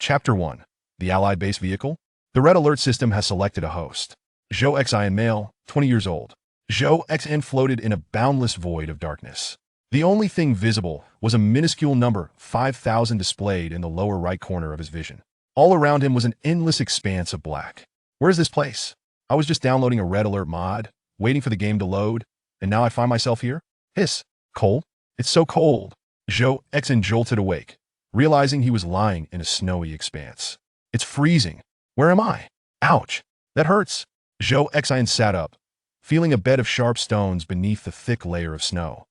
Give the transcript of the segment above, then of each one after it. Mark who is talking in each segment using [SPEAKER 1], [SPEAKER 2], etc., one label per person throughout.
[SPEAKER 1] Chapter 1. The Allied Base Vehicle. The Red Alert system has selected a host. Zhou Xin male, 20 years old. Zhou Xin floated in a boundless void of darkness. The only thing visible was a minuscule number 5,000 displayed in the lower right corner of his vision. All around him was an endless expanse of black. Where's this place? I was just downloading a Red Alert mod, waiting for the game to load, and now I find myself here? Hiss. Cold? It's so cold. Zhou Xin jolted awake, realizing he was lying in a snowy expanse. It's freezing. Where am I? Ouch. That hurts. Zhou Xin sat up, feeling a bed of sharp stones beneath the thick layer of snow.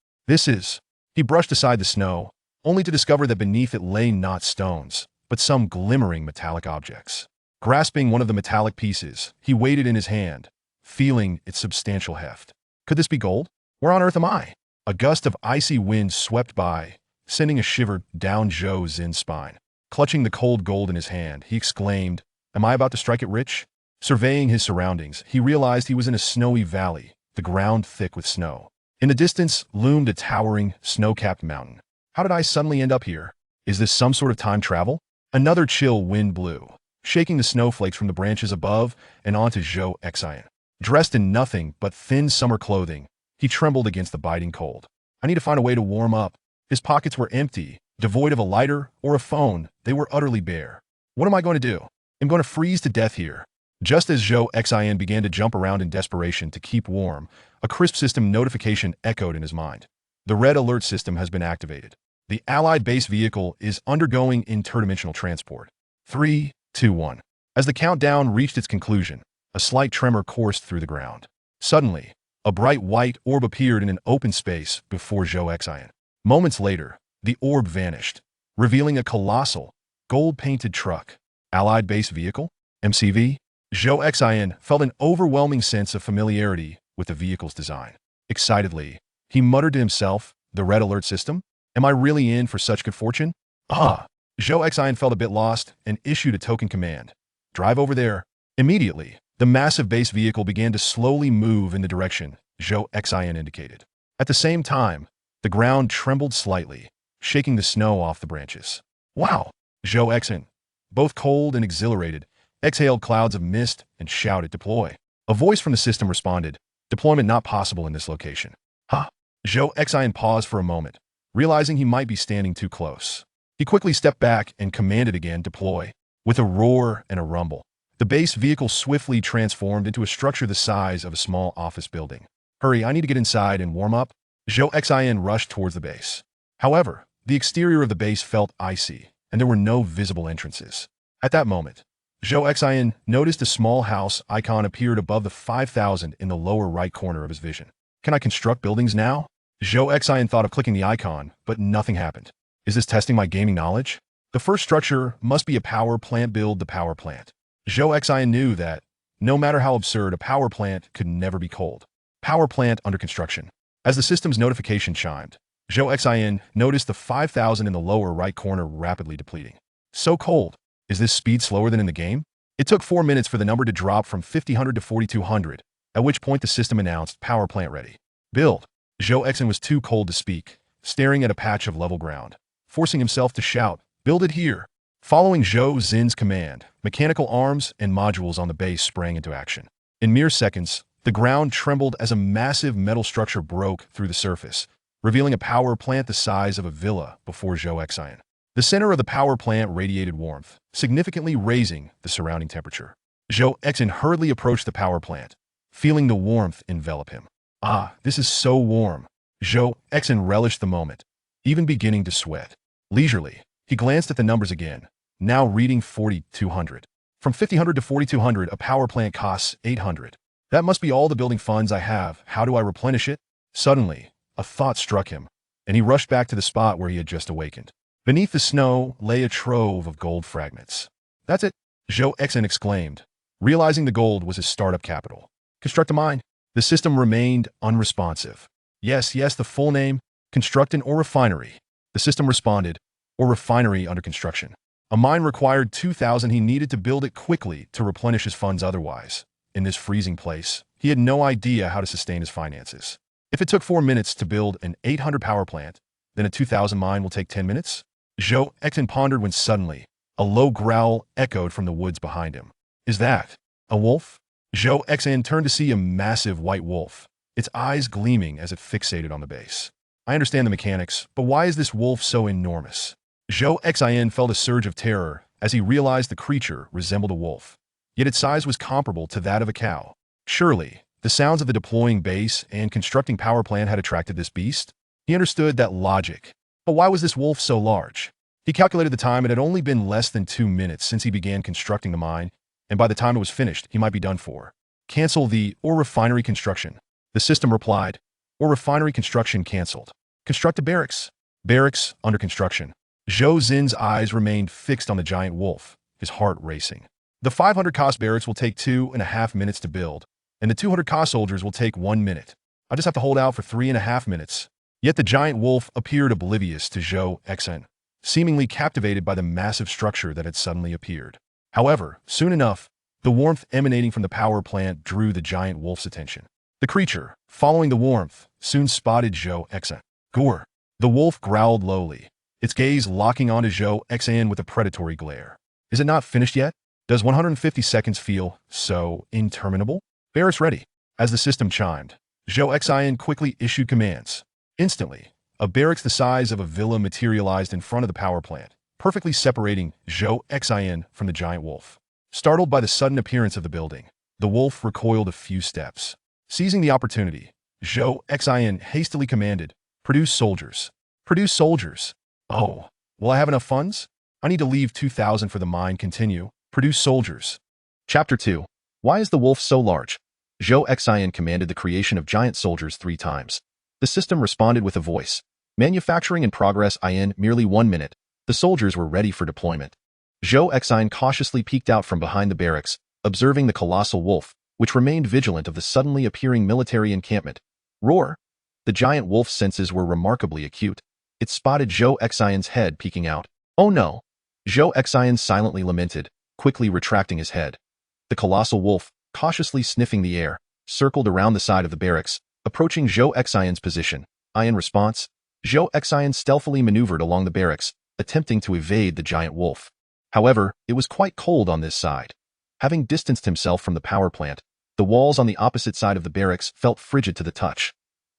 [SPEAKER 1] He brushed aside the snow, only to discover that beneath it lay not stones, but some glimmering metallic objects. Grasping one of the metallic pieces, he weighed it in his hand, feeling its substantial heft. Could this be gold? Where on earth am I? A gust of icy wind swept by, sending a shiver down Zhou Xin's spine. Clutching the cold gold in his hand, he exclaimed, "Am I about to strike it rich?" Surveying his surroundings, he realized he was in a snowy valley, the ground thick with snow. In the distance loomed a towering, snow-capped mountain. How did I suddenly end up here? Is this some sort of time travel? Another chill wind blew, shaking the snowflakes from the branches above and onto Zhou Xin. Dressed in nothing but thin summer clothing, he trembled against the biting cold. I need to find a way to warm up. His pockets were empty, devoid of a lighter or a phone. They were utterly bare. What am I going to do? I'm going to freeze to death here. Just as Zhou Xin began to jump around in desperation to keep warm, a crisp system notification echoed in his mind. The Red Alert system has been activated. The Allied base vehicle is undergoing interdimensional transport. 3, 2, 1. As the countdown reached its conclusion, a slight tremor coursed through the ground. Suddenly, a bright white orb appeared in an open space before Zhou Xin. Moments later, the orb vanished, revealing a colossal, gold-painted truck. Allied base vehicle? MCV? Zhou Xin felt an overwhelming sense of familiarity with the vehicle's design. Excitedly, he muttered to himself, "The Red Alert system? Am I really in for such good fortune?" Zhou Xin felt a bit lost and issued a token command. "Drive over there." Immediately, the massive base vehicle began to slowly move in the direction Zhou Xin indicated. At the same time, the ground trembled slightly, shaking the snow off the branches. "Wow!" Zhou Xin, both cold and exhilarated, exhaled clouds of mist and shouted, "Deploy." A voice from the system responded, "Deployment not possible in this location." Zhou Xin paused for a moment, realizing he might be standing too close. He quickly stepped back and commanded again, "Deploy." With a roar and a rumble, the base vehicle swiftly transformed into a structure the size of a small office building. "Hurry, I need to get inside and warm up." Zhou Xin rushed towards the base. However, the exterior of the base felt icy, and there were no visible entrances. At that moment, Zhou Xin noticed a small house icon appeared above the 5,000 in the lower right corner of his vision. Can I construct buildings now? Zhou Xin thought of clicking the icon, but nothing happened. Is this testing my gaming knowledge? The first structure must be a power plant. Build the power plant. Zhou Xin knew that, no matter how absurd, a power plant could never be cold. Power plant under construction. As the system's notification chimed, Zhou Xin noticed the 5,000 in the lower right corner rapidly depleting. So cold. Is this speed slower than in the game? It took 4 minutes for the number to drop from 5,000 to 4,200, at which point the system announced, "Power plant ready." Build. Zhou Xin was too cold to speak, staring at a patch of level ground, forcing himself to shout, "Build it here." Following Zhou Xin's command, mechanical arms and modules on the base sprang into action. In mere seconds, the ground trembled as a massive metal structure broke through the surface, revealing a power plant the size of a villa before Zhou Xin. The center of the power plant radiated warmth, significantly raising the surrounding temperature. Zhou Xin hurriedly approached the power plant, feeling the warmth envelop him. This is so warm. Zhou Xin relished the moment, even beginning to sweat. Leisurely, he glanced at the numbers again, now reading 4,200. From 5,000 to 4,200, a power plant costs 800. That must be all the building funds I have. How do I replenish it? Suddenly, a thought struck him, and he rushed back to the spot where he had just awakened. Beneath the snow lay a trove of gold fragments. "That's it," Zhou Xin exclaimed, realizing the gold was his startup capital. "Construct a mine." The system remained unresponsive. Yes, the full name, constructing or refinery. The system responded, "Or refinery under construction." A mine required 2,000. He needed to build it quickly to replenish his funds otherwise. In this freezing place, he had no idea how to sustain his finances. If it took 4 minutes to build an 800 power plant, then a 2,000 mine will take 10 minutes? Zhou Xin pondered when suddenly, A low growl echoed from the woods behind him. Is that a wolf? Zhou Xin turned to see a massive white wolf, its eyes gleaming as it fixated on the base. I understand the mechanics, but why is this wolf so enormous? Zhou Xin felt a surge of terror as he realized the creature resembled a wolf, yet its size was comparable to that of a cow. Surely, the sounds of the deploying base and constructing power plant had attracted this beast? He understood that logic. But why was this wolf so large? He calculated the time. It had only been less than 2 minutes since he began constructing the mine, and by the time it was finished, he might be done for. Cancel the ore refinery construction. The system replied, ore refinery construction canceled. Construct a barracks. Barracks under construction. Zhou Xin's eyes remained fixed on the giant wolf, his heart racing. The 500-cost barracks will take 2.5 minutes to build, and the 200-cost soldiers will take 1 minute. I just have to hold out for 3.5 minutes. Yet the giant wolf appeared oblivious to Zhou Xin, seemingly captivated by the massive structure that had suddenly appeared. However, soon enough, the warmth emanating from the power plant drew the giant wolf's attention. The creature, following the warmth, soon spotted Zhou Xin. Gore. The wolf growled lowly, its gaze locking onto Zhou Xin with a predatory glare. Is it not finished yet? Does 150 seconds feel so interminable? Barracks ready. As the system chimed, Zhou Xin quickly issued commands. Instantly, a barracks the size of a villa materialized in front of the power plant, perfectly separating Zhou Xin from the giant wolf. Startled by the sudden appearance of the building, the wolf recoiled a few steps. Seizing the opportunity, Zhou Xin hastily commanded, produce soldiers. Produce soldiers. Oh, will I have enough funds? I need to leave 2,000 for the mine. Continue. Produce soldiers. Chapter 2. Why is the wolf so large? Zhou Xin commanded the creation of giant soldiers 3 times. The system responded with a voice. Manufacturing in progress in merely 1 minute. The soldiers were ready for deployment. Zhou Xin cautiously peeked out from behind the barracks, observing the colossal wolf, which remained vigilant of the suddenly appearing military encampment. Roar! The giant wolf's senses were remarkably acute. It spotted Zhou Xin's head peeking out. Oh no! Zhou Xin silently lamented, quickly retracting his head. The colossal wolf, cautiously sniffing the air, circled around the side of the barracks, approaching Zhou Xin's position. In response, Zhou Xin stealthily maneuvered along the barracks, attempting to evade the giant wolf. However, it was quite cold on this side. Having distanced himself from the power plant, the walls on the opposite side of the barracks felt frigid to the touch.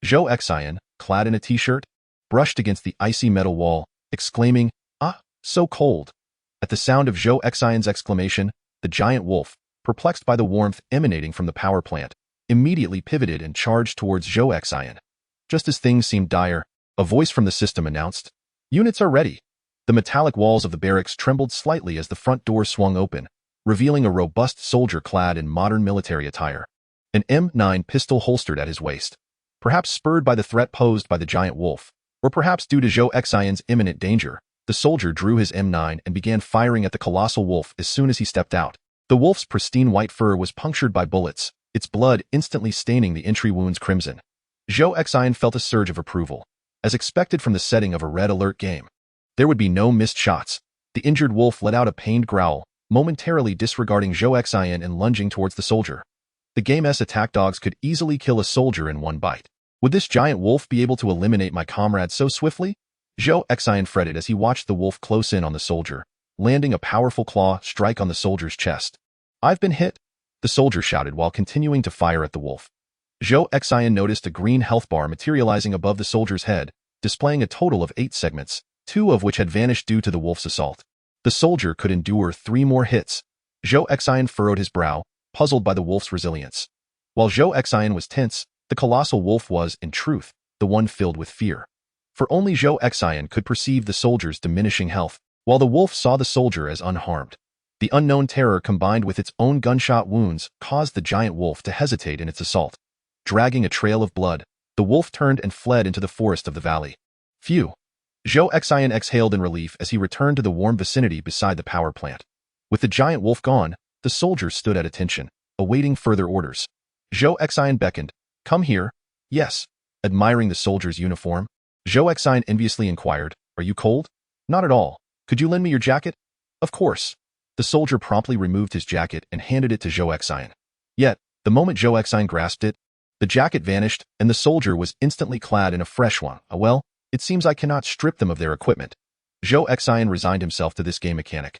[SPEAKER 1] Zhou Xin, clad in a t-shirt, brushed against the icy metal wall, exclaiming, "Ah, so cold." At the sound of Zhou Xin's exclamation, the giant wolf, perplexed by the warmth emanating from the power plant, immediately pivoted and charged towards Zhou Xin. Just as things seemed dire, a voice from the system announced, "Units are ready." The metallic walls of the barracks trembled slightly as the front door swung open, revealing a robust soldier clad in modern military attire. An M9 pistol holstered at his waist. Perhaps spurred by the threat posed by the giant wolf, or perhaps due to Zhou Xin's imminent danger, the soldier drew his M9 and began firing at the colossal wolf as soon as he stepped out. The wolf's pristine white fur was punctured by bullets, its blood instantly staining the entry wounds crimson. Zhou Xin felt a surge of approval, as expected from the setting of a red alert game. There would be no missed shots. The injured wolf let out a pained growl, momentarily disregarding Zhou Xin and lunging towards the soldier. The game's attack dogs could easily kill a soldier in one bite. Would this giant wolf be able to eliminate my comrade so swiftly? Zhou Xin fretted as he watched the wolf close in on the soldier, landing a powerful claw strike on the soldier's chest. "I've been hit," the soldier shouted while continuing to fire at the wolf. Zhou Xin noticed a green health bar materializing above the soldier's head, displaying a total of 8 segments, 2 of which had vanished due to the wolf's assault. The soldier could endure 3 more hits. Zhou Xin furrowed his brow, puzzled by the wolf's resilience. While Zhou Xin was tense, the colossal wolf was, in truth, the one filled with fear. For only Zhou Xin could perceive the soldier's diminishing health, while the wolf saw the soldier as unharmed. The unknown terror combined with its own gunshot wounds caused the giant wolf to hesitate in its assault. Dragging a trail of blood, the wolf turned and fled into the forest of the valley. Phew! Zhou Xin exhaled in relief as he returned to the warm vicinity beside the power plant. With the giant wolf gone, the soldiers stood at attention, awaiting further orders. Zhou Xin beckoned. "Come here." "Yes." Admiring the soldier's uniform, Zhou Xin enviously inquired, "Are you cold?" "Not at all. Could you lend me your jacket?" "Of course." The soldier promptly removed his jacket and handed it to Zhou Xin. Yet, the moment Zhou Xin grasped it, the jacket vanished and the soldier was instantly clad in a fresh one. Well, it seems I cannot strip them of their equipment. Zhou Xin resigned himself to this game mechanic.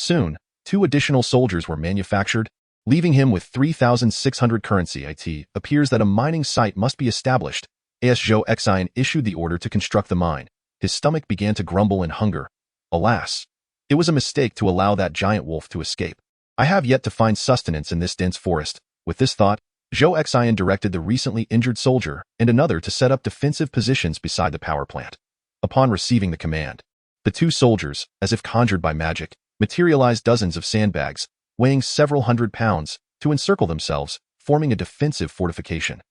[SPEAKER 1] Soon, 2 additional soldiers were manufactured, leaving him with 3,600 currency. It appears that a mining site must be established. As Zhou Xin issued the order to construct the mine, his stomach began to grumble in hunger. Alas, it was a mistake to allow that giant wolf to escape. I have yet to find sustenance in this dense forest. With this thought, Zhou Xin directed the recently injured soldier and another to set up defensive positions beside the power plant. Upon receiving the command, the 2 soldiers, as if conjured by magic, materialized dozens of sandbags, weighing several hundred pounds, to encircle themselves, forming a defensive fortification.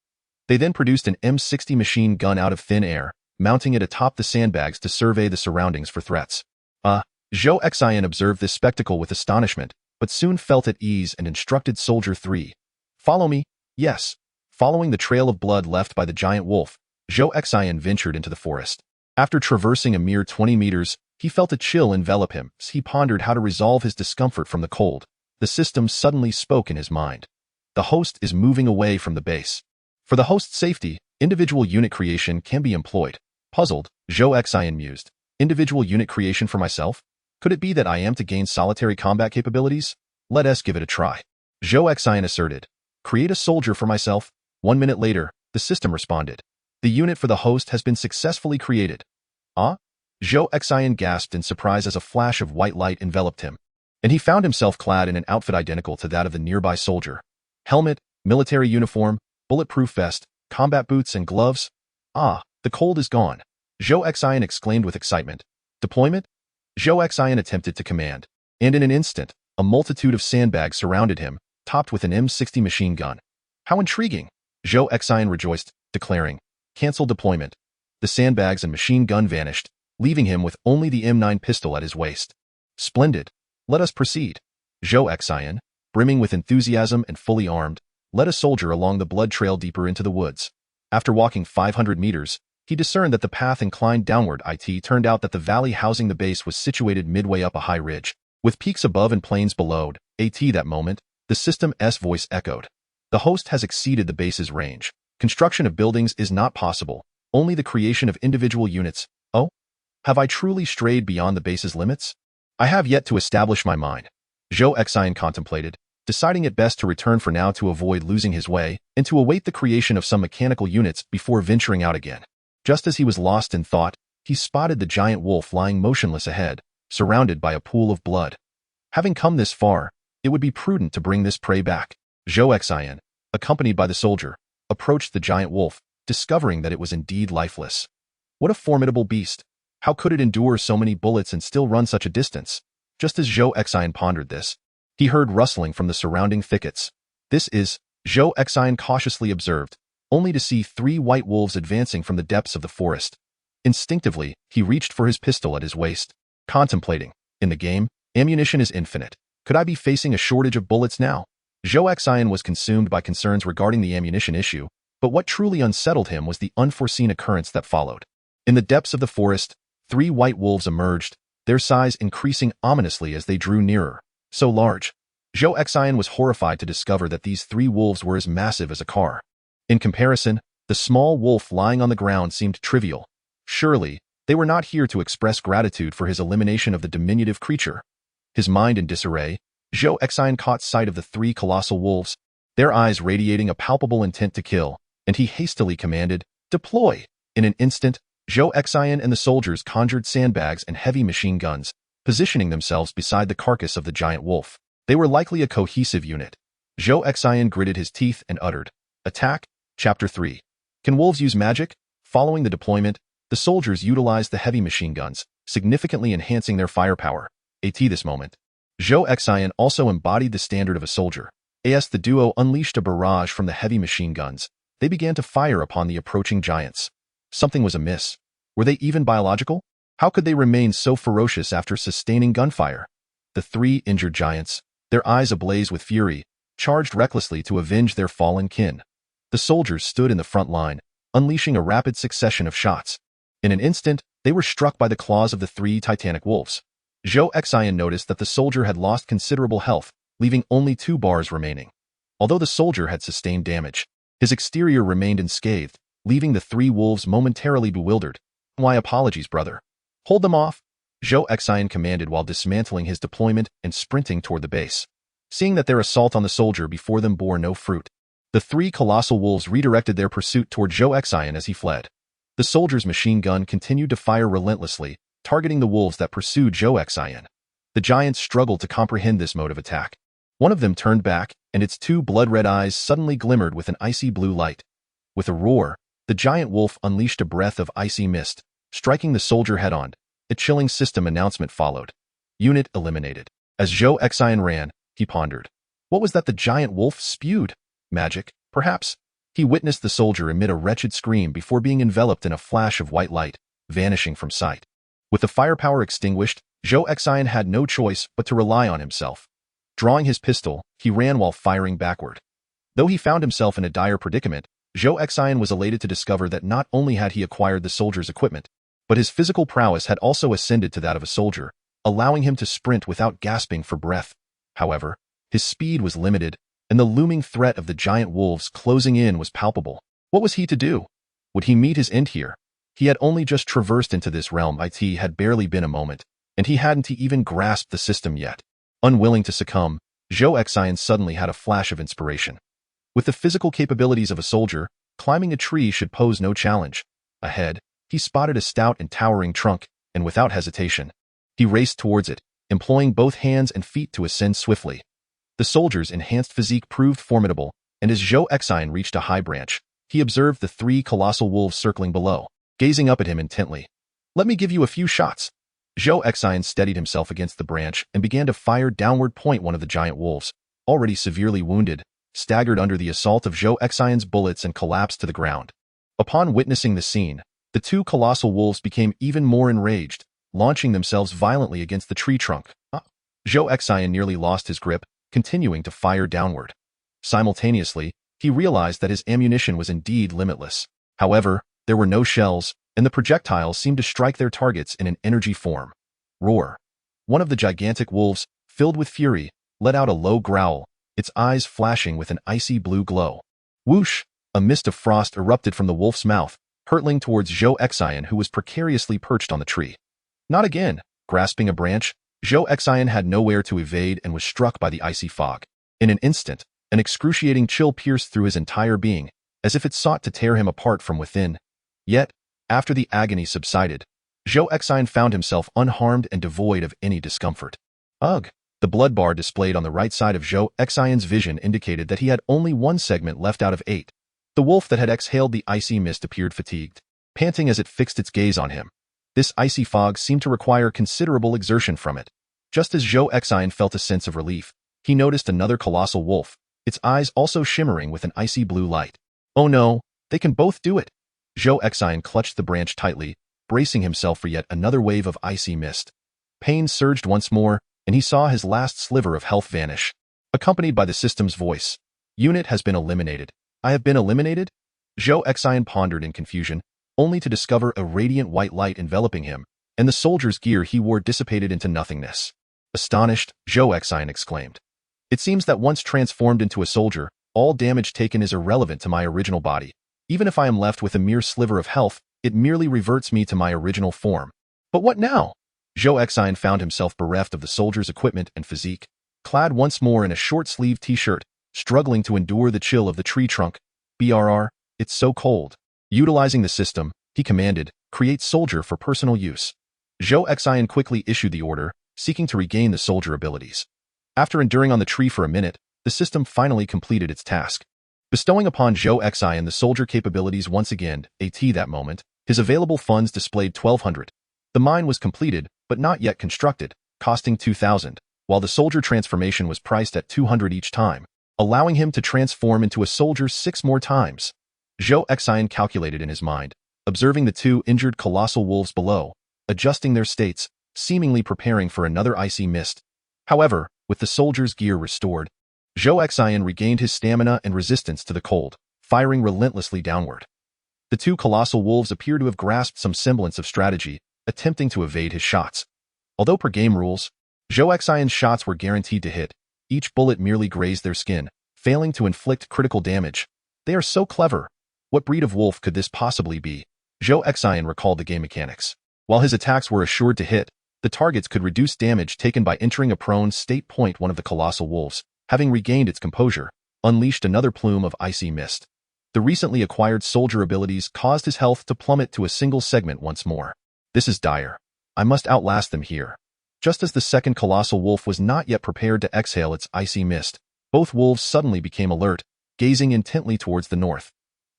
[SPEAKER 1] They then produced an M60 machine gun out of thin air, mounting it atop the sandbags to survey the surroundings for threats. Zhou Xin observed this spectacle with astonishment, but soon felt at ease and instructed Soldier 3. Follow me. Yes. Following the trail of blood left by the giant wolf, Zhou Xin ventured into the forest. After traversing a mere 20 meters, he felt a chill envelop him as he pondered how to resolve his discomfort from the cold. The system suddenly spoke in his mind. The host is moving away from the base. For the host's safety, individual unit creation can be employed. Puzzled, Zhou Xin mused. Individual unit creation for myself? Could it be that I am to gain solitary combat capabilities? Let us give it a try. Zhou Xin asserted. Create a soldier for myself. 1 minute later, the system responded. The unit for the host has been successfully created. Ah? Zhou Xin gasped in surprise as a flash of white light enveloped him, and he found himself clad in an outfit identical to that of the nearby soldier. Helmet, military uniform, bulletproof vest, combat boots, and gloves. Ah, the cold is gone. Zhou Xin exclaimed with excitement. Deployment? Zhou Xin attempted to command, and in an instant, a multitude of sandbags surrounded him, topped with an M60 machine gun. How intriguing! Zhou Xin rejoiced, declaring, Cancel deployment. The sandbags and machine gun vanished, leaving him with only the M9 pistol at his waist. Splendid. Let us proceed. Zhou Xin, brimming with enthusiasm and fully armed, led a soldier along the blood trail deeper into the woods. After walking 500 meters, he discerned that the path inclined downward. It turned out that the valley housing the base was situated midway up a high ridge, with peaks above and plains below. That moment, the system's voice echoed. The host has exceeded the base's range. Construction of buildings is not possible, only the creation of individual units. Oh? Have I truly strayed beyond the base's limits? I have yet to establish my mind. Zhou Xin contemplated, deciding it best to return for now to avoid losing his way and to await the creation of some mechanical units before venturing out again. Just as he was lost in thought, he spotted the giant wolf lying motionless ahead, surrounded by a pool of blood. Having come this far, it would be prudent to bring this prey back. Zhou Xin, accompanied by the soldier, approached the giant wolf, discovering that it was indeed lifeless. What a formidable beast! How could it endure so many bullets and still run such a distance? Just as Zhou Xin pondered this, he heard rustling from the surrounding thickets. This is, Zhou Xin cautiously observed, only to see 3 white wolves advancing from the depths of the forest. Instinctively, he reached for his pistol at his waist, contemplating. In the game, ammunition is infinite. Could I be facing a shortage of bullets now? Zhou Xin was consumed by concerns regarding the ammunition issue, but what truly unsettled him was the unforeseen occurrence that followed. In the depths of the forest, 3 white wolves emerged, their size increasing ominously as they drew nearer. So large. Zhou Xin was horrified to discover that these 3 wolves were as massive as a car. In comparison, the small wolf lying on the ground seemed trivial. Surely, they were not here to express gratitude for his elimination of the diminutive creature. His mind in disarray, Zhou Xin caught sight of the 3 colossal wolves, their eyes radiating a palpable intent to kill, and he hastily commanded, Deploy! In an instant, Zhou Xin and the soldiers conjured sandbags and heavy machine guns, positioning themselves beside the carcass of the giant wolf. They were likely a cohesive unit. Zhou Xin gritted his teeth and uttered, Attack! Chapter 3. Can wolves use magic? Following the deployment, the soldiers utilized the heavy machine guns, significantly enhancing their firepower. At this moment, Zhou Xin also embodied the standard of a soldier. As the duo unleashed a barrage from the heavy machine guns, they began to fire upon the approaching giants. Something was amiss. Were they even biological? How could they remain so ferocious after sustaining gunfire? The 3 injured giants, their eyes ablaze with fury, charged recklessly to avenge their fallen kin. The soldiers stood in the front line, unleashing a rapid succession of shots. In an instant, they were struck by the claws of the 3 titanic wolves. Zhou Xin noticed that the soldier had lost considerable health, leaving only 2 bars remaining. Although the soldier had sustained damage, his exterior remained unscathed, leaving the 3 wolves momentarily bewildered. My apologies, brother. Hold them off. Zhou Xin commanded while dismantling his deployment and sprinting toward the base. Seeing that their assault on the soldier before them bore no fruit, the three colossal wolves redirected their pursuit toward Zhou Xin as he fled. The soldier's machine gun continued to fire relentlessly, targeting the wolves that pursued Zhou Xin. The giants struggled to comprehend this mode of attack. One of them turned back, and its two blood-red eyes suddenly glimmered with an icy blue light. With a roar, the giant wolf unleashed a breath of icy mist, striking the soldier head-on. A chilling system announcement followed. Unit eliminated. As Zhou Xin ran, he pondered. What was that the giant wolf spewed? Magic, perhaps? He witnessed the soldier emit a wretched scream before being enveloped in a flash of white light, vanishing from sight. With the firepower extinguished, Zhou Xin had no choice but to rely on himself. Drawing his pistol, he ran while firing backward. Though he found himself in a dire predicament, Zhou Xin was elated to discover that not only had he acquired the soldier's equipment, but his physical prowess had also ascended to that of a soldier, allowing him to sprint without gasping for breath. However, his speed was limited, and the looming threat of the giant wolves closing in was palpable. What was he to do? Would he meet his end here? He had only just traversed into this realm. It had barely been a moment, and he hadn't even grasped the system yet. Unwilling to succumb, Zhou Xin suddenly had a flash of inspiration. With the physical capabilities of a soldier, climbing a tree should pose no challenge. Ahead, he spotted a stout and towering trunk, and without hesitation, he raced towards it, employing both hands and feet to ascend swiftly. The soldier's enhanced physique proved formidable, and as Zhou Xin reached a high branch, he observed the three colossal wolves circling below, gazing up at him intently. Let me give you a few shots. Zhou Xin steadied himself against the branch and began to fire downward. One of the giant wolves, already severely wounded, staggered under the assault of Zhou Xion's bullets and collapsed to the ground. Upon witnessing the scene, the two colossal wolves became even more enraged, launching themselves violently against the tree trunk. Zhou Xion nearly lost his grip, continuing to fire downward. Simultaneously, he realized that his ammunition was indeed limitless. However, there were no shells, and the projectiles seemed to strike their targets in an energy form. Roar. One of the gigantic wolves, filled with fury, let out a low growl, its eyes flashing with an icy blue glow. Whoosh! A mist of frost erupted from the wolf's mouth, hurtling towards Zhou Xion, who was precariously perched on the tree. Not again! Grasping a branch, Zhou Xion had nowhere to evade and was struck by the icy fog. In an instant, an excruciating chill pierced through his entire being, as if it sought to tear him apart from within. Yet, after the agony subsided, Zhou Xion found himself unharmed and devoid of any discomfort. Ugh! The blood bar displayed on the right side of Zhou Xion's vision indicated that he had only one segment left out of 8. The wolf that had exhaled the icy mist appeared fatigued, panting as it fixed its gaze on him. This icy fog seemed to require considerable exertion from it. Just as Zhou Xion felt a sense of relief, he noticed another colossal wolf, its eyes also shimmering with an icy blue light. Oh no, they can both do it! Zhou Xion clutched the branch tightly, bracing himself for yet another wave of icy mist. Pain surged once more, and he saw his last sliver of health vanish. Accompanied by the system's voice, "Unit has been eliminated." I have been eliminated? Zhou Xion pondered in confusion, only to discover a radiant white light enveloping him, and the soldier's gear he wore dissipated into nothingness. Astonished, Zhou Xion exclaimed. It seems that once transformed into a soldier, all damage taken is irrelevant to my original body. Even if I am left with a mere sliver of health, it merely reverts me to my original form. But what now? Zhou Xion found himself bereft of the soldier's equipment and physique, clad once more in a short-sleeved t-shirt, struggling to endure the chill of the tree trunk. BRR, it's so cold. Utilizing the system, he commanded, "Create soldier for personal use." Zhou Xion quickly issued the order, seeking to regain the soldier abilities. After enduring on the tree for a minute, the system finally completed its task. Bestowing upon Zhou Xion the soldier capabilities once again, that moment, his available funds displayed 1,200. The mine was completed, but not yet constructed, costing 2,000, while the soldier transformation was priced at 200 each time, allowing him to transform into a soldier 6 more times. Zhou Xion calculated in his mind, observing the two injured colossal wolves below, adjusting their states, seemingly preparing for another icy mist. However, with the soldier's gear restored, Zhou Xion regained his stamina and resistance to the cold, firing relentlessly downward. The two colossal wolves appear to have grasped some semblance of strategy, attempting to evade his shots. Although per game rules, Zhou Xion's shots were guaranteed to hit, each bullet merely grazed their skin, failing to inflict critical damage. They are so clever. What breed of wolf could this possibly be? Zhou Xion recalled the game mechanics. While his attacks were assured to hit, The targets could reduce damage taken by entering a prone state. One of the colossal wolves, having regained its composure, unleashed another plume of icy mist. The recently acquired soldier abilities caused his health to plummet to a single segment once more. This is dire. I must outlast them here. Just as the second colossal wolf was not yet prepared to exhale its icy mist, both wolves suddenly became alert, gazing intently towards the north.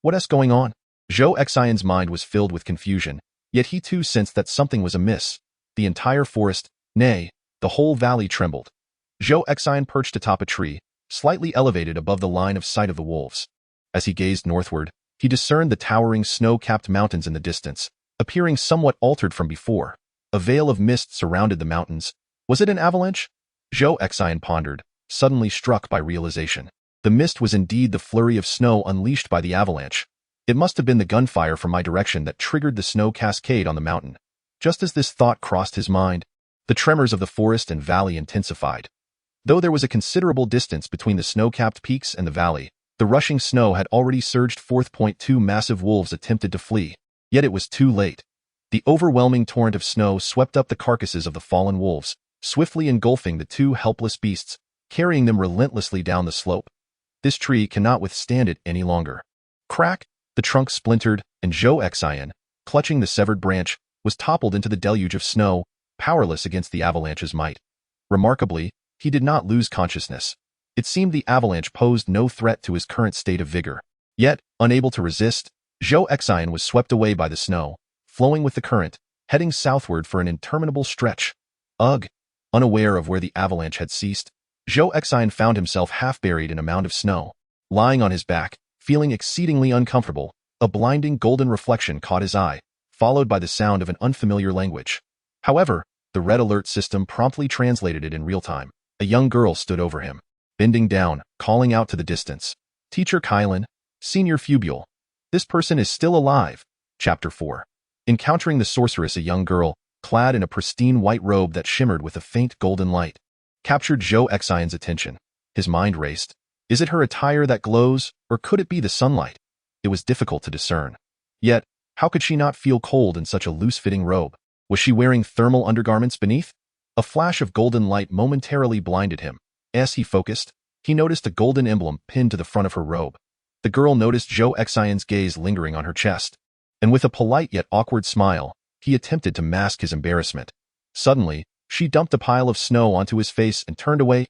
[SPEAKER 1] What's going on? Zhou Xian's mind was filled with confusion, yet he too sensed that something was amiss. The entire forest, nay, the whole valley trembled. Zhou Xian perched atop a tree, slightly elevated above the line of sight of the wolves. As he gazed northward, he discerned the towering snow-capped mountains in the distance, appearing somewhat altered from before. A veil of mist surrounded the mountains. Was it an avalanche? Zhou Xian pondered, suddenly struck by realization. The mist was indeed the flurry of snow unleashed by the avalanche. It must have been the gunfire from my direction that triggered the snow cascade on the mountain. Just as this thought crossed his mind, the tremors of the forest and valley intensified. Though there was a considerable distance between the snow-capped peaks and the valley, the rushing snow had already surged forth. Two massive wolves attempted to flee, yet it was too late. The overwhelming torrent of snow swept up the carcasses of the fallen wolves, swiftly engulfing the two helpless beasts, carrying them relentlessly down the slope. This tree cannot withstand it any longer. Crack! The trunk splintered, and Zhou Xian, clutching the severed branch, was toppled into the deluge of snow, powerless against the avalanche's might. Remarkably, he did not lose consciousness. It seemed the avalanche posed no threat to his current state of vigor. Yet, unable to resist, Zhou Xian was swept away by the snow, flowing with the current, heading southward for an interminable stretch. Ugh! Unaware of where the avalanche had ceased, Zhou Xian found himself half buried in a mound of snow. Lying on his back, feeling exceedingly uncomfortable, a blinding golden reflection caught his eye, followed by the sound of an unfamiliar language. However, the red alert system promptly translated it in real time. A young girl stood over him, bending down, calling out to the distance. Teacher Kylan, Senior Fubule. This person is still alive. Chapter 4. Encountering the sorceress, a young girl, clad in a pristine white robe that shimmered with a faint golden light, captured Zhou Xian's attention. His mind raced. Is it her attire that glows, or could it be the sunlight? It was difficult to discern. Yet, how could she not feel cold in such a loose-fitting robe? Was she wearing thermal undergarments beneath? A flash of golden light momentarily blinded him. As he focused, he noticed a golden emblem pinned to the front of her robe. The girl noticed Zhou Xian's gaze lingering on her chest, and with a polite yet awkward smile, he attempted to mask his embarrassment. Suddenly, she dumped a pile of snow onto his face and turned away.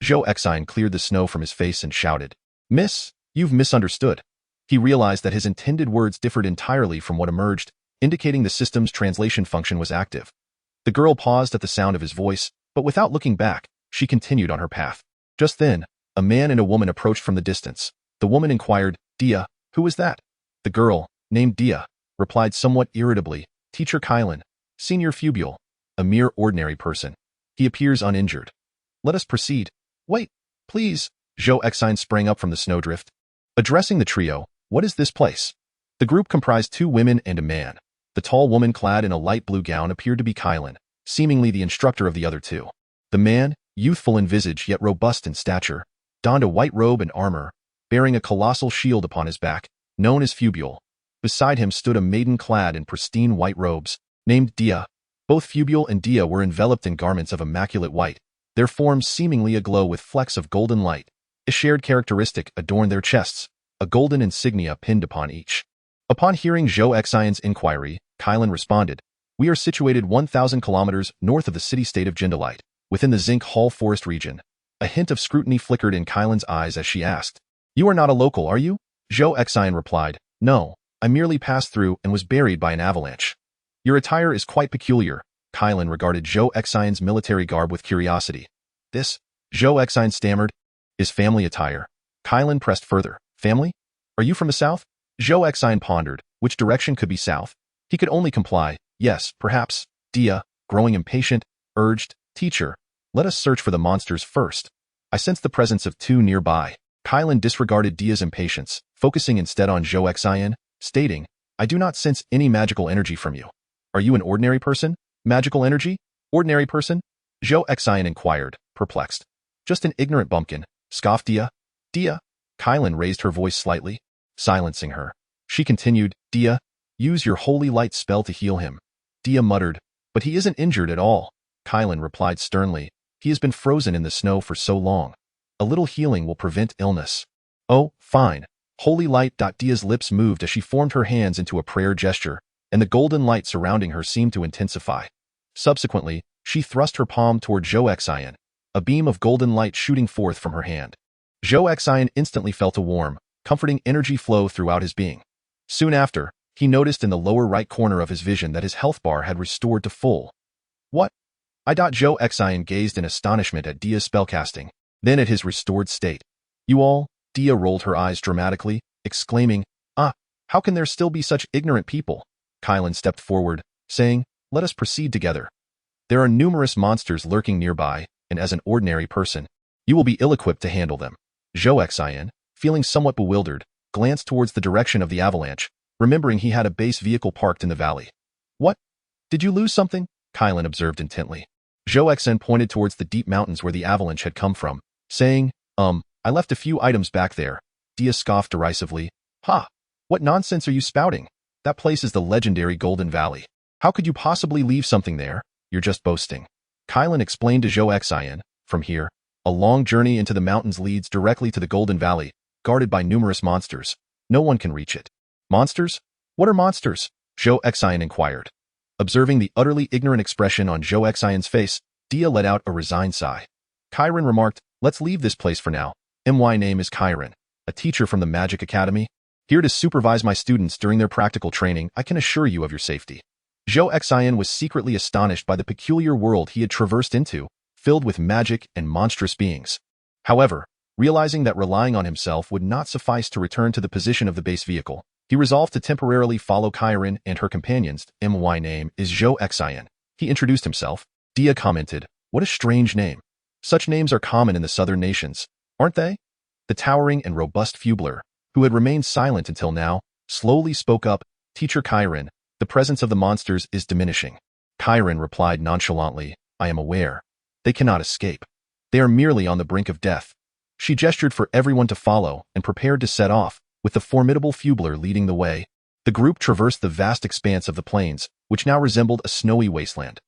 [SPEAKER 1] Zhou Xian cleared the snow from his face and shouted, "Miss, you've misunderstood." He realized that his intended words differed entirely from what emerged, indicating the system's translation function was active. The girl paused at the sound of his voice, but without looking back, she continued on her path. Just then, a man and a woman approached from the distance. The woman inquired, "Dia, who is that?" The girl, named Dia, replied somewhat irritably, "Teacher Kylan, Senior Fubule, a mere ordinary person. He appears uninjured. Let us proceed." "Wait, please." Zhou Xian sprang up from the snowdrift. Addressing the trio, "What is this place?" The group comprised 2 women and a man. The tall woman clad in a light blue gown appeared to be Kylan, seemingly the instructor of the other 2. The man, youthful in visage yet robust in stature, donned a white robe and armor, bearing a colossal shield upon his back, known as Fubule. Beside him stood a maiden clad in pristine white robes, named Dia. Both Fubule and Dia were enveloped in garments of immaculate white, their forms seemingly aglow with flecks of golden light. A shared characteristic adorned their chests, a golden insignia pinned upon each. Upon hearing Zhou Xian's inquiry, Kylan responded, "We are situated 1,000 kilometers north of the city-state of Jindelite, within the Zinc Hall forest region." A hint of scrutiny flickered in Kylan's eyes as she asked, "You are not a local, are you?" Zhou Xian replied, "No, I merely passed through and was buried by an avalanche." "Your attire is quite peculiar." Kylan regarded Zhou Xian's military garb with curiosity. "This," Zhou Xian stammered, "is family attire." Kylan pressed further. "Family? Are you from the south?" Zhou Xian pondered, which direction could be south? He could only comply. "Yes, perhaps." Dia, growing impatient, urged, "Teacher, let us search for the monsters first. I sense the presence of 2 nearby." Kylan disregarded Dia's impatience, focusing instead on Zhou Xian, stating, "I do not sense any magical energy from you. Are you an ordinary person? Magical energy? Ordinary person?" Zhou Xian inquired, perplexed. "Just an ignorant bumpkin," scoffed Dia. "Dia?" Kylan raised her voice slightly, silencing her. She continued, "Dia, use your holy light spell to heal him." Dia muttered, But he isn't injured at all, Kylan replied sternly. He has been frozen in the snow for so long. A little healing will prevent illness. Oh, fine. Holy light. Dia's lips moved as she formed her hands into a prayer gesture, and the golden light surrounding her seemed to intensify. Subsequently, she thrust her palm toward Zhou Xin, a beam of golden light shooting forth from her hand. Zhou Xin instantly felt a warm, comforting energy flow throughout his being. Soon after, he noticed in the lower right corner of his vision that his health bar had restored to full. What? Zhou Xin gazed in astonishment at Dia's spellcasting, then at his restored state. You all? Dia rolled her eyes dramatically, exclaiming, how can there still be such ignorant people? Kylan stepped forward, saying, let us proceed together. There are numerous monsters lurking nearby, and as an ordinary person, you will be ill-equipped to handle them. Zhou Xin, feeling somewhat bewildered, glanced towards the direction of the avalanche, remembering he had a base vehicle parked in the valley. What? Did you lose something? Kylan observed intently. Zhou Xin pointed towards the deep mountains where the avalanche had come from, saying, I left a few items back there. Dia scoffed derisively. Ha! What nonsense are you spouting? That place is the legendary Golden Valley. How could you possibly leave something there? You're just boasting. Kylan explained to Zhou Xin, from here, a long journey into the mountains leads directly to the Golden Valley, guarded by numerous monsters. No one can reach it. Monsters? What are monsters? Zhou Xin inquired. Observing the utterly ignorant expression on Zhou Xion's face, Dia let out a resigned sigh. Kyran remarked, let's leave this place for now. My name is Kyran, a teacher from the Magic Academy. Here to supervise my students during their practical training. I can assure you of your safety. Zhou Xian was secretly astonished by the peculiar world he had traversed into, filled with magic and monstrous beings. However, realizing that relying on himself would not suffice to return to the position of the base vehicle, he resolved to temporarily follow Kyran and her companions. My name is Zhou Xian. He introduced himself. Dia commented, what a strange name. Such names are common in the southern nations, aren't they? The towering and robust Fubler, who had remained silent until now, slowly spoke up, Teacher Kyran, the presence of the monsters is diminishing. Kyran replied nonchalantly, I am aware. They cannot escape. They are merely on the brink of death. She gestured for everyone to follow and prepared to set off, with the formidable Fubler leading the way. The group traversed the vast expanse of the plains, which now resembled a snowy wasteland.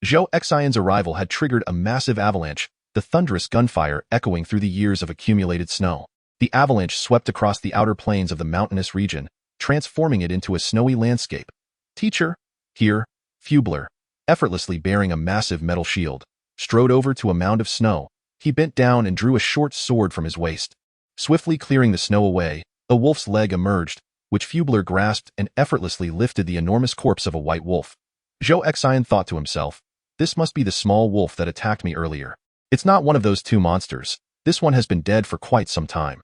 [SPEAKER 1] Zhou Xian's arrival had triggered a massive avalanche, the thunderous gunfire echoing through the years of accumulated snow. The avalanche swept across the outer plains of the mountainous region, transforming it into a snowy landscape. Teacher, here, Fubler, effortlessly bearing a massive metal shield, strode over to a mound of snow. He bent down and drew a short sword from his waist. Swiftly clearing the snow away, a wolf's leg emerged, which Fubler grasped and effortlessly lifted the enormous corpse of a white wolf. Zhou Xian thought to himself, this must be the small wolf that attacked me earlier. It's not one of those two monsters. This one has been dead for quite some time.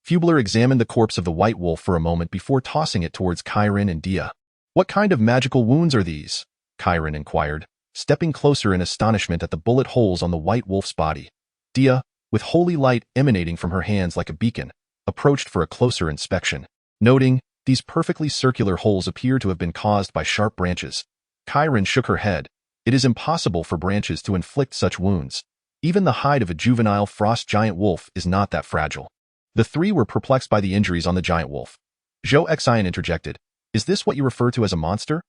[SPEAKER 1] Fubler examined the corpse of the white wolf for a moment before tossing it towards Kyran and Dia. What kind of magical wounds are these? Kyran inquired, stepping closer in astonishment at the bullet holes on the white wolf's body. Dia, with holy light emanating from her hands like a beacon, approached for a closer inspection. Noting, these perfectly circular holes appear to have been caused by sharp branches. Kyran shook her head. It is impossible for branches to inflict such wounds. Even the hide of a juvenile frost giant wolf is not that fragile. The three were perplexed by the injuries on the giant wolf. Zhou Xian interjected, is this what you refer to as a monster?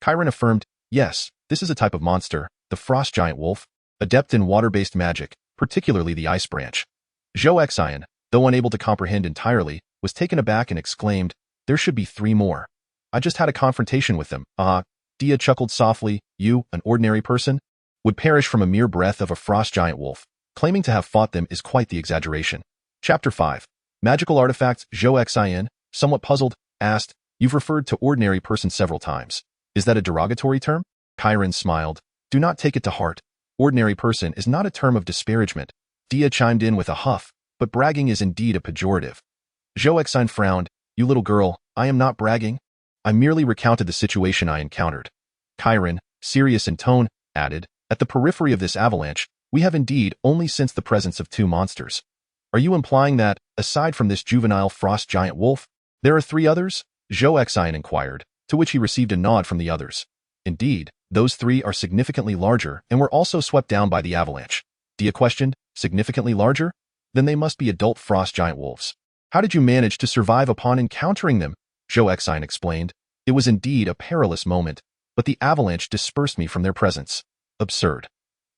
[SPEAKER 1] Kyran affirmed, yes, this is a type of monster, the frost giant wolf, adept in water-based magic, particularly the ice branch. Zhou Xian, though unable to comprehend entirely, was taken aback and exclaimed, there should be three more. I just had a confrontation with them. Dia chuckled softly, you, an ordinary person, would perish from a mere breath of a frost giant wolf. Claiming to have fought them is quite the exaggeration. Chapter 5. Magical Artifacts. Zhou Xian, somewhat puzzled, asked, you've referred to ordinary person several times. Is that a derogatory term? Kyran smiled. Do not take it to heart. Ordinary person is not a term of disparagement. Dia chimed in with a huff, but bragging is indeed a pejorative. Zhou Xian frowned. You little girl, I am not bragging. I merely recounted the situation I encountered. Kyran, serious in tone, added, at the periphery of this avalanche, we have indeed only sensed the presence of two monsters. Are you implying that, aside from this juvenile frost giant wolf, there are three others? Zhou Xian inquired, to which he received a nod from the others. Indeed, those three are significantly larger and were also swept down by the avalanche. Dia questioned, significantly larger? Then they must be adult frost giant wolves. How did you manage to survive upon encountering them? Zhou Xian explained. It was indeed a perilous moment. but the avalanche dispersed me from their presence. Absurd.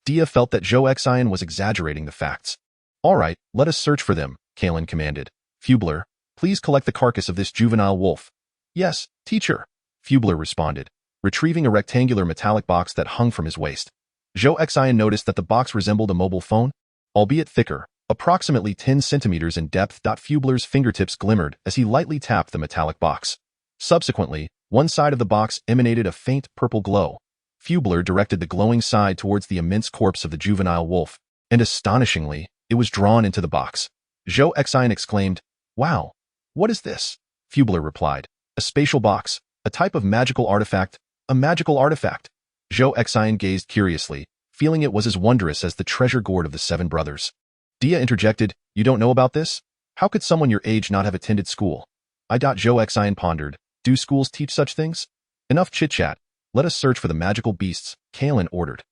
[SPEAKER 1] Dia felt that Zhou Xin was exaggerating the facts. All right, let us search for them, Kalen commanded. Fubler, please collect the carcass of this juvenile wolf. Yes, teacher, Fubler responded, retrieving a rectangular metallic box that hung from his waist. Zhou Xin noticed that the box resembled a mobile phone, albeit thicker, approximately 10 centimeters in depth. Fubler's fingertips glimmered as he lightly tapped the metallic box. Subsequently, one side of the box emanated a faint purple glow. Fubler directed the glowing side towards the immense corpse of the juvenile wolf, and astonishingly, it was drawn into the box. Zhou Xin exclaimed, "Wow, what is this?" Fubler replied, "A spatial box, a type of magical artifact, a magical artifact." Zhou Xin gazed curiously, feeling it was as wondrous as the treasure gourd of the seven brothers. Dia interjected, "You don't know about this? How could someone your age not have attended school?" Zhou Xin pondered, "Do schools teach such things?" "Enough chit-chat. Let us search for the magical beasts," Kalen ordered.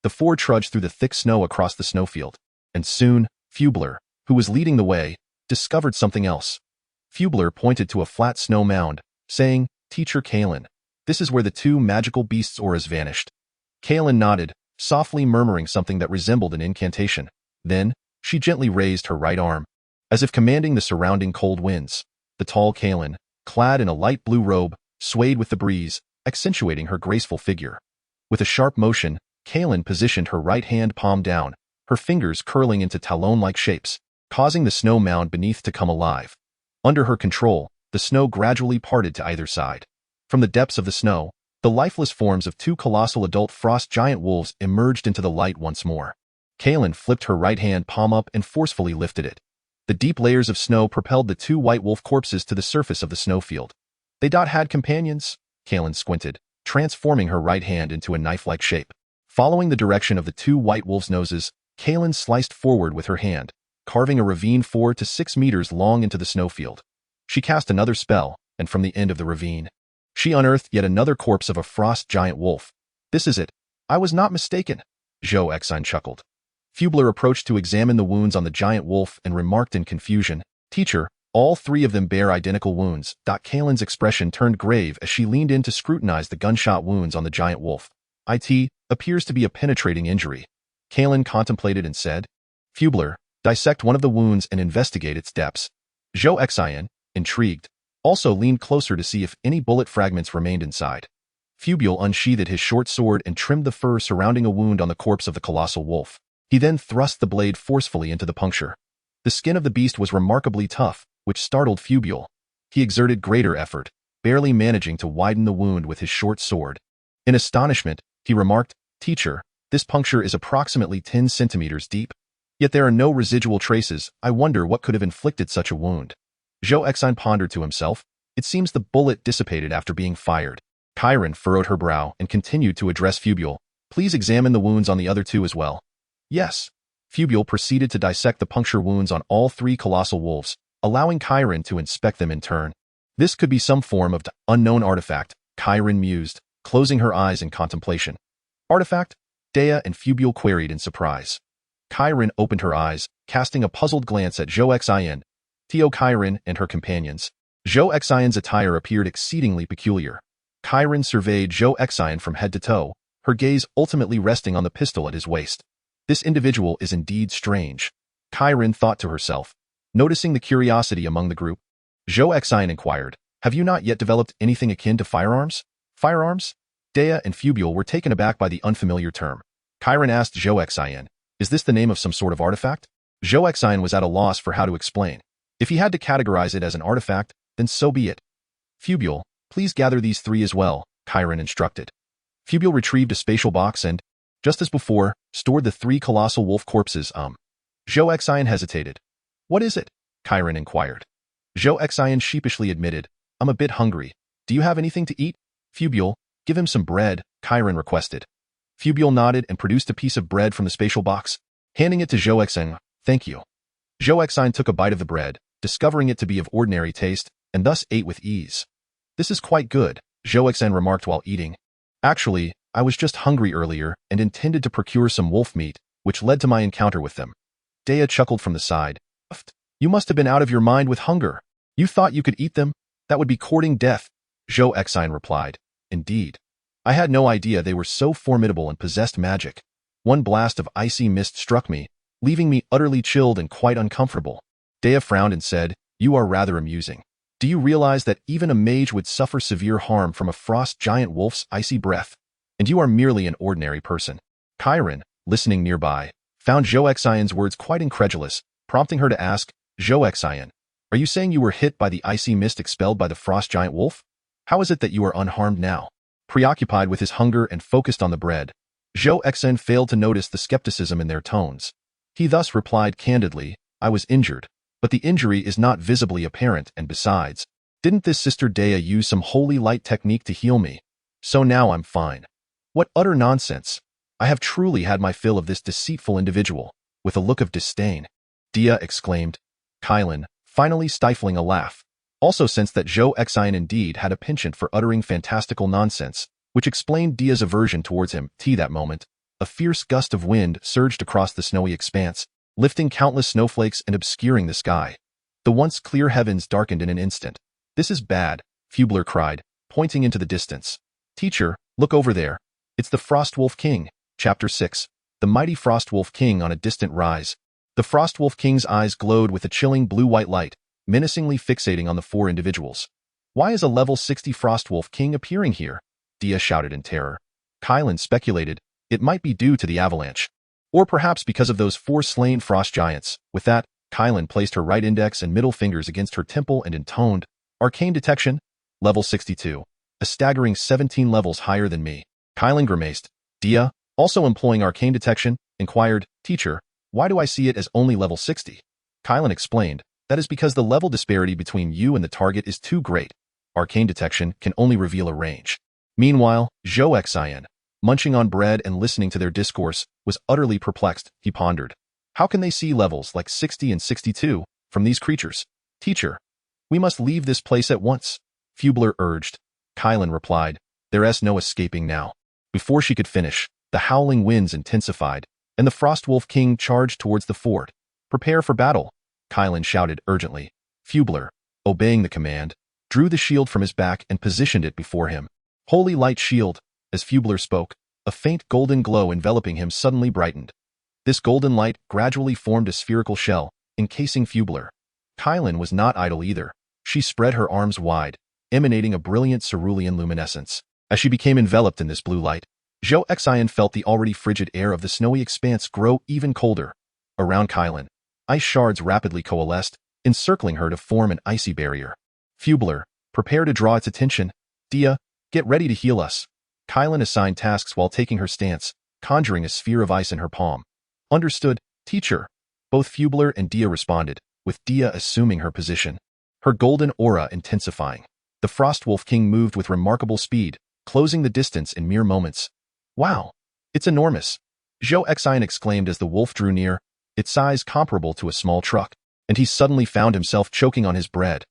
[SPEAKER 1] The four trudged through the thick snow across the snowfield, and soon, Fubler, who was leading the way, discovered something else. Fubler pointed to a flat snow mound, saying, "Teacher Kalen, this is where the two magical beasts' auras vanished." Kalen nodded, softly murmuring something that resembled an incantation. Then, she gently raised her right arm, as if commanding the surrounding cold winds. The tall Kalen, clad in a light blue robe, swayed with the breeze, accentuating her graceful figure. With a sharp motion, Kalen positioned her right hand palm down, her fingers curling into talon-like shapes, causing the snow mound beneath to come alive. Under her control, the snow gradually parted to either side. From the depths of the snow, the lifeless forms of two colossal adult frost giant wolves emerged into the light once more. Kalen flipped her right hand palm up and forcefully lifted it. The deep layers of snow propelled the two white wolf corpses to the surface of the snowfield. They had companions? Kalen squinted, transforming her right hand into a knife-like shape. Following the direction of the two white wolves' noses, Kalen sliced forward with her hand, carving a ravine 4 to 6 meters long into the snowfield. She cast another spell, and from the end of the ravine, she unearthed yet another corpse of a frost giant wolf. "This is it. I was not mistaken," Zhou Xin chuckled. Fubler approached to examine the wounds on the giant wolf and remarked in confusion, "Teacher, all three of them bear identical wounds." Kalen's expression turned grave as she leaned in to scrutinize the gunshot wounds on the giant wolf. "It appears to be a penetrating injury." Kalen contemplated and said, "Fubler, dissect one of the wounds and investigate its depths." Zhou Xin, intrigued, also leaned closer to see if any bullet fragments remained inside. Fubule unsheathed his short sword and trimmed the fur surrounding a wound on the corpse of the colossal wolf. He then thrust the blade forcefully into the puncture. The skin of the beast was remarkably tough, which startled Fubule. He exerted greater effort, barely managing to widen the wound with his short sword. In astonishment, he remarked, "Teacher, this puncture is approximately 10 centimeters deep. Yet there are no residual traces. I wonder what could have inflicted such a wound." Zhou Xin pondered to himself. It seems the bullet dissipated after being fired. Chiron furrowed her brow and continued to address Fubule. "Please examine the wounds on the other two as well." "Yes." Fubule proceeded to dissect the puncture wounds on all three colossal wolves, allowing Chiron to inspect them in turn. "This could be some form of unknown artifact," Chiron mused, closing her eyes in contemplation. "Artifact?" Dea and Fubule queried in surprise. Chiron opened her eyes, casting a puzzled glance at Zhou Xin, Chiron, and her companions. Zhou Xin's attire appeared exceedingly peculiar. Chiron surveyed Zhou Xin from head to toe, her gaze ultimately resting on the pistol at his waist. "This individual is indeed strange," Chiron thought to herself. Noticing the curiosity among the group, Zhou Xin inquired, "Have you not yet developed anything akin to firearms?" "Firearms?" Dea and Fubule were taken aback by the unfamiliar term. Chiron asked Zhou Xin, "Is this the name of some sort of artifact?" Zhou Xin was at a loss for how to explain. If he had to categorize it as an artifact, then so be it. "Fubule, please gather these three as well," Chiron instructed. Fubule retrieved a spatial box and, just as before, stored the three colossal wolf corpses. Zhou Xin hesitated. "What is it?" Chiron inquired. Zhou Xin sheepishly admitted, "I'm a bit hungry. Do you have anything to eat?" "Fubule, give him some bread," Chiron requested. Fubule nodded and produced a piece of bread from the spatial box, handing it to Zhou Xin. "Thank you." Zhou Xin took a bite of the bread, discovering it to be of ordinary taste, and thus ate with ease. "This is quite good," Zhou Xin remarked while eating. "Actually, I was just hungry earlier and intended to procure some wolf meat, which led to my encounter with them." Dea chuckled from the side. "You must have been out of your mind with hunger. You thought you could eat them? That would be courting death." Zhou Xin replied, "Indeed." I had no idea they were so formidable and possessed magic. One blast of icy mist struck me, leaving me utterly chilled and quite uncomfortable. Dea frowned and said, "You are rather amusing. Do you realize that even a mage would suffer severe harm from a frost giant wolf's icy breath? And you are merely an ordinary person." Chiron, listening nearby, found Zhou Xian's words quite incredulous, prompting her to ask, "Zhou Xian, are you saying you were hit by the icy mist expelled by the frost giant wolf? How is it that you are unharmed now?" Preoccupied with his hunger and focused on the bread, Zhou Xian failed to notice the skepticism in their tones. He thus replied candidly, "I was injured, but the injury is not visibly apparent, and besides, didn't this Sister Dea use some holy light technique to heal me? So now I'm fine." "What utter nonsense! I have truly had my fill of this deceitful individual," with a look of disdain, Dea exclaimed. Chiron, finally stifling a laugh, also sensed that Zhou Xian indeed had a penchant for uttering fantastical nonsense, which explained Dea's aversion towards him. That moment, a fierce gust of wind surged across the snowy expanse, lifting countless snowflakes and obscuring the sky. The once clear heavens darkened in an instant. "This is bad," Fubler cried, pointing into the distance. "Teacher, look over there. It's the Frostwolf King." Chapter 6. The mighty Frostwolf King on a distant rise. The Frostwolf King's eyes glowed with a chilling blue-white light, menacingly fixating on the four individuals. "Why is a level 60 Frostwolf King appearing here?" Dea shouted in terror. Kylan speculated, it might be due to the avalanche. Or perhaps because of those 4 slain frost giants. With that, Kylan placed her right index and middle fingers against her temple and intoned, "Arcane Detection, level 62. A staggering 17 levels higher than me." Kylan grimaced. Dea, also employing Arcane Detection, inquired, "Teacher, why do I see it as only level 60? Kylan explained, "That is because the level disparity between you and the target is too great. Arcane Detection can only reveal a range." Meanwhile, Zhou Xian, munching on bread and listening to their discourse, was utterly perplexed. He pondered, "How can they see levels like 60 and 62 from these creatures? Teacher, we must leave this place at once," Fubler urged. Kylan replied, "There's no escaping now." Before she could finish, the howling winds intensified, and the Frostwolf King charged towards the fort. "Prepare for battle," Kylan shouted urgently. Fubler, obeying the command, drew the shield from his back and positioned it before him. "Holy light shield." As Fubler spoke, a faint golden glow enveloping him suddenly brightened. This golden light gradually formed a spherical shell, encasing Fubler. Kylan was not idle either. She spread her arms wide, emanating a brilliant cerulean luminescence. As she became enveloped in this blue light, Zhou Xian felt the already frigid air of the snowy expanse grow even colder. Around Kylan, ice shards rapidly coalesced, encircling her to form an icy barrier. Fubler, prepare to draw its attention. Dea, get ready to heal us. Kylan assigned tasks while taking her stance, conjuring a sphere of ice in her palm. "Understood, teacher." Both Fubler and Dea responded, with Dea assuming her position, her golden aura intensifying. The Frostwolf King moved with remarkable speed, closing the distance in mere moments. "Wow, it's enormous," Zhou Xian exclaimed as the wolf drew near, its size comparable to a small truck, and he suddenly found himself choking on his bread.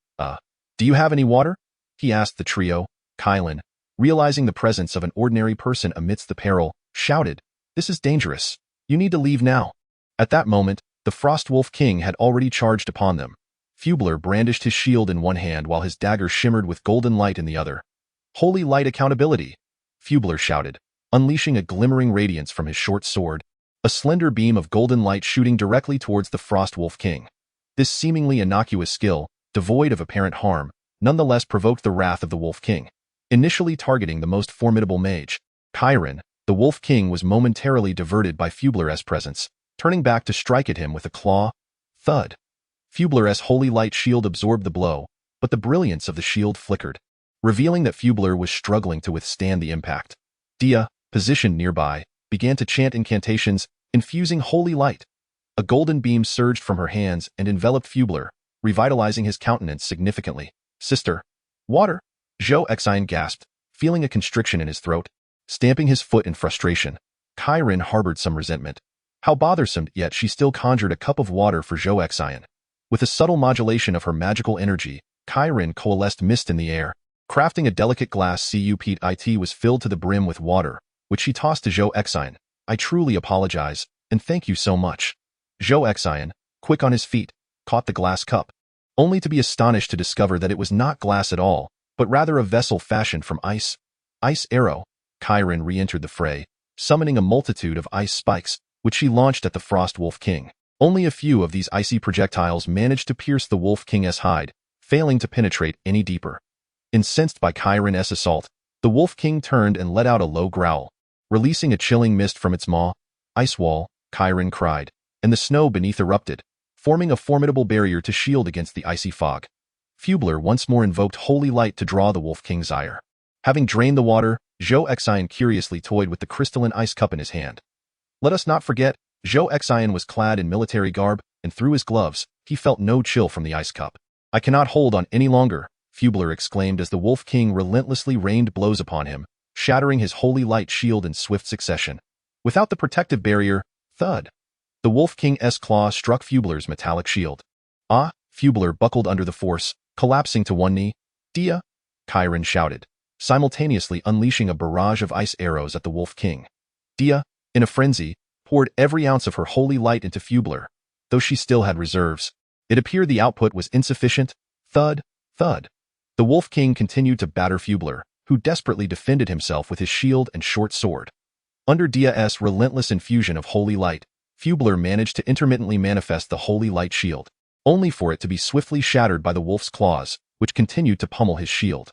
[SPEAKER 1] Do you have any water?" he asked the trio. Kylan, realizing the presence of an ordinary person amidst the peril, shouted, "This is dangerous. You need to leave now." At that moment, the Frostwolf King had already charged upon them. Fubler brandished his shield in one hand while his dagger shimmered with golden light in the other. "Holy light accountability," Fubler shouted, unleashing a glimmering radiance from his short sword, a slender beam of golden light shooting directly towards the Frostwolf King. This seemingly innocuous skill, devoid of apparent harm, nonetheless provoked the wrath of the Wolf King. Initially targeting the most formidable mage, Chiron, the Wolf King was momentarily diverted by Fubler's presence, turning back to strike at him with a claw. Thud. Fubler's holy light shield absorbed the blow, but the brilliance of the shield flickered, revealing that Fubler was struggling to withstand the impact. Dea, positioned nearby, began to chant incantations, infusing holy light. A golden beam surged from her hands and enveloped Fubler, revitalizing his countenance significantly. "Sister, water!" Zhou Xian gasped, feeling a constriction in his throat. Stamping his foot in frustration, Chiron harbored some resentment. How bothersome, yet she still conjured a cup of water for Zhou Xian. With a subtle modulation of her magical energy, Chiron coalesced mist in the air. Crafting a delicate glass cup was filled to the brim with water, which she tossed to Zhou Xian. "I truly apologize, and thank you so much." Zhou Xian, quick on his feet, caught the glass cup, only to be astonished to discover that it was not glass at all, but rather a vessel fashioned from ice. "Ice arrow," Chiron re-entered the fray, summoning a multitude of ice spikes, which she launched at the Frost Wolf King. Only a few of these icy projectiles managed to pierce the Wolf King's hide, failing to penetrate any deeper. Incensed by Chiron's assault, the Wolf King turned and let out a low growl. Releasing a chilling mist from its maw, "Ice wall," Chiron cried, and the snow beneath erupted, forming a formidable barrier to shield against the icy fog. Fubler once more invoked holy light to draw the Wolf King's ire. Having drained the water, Zhou Xin curiously toyed with the crystalline ice cup in his hand. Let us not forget, Zhou Xin was clad in military garb, and through his gloves, he felt no chill from the ice cup. "I cannot hold on any longer," Fubler exclaimed as the Wolf King relentlessly rained blows upon him, shattering his holy light shield in swift succession. Without the protective barrier, thud. The Wolf King's claw struck Fubler's metallic shield. "Ah!" Fubler buckled under the force, collapsing to one knee. "Dia!" Chiron shouted, simultaneously unleashing a barrage of ice arrows at the Wolf King. Dia, in a frenzy, poured every ounce of her holy light into Fubler, though she still had reserves. It appeared the output was insufficient. Thud, thud. The Wolf King continued to batter Fubler, who desperately defended himself with his shield and short sword. Under Dia's relentless infusion of holy light, Fubler managed to intermittently manifest the holy light shield, only for it to be swiftly shattered by the wolf's claws, which continued to pummel his shield.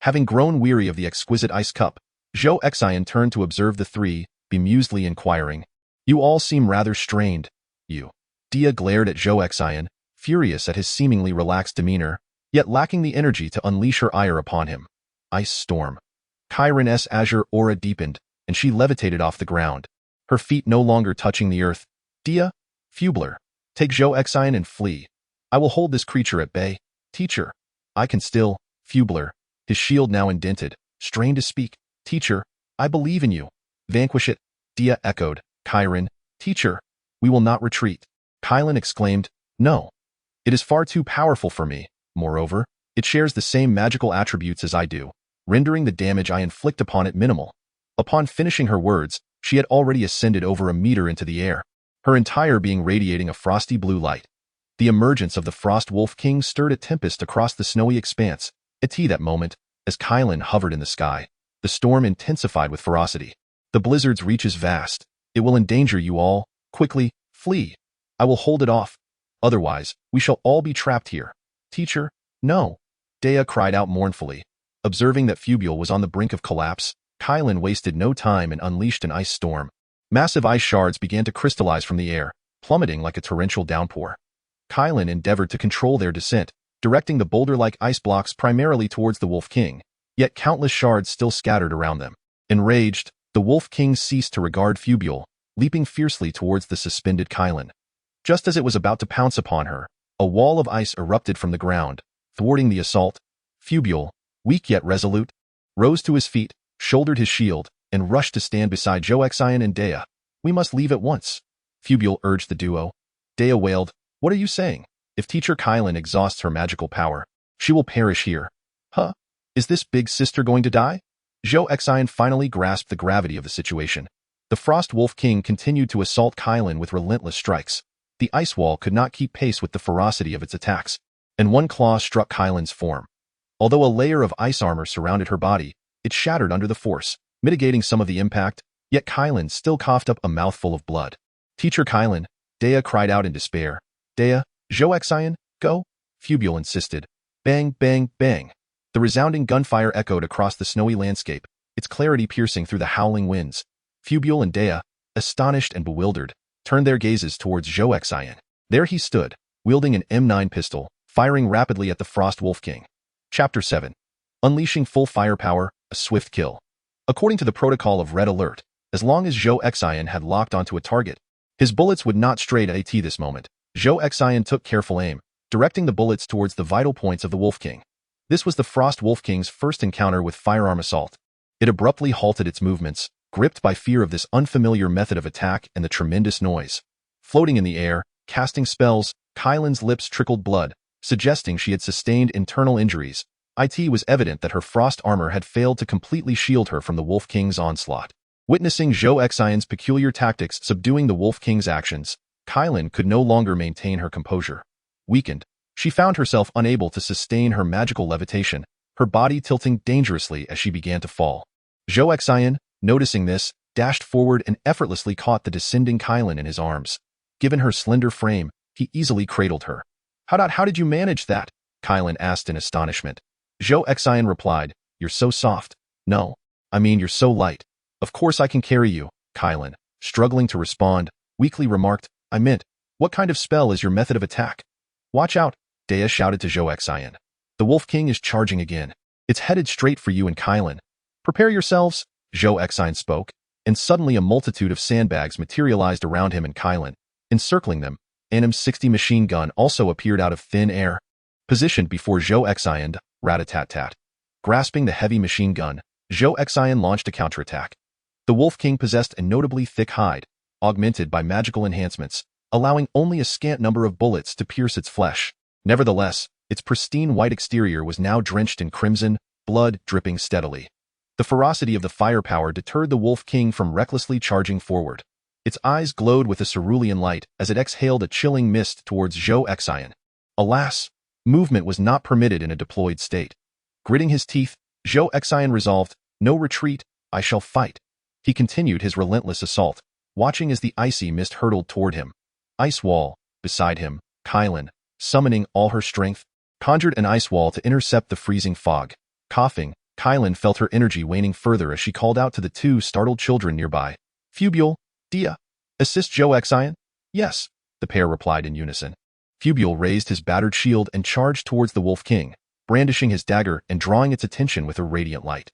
[SPEAKER 1] Having grown weary of the exquisite ice cup, Zhou Xin turned to observe the three, bemusedly inquiring, "You all seem rather strained, you." Dia glared at Zhou Xin, furious at his seemingly relaxed demeanor, yet lacking the energy to unleash her ire upon him. Ice storm. Chiron's azure aura deepened, and she levitated off the ground, her feet no longer touching the earth. "Dia, Fubler, take Zhou Xin and flee. I will hold this creature at bay. Teacher, I can still." Fubler, his shield now indented, strained to speak. "Teacher, I believe in you. Vanquish it." Dia echoed. "Chiron, teacher, we will not retreat." Chiron exclaimed, "No. It is far too powerful for me. Moreover, it shares the same magical attributes as I do, rendering the damage I inflict upon it minimal." Upon finishing her words, she had already ascended over a meter into the air, her entire being radiating a frosty blue light. The emergence of the Frost Wolf King stirred a tempest across the snowy expanse. At that moment, as Chiron hovered in the sky, the storm intensified with ferocity. "The blizzard's reach is vast. It will endanger you all. Quickly, flee. I will hold it off. Otherwise, we shall all be trapped here." "Teacher, no." Dea cried out mournfully. Observing that Fubule was on the brink of collapse, Chiron wasted no time and unleashed an ice storm. Massive ice shards began to crystallize from the air, plummeting like a torrential downpour. Chiron endeavored to control their descent, directing the boulder-like ice blocks primarily towards the Wolf King, yet countless shards still scattered around them. Enraged, the Wolf King ceased to regard Fubule, leaping fiercely towards the suspended Chiron. Just as it was about to pounce upon her, a wall of ice erupted from the ground, thwarting the assault. Fubule, weak yet resolute, rose to his feet, shouldered his shield, and rushed to stand beside Zhou Xin and Dea. "We must leave at once," Fubule urged the duo. Dea wailed, "What are you saying? If Teacher Chiron exhausts her magical power, she will perish here." "Huh? Is this big sister going to die?" Zhou Xin finally grasped the gravity of the situation. The Frost Wolf King continued to assault Chiron with relentless strikes. The ice wall could not keep pace with the ferocity of its attacks, and one claw struck Chiron's form. Although a layer of ice armor surrounded her body, it shattered under the force, mitigating some of the impact, yet Chiron still coughed up a mouthful of blood. "Teacher Chiron," Dea cried out in despair. "Dea, Zhou Xin, go," Fubule insisted. Bang, bang, bang. The resounding gunfire echoed across the snowy landscape, its clarity piercing through the howling winds. Fubule and Dea, astonished and bewildered, turned their gazes towards Zhou Xin. There he stood, wielding an M9 pistol, firing rapidly at the Frost Wolf King. Chapter 7. Unleashing full firepower, a swift kill. According to the protocol of Red Alert, as long as Zhou Xin had locked onto a target, his bullets would not stray at this moment. Zhou Xin took careful aim, directing the bullets towards the vital points of the Wolf King. This was the Frost Wolf King's first encounter with firearm assault. It abruptly halted its movements, gripped by fear of this unfamiliar method of attack and the tremendous noise. Floating in the air, casting spells, Chiron's lips trickled blood, suggesting she had sustained internal injuries. It was evident that her frost armor had failed to completely shield her from the Wolf King's onslaught. Witnessing Zhou Xion's peculiar tactics subduing the Wolf King's actions, Chiron could no longer maintain her composure. Weakened, she found herself unable to sustain her magical levitation, her body tilting dangerously as she began to fall. Zhou Xian, noticing this, dashed forward and effortlessly caught the descending Kylan in his arms. Given her slender frame, he easily cradled her. How did you manage that? Kylan asked in astonishment. Zhou Xian replied, You're so soft. No, I mean you're so light. Of course I can carry you, Kylan, struggling to respond, weakly remarked, I meant, what kind of spell is your method of attack? Watch out, Dea shouted to Zhou Xian. The Wolf King is charging again. It's headed straight for you and Kylan. Prepare yourselves, Zhou Xian spoke, and suddenly a multitude of sandbags materialized around him and Kylan. Encircling them, an M60 machine gun also appeared out of thin air. Positioned before Zhou Xian, rat-a-tat-tat. Grasping the heavy machine gun, Zhou Xian launched a counterattack. The Wolf King possessed a notably thick hide, augmented by magical enhancements, allowing only a scant number of bullets to pierce its flesh. Nevertheless, its pristine white exterior was now drenched in crimson, blood dripping steadily. The ferocity of the firepower deterred the Wolf King from recklessly charging forward. Its eyes glowed with a cerulean light as it exhaled a chilling mist towards Zhou Xian. Alas, movement was not permitted in a deployed state. Gritting his teeth, Zhou Xian resolved, No retreat, I shall fight. He continued his relentless assault, watching as the icy mist hurtled toward him. Ice wall, beside him, Kylan, summoning all her strength, conjured an ice wall to intercept the freezing fog. Coughing, Kylan felt her energy waning further as she called out to the two startled children nearby. Fubule, Dea, assist Zhou Xian? Yes, the pair replied in unison. Fubule raised his battered shield and charged towards the Wolf King, brandishing his dagger and drawing its attention with a radiant light.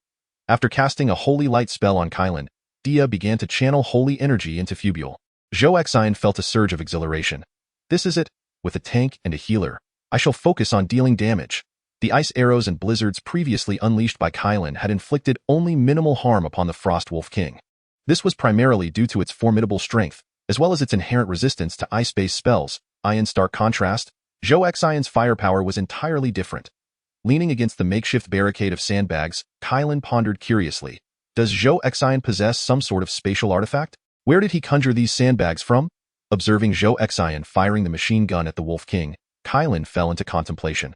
[SPEAKER 1] After casting a holy light spell on Kylan, Dea began to channel holy energy into Fubule. Zhou Xian felt a surge of exhilaration. This is it. With a tank and a healer, I shall focus on dealing damage. The ice arrows and blizzards previously unleashed by Kylan had inflicted only minimal harm upon the Frost Wolf King. This was primarily due to its formidable strength, as well as its inherent resistance to ice-based spells. In stark contrast, Zhou Xian's firepower was entirely different. Leaning against the makeshift barricade of sandbags, Kylan pondered curiously. Does Zhou Xian possess some sort of spatial artifact? Where did he conjure these sandbags from? Observing Zhou Xian firing the machine gun at the Wolf King, Kylan fell into contemplation.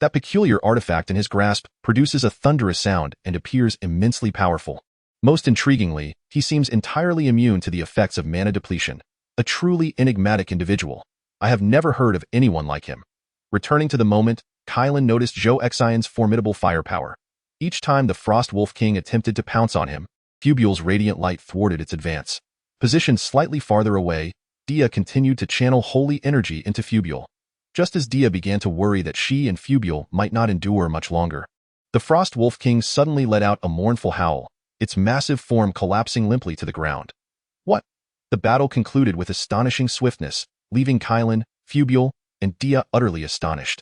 [SPEAKER 1] That peculiar artifact in his grasp produces a thunderous sound and appears immensely powerful. Most intriguingly, he seems entirely immune to the effects of mana depletion. A truly enigmatic individual. I have never heard of anyone like him. Returning to the moment, Kylan noticed Zhou Xian's formidable firepower. Each time the Frost Wolf King attempted to pounce on him, Fubule's radiant light thwarted its advance. Positioned slightly farther away, Dea continued to channel holy energy into Fubule. Just as Dea began to worry that she and Fubule might not endure much longer, the Frost Wolf King suddenly let out a mournful howl, its massive form collapsing limply to the ground. What? The battle concluded with astonishing swiftness, leaving Kylan, Fubule, and Dea utterly astonished.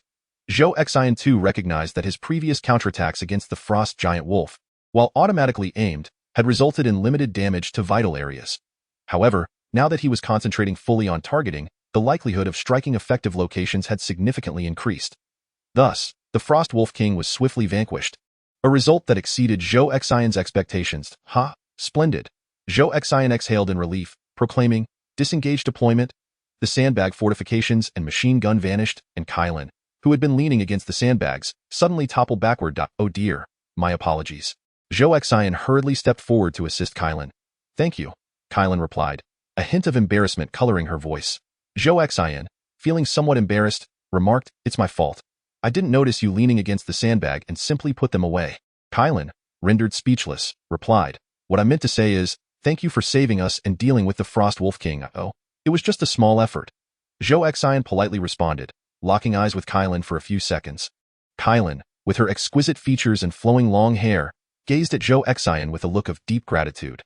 [SPEAKER 1] Zhou Xian too recognized that his previous counterattacks against the Frost Giant Wolf, while automatically aimed, had resulted in limited damage to vital areas. However, now that he was concentrating fully on targeting, the likelihood of striking effective locations had significantly increased. Thus, the Frost Wolf King was swiftly vanquished, a result that exceeded Zhou Xian's expectations. Ha! Splendid! Zhou Xian exhaled in relief, proclaiming, Disengage deployment. The sandbag fortifications and machine gun vanished, and Kylan, who had been leaning against the sandbags, suddenly toppled backward. Oh dear, my apologies. Zhou Xian hurriedly stepped forward to assist Kylan. Thank you, Kylan replied, a hint of embarrassment coloring her voice. Zhou Xian, feeling somewhat embarrassed, remarked, It's my fault. I didn't notice you leaning against the sandbag and simply put them away. Kylan, rendered speechless, replied, What I meant to say is, thank you for saving us and dealing with the Frost Wolf King. Oh, it was just a small effort. Zhou Xian politely responded, locking eyes with Kylan for a few seconds. Kylan, with her exquisite features and flowing long hair, gazed at Zhou Xian with a look of deep gratitude.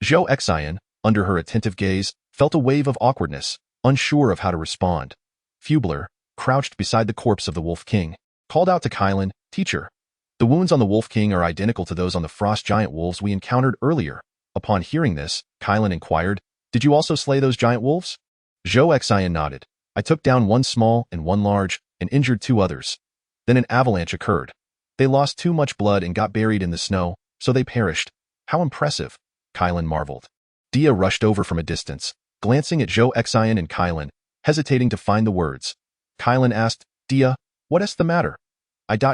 [SPEAKER 1] Zhou Xian, under her attentive gaze, felt a wave of awkwardness, unsure of how to respond. Fubler, crouched beside the corpse of the Wolf King, called out to Kylan, Teacher, the wounds on the Wolf King are identical to those on the Frost Giant Wolves we encountered earlier. Upon hearing this, Kylan inquired, Did you also slay those giant wolves? Zhou Xian nodded. I took down one small and one large, and injured two others. Then an avalanche occurred. They lost too much blood and got buried in the snow, so they perished. How impressive, Kylan marveled. Dea rushed over from a distance, glancing at Zhou Xian and Kylan, hesitating to find the words. Kylan asked, Dea, what's the matter?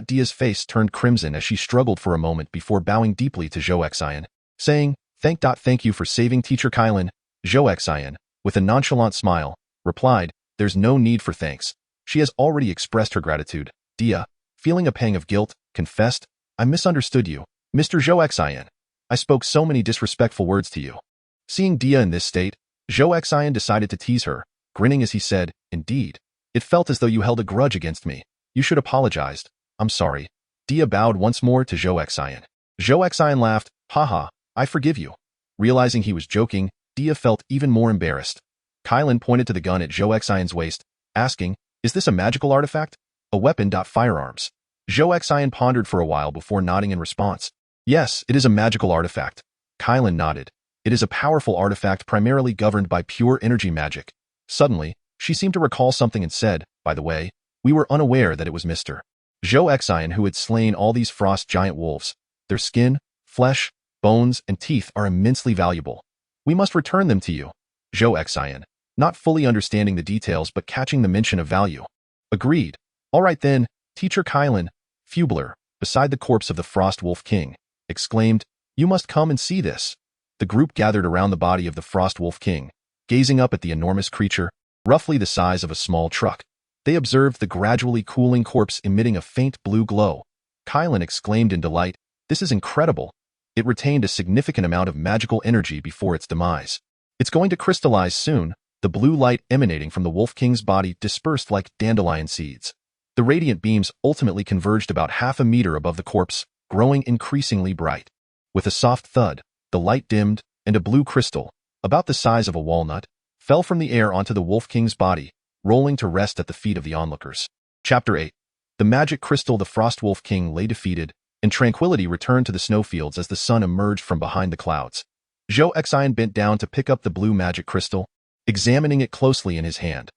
[SPEAKER 1] Dea's face turned crimson as she struggled for a moment before bowing deeply to Zhou Xian. saying, Thank you for saving Teacher Kylan." Zhou Xin, with a nonchalant smile, replied, "There's no need for thanks. She has already expressed her gratitude." Dia, feeling a pang of guilt, confessed, "I misunderstood you, Mr. Zhou Xin. I spoke so many disrespectful words to you." Seeing Dia in this state, Zhou Xin decided to tease her, grinning as he said, "Indeed. It felt as though you held a grudge against me. You should apologize." "I'm sorry." Dia bowed once more to Zhou Xin. Zhou Xin laughed, "Haha, I forgive you." Realizing he was joking, Dia felt even more embarrassed. Kylan pointed to the gun at Zhou Xin's waist, asking, "Is this a magical artifact? A weapon? Firearms?" Zhou Xin pondered for a while before nodding in response. "Yes, it is a magical artifact." Kylan nodded. "It is a powerful artifact primarily governed by pure energy magic." Suddenly, she seemed to recall something and said, "By the way, we were unaware that it was Mr. Zhou Xin who had slain all these frost giant wolves. Their skin, flesh, bones, and teeth are immensely valuable. We must return them to you." Zhou Xin, not fully understanding the details but catching the mention of value, agreed. "All right then." Teacher Kylan, Fubler, beside the corpse of the Frost Wolf King, exclaimed, "You must come and see this." The group gathered around the body of the Frost Wolf King, gazing up at the enormous creature, roughly the size of a small truck. They observed the gradually cooling corpse emitting a faint blue glow. Kylan exclaimed in delight, "This is incredible. It retained a significant amount of magical energy before its demise. It's going to crystallize soon." The blue light emanating from the Wolf King's body dispersed like dandelion seeds. The radiant beams ultimately converged about half a meter above the corpse, growing increasingly bright. With a soft thud, the light dimmed, and a blue crystal, about the size of a walnut, fell from the air onto the Wolf King's body, rolling to rest at the feet of the onlookers. Chapter 8. The magic crystal. The Frost Wolf King lay defeated, and tranquility returned to the snowfields as the sun emerged from behind the clouds. Zhou Xin bent down to pick up the blue magic crystal, examining it closely in his hand.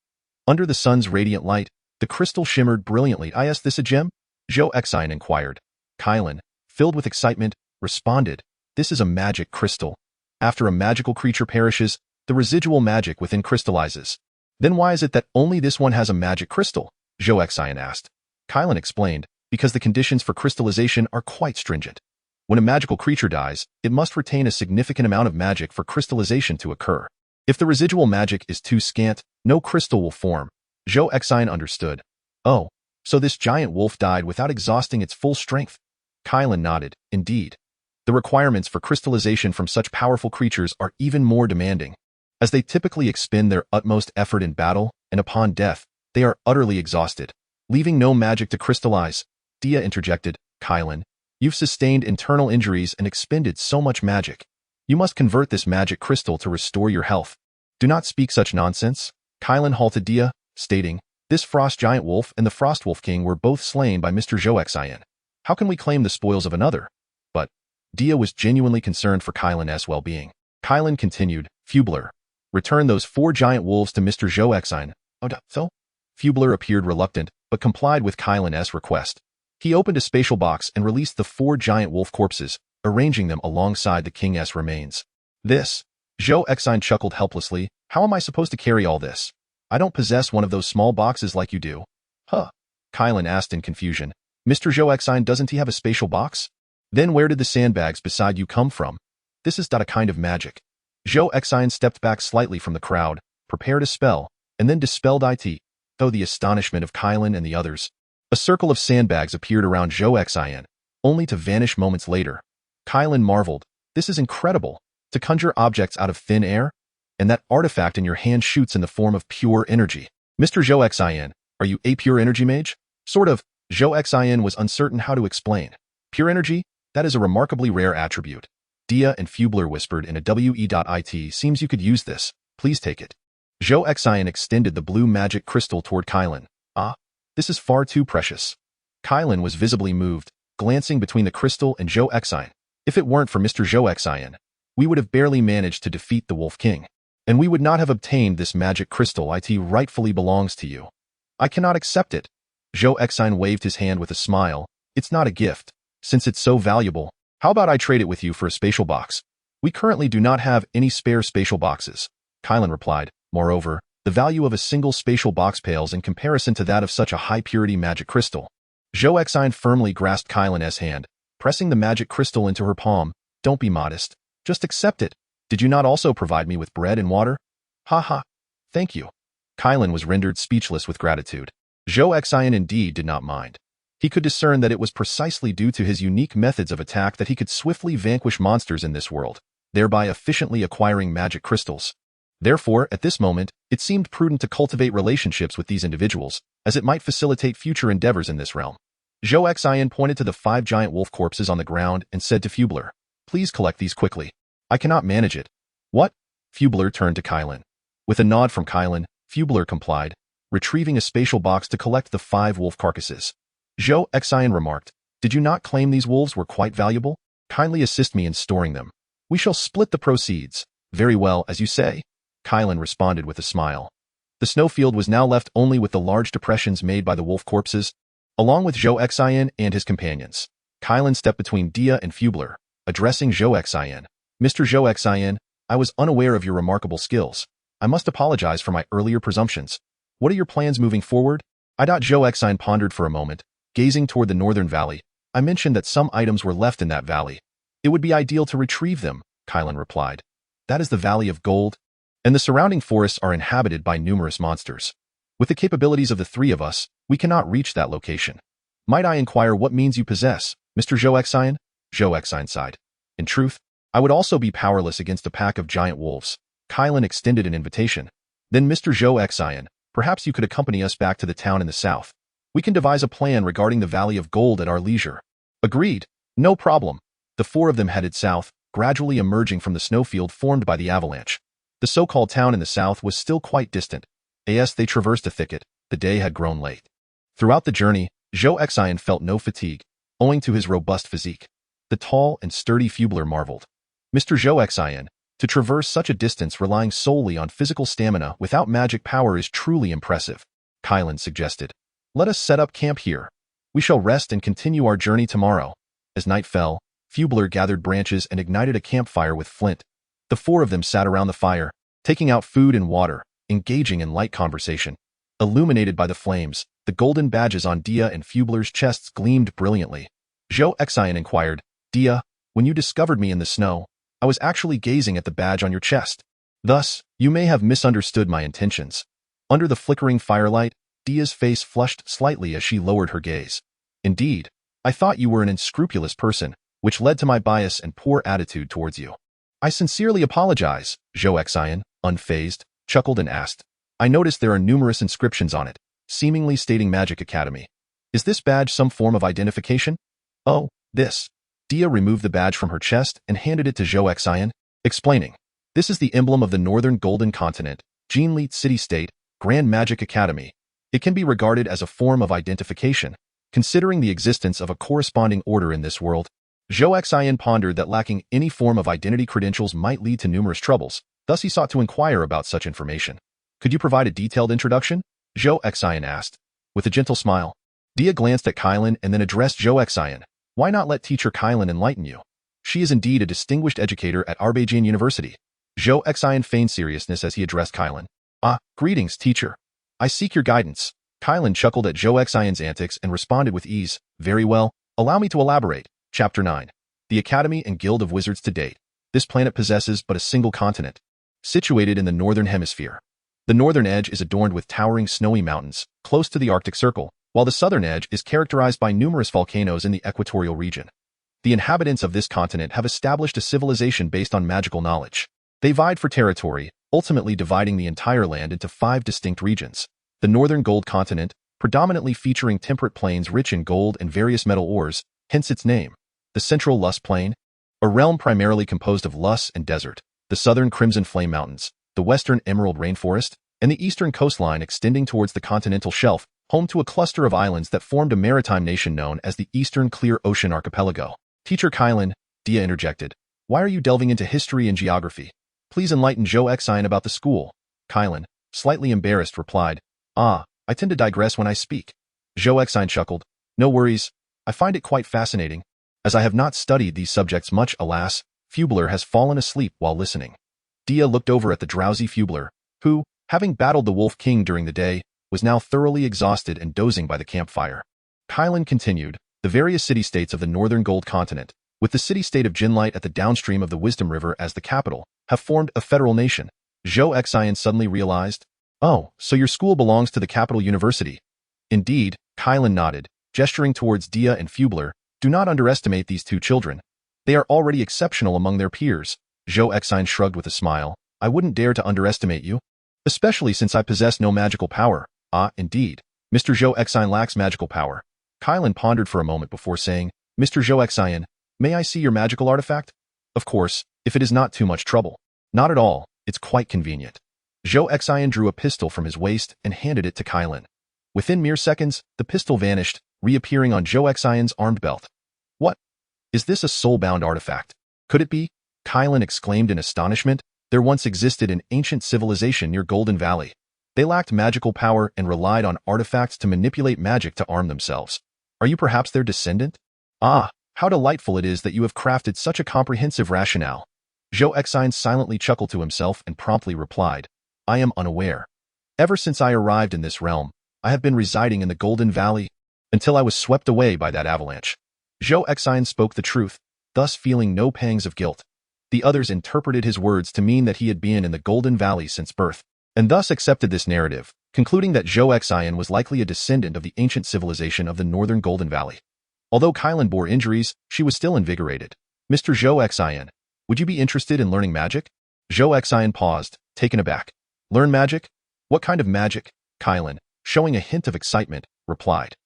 [SPEAKER 1] Under the sun's radiant light, the crystal shimmered brilliantly. "Is this a gem?" Zhou Xin inquired. Kylan, filled with excitement, responded, "This is a magic crystal. After a magical creature perishes, the residual magic within crystallizes." "Then why is it that only this one has a magic crystal?" Zhou Xin asked. Kylan explained, "Because the conditions for crystallization are quite stringent. When a magical creature dies, it must retain a significant amount of magic for crystallization to occur. If the residual magic is too scant, no crystal will form." Zhou Xin understood. "Oh, so this giant wolf died without exhausting its full strength?" Kylan nodded. "Indeed. The requirements for crystallization from such powerful creatures are even more demanding, as they typically expend their utmost effort in battle, and upon death, they are utterly exhausted, leaving no magic to crystallize." Dia interjected, "Kylan, you've sustained internal injuries and expended so much magic. You must convert this magic crystal to restore your health." "Do not speak such nonsense." Kylan halted Dia, stating, "This frost giant wolf and the Frost Wolf King were both slain by Mr. Zhou Xin. How can we claim the spoils of another?" But Dia was genuinely concerned for Kylan's well-being. Kylan continued, "Fubler, return those 4 giant wolves to Mr. Zhou Xin." "Oh, so?" Fubler appeared reluctant, but complied with Kylan's request. He opened a spatial box and released the 4 giant wolf corpses, arranging them alongside the king's remains. "This?" Zhou Xin chuckled helplessly. "How am I supposed to carry all this? I don't possess one of those small boxes like you do." "Huh?" Kylan asked in confusion. "Mr. Zhou Xin, doesn't he have a spatial box? Then where did the sandbags beside you come from? This is not a kind of magic." Zhou Xin stepped back slightly from the crowd, prepared a spell, and then dispelled it. Though the astonishment of Kylan and the others, a circle of sandbags appeared around Zhou Xin, only to vanish moments later. Kylan marveled, "This is incredible. To conjure objects out of thin air? And that artifact in your hand shoots in the form of pure energy. Mr. Zhou Xin, are you a pure energy mage?" "Sort of." Zhou Xin was uncertain how to explain. "Pure energy? That is a remarkably rare attribute." Dia and Fubler whispered in a "It seems you could use this. Please take it." Zhou Xin extended the blue magic crystal toward Kylan. "Ah, this is far too precious." Kylan was visibly moved, glancing between the crystal and Zhou Xin. "If it weren't for Mr. Zhou Xin, we would have barely managed to defeat the Wolf King. And we would not have obtained this magic crystal. It rightfully belongs to you." "I cannot accept it." Zhou Xin waved his hand with a smile. "It's not a gift. Since it's so valuable, how about I trade it with you for a spatial box?" "We currently do not have any spare spatial boxes," Kylan replied. "Moreover, the value of a single spatial box pales in comparison to that of such a high-purity magic crystal." Zhou Xin firmly grasped Kylan's hand, pressing the magic crystal into her palm. "Don't be modest. Just accept it. Did you not also provide me with bread and water? Ha ha. Thank you. Kylan was rendered speechless with gratitude. Zhou Xin indeed did not mind. He could discern that it was precisely due to his unique methods of attack that he could swiftly vanquish monsters in this world, thereby efficiently acquiring magic crystals. Therefore, at this moment, it seemed prudent to cultivate relationships with these individuals, as it might facilitate future endeavors in this realm. Zhou Xin pointed to the 5 giant wolf corpses on the ground and said to Fubler, "Please collect these quickly. I cannot manage it." "What?" Fubler turned to Kylan. With a nod from Kylan, Fubler complied, retrieving a spatial box to collect the 5 wolf carcasses. Zhou Xin remarked, "Did you not claim these wolves were quite valuable? Kindly assist me in storing them. We shall split the proceeds." "Very well, as you say," Kylan responded with a smile. The snowfield was now left only with the large depressions made by the wolf corpses. Along with Zhou Xin and his companions, Kylan stepped between Dia and Fubler, addressing Zhou Xin. "Mr. Zhou Xin, I was unaware of your remarkable skills. I must apologize for my earlier presumptions. What are your plans moving forward?" Zhou Xin pondered for a moment, gazing toward the northern valley. "I mentioned that some items were left in that valley. It would be ideal to retrieve them," Kylan replied. "That is the Valley of Gold, and the surrounding forests are inhabited by numerous monsters. With the capabilities of the 3 of us, we cannot reach that location. Might I inquire what means you possess, Mr. Zhou Xin?" Zhou Xin sighed. "In truth, I would also be powerless against a pack of giant wolves." Kylan extended an invitation. "Then Mr. Zhou Xin, perhaps you could accompany us back to the town in the south. We can devise a plan regarding the Valley of Gold at our leisure." "Agreed. No problem." The 4 of them headed south, gradually emerging from the snowfield formed by the avalanche. The so-called town in the south was still quite distant. As they traversed a thicket, the day had grown late. Throughout the journey, Zhou Xin felt no fatigue, owing to his robust physique. The tall and sturdy Fubler marveled. "Mr. Zhou Xin, to traverse such a distance relying solely on physical stamina without magic power is truly impressive," Kylan suggested. "Let us set up camp here. We shall rest and continue our journey tomorrow." As night fell, Fubler gathered branches and ignited a campfire with flint. The 4 of them sat around the fire, taking out food and water, engaging in light conversation. Illuminated by the flames, the golden badges on Dia and Fubler's chests gleamed brilliantly. Zhou Xin inquired, "Dia, when you discovered me in the snow, I was actually gazing at the badge on your chest. Thus, you may have misunderstood my intentions." Under the flickering firelight, Dia's face flushed slightly as she lowered her gaze. "Indeed, I thought you were an unscrupulous person, which led to my bias and poor attitude towards you." "I sincerely apologize," Zhou Xin, unfazed, chuckled and asked. "I noticed there are numerous inscriptions on it, seemingly stating Magic Academy. Is this badge some form of identification?" "Oh, this." Dia removed the badge from her chest and handed it to Zhou Xin, explaining, "This is the emblem of the Northern Golden Continent, Jinli City-State, Grand Magic Academy. It can be regarded as a form of identification, considering the existence of a corresponding order in this world." Zhou Xin pondered that lacking any form of identity credentials might lead to numerous troubles, thus he sought to inquire about such information. "Could you provide a detailed introduction?" Zhou Xin asked. With a gentle smile, Dia glanced at Kylan and then addressed Zhou Xin. "Why not let teacher Kylan enlighten you? She is indeed a distinguished educator at Arbajian University." Zhou Xin feigned seriousness as he addressed Kylan. "Greetings, teacher. I seek your guidance." Kylan chuckled at Zhou Xion's antics and responded with ease, "Very well, allow me to elaborate." Chapter 9. The Academy and Guild of Wizards to date. This planet possesses but a single continent, situated in the northern hemisphere. The northern edge is adorned with towering snowy mountains, close to the Arctic Circle, while the southern edge is characterized by numerous volcanoes in the equatorial region. The inhabitants of this continent have established a civilization based on magical knowledge. They vied for territory, ultimately dividing the entire land into 5 distinct regions. The northern gold continent, predominantly featuring temperate plains rich in gold and various metal ores, hence its name. The central Lus Plain, a realm primarily composed of Lus and desert. The southern Crimson Flame Mountains, the western Emerald Rainforest, and the eastern coastline extending towards the continental shelf, home to a cluster of islands that formed a maritime nation known as the Eastern Clear Ocean Archipelago. "Teacher Kylan," Dia interjected, "why are you delving into history and geography? Please enlighten Zhou Xin about the school." Kylan, slightly embarrassed, replied, "I tend to digress when I speak." Zhou Xin chuckled, "No worries, I find it quite fascinating. As I have not studied these subjects much, alas, Fubler has fallen asleep while listening." Dia looked over at the drowsy Fubler, who, having battled the Wolf King during the day, was now thoroughly exhausted and dozing by the campfire. Kylan continued, "The various city-states of the northern gold continent, with the city-state of Jinlight at the downstream of the Wisdom River as the capital, have formed a federal nation. Zhou Xin suddenly realized. Oh, so your school belongs to the capital university. Indeed, Kylan nodded, gesturing towards Dia and Fubler. Do not underestimate these two children. They are already exceptional among their peers. Zhou Xin shrugged with a smile. I wouldn't dare to underestimate you, especially since I possess no magical power. Ah, indeed. Mr. Zhou Xin lacks magical power. Kylan pondered for a moment before saying, Mr. Zhou Xin, may I see your magical artifact? Of course, if it is not too much trouble. Not at all, it's quite convenient. Zhou Xin drew a pistol from his waist and handed it to Kylan. Within mere seconds, the pistol vanished, reappearing on Zhou Xion's armed belt. What? Is this a soul-bound artifact? Could it be? Kylan exclaimed in astonishment. There once existed an ancient civilization near Golden Valley. They lacked magical power and relied on artifacts to manipulate magic to arm themselves. Are you perhaps their descendant? Ah, how delightful it is that you have crafted such a comprehensive rationale. Zhou Xin silently chuckled to himself and promptly replied, I am unaware. Ever since I arrived in this realm, I have been residing in the Golden Valley until I was swept away by that avalanche. Zhou Xin spoke the truth, thus feeling no pangs of guilt. The others interpreted his words to mean that he had been in the Golden Valley since birth, and thus accepted this narrative, concluding that Zhou Xian was likely a descendant of the ancient civilization of the northern Golden Valley. Although Kylan bore injuries, she was still invigorated. Mr. Zhou Xian, would you be interested in learning magic? Zhou Xian paused, taken aback. Learn magic? What kind of magic? Kylan, showing a hint of excitement, replied.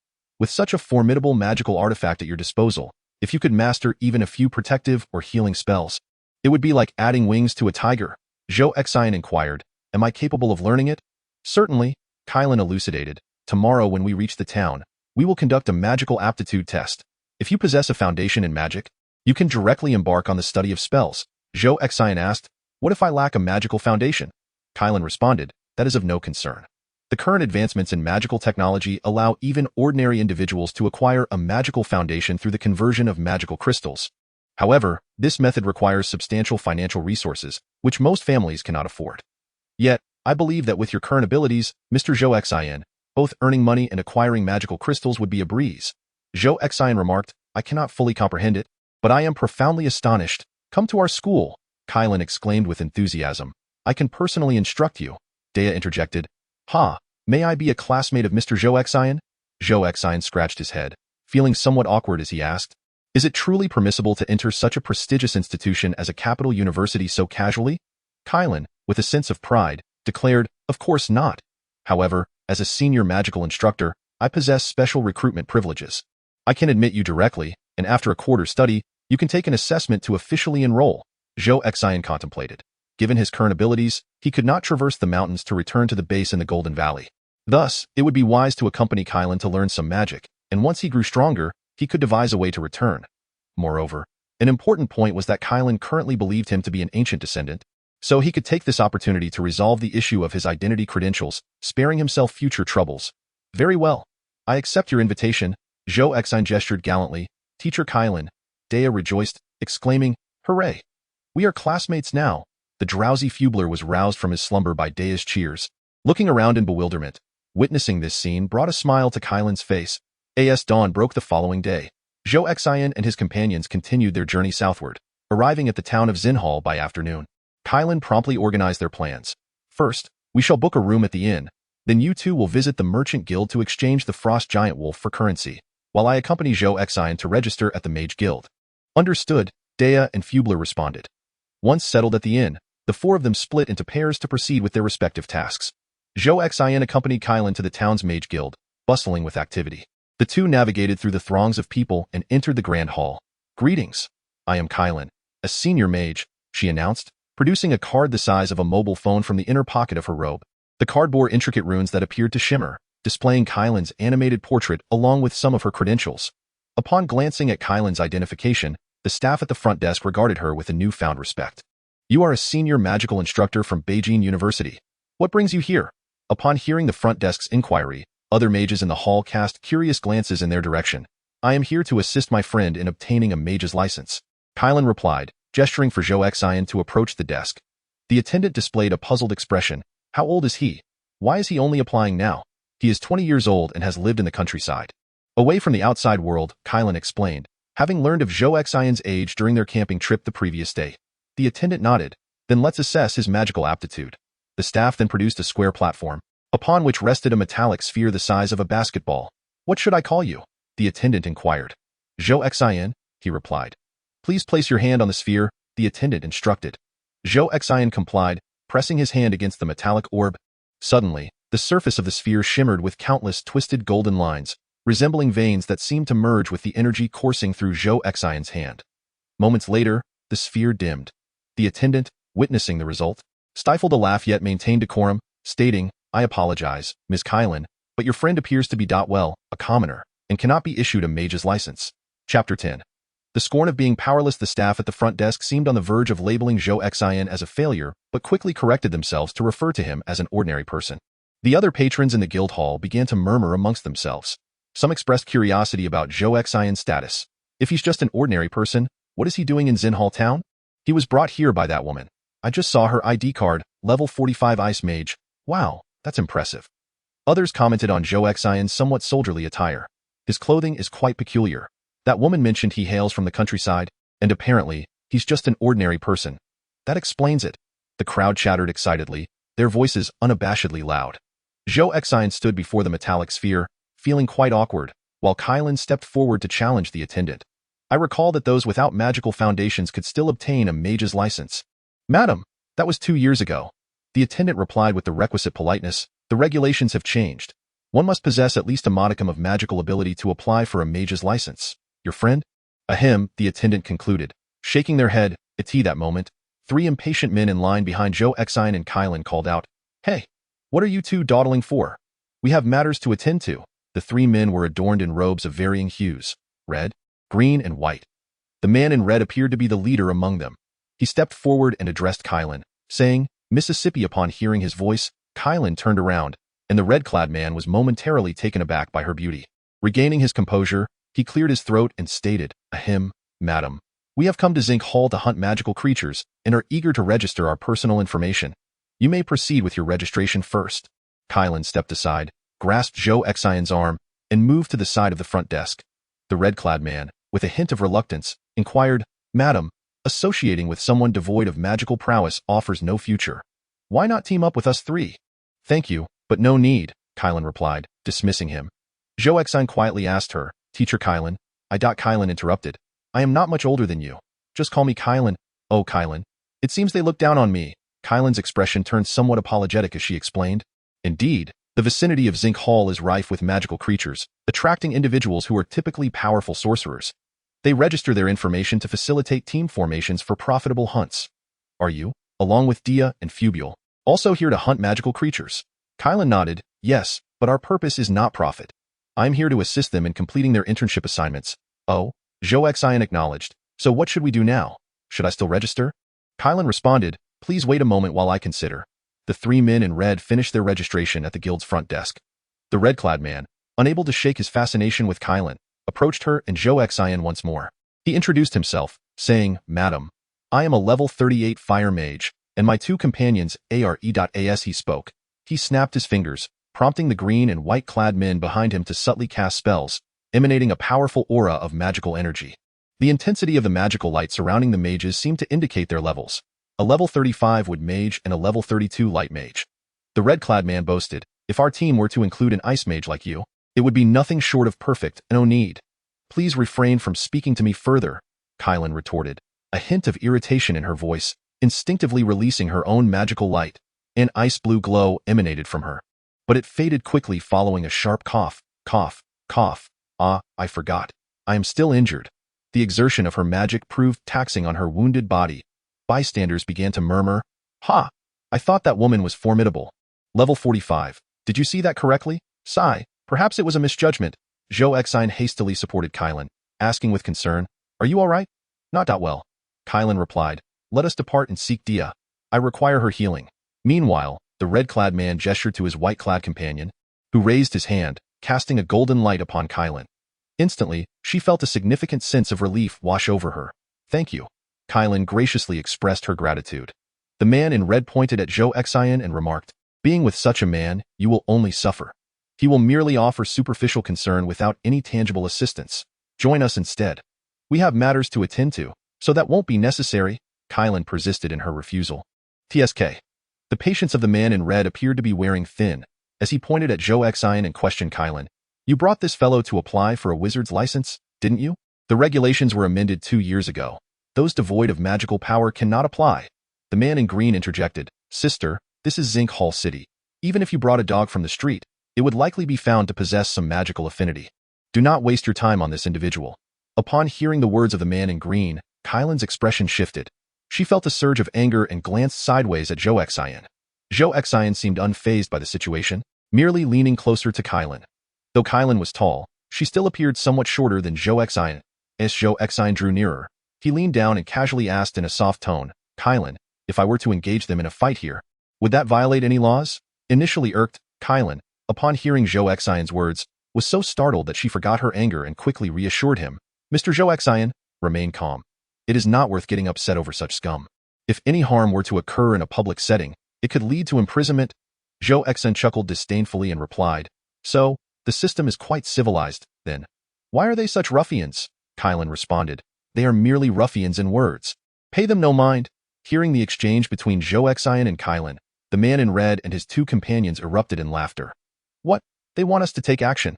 [SPEAKER 1] With such a formidable magical artifact at your disposal, if you could master even a few protective or healing spells, it would be like adding wings to a tiger. Zhou Xian inquired, am I capable of learning it? Certainly, Kylan elucidated. Tomorrow when we reach the town, we will conduct a magical aptitude test. If you possess a foundation in magic, you can directly embark on the study of spells. Zhou Xian asked, what if I lack a magical foundation? Kylan responded, that is of no concern. The current advancements in magical technology allow even ordinary individuals to acquire a magical foundation through the conversion of magical crystals. However, this method requires substantial financial resources, which most families cannot afford. Yet, I believe that with your current abilities, Mr. Zhou Xian, both earning money and acquiring magical crystals would be a breeze. Zhou Xian remarked, I cannot fully comprehend it, but I am profoundly astonished. Come to our school, Kylan exclaimed with enthusiasm. I can personally instruct you. Dea interjected. Ha, may I be a classmate of Mr. Zhou Xian? Zhou Xian scratched his head, feeling somewhat awkward as he asked, is it truly permissible to enter such a prestigious institution as a capital university so casually? Kylan, with a sense of pride, declared, of course not. However, as a senior magical instructor, I possess special recruitment privileges. I can admit you directly, and after a quarter study, you can take an assessment to officially enroll. Zhou Xian contemplated. Given his current abilities, he could not traverse the mountains to return to the base in the Golden Valley. Thus, it would be wise to accompany Kylan to learn some magic, and once he grew stronger, he could devise a way to return. Moreover, an important point was that Kylan currently believed him to be an ancient descendant, so he could take this opportunity to resolve the issue of his identity credentials, sparing himself future troubles. Very well. I accept your invitation. Zhou Xian gestured gallantly. Teacher Kylan. Dea rejoiced, exclaiming, Hooray! We are classmates now. The drowsy Fubler was roused from his slumber by Dea's cheers. Looking around in bewilderment, witnessing this scene brought a smile to Kylan's face. As dawn broke the following day, Zhou Xian and his companions continued their journey southward, arriving at the town of Xinhal by afternoon. Kylan promptly organized their plans. First, we shall book a room at the inn. Then you two will visit the merchant guild to exchange the frost giant wolf for currency, while I accompany Zhou Xian to register at the mage guild. Understood, Dea and Fubler responded. Once settled at the inn, the four of them split into pairs to proceed with their respective tasks. Zhou Xian accompanied Kylan to the town's mage guild, bustling with activity. The two navigated through the throngs of people and entered the grand hall. Greetings. I am Kylan, a senior mage, she announced, producing a card the size of a mobile phone from the inner pocket of her robe. The card bore intricate runes that appeared to shimmer, displaying Kylan's animated portrait along with some of her credentials. Upon glancing at Kylan's identification, the staff at the front desk regarded her with a newfound respect. You are a senior magical instructor from Beijing University. What brings you here? Upon hearing the front desk's inquiry, other mages in the hall cast curious glances in their direction. I am here to assist my friend in obtaining a mage's license. Kylan replied, gesturing for Zhou Xian to approach the desk. The attendant displayed a puzzled expression. How old is he? Why is he only applying now? He is 20 years old and has lived in the countryside. Away from the outside world, Kylan explained. Having learned of Zhou Xian's age during their camping trip the previous day, the attendant nodded. Then let's assess his magical aptitude. The staff then produced a square platform, upon which rested a metallic sphere the size of a basketball. What should I call you? The attendant inquired. Zhou Xian, he replied. Please place your hand on the sphere, the attendant instructed. Zhou Xian complied, pressing his hand against the metallic orb. Suddenly, the surface of the sphere shimmered with countless twisted golden lines, resembling veins that seemed to merge with the energy coursing through Zhou Xian's hand. Moments later, the sphere dimmed. The attendant, witnessing the result, stifled a laugh yet maintained decorum, stating, I apologize, Ms. Kylan, but your friend appears to be well, a commoner, and cannot be issued a mage's license. Chapter 10. The scorn of being powerless. The staff at the front desk seemed on the verge of labeling Zhou Xian as a failure, but quickly corrected themselves to refer to him as an ordinary person. The other patrons in the guild hall began to murmur amongst themselves. Some expressed curiosity about Zhou Xian's status. If he's just an ordinary person, what is he doing in Xinhall town? He was brought here by that woman. I just saw her ID card, level 45 ice mage. Wow, that's impressive. Others commented on Zhou Xian's somewhat soldierly attire. His clothing is quite peculiar. That woman mentioned he hails from the countryside, and apparently, he's just an ordinary person. That explains it. The crowd chattered excitedly, their voices unabashedly loud. Zhou Xian stood before the metallic sphere, feeling quite awkward, while Kylan stepped forward to challenge the attendant. I recall that those without magical foundations could still obtain a mage's license. Madam, that was 2 years ago. The attendant replied with the requisite politeness. The regulations have changed. One must possess at least a modicum of magical ability to apply for a mage's license. Your friend? Ahem, the attendant concluded, shaking their head. At that moment, 3 impatient men in line behind Zhou Xian and Kylan called out, Hey, what are you two dawdling for? We have matters to attend to. The 3 men were adorned in robes of varying hues, red, green, and white. The man in red appeared to be the leader among them. He stepped forward and addressed Kylan, saying, Mississippi. Upon hearing his voice, Kylan turned around, and the red-clad man was momentarily taken aback by her beauty. Regaining his composure, he cleared his throat and stated, Ahem, madam. We have come to Xinhall to hunt magical creatures and are eager to register our personal information. You may proceed with your registration first. Kylan stepped aside, grasped Zhou Xian's arm, and moved to the side of the front desk. The red-clad man, with a hint of reluctance, inquired, Madam, associating with someone devoid of magical prowess offers no future. Why not team up with us 3? Thank you, but no need, Kylan replied, dismissing him. Zhou Xian quietly asked her, Teacher Kylan. Kylan interrupted. I am not much older than you. Just call me Kylan. Oh, Kylan. It seems they look down on me. Kylan's expression turned somewhat apologetic as she explained. Indeed, the vicinity of Xinhall is rife with magical creatures, attracting individuals who are typically powerful sorcerers. They register their information to facilitate team formations for profitable hunts. Are you, along with Dia and Fubule, also here to hunt magical creatures? Kylan nodded, yes, but our purpose is not profit. I'm here to assist them in completing their internship assignments. Oh, Zhou Xian acknowledged. So what should we do now? Should I still register? Kylan responded, please wait a moment while I consider. The 3 men in red finished their registration at the guild's front desk. The red-clad man, unable to shake his fascination with Kylan, approached her and Zhou Xian once more. He introduced himself, saying, Madam, I am a level 38 fire mage, and my 2 companions are.as he spoke. He snapped his fingers, prompting the green and white-clad men behind him to subtly cast spells, emanating a powerful aura of magical energy. The intensity of the magical light surrounding the mages seemed to indicate their levels. A level 35 wood mage and a level 32 light mage. The red-clad man boasted, if our team were to include an ice mage like you, it would be nothing short of perfect. No need. Please refrain from speaking to me further, Kylan retorted, a hint of irritation in her voice, instinctively releasing her own magical light. An ice-blue glow emanated from her. But it faded quickly following a sharp cough, cough, cough. Ah, I forgot. I am still injured. The exertion of her magic proved taxing on her wounded body. Bystanders began to murmur, Ha! I thought that woman was formidable. Level 45. Did you see that correctly? Sigh. Perhaps it was a misjudgment. Zhou Xian hastily supported Kylan, asking with concern, Are you all right? Not well. Kylan replied, Let us depart and seek Dia. I require her healing. Meanwhile, the red-clad man gestured to his white-clad companion, who raised his hand, casting a golden light upon Kylan. Instantly, she felt a significant sense of relief wash over her. Thank you. Kylan graciously expressed her gratitude. The man in red pointed at Zhou Xian and remarked, Being with such a man, you will only suffer. He will merely offer superficial concern without any tangible assistance. Join us instead. We have matters to attend to, so that won't be necessary. Kylan persisted in her refusal. TSK. The patience of the man in red appeared to be wearing thin, as he pointed at Zhou Xin and questioned Kylan. You brought this fellow to apply for a wizard's license, didn't you? The regulations were amended 2 years ago. Those devoid of magical power cannot apply. The man in green interjected. Sister, this is Zinc Hall City. Even if you brought a dog from the street, it would likely be found to possess some magical affinity. Do not waste your time on this individual. Upon hearing the words of the man in green, Kylan's expression shifted. She felt a surge of anger and glanced sideways at Zhou Xin. Zhou Xin seemed unfazed by the situation, merely leaning closer to Kylan. Though Kylan was tall, she still appeared somewhat shorter than Zhou Xin. As Zhou Xin drew nearer, he leaned down and casually asked in a soft tone, Kylan, if I were to engage them in a fight here, would that violate any laws? Initially irked, Kylan, upon hearing Zhou Xion's words, was so startled that she forgot her anger and quickly reassured him. Mr. Zhou Xion, remain calm. It is not worth getting upset over such scum. If any harm were to occur in a public setting, it could lead to imprisonment. Zhou Xion chuckled disdainfully and replied, So, the system is quite civilized, then. Why are they such ruffians? Kylan responded. They are merely ruffians in words. Pay them no mind. Hearing the exchange between Zhou Xion and Kylan, the man in red and his 2 companions erupted in laughter. What? They want us to take action.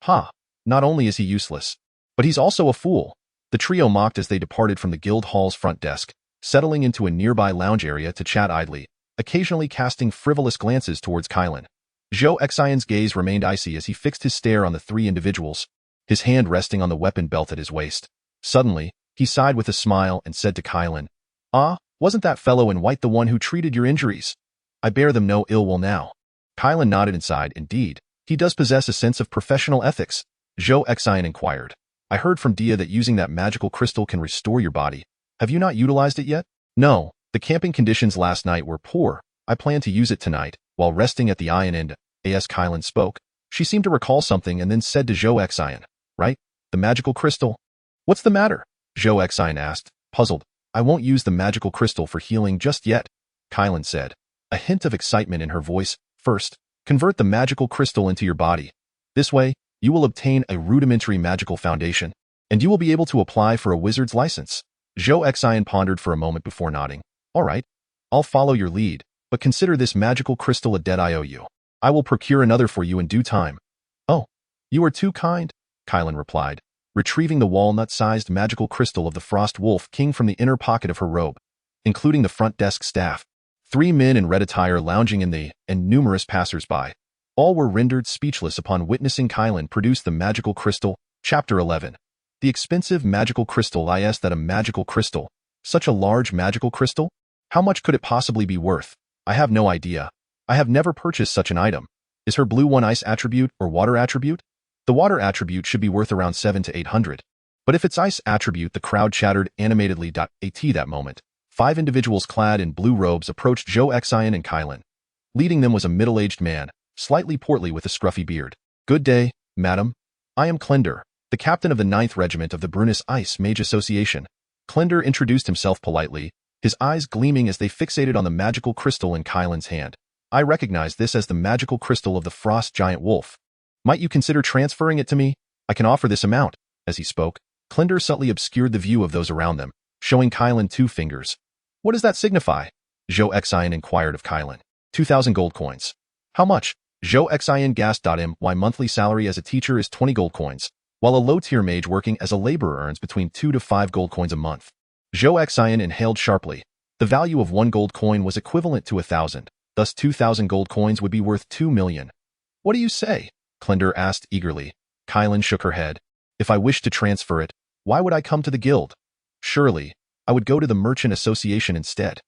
[SPEAKER 1] Ha! Not only is he useless, but he's also a fool. The trio mocked as they departed from the guild hall's front desk, settling into a nearby lounge area to chat idly, occasionally casting frivolous glances towards Kylan. Zhou Xion's gaze remained icy as he fixed his stare on the 3 individuals, his hand resting on the weapon belt at his waist. Suddenly, he sighed with a smile and said to Kylan, Ah, wasn't that fellow in white the one who treated your injuries? I bear them no ill will now. Kylan nodded and sighed. Indeed, he does possess a sense of professional ethics. Zhou Xion inquired. I heard from Dia that using that magical crystal can restore your body. Have you not utilized it yet? No, the camping conditions last night were poor. I plan to use it tonight, while resting at the Iron End. As Kylan spoke, she seemed to recall something and then said to Zhou Xion, Right? The magical crystal? What's the matter? Zhou Xion asked, puzzled. I won't use the magical crystal for healing just yet, Kylan said, a hint of excitement in her voice. First, convert the magical crystal into your body. This way, you will obtain a rudimentary magical foundation, and you will be able to apply for a wizard's license. Zhou Xion pondered for a moment before nodding. All right, I'll follow your lead, but consider this magical crystal a debt I owe you. I will procure another for you in due time. Oh, you are too kind, Kylan replied, retrieving the walnut-sized magical crystal of the Frost Wolf King from the inner pocket of her robe, including the front desk staff. 3 men in red attire lounging in the, and numerous passers-by. All were rendered speechless upon witnessing Kylan produce the magical crystal. Chapter 11. The expensive magical crystal. Is that a magical crystal? Such a large magical crystal? How much could it possibly be worth? I have no idea. I have never purchased such an item. Is her blue one ice attribute or water attribute? The water attribute should be worth around 700 to 800. But if it's ice attribute, the crowd chattered animatedly. At that moment, 5 individuals clad in blue robes approached Zhou Xion and Kylan. Leading them was a middle-aged man, slightly portly with a scruffy beard. Good day, madam. I am Klender, the captain of the 9th Regiment of the Brunnis Ice Mage Association. Klender introduced himself politely, his eyes gleaming as they fixated on the magical crystal in Kylan's hand. I recognize this as the magical crystal of the Frost Giant Wolf. Might you consider transferring it to me? I can offer this amount. As he spoke, Klender subtly obscured the view of those around them, showing Kylan 2 fingers. What does that signify? Zhou Xion inquired of Kylan. 2,000 gold coins. How much? Zhou Xion gasped. My monthly salary as a teacher is 20 gold coins, while a low-tier mage working as a laborer earns between 2 to 5 gold coins a month. Zhou Xion inhaled sharply. The value of 1 gold coin was equivalent to 1,000, thus 2,000 gold coins would be worth 2 million. What do you say? Klender asked eagerly. Kylan shook her head. If I wished to transfer it, why would I come to the guild? Surely, I would go to the Merchant Association instead.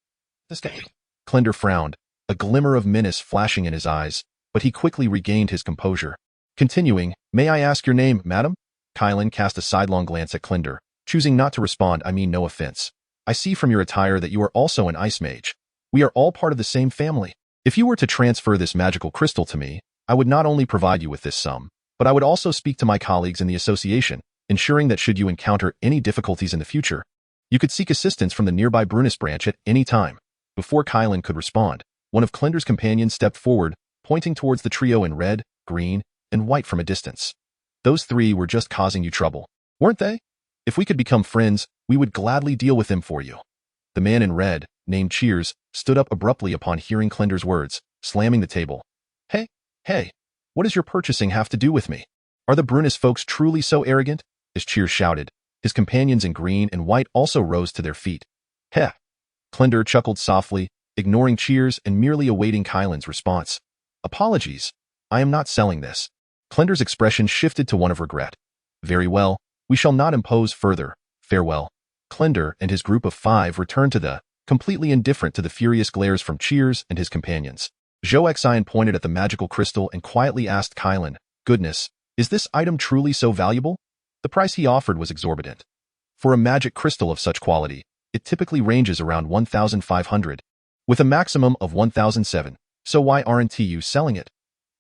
[SPEAKER 1] Klender frowned, a glimmer of menace flashing in his eyes, but he quickly regained his composure. Continuing, may I ask your name, madam? Kylan cast a sidelong glance at Klender, choosing not to respond. I mean no offense. I see from your attire that you are also an ice mage. We are all part of the same family. If you were to transfer this magical crystal to me, I would not only provide you with this sum, but I would also speak to my colleagues in the association, ensuring that should you encounter any difficulties in the future, you could seek assistance from the nearby Brunnis branch at any time. Before Kylan could respond, one of Klender's companions stepped forward, pointing towards the trio in red, green, and white from a distance. Those 3 were just causing you trouble, weren't they? If we could become friends, we would gladly deal with them for you. The man in red, named Cheers, stood up abruptly upon hearing Clender's words, slamming the table. Hey, what does your purchasing have to do with me? Are the Brunis folks truly so arrogant? As Cheers shouted, his companions in green and white also rose to their feet. Heh. Clender chuckled softly, ignoring Cheers and merely awaiting Kylan's response. Apologies. I am not selling this. Clender's expression shifted to one of regret. Very well, we shall not impose further. Farewell. Clender and his group of 5 returned to the, completely indifferent to the furious glares from Cheers and his companions. Zhou Xin pointed at the magical crystal and quietly asked Kylan, Goodness, is this item truly so valuable? The price he offered was exorbitant. For a magic crystal of such quality, it typically ranges around 1,500, with a maximum of 1,007. So why aren't you selling it?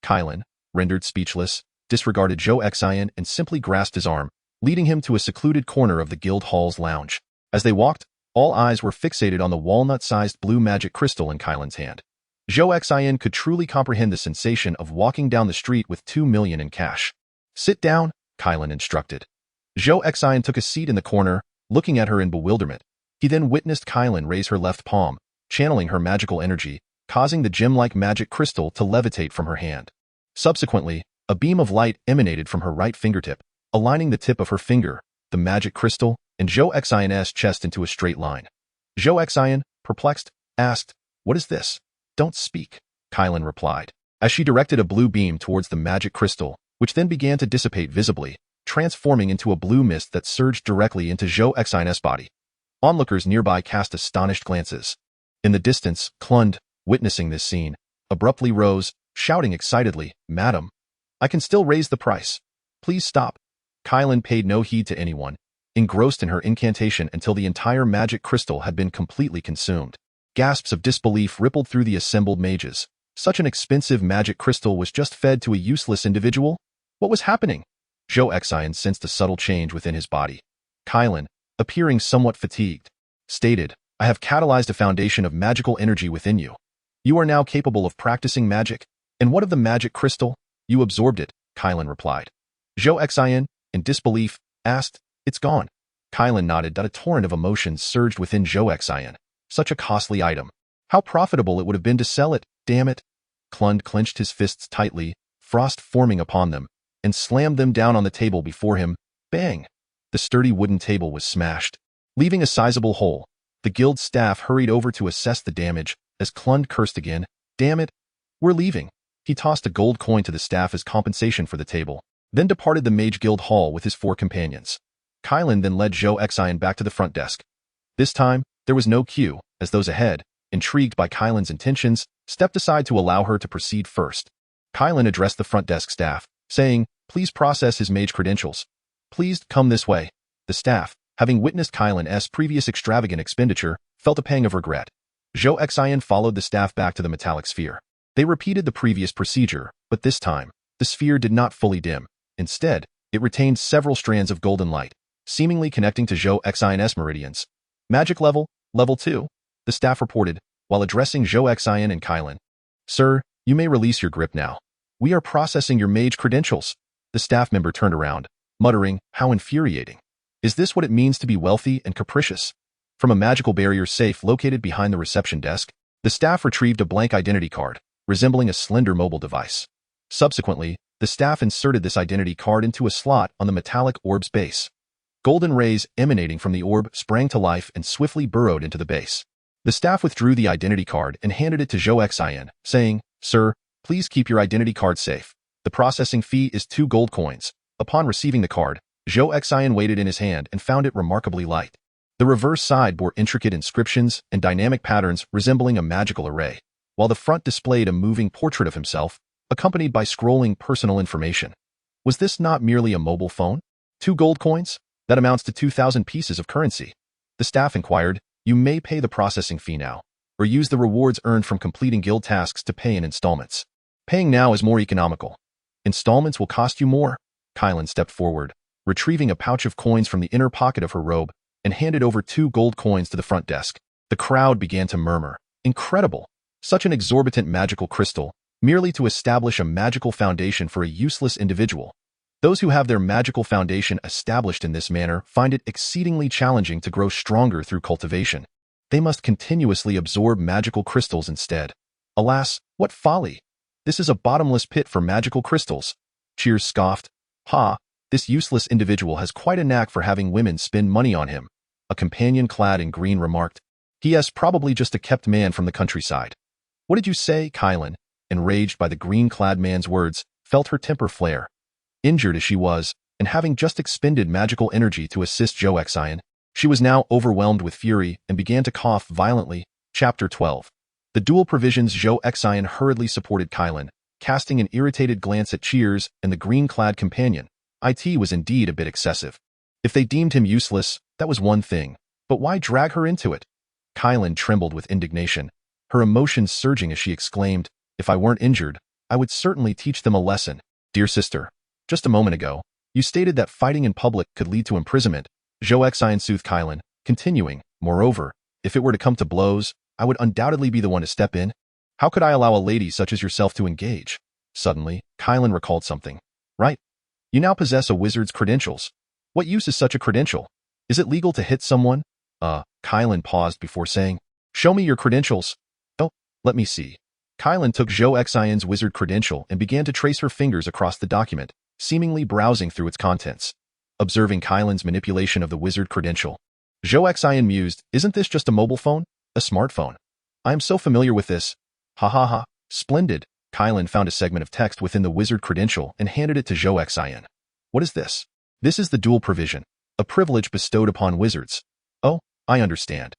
[SPEAKER 1] Kylan, rendered speechless, disregarded Zhou Xin and simply grasped his arm, leading him to a secluded corner of the guild hall's lounge. As they walked, all eyes were fixated on the walnut-sized blue magic crystal in Kylan's hand. Zhou Xin could truly comprehend the sensation of walking down the street with 2 million in cash. Sit down, Kylan instructed. Zhou Xin took a seat in the corner, looking at her in bewilderment. He then witnessed Kylan raise her left palm, channeling her magical energy, causing the gem-like magic crystal to levitate from her hand. Subsequently, a beam of light emanated from her right fingertip, aligning the tip of her finger, the magic crystal, and Zhou Xin's chest into a straight line. Zhou Xin, perplexed, asked, What is this? Don't speak, Kylan replied, as she directed a blue beam towards the magic crystal, which then began to dissipate visibly, transforming into a blue mist that surged directly into Zhou Xin's body. Onlookers nearby cast astonished glances. In the distance, Clund, witnessing this scene, abruptly rose, shouting excitedly, Madam, I can still raise the price. Please stop. Kylan paid no heed to anyone, engrossed in her incantation until the entire magic crystal had been completely consumed. Gasps of disbelief rippled through the assembled mages. Such an expensive magic crystal was just fed to a useless individual? What was happening? Zhou Xin sensed a subtle change within his body. Kylan, appearing somewhat fatigued, stated, I have catalyzed a foundation of magical energy within you. You are now capable of practicing magic. And what of the magic crystal? You absorbed it, Kylan replied. Zhou Xin, in disbelief, asked, It's gone. Kylan nodded that a torrent of emotions surged within Zhou Xin. Such a costly item. How profitable it would have been to sell it, damn it. Clund clenched his fists tightly, frost forming upon them, and slammed them down on the table before him. Bang! The sturdy wooden table was smashed, leaving a sizable hole. The guild staff hurried over to assess the damage, as Clund cursed again. Damn it! We're leaving. He tossed a gold coin to the staff as compensation for the table, then departed the Mage Guild Hall with his 4 companions. Kylan then led Zhou Xin back to the front desk. This time, there was no queue, as those ahead, intrigued by Kylan's intentions, stepped aside to allow her to proceed first. Kylan addressed the front desk staff, saying, Please process his mage credentials. Please come this way. The staff, having witnessed Kylan's previous extravagant expenditure, felt a pang of regret. Zhou Xin followed the staff back to the metallic sphere. They repeated the previous procedure, but this time, the sphere did not fully dim. Instead, it retained several strands of golden light, seemingly connecting to Zhou Xin's meridians. Magic level, level 2, the staff reported, while addressing Zhou Xin and Kylan. Sir, you may release your grip now. We are processing your mage credentials. The staff member turned around, muttering, How infuriating. Is this what it means to be wealthy and capricious? From a magical barrier safe located behind the reception desk, the staff retrieved a blank identity card, resembling a slender mobile device. Subsequently, the staff inserted this identity card into a slot on the metallic orb's base. Golden rays emanating from the orb sprang to life and swiftly burrowed into the base. The staff withdrew the identity card and handed it to Zhou Xin, saying, Sir, please keep your identity card safe. The processing fee is 2 gold coins. Upon receiving the card, Zhou Xin weighed it in his hand and found it remarkably light. The reverse side bore intricate inscriptions and dynamic patterns resembling a magical array, while the front displayed a moving portrait of himself, accompanied by scrolling personal information. Was this not merely a mobile phone? 2 gold coins? That amounts to 2,000 pieces of currency. The staff inquired, You may pay the processing fee now, or use the rewards earned from completing guild tasks to pay in installments. Paying now is more economical. Installments will cost you more. Kylan stepped forward, retrieving a pouch of coins from the inner pocket of her robe, and handed over 2 gold coins to the front desk. The crowd began to murmur. Incredible! Such an exorbitant magical crystal, merely to establish a magical foundation for a useless individual. Those who have their magical foundation established in this manner find it exceedingly challenging to grow stronger through cultivation. They must continuously absorb magical crystals instead. Alas, what folly! This is a bottomless pit for magical crystals. Cheers scoffed. Ha! This useless individual has quite a knack for having women spend money on him. A companion clad in green remarked. He is probably just a kept man from the countryside. What did you say? Kylan, enraged by the green-clad man's words, felt her temper flare. Injured as she was, and having just expended magical energy to assist Zhou Xin, she was now overwhelmed with fury and began to cough violently. Chapter 12. The dual provisions. Zhou Xin hurriedly supported Kylan, casting an irritated glance at Cheers and the green-clad companion. It was indeed a bit excessive. If they deemed him useless, that was one thing, but why drag her into it? Kylan trembled with indignation, her emotions surging as she exclaimed, if I weren't injured, I would certainly teach them a lesson. Dear sister, just a moment ago, you stated that fighting in public could lead to imprisonment. Zhou Xin soothed Kylan, continuing, moreover, if it were to come to blows, I would undoubtedly be the one to step in. How could I allow a lady such as yourself to engage? Suddenly, Kylan recalled something. Right. You now possess a wizard's credentials. What use is such a credential? Is it legal to hit someone? Kylan paused before saying, show me your credentials. Oh, let me see. Kylan took Zhou Xin's wizard credential and began to trace her fingers across the document, seemingly browsing through its contents. Observing Kylan's manipulation of the wizard credential, Zhou Xin mused, isn't this just a mobile phone? A smartphone? I am so familiar with this. Ha ha ha, splendid. Kylan found a segment of text within the wizard credential and handed it to Zhou Xin. What is this? This is the dual provision, a privilege bestowed upon wizards. Oh, I understand.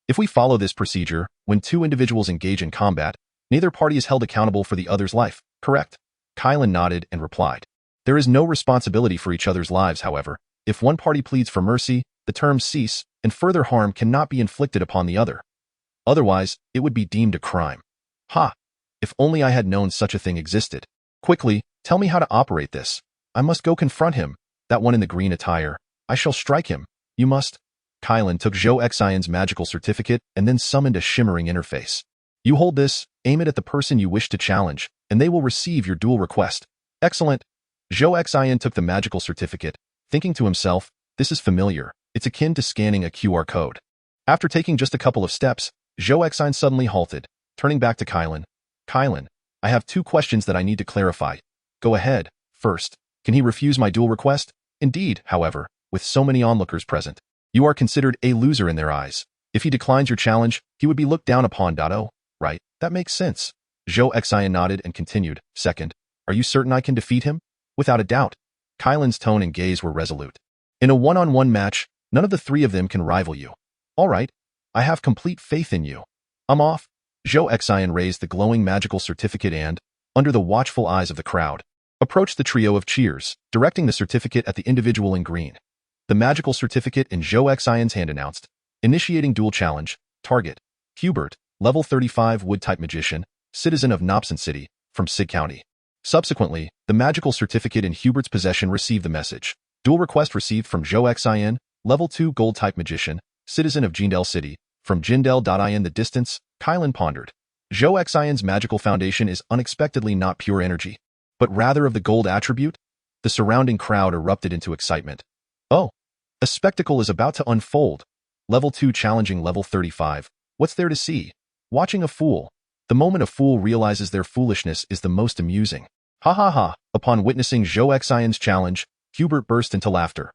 [SPEAKER 1] If we follow this procedure, when two individuals engage in combat, neither party is held accountable for the other's life, correct? Kylan nodded and replied. There is no responsibility for each other's lives, however. If one party pleads for mercy, the terms cease, and further harm cannot be inflicted upon the other. Otherwise, it would be deemed a crime. Ha! If only I had known such a thing existed. Quickly, tell me how to operate this. I must go confront him, that one in the green attire. I shall strike him. You must. Kylan took Zhou Xin's magical certificate and then summoned a shimmering interface. You hold this, aim it at the person you wish to challenge, and they will receive your duel request. Excellent. Zhou Xin took the magical certificate, thinking to himself, this is familiar. It's akin to scanning a QR code. After taking just a couple of steps, Zhou Xin suddenly halted, turning back to Kylan. Kylan, I have two questions that I need to clarify. Go ahead. First, can he refuse my duel request? Indeed, however, with so many onlookers present, you are considered a loser in their eyes. If he declines your challenge, he would be looked down upon. Oh, right, that makes sense. Zhou Xin nodded and continued. Second, are you certain I can defeat him? Without a doubt. Kylan's tone and gaze were resolute. In a one-on-one match, none of the three of them can rival you. All right, I have complete faith in you. I'm off. Zhou Xin raised the glowing magical certificate and, under the watchful eyes of the crowd, approached the trio of cheers, directing the certificate at the individual in green. The magical certificate in Zhou Xin's hand announced, initiating duel challenge, target, Hubert, level 35 wood-type magician, citizen of Nopson City, from Sig County. Subsequently, the magical certificate in Hubert's possession received the message, duel request received from Zhou Xin, level 2 gold-type magician, citizen of Jindel City, from Jindel.in. The distance, Kylan pondered. Zhou Xin's magical foundation is unexpectedly not pure energy, but rather of the gold attribute. The surrounding crowd erupted into excitement. Oh, a spectacle is about to unfold. Level 2 challenging level 35. What's there to see? Watching a fool. The moment a fool realizes their foolishness is the most amusing. Ha ha ha. Upon witnessing Zhou Xin's challenge, Hubert burst into laughter.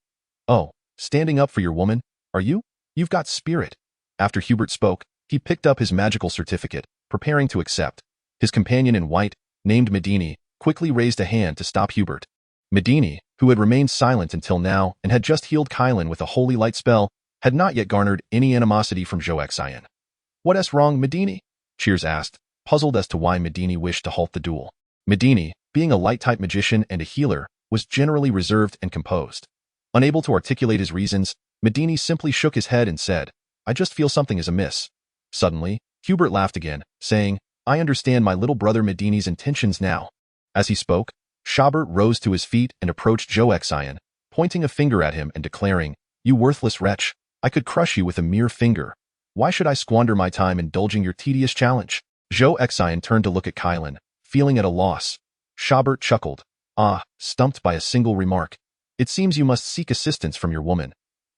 [SPEAKER 1] Oh, standing up for your woman, are you? You've got spirit. After Hubert spoke, he picked up his magical certificate, preparing to accept. His companion in white, named Medini, quickly raised a hand to stop Hubert. Medini, who had remained silent until now and had just healed Kylan with a holy light spell, had not yet garnered any animosity from Zhou Xin. What's wrong, Medini? Cheers asked, puzzled as to why Medini wished to halt the duel. Medini, being a light-type magician and a healer, was generally reserved and composed. Unable to articulate his reasons, Medini simply shook his head and said, I just feel something is amiss. Suddenly, Hubert laughed again, saying, I understand my little brother Medini's intentions now. As he spoke, Shabert rose to his feet and approached Zhou Xin, pointing a finger at him and declaring, You worthless wretch, I could crush you with a mere finger. Why should I squander my time indulging your tedious challenge? Zhou Xin turned to look at Kylan, feeling at a loss. Shabert chuckled. Stumped by a single remark. It seems you must seek assistance from your woman.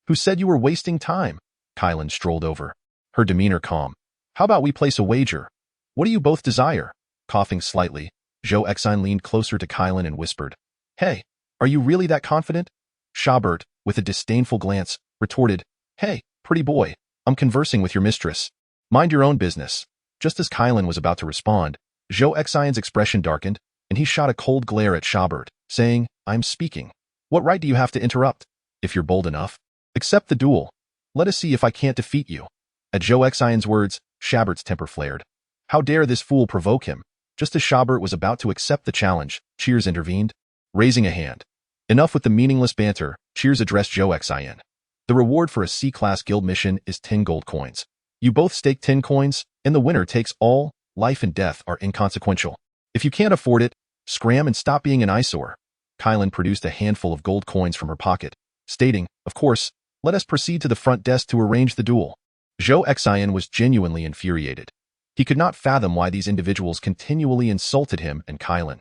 [SPEAKER 1] Who said you were wasting time? Kylan strolled over, her demeanor calm. How about we place a wager? What do you both desire? Coughing slightly, Zhou Xin leaned closer to Kylan and whispered, Hey, are you really that confident? Shabert, with a disdainful glance, retorted, Hey, pretty boy, I'm conversing with your mistress. Mind your own business. Just as Kylan was about to respond, Zhou Xion's expression darkened, and he shot a cold glare at Shabert, saying, I'm speaking. What right do you have to interrupt? If you're bold enough, accept the duel. Let us see if I can't defeat you. At Zhou Xion's words, Shabert's temper flared. How dare this fool provoke him? Just as Shabert was about to accept the challenge, Cheers intervened, raising a hand. Enough with the meaningless banter, Cheers addressed Zhou Xion. The reward for a C-class guild mission is 10 gold coins. You both stake 10 coins, and the winner takes all. Life and death are inconsequential. If you can't afford it, scram and stop being an eyesore. Kylan produced a handful of gold coins from her pocket, stating, Of course, let us proceed to the front desk to arrange the duel. Zhou Xion was genuinely infuriated. He could not fathom why these individuals continually insulted him and Kylan.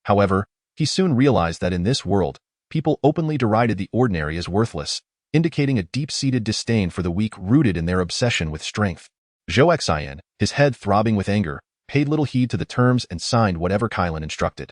[SPEAKER 1] However, he soon realized that in this world, people openly derided the ordinary as worthless, indicating a deep-seated disdain for the weak rooted in their obsession with strength. Zhou Xion, his head throbbing with anger, paid little heed to the terms and signed whatever Kylan instructed.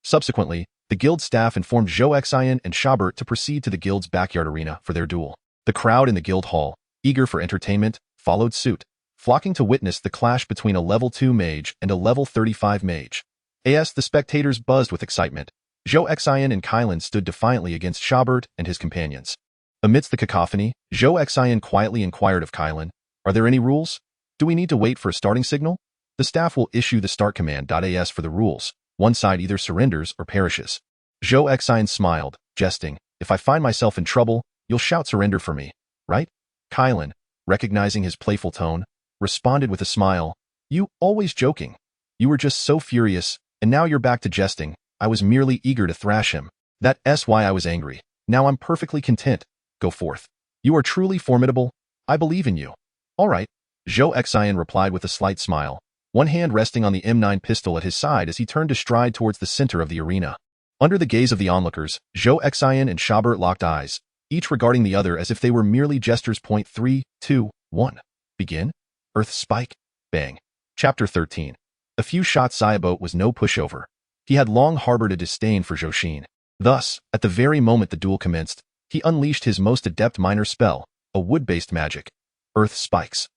[SPEAKER 1] Subsequently, the guild staff informed Zhou Xion and Shabert to proceed to the guild's backyard arena for their duel. The crowd in the guild hall, eager for entertainment, followed suit, flocking to witness the clash between a level 2 mage and a level 35 mage. As the spectators buzzed with excitement, Zhou Xion and Kylan stood defiantly against Shabert and his companions. Amidst the cacophony, Zhou Xion quietly inquired of Kylan, Are there any rules? Do we need to wait for a starting signal? The staff will issue the start command. As for the rules, one side either surrenders or perishes. Zhou Xion smiled, jesting, If I find myself in trouble, you'll shout surrender for me, right? Kylan, recognizing his playful tone, responded with a smile, You always joking. You were just so furious, and now you're back to jesting. I was merely eager to thrash him. That's why I was angry. Now I'm perfectly content. Go forth. You are truly formidable. I believe in you. All right. Zhou Xion replied with a slight smile, one hand resting on the M9 pistol at his side as he turned to stride towards the center of the arena. Under the gaze of the onlookers, Zhou Xion and Shabert locked eyes, each regarding the other as if they were merely gestures. 3, 2, 1. Begin. Earth Spike. Bang. Chapter 13. A few shots. Xiaobo was no pushover. He had long harbored a disdain for Zhou Xin. Thus, at the very moment the duel commenced, he unleashed his most adept minor spell, a wood-based magic, Earth Spikes.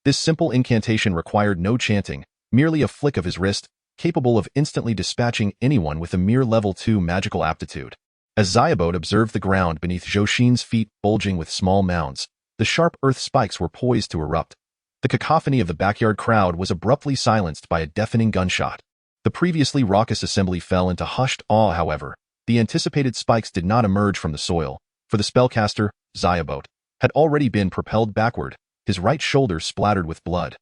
[SPEAKER 1] This simple incantation required no chanting, merely a flick of his wrist, capable of instantly dispatching anyone with a mere level 2 magical aptitude. As Xiaobo observed the ground beneath Zhou Xin's feet bulging with small mounds, the sharp earth spikes were poised to erupt. The cacophony of the backyard crowd was abruptly silenced by a deafening gunshot. The previously raucous assembly fell into hushed awe. However, the anticipated spikes did not emerge from the soil, for the spellcaster, Xiaobo, had already been propelled backward, his right shoulder splattered with blood.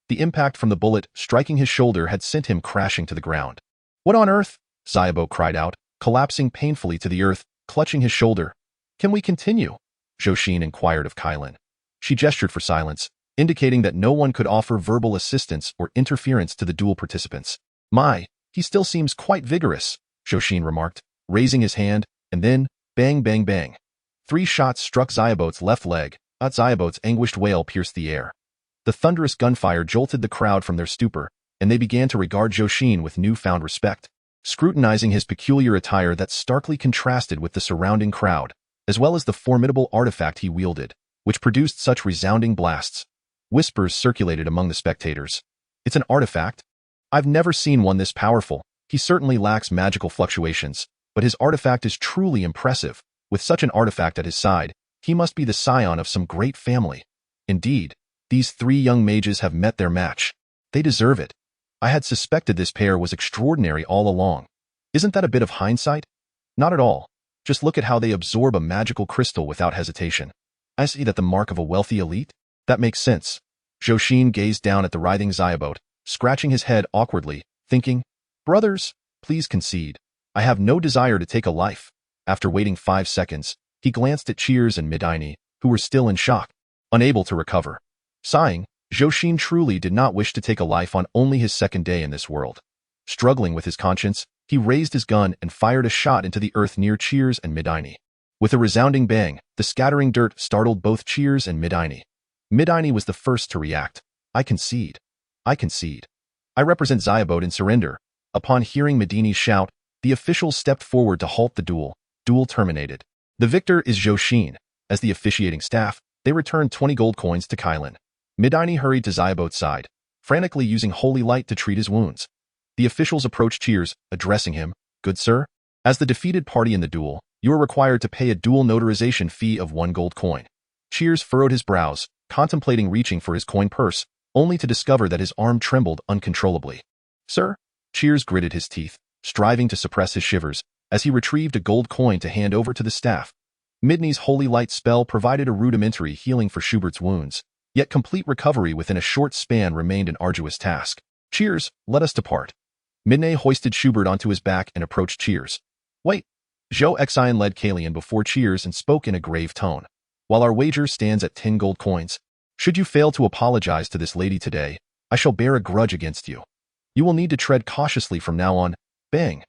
[SPEAKER 1] The impact from the bullet striking his shoulder had sent him crashing to the ground. What on earth? Xiaobo cried out, collapsing painfully to the earth, clutching his shoulder. Can we continue? Zhou Xin inquired of Kylan. She gestured for silence, indicating that no one could offer verbal assistance or interference to the duel participants. My, he still seems quite vigorous, Zhou Xin remarked, raising his hand, and then, bang bang bang. 3 shots struck Xiaobo's left leg. Xiaobo's anguished wail pierced the air. The thunderous gunfire jolted the crowd from their stupor, and they began to regard Zhou Xin with newfound respect, scrutinizing his peculiar attire that starkly contrasted with the surrounding crowd, as well as the formidable artifact he wielded, which produced such resounding blasts. Whispers circulated among the spectators. It's an artifact? I've never seen one this powerful. He certainly lacks magical fluctuations, but his artifact is truly impressive. With such an artifact at his side, he must be the scion of some great family. Indeed, these 3 young mages have met their match. They deserve it. I had suspected this pair was extraordinary all along. Isn't that a bit of hindsight? Not at all. Just look at how they absorb a magical crystal without hesitation. I see that the mark of a wealthy elite? That makes sense. Zhou Xin gazed down at the writhing Xiaobo, scratching his head awkwardly, thinking, Brothers, please concede. I have no desire to take a life. After waiting 5 seconds, he glanced at Cheers and Midini, who were still in shock, unable to recover. Sighing, Zhou Xin truly did not wish to take a life on only his second day in this world. Struggling with his conscience, He raised his gun and fired a shot into the earth near Cheers and Mid-Ini. With a resounding bang, the scattering dirt startled both Cheers and Mid-Ini. Mid-Ini was the first to react. I concede. I concede. I represent Xiaobot in surrender. Upon hearing Medini's shout, the officials stepped forward to halt the duel. Duel terminated. The victor is Zhou Xin. As the officiating staff, they returned 20 gold coins to Kylan. Mid-Ini hurried to Xiaobot's side, frantically using holy light to treat his wounds. The officials approached Cheers, addressing him, "Good sir, as the defeated party in the duel, you are required to pay a duel notarization fee of 1 gold coin." Cheers furrowed his brows, contemplating reaching for his coin purse, only to discover that his arm trembled uncontrollably. "Sir?" Cheers gritted his teeth, striving to suppress his shivers, as he retrieved a gold coin to hand over to the staff. Midney's holy light spell provided a rudimentary healing for Schubert's wounds, yet complete recovery within a short span remained an arduous task. "Cheers, let us depart." Midney hoisted Schubert onto his back and approached Cheers. "Wait." Zhou Xin led Kalian before Cheers and spoke in a grave tone. "While our wager stands at 10 gold coins, should you fail to apologize to this lady today, I shall bear a grudge against you. You will need to tread cautiously from now on." Bang!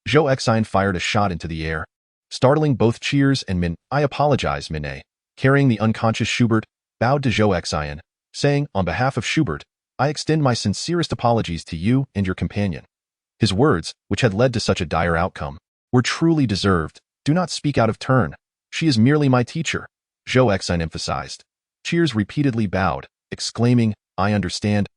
[SPEAKER 1] Zhou Xin fired a shot into the air, startling both Cheers and Min. "I apologize, Minne." Carrying the unconscious Schubert, bowed to Zhou Xin, saying, "On behalf of Schubert, I extend my sincerest apologies to you and your companion." His words, which had led to such a dire outcome, were truly deserved. "Do not speak out of turn. She is merely my teacher," Zhou Xin emphasized. Cheers repeatedly bowed, exclaiming, I understand.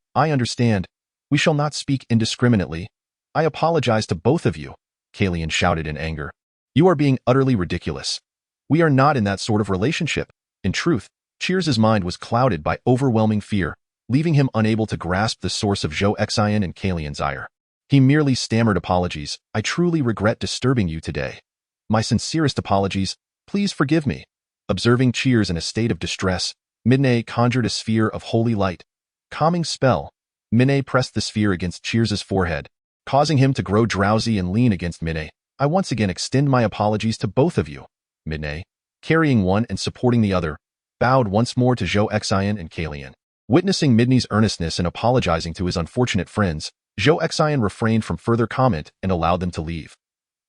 [SPEAKER 1] We shall not speak indiscriminately. I apologize to both of you," Kalian shouted in anger. "You are being utterly ridiculous. We are not in that sort of relationship." In truth, Cheers's mind was clouded by overwhelming fear, leaving him unable to grasp the source of Zhou Xin and Kalian's ire. He merely stammered apologies. "I truly regret disturbing you today. My sincerest apologies. Please forgive me." Observing Cheers in a state of distress, Minne conjured a sphere of holy light. Calming spell. Minne pressed the sphere against Cheers's forehead, causing him to grow drowsy and lean against Minne. "I once again extend my apologies to both of you." Minne, carrying one and supporting the other, bowed once more to Zhou Xin and Kalian. Witnessing Midney's earnestness in apologizing to his unfortunate friends, Zhou Xin refrained from further comment and allowed them to leave.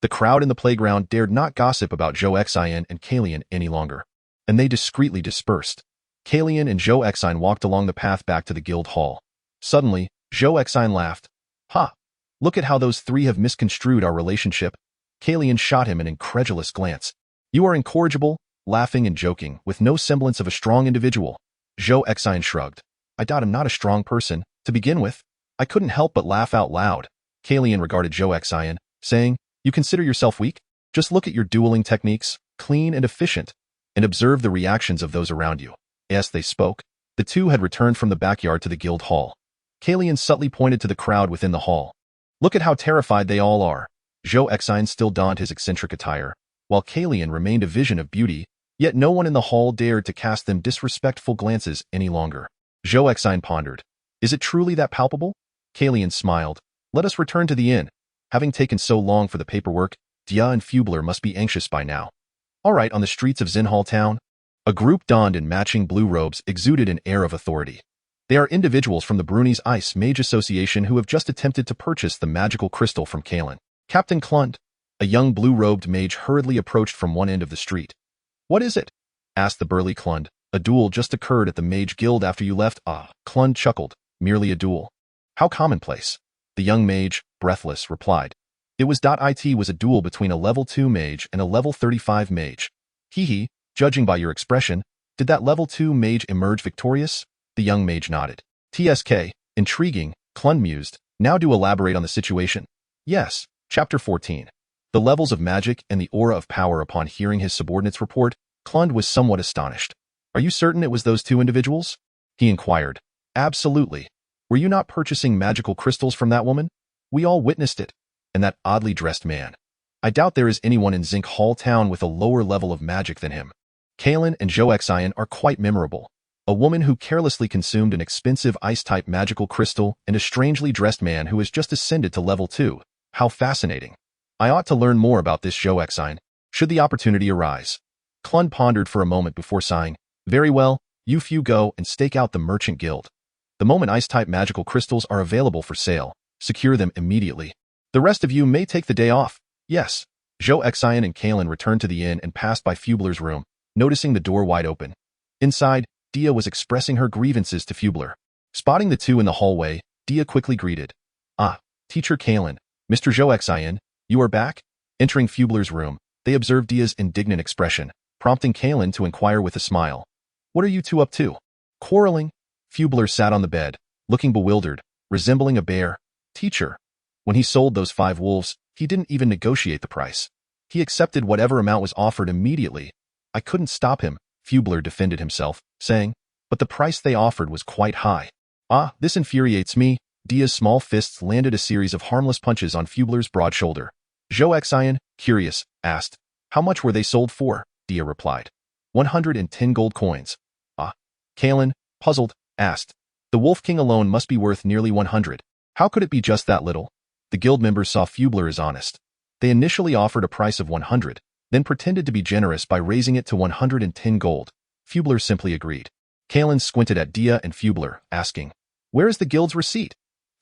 [SPEAKER 1] The crowd in the playground dared not gossip about Zhou Xin and Kalian any longer, and they discreetly dispersed. Kalian and Zhou Xin walked along the path back to the guild hall. Suddenly, Zhou Xin laughed. "Ha! Look at how those three have misconstrued our relationship." Kalian shot him an incredulous glance. "You are incorrigible, laughing and joking, with no semblance of a strong individual." Zhou Xin shrugged. "I doubt I'm not a strong person, to begin with. I couldn't help but laugh out loud." Kalian regarded Zhou Xin, saying, "You consider yourself weak? Just look at your dueling techniques, clean and efficient, and observe the reactions of those around you." As they spoke, the two had returned from the backyard to the guild hall. Kalian subtly pointed to the crowd within the hall. "Look at how terrified they all are." Zhou Xin still donned his eccentric attire, while Kalian remained a vision of beauty, yet no one in the hall dared to cast them disrespectful glances any longer. Zhou Xin pondered. "Is it truly that palpable?" Kalian smiled. "Let us return to the inn. Having taken so long for the paperwork, Dia and Fubler must be anxious by now." All right, on the streets of Xinhal town, a group donned in matching blue robes exuded an air of authority. They are individuals from the Bruni's Ice Mage Association who have just attempted to purchase the magical crystal from Kalen. Captain Klund, a young blue-robed mage hurriedly approached from one end of the street. "What is it?" asked the burly Klund. "A duel just occurred at the Mage Guild after you left." "Ah," Klund chuckled. "Merely a duel. How commonplace." The young mage, breathless, replied. "It was. It was a duel between a level 2 mage and a level 35 mage. Hee, judging by your expression, did that level 2 mage emerge victorious?" The young mage nodded. "TSK, intriguing," Klund mused. "Now do elaborate on the situation." "Yes." Chapter 14. The levels of magic and the aura of power. Upon hearing his subordinate's report, Klund was somewhat astonished. "Are you certain it was those two individuals?" he inquired. "Absolutely. Were you not purchasing magical crystals from that woman? We all witnessed it. And that oddly dressed man. I doubt there is anyone in Xinhal town with a lower level of magic than him. Kalen and Zhou Xin are quite memorable. A woman who carelessly consumed an expensive ice-type magical crystal and a strangely dressed man who has just ascended to level 2. How fascinating. I ought to learn more about this Zhou Xin, should the opportunity arise." Klund pondered for a moment before sighing. "Very well, you few go and stake out the Merchant Guild. The moment ice-type magical crystals are available for sale, secure them immediately." The rest of you may take the day off. Yes. Zhou Xin and Kalen returned to the inn and passed by Fubler's room, noticing the door wide open. Inside, Dia was expressing her grievances to Fubler. Spotting the two in the hallway, Dia quickly greeted. Ah, Teacher Kalen, Mr. Zhou Xin, you are back? Entering Fubler's room, they observed Dia's indignant expression, prompting Kalen to inquire with a smile. What are you two up to? Quarreling? Fubler sat on the bed, looking bewildered, resembling a bear. Teacher. When he sold those 5 wolves, he didn't even negotiate the price. He accepted whatever amount was offered immediately. I couldn't stop him, Fubler defended himself, saying, but the price they offered was quite high. Ah, this infuriates me. Dia's small fists landed a series of harmless punches on Fubler's broad shoulder. Zhou Xin, curious, asked, how much were they sold for? Dia replied. 110 gold coins. Ah. Kalen, puzzled, asked. The Wolf King alone must be worth nearly 100. How could it be just that little? The guild members saw Fubler as honest. They initially offered a price of 100, then pretended to be generous by raising it to 110 gold. Fubler simply agreed. Kalen squinted at Dia and Fubler, asking, where is the guild's receipt?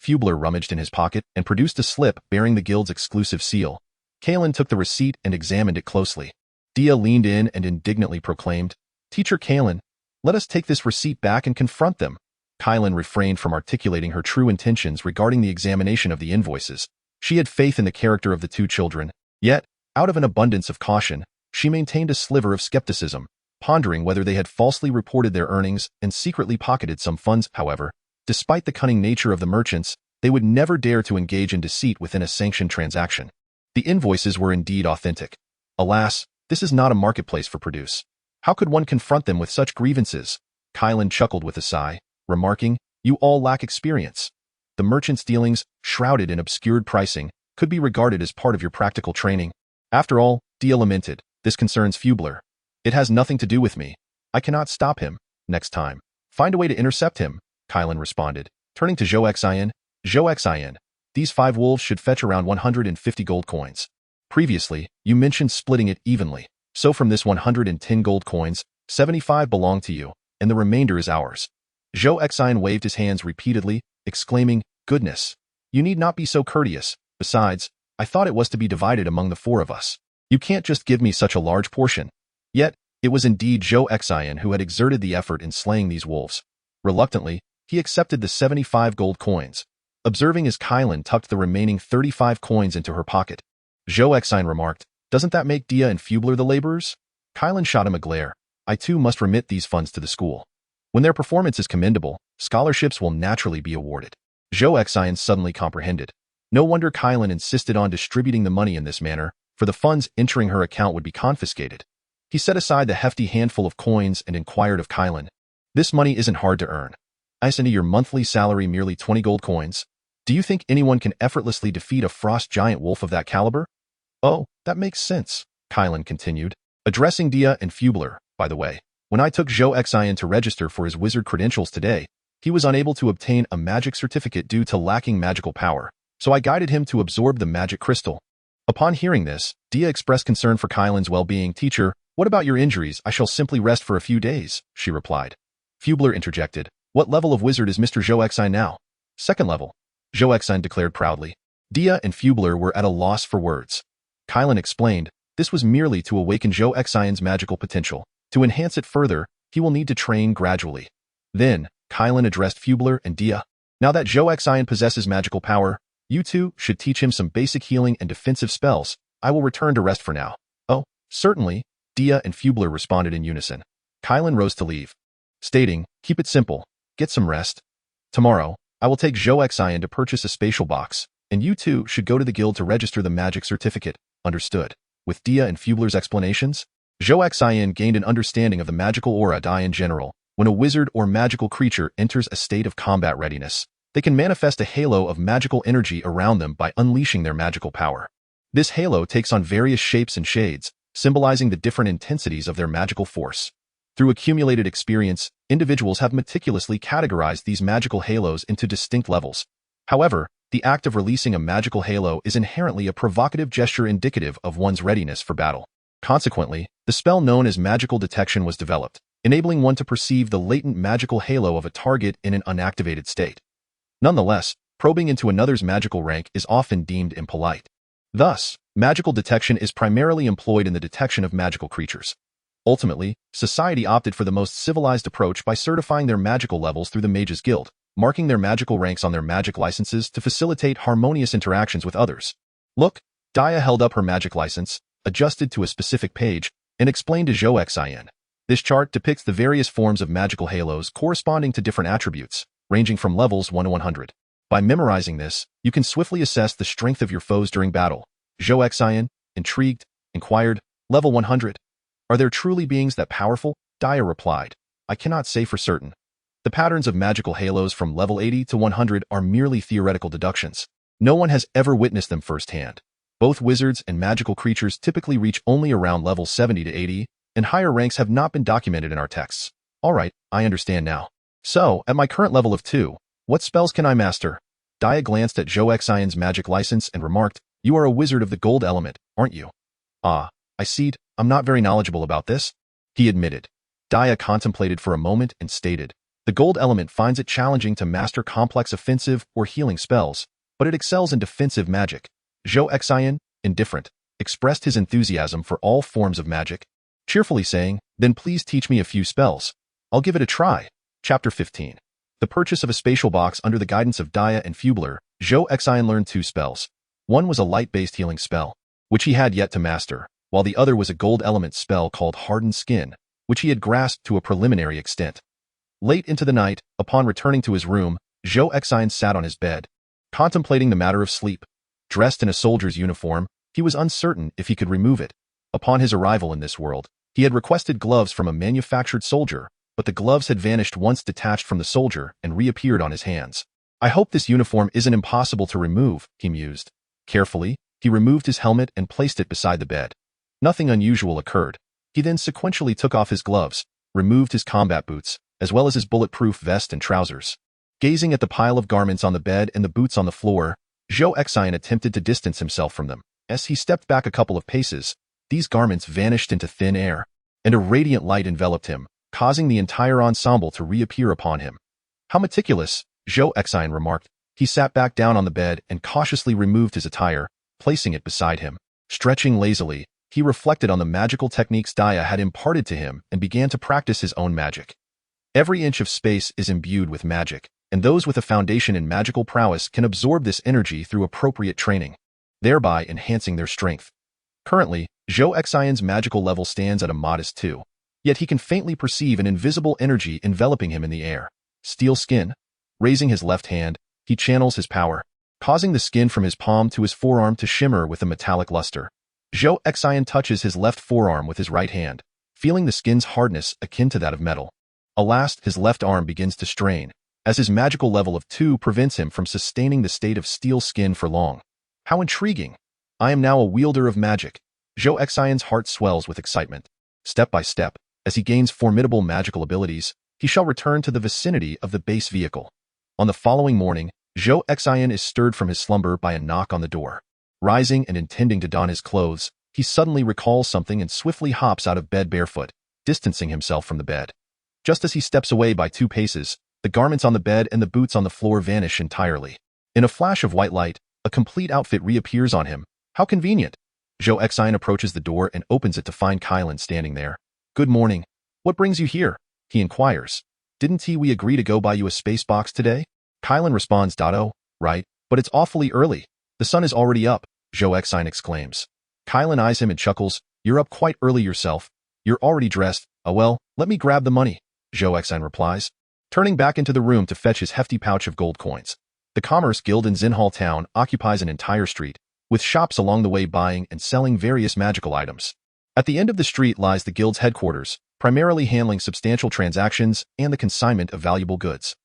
[SPEAKER 1] Fubler rummaged in his pocket and produced a slip bearing the guild's exclusive seal. Kalen took the receipt and examined it closely. Dia leaned in and indignantly proclaimed, Teacher Kalen, let us take this receipt back and confront them. Kalen refrained from articulating her true intentions regarding the examination of the invoices. She had faith in the character of the two children, yet, out of an abundance of caution, she maintained a sliver of skepticism, pondering whether they had falsely reported their earnings and secretly pocketed some funds. However, despite the cunning nature of the merchants, they would never dare to engage in deceit within a sanctioned transaction. The invoices were indeed authentic. Alas, this is not a marketplace for produce. How could one confront them with such grievances? Kalen chuckled with a sigh, remarking, you all lack experience. The merchant's dealings, shrouded in obscured pricing, could be regarded as part of your practical training. After all, Dia lamented, this concerns Fubler. It has nothing to do with me. I cannot stop him. Next time, find a way to intercept him, Kalen responded, turning to Zhou Xin. Zhou Xin, these 5 wolves should fetch around 150 gold coins. Previously, you mentioned splitting it evenly. So from this 110 gold coins, 75 belong to you, and the remainder is ours. Zhou Xin waved his hands repeatedly, exclaiming, goodness, you need not be so courteous. Besides, I thought it was to be divided among the 4 of us. You can't just give me such a large portion. Yet, it was indeed Zhou Xin who had exerted the effort in slaying these wolves. Reluctantly, he accepted the 75 gold coins, observing as Kalen tucked the remaining 35 coins into her pocket. Zhou Xin remarked, doesn't that make Dia and Fubler the laborers? Kalen shot him a glare. I too must remit these funds to the school. When their performance is commendable, scholarships will naturally be awarded. Zhou Xin suddenly comprehended. No wonder Kalen insisted on distributing the money in this manner, for the funds entering her account would be confiscated. He set aside the hefty handful of coins and inquired of Kalen. This money isn't hard to earn. I send you your monthly salary merely 20 gold coins. Do you think anyone can effortlessly defeat a frost giant wolf of that caliber? Oh, that makes sense, Kalen continued, addressing Dia and Fubler. By the way, when I took Zhou Xin to register for his wizard credentials today, he was unable to obtain a magic certificate due to lacking magical power, so I guided him to absorb the magic crystal. Upon hearing this, Dia expressed concern for Kylan's well-being. Teacher, what about your injuries? I shall simply rest for a few days, she replied. Fubler interjected. What level of wizard is Mr. Zhou Xin now? 2nd level, Zhou Xin declared proudly. Dia and Fubler were at a loss for words. Kalen explained, this was merely to awaken Zhou Xion's magical potential. To enhance it further, he will need to train gradually. Then, Kalen addressed Fubler and Dia. Now that Zhou Xion possesses magical power, you two should teach him some basic healing and defensive spells. I will return to rest for now. Oh, certainly, Dia and Fubler responded in unison. Kalen rose to leave, stating, keep it simple, get some rest. Tomorrow, I will take Zhou Xion to purchase a spatial box, and you two should go to the guild to register the magic certificate. Understood. With Dia and Fubler's explanations, Zhou Xion gained an understanding of the magical aura die in general. When a wizard or magical creature enters a state of combat readiness, they can manifest a halo of magical energy around them by unleashing their magical power. This halo takes on various shapes and shades, symbolizing the different intensities of their magical force. Through accumulated experience, individuals have meticulously categorized these magical halos into distinct levels. However, the act of releasing a magical halo is inherently a provocative gesture indicative of one's readiness for battle. Consequently, the spell known as magical detection was developed, enabling one to perceive the latent magical halo of a target in an unactivated state. Nonetheless, Probing into another's magical rank is often deemed impolite. Thus, magical detection is primarily employed in the detection of magical creatures. Ultimately, society opted for the most civilized approach by certifying their magical levels through the Mages Guild, marking their magical ranks on their magic licenses to facilitate harmonious interactions with others. Look, Daya held up her magic license, adjusted to a specific page, and explained to Zhou Xin. This chart depicts the various forms of magical halos corresponding to different attributes, ranging from levels 1 to 100. By memorizing this, you can swiftly assess the strength of your foes during battle. Zhou Xin, intrigued, inquired, level 100. Are there truly beings that powerful? Daya replied. I cannot say for certain. The patterns of magical halos from level 80 to 100 are merely theoretical deductions. No one has ever witnessed them firsthand. Both wizards and magical creatures typically reach only around level 70 to 80, and higher ranks have not been documented in our texts. Alright, I understand now. So, at my current level of 2, what spells can I master? Daya glanced at Zhou Xion's magic license and remarked, You are a wizard of the gold element, aren't you? Ah, I see. I'm not very knowledgeable about this, he admitted. Daya contemplated for a moment and stated, The gold element finds it challenging to master complex offensive or healing spells, but it excels in defensive magic. Zhou Xian, indifferent, expressed his enthusiasm for all forms of magic, cheerfully saying, Then please teach me a few spells. I'll give it a try. Chapter 15. The purchase of a spatial box under the guidance of Daya and Fubler, Zhou Xian learned 2 spells. One was a light-based healing spell, which he had yet to master, while the other was a gold element spell called Hardened Skin, which he had grasped to a preliminary extent. Late into the night, upon returning to his room, Zhou Xian sat on his bed, contemplating the matter of sleep. Dressed in a soldier's uniform, he was uncertain if he could remove it. Upon his arrival in this world, he had requested gloves from a manufactured soldier, but the gloves had vanished once detached from the soldier and reappeared on his hands. I hope this uniform isn't impossible to remove, he mused. Carefully, he removed his helmet and placed it beside the bed. Nothing unusual occurred. He then sequentially took off his gloves, removed his combat boots, as well as his bulletproof vest and trousers. Gazing at the pile of garments on the bed and the boots on the floor, Zhou Xian attempted to distance himself from them. As he stepped back a couple of paces, these garments vanished into thin air, and a radiant light enveloped him, causing the entire ensemble to reappear upon him. How meticulous, Zhou Xian remarked. He sat back down on the bed and cautiously removed his attire, placing it beside him. Stretching lazily, he reflected on the magical techniques Daya had imparted to him and began to practice his own magic. Every inch of space is imbued with magic, and those with a foundation in magical prowess can absorb this energy through appropriate training, thereby enhancing their strength. Currently, Zhou Xian's magical level stands at a modest 2, yet he can faintly perceive an invisible energy enveloping him in the air. Steel skin. Raising his left hand, he channels his power, causing the skin from his palm to his forearm to shimmer with a metallic luster. Zhou Xian touches his left forearm with his right hand, feeling the skin's hardness akin to that of metal. Alas, his left arm begins to strain, as his magical level of 2 prevents him from sustaining the state of steel skin for long. How intriguing! I am now a wielder of magic. Zhou Xian's heart swells with excitement. Step by step, as he gains formidable magical abilities, he shall return to the vicinity of the base vehicle. On the following morning, Zhou Xian is stirred from his slumber by a knock on the door. Rising and intending to don his clothes, he suddenly recalls something and swiftly hops out of bed barefoot, distancing himself from the bed. Just as he steps away by 2 paces, the garments on the bed and the boots on the floor vanish entirely. In a flash of white light, a complete outfit reappears on him. How convenient! Zhou Xian approaches the door and opens it to find Kylan standing there. Good morning. What brings you here? He inquires. Didn't we agree to go buy you a space box today? Kylan responds, Oh, right, but it's awfully early. The sun is already up, Zhou Xian exclaims. Kylan eyes him and chuckles. You're up quite early yourself. You're already dressed. Oh well, let me grab the money, Zhou Xian replies, turning back into the room to fetch his hefty pouch of gold coins. The Commerce Guild in Xinhal Town occupies an entire street, with shops along the way buying and selling various magical items. At the end of the street lies the Guild's headquarters, primarily handling substantial transactions and the consignment of valuable goods.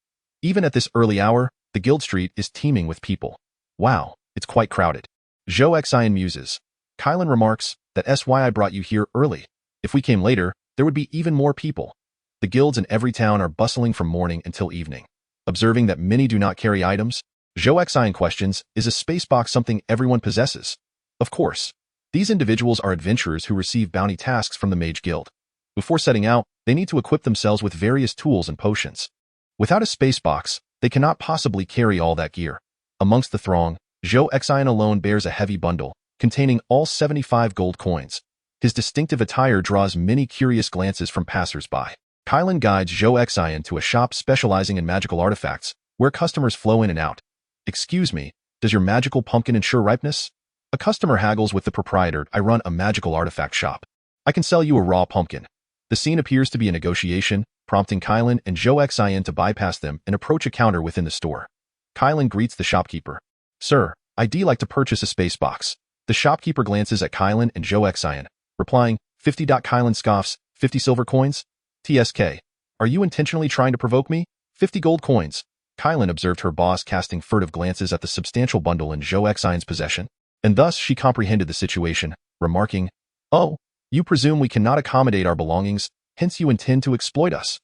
[SPEAKER 1] Even at this early hour, the Guild Street is teeming with people. Wow, it's quite crowded. Zhou Xian muses. Kylan remarks, That's why I brought you here early. If we came later, there would be even more people. The guilds in every town are bustling from morning until evening. Observing that many do not carry items, Zhou Xian questions, Is a space box something everyone possesses? Of course. These individuals are adventurers who receive bounty tasks from the Mage Guild. Before setting out, they need to equip themselves with various tools and potions. Without a space box, they cannot possibly carry all that gear. Amongst the throng, Zhou Xin alone bears a heavy bundle, containing all 75 gold coins. His distinctive attire draws many curious glances from passers-by. Kylan guides Zhou Xin to a shop specializing in magical artifacts, where customers flow in and out. "Excuse me, does your magical pumpkin ensure ripeness?" A customer haggles with the proprietor. "I run a magical artifact shop. I can sell you a raw pumpkin." The scene appears to be a negotiation, prompting Kylan and Zhou Xin to bypass them and approach a counter within the store. Kylan greets the shopkeeper. "Sir, I'd like to purchase a space box." The shopkeeper glances at Kylan and Zhou Xin, replying, 50. Kylan scoffs, 50 silver coins? TSK. Are you intentionally trying to provoke me? 50 gold coins. Kylan observed her boss casting furtive glances at the substantial bundle in Zhou Xin's possession, and thus she comprehended the situation, remarking, "Oh, you presume we cannot accommodate our belongings, hence you intend to exploit us."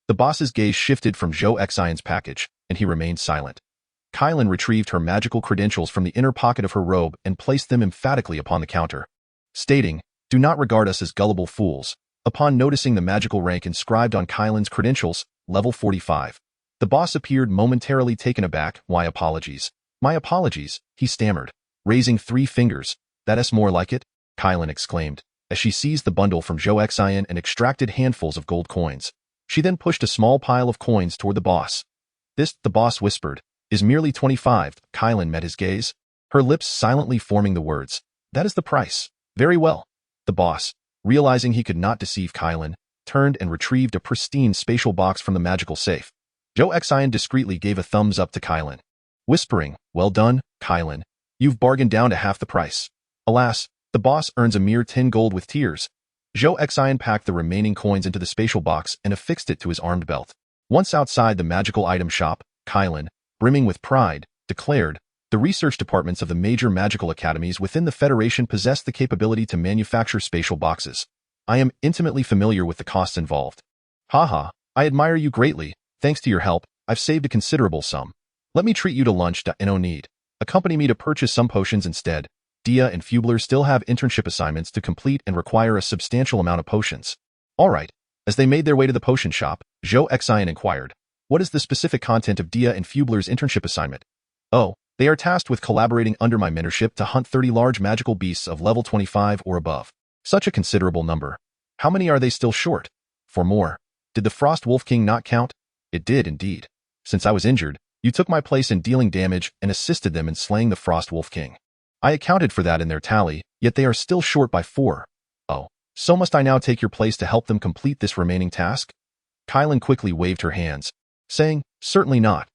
[SPEAKER 1] The boss's gaze shifted from Zhou Xin's package, and he remained silent. Kylan retrieved her magical credentials from the inner pocket of her robe and placed them emphatically upon the counter, stating, "Do not regard us as gullible fools." Upon noticing the magical rank inscribed on Kylan's credentials, level 45, the boss appeared momentarily taken aback. "My apologies. My apologies," he stammered, raising 3 fingers. "That's more like it," Kylan exclaimed, as she seized the bundle from Zhou Xin and extracted handfuls of gold coins. She then pushed a small pile of coins toward the boss. "This," the boss whispered, "is merely 25. Kylan met his gaze, her lips silently forming the words, "That is the price." "Very well." The boss, realizing he could not deceive Kylan, turned and retrieved a pristine spatial box from the magical safe. Zhou Xin discreetly gave a thumbs up to Kylan, whispering, "Well done, Kylan. You've bargained down to half the price." Alas, the boss earns a mere 10 gold with tears. Zhou Xin packed the remaining coins into the spatial box and affixed it to his armed belt. Once outside the magical item shop, Kylan, brimming with pride, declared, "The research departments of the major magical academies within the Federation possess the capability to manufacture spatial boxes. I am intimately familiar with the costs involved. Haha, I admire you greatly. Thanks to your help, I've saved a considerable sum. Let me treat you to lunch. No need. Accompany me to purchase some potions instead. Dia and Fubler still have internship assignments to complete and require a substantial amount of potions." All right. As they made their way to the potion shop, Zhou Xin inquired, "What is the specific content of Dia and Fubler's internship assignment?" "Oh, they are tasked with collaborating under my mentorship to hunt 30 large magical beasts of level 25 or above. Such a considerable number. How many are they still short?" "4 more. Did the Frost Wolf King not count?" "It did indeed. Since I was injured, you took my place in dealing damage and assisted them in slaying the Frost Wolf King. I accounted for that in their tally, yet they are still short by 4. Oh, so must I now take your place to help them complete this remaining task?" Kylan quickly waved her hands, saying, "Certainly not.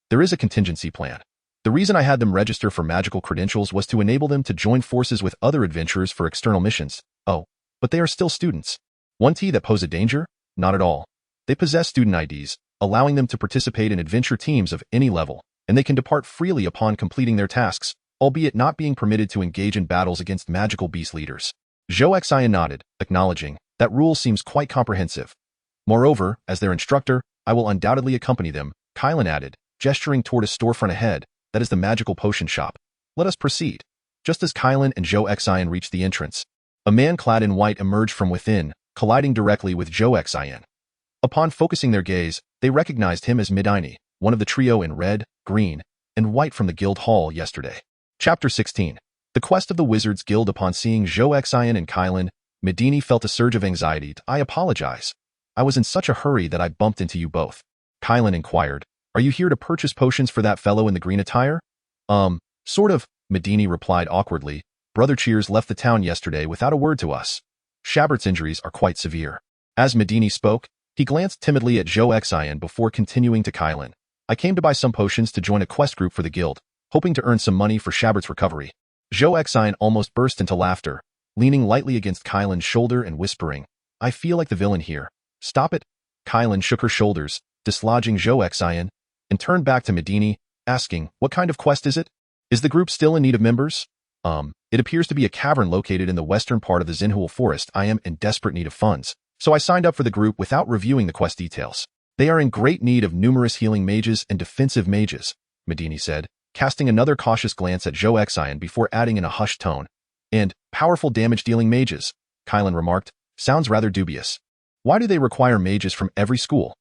[SPEAKER 1] There is a contingency plan. The reason I had them register for magical credentials was to enable them to join forces with other adventurers for external missions. Oh, but they are still students. That pose a danger? Not at all. They possess student IDs, allowing them to participate in adventure teams of any level, and they can depart freely upon completing their tasks, albeit not being permitted to engage in battles against magical beast leaders." Zhou Xin nodded, acknowledging, "That rule seems quite comprehensive. Moreover, as their instructor, I will undoubtedly accompany them," Kylan added, gesturing toward a storefront ahead. "That is the magical potion shop. Let us proceed." Just as Kylan and Zhou Xin reached the entrance, a man clad in white emerged from within, colliding directly with Zhou Xin. Upon focusing their gaze, they recognized him as Medini, one of the trio in red, green, and white from the guild hall yesterday. Chapter 16. The Quest of the Wizards Guild. Upon seeing Zhou Xin and Kylan, Medini felt a surge of anxiety. "I apologize. I was in such a hurry that I bumped into you both." Kylan inquired, "Are you here to purchase potions for that fellow in the green attire?" Sort of," Medini replied awkwardly. "Brother Cheers left the town yesterday without a word to us. Shabert's injuries are quite severe." As Medini spoke, he glanced timidly at Zhou Xin before continuing to Kylan. "I came to buy some potions to join a quest group for the guild, hoping to earn some money for Shabert's recovery." Zhou Xin almost burst into laughter, leaning lightly against Kylan's shoulder and whispering, "I feel like the villain here. Stop it." Kylan shook her shoulders, dislodging Zhou Xin, and turned back to Medini, asking, "What kind of quest is it? Is the group still in need of members?" It appears to be a cavern located in the western part of the Xinhual forest. I am in desperate need of funds, so I signed up for the group without reviewing the quest details. They are in great need of numerous healing mages and defensive mages," Medini said, casting another cautious glance at Zhou Xin before adding in a hushed tone, "And powerful damage-dealing mages," Kylan remarked. "Sounds rather dubious. Why do they require mages from every school?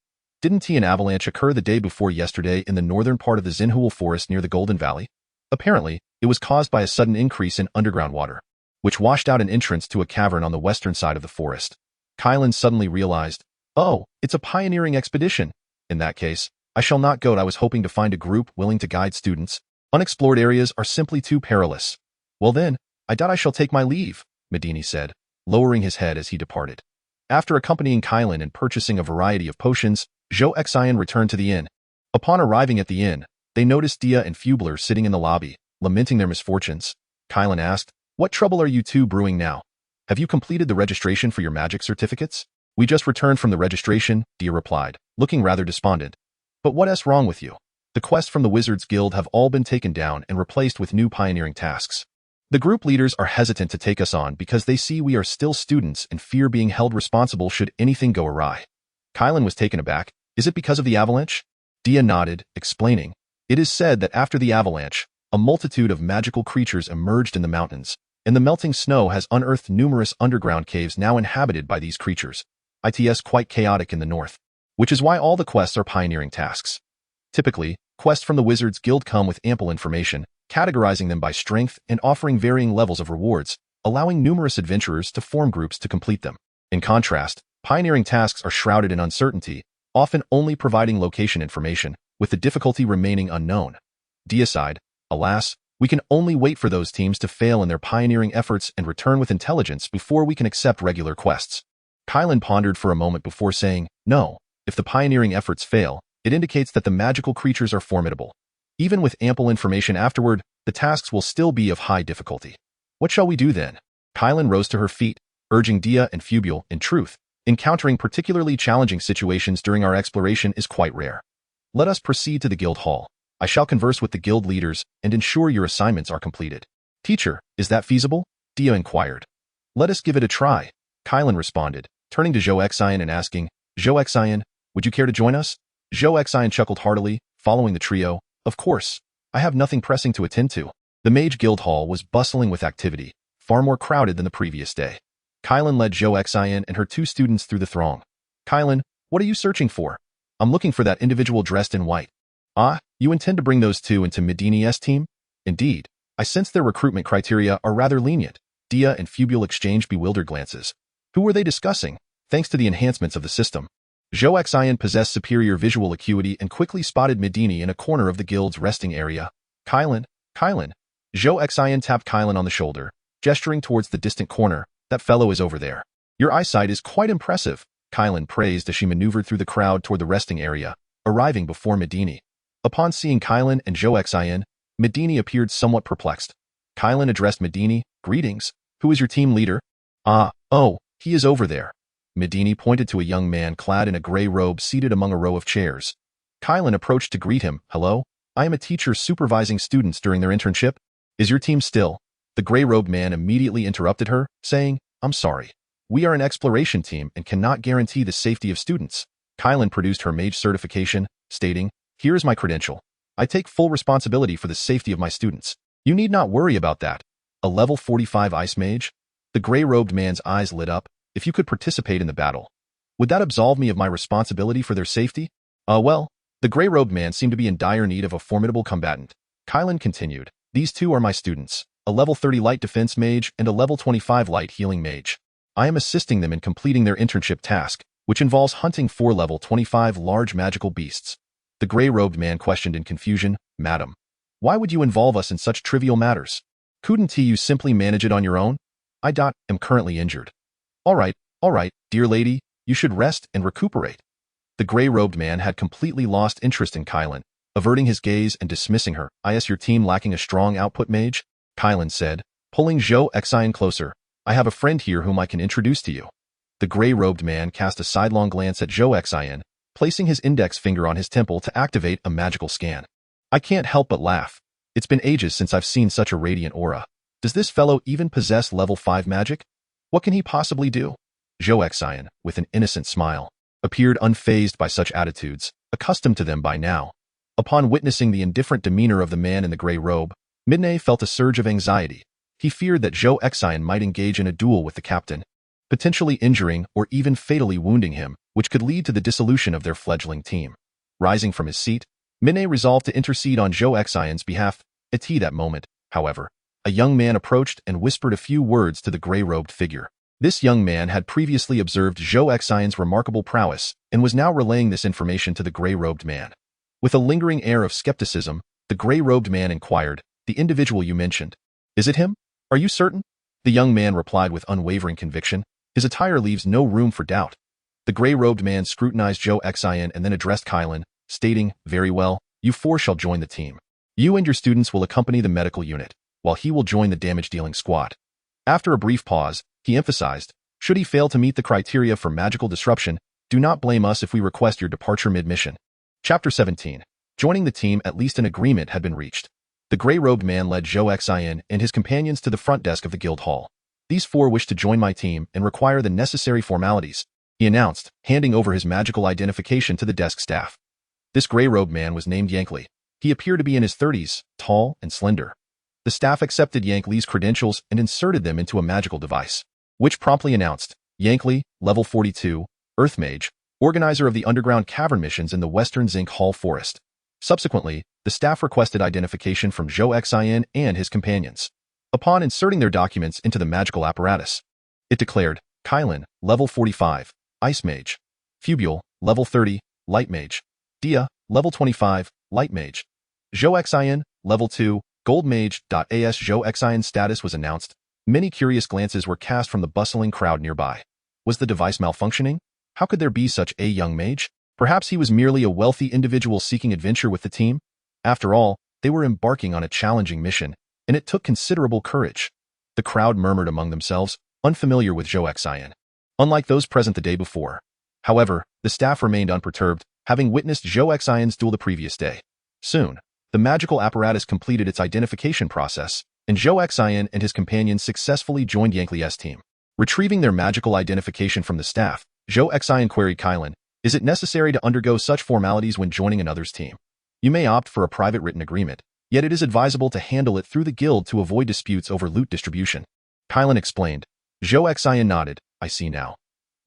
[SPEAKER 1] Didn't an avalanche occur the day before yesterday in the northern part of the Xinhual forest near the Golden Valley?" Apparently, it was caused by a sudden increase in underground water, which washed out an entrance to a cavern on the western side of the forest. Kylan suddenly realized, oh, it's a pioneering expedition. In that case, I shall not go. I was hoping to find a group willing to guide students. Unexplored areas are simply too perilous. Well then, I doubt I shall take my leave, Medini said, lowering his head as he departed. After accompanying Kylan and purchasing a variety of potions, Zhou Xin returned to the inn. Upon arriving at the inn, they noticed Dia and Fubler sitting in the lobby, lamenting their misfortunes. Kylan asked, what trouble are you two brewing now? Have you completed the registration for your magic certificates? We just returned from the registration, Dia replied, looking rather despondent. But what's wrong with you? The quests from the Wizards Guild have all been taken down and replaced with new pioneering tasks. The group leaders are hesitant to take us on because they see we are still students and fear being held responsible should anything go awry. Kylan was taken aback. Is it because of the avalanche? Dia nodded, explaining. It is said that after the avalanche, a multitude of magical creatures emerged in the mountains, and the melting snow has unearthed numerous underground caves now inhabited by these creatures. It's quite chaotic in the north, which is why all the quests are pioneering tasks. Typically, quests from the Wizards Guild come with ample information, categorizing them by strength and offering varying levels of rewards, allowing numerous adventurers to form groups to complete them. In contrast, pioneering tasks are shrouded in uncertainty, often only providing location information, with the difficulty remaining unknown. Dia sighed, alas, we can only wait for those teams to fail in their pioneering efforts and return with intelligence before we can accept regular quests. Kylan pondered for a moment before saying, no, if the pioneering efforts fail, it indicates that the magical creatures are formidable. Even with ample information afterward, the tasks will still be of high difficulty. What shall we do then? Kylan rose to her feet, urging Dia and Fubule, in truth, encountering particularly challenging situations during our exploration is quite rare. Let us proceed to the guild hall. I shall converse with the guild leaders and ensure your assignments are completed. Teacher, is that feasible? Dia inquired. Let us give it a try, Kylan responded, turning to Zhou Xin and asking, Zhou Xin, would you care to join us? Zhou Xin chuckled heartily, following the trio. Of course, I have nothing pressing to attend to. The Mage Guild Hall was bustling with activity, far more crowded than the previous day. Kylan led Zhou Xin and her two students through the throng. Kylan, what are you searching for? I'm looking for that individual dressed in white. Ah, you intend to bring those two into Medini's team? Indeed, I sense their recruitment criteria are rather lenient. Dia and Fubule exchanged bewildered glances. Who were they discussing? Thanks to the enhancements of the system, Zhou Xin possessed superior visual acuity and quickly spotted Medini in a corner of the guild's resting area. Kylan. Zhou Xin tapped Kylan on the shoulder, gesturing towards the distant corner. That fellow is over there. Your eyesight is quite impressive, Kylan praised as she maneuvered through the crowd toward the resting area, arriving before Medini. Upon seeing Kylan and Zhou Xin, Medini appeared somewhat perplexed. Kylan addressed Medini, greetings. Who is your team leader? He is over there. Medini pointed to a young man clad in a gray robe seated among a row of chairs. Kylan approached to greet him. Hello, I am a teacher supervising students during their internship. Is your team still? The gray-robed man immediately interrupted her, saying, I'm sorry. We are an exploration team and cannot guarantee the safety of students. Kylan produced her mage certification, stating, here is my credential. I take full responsibility for the safety of my students. You need not worry about that. A level 45 ice mage? The gray-robed man's eyes lit up. If you could participate in the battle, would that absolve me of my responsibility for their safety? Well, the gray-robed man seemed to be in dire need of a formidable combatant. Kylan continued, these two are my students, a level 30 light defense mage and a level 25 light healing mage. I am assisting them in completing their internship task, which involves hunting 4 level 25 large magical beasts. The gray-robed man questioned in confusion, Madam, why would you involve us in such trivial matters? Couldn't you simply manage it on your own? I am currently injured. All right, dear lady, you should rest and recuperate. The gray-robed man had completely lost interest in Kylan, averting his gaze and dismissing her. Is your team lacking a strong output mage? Kylan said, pulling Zhou Xin closer. I have a friend here whom I can introduce to you. The gray-robed man cast a sidelong glance at Zhou Xin, placing his index finger on his temple to activate a magical scan. I can't help but laugh. It's been ages since I've seen such a radiant aura. Does this fellow even possess level 5 magic? What can he possibly do? Zhou Xin, with an innocent smile, appeared unfazed by such attitudes, accustomed to them by now. Upon witnessing the indifferent demeanor of the man in the gray robe, Midney felt a surge of anxiety. He feared that Zhou Xin might engage in a duel with the captain, potentially injuring or even fatally wounding him, which could lead to the dissolution of their fledgling team. Rising from his seat, Midney resolved to intercede on Zhou Xion's behalf. At that moment, however, a young man approached and whispered a few words to the gray-robed figure. This young man had previously observed Zhou Xin's remarkable prowess and was now relaying this information to the gray-robed man. With a lingering air of skepticism, the gray-robed man inquired, "The individual you mentioned, is it him? Are you certain?" The young man replied with unwavering conviction. His attire leaves no room for doubt. The gray-robed man scrutinized Zhou Xin and then addressed Kylan, stating, "Very well, you four shall join the team. You and your students will accompany the medical unit, while he will join the damage-dealing squad." After a brief pause, he emphasized, "Should he fail to meet the criteria for magical disruption, do not blame us if we request your departure mid-mission." Chapter 17. Joining the team, at least an agreement had been reached. The gray-robed man led Zhou Xin and his companions to the front desk of the guild hall. "These four wish to join my team and require the necessary formalities," he announced, handing over his magical identification to the desk staff. This gray-robed man was named Yankli. He appeared to be in his 30s, tall and slender. The staff accepted Yankli's credentials and inserted them into a magical device, which promptly announced, "Yankli, level 42, Earth Mage, organizer of the underground cavern missions in the Western Zinc Hall Forest." Subsequently, the staff requested identification from Zhou Xin and his companions. Upon inserting their documents into the magical apparatus, it declared, "Kylan, level 45, Ice Mage. Fubule, level 30, Light Mage. Dia, level 25, Light Mage. Zhou Xin, level 2, Gold Mage." As Zhou Xin's status was announced, many curious glances were cast from the bustling crowd nearby. Was the device malfunctioning? How could there be such a young mage? Perhaps he was merely a wealthy individual seeking adventure with the team? After all, they were embarking on a challenging mission, and it took considerable courage. The crowd murmured among themselves, unfamiliar with Zhou Xin, unlike those present the day before. However, the staff remained unperturbed, having witnessed Zhou Xin's duel the previous day. Soon, the magical apparatus completed its identification process, and Zhou Xin and his companions successfully joined Yankli's team. Retrieving their magical identification from the staff, Zhou Xin queried Kylan, "Is it necessary to undergo such formalities when joining another's team? You may opt for a private written agreement, yet it is advisable to handle it through the guild to avoid disputes over loot distribution." Kylan explained. Zhou Xin nodded, "I see now."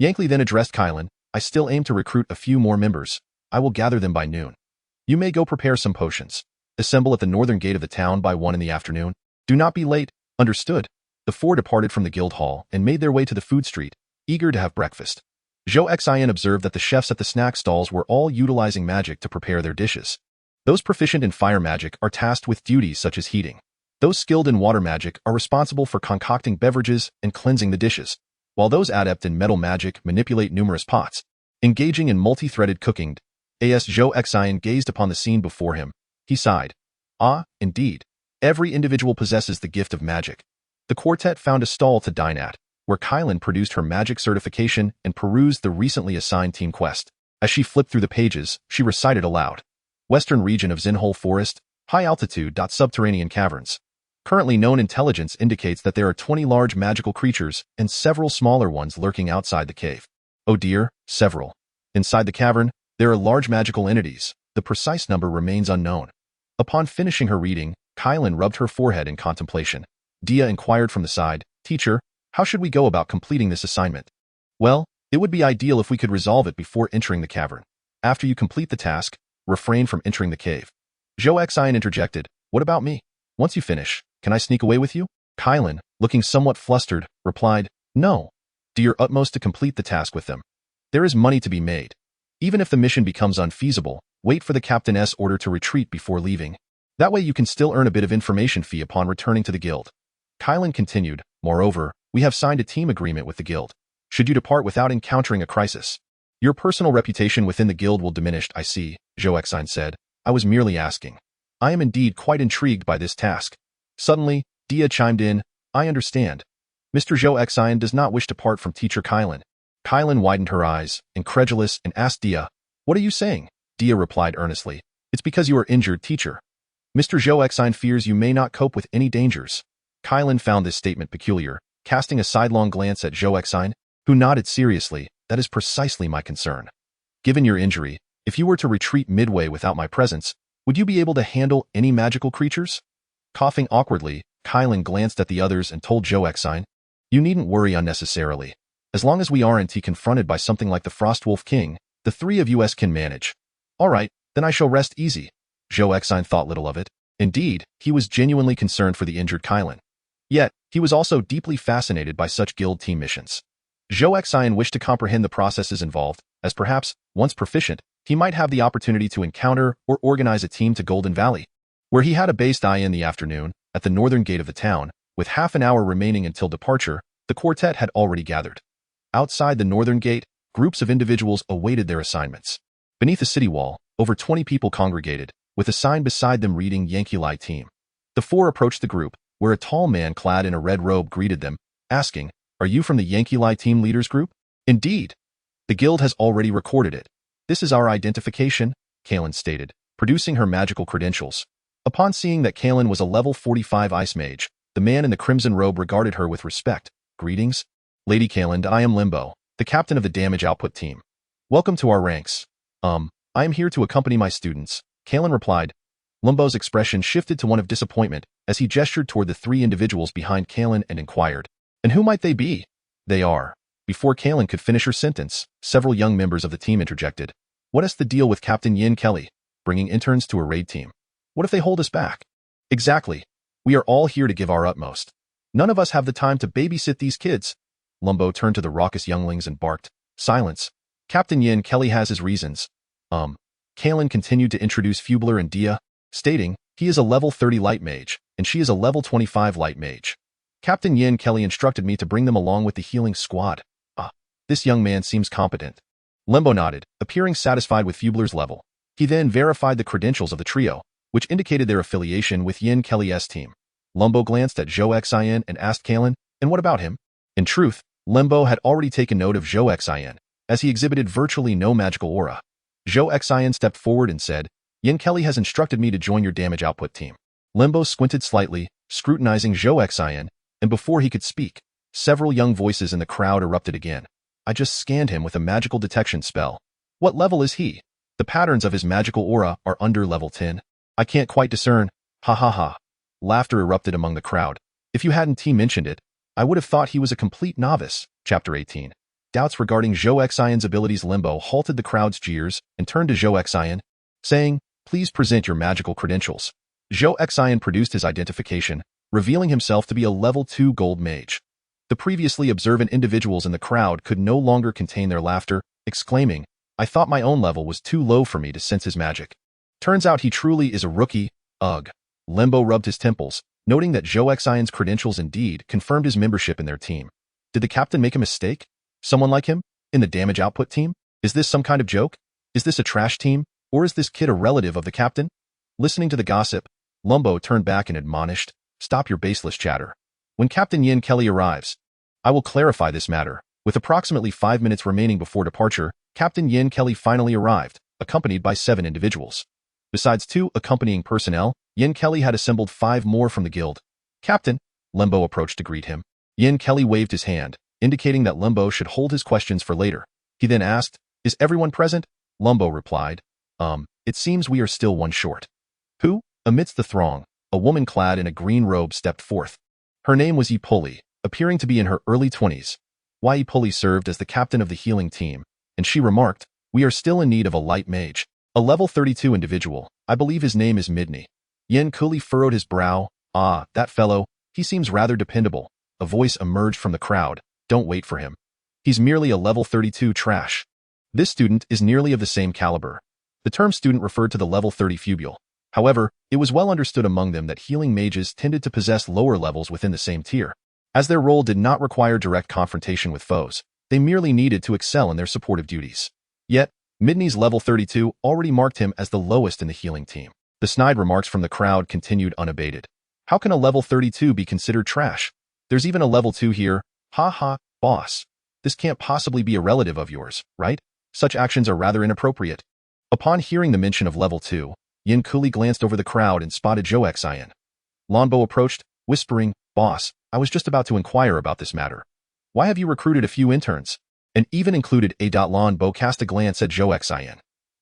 [SPEAKER 1] Yankli then addressed Kylan, "I still aim to recruit a few more members. I will gather them by noon. You may go prepare some potions. Assemble at the northern gate of the town by 1 in the afternoon. Do not be late." Understood. The four departed from the guild hall and made their way to the food street, eager to have breakfast. Zhou Xin observed that the chefs at the snack stalls were all utilizing magic to prepare their dishes. Those proficient in fire magic are tasked with duties such as heating. Those skilled in water magic are responsible for concocting beverages and cleansing the dishes, while those adept in metal magic manipulate numerous pots, engaging in multi-threaded cooking. As Zhou Xin gazed upon the scene before him, he sighed. Ah, indeed. Every individual possesses the gift of magic. The quartet found a stall to dine at, where Kylan produced her magic certification and perused the recently assigned team quest. As she flipped through the pages, she recited aloud. Western region of Zinhole Forest, high altitude. Subterranean caverns. Currently known intelligence indicates that there are 20 large magical creatures and several smaller ones lurking outside the cave. Oh dear, several. Inside the cavern, there are large magical entities. The precise number remains unknown. Upon finishing her reading, Kylan rubbed her forehead in contemplation. Dia inquired from the side, "Teacher, how should we go about completing this assignment?" "Well, it would be ideal if we could resolve it before entering the cavern. After you complete the task, refrain from entering the cave." Zhou Xin interjected, "What about me? Once you finish, can I sneak away with you?" Kylan, looking somewhat flustered, replied, "No. Do your utmost to complete the task with them. There is money to be made. Even if the mission becomes unfeasible, wait for the captain's order to retreat before leaving. That way you can still earn a bit of information fee upon returning to the guild." Kylan continued, "Moreover, we have signed a team agreement with the guild. Should you depart without encountering a crisis, your personal reputation within the guild will diminish." "I see," Zhou Xin said. "I was merely asking. I am indeed quite intrigued by this task." Suddenly, Dia chimed in, "I understand. Mr. Zhou Xin does not wish to part from Teacher Kylan." Kylan widened her eyes, incredulous, and asked Dia, "What are you saying?" Dia replied earnestly, "It's because you are injured, teacher. Mr. Zhou Xin fears you may not cope with any dangers." Kylan found this statement peculiar, casting a sidelong glance at Zhou Xin, who nodded seriously. "That is precisely my concern. Given your injury, if you were to retreat midway without my presence, would you be able to handle any magical creatures?" Coughing awkwardly, Kylan glanced at the others and told Zhou Xin, "You needn't worry unnecessarily. As long as we aren't confronted by something like the Frostwolf King, the three of us can manage." "All right, then I shall rest easy." Zhou Xin thought little of it. Indeed, he was genuinely concerned for the injured Kylan. Yet, he was also deeply fascinated by such guild team missions. Zhou Xin wished to comprehend the processes involved, as perhaps, once proficient, he might have the opportunity to encounter or organize a team to Golden Valley, where he had a base in the afternoon, at the northern gate of the town. With half an hour remaining until departure, the quartet had already gathered. Outside the northern gate, groups of individuals awaited their assignments. Beneath the city wall, over 20 people congregated, with a sign beside them reading Yankee Lai Team. The four approached the group, where a tall man clad in a red robe greeted them, asking, "Are you from the Yankee Lai Team Leaders Group?" "Indeed. The guild has already recorded it. This is our identification," Kaylin stated, producing her magical credentials. Upon seeing that Kaylin was a level 45 ice mage, the man in the crimson robe regarded her with respect. "Greetings, Lady Kaylin. I am Limbo, the captain of the damage output team. Welcome to our ranks." I am here to accompany my students," Kaylin replied. Limbo's expression shifted to one of disappointment as he gestured toward the three individuals behind Kaylin and inquired, "And who might they be?" "They are." Before Kaylin could finish her sentence, several young members of the team interjected. "What is the deal with Captain Yin Kelly, bringing interns to a raid team? What if they hold us back?" "Exactly. We are all here to give our utmost. None of us have the time to babysit these kids." Limbo turned to the raucous younglings and barked, "Silence. Captain Yin Kelly has his reasons." Kaylin continued to introduce Fubler and Dia, stating, "He is a level 30 light mage, and she is a level 25 light mage. Captain Yin Kelly instructed me to bring them along with the healing squad. This young man seems competent." Limbo nodded, appearing satisfied with Fubler's level. He then verified the credentials of the trio, which indicated their affiliation with Yin Kelly's team. Limbo glanced at Zhou Xin and asked Kaylin, "And what about him?" In truth, Limbo had already taken note of Zhou Xin, as he exhibited virtually no magical aura. Zhou Xin stepped forward and said, "Yin Kelly has instructed me to join your damage output team." Limbo squinted slightly, scrutinizing Zhou Xin, and before he could speak, several young voices in the crowd erupted again. "I just scanned him with a magical detection spell. What level is he? The patterns of his magical aura are under level 10. I can't quite discern." "Ha ha ha." Laughter erupted among the crowd. "If you hadn't mentioned it, I would have thought he was a complete novice." Chapter 18. Doubts regarding Zhou Xion's abilities. Limbo halted the crowd's jeers and turned to Zhou Xion, saying, "Please present your magical credentials." Zhou Xion produced his identification, revealing himself to be a level 2 gold mage. The previously observant individuals in the crowd could no longer contain their laughter, exclaiming, "I thought my own level was too low for me to sense his magic. Turns out he truly is a rookie, ugh." Limbo rubbed his temples, noting that Zhou Xion's credentials indeed confirmed his membership in their team. Did the captain make a mistake? Someone like him? In the damage output team? Is this some kind of joke? Is this a trash team? Or is this kid a relative of the captain? Listening to the gossip, Limbo turned back and admonished, "Stop your baseless chatter. When Captain Yin Kelly arrives, I will clarify this matter." With approximately 5 minutes remaining before departure, Captain Yin Kelly finally arrived, accompanied by 7 individuals. Besides 2 accompanying personnel, Yin Kelly had assembled 5 more from the guild. "Captain," Limbo approached to greet him. Yin Kelly waved his hand, indicating that Limbo should hold his questions for later. He then asked, "Is everyone present?" Limbo replied, It seems we are still one short." "Who?" Amidst the throng, a woman clad in a green robe stepped forth. Her name was Yi Puli, appearing to be in her early 20s. Yi Puli served as the captain of the healing team, and she remarked, "We are still in need of a light mage. A level 32 individual. I believe his name is Midney." Yin Kuli furrowed his brow. "Ah, that fellow. He seems rather dependable." A voice emerged from the crowd. "Don't wait for him. He's merely a level 32 trash." This student is nearly of the same caliber. The term student referred to the level 30 fubule. However, it was well understood among them that healing mages tended to possess lower levels within the same tier. As their role did not require direct confrontation with foes, they merely needed to excel in their supportive duties. Yet, Midney's level 32 already marked him as the lowest in the healing team. The snide remarks from the crowd continued unabated. "How can a level 32 be considered trash? There's even a level 2 here. Ha ha, boss. This can't possibly be a relative of yours, right? Such actions are rather inappropriate." Upon hearing the mention of level 2, Yin Kuli glanced over the crowd and spotted Zhou Xion. Lonbo approached, whispering, "Boss, I was just about to inquire about this matter. Why have you recruited a few interns?" And even included a. Lonbo cast a glance at Zhou Xion.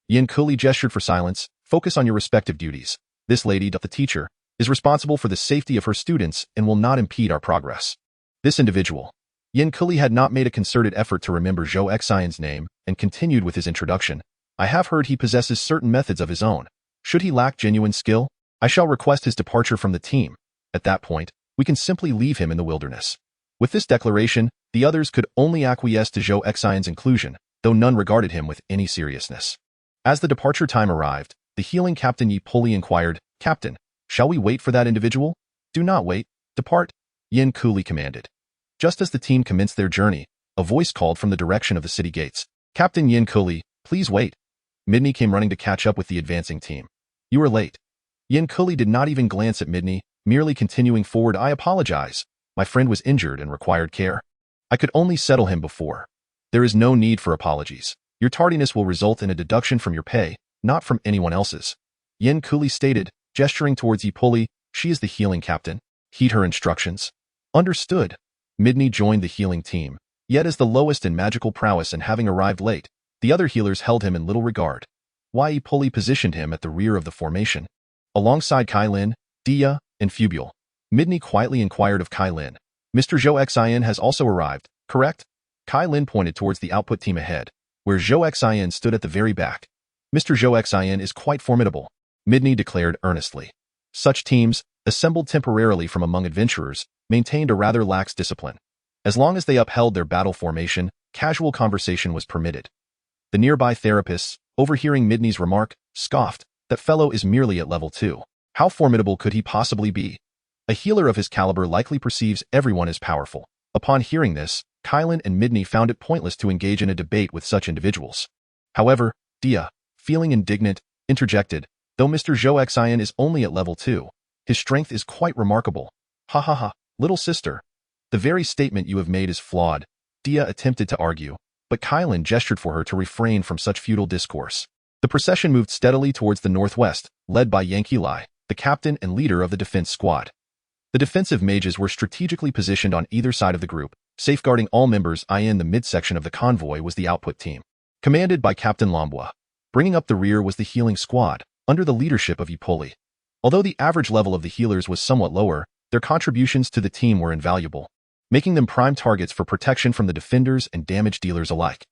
[SPEAKER 1] Yin Kuli gestured for silence. "Focus on your respective duties. This lady, the teacher, is responsible for the safety of her students and will not impede our progress." This individual. Yin Kuli had not made a concerted effort to remember Zhou Xion's name and continued with his introduction. "I have heard he possesses certain methods of his own. Should he lack genuine skill, I shall request his departure from the team. At that point, we can simply leave him in the wilderness. With this declaration, the others could only acquiesce to Zhou Xian's inclusion, though none regarded him with any seriousness. As the departure time arrived, the healing Captain Yi Puli inquired, "Captain, shall we wait for that individual?" "Do not wait. Depart," Yin coolly commanded. Just as the team commenced their journey, a voice called from the direction of the city gates, "Captain Yin Cooley, please wait." Midney came running to catch up with the advancing team. "You are late." Yin Cooley did not even glance at Midney, merely continuing forward. "I apologize. My friend was injured and required care. I could only settle him before. There is no need for apologies. Your tardiness will result in a deduction from your pay, not from anyone else's." Yin Cooley stated, gesturing towards Yi Puli. "She is the healing captain. Heed her instructions." "Understood." Midney joined the healing team. Yet as the lowest in magical prowess and having arrived late, the other healers held him in little regard. Yi Puli positioned him at the rear of the formation, alongside Kai Lin, Dia, and Fubule. Midney quietly inquired of Kai Lin, "Mr. Zhou Xian has also arrived, correct?" Kai Lin pointed towards the output team ahead, where Zhou Xian stood at the very back. "Mr. Zhou Xian is quite formidable," Midney declared earnestly. Such teams, assembled temporarily from among adventurers, maintained a rather lax discipline. As long as they upheld their battle formation, casual conversation was permitted. The nearby therapists, overhearing Midney's remark, scoffed, "That fellow is merely at level 2. How formidable could he possibly be?" A healer of his caliber likely perceives everyone as powerful. Upon hearing this, Kylan and Midney found it pointless to engage in a debate with such individuals. However, Dia, feeling indignant, interjected, "Though Mr. Zhou Xian is only at level 2, his strength is quite remarkable." "Ha ha ha, little sister. The very statement you have made is flawed," Dia attempted to argue, but Kylan gestured for her to refrain from such futile discourse. The procession moved steadily towards the northwest, led by Yankee Lai, the captain and leader of the defense squad. The defensive mages were strategically positioned on either side of the group, safeguarding all members. In the midsection of the convoy was the output team, commanded by Captain Lambois. Bringing up the rear was the healing squad, under the leadership of Yi Puli. Although the average level of the healers was somewhat lower, their contributions to the team were invaluable, making them prime targets for protection from the defenders and damage dealers alike.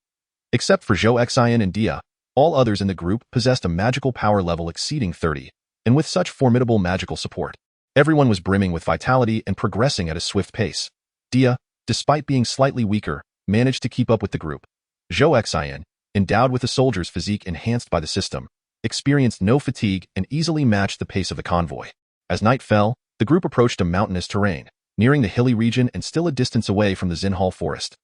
[SPEAKER 1] Except for Zhou Xian and Dia, all others in the group possessed a magical power level exceeding 30, and with such formidable magical support, everyone was brimming with vitality and progressing at a swift pace. Dia, despite being slightly weaker, managed to keep up with the group. Zhou Xian, endowed with a soldier's physique enhanced by the system, experienced no fatigue and easily matched the pace of the convoy. As night fell, the group approached a mountainous terrain, nearing the hilly region and still a distance away from the Xinhal forest.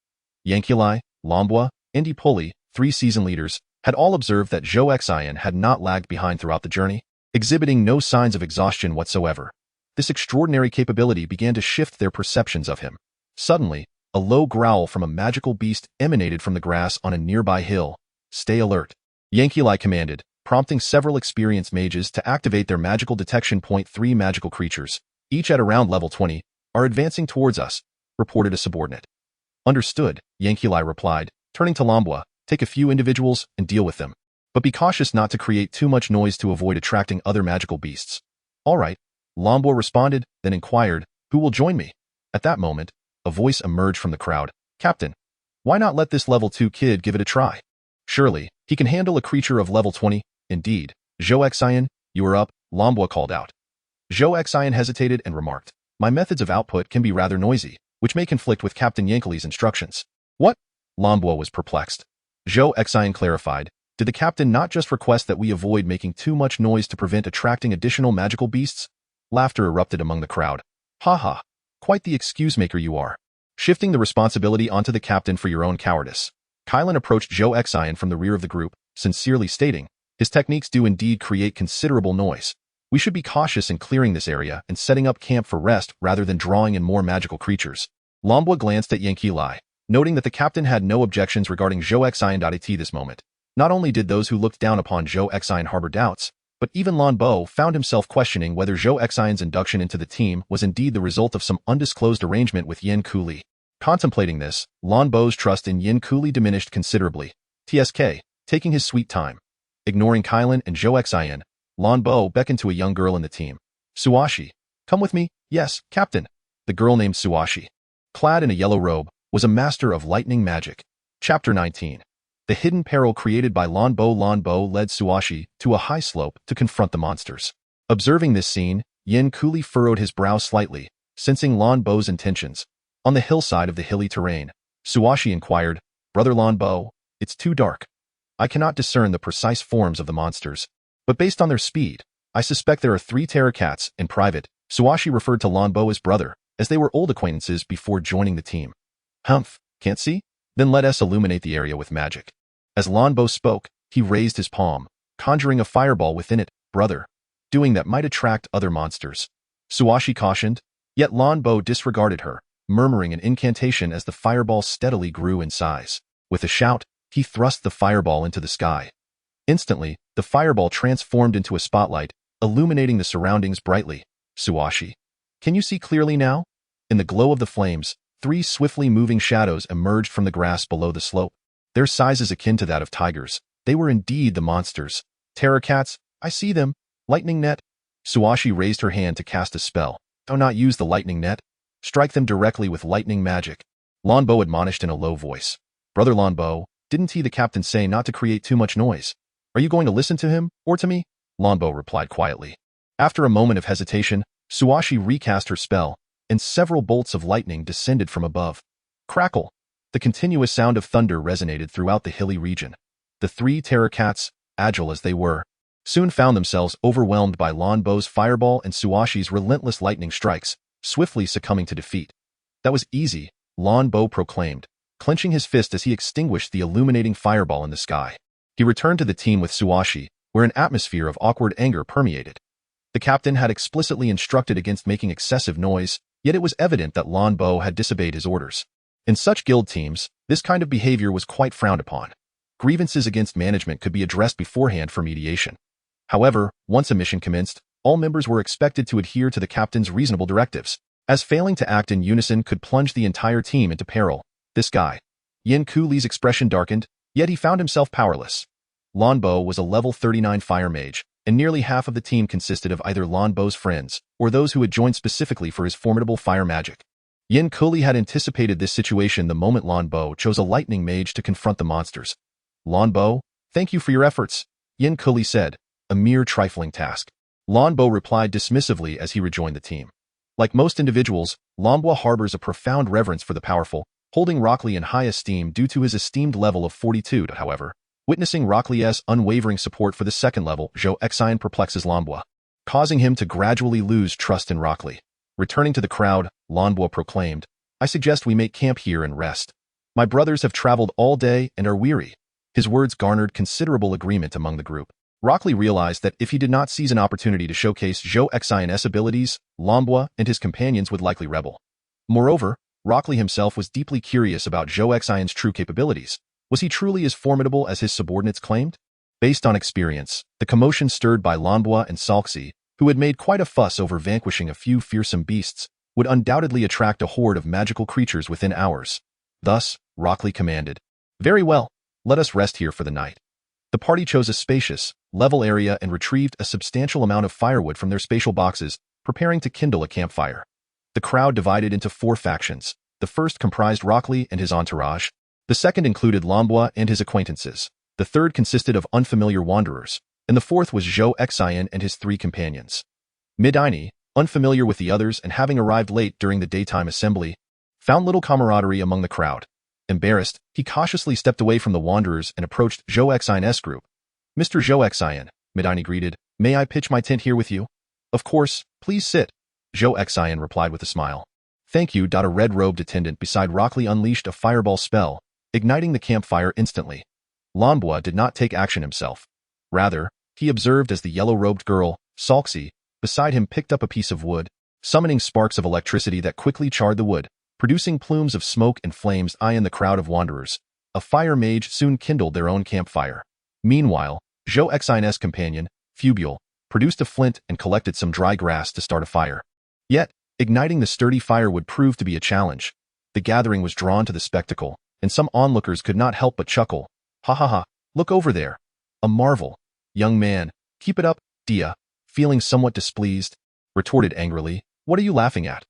[SPEAKER 1] Yankilai, Lambois, and Yi Puli, 3 season leaders, had all observed that Zhou Xian had not lagged behind throughout the journey, exhibiting no signs of exhaustion whatsoever. This extraordinary capability began to shift their perceptions of him. Suddenly, a low growl from a magical beast emanated from the grass on a nearby hill. "Stay alert," Yankilai commanded, prompting several experienced mages to activate their magical detection. 3 magical creatures, each at around level 20, are advancing towards us, reported a subordinate. "Understood," Yankilai replied, turning to Lambois, "Take a few individuals and deal with them. But be cautious not to create too much noise to avoid attracting other magical beasts." "All right," Lambois responded, then inquired, "Who will join me?" At that moment, a voice emerged from the crowd. "Captain, why not let this level 2 kid give it a try? Surely, he can handle a creature of level 20. "Indeed, Zhou Xian, you are up," Lambois called out. Zhou Xian hesitated and remarked, "My methods of output can be rather noisy, which may conflict with Captain Yankili's instructions." "What?" Lambois was perplexed. Zhou Xian clarified, "Did the captain not just request that we avoid making too much noise to prevent attracting additional magical beasts?" Laughter erupted among the crowd. "Ha ha, quite the excuse-maker you are. Shifting the responsibility onto the captain for your own cowardice." Kylan approached Zhou Xian from the rear of the group, sincerely stating, "His techniques do indeed create considerable noise. We should be cautious in clearing this area and setting up camp for rest rather than drawing in more magical creatures." Lambois glanced at Yankee Lai, noting that the captain had no objections regarding Zhou Xian. At this moment, not only did those who looked down upon Zhou Xian harbor doubts, but even Lambois found himself questioning whether Zhou Xian's induction into the team was indeed the result of some undisclosed arrangement with Yin Kuli. Contemplating this, Lambo's trust in Yin Kuli diminished considerably. TSK, taking his sweet time. Ignoring Kylan and Zhou Xian, Lambois beckoned to a young girl in the team. "Suashi, come with me." "Yes, Captain." The girl named Suashi, clad in a yellow robe, was a master of lightning magic. Chapter 19. The hidden peril created by Lambois. Lambois led Suashi to a high slope to confront the monsters. Observing this scene, Yin coolly furrowed his brow slightly, sensing Lan Bo's intentions. On the hillside of the hilly terrain, Suashi inquired, "Brother Lan Bo, it's too dark. I cannot discern the precise forms of the monsters, but based on their speed, I suspect there are 3 Terracats." In private, Suashi referred to Lan Bo as brother, as they were old acquaintances before joining the team. "Humph, can't see? Then let us illuminate the area with magic." As Lan Bo spoke, he raised his palm, conjuring a fireball within it. "Brother, doing that might attract other monsters," Suashi cautioned, yet Lan Bo disregarded her, murmuring an incantation as the fireball steadily grew in size. With a shout, he thrust the fireball into the sky. Instantly, the fireball transformed into a spotlight, illuminating the surroundings brightly. "Suashi, can you see clearly now?" In the glow of the flames, 3 swiftly moving shadows emerged from the grass below the slope. Their sizes akin to that of tigers. They were indeed the monsters. "Terracats, I see them. Lightning net." Suashi raised her hand to cast a spell. "Do not use the lightning net. Strike them directly with lightning magic," Lan Bo admonished in a low voice. "Brother Lan Bo, didn't the captain say not to create too much noise? Are you going to listen to him, or to me?" Lan Bo replied quietly. After a moment of hesitation, Suashi recast her spell, and several bolts of lightning descended from above. Crackle! The continuous sound of thunder resonated throughout the hilly region. The 3 Terracats, agile as they were, soon found themselves overwhelmed by Lan Bo's fireball and Suashi's relentless lightning strikes, swiftly succumbing to defeat. "That was easy," Lan Bo proclaimed, clenching his fist as he extinguished the illuminating fireball in the sky. He returned to the team with Suashi, where an atmosphere of awkward anger permeated. The captain had explicitly instructed against making excessive noise, yet it was evident that Lan Bo had disobeyed his orders. In such guild teams, this kind of behavior was quite frowned upon. Grievances against management could be addressed beforehand for mediation. However, once a mission commenced, all members were expected to adhere to the captain's reasonable directives, as failing to act in unison could plunge the entire team into peril. This guy. Yin Kuli's expression darkened, yet he found himself powerless. Lan Bo was a level 39 fire mage, and nearly half of the team consisted of either Lan Bo's friends or those who had joined specifically for his formidable fire magic. Yin Kuli had anticipated this situation the moment Lan Bo chose a lightning mage to confront the monsters. "Lan Bo, thank you for your efforts," Yin Kuli said, "a mere trifling task." Lan Bo replied dismissively as he rejoined the team. Like most individuals, Lan Bo harbors a profound reverence for the powerful, holding Rockley in high esteem due to his esteemed level of 42. However, witnessing Rockley's unwavering support for the second level, Zhou Xin perplexes Lan Bo, causing him to gradually lose trust in Rockley. Returning to the crowd, Lan Bo proclaimed, "I suggest we make camp here and rest. My brothers have traveled all day and are weary." His words garnered considerable agreement among the group. Rockley realized that if he did not seize an opportunity to showcase Zhou Xin's abilities, Lan Bo and his companions would likely rebel. Moreover, Rockley himself was deeply curious about Zhou Xin's true capabilities. Was he truly as formidable as his subordinates claimed? Based on experience, the commotion stirred by Lan Bo and Zhou, who had made quite a fuss over vanquishing a few fearsome beasts, would undoubtedly attract a horde of magical creatures within hours. Thus, Rockley commanded, "Very well, let us rest here for the night." The party chose a spacious, level area and retrieved a substantial amount of firewood from their spatial boxes, preparing to kindle a campfire. The crowd divided into 4 factions. The first comprised Rockley and his entourage. The second included Lan Bo and his acquaintances. The third consisted of unfamiliar wanderers, and the fourth was Zhou Xin and his 3 companions. Midini, unfamiliar with the others and having arrived late during the daytime assembly, found little camaraderie among the crowd. Embarrassed, he cautiously stepped away from the wanderers and approached Zhou Xin's group. "Mr. Zhou Xin," Midini greeted, "may I pitch my tent here with you?" "Of course, please sit," Zhou Xin replied with a smile. "Thank you." A red-robed attendant beside Rockley unleashed a fireball spell, igniting the campfire instantly. Lan Bo did not take action himself. Rather, he observed as the yellow-robed girl, Zhou, beside him picked up a piece of wood, summoning sparks of electricity that quickly charred the wood, producing plumes of smoke and flames in the crowd of wanderers. A fire mage soon kindled their own campfire. Meanwhile, Zhou Xin's companion, Fubule, produced a flint and collected some dry grass to start a fire. Yet, igniting the sturdy fire would prove to be a challenge. The gathering was drawn to the spectacle, and some onlookers could not help but chuckle. "Ha ha ha, look over there. A marvel. Young man, keep it up." Dia, feeling somewhat displeased, retorted angrily, "What are you laughing at?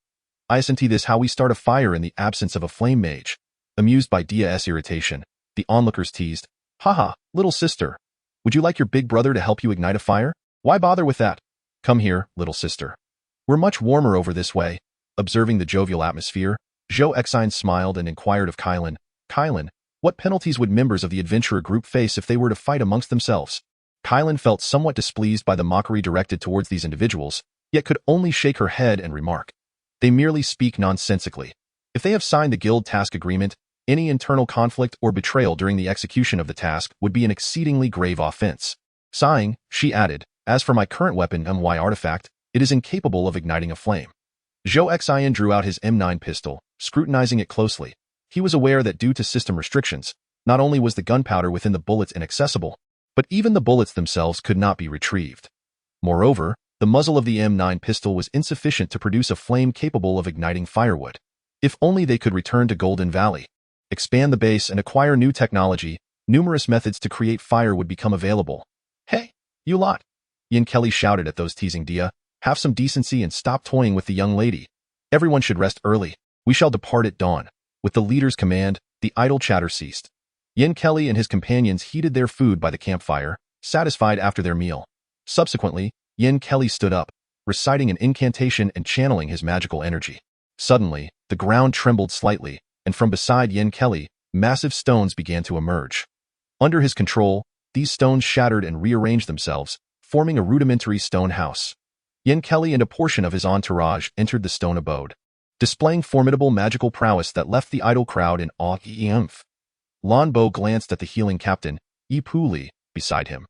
[SPEAKER 1] Isn't this how we start a fire in the absence of a flame mage?" Amused by Dia's irritation, the onlookers teased, "Haha, little sister. Would you like your big brother to help you ignite a fire? Why bother with that?" Come here, little sister. We're much warmer over this way. Observing the jovial atmosphere, Zhou Xin smiled and inquired of Kylan. Kylan, what penalties would members of the adventurer group face if they were to fight amongst themselves? Kylan felt somewhat displeased by the mockery directed towards these individuals, yet could only shake her head and remark, they merely speak nonsensically. If they have signed the guild task agreement, any internal conflict or betrayal during the execution of the task would be an exceedingly grave offense. Sighing, she added, as for my current weapon MY artifact, it is incapable of igniting a flame. Zhou Xin drew out his M9 pistol, scrutinizing it closely. He was aware that due to system restrictions, not only was the gunpowder within the bullets inaccessible, but even the bullets themselves could not be retrieved. Moreover, the muzzle of the M9 pistol was insufficient to produce a flame capable of igniting firewood. If only they could return to Golden Valley, expand the base and acquire new technology, numerous methods to create fire would become available. Hey, you lot! Yin Kelly shouted at those teasing Dia. Have some decency and stop toying with the young lady. Everyone should rest early. We shall depart at dawn. With the leader's command, the idle chatter ceased. Yin Kelly and his companions heated their food by the campfire, satisfied after their meal. Subsequently, Yin Kelly stood up, reciting an incantation and channeling his magical energy. Suddenly, the ground trembled slightly, and from beside Yin Kelly, massive stones began to emerge. Under his control, these stones shattered and rearranged themselves, forming a rudimentary stone house. Yin Kelly and a portion of his entourage entered the stone abode, displaying formidable magical prowess that left the idle crowd in awe. Lan Bo glanced at the healing captain, Yi Pu Li, beside him.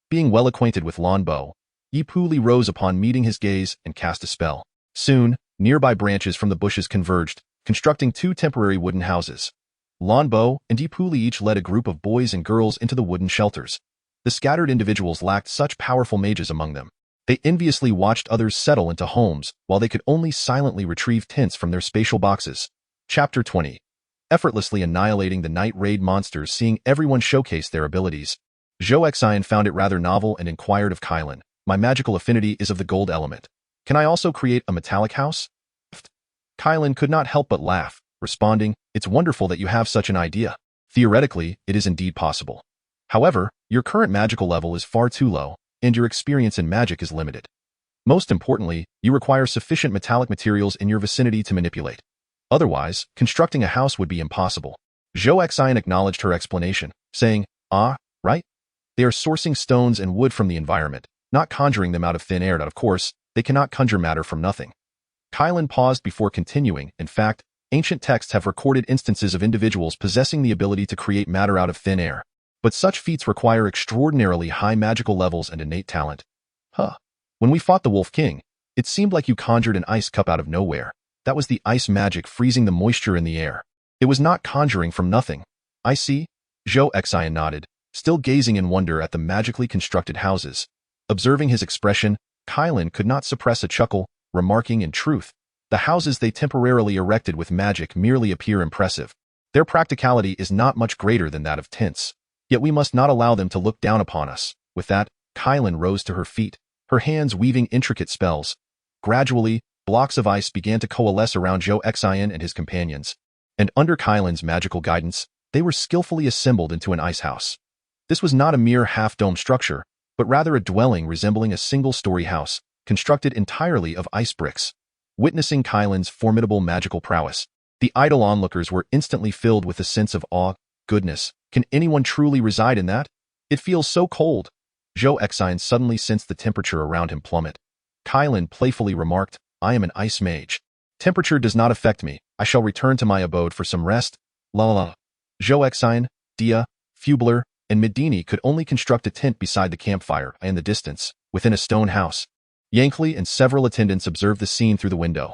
[SPEAKER 1] Being well acquainted with Lan Bo, Yi Pu Li rose upon meeting his gaze and cast a spell. Soon, nearby branches from the bushes converged, constructing two temporary wooden houses. Lan Bo and Yi Pu Li each led a group of boys and girls into the wooden shelters. The scattered individuals lacked such powerful mages among them. They enviously watched others settle into homes while they could only silently retrieve tints from their spatial boxes. Chapter 20. Effortlessly annihilating the night raid monsters, seeing everyone showcase their abilities. Zhou Xin found it rather novel and inquired of Kylan. My magical affinity is of the gold element. Can I also create a metallic house? Kylan could not help but laugh, responding, it's wonderful that you have such an idea. Theoretically, it is indeed possible. However, your current magical level is far too low, and your experience in magic is limited. Most importantly, you require sufficient metallic materials in your vicinity to manipulate. Otherwise, constructing a house would be impossible. Zhou Xin acknowledged her explanation, saying, right? They are sourcing stones and wood from the environment, not conjuring them out of thin air. Of course, they cannot conjure matter from nothing. Kylan paused before continuing. In fact, ancient texts have recorded instances of individuals possessing the ability to create matter out of thin air. But such feats require extraordinarily high magical levels and innate talent. When we fought the Wolf King, it seemed like you conjured an ice cup out of nowhere. That was the ice magic freezing the moisture in the air. It was not conjuring from nothing. I see. Zhou Xin nodded, still gazing in wonder at the magically constructed houses. Observing his expression, Kylan could not suppress a chuckle, remarking in truth, the houses they temporarily erected with magic merely appear impressive. Their practicality is not much greater than that of tints. Yet we must not allow them to look down upon us. With that, Kylan rose to her feet, her hands weaving intricate spells. Gradually, blocks of ice began to coalesce around Zhou Xin and his companions, and under Kylan's magical guidance, they were skillfully assembled into an ice house. This was not a mere half-dome structure, but rather a dwelling resembling a single-story house, constructed entirely of ice bricks. Witnessing Kylan's formidable magical prowess, the idle onlookers were instantly filled with a sense of awe. Goodness, can anyone truly reside in that? It feels so cold. Zhou Xin suddenly sensed the temperature around him plummet. Kylan playfully remarked, I am an ice mage. Temperature does not affect me. I shall return to my abode for some rest. La. Zhou Xin, Dia, Fubler, and Medini could only construct a tent beside the campfire in the distance, within a stone house. Yankley and several attendants observed the scene through the window.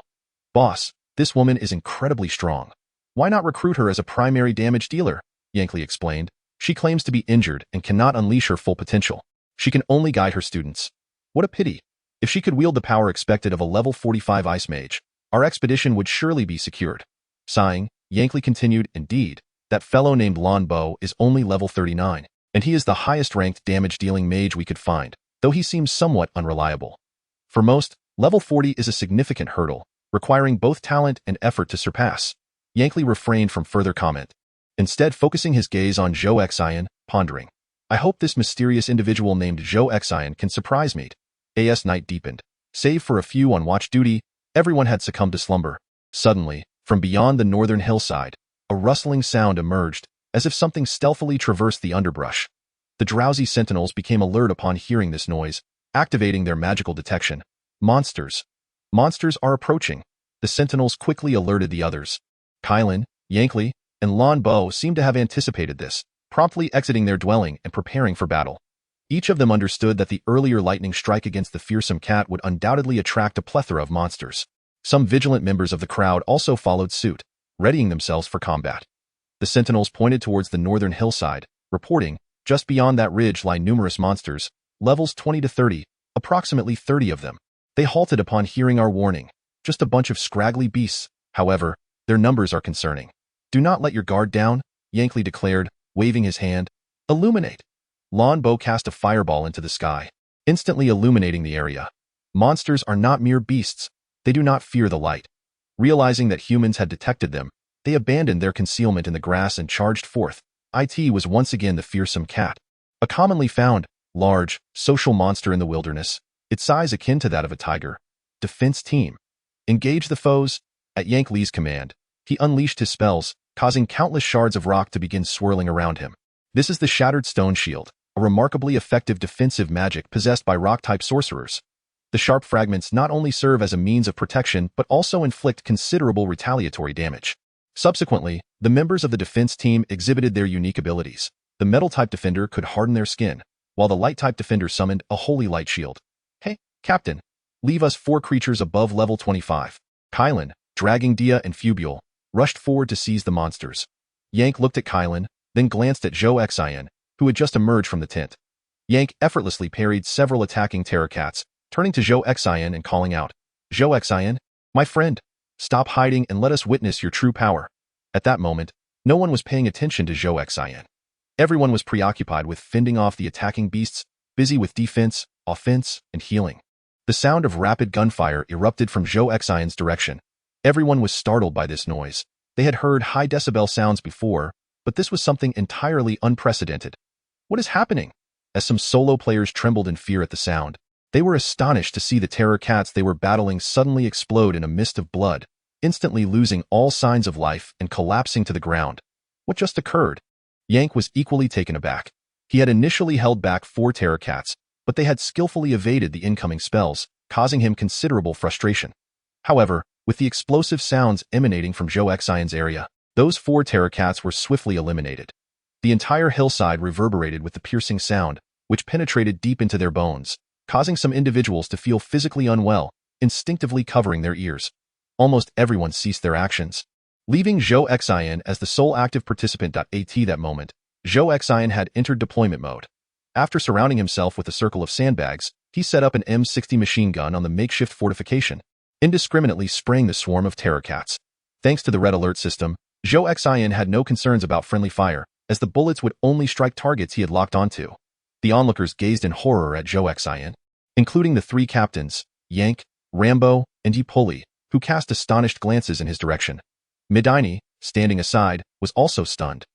[SPEAKER 1] Boss, this woman is incredibly strong. Why not recruit her as a primary damage dealer? Yankley explained. She claims to be injured and cannot unleash her full potential. She can only guide her students. What a pity. If she could wield the power expected of a level 45 ice mage, our expedition would surely be secured. Sighing, Yankley continued, indeed, that fellow named Lan Bo is only level 39, and he is the highest-ranked damage-dealing mage we could find, though he seems somewhat unreliable. For most, level 40 is a significant hurdle, requiring both talent and effort to surpass. Yankley refrained from further comment, instead focusing his gaze on Zhou Xin, pondering. I hope this mysterious individual named Zhou Xin can surprise me. As night deepened, Save for a few on watch duty, everyone had succumbed to slumber. Suddenly, from beyond the northern hillside, a rustling sound emerged, as if something stealthily traversed the underbrush. The drowsy sentinels became alert upon hearing this noise, activating their magical detection. Monsters. Monsters are approaching. The sentinels quickly alerted the others. Kylan, Yankli, and Lan Bo seemed to have anticipated this, promptly exiting their dwelling and preparing for battle. Each of them understood that the earlier lightning strike against the fearsome cat would undoubtedly attract a plethora of monsters. Some vigilant members of the crowd also followed suit, readying themselves for combat. The sentinels pointed towards the northern hillside, reporting, just beyond that ridge lie numerous monsters, levels 20 to 30, approximately 30 of them. They halted upon hearing our warning. Just a bunch of scraggly beasts, however, their numbers are concerning. Do not let your guard down, Yankli declared, waving his hand. Illuminate. Lan Bo cast a fireball into the sky, instantly illuminating the area. Monsters are not mere beasts. They do not fear the light. Realizing that humans had detected them, they abandoned their concealment in the grass and charged forth. It was once again the fearsome cat, a commonly found, large, social monster in the wilderness, its size akin to that of a tiger. Defense team. Engage the foes. At Yankli's command, he unleashed his spells, causing countless shards of rock to begin swirling around him. This is the Shattered Stone Shield, a remarkably effective defensive magic possessed by rock-type sorcerers. The sharp fragments not only serve as a means of protection but also inflict considerable retaliatory damage. Subsequently, the members of the defense team exhibited their unique abilities. The metal-type defender could harden their skin, while the light-type defender summoned a holy light shield. Hey, Captain, leave us 4 creatures above level 25. Kylan, dragging Dia and Fubule, rushed forward to seize the monsters. Yank looked at Kylan, then glanced at Zhou Xin, who had just emerged from the tent. Yank effortlessly parried several attacking terror cats, turning to Zhou Xin and calling out, Zhou Xin, my friend, stop hiding and let us witness your true power. At that moment, no one was paying attention to Zhou Xin. Everyone was preoccupied with fending off the attacking beasts, busy with defense, offense, and healing. The sound of rapid gunfire erupted from Zhou Xin's direction. Everyone was startled by this noise. They had heard high-decibel sounds before, but this was something entirely unprecedented. What is happening? As some solo players trembled in fear at the sound, they were astonished to see the terror cats they were battling suddenly explode in a mist of blood, instantly losing all signs of life and collapsing to the ground. What just occurred? Yank was equally taken aback. He had initially held back 4 terror cats, but they had skillfully evaded the incoming spells, causing him considerable frustration. However, with the explosive sounds emanating from Zhou Xin's area, those 4 terror cats were swiftly eliminated. The entire hillside reverberated with the piercing sound, which penetrated deep into their bones, causing some individuals to feel physically unwell, instinctively covering their ears. Almost everyone ceased their actions, leaving Zhou Xin as the sole active participant. At that moment, Zhou Xin had entered deployment mode. After surrounding himself with a circle of sandbags, he set up an M60 machine gun on the makeshift fortification, indiscriminately spraying the swarm of terror cats. Thanks to the red alert system, Zhou Xin had no concerns about friendly fire, as the bullets would only strike targets he had locked onto. The onlookers gazed in horror at Zhou Xin, including the 3 captains, Yank, Rambo, and Epoli, who cast astonished glances in his direction. Medini, standing aside, was also stunned.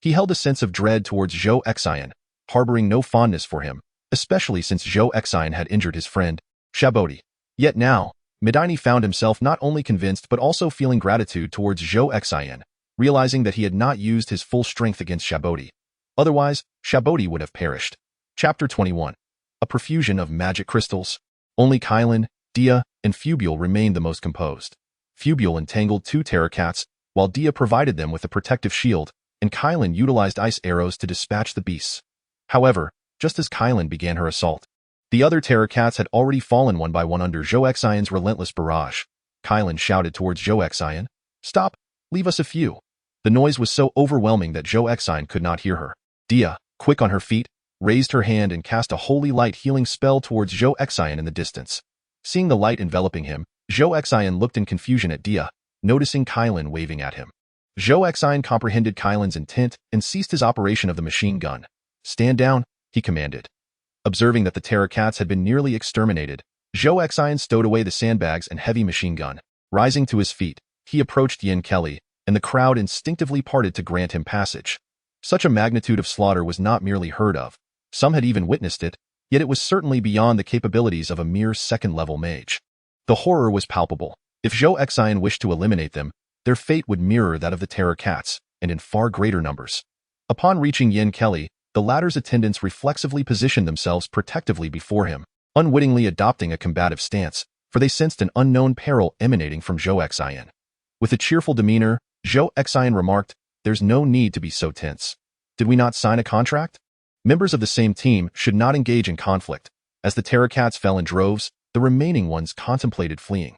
[SPEAKER 1] He held a sense of dread towards Zhou Xin, harboring no fondness for him, especially since Zhou Xin had injured his friend, Shabodi. Yet now, Medini found himself not only convinced but also feeling gratitude towards Zhou Xin, realizing that he had not used his full strength against Shabodi. Otherwise, Shabodi would have perished. Chapter 21. A profusion of magic crystals. Only Kylan, Dia, and Fubule remained the most composed. Fubule entangled 2 terror cats, while Dia provided them with a protective shield, and Kylan utilized ice arrows to dispatch the beasts. However, just as Kylan began her assault, the other terror cats had already fallen one by one under Zhou Xin's relentless barrage. Kylan shouted towards Zhou Xin, Stop, leave us a few. The noise was so overwhelming that Zhou Xin could not hear her. Dia, quick on her feet, raised her hand and cast a holy light healing spell towards Zhou Xin in the distance. Seeing the light enveloping him, Zhou Xin looked in confusion at Dia, noticing Kylan waving at him. Zhou Xin comprehended Kylan's intent and ceased his operation of the machine gun. Stand down, he commanded. Observing that the terror cats had been nearly exterminated, Zhou Xin stowed away the sandbags and heavy machine gun. Rising to his feet, he approached Yin Kelly, and the crowd instinctively parted to grant him passage. Such a magnitude of slaughter was not merely heard of. Some had even witnessed it, yet it was certainly beyond the capabilities of a mere second-level mage. The horror was palpable. If Zhou Xin wished to eliminate them, their fate would mirror that of the Terror Cats, and in far greater numbers. Upon reaching Yin Kelly, the latter's attendants reflexively positioned themselves protectively before him, unwittingly adopting a combative stance, for they sensed an unknown peril emanating from Zhou Xin. With a cheerful demeanor, Zhou Xin remarked, "There's no need to be so tense. Did we not sign a contract?" Members of the same team should not engage in conflict. As the Terror Cats fell in droves, the remaining ones contemplated fleeing.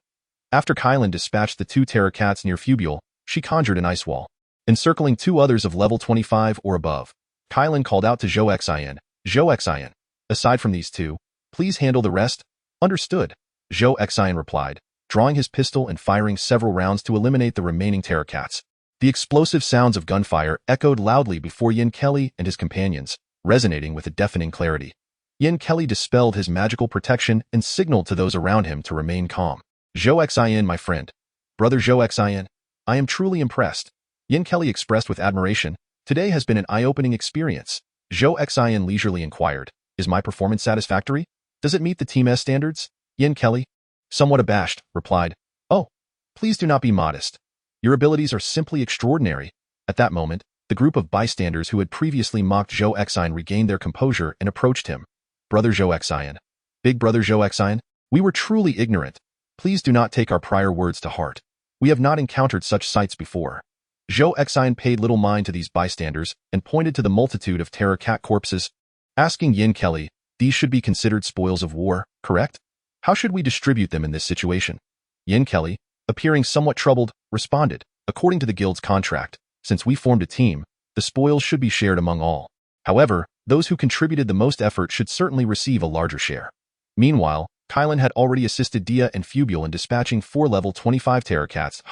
[SPEAKER 1] After Kylan dispatched the 2 Terror Cats near Fubule, she conjured an ice wall. Encircling 2 others of level 25 or above, Kylan called out to Zhou Xin, "Zhou Xin, aside from these 2, please handle the rest." "Understood," Zhou Xin replied, drawing his pistol and firing several rounds to eliminate the remaining Terror Cats. The explosive sounds of gunfire echoed loudly before Yin Kelly and his companions, resonating with a deafening clarity. Yin Kelly dispelled his magical protection and signaled to those around him to remain calm. "Zhou Xin, my friend. Brother Zhou Xin, I am truly impressed." Yin Kelly expressed with admiration, "Today has been an eye-opening experience." Zhou Xin leisurely inquired, "Is my performance satisfactory? Does it meet the Team-S standards?" Yin Kelly, somewhat abashed, replied, "Oh, please do not be modest. Your abilities are simply extraordinary." At that moment, the group of bystanders who had previously mocked Zhou Xin regained their composure and approached him. "Brother Zhou Xin, Big Brother Zhou Xin, we were truly ignorant. Please do not take our prior words to heart. We have not encountered such sights before." Zhou Xin paid little mind to these bystanders and pointed to the multitude of Terror Cat corpses, asking Yin Kelly, "These should be considered spoils of war, correct? How should we distribute them in this situation?" Yin Kelly, appearing somewhat troubled, responded, "According to the guild's contract, since we formed a team, the spoils should be shared among all. However, those who contributed the most effort should certainly receive a larger share." Meanwhile, Kylan had already assisted Dia and Fubule in dispatching 4 level 25 Terror Cats.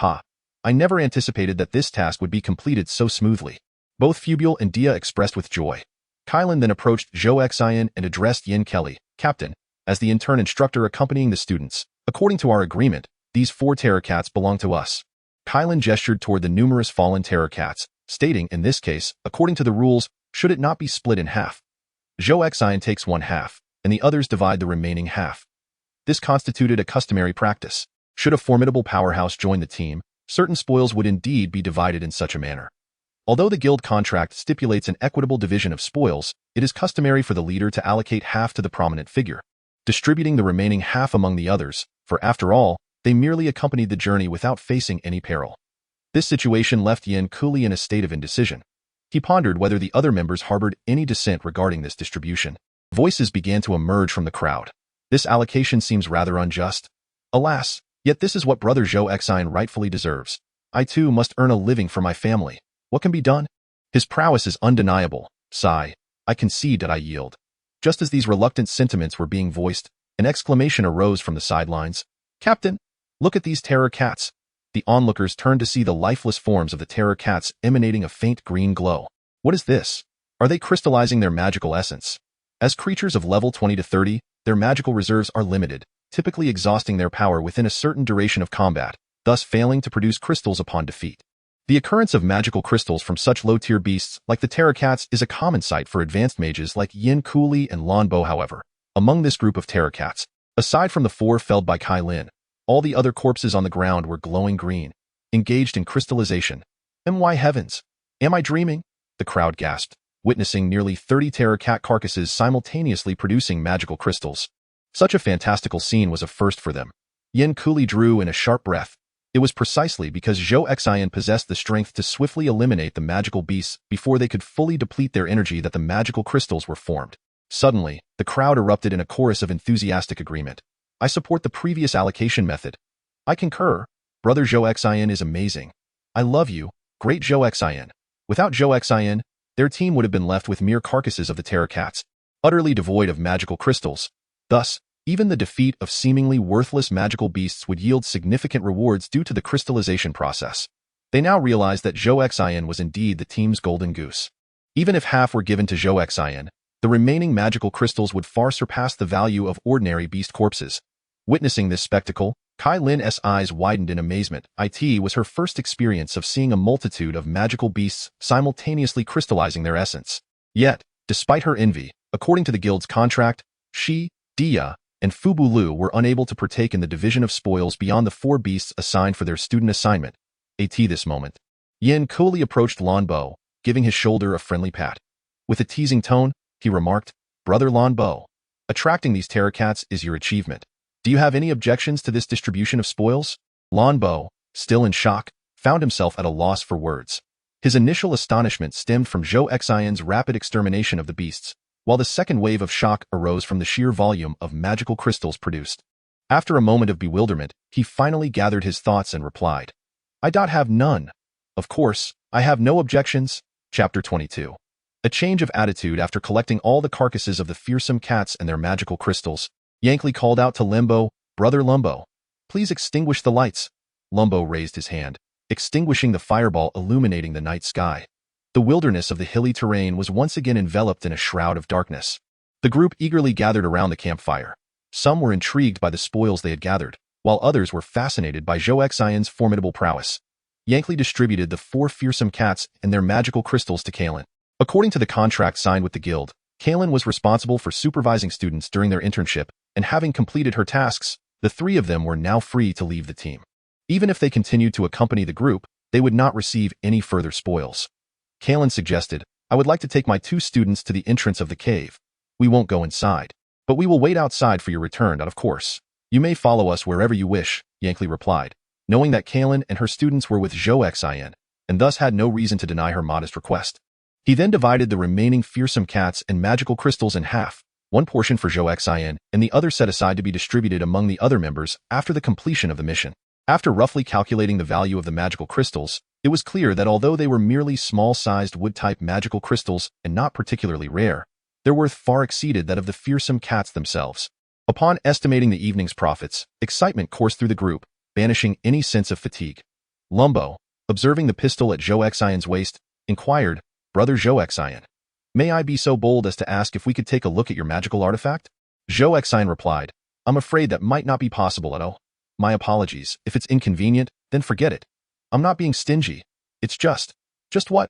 [SPEAKER 1] I never anticipated that this task would be completed so smoothly." Both Fubule and Dia expressed with joy. Kylan then approached Zhou Xin and addressed Yin Kelly, "Captain, as the intern instructor accompanying the students, according to our agreement, these 4 Terror Cats belong to us." Kylan gestured toward the numerous fallen Terror Cats, stating, "In this case, according to the rules, should it not be split in half? Zhou Xin takes 1/2, and the others divide the remaining half." This constituted a customary practice. Should a formidable powerhouse join the team, certain spoils would indeed be divided in such a manner. Although the guild contract stipulates an equitable division of spoils, it is customary for the leader to allocate half to the prominent figure, distributing the remaining half among the others, for after all, they merely accompanied the journey without facing any peril. This situation left Yin Kuli in a state of indecision. He pondered whether the other members harbored any dissent regarding this distribution. Voices began to emerge from the crowd. "This allocation seems rather unjust. Alas, yet this is what Brother Zhou Xin rightfully deserves. I too must earn a living for my family. What can be done? His prowess is undeniable. Sigh, I concede that I yield." Just as these reluctant sentiments were being voiced, an exclamation arose from the sidelines. "Captain, look at these Terror Cats." The onlookers turned to see the lifeless forms of the Terror Cats emanating a faint green glow. "What is this? Are they crystallizing their magical essence?" As creatures of level 20 to 30, their magical reserves are limited, typically exhausting their power within a certain duration of combat, thus failing to produce crystals upon defeat. The occurrence of magical crystals from such low-tier beasts like the Terror Cats is a common sight for advanced mages like Yin Kuli and Lan Bo. However, among this group of Terror Cats, aside from the 4 felled by Kai Lin, all the other corpses on the ground were glowing green, engaged in crystallization. "My heavens! Am I dreaming?" the crowd gasped, witnessing nearly 30 Terror Cat carcasses simultaneously producing magical crystals. Such a fantastical scene was a first for them. Yin Kuli drew in a sharp breath. It was precisely because Zhou Xin possessed the strength to swiftly eliminate the magical beasts before they could fully deplete their energy that the magical crystals were formed. Suddenly, the crowd erupted in a chorus of enthusiastic agreement. "I support the previous allocation method. I concur. Brother Zhou Xin is amazing. I love you, great Zhou Xin." Without Zhou Xin, their team would have been left with mere carcasses of the Terror Cats, utterly devoid of magical crystals. Thus, even the defeat of seemingly worthless magical beasts would yield significant rewards due to the crystallization process. They now realized that Zhou Xin was indeed the team's golden goose. Even if half were given to Zhou Xin, the remaining magical crystals would far surpass the value of ordinary beast corpses. Witnessing this spectacle, Kai Lin's eyes widened in amazement. It was her first experience of seeing a multitude of magical beasts simultaneously crystallizing their essence. Yet, despite her envy, according to the guild's contract, Shi, Dia, and Fubu Lu were unable to partake in the division of spoils beyond the 4 beasts assigned for their student assignment. At this moment, Yin coolly approached Lan Bo, giving his shoulder a friendly pat. With a teasing tone, he remarked, "Brother Lan Bo, attracting these terror cats is your achievement. Do you have any objections to this distribution of spoils?" Lan Bo, still in shock, found himself at a loss for words. His initial astonishment stemmed from Zhou Xian's rapid extermination of the beasts, while the second wave of shock arose from the sheer volume of magical crystals produced. After a moment of bewilderment, he finally gathered his thoughts and replied, "I have none. Of course, I have no objections." Chapter 22. A change of attitude after collecting all the carcasses of the fearsome cats and their magical crystals, Yankley called out to Limbo, "Brother Lumbo, please extinguish the lights." Lumbo raised his hand, extinguishing the fireball illuminating the night sky. The wilderness of the hilly terrain was once again enveloped in a shroud of darkness. The group eagerly gathered around the campfire. Some were intrigued by the spoils they had gathered, while others were fascinated by Zhou Xian's formidable prowess. Yankley distributed the 4 fearsome cats and their magical crystals to Kalen. According to the contract signed with the guild, Kalen was responsible for supervising students during their internship, and having completed her tasks, the 3 of them were now free to leave the team. Even if they continued to accompany the group, they would not receive any further spoils. Kalen suggested, "I would like to take my 2 students to the entrance of the cave. We won't go inside, but we will wait outside for your return, and of course, you may follow us wherever you wish," Yankley replied, knowing that Kalen and her students were with Zhou Xian, and thus had no reason to deny her modest request. He then divided the remaining fearsome cats and magical crystals in half, one portion for Zhou Xian and the other set aside to be distributed among the other members after the completion of the mission. After roughly calculating the value of the magical crystals, it was clear that although they were merely small-sized wood-type magical crystals and not particularly rare, their worth far exceeded that of the fearsome cats themselves. Upon estimating the evening's profits, excitement coursed through the group, banishing any sense of fatigue. Lumbo, observing the pistol at Zhou Xian's waist, inquired, "Brother Zhou Xian, may I be so bold as to ask if we could take a look at your magical artifact?" Zhou Xian replied, "I'm afraid that might not be possible at all. My apologies. If it's inconvenient, then forget it. I'm not being stingy. It's just what?"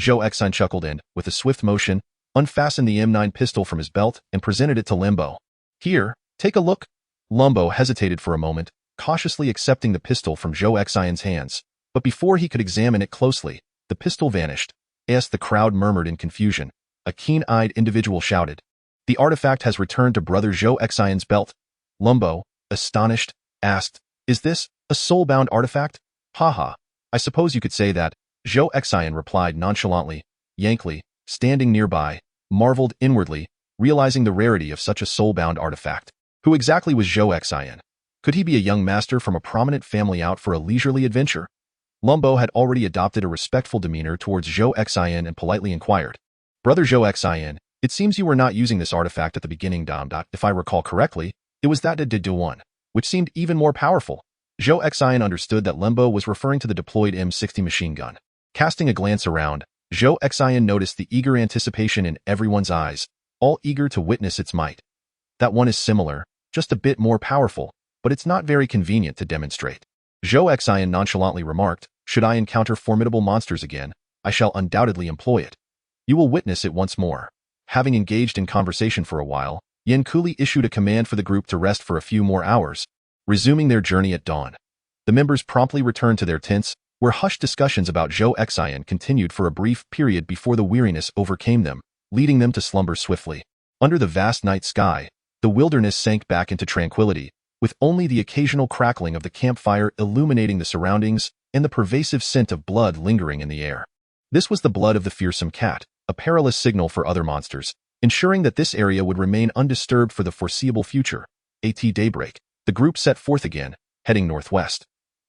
[SPEAKER 1] Zhou Xian chuckled and, with a swift motion, unfastened the M9 pistol from his belt and presented it to Limbo. "Here, take a look." Lumbo hesitated for a moment, cautiously accepting the pistol from Zhou Xian's hands, but before he could examine it closely, the pistol vanished. As the crowd murmured in confusion, a keen-eyed individual shouted, "The artifact has returned to Brother Zhou Xian's belt." Lumbo, astonished, asked, "Is this a soul-bound artifact?" "Haha, I suppose you could say that," Zhou Xian replied nonchalantly. Yankley, standing nearby, marveled inwardly, realizing the rarity of such a soul-bound artifact. Who exactly was Zhou Xian? Could he be a young master from a prominent family out for a leisurely adventure? Lumbo had already adopted a respectful demeanor towards Zhou Xian and politely inquired, "Brother Zhou Xian, it seems you were not using this artifact at the beginning. If I recall correctly, it was that de one, which seemed even more powerful." Zhou Xian understood that Limbo was referring to the deployed M60 machine gun. Casting a glance around, Zhou Xian noticed the eager anticipation in everyone's eyes, all eager to witness its might. "That one is similar, just a bit more powerful, but it's not very convenient to demonstrate." Zhou Xian nonchalantly remarked, "Should I encounter formidable monsters again, I shall undoubtedly employ it. You will witness it once more." Having engaged in conversation for a while, Yen coolly issued a command for the group to rest for a few more hours, resuming their journey at dawn. The members promptly returned to their tents, where hushed discussions about Zhou Xian continued for a brief period before the weariness overcame them, leading them to slumber swiftly. Under the vast night sky, the wilderness sank back into tranquility, with only the occasional crackling of the campfire illuminating the surroundings and the pervasive scent of blood lingering in the air. This was the blood of the fearsome cat, a perilous signal for other monsters, ensuring that this area would remain undisturbed for the foreseeable future. At daybreak, the group set forth again, heading northwest.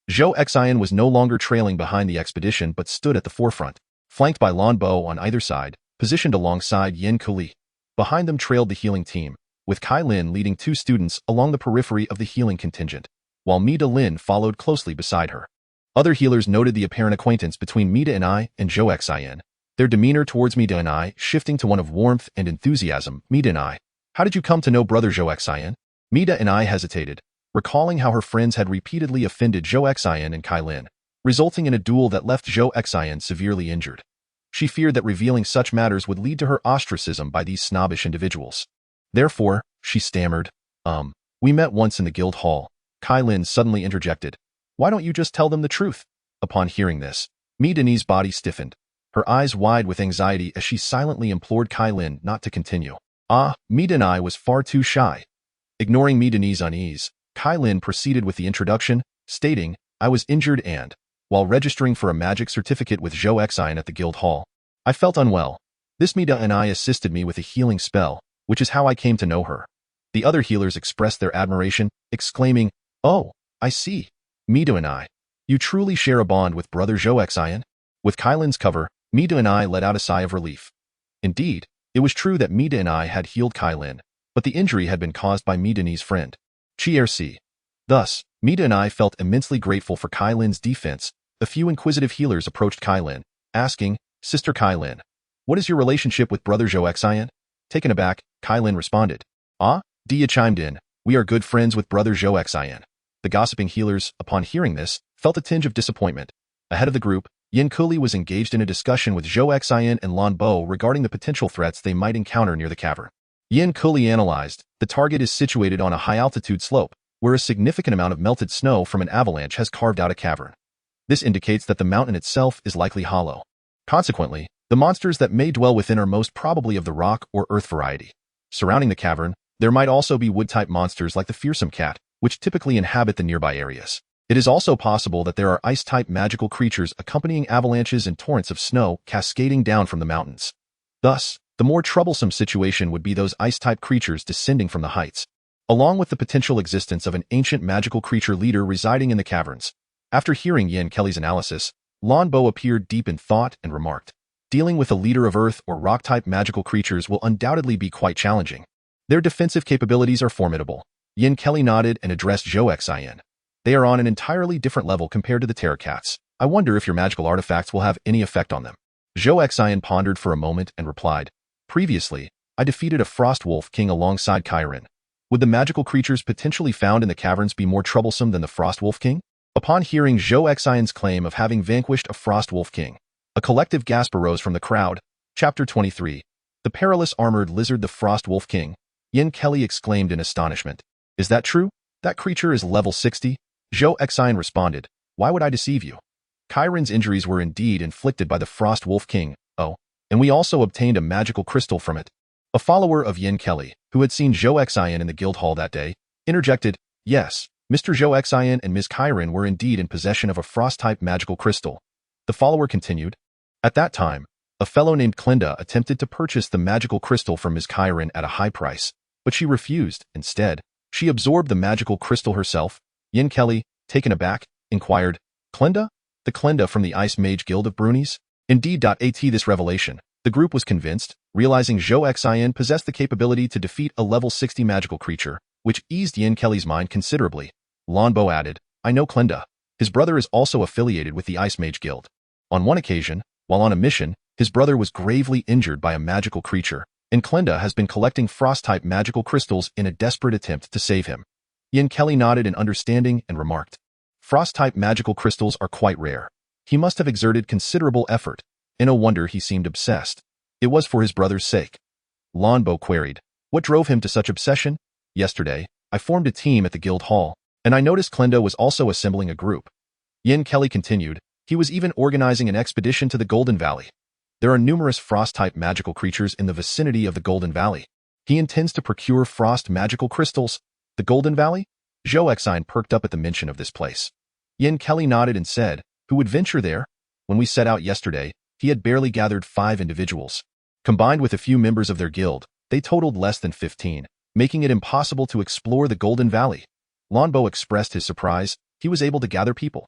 [SPEAKER 1] Zhou Xian was no longer trailing behind the expedition but stood at the forefront, flanked by Lan Bo on either side, positioned alongside Yen Kuli. Behind them trailed the healing team, with Kai Lin leading 2 students along the periphery of the healing contingent, while Mida Lin followed closely beside her. Other healers noted the apparent acquaintance between Mida and I and Zhou Xian, their demeanor towards Mida and I shifting to one of warmth and enthusiasm. "Mida and I, how did you come to know Brother Zhou Xian?" Mida and I hesitated, recalling how her friends had repeatedly offended Zhou Xian and Kai Lin, resulting in a duel that left Zhou Xian severely injured. She feared that revealing such matters would lead to her ostracism by these snobbish individuals. Therefore, she stammered. We met once in the guild hall. Kai Lin suddenly interjected. Why don't you just tell them the truth? Upon hearing this, Mi Deni's body stiffened, her eyes wide with anxiety as she silently implored Kai Lin not to continue. Mi Deni was far too shy. Ignoring Mi Deni's unease, Kai Lin proceeded with the introduction, stating, I was injured and, while registering for a magic certificate with Zhou Xin at the guild hall, I felt unwell. This Mi Deni assisted me with a healing spell, which is how I came to know her. The other healers expressed their admiration, exclaiming, Oh, I see. Mi Deni, you truly share a bond with brother Zhou Xin? With Kai Lin's cover, Mi Deni let out a sigh of relief. Indeed, it was true that Mi Deni had healed Kai Lin, but the injury had been caused by Mi Deni's friend, Chi. Thus, Mi Deni felt immensely grateful for Kai Lin's defense. A few inquisitive healers approached Kai Lin, asking, Sister Kai Lin, what is your relationship with brother Zhou Xin? Taken aback, Kai Lin responded, Dia chimed in, we are good friends with brother Zhou Xin. The gossiping healers, upon hearing this, felt a tinge of disappointment. Ahead of the group, Yin Kuli was engaged in a discussion with Zhou Xin and Lan Bo regarding the potential threats they might encounter near the cavern. Yin Kuli analyzed, the target is situated on a high-altitude slope, where a significant amount of melted snow from an avalanche has carved out a cavern. This indicates that the mountain itself is likely hollow. Consequently, the monsters that may dwell within are most probably of the rock or earth variety. Surrounding the cavern, there might also be wood-type monsters like the fearsome cat, which typically inhabit the nearby areas. It is also possible that there are ice-type magical creatures accompanying avalanches and torrents of snow cascading down from the mountains. Thus, the more troublesome situation would be those ice-type creatures descending from the heights, along with the potential existence of an ancient magical creature leader residing in the caverns. After hearing Yin Kelly's analysis, Lan Bo appeared deep in thought and remarked, dealing with a leader of earth or rock-type magical creatures will undoubtedly be quite challenging. Their defensive capabilities are formidable. Yin Kelly nodded and addressed Zhou Xin. They are on an entirely different level compared to the Terror Cats. I wonder if your magical artifacts will have any effect on them. Zhou Xin pondered for a moment and replied, Previously, I defeated a Frost Wolf King alongside Kairin. Would the magical creatures potentially found in the caverns be more troublesome than the Frost Wolf King? Upon hearing Zhou Xion's claim of having vanquished a Frost Wolf King, a collective gasp arose from the crowd. Chapter 23. The Perilous Armored Lizard, the Frost Wolf King. Yin Kelly exclaimed in astonishment. Is that true? That creature is level 60? Zhou Xion responded, Why would I deceive you? Kairin's injuries were indeed inflicted by the Frost Wolf King, and we also obtained a magical crystal from it. A follower of Yin Kelly, who had seen Zhou Xion in the guild hall that day, interjected, Yes, Mr. Zhou Xion and Ms. Kairin were indeed in possession of a frost-type magical crystal. The follower continued, At that time, a fellow named Clinda attempted to purchase the magical crystal from Ms. Kairin at a high price, but she refused. Instead, she absorbed the magical crystal herself. Yin Kelly, taken aback, inquired, Clinda? The Clinda from the Ice Mage Guild of Brunies? Indeed. At this revelation, the group was convinced, realizing Zhou Xion possessed the capability to defeat a level 60 magical creature, which eased Yin Kelly's mind considerably. Lan Bo added, I know Clinda. His brother is also affiliated with the Ice Mage Guild. On one occasion, while on a mission, his brother was gravely injured by a magical creature, and Clinda has been collecting frost-type magical crystals in a desperate attempt to save him. Yin Kelly nodded in understanding and remarked, Frost-type magical crystals are quite rare. He must have exerted considerable effort, and no wonder he seemed obsessed. It was for his brother's sake. Lan Bo queried, What drove him to such obsession? Yesterday, I formed a team at the guild hall, and I noticed Clinda was also assembling a group. Yin Kelly continued, He was even organizing an expedition to the Golden Valley. There are numerous frost-type magical creatures in the vicinity of the Golden Valley. He intends to procure frost magical crystals. The Golden Valley? Zhou Xion perked up at the mention of this place. Yin Kelly nodded and said, Who would venture there? When we set out yesterday, he had barely gathered 5 individuals. Combined with a few members of their guild, they totaled less than 15, making it impossible to explore the Golden Valley. Lan Bo expressed his surprise. He was able to gather people.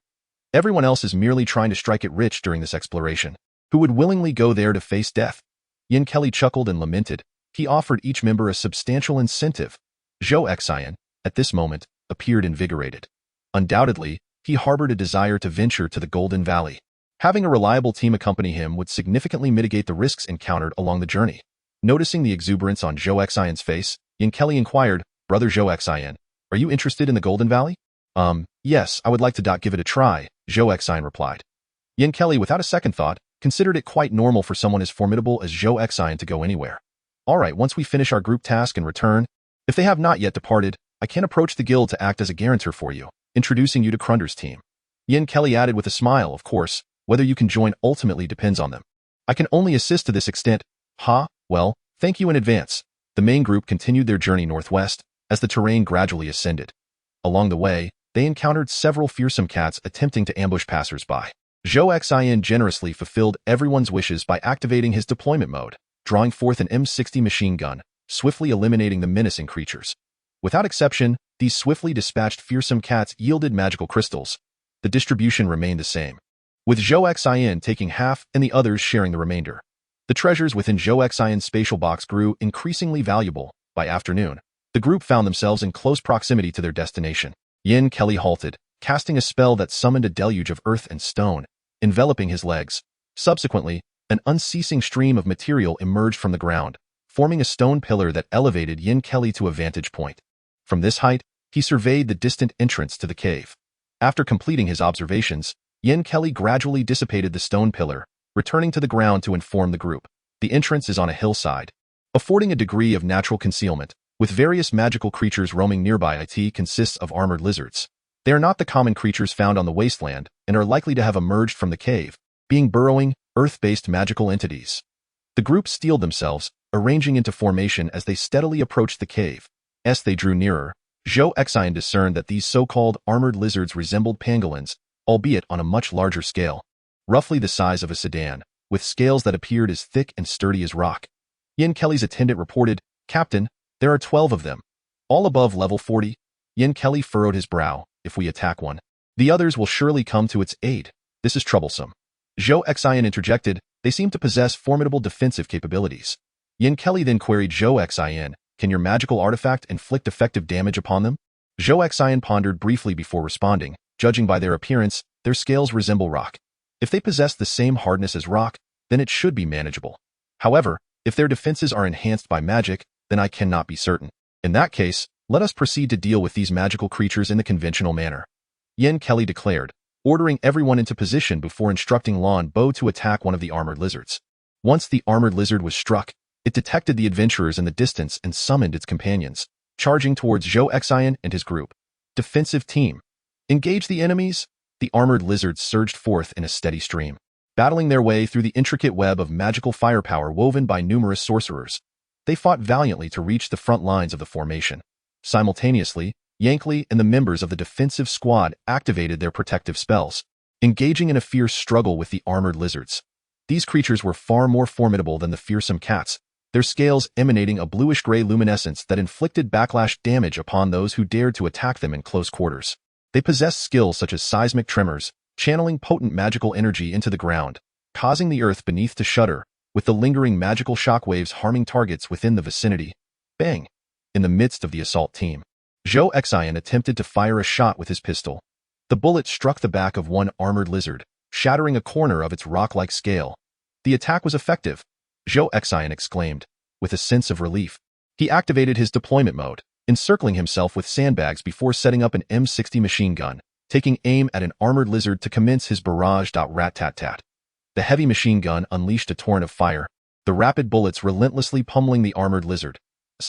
[SPEAKER 1] Everyone else is merely trying to strike it rich during this exploration. Who would willingly go there to face death? Yin Kelly chuckled and lamented. He offered each member a substantial incentive. Zhou Xion, at this moment, appeared invigorated. Undoubtedly, he harbored a desire to venture to the Golden Valley. Having a reliable team accompany him would significantly mitigate the risks encountered along the journey. Noticing the exuberance on Zhou Xion's face, Yin Kelly inquired, Brother Zhou Xion, are you interested in the Golden Valley? Yes, I would like to give it a try, Zhou Xion replied. Yin Kelly, without a second thought, considered it quite normal for someone as formidable as Zhou Xion to go anywhere. Alright, once we finish our group task and return. If they have not yet departed, I can approach the guild to act as a guarantor for you, introducing you to Crunder's team. Yin Kelly added with a smile, of course, whether you can join ultimately depends on them. I can only assist to this extent. Well, thank you in advance. The main group continued their journey northwest, as the terrain gradually ascended. Along the way, they encountered several fearsome cats attempting to ambush passers-by. Zhou Xin generously fulfilled everyone's wishes by activating his deployment mode, drawing forth an M60 machine gun, swiftly eliminating the menacing creatures. Without exception, these swiftly dispatched fearsome cats yielded magical crystals. The distribution remained the same, with Zhou Xin taking half and the others sharing the remainder. The treasures within Zhou Xin's spatial box grew increasingly valuable. By afternoon, the group found themselves in close proximity to their destination. Yin Kelly halted, casting a spell that summoned a deluge of earth and stone, enveloping his legs. Subsequently, an unceasing stream of material emerged from the ground, forming a stone pillar that elevated Yin Kelly to a vantage point. From this height, he surveyed the distant entrance to the cave. After completing his observations, Yin Kelly gradually dissipated the stone pillar, returning to the ground to inform the group. The entrance is on a hillside, affording a degree of natural concealment, with various magical creatures roaming nearby. It consists of armored lizards. They are not the common creatures found on the wasteland and are likely to have emerged from the cave, being burrowing, earth-based magical entities. The group steeled themselves, arranging into formation as they steadily approached the cave. As they drew nearer, Zhou Xin discerned that these so-called armored lizards resembled pangolins, albeit on a much larger scale, roughly the size of a sedan, with scales that appeared as thick and sturdy as rock. Yin Kelly's attendant reported, "Captain, there are 12 of them, all above level 40. Yin Kelly furrowed his brow. If we attack one, the others will surely come to its aid. This is troublesome." Zhou Xin interjected, "They seem to possess formidable defensive capabilities." Yin Kelly then queried Zhou Xin, "Can your magical artifact inflict effective damage upon them?" Zhou Xin pondered briefly before responding, "Judging by their appearance, their scales resemble rock. If they possess the same hardness as rock, then it should be manageable. However, if their defenses are enhanced by magic, then I cannot be certain. In that case, let us proceed to deal with these magical creatures in the conventional manner," Yin Kelly declared, ordering everyone into position before instructing Lan Bo to attack one of the armored lizards. Once the armored lizard was struck, it detected the adventurers in the distance and summoned its companions, charging towards Zhou Xin and his group. Defensive team. Engage the enemies. The armored lizards surged forth in a steady stream, battling their way through the intricate web of magical firepower woven by numerous sorcerers. They fought valiantly to reach the front lines of the formation. Simultaneously, Yankley and the members of the defensive squad activated their protective spells, engaging in a fierce struggle with the armored lizards. These creatures were far more formidable than the fearsome cats, their scales emanating a bluish-gray luminescence that inflicted backlash damage upon those who dared to attack them in close quarters. They possessed skills such as seismic tremors, channeling potent magical energy into the ground, causing the earth beneath to shudder, with the lingering magical shockwaves harming targets within the vicinity. Bang! In the midst of the assault team, Zhou Xin attempted to fire a shot with his pistol. The bullet struck the back of one armored lizard, shattering a corner of its rock-like scale. The attack was effective, Zhou Xin exclaimed, with a sense of relief. He activated his deployment mode, encircling himself with sandbags before setting up an M60 machine gun, taking aim at an armored lizard to commence his barrage. Rat-tat-tat. The heavy machine gun unleashed a torrent of fire, the rapid bullets relentlessly pummeling the armored lizard.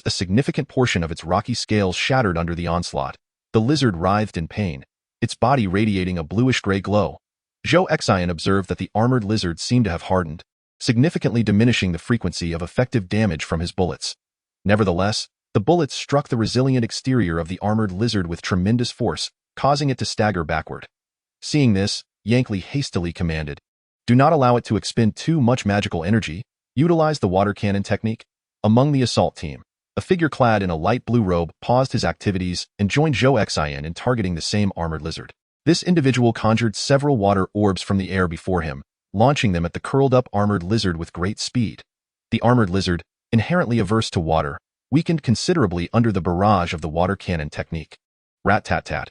[SPEAKER 1] A significant portion of its rocky scales shattered under the onslaught. The lizard writhed in pain, its body radiating a bluish-gray glow. Zhou Xin observed that the armored lizard seemed to have hardened, significantly diminishing the frequency of effective damage from his bullets. Nevertheless, the bullets struck the resilient exterior of the armored lizard with tremendous force, causing it to stagger backward. Seeing this, Yankley hastily commanded, "Do not allow it to expend too much magical energy. Utilize the water cannon technique." Among the assault team, a figure clad in a light blue robe paused his activities and joined Zhou Xin in targeting the same armored lizard. This individual conjured several water orbs from the air before him, launching them at the curled-up armored lizard with great speed. The armored lizard, inherently averse to water, weakened considerably under the barrage of the water cannon technique. Rat-tat-tat.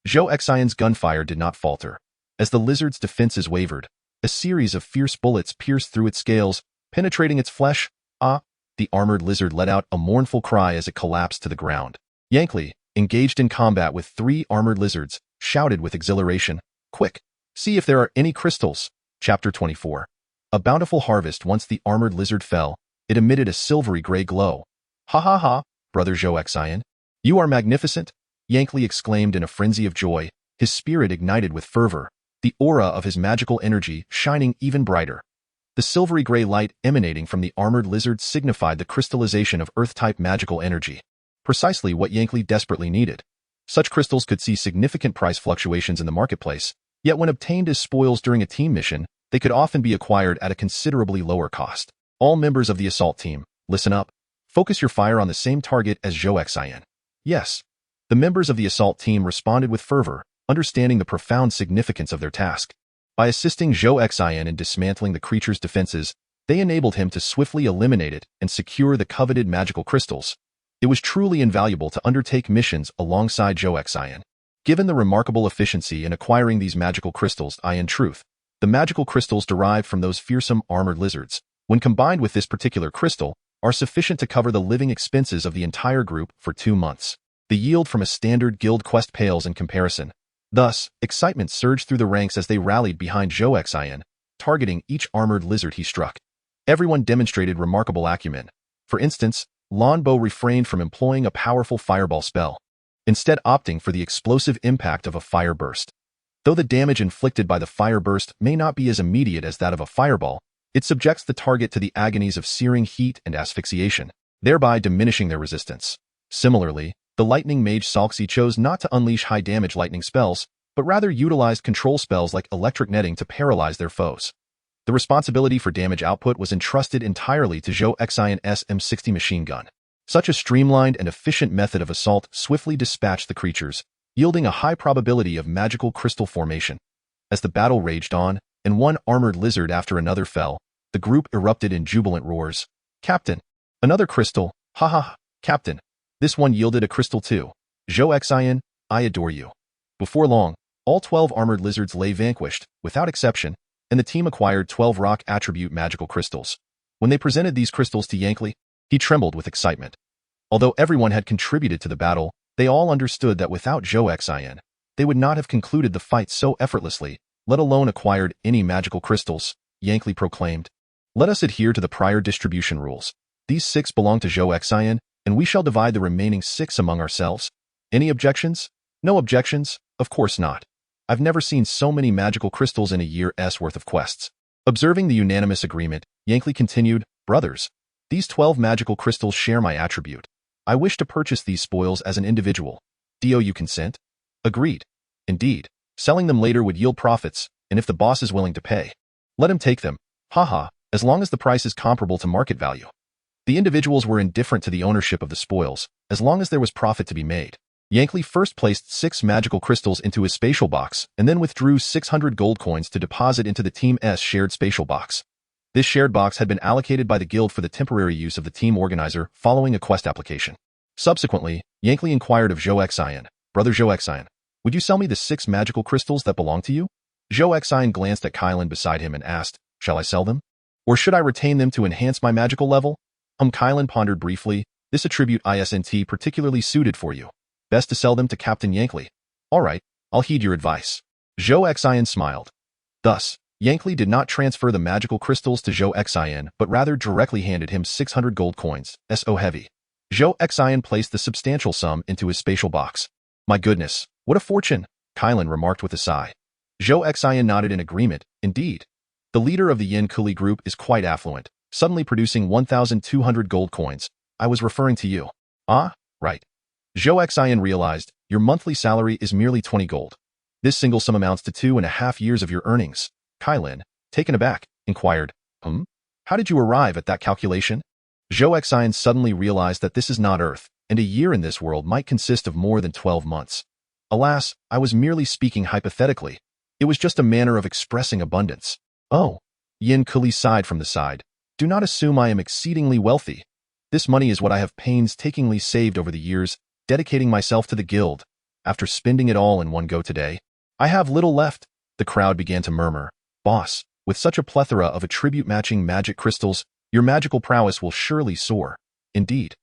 [SPEAKER 1] Zhou Xin's gunfire did not falter. As the lizard's defenses wavered, a series of fierce bullets pierced through its scales, penetrating its flesh. The armored lizard let out a mournful cry as it collapsed to the ground. Yankley, engaged in combat with 3 armored lizards, shouted with exhilaration, "Quick, see if there are any crystals." Chapter 24. A bountiful harvest. Once the armored lizard fell, it emitted a silvery gray glow. "Ha ha ha, Brother Zhou Xin. You are magnificent, Yankley exclaimed in a frenzy of joy, his spirit ignited with fervor, the aura of his magical energy shining even brighter. The silvery gray light emanating from the armored lizard signified the crystallization of Earth-type magical energy, precisely what Yankley desperately needed. Such crystals could see significant price fluctuations in the marketplace, yet when obtained as spoils during a team mission, they could often be acquired at a considerably lower cost. All members of the assault team, listen up. Focus your fire on the same target as Zhou Xin. Yes. The members of the assault team responded with fervor, understanding the profound significance of their task. By assisting Zhou Xin in dismantling the creature's defenses, they enabled him to swiftly eliminate it and secure the coveted magical crystals. It was truly invaluable to undertake missions alongside Zhou Xin. Given the remarkable efficiency in acquiring these magical crystals, in truth, the magical crystals derived from those fearsome armored lizards, when combined with this particular crystal, are sufficient to cover the living expenses of the entire group for 2 months. The yield from a standard guild quest pales in comparison. Thus, excitement surged through the ranks as they rallied behind Zhou Xin, targeting each armored lizard he struck. Everyone demonstrated remarkable acumen. For instance, Lanbo refrained from employing a powerful fireball spell, instead opting for the explosive impact of a fire burst. Though the damage inflicted by the fire burst may not be as immediate as that of a fireball, it subjects the target to the agonies of searing heat and asphyxiation, thereby diminishing their resistance. Similarly, the lightning mage Salxi chose not to unleash high-damage lightning spells, but rather utilized control spells like electric netting to paralyze their foes. The responsibility for damage output was entrusted entirely to Zhou Xin's M60 machine gun. Such a streamlined and efficient method of assault swiftly dispatched the creatures, yielding a high probability of magical crystal formation. As the battle raged on, and one armored lizard after another fell, the group erupted in jubilant roars. Captain! Another crystal! Ha ha! Captain! This one yielded a crystal too. Zhou Xin, I adore you. Before long, all 12 armored lizards lay vanquished, without exception, and the team acquired 12 rock attribute magical crystals. When they presented these crystals to Yankley, he trembled with excitement. Although everyone had contributed to the battle, they all understood that without Zhou Xin, they would not have concluded the fight so effortlessly, let alone acquired any magical crystals, Yankley proclaimed. Let us adhere to the prior distribution rules. These 6 belong to Zhou Xin, and we shall divide the remaining 6 among ourselves. Any objections? No objections? Of course not. I've never seen so many magical crystals in a year's worth of quests. Observing the unanimous agreement, Yankley continued, Brothers, these 12 magical crystals share my attribute. I wish to purchase these spoils as an individual. Do you consent? Agreed. Indeed. Selling them later would yield profits, and if the boss is willing to pay, let him take them. Haha, as long as the price is comparable to market value. The individuals were indifferent to the ownership of the spoils, as long as there was profit to be made. Yankley first placed 6 magical crystals into his spatial box, and then withdrew 600 gold coins to deposit into the team's shared spatial box. This shared box had been allocated by the guild for the temporary use of the team organizer following a quest application. Subsequently, Yankley inquired of Zhou Xin, Brother Zhou Xin, would you sell me the 6 magical crystals that belong to you? Zhou Xin glanced at Kylan beside him and asked, Shall I sell them? Or should I retain them to enhance my magical level? Kylan pondered briefly, this attribute isn't particularly suited for you. Best to sell them to Captain Yankley. All right, I'll heed your advice. Zhou Xin smiled. Thus, Yankley did not transfer the magical crystals to Zhou Xin, but rather directly handed him 600 gold coins, so heavy. Zhou Xin placed the substantial sum into his spatial box. My goodness, what a fortune, Kylan remarked with a sigh. Zhou Xin nodded in agreement, indeed. The leader of the Yin Kuli group is quite affluent, suddenly producing 1,200 gold coins. I was referring to you. Ah, right. Zhou Xin realized, your monthly salary is merely 20 gold. This single sum amounts to 2.5 years of your earnings. Kylan, taken aback, inquired, How did you arrive at that calculation? Zhou Xin suddenly realized that this is not Earth, and a year in this world might consist of more than 12 months. Alas, I was merely speaking hypothetically. It was just a manner of expressing abundance. Oh, Yin Kuli sighed from the side. Do not assume I am exceedingly wealthy. This money is what I have painstakingly saved over the years, dedicating myself to the guild. After spending it all in one go today, I have little left. The crowd began to murmur. Boss, with such a plethora of attribute-matching magic crystals, your magical prowess will surely soar. Indeed.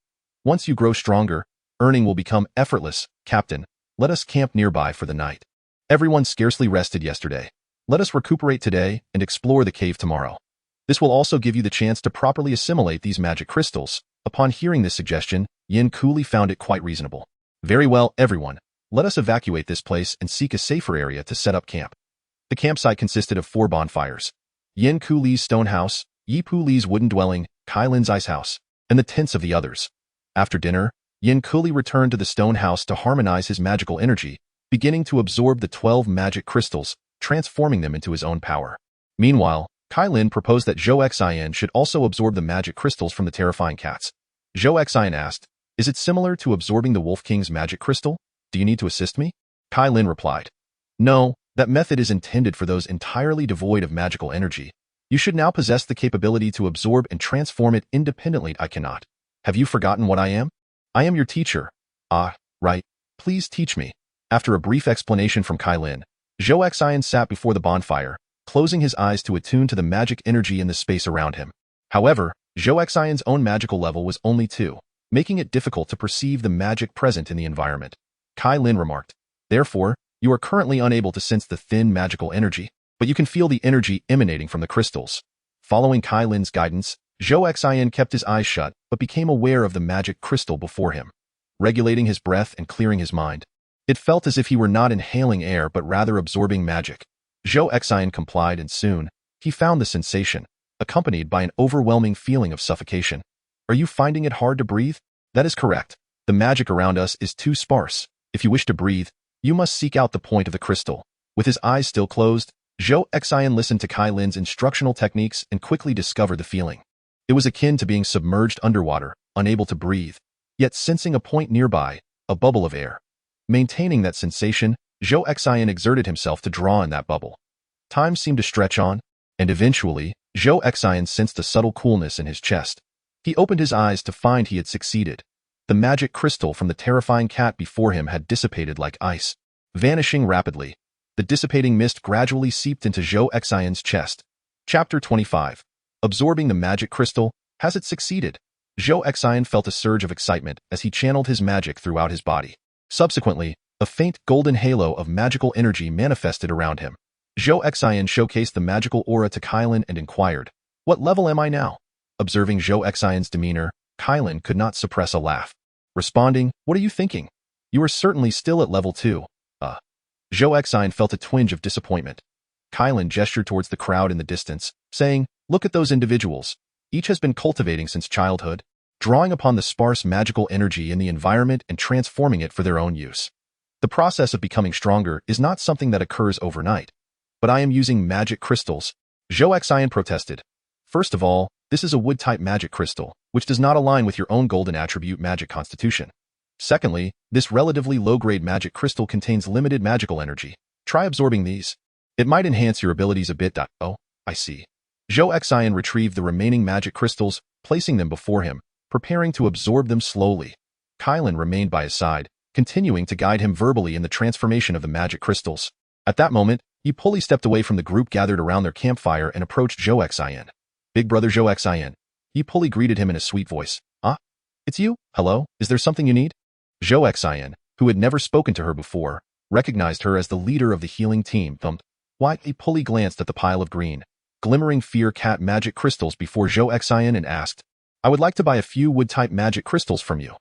[SPEAKER 1] Once you grow stronger, earning will become effortless. Captain, let us camp nearby for the night. Everyone scarcely rested yesterday. Let us recuperate today and explore the cave tomorrow. This will also give you the chance to properly assimilate these magic crystals. Upon hearing this suggestion, Yin coolly found it quite reasonable. Very well, everyone. Let us evacuate this place and seek a safer area to set up camp. The campsite consisted of 4 bonfires. Yin Ku Li's stone house, Yi Pu Li's wooden dwelling, Kai Lin's ice house, and the tents of the others. After dinner, Yin Ku Li returned to the stone house to harmonize his magical energy, beginning to absorb the 12 magic crystals, transforming them into his own power. Meanwhile, Kai Lin proposed that Zhou Xin should also absorb the magic crystals from the terrifying cats. Zhou Xin asked, "Is it similar to absorbing the Wolf King's magic crystal? Do you need to assist me?" Kai Lin replied, "No, that method is intended for those entirely devoid of magical energy. You should now possess the capability to absorb and transform it independently. I cannot. Have you forgotten what I am? I am your teacher." "Ah, right. Please teach me." After a brief explanation from Kai Lin, Zhou Xin sat before the bonfire, closing his eyes to attune to the magic energy in the space around him. However, Zhou Xion's own magical level was only 2, making it difficult to perceive the magic present in the environment. Kai Lin remarked, "Therefore, you are currently unable to sense the thin magical energy, but you can feel the energy emanating from the crystals." Following Kai Lin's guidance, Zhou Xian kept his eyes shut but became aware of the magic crystal before him, regulating his breath and clearing his mind. It felt as if he were not inhaling air but rather absorbing magic. Zhou Xian complied, and soon, he found the sensation, accompanied by an overwhelming feeling of suffocation. "Are you finding it hard to breathe?" "That is correct. The magic around us is too sparse. If you wish to breathe, you must seek out the point of the crystal." With his eyes still closed, Zhou Xian listened to Kai Lin's instructional techniques and quickly discovered the feeling. It was akin to being submerged underwater, unable to breathe, yet sensing a point nearby, a bubble of air. Maintaining that sensation, Zhou Xian exerted himself to draw in that bubble. Time seemed to stretch on, and eventually, Zhou Xian sensed a subtle coolness in his chest. He opened his eyes to find he had succeeded. The magic crystal from the terrifying cat before him had dissipated like ice, vanishing rapidly. The dissipating mist gradually seeped into Zhou Xian's chest. Chapter 25. Absorbing the magic crystal. Has it succeeded? Zhou Xian felt a surge of excitement as he channeled his magic throughout his body. Subsequently, a faint golden halo of magical energy manifested around him. Zhou Xian showcased the magical aura to Kai Lin and inquired, "What level am I now?" Observing Zhou Xian's demeanor, Kai Lin could not suppress a laugh. Responding, "What are you thinking? You are certainly still at level 2. Zhou Xian felt a twinge of disappointment. Kai Lin gestured towards the crowd in the distance, saying, "Look at those individuals. Each has been cultivating since childhood, drawing upon the sparse magical energy in the environment and transforming it for their own use. The process of becoming stronger is not something that occurs overnight. But I am using magic crystals," Zhou Xian protested. "First of all, this is a wood-type magic crystal, which does not align with your own golden attribute magic constitution. Secondly, this relatively low-grade magic crystal contains limited magical energy. Try absorbing these. It might enhance your abilities a bit." "Oh, I see." Zhou Xian retrieved the remaining magic crystals, placing them before him, preparing to absorb them slowly. Kai Lin remained by his side, continuing to guide him verbally in the transformation of the magic crystals. At that moment, Yi Puli stepped away from the group gathered around their campfire and approached Zhou Xian. "Big brother Zhou Xian." Yi Puli greeted him in a sweet voice. "Ah, it's you? Hello, is there something you need?" Zhou Xian, who had never spoken to her before, recognized her as the leader of the healing team. Why? Yi Puli glanced at the pile of green, glimmering fear cat magic crystals before Zhou Xian and asked, "I would like to buy a few wood-type magic crystals from you."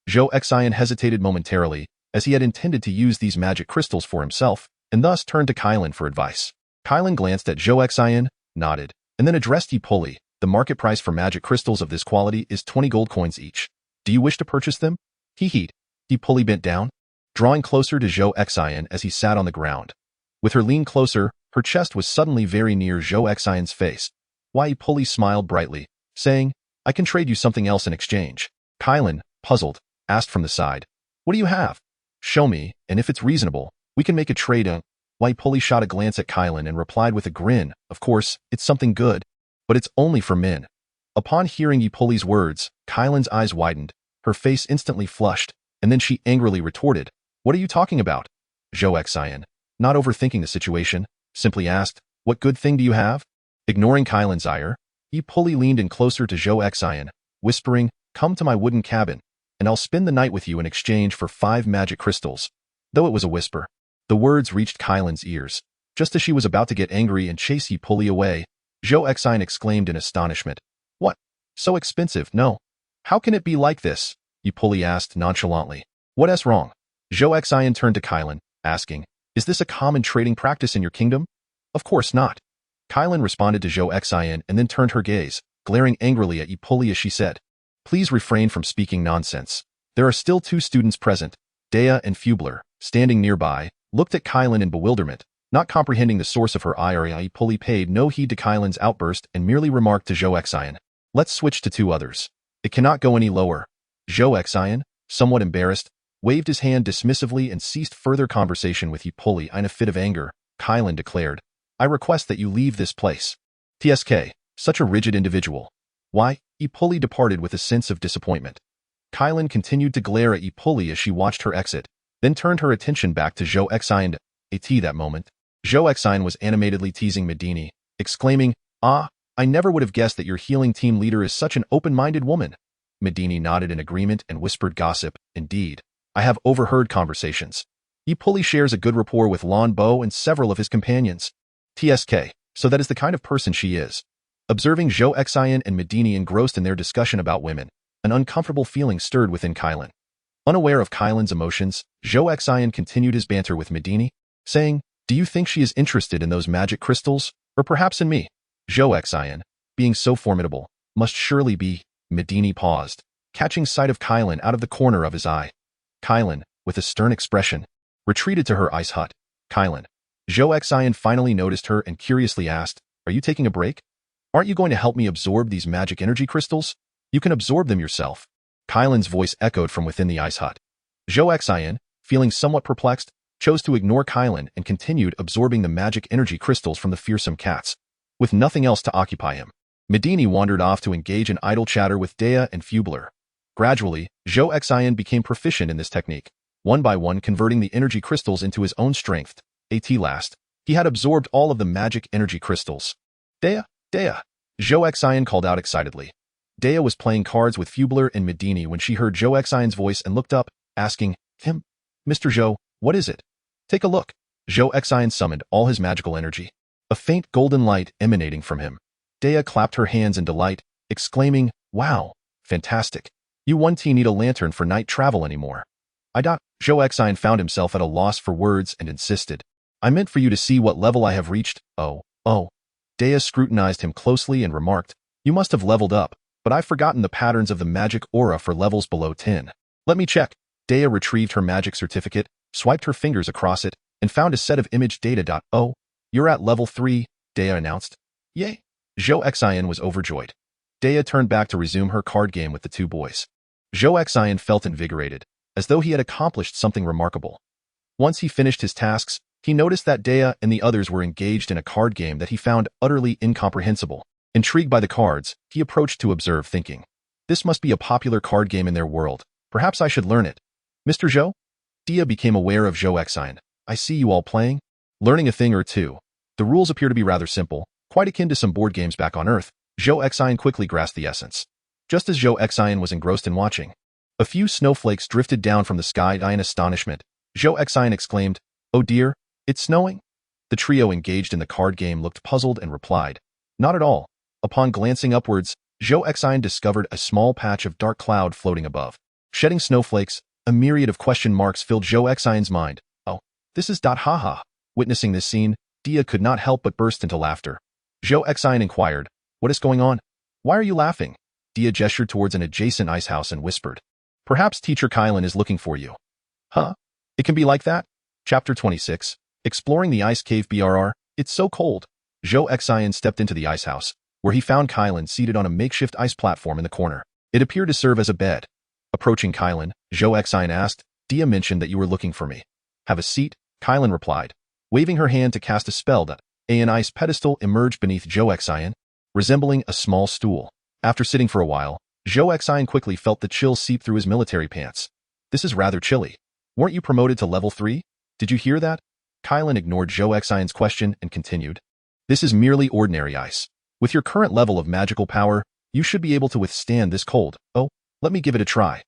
[SPEAKER 1] Zhou Xian hesitated momentarily, as he had intended to use these magic crystals for himself, and thus turned to Kai Lin for advice. Kai Lin glanced at Zhou Xian, nodded, and then addressed Yi Puli. "The market price for magic crystals of this quality is 20 gold coins each. Do you wish to purchase them?" Yi Puli bent down, drawing closer to Zhou Xian as he sat on the ground. With her lean closer, her chest was suddenly very near Zhou Xian's face. Yi Puli smiled brightly, saying, "I can trade you something else in exchange." Kai Lin, puzzled, asked from the side, "What do you have? Show me, and if it's reasonable, we can make a trade." Yi Puli shot a glance at Kai Lin and replied with a grin, "Of course, it's something good, but it's only for men." Upon hearing Yi Puli's words, Kai Lin's eyes widened, her face instantly flushed, and then she angrily retorted, "What are you talking about?" Zhou Xian, not overthinking the situation, simply asked, "What good thing do you have?" Ignoring Kai Lin's ire, Yi Puli leaned in closer to Zhou Xian, whispering, "Come to my wooden cabin, and I'll spend the night with you in exchange for 5 magic crystals." Though it was a whisper, the words reached Kai Lin's ears. Just as she was about to get angry and chase Yi Puli away, Zhou Xian exclaimed in astonishment, "What? So expensive? No. How can it be like this? Ipuli asked nonchalantly. What's wrong? Zhou Xian turned to Kylan, asking, is this a common trading practice in your kingdom? Of course not. Kylan responded to Zhou Xian and then turned her gaze, glaring angrily at Ipuli as she said, please refrain from speaking nonsense. There are still 2 students present, Dea and Fubler, standing nearby, looked at Kylan in bewilderment, not comprehending the source of her ire. Ipuli paid no heed to Kylan's outburst and merely remarked to Zhou Xian, let's switch to 2 others. It cannot go any lower. Zhou Xian, somewhat embarrassed, waved his hand dismissively and ceased further conversation with Ipuli. In a fit of anger, Kylan declared, I request that you leave this place. TSK, such a rigid individual. Why? Ipuli departed with a sense of disappointment. Kylan continued to glare at Ipuli as she watched her exit, then turned her attention back to Zhou Xian. At that moment, Zhou Xian was animatedly teasing Medini, exclaiming, I never would have guessed that your healing team leader is such an open-minded woman. Medini nodded in agreement and whispered gossip, indeed. I have overheard conversations. Ipuli shares a good rapport with Lan Bo and several of his companions. TSK, so that is the kind of person she is. Observing Zhou Xian and Medini engrossed in their discussion about women, an uncomfortable feeling stirred within Kylan. Unaware of Kylan's emotions, Zhou Xian continued his banter with Medini, saying, do you think she is interested in those magic crystals, or perhaps in me? Zhou Xian, being so formidable, must surely be. Medini paused, catching sight of Kylan out of the corner of his eye. Kylan, with a stern expression, retreated to her ice hut. Kylan. Zhou Xian finally noticed her and curiously asked, are you taking a break? Aren't you going to help me absorb these magic energy crystals? You can absorb them yourself. Kylan's voice echoed from within the ice hut. Zhou Xian, feeling somewhat perplexed, chose to ignore Kylan and continued absorbing the magic energy crystals from the fearsome cats. With nothing else to occupy him, Medini wandered off to engage in idle chatter with Dea and Fubler. Gradually, Zhou Xian became proficient in this technique, one by one converting the energy crystals into his own strength. At last, he had absorbed all of the magic energy crystals. Dea, Zhou Xian called out excitedly. Dea was playing cards with Fubler and Medini when she heard Zhou Xian's voice and looked up, asking, Mr. Zhou, what is it? Take a look. Zhou Xian summoned all his magical energy, a faint golden light emanating from him. Dea clapped her hands in delight, exclaiming, wow, fantastic. You won't need a lantern for night travel anymore. Zhou Xian found himself at a loss for words and insisted, I meant for you to see what level I have reached. Oh. Dea scrutinized him closely and remarked, you must have leveled up, but I've forgotten the patterns of the magic aura for levels below 10. Let me check. Dea retrieved her magic certificate, swiped her fingers across it, and found a set of image data. Oh, you're at level 3, Dea announced. Yay! Zhou Xian was overjoyed. Dea turned back to resume her card game with the 2 boys. Zhou Xian felt invigorated, as though he had accomplished something remarkable. Once he finished his tasks, he noticed that Dea and the others were engaged in a card game that he found utterly incomprehensible. Intrigued by the cards, he approached to observe, thinking, this must be a popular card game in their world. Perhaps I should learn it. Mr. Zhou? Dea became aware of Zhou Xian. I see you all playing. Learning a thing or two. The rules appear to be rather simple, quite akin to some board games back on Earth. Zhou Xian quickly grasped the essence. Just as Zhou Xian was engrossed in watching, a few snowflakes drifted down from the sky. In astonishment, Zhou Xian exclaimed, oh dear, it's snowing? The trio engaged in the card game looked puzzled and replied, not at all. Upon glancing upwards, Zhou Xian discovered a small patch of dark cloud floating above. Shedding snowflakes, a myriad of question marks filled Zhou Xian's mind. Oh, this is haha. Witnessing this scene, Dea could not help but burst into laughter. Zhou Xian inquired, what is going on? Why are you laughing? Dea gestured towards an adjacent ice house and whispered, perhaps Teacher Kylan is looking for you. Huh? It can be like that? Chapter 26. Exploring the ice cave. It's so cold. Zhou Xian stepped into the ice house, where he found Kylan seated on a makeshift ice platform in the corner. It appeared to serve as a bed. Approaching Kylan, Zhou Xian asked, Dea mentioned that you were looking for me. Have a seat, Kylan replied, waving her hand to cast a spell. An ice pedestal emerged beneath Zhou Xian, resembling a small stool. After sitting for a while, Zhou Xian quickly felt the chill seep through his military pants. This is rather chilly. Weren't you promoted to level 3? Did you hear that? Kylan ignored Zhou Xian's question and continued. This is merely ordinary ice. With your current level of magical power, you should be able to withstand this cold. Oh, let me give it a try.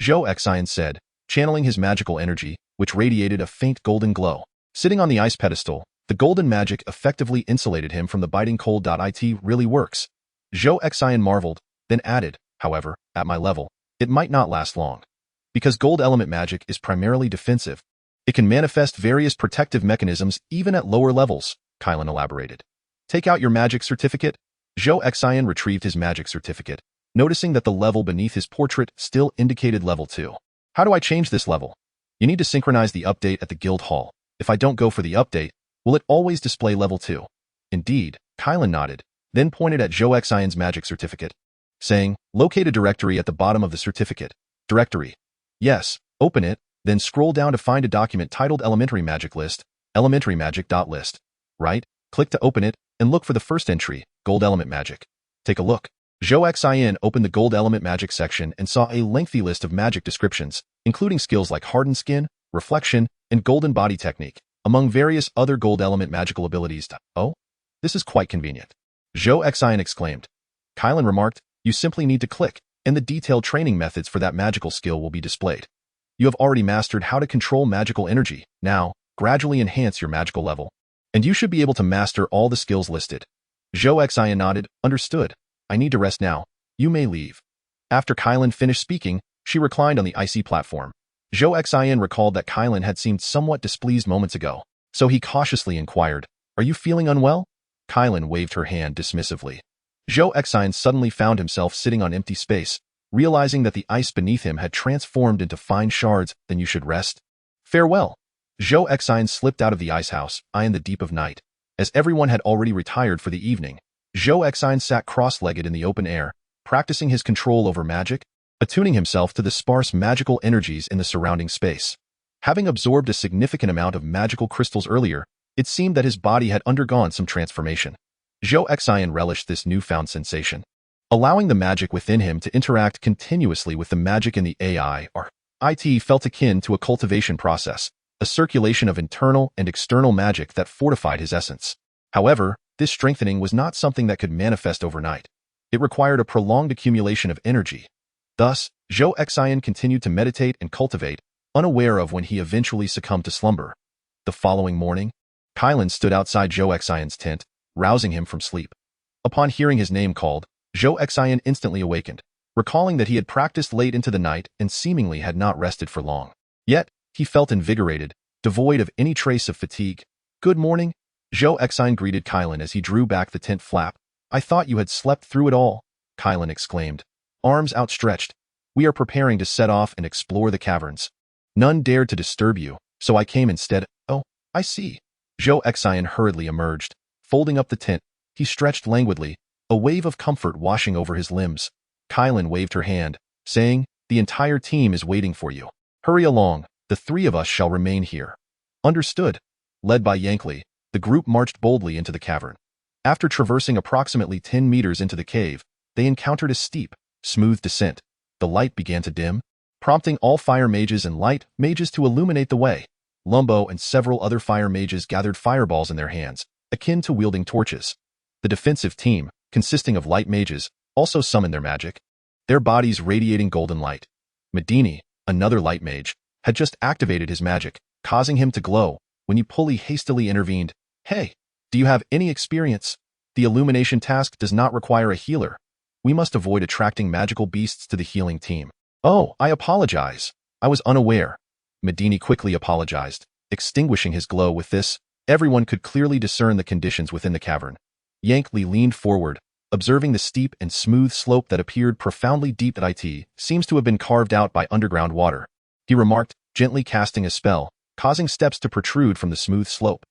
[SPEAKER 1] Zhou Xian said, channeling his magical energy, which radiated a faint golden glow. Sitting on the ice pedestal, the golden magic effectively insulated him from the biting cold. It really works. Zhou Xian marveled, then added, However, at my level, it might not last long. Because gold element magic is primarily defensive, it can manifest various protective mechanisms even at lower levels, Kylan elaborated. Take out your magic certificate. Zhou Xin retrieved his magic certificate, noticing that the level beneath his portrait still indicated level 2. How do I change this level? You need to synchronize the update at the guild hall. If I don't go for the update, will it always display level 2? Indeed, Kylan nodded, then pointed at Zhou Xin's magic certificate, saying, locate a directory at the bottom of the certificate. Directory. Yes, open it, then scroll down to find a document titled Elementary Magic List, elementarymagic.list. Right, click to open it, and look for the first entry, Gold Element Magic. Take a look. Zhou Xin opened the Gold Element Magic section and saw a lengthy list of magic descriptions, including skills like Hardened Skin, Reflection, and Golden Body Technique, among various other Gold Element magical abilities. Oh, this is quite convenient. Zhou Xin exclaimed. Kylan remarked, you simply need to click, and the detailed training methods for that magical skill will be displayed. You have already mastered how to control magical energy. Now, gradually enhance your magical level, and you should be able to master all the skills listed. Zhou Xin nodded, understood. I need to rest now. You may leave. After Kylan finished speaking, she reclined on the icy platform. Zhou Xin recalled that Kylan had seemed somewhat displeased moments ago, so he cautiously inquired, are you feeling unwell? Kylan waved her hand dismissively. Zhou Xin suddenly found himself sitting on empty space, realizing that the ice beneath him had transformed into fine shards. Then you should rest. Farewell. Zhou Xin slipped out of the ice house, in the deep of night. As everyone had already retired for the evening, Zhou Xin sat cross-legged in the open air, practicing his control over magic, attuning himself to the sparse magical energies in the surrounding space. Having absorbed a significant amount of magical crystals earlier, it seemed that his body had undergone some transformation. Zhou Xin relished this newfound sensation, allowing the magic within him to interact continuously with the magic in the AI or IT felt akin to a cultivation process, a circulation of internal and external magic that fortified his essence. However, this strengthening was not something that could manifest overnight. It required a prolonged accumulation of energy. Thus, Zhou Xin continued to meditate and cultivate, unaware of when he eventually succumbed to slumber. The following morning, Kylan stood outside Zhou Xin's tent, rousing him from sleep. Upon hearing his name called, Zhou Xin instantly awakened, recalling that he had practiced late into the night and seemingly had not rested for long. Yet, he felt invigorated, devoid of any trace of fatigue. Good morning. Zhou Xin greeted Kylan as he drew back the tent flap. I thought you had slept through it all, Kylan exclaimed, arms outstretched. We are preparing to set off and explore the caverns. None dared to disturb you, so I came instead. Oh, I see. Zhou Xin hurriedly emerged. Folding up the tent, he stretched languidly, a wave of comfort washing over his limbs. Kylan waved her hand, saying, the entire team is waiting for you. Hurry along, the three of us shall remain here. Understood. Led by Yankley, the group marched boldly into the cavern. After traversing approximately 10 meters into the cave, they encountered a steep, smooth descent. The light began to dim, prompting all fire mages and light mages to illuminate the way. Lumbo and several other fire mages gathered fireballs in their hands, akin to wielding torches. The defensive team, consisting of light mages, also summoned their magic, their bodies radiating golden light. Medini, another light mage, had just activated his magic, causing him to glow, when Yupuli hastily intervened. Hey, do you have any experience? The illumination task does not require a healer. We must avoid attracting magical beasts to the healing team. Oh, I apologize. I was unaware. Medini quickly apologized, extinguishing his glow with this. Everyone could clearly discern the conditions within the cavern. Yankley leaned forward, observing the steep and smooth slope that appeared profoundly deep. That it seems to have been carved out by underground water. He remarked, gently casting a spell, causing steps to protrude from the smooth slope.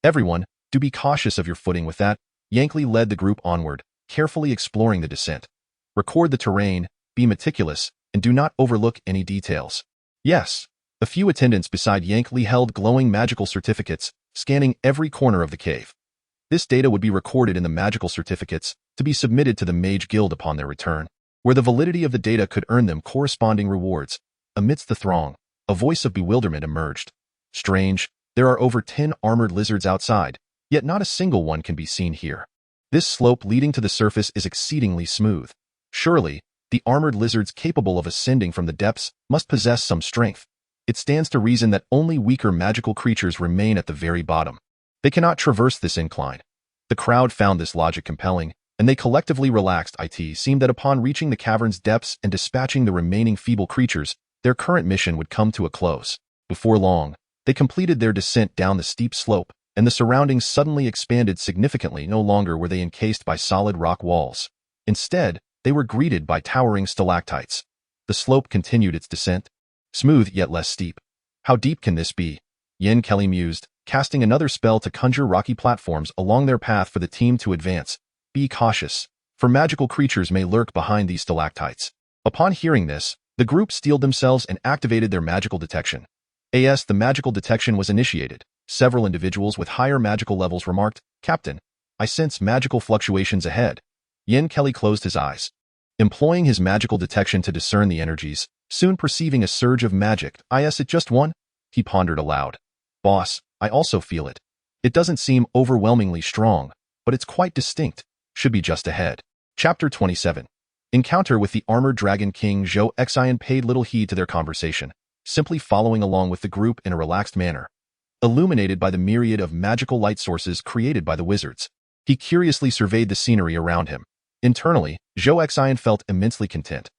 [SPEAKER 1] Everyone, do be cautious of your footing with that. Yankley led the group onward, carefully exploring the descent. Record the terrain, be meticulous, and do not overlook any details. Yes. A few attendants beside Yankley held glowing magical certificates, scanning every corner of the cave. This data would be recorded in the magical certificates to be submitted to the Mage Guild upon their return, where the validity of the data could earn them corresponding rewards. Amidst the throng, a voice of bewilderment emerged. Strange, there are over 10 armored lizards outside, yet not a single one can be seen here. This slope leading to the surface is exceedingly smooth. Surely, the armored lizards capable of ascending from the depths must possess some strength. It stands to reason that only weaker magical creatures remain at the very bottom. They cannot traverse this incline. The crowd found this logic compelling, and they collectively relaxed. It seemed that upon reaching the cavern's depths and dispatching the remaining feeble creatures, their current mission would come to a close. Before long, they completed their descent down the steep slope, and the surroundings suddenly expanded significantly. No longer were they encased by solid rock walls. Instead, they were greeted by towering stalactites. The slope continued its descent, smooth yet less steep. How deep can this be? Yin Kelly mused, casting another spell to conjure rocky platforms along their path for the team to advance. Be cautious, for magical creatures may lurk behind these stalactites. Upon hearing this, the group steeled themselves and activated their magical detection. The magical detection was initiated. Several individuals with higher magical levels remarked, "Captain, I sense magical fluctuations ahead." Yin Kelly closed his eyes, employing his magical detection to discern the energies, soon perceiving a surge of magic. Is it just one? He pondered aloud. Boss, I also feel it. It doesn't seem overwhelmingly strong, but it's quite distinct. Should be just ahead. Chapter 27. Encounter with the armored dragon king. Zhou Xin paid little heed to their conversation, simply following along with the group in a relaxed manner. Illuminated by the myriad of magical light sources created by the wizards, he curiously surveyed the scenery around him. Internally, Zhou Xin felt immensely content.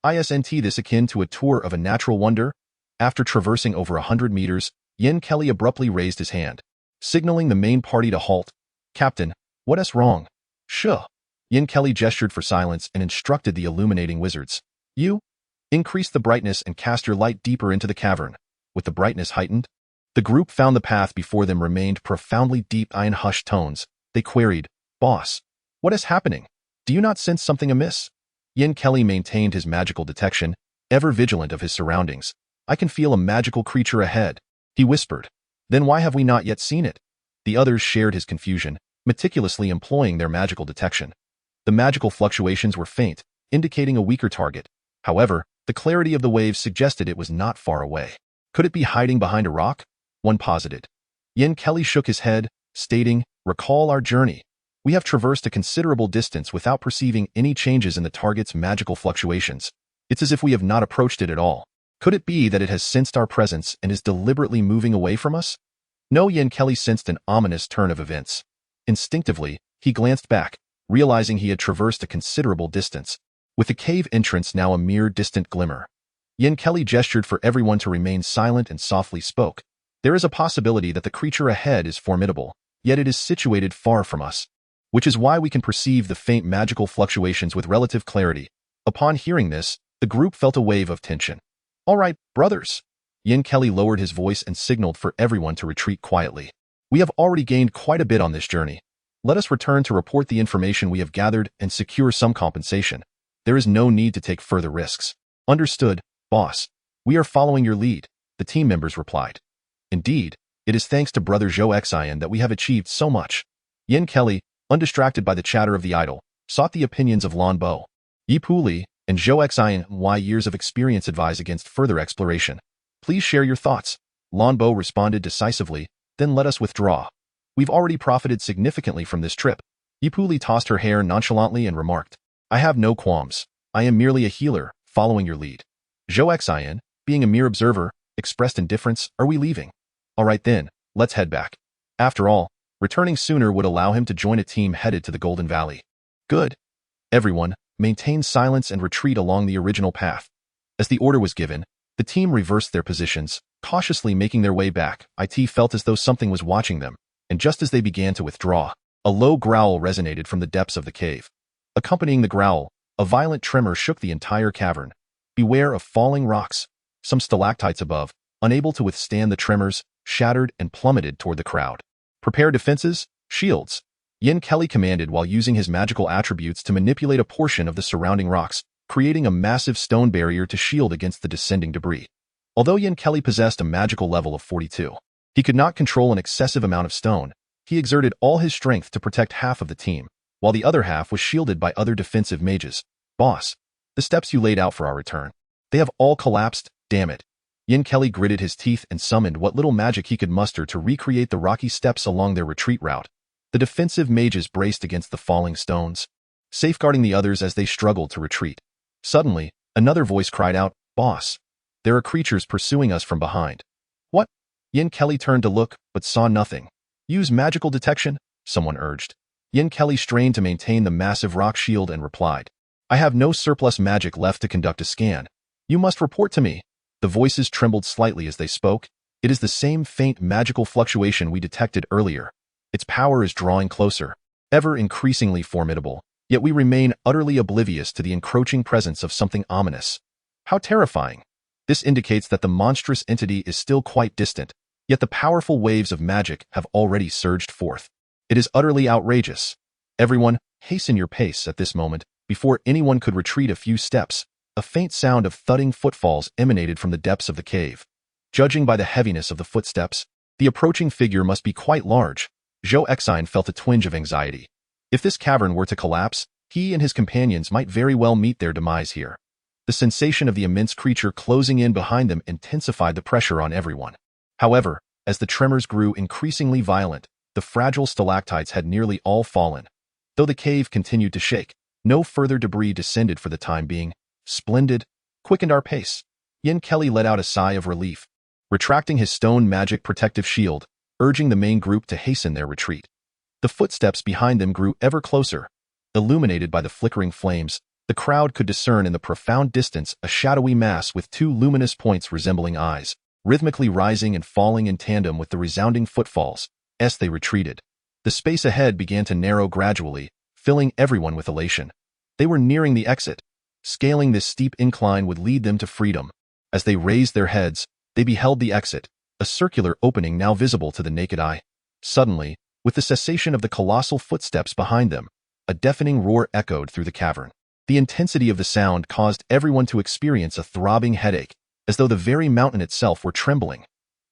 [SPEAKER 1] Isn't this akin to a tour of a natural wonder? After traversing over 100 meters, Yin Kelly abruptly raised his hand, signaling the main party to halt. Captain, what's wrong? Shuh. Yin Kelly gestured for silence and instructed the illuminating wizards. You? Increase the brightness and cast your light deeper into the cavern. With the brightness heightened, the group found the path before them remained profoundly deep. In hushed tones, they queried, Boss, what is happening? Do you not sense something amiss? Yin Kelly maintained his magical detection, ever vigilant of his surroundings. I can feel a magical creature ahead, he whispered. Then why have we not yet seen it? The others shared his confusion, meticulously employing their magical detection. The magical fluctuations were faint, indicating a weaker target. However, the clarity of the waves suggested it was not far away. Could it be hiding behind a rock? One posited. Yin Kelly shook his head, stating, Recall our journey. We have traversed a considerable distance without perceiving any changes in the target's magical fluctuations. It's as if we have not approached it at all. Could it be that it has sensed our presence and is deliberately moving away from us? No. Yin Kelly sensed an ominous turn of events. Instinctively, he glanced back, realizing he had traversed a considerable distance, with the cave entrance now a mere distant glimmer. Yin Kelly gestured for everyone to remain silent and softly spoke. There is a possibility that the creature ahead is formidable, yet it is situated far from us, which is why we can perceive the faint magical fluctuations with relative clarity. Upon hearing this, the group felt a wave of tension. All right, brothers. Yin Kelly lowered his voice and signaled for everyone to retreat quietly. We have already gained quite a bit on this journey. Let us return to report the information we have gathered and secure some compensation. There is no need to take further risks. Understood, boss. We are following your lead, the team members replied. Indeed, it is thanks to Brother Zhou Xin that we have achieved so much. Yin Kelly, undistracted by the chatter of the idol, sought the opinions of Lan Bo, Yi Li, and Zhou Xin. Why years of experience advise against further exploration. Please share your thoughts. Lan Bo responded decisively, then let us withdraw. We've already profited significantly from this trip. Yi Li tossed her hair nonchalantly and remarked, I have no qualms. I am merely a healer, following your lead. Zhou Xin, being a mere observer, expressed indifference. Are we leaving? All right then, let's head back. After all, returning sooner would allow him to join a team headed to the Golden Valley. Good. Everyone, maintain silence and retreat along the original path. As the order was given, the team reversed their positions, cautiously making their way back. It felt as though something was watching them, and just as they began to withdraw, a low growl resonated from the depths of the cave. Accompanying the growl, a violent tremor shook the entire cavern. Beware of falling rocks. Some stalactites above, unable to withstand the tremors, shattered and plummeted toward the crowd. Prepare defenses, shields. Yin Kelly commanded while using his magical attributes to manipulate a portion of the surrounding rocks, creating a massive stone barrier to shield against the descending debris. Although Yin Kelly possessed a magical level of 42, he could not control an excessive amount of stone. He exerted all his strength to protect half of the team, while the other half was shielded by other defensive mages. Boss, the steps you laid out for our return. They have all collapsed, damn it. Yin Kelly gritted his teeth and summoned what little magic he could muster to recreate the rocky steps along their retreat route. The defensive mages braced against the falling stones, safeguarding the others as they struggled to retreat. Suddenly, another voice cried out, Boss, there are creatures pursuing us from behind. What? Yin Kelly turned to look, but saw nothing. Use magical detection, someone urged. Yin Kelly strained to maintain the massive rock shield and replied, I have no surplus magic left to conduct a scan. You must report to me. The voices trembled slightly as they spoke. It is the same faint magical fluctuation we detected earlier. Its power is drawing closer, ever increasingly formidable, yet we remain utterly oblivious to the encroaching presence of something ominous. How terrifying! This indicates that the monstrous entity is still quite distant, yet the powerful waves of magic have already surged forth. It is utterly outrageous. Everyone, hasten your pace at this moment. Before anyone could retreat a few steps, a faint sound of thudding footfalls emanated from the depths of the cave. Judging by the heaviness of the footsteps, the approaching figure must be quite large. Zhou Xin felt a twinge of anxiety. If this cavern were to collapse, he and his companions might very well meet their demise here. The sensation of the immense creature closing in behind them intensified the pressure on everyone. However, as the tremors grew increasingly violent, the fragile stalactites had nearly all fallen. Though the cave continued to shake, no further debris descended for the time being. Splendid, quickened our pace. Yin Kelly let out a sigh of relief, retracting his stone magic protective shield, urging the main group to hasten their retreat. The footsteps behind them grew ever closer. Illuminated by the flickering flames, the crowd could discern in the profound distance a shadowy mass with two luminous points resembling eyes, rhythmically rising and falling in tandem with the resounding footfalls. As they retreated, the space ahead began to narrow gradually, filling everyone with elation. They were nearing the exit. Scaling this steep incline would lead them to freedom. As they raised their heads, they beheld the exit, a circular opening now visible to the naked eye. Suddenly, with the cessation of the colossal footsteps behind them, a deafening roar echoed through the cavern. The intensity of the sound caused everyone to experience a throbbing headache, as though the very mountain itself were trembling.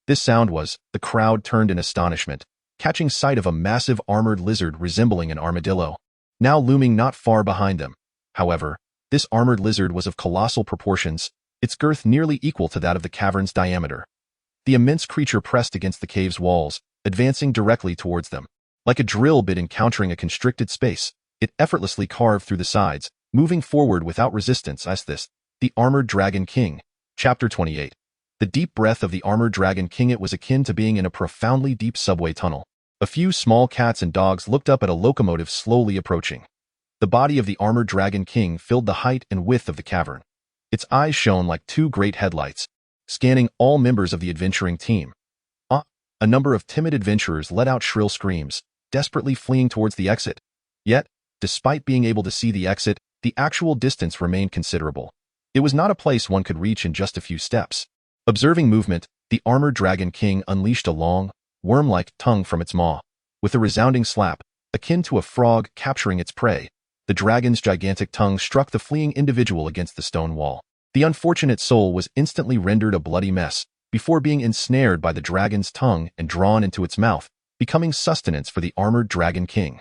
[SPEAKER 1] This sound was, the crowd turned in astonishment, catching sight of a massive armored lizard resembling an armadillo, now looming not far behind them. However, this armored lizard was of colossal proportions, its girth nearly equal to that of the cavern's diameter. The immense creature pressed against the cave's walls, advancing directly towards them. Like a drill bit encountering a constricted space, it effortlessly carved through the sides, moving forward without resistance. As this, the Armored Dragon King. Chapter 28. The deep breath of the Armored Dragon King. It was akin to being in a profoundly deep subway tunnel. A few small cats and dogs looked up at a locomotive slowly approaching. The body of the Armored Dragon King filled the height and width of the cavern. Its eyes shone like two great headlights, scanning all members of the adventuring team. A number of timid adventurers let out shrill screams, desperately fleeing towards the exit. Yet, despite being able to see the exit, the actual distance remained considerable. It was not a place one could reach in just a few steps. Observing movement, the Armored Dragon King unleashed a long, worm-like tongue from its maw. With a resounding slap, akin to a frog capturing its prey, the dragon's gigantic tongue struck the fleeing individual against the stone wall. The unfortunate soul was instantly rendered a bloody mess, before being ensnared by the dragon's tongue and drawn into its mouth, becoming sustenance for the Armored Dragon King.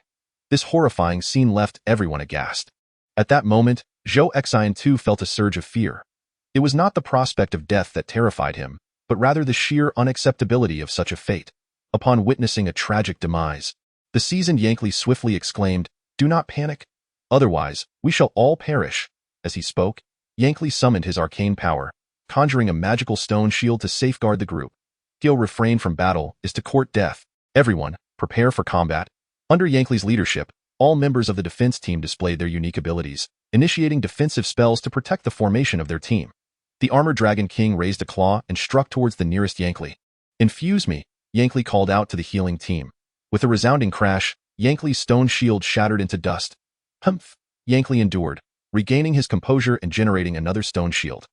[SPEAKER 1] This horrifying scene left everyone aghast. At that moment, Zhou Xin too felt a surge of fear. It was not the prospect of death that terrified him, but rather the sheer unacceptability of such a fate. Upon witnessing a tragic demise, the seasoned Yankee swiftly exclaimed, "Do not panic. Otherwise, we shall all perish." As he spoke, Yankee summoned his arcane power, conjuring a magical stone shield to safeguard the group. To refrain from battle is to court death. Everyone, prepare for combat. Under Yankee's leadership, all members of the defense team displayed their unique abilities, initiating defensive spells to protect the formation of their team. The Armored Dragon King raised a claw and struck towards the nearest Yankee. "Infuse me," Yankee called out to the healing team. With a resounding crash, Yankee's stone shield shattered into dust. Humph! Yankee endured, regaining his composure and generating another stone shield.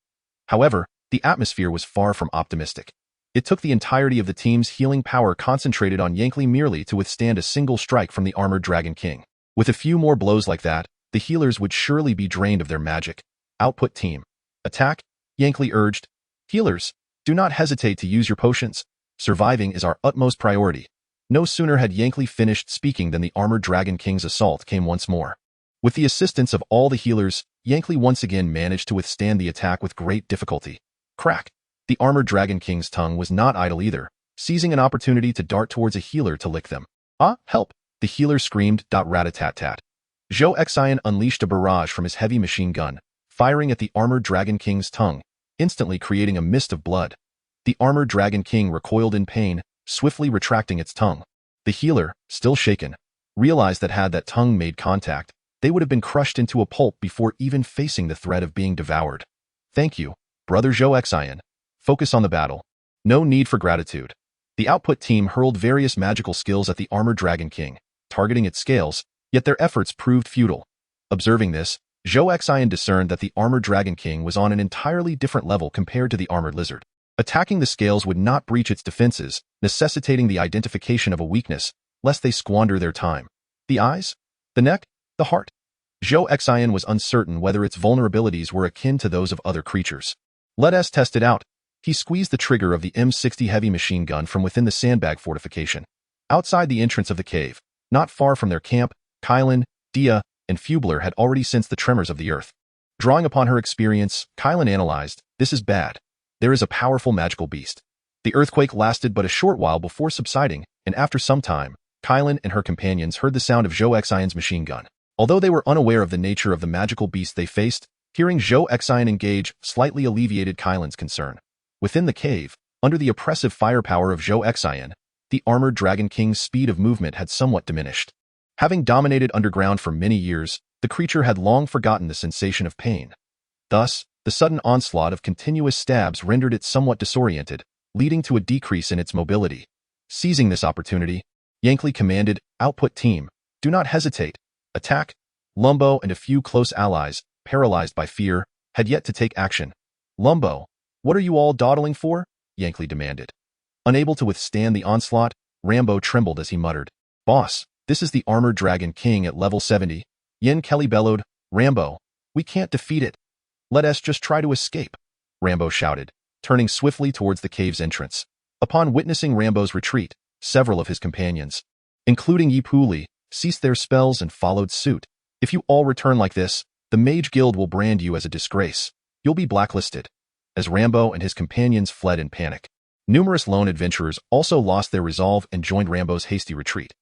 [SPEAKER 1] However, the atmosphere was far from optimistic. It took the entirety of the team's healing power concentrated on Yankee merely to withstand a single strike from the Armored Dragon King. With a few more blows like that, the healers would surely be drained of their magic. Output team. Attack, Yankee urged. Healers, do not hesitate to use your potions. Surviving is our utmost priority. No sooner had Yankee finished speaking than the Armored Dragon King's assault came once more. With the assistance of all the healers, Yankee once again managed to withstand the attack with great difficulty. Crack! The Armored Dragon King's tongue was not idle either, seizing an opportunity to dart towards a healer to lick them. "Ah, help!" The healer screamed. Rat-a-tat-tat. Zhou Xin unleashed a barrage from his heavy machine gun, firing at the Armored Dragon King's tongue, instantly creating a mist of blood. The Armored Dragon King recoiled in pain, swiftly retracting its tongue. The healer, still shaken, realized that had that tongue made contact, they would have been crushed into a pulp before even facing the threat of being devoured. Thank you, Brother Zhou Xin. Focus on the battle. No need for gratitude. The output team hurled various magical skills at the armored Dragon King, targeting its scales, yet their efforts proved futile. Observing this, Zhou Xin discerned that the armored Dragon King was on an entirely different level compared to the armored lizard. Attacking the scales would not breach its defenses, necessitating the identification of a weakness, lest they squander their time. The eyes? The neck? The heart? Zhou Xin was uncertain whether its vulnerabilities were akin to those of other creatures. Let us test it out. He squeezed the trigger of the M60 heavy machine gun from within the sandbag fortification. Outside the entrance of the cave, not far from their camp, Kylan, Dia, and Fubler had already sensed the tremors of the earth. Drawing upon her experience, Kylan analyzed, this is bad. There is a powerful magical beast. The earthquake lasted but a short while before subsiding, and after some time, Kylan and her companions heard the sound of Zhou Xion's machine gun. Although they were unaware of the nature of the magical beast they faced, hearing Zhou Xion engage slightly alleviated Kylan's concern. Within the cave, under the oppressive firepower of Zhou Xion, the armored Dragon King's speed of movement had somewhat diminished. Having dominated underground for many years, the creature had long forgotten the sensation of pain. Thus, the sudden onslaught of continuous stabs rendered it somewhat disoriented, leading to a decrease in its mobility. Seizing this opportunity, Yankley commanded, "Output team, do not hesitate. Attack." Lumbo and a few close allies, paralyzed by fear, had yet to take action. "Lumbo, what are you all dawdling for?" Yankley demanded. Unable to withstand the onslaught, Rambo trembled as he muttered, "Boss, this is the armored Dragon King at level 70. Yen Kelly bellowed, "Rambo, we can't defeat it. Let us just try to escape," Rambo shouted, turning swiftly towards the cave's entrance. Upon witnessing Rambo's retreat, several of his companions, including Yi Puli, ceased their spells and followed suit. "If you all return like this, the Mage Guild will brand you as a disgrace. You'll be blacklisted." As Rambo and his companions fled in panic, numerous lone adventurers also lost their resolve and joined Rambo's hasty retreat.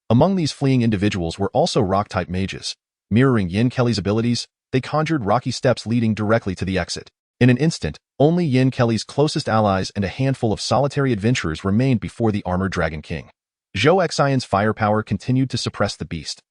[SPEAKER 1] Among these fleeing individuals were also rock-type mages. Mirroring Yen Kelly's abilities, they conjured rocky steps leading directly to the exit. In an instant, only Yen Kelly's closest allies and a handful of solitary adventurers remained before the armored Dragon King. Zhou Xion's firepower continued to suppress the beast.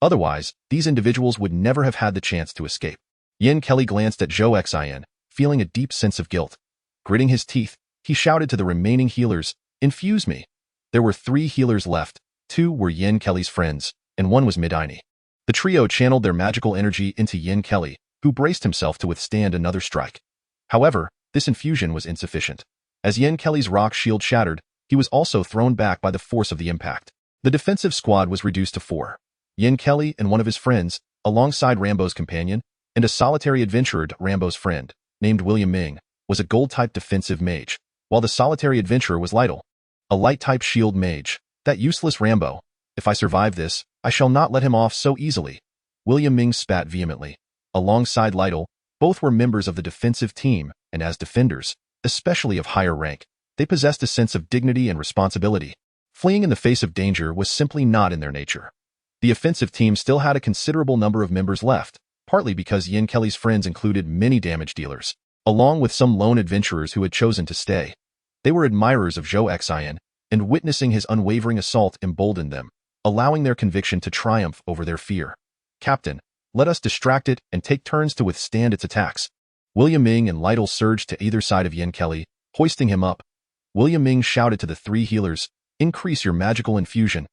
[SPEAKER 1] Otherwise, these individuals would never have had the chance to escape. Yen Kelly glanced at Zhou Xion, feeling a deep sense of guilt. Gritting his teeth, he shouted to the remaining healers, "Infuse me." There were 3 healers left. 2 were Yen Kelly's friends, and 1 was Midaini. The trio channeled their magical energy into Yen Kelly, who braced himself to withstand another strike. However, this infusion was insufficient. As Yen Kelly's rock shield shattered, he was also thrown back by the force of the impact. The defensive squad was reduced to 4. Yen Kelly and one of his friends, alongside Rambo's companion, and a solitary adventurer, Rambo's friend, named William Ming, was a gold-type defensive mage, while the solitary adventurer was Lytle, a light-type shield mage. That useless Rambo. If I survive this, I shall not let him off so easily. William Ming spat vehemently. Alongside Lytle, both were members of the defensive team, and as defenders, especially of higher rank, they possessed a sense of dignity and responsibility. Fleeing in the face of danger was simply not in their nature. The offensive team still had a considerable number of members left, partly because Yen Kelly's friends included many damage dealers, along with some lone adventurers who had chosen to stay. They were admirers of Zhou Xion, and witnessing his unwavering assault emboldened them, allowing their conviction to triumph over their fear. "Captain, let us distract it and take turns to withstand its attacks." William Ming and Lytle surged to either side of Yen Kelly, hoisting him up. William Ming shouted to the 3 healers, "Increase your magical infusion."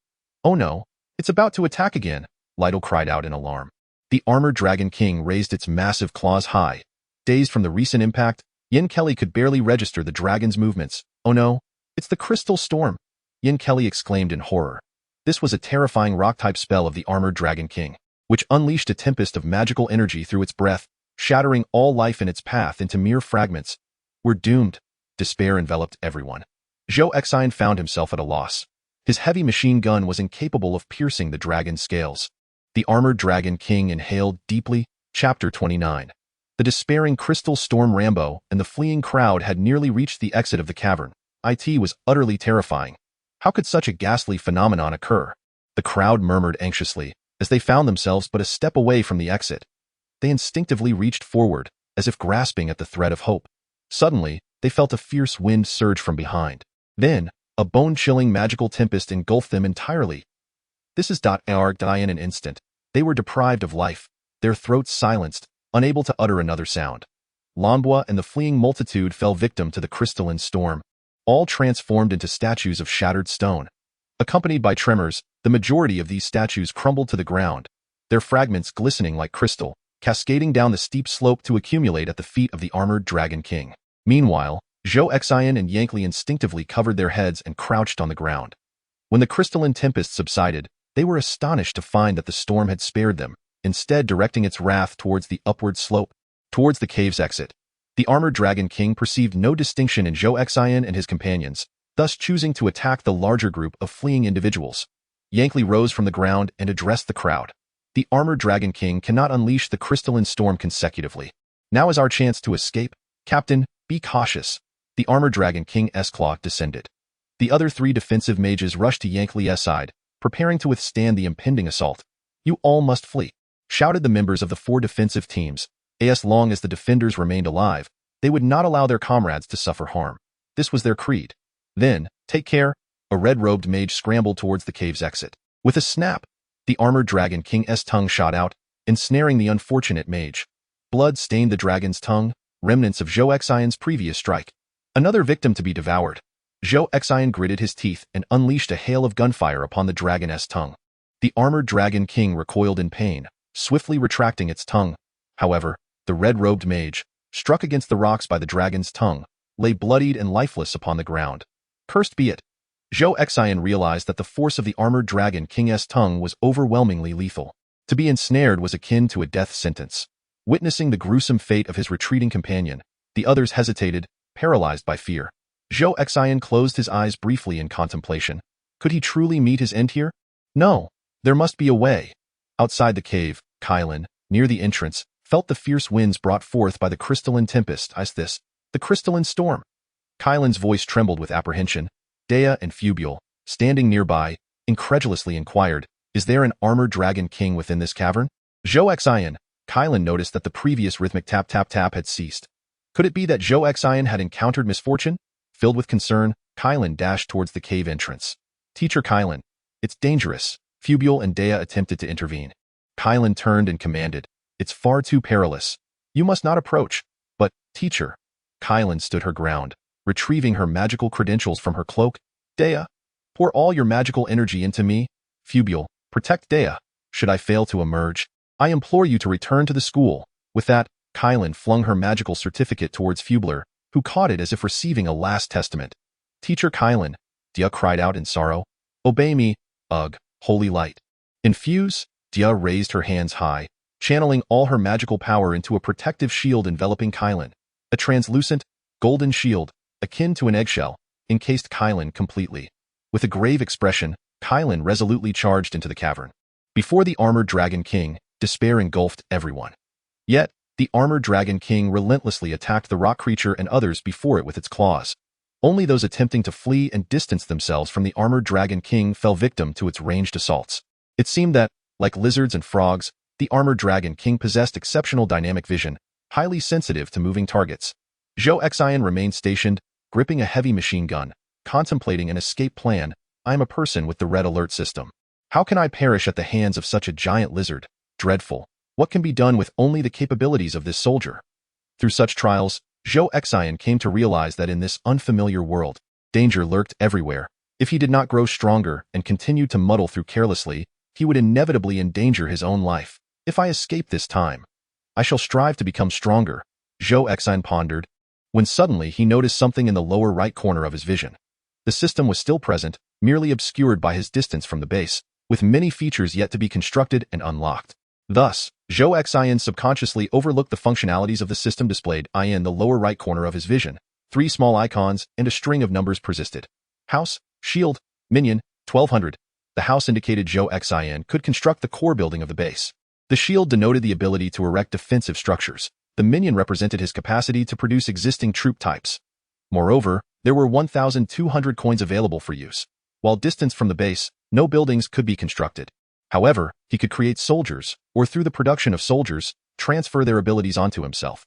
[SPEAKER 1] "Oh no, it's about to attack again," Lytle cried out in alarm. The armored Dragon King raised its massive claws high. Dazed from the recent impact, Yen Kelly could barely register the dragon's movements. "Oh no, it's the Crystal Storm," Yen Kelly exclaimed in horror. This was a terrifying rock-type spell of the armored Dragon King, which unleashed a tempest of magical energy through its breath, shattering all life in its path into mere fragments. "We're doomed." Despair enveloped everyone. Zhou Xion found himself at a loss. His heavy machine gun was incapable of piercing the dragon's scales. The armored Dragon King inhaled deeply. Chapter 29. The despairing Crystal Storm Rambo and the fleeing crowd had nearly reached the exit of the cavern. It was utterly terrifying. How could such a ghastly phenomenon occur? The crowd murmured anxiously as they found themselves but a step away from the exit. They instinctively reached forward, as if grasping at the thread of hope. Suddenly, they felt a fierce wind surge from behind. Then, a bone-chilling magical tempest engulfed them entirely.
[SPEAKER 2] This is .arg in an instant. They were deprived of life, their throats silenced, unable to utter another sound. Lambua and the fleeing multitude fell victim to the crystalline storm, all transformed into statues of shattered stone. Accompanied by tremors, the majority of these statues crumbled to the ground, their fragments glistening like crystal, cascading down the steep slope to accumulate at the feet of the armored Dragon King. Meanwhile, Zhou Xin and Yank Li instinctively covered their heads and crouched on the ground. When the crystalline tempest subsided, they were astonished to find that the storm had spared them, instead directing its wrath towards the upward slope, towards the cave's exit. The armored Dragon King perceived no distinction in Zhou Xin and his companions, thus choosing to attack the larger group of fleeing individuals. Yank Li rose from the ground and addressed the crowd. The armored Dragon King cannot unleash the crystalline storm consecutively. Now is our chance to escape. Captain, be cautious. The armored Dragon King's claw descended. The other 3 defensive mages rushed to Yank Li's side, preparing to withstand the impending assault. You all must flee, shouted the members of the 4 defensive teams. As long as the defenders remained alive, they would not allow their comrades to suffer harm. This was their creed. Then, take care, a red-robed mage scrambled towards the cave's exit. With a snap, the armored Dragon King's tongue shot out, ensnaring the unfortunate mage. Blood stained the dragon's tongue, remnants of Zhou Xion's previous strike. Another victim to be devoured. Zhou Xion gritted his teeth and unleashed a hail of gunfire upon the dragon's tongue. The armored Dragon King recoiled in pain, swiftly retracting its tongue. However, the red-robed mage, struck against the rocks by the dragon's tongue, lay bloodied and lifeless upon the ground. Cursed be it! Zhou Xion realized that the force of the armored Dragon King's tongue was overwhelmingly lethal. To be ensnared was akin to a death sentence. Witnessing the gruesome fate of his retreating companion, the others hesitated, paralyzed by fear. Zhou Xion closed his eyes briefly in contemplation. Could he truly meet his end here? No, there must be a way. Outside the cave, Kylan, near the entrance, felt the fierce winds brought forth by the crystalline tempest. Is this the crystalline storm? Kylan's voice trembled with apprehension. Dea and Fubule, standing nearby, incredulously inquired, is there an armored Dragon King within this cavern? Zhou Xion, Kylan noticed that the previous rhythmic tap-tap-tap had ceased. Could it be that Zhou Xion had encountered misfortune? Filled with concern, Kylan dashed towards the cave entrance. Teacher Kylan, it's dangerous. Fubule and Dea attempted to intervene. Kylan turned and commanded, it's far too perilous. You must not approach. But, teacher. Kylan stood her ground, retrieving her magical credentials from her cloak. Dea, pour all your magical energy into me. Fubule, protect Dea. Should I fail to emerge, I implore you to return to the school. With that, Kylan flung her magical certificate towards Fubler, who caught it as if receiving a last testament. Teacher Kylan, Dea cried out in sorrow. Obey me, ugh, holy light. Infuse. Dea raised her hands high, channeling all her magical power into a protective shield enveloping Kylan. A translucent, golden shield, akin to an eggshell, encased Kylan completely. With a grave expression, Kylan resolutely charged into the cavern. Before the armored Dragon King, despair engulfed everyone. Yet, the armored Dragon King relentlessly attacked the rock creature and others before it with its claws. Only those attempting to flee and distance themselves from the armored Dragon King fell victim to its ranged assaults. It seemed that, like lizards and frogs, the armored Dragon King possessed exceptional dynamic vision, highly sensitive to moving targets. Zhou Xion remained stationed, gripping a heavy machine gun, contemplating an escape plan. I am a person with the red alert system. How can I perish at the hands of such a giant lizard? Dreadful. What can be done with only the capabilities of this soldier? Through such trials, Zhou Xion came to realize that in this unfamiliar world, danger lurked everywhere. If he did not grow stronger and continued to muddle through carelessly, he would inevitably endanger his own life. If I escape this time, I shall strive to become stronger, Zhou Xion pondered, when suddenly he noticed something in the lower right corner of his vision. The system was still present, merely obscured by his distance from the base, with many features yet to be constructed and unlocked. Thus, Zhou Xion subconsciously overlooked the functionalities of the system displayed in the lower right corner of his vision. 3 small icons and a string of numbers persisted. House, shield, minion, 1200. The house indicated Zhou Xion could construct the core building of the base. The shield denoted the ability to erect defensive structures. The minion represented his capacity to produce existing troop types. Moreover, there were 1,200 coins available for use. While distanced from the base, no buildings could be constructed. However, he could create soldiers, or through the production of soldiers, transfer their abilities onto himself.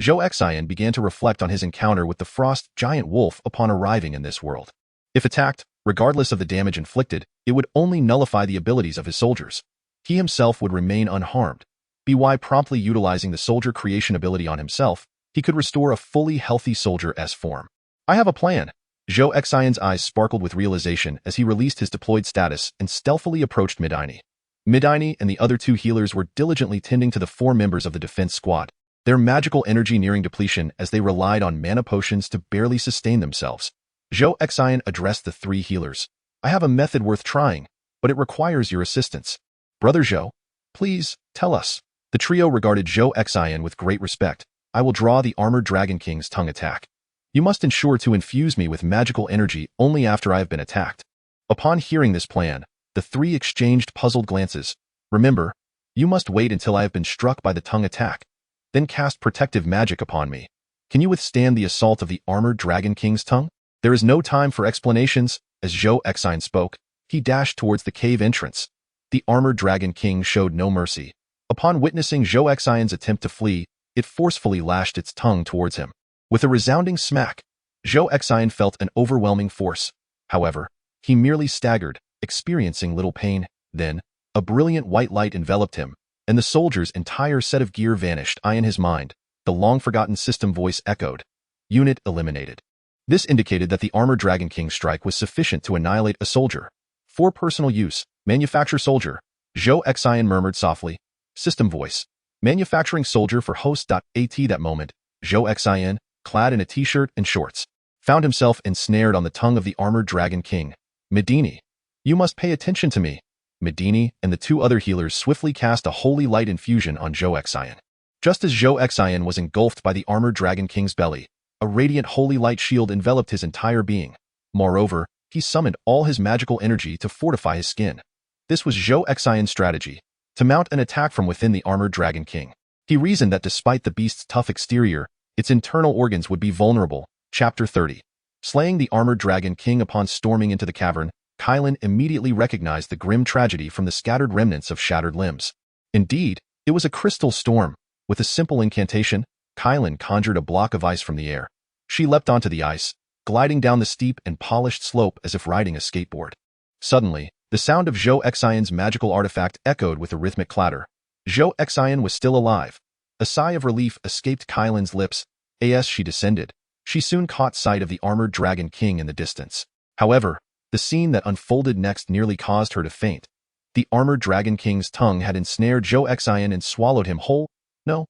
[SPEAKER 2] Zhou Xion began to reflect on his encounter with the frost giant wolf upon arriving in this world. If attacked, Regardless of the damage inflicted, it would only nullify the abilities of his soldiers. He himself would remain unharmed. By promptly utilizing the soldier creation ability on himself, he could restore a fully healthy soldier's form. I have a plan. Zhou Xian's eyes sparkled with realization as he released his deployed status and stealthily approached Midini. Midini and the other two healers were diligently tending to the 4 members of the defense squad, their magical energy nearing depletion as they relied on mana potions to barely sustain themselves. Zhou Xian addressed the 3 healers. I have a method worth trying, but it requires your assistance. Brother Zhou, please, tell us. The trio regarded Zhou Xian with great respect. I will draw the Armored Dragon King's tongue attack. You must ensure to infuse me with magical energy only after I have been attacked. Upon hearing this plan, the 3 exchanged puzzled glances. Remember, you must wait until I have been struck by the tongue attack. Then cast protective magic upon me. Can you withstand the assault of the Armored Dragon King's tongue? There is no time for explanations. As Zhou Xian spoke, he dashed towards the cave entrance. The Armored Dragon King showed no mercy. Upon witnessing Zhou Xian's attempt to flee, it forcefully lashed its tongue towards him. With a resounding smack, Zhou Xian felt an overwhelming force. However, he merely staggered, experiencing little pain. Then, a brilliant white light enveloped him, and the soldier's entire set of gear vanished. In his mind, the long-forgotten system voice echoed. Unit eliminated. This indicated that the Armored Dragon King's strike was sufficient to annihilate a soldier. For personal use, manufacture soldier. Zhou Xian murmured softly. System voice. Manufacturing soldier for host.at. That moment, Zhou Xian, clad in a t-shirt and shorts, found himself ensnared on the tongue of the Armored Dragon King. Midini, you must pay attention to me. Midini and the 2 other healers swiftly cast a holy light infusion on Zhou Xian. Just as Zhou Xian was engulfed by the Armored Dragon King's belly, a radiant holy light shield enveloped his entire being. Moreover, he summoned all his magical energy to fortify his skin. This was Zhou Xian's strategy, to mount an attack from within the Armored Dragon King. He reasoned that despite the beast's tough exterior, its internal organs would be vulnerable. Chapter 30. Slaying the Armored Dragon King. Upon storming into the cavern, Kylan immediately recognized the grim tragedy from the scattered remnants of shattered limbs. Indeed, it was a crystal storm. With a simple incantation, Kylan conjured a block of ice from the air. She leapt onto the ice, gliding down the steep and polished slope as if riding a skateboard. Suddenly, the sound of Zhou Xian's magical artifact echoed with a rhythmic clatter. Zhou Xian was still alive. A sigh of relief escaped Kylan's lips. As she descended, she soon caught sight of the Armored Dragon King in the distance. However, the scene that unfolded next nearly caused her to faint. The Armored Dragon King's tongue had ensnared Zhou Xian and swallowed him whole. No.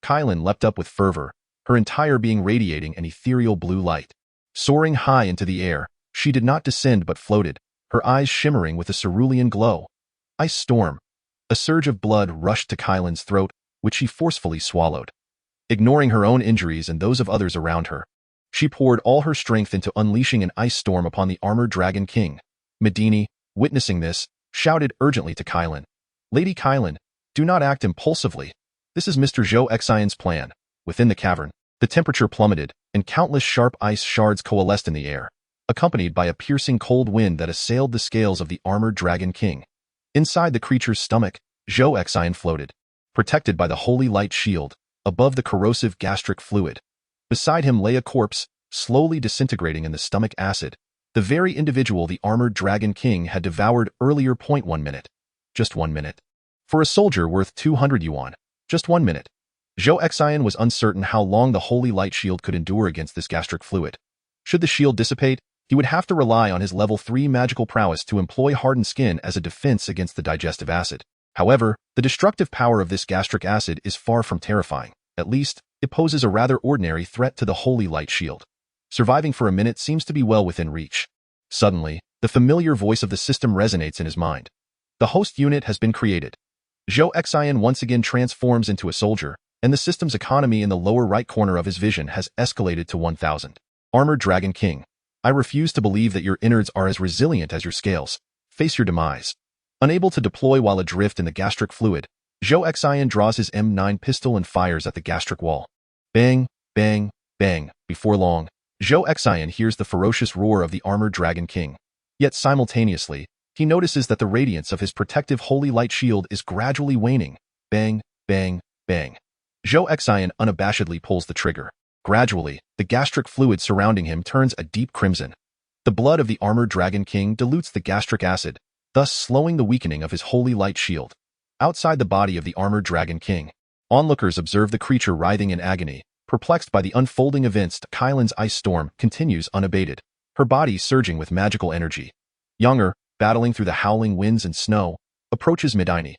[SPEAKER 2] Kylan leapt up with fervor, her entire being radiating an ethereal blue light. Soaring high into the air, she did not descend but floated, her eyes shimmering with a cerulean glow. Ice storm. A surge of blood rushed to Kylan's throat, which she forcefully swallowed. Ignoring her own injuries and those of others around her, she poured all her strength into unleashing an ice storm upon the Armored Dragon King. Midini, witnessing this, shouted urgently to Kylan. Lady Kylan, do not act impulsively. This is Mr. Zhou Xian's plan. Within the cavern, the temperature plummeted, and countless sharp ice shards coalesced in the air, accompanied by a piercing cold wind that assailed the scales of the Armored Dragon King. Inside the creature's stomach, Zhou Xian floated, protected by the holy light shield, above the corrosive gastric fluid. Beside him lay a corpse, slowly disintegrating in the stomach acid, the very individual the Armored Dragon King had devoured earlier. 1 minute. Just 1 minute. For a soldier worth 200 yuan, just 1 minute. Zhou Xian was uncertain how long the holy light shield could endure against this gastric fluid. Should the shield dissipate, he would have to rely on his level 3 magical prowess to employ hardened skin as a defense against the digestive acid. However, the destructive power of this gastric acid is far from terrifying. At least, it poses a rather ordinary threat to the holy light shield. Surviving for a minute seems to be well within reach. Suddenly, the familiar voice of the system resonates in his mind. The host unit has been created. Zhou Xian once again transforms into a soldier, and the system's economy in the lower right corner of his vision has escalated to 1,000. Armored Dragon King, I refuse to believe that your innards are as resilient as your scales. Face your demise. Unable to deploy while adrift in the gastric fluid, Zhou Xian draws his M9 pistol and fires at the gastric wall. Bang, bang, bang. Before long, Zhou Xian hears the ferocious roar of the Armored Dragon King. Yet simultaneously, he notices that the radiance of his protective holy light shield is gradually waning. Bang, bang, bang. Zhou Xian unabashedly pulls the trigger. Gradually, the gastric fluid surrounding him turns a deep crimson. The blood of the armored Dragon King dilutes the gastric acid, thus slowing the weakening of his holy light shield. Outside the body of the armored Dragon King, onlookers observe the creature writhing in agony, perplexed by the unfolding events. Kylan's ice storm continues unabated, her body surging with magical energy. Younger, battling through the howling winds and snow, approaches Medini.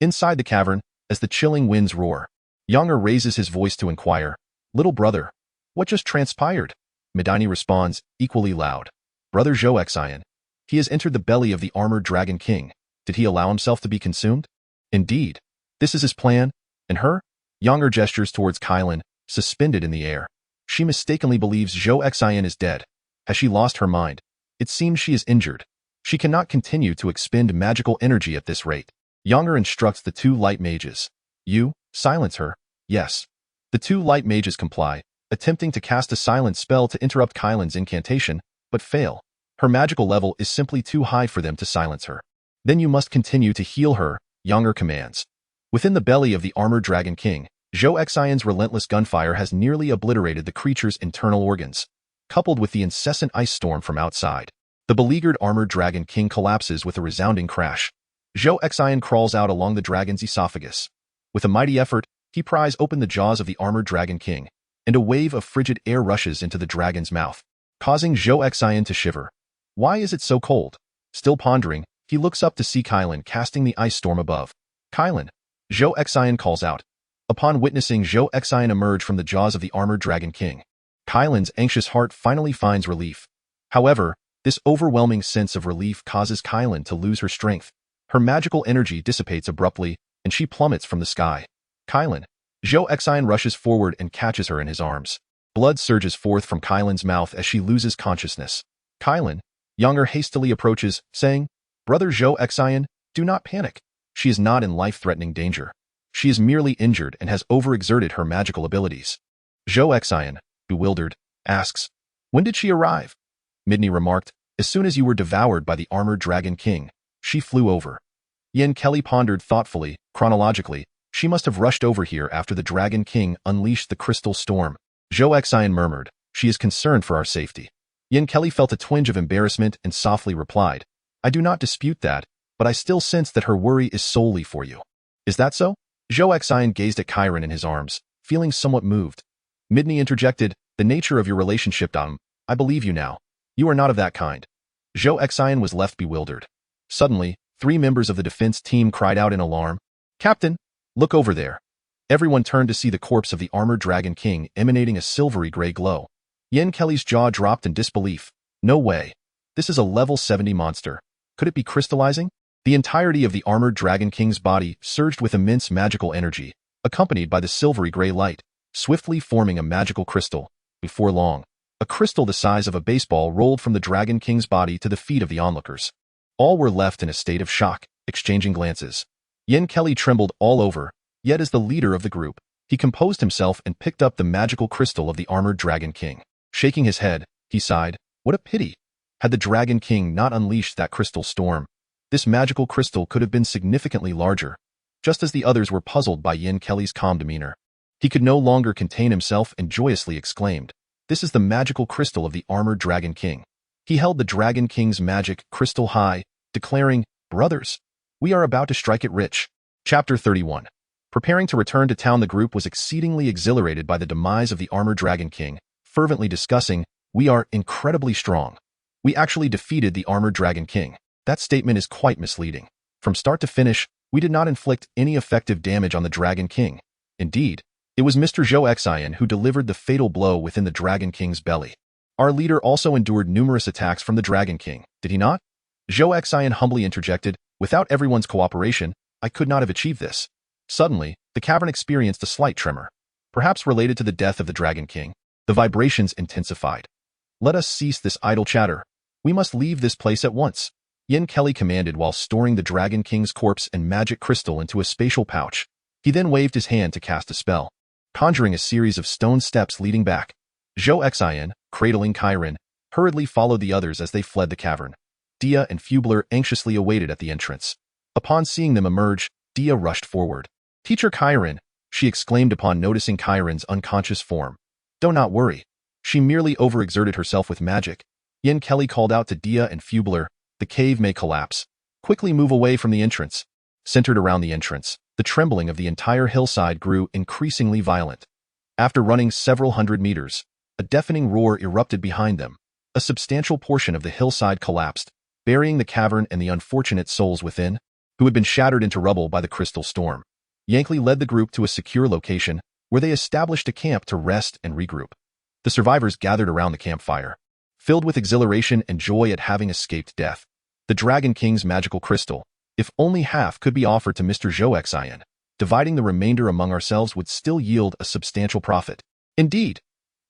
[SPEAKER 2] Inside the cavern, as the chilling winds roar, Younger raises his voice to inquire, "Little brother, what just transpired?" Medini responds, equally loud, "Brother Zhou Xin. He has entered the belly of the armored Dragon King. Did he allow himself to be consumed?" "Indeed. This is his plan." "And her?" Younger gestures towards Kylan, suspended in the air. She mistakenly believes Zhou Xin is dead. Has she lost her mind? It seems she is injured. She cannot continue to expend magical energy at this rate. Younger instructs the two light mages. "You, silence her." "Yes." The two light mages comply, attempting to cast a silence spell to interrupt Kylan's incantation, but fail. Her magical level is simply too high for them to silence her. "Then you must continue to heal her," Younger commands. Within the belly of the armored Dragon King, Zhou Xion's relentless gunfire has nearly obliterated the creature's internal organs. Coupled with the incessant ice storm from outside, the beleaguered armored Dragon King collapses with a resounding crash. Zhou Xion crawls out along the dragon's esophagus. With a mighty effort, he pries open the jaws of the armored Dragon King, and a wave of frigid air rushes into the dragon's mouth, causing Zhou Xion to shiver. Why is it so cold? Still pondering, he looks up to see Kylan casting the ice storm above. "Kylan!" Zhou Xion calls out. Upon witnessing Zhou Xion emerge from the jaws of the armored Dragon King, Kylan's anxious heart finally finds relief. However, this overwhelming sense of relief causes Kylan to lose her strength. Her magical energy dissipates abruptly, and she plummets from the sky. "Kylan!" Zhou Xion rushes forward and catches her in his arms. Blood surges forth from Kylan's mouth as she loses consciousness. "Kylan!" Younger hastily approaches, saying, "Brother Zhou Xion, do not panic. She is not in life-threatening danger. She is merely injured and has overexerted her magical abilities." Zhou Xion, bewildered, asks, "When did she arrive?" Midney remarked, "As soon as you were devoured by the armored Dragon King, she flew over." Yen Kelly pondered thoughtfully, chronologically. She must have rushed over here after the Dragon King unleashed the crystal storm. Zhou Xion murmured, "She is concerned for our safety." Yen Kelly felt a twinge of embarrassment and softly replied, "I do not dispute that, but I still sense that her worry is solely for you." "Is that so?" Zhou Xion gazed at Chiron in his arms, feeling somewhat moved. Midney interjected, "The nature of your relationship, I believe you now. You are not of that kind." Zhou Xion was left bewildered. Suddenly, 3 members of the defense team cried out in alarm, "Captain, look over there." Everyone turned to see the corpse of the armored Dragon King emanating a silvery gray glow. Yen Kelly's jaw dropped in disbelief. "No way. This is a level 70 monster. Could it be crystallizing?" The entirety of the armored Dragon King's body surged with immense magical energy, accompanied by the silvery gray light, swiftly forming a magical crystal. Before long, a crystal the size of a baseball rolled from the Dragon King's body to the feet of the onlookers. All were left in a state of shock, exchanging glances. Yen Kelly trembled all over, yet as the leader of the group, he composed himself and picked up the magical crystal of the armored Dragon King. Shaking his head, he sighed, "What a pity! Had the Dragon King not unleashed that crystal storm, this magical crystal could have been significantly larger." Just as the others were puzzled by Yen Kelly's calm demeanor, he could no longer contain himself and joyously exclaimed, "This is the magical crystal of the armored Dragon King." He held the Dragon King's magic crystal high, declaring, "Brothers, we are about to strike it rich." Chapter 31. Preparing to return to town, the group was exceedingly exhilarated by the demise of the armored Dragon King, fervently discussing, "We are incredibly strong. We actually defeated the armored Dragon King." That statement is quite misleading. From start to finish, we did not inflict any effective damage on the Dragon King. Indeed, it was Mr. Zhou Xion who delivered the fatal blow within the Dragon King's belly. Our leader also endured numerous attacks from the Dragon King, did he not? Zhou Xion humbly interjected, "Without everyone's cooperation, I could not have achieved this." Suddenly, the cavern experienced a slight tremor. Perhaps related to the death of the Dragon King, the vibrations intensified. "Let us cease this idle chatter. We must leave this place at once," Yen Kelly commanded while storing the Dragon King's corpse and magic crystal into a spatial pouch. He then waved his hand to cast a spell, conjuring a series of stone steps leading back. Zhou Xion, cradling Chiron, hurriedly followed the others as they fled the cavern. Dia and Fubler anxiously awaited at the entrance. Upon seeing them emerge, Dia rushed forward. "Teacher Chiron," she exclaimed upon noticing Chiron's unconscious form. "Do not worry. She merely overexerted herself with magic. Yen Kelly called out to Dia and Fubler. The cave may collapse. Quickly move away from the entrance. Centered around the entrance, the trembling of the entire hillside grew increasingly violent. After running several hundred meters, a deafening roar erupted behind them. A substantial portion of the hillside collapsed, burying the cavern and the unfortunate souls within, who had been shattered into rubble by the crystal storm. Yankley led the group to a secure location, where they established a camp to rest and regroup. The survivors gathered around the campfire, filled with exhilaration and joy at having escaped death. The Dragon King's magical crystal, if only half could be offered to Mr. Zhou Xin, dividing the remainder among ourselves would still yield a substantial profit. Indeed,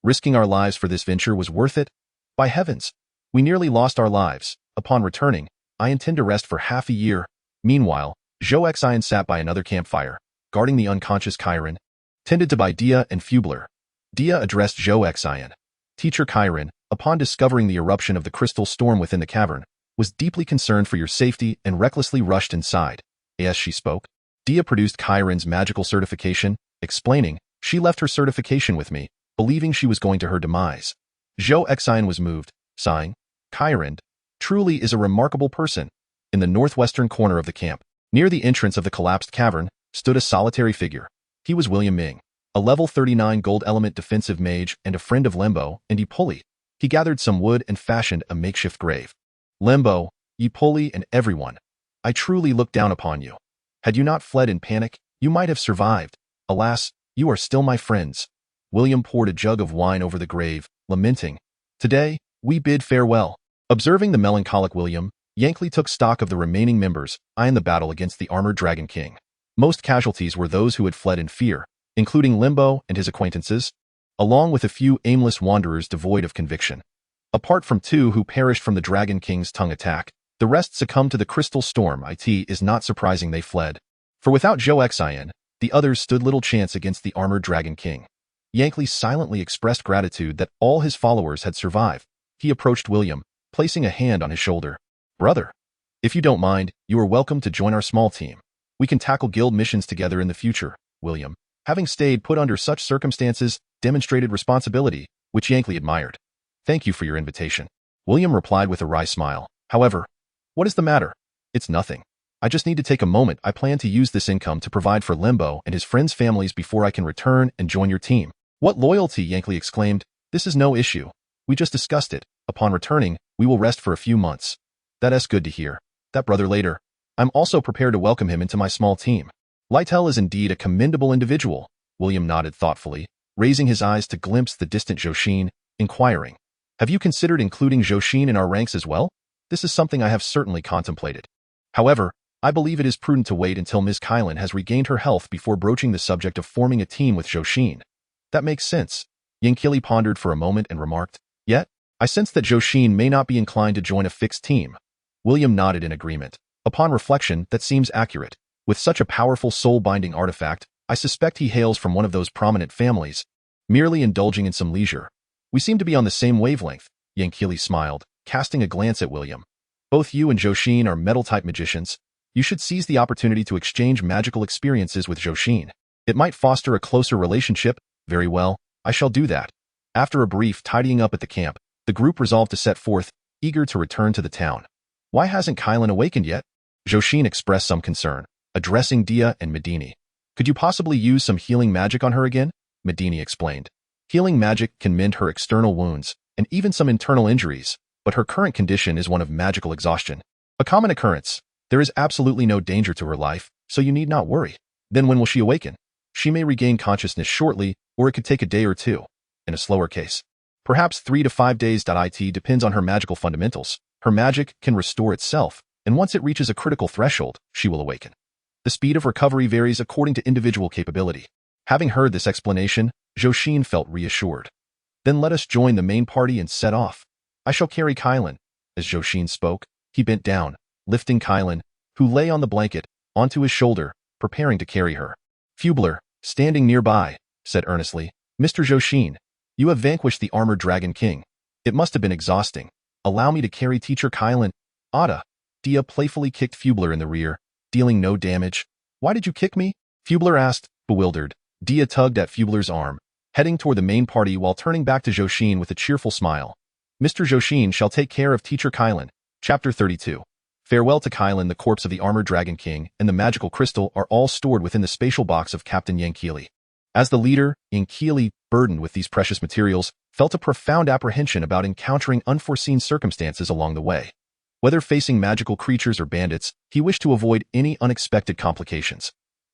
[SPEAKER 2] risking our lives for this venture was worth it. By heavens, we nearly lost our lives. Upon returning, I intend to rest for half a year. Meanwhile, Zhou Xin sat by another campfire, guarding the unconscious Chiron, tended to by Dia and Fubler. Dia addressed Zhou Xin. Teacher Chiron, upon discovering the eruption of the crystal storm within the cavern, was deeply concerned for your safety and recklessly rushed inside. As she spoke, Dia produced Chiron's magical certification, explaining, she left her certification with me, believing she was going to her demise. Zhou Xin was moved, sighing, Chiron truly is a remarkable person. In the northwestern corner of the camp, near the entrance of the collapsed cavern, stood a solitary figure. He was William Ming, a level 39 gold element defensive mage and a friend of Lembo and Ipoli. He gathered some wood and fashioned a makeshift grave. Lembo, Ipoli, and everyone, I truly look down upon you. Had you not fled in panic, you might have survived. Alas, you are still my friends. William poured a jug of wine over the grave, lamenting, today, we bid farewell. Observing the melancholic William, Yankley took stock of the remaining members, eyeing the battle against the armored Dragon King. Most casualties were those who had fled in fear, including Lembo and his acquaintances, along with a few aimless wanderers devoid of conviction. Apart from 2 who perished from the Dragon King's tongue attack, the rest succumbed to the crystal storm. It is not surprising they fled. For without Zhou Xin, the others stood little chance against the armored Dragon King. Yankley silently expressed gratitude that all his followers had survived. He approached William, placing a hand on his shoulder. Brother, if you don't mind, you are welcome to join our small team. We can tackle guild missions together in the future. William, having stayed put under such circumstances, demonstrated responsibility, which Yankley admired. Thank you for your invitation. William replied with a wry smile. However, what is the matter? It's nothing. I just need to take a moment. I plan to use this income to provide for Lembo and his friends' families before I can return and join your team. What loyalty? Yankley exclaimed. This is no issue. We just discussed it. Upon returning, we will rest for a few months. That's good to hear. That brother later. I'm also prepared to welcome him into my small team. Lytel is indeed a commendable individual. William nodded thoughtfully, raising his eyes to glimpse the distant Zhou Xin, inquiring, have you considered including Zhou Xin in our ranks as well? This is something I have certainly contemplated. However, I believe it is prudent to wait until Ms. Kylan has regained her health before broaching the subject of forming a team with Zhou Xin. That makes sense. Yankili pondered for a moment and remarked, yet, I sense that Zhou Xin may not be inclined to join a fixed team. William nodded in agreement. Upon reflection, that seems accurate. With such a powerful soul-binding artifact, I suspect he hails from one of those prominent families, merely indulging in some leisure. We seem to be on the same wavelength, Yankili smiled, casting a glance at William. Both you and Zhou Xin are metal-type magicians. You should seize the opportunity to exchange magical experiences with Zhou Xin. It might foster a closer relationship. Very well, I shall do that. After a brief tidying up at the camp, the group resolved to set forth, eager to return to the town. Why hasn't Kylan awakened yet? Zhou Xin expressed some concern, addressing Dia and Medini. Could you possibly use some healing magic on her again? Medini explained. Healing magic can mend her external wounds, and even some internal injuries, but her current condition is one of magical exhaustion. A common occurrence. There is absolutely no danger to her life, so you need not worry. Then when will she awaken? She may regain consciousness shortly, or it could take a day or two. In a slower case, perhaps 3 to 5 days. It depends on her magical fundamentals. Her magic can restore itself, and once it reaches a critical threshold, she will awaken. The speed of recovery varies according to individual capability. Having heard this explanation, Zhou Xin felt reassured. Then let us join the main party and set off. I shall carry Kylan. As Zhou Xin spoke, he bent down, lifting Kylan, who lay on the blanket, onto his shoulder, preparing to carry her. Fubler, standing nearby, said earnestly, Mr. Zhou Xin, you have vanquished the armored Dragon King. It must have been exhausting. Allow me to carry Teacher Kylan. Ada. Dia playfully kicked Fubler in the rear, dealing no damage. Why did you kick me? Fubler asked, bewildered. Dia tugged at Fubler's arm, heading toward the main party while turning back to Zhou Xin with a cheerful smile. Mr. Zhou Xin shall take care of Teacher Kylan. Chapter 32. Farewell to Kylan. The corpse of the armored Dragon King and the magical crystal are all stored within the spatial box of Captain Yang Keeley. As the leader, Yang Keeley, burdened with these precious materials, felt a profound apprehension about encountering unforeseen circumstances along the way. Whether facing magical creatures or bandits, he wished to avoid any unexpected complications.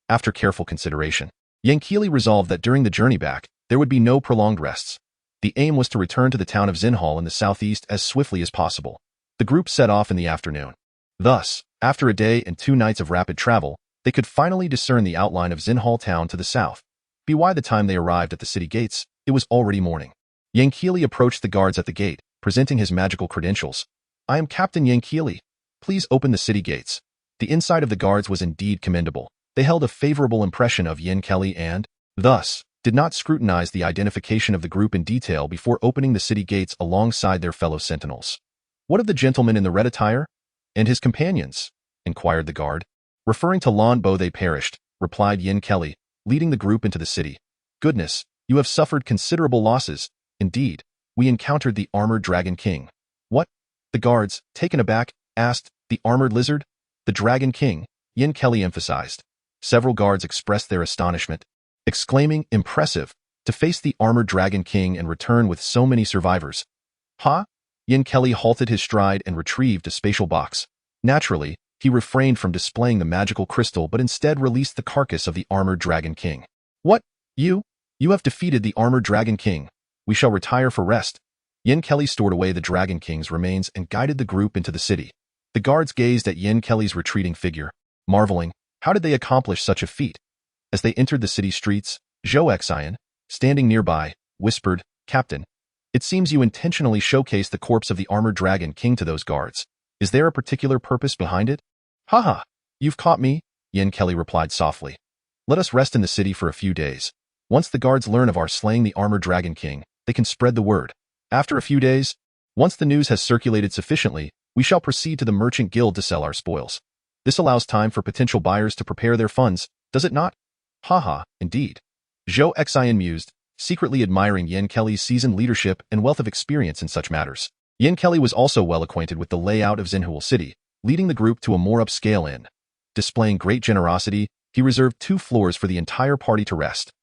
[SPEAKER 2] After careful consideration, Yang Keeley resolved that during the journey back, there would be no prolonged rests. The aim was to return to the town of Xinhal in the southeast as swiftly as possible. The group set off in the afternoon. Thus, after a day and 2 nights of rapid travel, they could finally discern the outline of Xinhal town to the south. By the time they arrived at the city gates, it was already morning. Yang Keeley approached the guards at the gate, presenting his magical credentials. "I am Captain Yang Keeley. Please open the city gates." The inside of the guards was indeed commendable. They held a favorable impression of Yang Keeley and, thus, did not scrutinize the identification of the group in detail before opening the city gates alongside their fellow sentinels. "What of the gentleman in the red attire? And his companions?" inquired the guard. "Referring to Lan Bo, they perished," replied Yang Keeley, leading the group into the city. "Goodness, you have suffered considerable losses. Indeed, we encountered the armored Dragon King." "What?" The guards, taken aback, asked. "The armored lizard?" "The Dragon King," Yang Keeley emphasized. Several guards expressed their astonishment, exclaiming, "Impressive, to face the armored Dragon King and return with so many survivors." "Huh?" Yang Keeley halted his stride and retrieved a spatial box. Naturally, he refrained from displaying the magical crystal but instead released the carcass of the armored Dragon King. "What? You have defeated the armored Dragon King. We shall retire for rest." Yang Keeley stored away the Dragon King's remains and guided the group into the city. The guards gazed at Yang Keeley's retreating figure, marveling, how did they accomplish such a feat? As they entered the city streets, Zhou Xin, standing nearby, whispered, "Captain, it seems you intentionally showcased the corpse of the armored Dragon King to those guards. Is there a particular purpose behind it?" "Haha, you've caught me," Yang Keeley replied softly. "Let us rest in the city for a few days. Once the guards learn of our slaying the armored Dragon King, they can spread the word. After a few days, once the news has circulated sufficiently, we shall proceed to the merchant guild to sell our spoils. This allows time for potential buyers to prepare their funds, does it not?" "Haha, indeed." Zhou Xin mused, secretly admiring Yang Keeley's seasoned leadership and wealth of experience in such matters. Yang Keeley was also well acquainted with the layout of Xinhal City, leading the group to a more upscale inn. Displaying great generosity, he reserved 2 floors for the entire party to rest.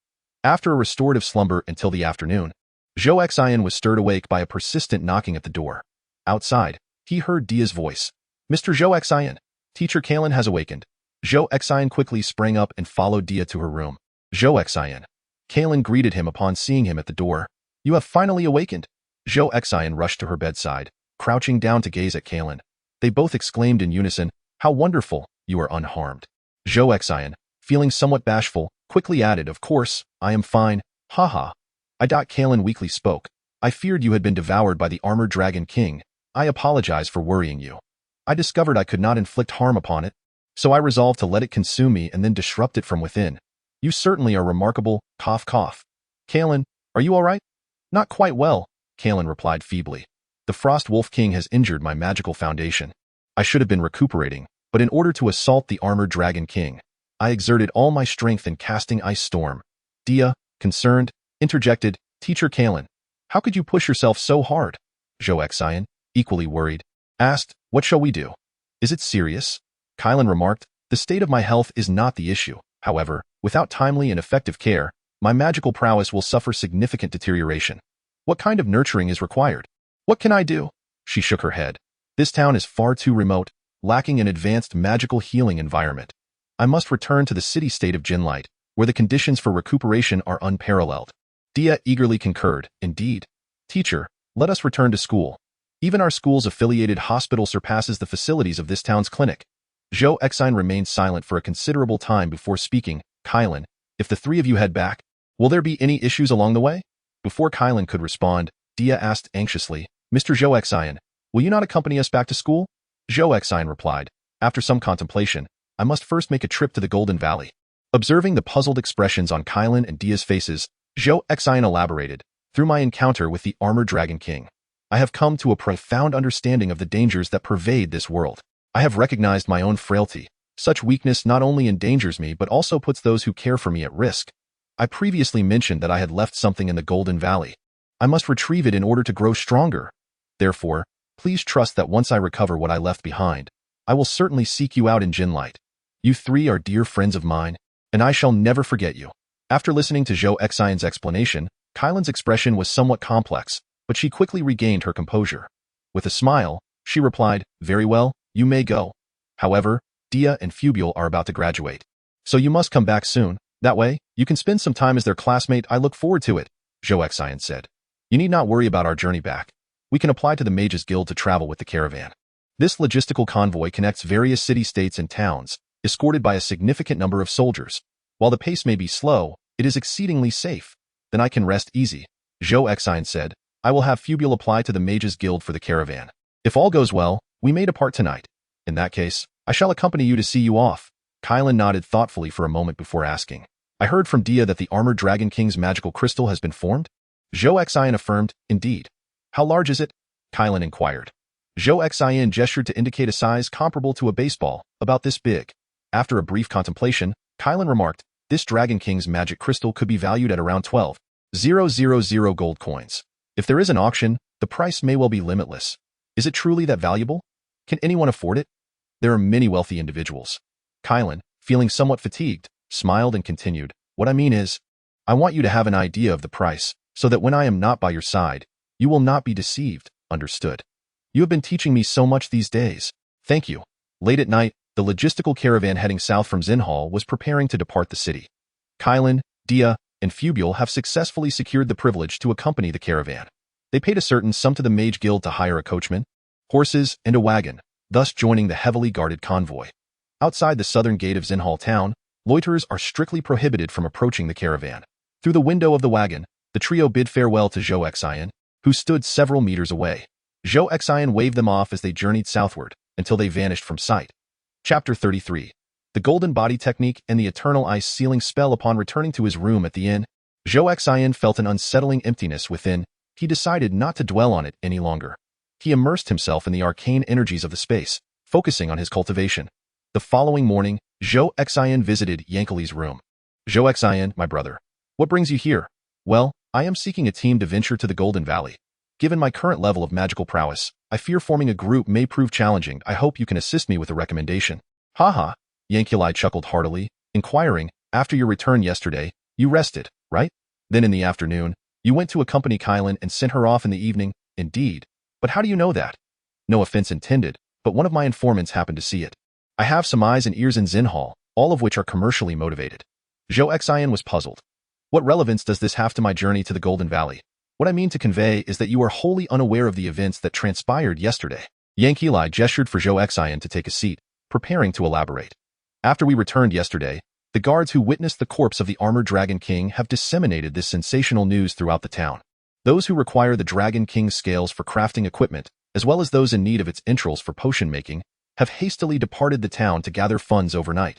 [SPEAKER 2] After a restorative slumber until the afternoon, Zhou Xin was stirred awake by a persistent knocking at the door. Outside, he heard Dia's voice. "Mr. Zhou Xin, Teacher Kylan has awakened." Zhou Xin quickly sprang up and followed Dia to her room. "Zhou Xin." Kylan greeted him upon seeing him at the door. "You have finally awakened." Zhou Xin rushed to her bedside, crouching down to gaze at Kylan. They both exclaimed in unison, "How wonderful, you are unharmed." Zhou Xin, feeling somewhat bashful, quickly added, "Of course, I am fine, haha." Kylan weakly spoke. "I feared you had been devoured by the armored Dragon King. I apologize for worrying you. I discovered I could not inflict harm upon it, so I resolved to let it consume me and then disrupt it from within. You certainly are remarkable, cough cough." "Kylan, are you all right?" "Not quite well," Kylan replied feebly. "The Frost Wolf King has injured my magical foundation. I should have been recuperating, but in order to assault the armored Dragon King, I exerted all my strength in casting Ice Storm." Dia, concerned, interjected, "Teacher Kylan, how could you push yourself so hard?" Zhou Xin, equally worried, asked, "What shall we do?" "Is it serious?" Kylan remarked, "The state of my health is not the issue. However, without timely and effective care, my magical prowess will suffer significant deterioration. What kind of nurturing is required?" "What can I do?" She shook her head. "This town is far too remote, lacking an advanced magical healing environment. I must return to the city-state of Jinlight, where the conditions for recuperation are unparalleled." Dia eagerly concurred, "Indeed. Teacher, let us return to school. Even our school's affiliated hospital surpasses the facilities of this town's clinic." Zhou Xin remained silent for a considerable time before speaking. "Kylan, if the 3 of you head back, will there be any issues along the way?" Before Kylan could respond, Dia asked anxiously, "Mr. Zhou Xin, will you not accompany us back to school?" Zhou Xin replied, "After some contemplation, I must first make a trip to the Golden Valley." Observing the puzzled expressions on Kylan and Dia's faces, Zhou Xin elaborated, "Through my encounter with the armored Dragon King, I have come to a profound understanding of the dangers that pervade this world. I have recognized my own frailty. Such weakness not only endangers me but also puts those who care for me at risk. I previously mentioned that I had left something in the Golden Valley. I must retrieve it in order to grow stronger. Therefore, please trust that once I recover what I left behind, I will certainly seek you out in Jinlight. You three are dear friends of mine, and I shall never forget you. After listening to Zhou Xian's explanation, Kylan's expression was somewhat complex, but she quickly regained her composure. With a smile, she replied, very well, you may go. However, Dia and Fubule are about to graduate. So you must come back soon. That way, you can spend some time as their classmate. I look forward to it, Zhou Xian said. You need not worry about our journey back. We can apply to the Mages Guild to travel with the caravan. This logistical convoy connects various city-states and towns, escorted by a significant number of soldiers. While the pace may be slow, it is exceedingly safe. Then I can rest easy, Zhou Xian said. I will have Fubule apply to the Mages Guild for the caravan. If all goes well, we may depart tonight. In that case, I shall accompany you to see you off. Kylan nodded thoughtfully for a moment before asking. I heard from Dia that the Armored Dragon King's magical crystal has been formed? Zhou Xian affirmed, indeed. How large is it? Kylan inquired. Zhou Xian gestured to indicate a size comparable to a baseball, about this big. After a brief contemplation, Kylan remarked, this Dragon King's magic crystal could be valued at around 12,000 gold coins. If there is an auction, the price may well be limitless. Is it truly that valuable? Can anyone afford it? There are many wealthy individuals. Kylan, feeling somewhat fatigued, smiled and continued, what I mean is, I want you to have an idea of the price, so that when I am not by your side, you will not be deceived, understood? You have been teaching me so much these days. Thank you. Late at night, the logistical caravan heading south from Xinhal was preparing to depart the city. Kylan, Dia, and Fubule have successfully secured the privilege to accompany the caravan. They paid a certain sum to the Mage Guild to hire a coachman, horses, and a wagon, thus joining the heavily guarded convoy. Outside the southern gate of Xinhal town, loiterers are strictly prohibited from approaching the caravan. Through the window of the wagon, the trio bid farewell to Zhou Xian, who stood several meters away. Zhou Xian waved them off as they journeyed southward, until they vanished from sight. Chapter 33. The Golden Body Technique and the Eternal Ice Sealing Spell. Upon returning to his room at the inn, Zhou Xian felt an unsettling emptiness within. He decided not to dwell on it any longer. He immersed himself in the arcane energies of the space, focusing on his cultivation. The following morning, Zhou Xian visited Yankali's room. Zhou Xian, my brother. What brings you here? Well, I am seeking a team to venture to the Golden Valley. Given my current level of magical prowess, I fear forming a group may prove challenging. I hope you can assist me with a recommendation. Haha, Yankali chuckled heartily, inquiring, after your return yesterday, you rested, right? Then in the afternoon, you went to accompany Kylan and sent her off in the evening. Indeed. But how do you know that? No offense intended, but one of my informants happened to see it. I have some eyes and ears in Xinhal, all of which are commercially motivated. Zhou Xian was puzzled. What relevance does this have to my journey to the Golden Valley? What I mean to convey is that you are wholly unaware of the events that transpired yesterday. Yankali gestured for Zhou Xian to take a seat, preparing to elaborate. After we returned yesterday, the guards who witnessed the corpse of the Armored Dragon King have disseminated this sensational news throughout the town. Those who require the Dragon King's scales for crafting equipment, as well as those in need of its entrails for potion making, have hastily departed the town to gather funds overnight.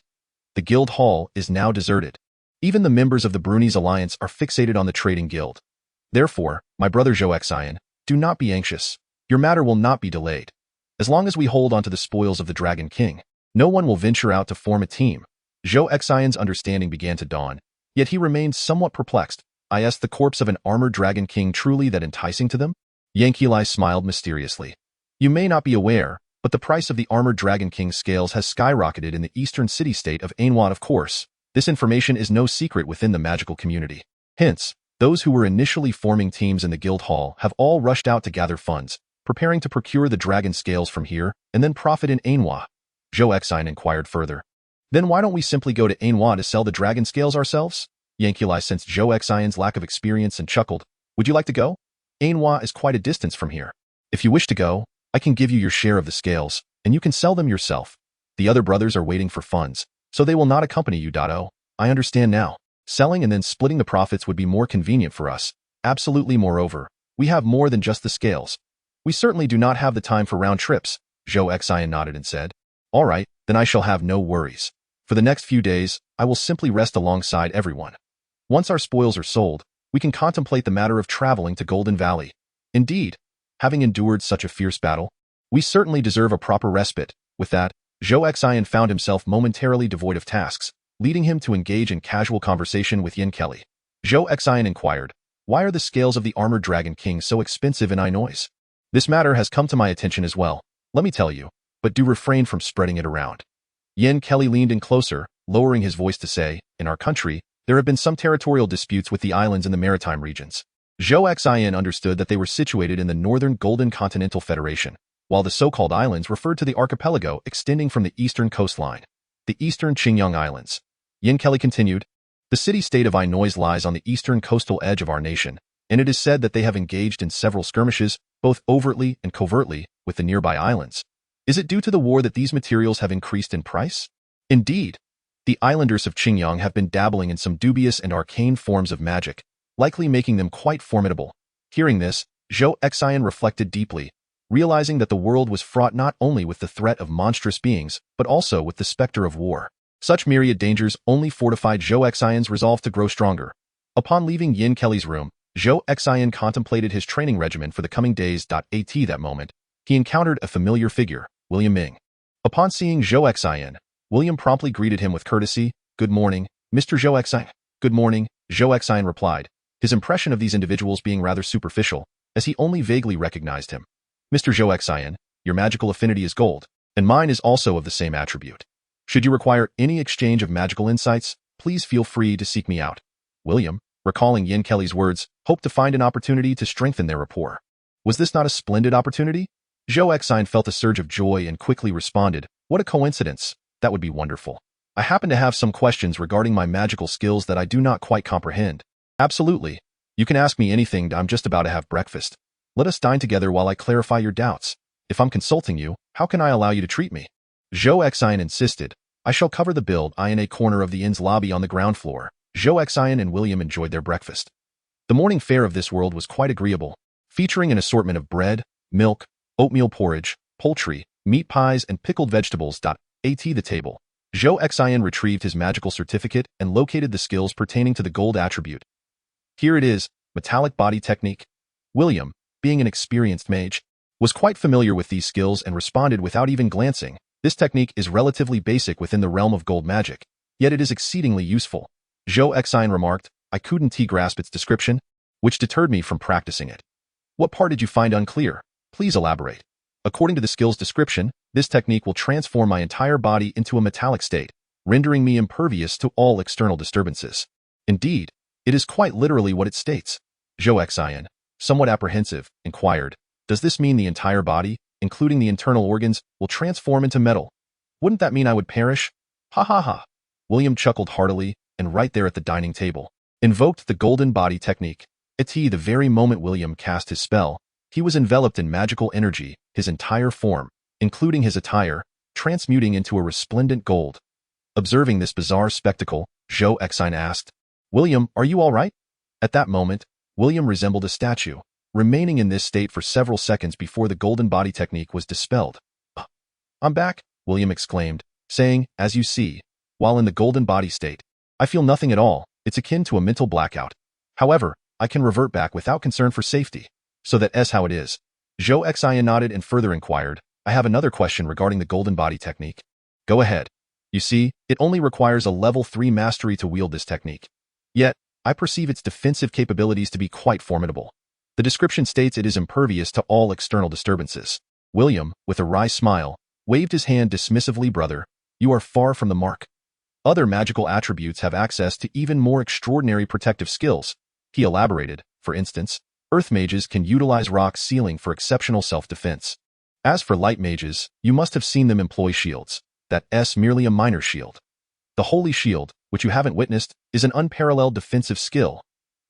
[SPEAKER 2] The guild hall is now deserted. Even the members of the Bruni's alliance are fixated on the trading guild. Therefore, my brother Zhou Xian, do not be anxious. Your matter will not be delayed. As long as we hold onto the spoils of the Dragon King, no one will venture out to form a team. Zhou Xian's understanding began to dawn, yet he remained somewhat perplexed. I asked the corpse of an armored Dragon King truly that enticing to them? Yankali smiled mysteriously. You may not be aware, but the price of the Armored Dragon King's scales has skyrocketed in the eastern city-state of Ainwat. Of course, this information is no secret within the magical community. Hence, those who were initially forming teams in the guild hall have all rushed out to gather funds, preparing to procure the dragon scales from here and then profit in Ainwat. Zhou Xian inquired further. Then why don't we simply go to Ainwat to sell the dragon scales ourselves? Yankali sensed Zhou Xian's lack of experience and chuckled. Would you like to go? Ainwat is quite a distance from here. If you wish to go, I can give you your share of the scales, and you can sell them yourself. The other brothers are waiting for funds, so they will not accompany you. Oh, I understand now. Selling and then splitting the profits would be more convenient for us. Absolutely. Moreover, we have more than just the scales. We certainly do not have the time for round trips. Zhou Xian nodded and said, all right, then I shall have no worries. For the next few days, I will simply rest alongside everyone. Once our spoils are sold, we can contemplate the matter of traveling to Golden Valley. Indeed, having endured such a fierce battle, we certainly deserve a proper respite. With that, Zhou Xian found himself momentarily devoid of tasks, leading him to engage in casual conversation with Yankali. Zhou Xian inquired, why are the scales of the Armored Dragon King so expensive in Inois? This matter has come to my attention as well, let me tell you, but do refrain from spreading it around. Yen Kelly leaned in closer, lowering his voice to say, in our country, there have been some territorial disputes with the islands in the maritime regions. Zhou Xin understood that they were situated in the Northern Golden Continental Federation, while the so-called islands referred to the archipelago extending from the eastern coastline, the eastern Qingyang Islands. Yen Kelly continued, the city-state of Ainois lies on the eastern coastal edge of our nation, and it is said that they have engaged in several skirmishes, both overtly and covertly, with the nearby islands. Is it due to the war that these materials have increased in price? Indeed, the islanders of Qingyang have been dabbling in some dubious and arcane forms of magic, likely making them quite formidable. Hearing this, Zhou Xin reflected deeply, realizing that the world was fraught not only with the threat of monstrous beings, but also with the specter of war. Such myriad dangers only fortified Zhou Xin's resolve to grow stronger. Upon leaving Yen Kelly's room, Zhou Xin contemplated his training regimen for the coming days. At that moment, he encountered a familiar figure, William Ming. Upon seeing Zhou Xin, William promptly greeted him with courtesy. Good morning, Mr. Zhou Xin. Good morning, Zhou Xin replied, his impression of these individuals being rather superficial, as he only vaguely recognized him. Mr. Zhou Xin, your magical affinity is gold, and mine is also of the same attribute. Should you require any exchange of magical insights, please feel free to seek me out. William, recalling Yen Kelly's words, hoped to find an opportunity to strengthen their rapport. Was this not a splendid opportunity? Zhou Xin felt a surge of joy and quickly responded, what a coincidence, that would be wonderful. I happen to have some questions regarding my magical skills that I do not quite comprehend. Absolutely. You can ask me anything. I'm just about to have breakfast. Let us dine together while I clarify your doubts. If I'm consulting you, how can I allow you to treat me? Zhou Xin insisted. I shall cover the bill. In a corner of the inn's lobby on the ground floor. Zhou Xin and William enjoyed their breakfast. The morning fare of this world was quite agreeable, featuring an assortment of bread, milk, oatmeal porridge, poultry, meat pies, and pickled vegetables. At the table, Zhou Xin retrieved his magical certificate and located the skills pertaining to the gold attribute. Here it is, metallic body technique. William, being an experienced mage, was quite familiar with these skills and responded without even glancing. This technique is relatively basic within the realm of gold magic, yet it is exceedingly useful. Zhou Xin remarked, I couldn't grasp its description, which deterred me from practicing it. What part did you find unclear? Please elaborate. According to the skill's description, this technique will transform my entire body into a metallic state, rendering me impervious to all external disturbances. Indeed, it is quite literally what it states. Zhou Xin, somewhat apprehensive, inquired, does this mean the entire body, including the internal organs, will transform into metal? Wouldn't that mean I would perish? Ha ha ha. William chuckled heartily, and right there at the dining table, invoked the golden body technique. At the very moment William cast his spell, he was enveloped in magical energy, his entire form, including his attire, transmuting into a resplendent gold. Observing this bizarre spectacle, Zhou Xin asked, William, are you all right? At that moment, William resembled a statue, remaining in this state for several seconds before the golden body technique was dispelled. I'm back, William exclaimed, saying, as you see, while in the golden body state, I feel nothing at all. It's akin to a mental blackout. However, I can revert back without concern for safety. So that's how it is. Zhou Xin nodded and further inquired, I have another question regarding the golden body technique. Go ahead. You see, it only requires a level 3 mastery to wield this technique. Yet, I perceive its defensive capabilities to be quite formidable. The description states it is impervious to all external disturbances. William, with a wry smile, waved his hand dismissively. Brother, you are far from the mark. Other magical attributes have access to even more extraordinary protective skills. He elaborated, for instance, earth mages can utilize rock sealing for exceptional self-defense. As for light mages, you must have seen them employ shields. That's merely a minor shield. The holy shield, which you haven't witnessed, is an unparalleled defensive skill.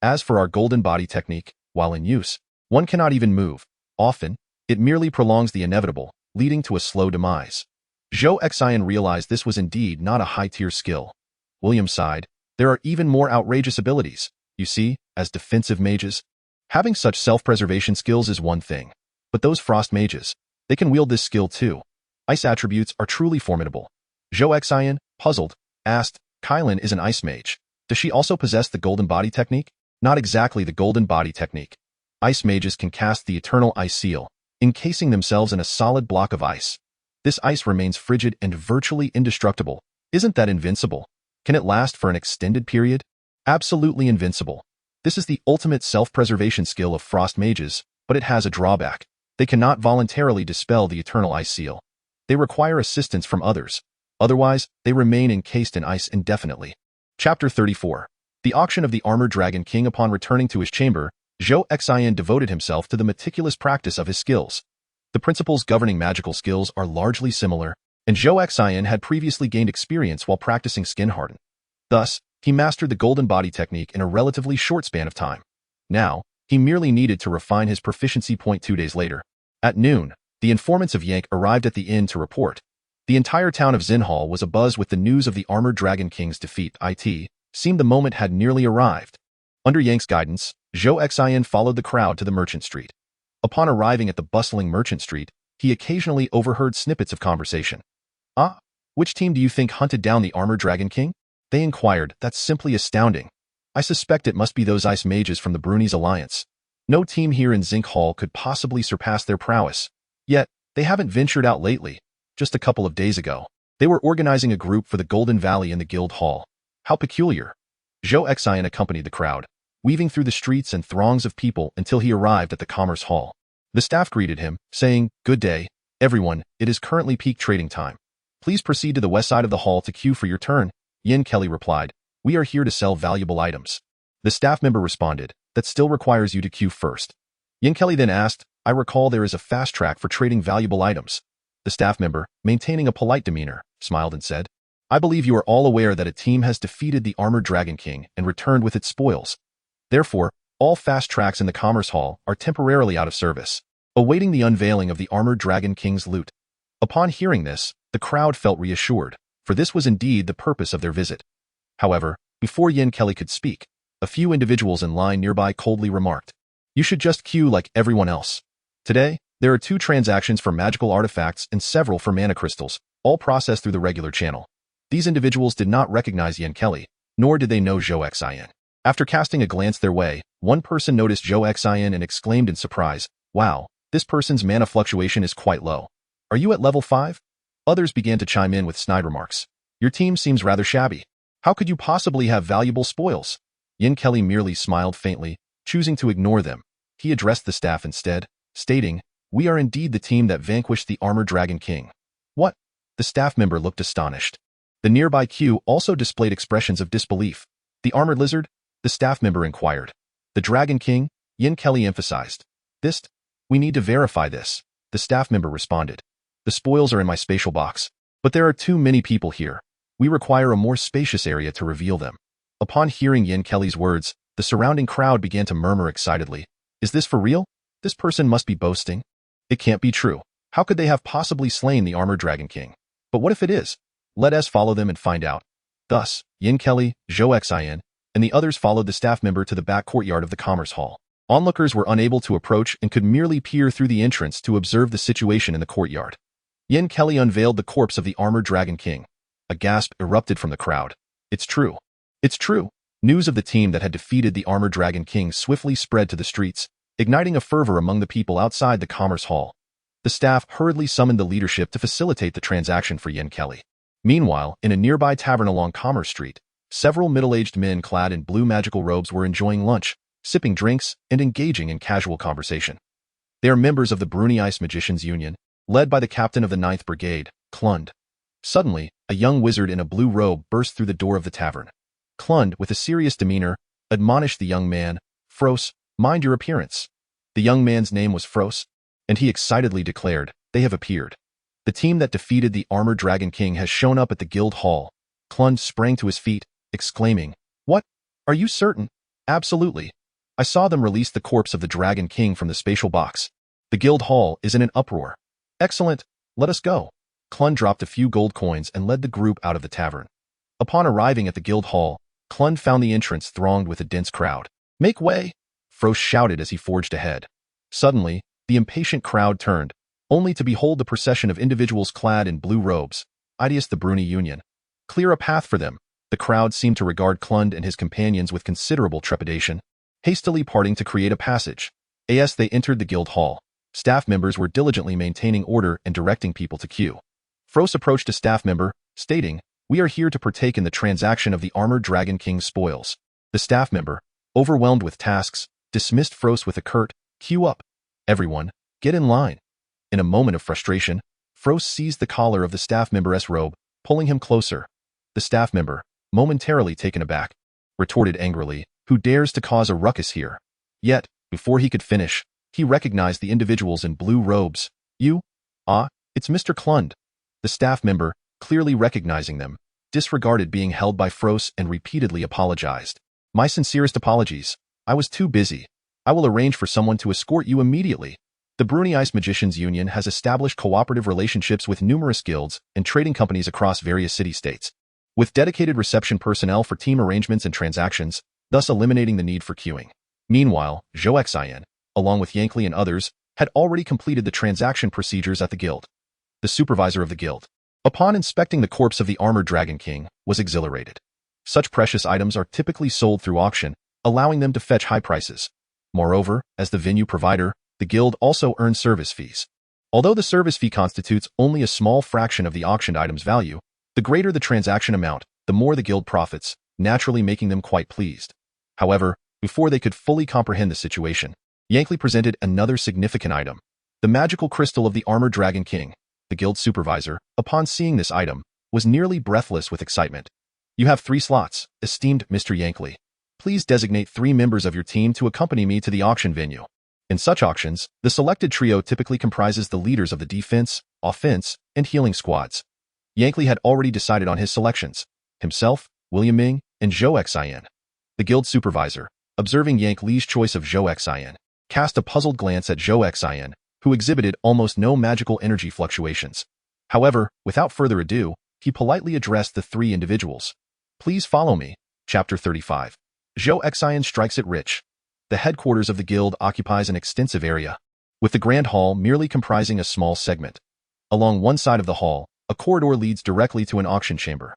[SPEAKER 2] As for our golden body technique, while in use, one cannot even move. Often, it merely prolongs the inevitable, leading to a slow demise. Zhou Xin realized this was indeed not a high-tier skill. William sighed, there are even more outrageous abilities. You see, as defensive mages, having such self-preservation skills is one thing. But those frost mages, they can wield this skill too. Ice attributes are truly formidable. Zhou Xin, puzzled, asked, Kylan is an ice mage. Does she also possess the golden body technique? Not exactly the golden body technique. Ice mages can cast the eternal ice seal, encasing themselves in a solid block of ice. This ice remains frigid and virtually indestructible. Isn't that invincible? Can it last for an extended period? Absolutely invincible. This is the ultimate self-preservation skill of frost mages, but it has a drawback. They cannot voluntarily dispel the eternal ice seal. They require assistance from others. Otherwise, they remain encased in ice indefinitely. Chapter 34. The Auction of the Armored Dragon King. Upon returning to his chamber, Zhou Xin devoted himself to the meticulous practice of his skills. The principles governing magical skills are largely similar, and Zhou Xin had previously gained experience while practicing Skin Harden. Thus, he mastered the Golden Body technique in a relatively short span of time. Now, he merely needed to refine his proficiency point 2 days later. At noon, the informants of Yank arrived at the inn to report. The entire town of Xinhal was abuzz with the news of the Armored Dragon King's defeat. It seemed the moment had nearly arrived. Under Yank's guidance, Zhou Xin followed the crowd to the merchant street. Upon arriving at the bustling merchant street, he occasionally overheard snippets of conversation. "Ah, which team do you think hunted down the Armored Dragon King?" they inquired. "That's simply astounding. I suspect it must be those ice mages from the Brunese Alliance. No team here in Xinhal could possibly surpass their prowess. Yet, they haven't ventured out lately. Just a couple of days ago, they were organizing a group for the Golden Valley in the Guild Hall. How peculiar." Zhou Xin accompanied the crowd, weaving through the streets and throngs of people until he arrived at the Commerce Hall. The staff greeted him, saying, "Good day, everyone. It is currently peak trading time. Please proceed to the west side of the hall to queue for your turn." Yin Kelly replied, "We are here to sell valuable items." The staff member responded, "That still requires you to queue first." Yin Kelly then asked, "I recall there is a fast track for trading valuable items." The staff member, maintaining a polite demeanor, smiled and said, "I believe you are all aware that a team has defeated the Armored Dragon King and returned with its spoils. Therefore, all fast tracks in the Commerce Hall are temporarily out of service, awaiting the unveiling of the Armored Dragon King's loot." Upon hearing this, the crowd felt reassured, for this was indeed the purpose of their visit. However, before Yin Kelly could speak, a few individuals in line nearby coldly remarked, "You should just queue like everyone else. Today, there are 2 transactions for magical artifacts and several for mana crystals, all processed through the regular channel." These individuals did not recognize Yin Kelly, nor did they know Zhou Xin. After casting a glance their way, one person noticed Zhou Xin and exclaimed in surprise, "Wow, this person's mana fluctuation is quite low. Are you at level 5? Others began to chime in with snide remarks. "Your team seems rather shabby. How could you possibly have valuable spoils?" Yin Kelly merely smiled faintly, choosing to ignore them. He addressed the staff instead, stating, "We are indeed the team that vanquished the Armored Dragon King." "What?" The staff member looked astonished. The nearby queue also displayed expressions of disbelief. "The Armored Lizard?" the staff member inquired. "The Dragon King?" Yin Kelly emphasized. "We need to verify this," the staff member responded. "The spoils are in my spatial box, but there are too many people here. We require a more spacious area to reveal them." Upon hearing Yin Kelly's words, the surrounding crowd began to murmur excitedly. "Is this for real? This person must be boasting. It can't be true. How could they have possibly slain the Armored Dragon King? But what if it is? Let us follow them and find out." Thus, Yin Kelly, Zhou Xin, and the others followed the staff member to the back courtyard of the Commerce Hall. Onlookers were unable to approach and could merely peer through the entrance to observe the situation in the courtyard. Yin Kelly unveiled the corpse of the Armored Dragon King. A gasp erupted from the crowd. "It's true. It's true." News of the team that had defeated the Armored Dragon King swiftly spread to the streets, igniting a fervor among the people outside the Commerce Hall. The staff hurriedly summoned the leadership to facilitate the transaction for Yin Kelly. Meanwhile, in a nearby tavern along Commerce Street, several middle-aged men clad in blue magical robes were enjoying lunch, sipping drinks, and engaging in casual conversation. They are members of the Brunei Ice Magicians Union, led by the captain of the 9th Brigade, Klund. Suddenly, a young wizard in a blue robe burst through the door of the tavern. Klund, with a serious demeanor, admonished the young man, "Fros, mind your appearance." The young man's name was Fros, and he excitedly declared, "They have appeared. The team that defeated the Armored Dragon King has shown up at the Guild Hall." Klund sprang to his feet, exclaiming, "What? Are you certain?" "Absolutely. I saw them release the corpse of the Dragon King from the spatial box. The Guild Hall is in an uproar." "Excellent. Let us go." Klund dropped a few gold coins and led the group out of the tavern. Upon arriving at the Guild Hall, Klund found the entrance thronged with a dense crowd. "Make way!" Fros shouted as he forged ahead. Suddenly, the impatient crowd turned, only to behold the procession of individuals clad in blue robes, ideas the Brunei Union. "Clear a path for them." The crowd seemed to regard Klund and his companions with considerable trepidation, hastily parting to create a passage. As they entered the Guild Hall, staff members were diligently maintaining order and directing people to queue. Fros approached a staff member, stating, "We are here to partake in the transaction of the Armored Dragon King's spoils." The staff member, overwhelmed with tasks, dismissed Fros with a curt, "Queue up. Everyone, Get in line. In a moment of frustration, Frost seized the collar of the staff member's robe, pulling him closer. The staff member, momentarily taken aback, retorted angrily, "Who dares to cause a ruckus here?" Yet, before he could finish, he recognized the individuals in blue robes. "You? Ah, it's Mr. Klund." The staff member, clearly recognizing them, disregarded being held by Frost and repeatedly apologized. "My sincerest apologies. I was too busy. I will arrange for someone to escort you immediately." The Bruni Ice Magicians Union has established cooperative relationships with numerous guilds and trading companies across various city-states, with dedicated reception personnel for team arrangements and transactions, thus eliminating the need for queuing. Meanwhile, Zhou Xin, along with Yankley and others, had already completed the transaction procedures at the guild. The supervisor of the guild, upon inspecting the corpse of the armored Dragon King, was exhilarated. Such precious items are typically sold through auction, allowing them to fetch high prices. Moreover, as the venue provider, the guild also earns service fees. Although the service fee constitutes only a small fraction of the auctioned item's value, the greater the transaction amount, the more the guild profits, naturally making them quite pleased. However, before they could fully comprehend the situation, Yankley presented another significant item, the magical crystal of the armored Dragon King. The guild supervisor, upon seeing this item, was nearly breathless with excitement. "You have 3 slots, esteemed Mr. Yankley. Please designate 3 members of your team to accompany me to the auction venue." In such auctions, the selected trio typically comprises the leaders of the defense, offense, and healing squads. Yankley had already decided on his selections: himself, William Ming, and Zhou Xin. The guild supervisor, observing Yankley's choice of Zhou Xin, cast a puzzled glance at Zhou Xin, who exhibited almost no magical energy fluctuations. However, without further ado, he politely addressed the 3 individuals. "Please follow me." Chapter 35. Zhou Xin strikes it rich. The headquarters of the guild occupies an extensive area, with the grand hall merely comprising a small segment. Along one side of the hall, a corridor leads directly to an auction chamber.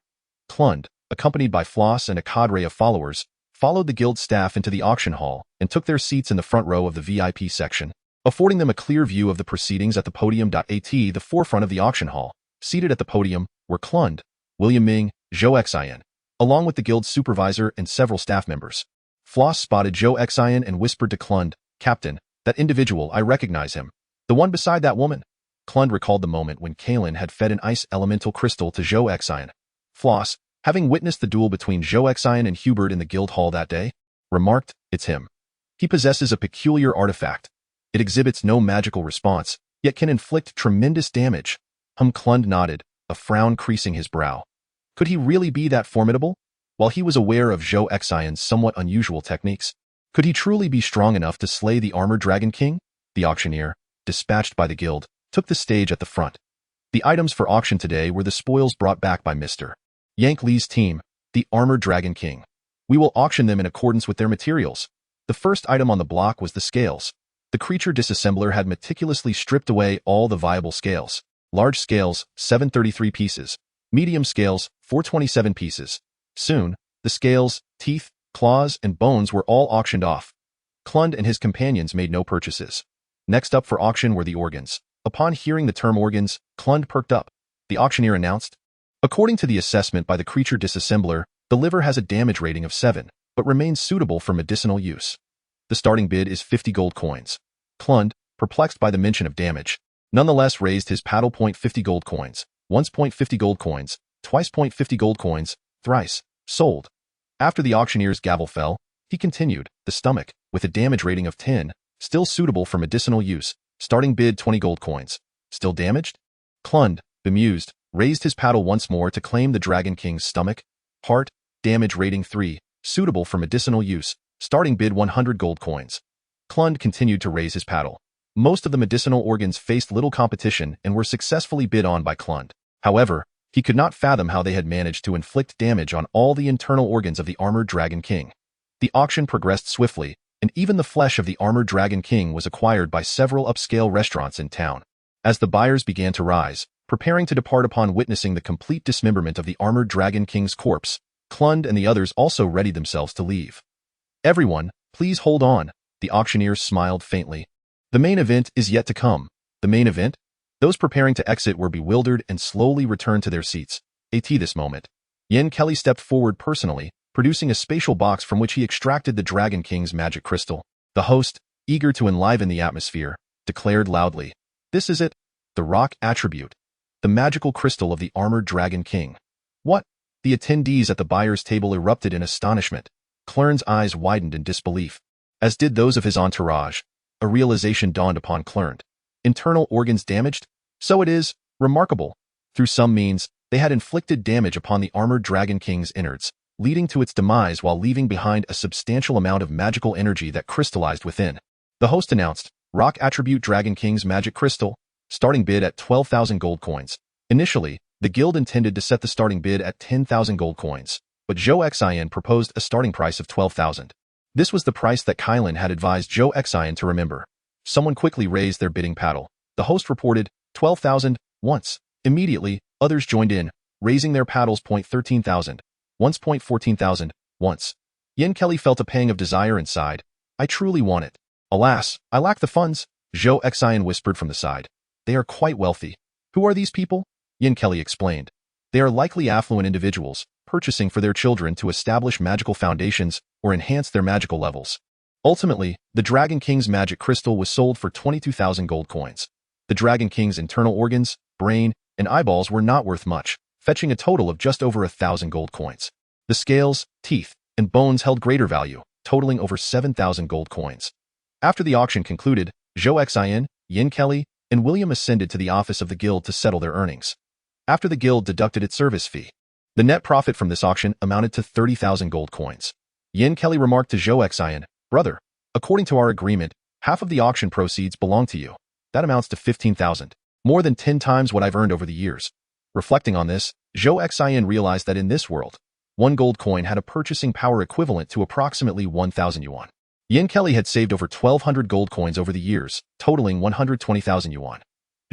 [SPEAKER 2] Klund, accompanied by Floss and a cadre of followers, followed the guild staff into the auction hall and took their seats in the front row of the VIP section, affording them a clear view of the proceedings at the podium. The forefront of the auction hall, seated at the podium, were Klund, William Ming, Zhou Xin, along with the guild supervisor and several staff members. Floss spotted Zhou Xin and whispered to Klund, "Captain, that individual, I recognize him. The one beside that woman." Klund recalled the moment when Kalen had fed an ice elemental crystal to Zhou Xin. Floss, having witnessed the duel between Zhou Xin and Hubert in the guild hall that day, remarked, "It's him. He possesses a peculiar artifact. It exhibits no magical response, yet can inflict tremendous damage." Klund nodded, a frown creasing his brow. Could he really be that formidable? While he was aware of Zhou Xion's somewhat unusual techniques, could he truly be strong enough to slay the armored Dragon King? The auctioneer, dispatched by the guild, took the stage at the front. The items for auction today were the spoils brought back by Mr. Yankley's team, the armored Dragon King. We will auction them in accordance with their materials. The first item on the block was the scales. The creature disassembler had meticulously stripped away all the viable scales. Large scales, 733 pieces. Medium scales, 427 pieces. Soon, the scales, teeth, claws, and bones were all auctioned off. Klund and his companions made no purchases. Next up for auction were the organs. Upon hearing the term organs, Klund perked up. The auctioneer announced, "According to the assessment by the creature disassembler, the liver has a damage rating of 7, but remains suitable for medicinal use. The starting bid is 50 gold coins." Klund, perplexed by the mention of damage, nonetheless raised his paddle. 50 gold coins, once 50 gold coins, twice 50 gold coins, thrice. Sold. After the auctioneer's gavel fell, he continued, "The stomach, with a damage rating of 10, still suitable for medicinal use. Starting bid 20 gold coins. Still damaged?" Klund, bemused, raised his paddle once more to claim the Dragon King's stomach. Heart, damage rating 3, suitable for medicinal use. Starting bid 100 gold coins. Klund continued to raise his paddle. Most of the medicinal organs faced little competition and were successfully bid on by Klund. However, he could not fathom how they had managed to inflict damage on all the internal organs of the armored Dragon King. The auction progressed swiftly, and even the flesh of the armored Dragon King was acquired by several upscale restaurants in town. As the buyers began to rise, preparing to depart upon witnessing the complete dismemberment of the armored Dragon King's corpse, Klund and the others also readied themselves to leave. "Everyone, please hold on," the auctioneer smiled faintly. "The main event is yet to come." The main event? Those preparing to exit were bewildered and slowly returned to their seats. At this moment, Yen Kelly stepped forward personally, producing a spatial box from which he extracted the Dragon King's magic crystal. The host, eager to enliven the atmosphere, declared loudly. This is it. The rock attribute. The magical crystal of the armored Dragon King. What? The attendees at the buyer's table erupted in astonishment. Clern's eyes widened in disbelief, as did those of his entourage. A realization dawned upon Clern. Internal organs damaged? So it is. Remarkable. Through some means, they had inflicted damage upon the armored Dragon King's innards, leading to its demise while leaving behind a substantial amount of magical energy that crystallized within. The host announced, Rock Attribute Dragon King's Magic Crystal, starting bid at 12,000 gold coins. Initially, the guild intended to set the starting bid at 10,000 gold coins, but Zhou Xin proposed a starting price of 12,000. This was the price that Kylan had advised Zhou Xin to remember. Someone quickly raised their bidding paddle. The host reported, 12,000, once. Immediately, others joined in, raising their paddles. 13,000. Once. 14,000. Once. Yin Kelly felt a pang of desire inside. I truly want it. Alas, I lack the funds, Zhou Xin whispered from the side. They are quite wealthy. Who are these people? Yin Kelly explained. They are likely affluent individuals, purchasing for their children to establish magical foundations or enhance their magical levels. Ultimately, the Dragon King's magic crystal was sold for 22,000 gold coins. The Dragon King's internal organs, brain, and eyeballs were not worth much, fetching a total of just over 1,000 gold coins. The scales, teeth, and bones held greater value, totaling over 7,000 gold coins. After the auction concluded, Zhou Xin, Yin Kelly, and William ascended to the office of the guild to settle their earnings. After the guild deducted its service fee, the net profit from this auction amounted to 30,000 gold coins. Yin Kelly remarked to Zhou Xin, Brother, according to our agreement, half of the auction proceeds belong to you. That amounts to 15,000, more than 10 times what I've earned over the years. Reflecting on this, Zhou Xin realized that in this world, 1 gold coin had a purchasing power equivalent to approximately 1,000 yuan. Yin Kelly had saved over 1,200 gold coins over the years, totaling 120,000 yuan.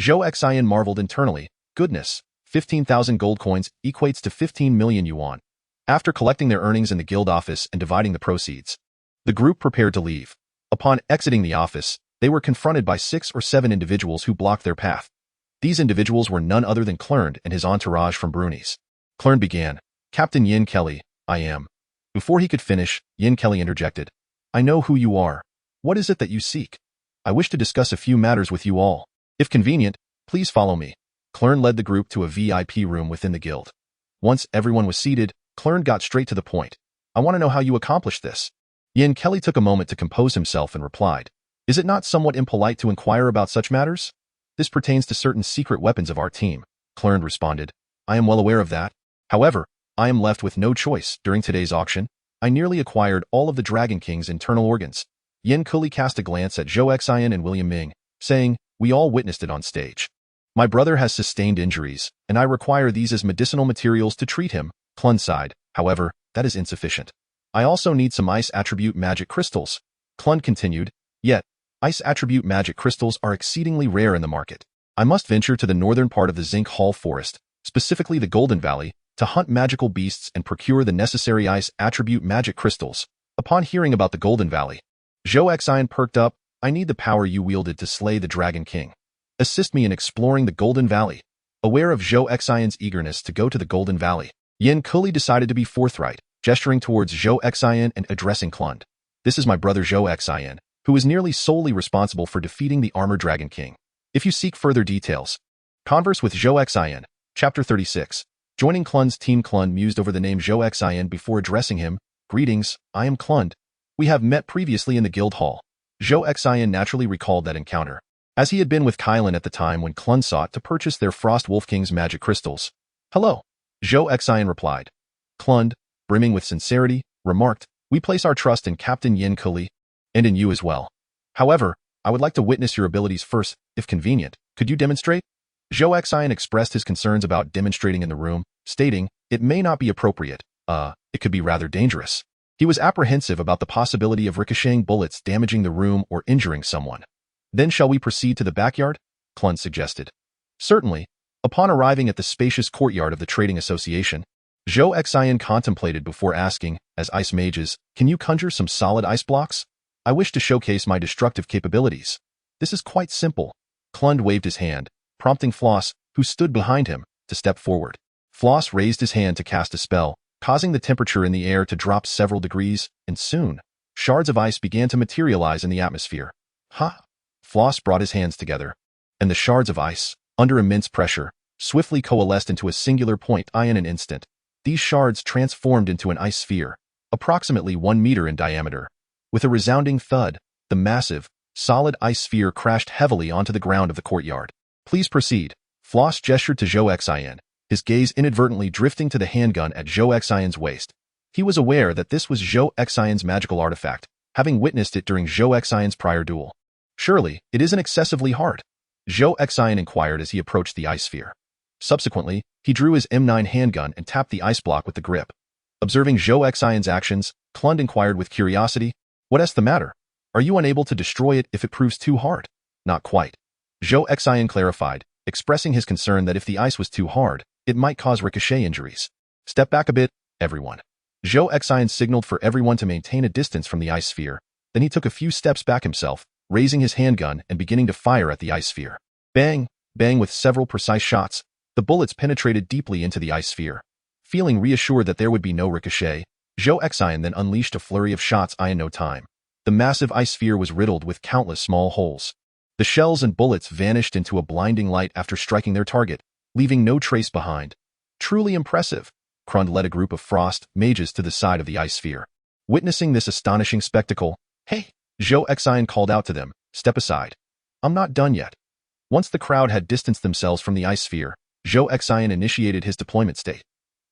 [SPEAKER 2] Zhou Xin marveled internally, goodness, 15,000 gold coins equates to 15 million yuan. After collecting their earnings in the guild office and dividing the proceeds, the group prepared to leave. Upon exiting the office, they were confronted by 6 or 7 individuals who blocked their path. These individuals were none other than Clern and his entourage from Brunies. Clern began, Captain Yin Kelly, I am. Before he could finish, Yin Kelly interjected, I know who you are. What is it that you seek? I wish to discuss a few matters with you all. If convenient, please follow me. Clern led the group to a VIP room within the guild. Once everyone was seated, Clern got straight to the point. I want to know how you accomplished this. Yin Kelly took a moment to compose himself and replied, Is it not somewhat impolite to inquire about such matters? This pertains to certain secret weapons of our team. Clern responded, I am well aware of that. However, I am left with no choice. During today's auction, I nearly acquired all of the Dragon King's internal organs. Yin Kelly cast a glance at Zhou Xin and William Ming, saying, We all witnessed it on stage. My brother has sustained injuries, and I require these as medicinal materials to treat him. Clern sighed, however, that is insufficient. I also need some ice attribute magic crystals. Clern continued, Yet, ice attribute magic crystals are exceedingly rare in the market. I must venture to the northern part of the Zinc Hall Forest, specifically the Golden Valley, to hunt magical beasts and procure the necessary ice attribute magic crystals. Upon hearing about the Golden Valley, Zhou Xin perked up, I need the power you wielded to slay the Dragon King. Assist me in exploring the Golden Valley. Aware of Zhou Xin's eagerness to go to the Golden Valley, Yin Kelly decided to be forthright, gesturing towards Zhou Xin and addressing Clern. This is my brother Zhou Xin, who is nearly solely responsible for defeating the armored Dragon King. If you seek further details, converse with Zhou Xin. Chapter 36. Joining Clern's team. Clern mused over the name Zhou Xin before addressing him. Greetings, I am Clern. We have met previously in the guild hall. Zhou Xin naturally recalled that encounter, as he had been with Kylan at the time when Clern sought to purchase their Frost Wolf King's magic crystals. Hello, Zhou Xin replied. Clern, brimming with sincerity, remarked, We place our trust in Captain Yin Kelly, and in you as well. However, I would like to witness your abilities first, if convenient. Could you demonstrate? Zhou Xin expressed his concerns about demonstrating in the room, stating, It may not be appropriate. It could be rather dangerous. He was apprehensive about the possibility of ricocheting bullets damaging the room or injuring someone. Then shall we proceed to the backyard? Clern suggested. Certainly. Upon arriving at the spacious courtyard of the Trading Association, Zhou Xin contemplated before asking, as ice mages, Can you conjure some solid ice blocks? I wish to showcase my destructive capabilities. This is quite simple. Clern waved his hand, prompting Floss, who stood behind him, to step forward. Floss raised his hand to cast a spell, causing the temperature in the air to drop several degrees, and soon, shards of ice began to materialize in the atmosphere. Ha! Floss brought his hands together, and the shards of ice, under immense pressure, swiftly coalesced into a singular point in an instant. These shards transformed into an ice sphere, approximately 1 meter in diameter. With a resounding thud, the massive, solid ice sphere crashed heavily onto the ground of the courtyard. Please proceed. Floss gestured to Zhou Xin, his gaze inadvertently drifting to the handgun at Zhou Xin's waist. He was aware that this was Zhou Xin's magical artifact, having witnessed it during Zhou Xin's prior duel. Surely, it isn't excessively hard? Zhou Xin inquired as he approached the ice sphere. Subsequently, he drew his M9 handgun and tapped the ice block with the grip. Observing Zhou Xin's actions, Klund inquired with curiosity, "What's the matter? Are you unable to destroy it if it proves too hard?" "Not quite." Zhou Xin clarified, expressing his concern that if the ice was too hard, it might cause ricochet injuries. "Step back a bit, everyone." Zhou Xin signaled for everyone to maintain a distance from the ice sphere. Then he took a few steps back himself, raising his handgun and beginning to fire at the ice sphere. Bang, bang with several precise shots, the bullets penetrated deeply into the ice sphere. Feeling reassured that there would be no ricochet, Zhou Xin then unleashed a flurry of shots in no time. The massive ice sphere was riddled with countless small holes. The shells and bullets vanished into a blinding light after striking their target, leaving no trace behind. Truly impressive. Krund led a group of frost mages to the side of the ice sphere. Witnessing this astonishing spectacle, "Hey!" Zhou Xin called out to them, "Step aside. I'm not done yet." Once the crowd had distanced themselves from the ice sphere, Zhou Xin initiated his deployment state.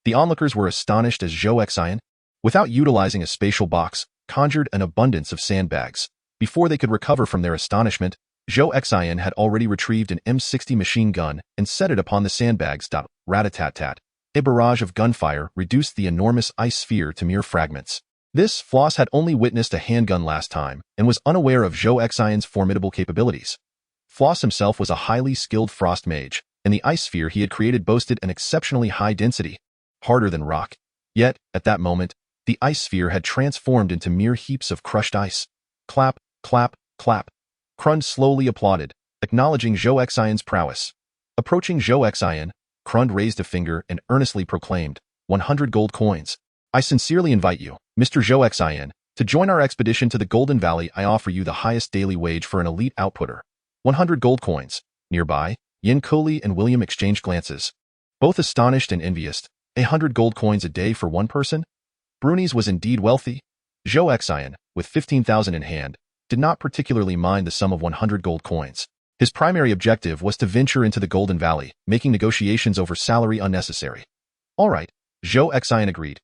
[SPEAKER 2] The onlookers were astonished as Zhou Xin, without utilizing a spatial box, conjured an abundance of sandbags. Before they could recover from their astonishment, Zhou Xin had already retrieved an M60 machine gun and set it upon the sandbags. Rat-a-tat-tat. A barrage of gunfire reduced the enormous ice sphere to mere fragments. This Floss had only witnessed a handgun last time and was unaware of Zhou Xin's formidable capabilities. Floss himself was a highly skilled frost mage, and the ice sphere he had created boasted an exceptionally high density, harder than rock. Yet, at that moment, the ice sphere had transformed into mere heaps of crushed ice. Clap, clap, clap. Krund slowly applauded, acknowledging Zhou Xin's prowess. Approaching Zhou Xin, Krund raised a finger and earnestly proclaimed, 100 gold coins. "I sincerely invite you, Mr. Zhou Xin, to join our expedition to the Golden Valley. I offer you the highest daily wage for an elite outputter. 100 gold coins." Nearby, Yin Koli and William exchanged glances. Both astonished and envious. 100 gold coins a day for one person? Bruni's was indeed wealthy. Zhou Xin, with 15,000 in hand, did not particularly mind the sum of 100 gold coins. His primary objective was to venture into the Golden Valley, making negotiations over salary unnecessary. "All right," Zhou Xin agreed.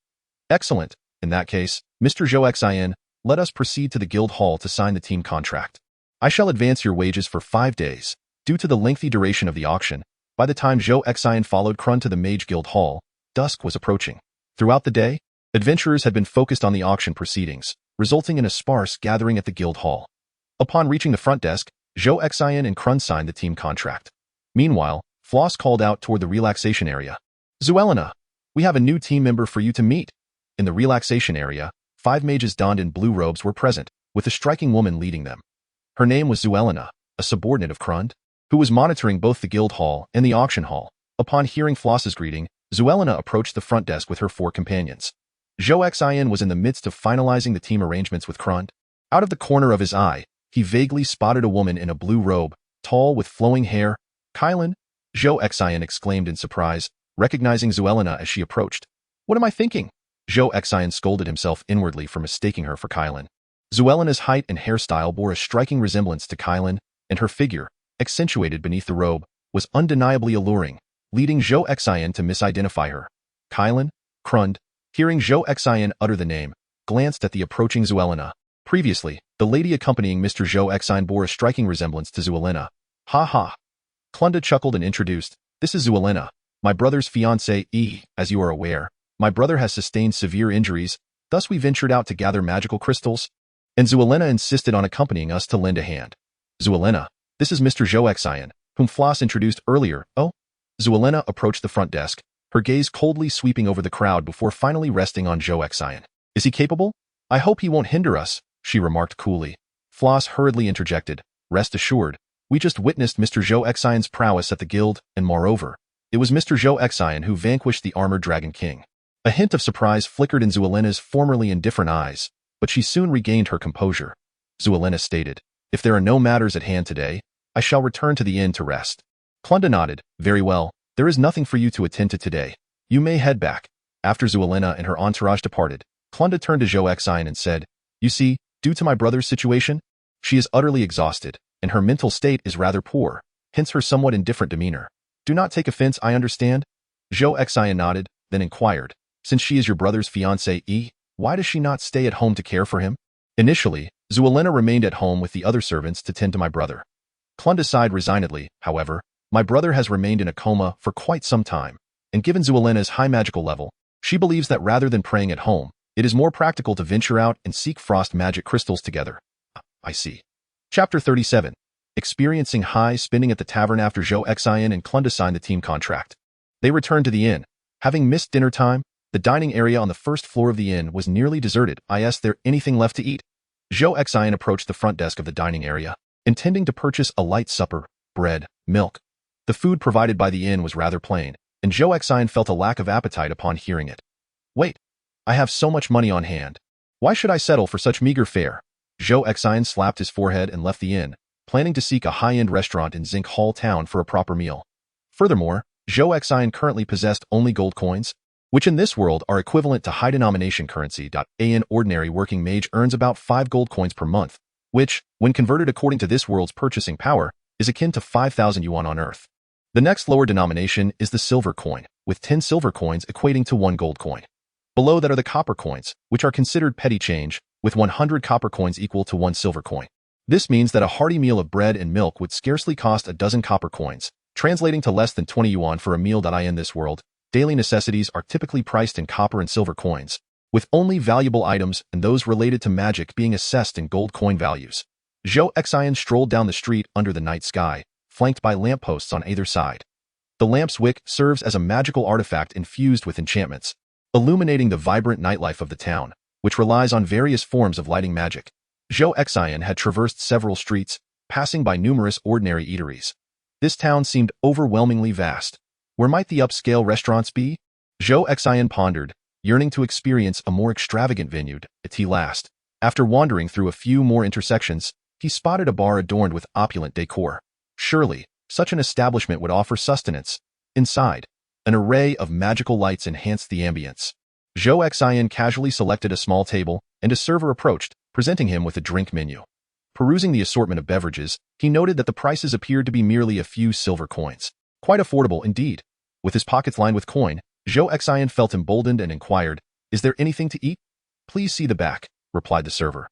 [SPEAKER 2] "Excellent. In that case, Mr. Zhou Xin, let us proceed to the guild hall to sign the team contract. I shall advance your wages for 5 days. Due to the lengthy duration of the auction, by the time Zhou Xin followed Krund to the Mage Guild Hall, dusk was approaching. Throughout the day, adventurers had been focused on the auction proceedings, resulting in a sparse gathering at the guild hall. Upon reaching the front desk, Zhou Xin and Krund signed the team contract. Meanwhile, Floss called out toward the relaxation area. "Zuelina, we have a new team member for you to meet." In the relaxation area, 5 mages donned in blue robes were present, with a striking woman leading them. Her name was Zuelina, a subordinate of Krund, who was monitoring both the guild hall and the auction hall. Upon hearing Floss's greeting, Zuelina approached the front desk with her 4 companions. Zhou Xin was in the midst of finalizing the team arrangements with Krund. Out of the corner of his eye, he vaguely spotted a woman in a blue robe, tall with flowing hair. "Kylan?" Zhou Xin exclaimed in surprise, recognizing Zuelina as she approached. "What am I thinking?" Zhou Xin scolded himself inwardly for mistaking her for Kylan. Zuelina's height and hairstyle bore a striking resemblance to Kylan, and her figure, accentuated beneath the robe, was undeniably alluring, leading Zhou Xin to misidentify her. Kylan? Krund, hearing Zhou Xin utter the name, glanced at the approaching Zuelina. Previously, the lady accompanying Mr. Zhou Xin bore a striking resemblance to Zuelina. "Ha ha." Klunda chuckled and introduced, "This is Zuelina, my brother's fiancée. As you are aware, my brother has sustained severe injuries, thus we ventured out to gather magical crystals, and Zuelina insisted on accompanying us to lend a hand. Zuelina, this is Mr. Zhou Xin, whom Floss introduced earlier." "Oh?" Zuelina approached the front desk, her gaze coldly sweeping over the crowd before finally resting on Zhou Xin. "Is he capable? I hope he won't hinder us," she remarked coolly. Floss hurriedly interjected, "Rest assured, we just witnessed Mr. Zhou Xin's prowess at the guild, and moreover, it was Mr. Zhou Xin who vanquished the armored dragon king." A hint of surprise flickered in Zuelina's formerly indifferent eyes, but she soon regained her composure. Zuelina stated, If there are no matters at hand today, I shall return to the inn to rest. Klunda nodded. Very well. There is nothing for you to attend to today. You may head back. After Zhuelina and her entourage departed, Klunda turned to Zhou Xin and said, You see, due to my brother's situation, she is utterly exhausted, and her mental state is rather poor, hence her somewhat indifferent demeanor. Do not take offense, I understand. Zhou Xin nodded, then inquired, Since she is your brother's fiancée, why does she not stay at home to care for him? Initially, Zhuelina remained at home with the other servants to tend to my brother. Klunda sighed resignedly, however, my brother has remained in a coma for quite some time, and given Zhuelina's high magical level, she believes that rather than praying at home, it is more practical to venture out and seek frost magic crystals together. I see. Chapter 37. Experiencing high spending at the tavern after Zhou Xin and Klunda signed the team contract. They returned to the inn. Having missed dinner time, the dining area on the first floor of the inn was nearly deserted. Is there anything left to eat? Zhou Xin approached the front desk of the dining area, intending to purchase a light supper, bread, milk. The food provided by the inn was rather plain, and Zhou Xin felt a lack of appetite upon hearing it. Wait, I have so much money on hand. Why should I settle for such meager fare? Zhou Xin slapped his forehead and left the inn, planning to seek a high-end restaurant in Zinc Hall town for a proper meal. Furthermore, Zhou Xin currently possessed only gold coins, which in this world are equivalent to high-denomination currency. An ordinary working mage earns about 5 gold coins per month, which, when converted according to this world's purchasing power, is akin to 5,000 yuan on Earth. The next lower denomination is the silver coin, with 10 silver coins equating to 1 gold coin. Below that are the copper coins, which are considered petty change, with 100 copper coins equal to 1 silver coin. This means that a hearty meal of bread and milk would scarcely cost a dozen copper coins, translating to less than 20 yuan for a meal. In this world, daily necessities are typically priced in copper and silver coins, with only valuable items and those related to magic being assessed in gold coin values. Zhou Xin strolled down the street under the night sky, flanked by lampposts on either side. The lamp's wick serves as a magical artifact infused with enchantments, illuminating the vibrant nightlife of the town, which relies on various forms of lighting magic. Zhou Xin had traversed several streets, passing by numerous ordinary eateries. This town seemed overwhelmingly vast. Where might the upscale restaurants be? Zhou Xin pondered, yearning to experience a more extravagant venue. At last, after wandering through a few more intersections, he spotted a bar adorned with opulent decor. Surely, such an establishment would offer sustenance. Inside, an array of magical lights enhanced the ambience. Zhou Xin casually selected a small table, and a server approached, presenting him with a drink menu. Perusing the assortment of beverages, he noted that the prices appeared to be merely a few silver coins. Quite affordable indeed. With his pockets lined with coin, Zhou Xin felt emboldened and inquired, Is there anything to eat? Please see the back, replied the server.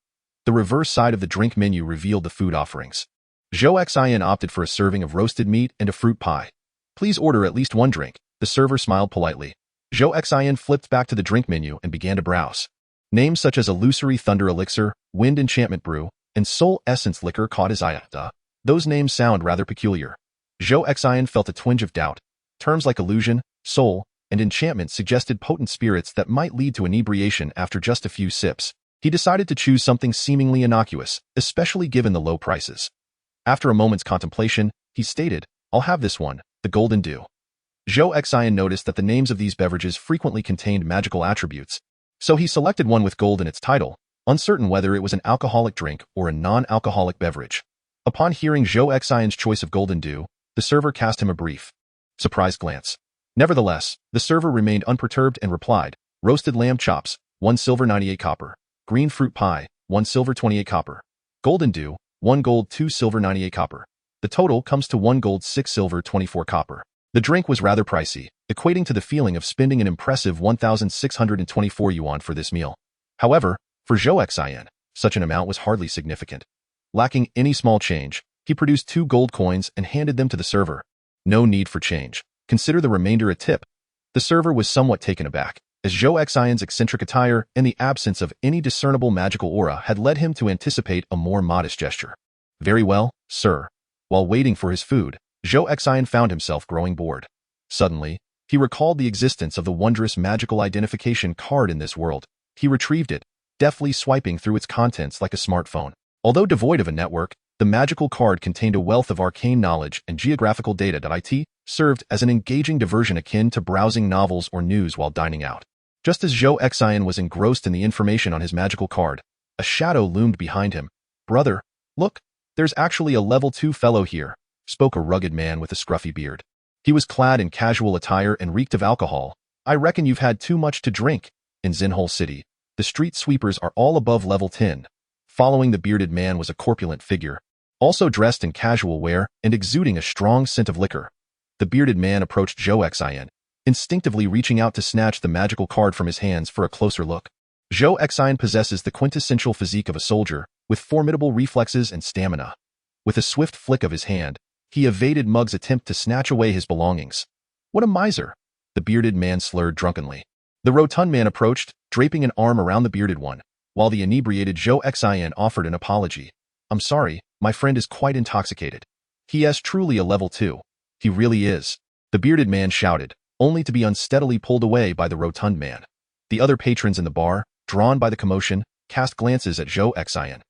[SPEAKER 2] The reverse side of the drink menu revealed the food offerings. Zhou Xin opted for a serving of roasted meat and a fruit pie. Please order at least one drink, the server smiled politely. Zhou Xin flipped back to the drink menu and began to browse. Names such as Illusory Thunder Elixir, Wind Enchantment Brew, and Soul Essence Liquor caught his eye. Those names sound rather peculiar. Zhou Xin felt a twinge of doubt. Terms like illusion, soul, and enchantment suggested potent spirits that might lead to inebriation after just a few sips. He decided to choose something seemingly innocuous, especially given the low prices. After a moment's contemplation, he stated, I'll have this one, the Golden Dew. Zhou Xin noticed that the names of these beverages frequently contained magical attributes, so he selected one with gold in its title, uncertain whether it was an alcoholic drink or a non-alcoholic beverage. Upon hearing Zhou Xion's choice of Golden Dew, the server cast him a brief, surprised glance. Nevertheless, the server remained unperturbed and replied, Roasted lamb chops, 1 silver 98 copper. Green fruit pie, 1 silver 28 copper. Golden Dew, 1 gold 2 silver 98 copper. The total comes to 1 gold 6 silver 24 copper. The drink was rather pricey, equating to the feeling of spending an impressive 1,624 yuan for this meal. However, for Zhou Xian, such an amount was hardly significant. Lacking any small change, he produced 2 gold coins and handed them to the server. No need for change. Consider the remainder a tip. The server was somewhat taken aback, as Zhou Xian's eccentric attire and the absence of any discernible magical aura had led him to anticipate a more modest gesture. Very well, sir. While waiting for his food, Zhou Xian found himself growing bored. Suddenly, he recalled the existence of the wondrous magical identification card in this world. He retrieved it, deftly swiping through its contents like a smartphone. Although devoid of a network, the magical card contained a wealth of arcane knowledge and geographical data. It served as an engaging diversion akin to browsing novels or news while dining out. Just as Zhou Xian was engrossed in the information on his magical card, a shadow loomed behind him. Brother, look! There's actually a level 2 fellow here, spoke a rugged man with a scruffy beard. He was clad in casual attire and reeked of alcohol. I reckon you've had too much to drink. In Xinhole City, the street sweepers are all above level 10. Following the bearded man was a corpulent figure, also dressed in casual wear and exuding a strong scent of liquor. The bearded man approached Zhou Xin, instinctively reaching out to snatch the magical card from his hands for a closer look. Zhou Xin possesses the quintessential physique of a soldier, with formidable reflexes and stamina. With a swift flick of his hand, he evaded Mug's attempt to snatch away his belongings. What a miser! The bearded man slurred drunkenly. The rotund man approached, draping an arm around the bearded one, while the inebriated Zhou Xin offered an apology. I'm sorry, my friend is quite intoxicated. He is truly a level 2. He really is. The bearded man shouted, only to be unsteadily pulled away by the rotund man. The other patrons in the bar, drawn by the commotion, cast glances at Zhou Xin.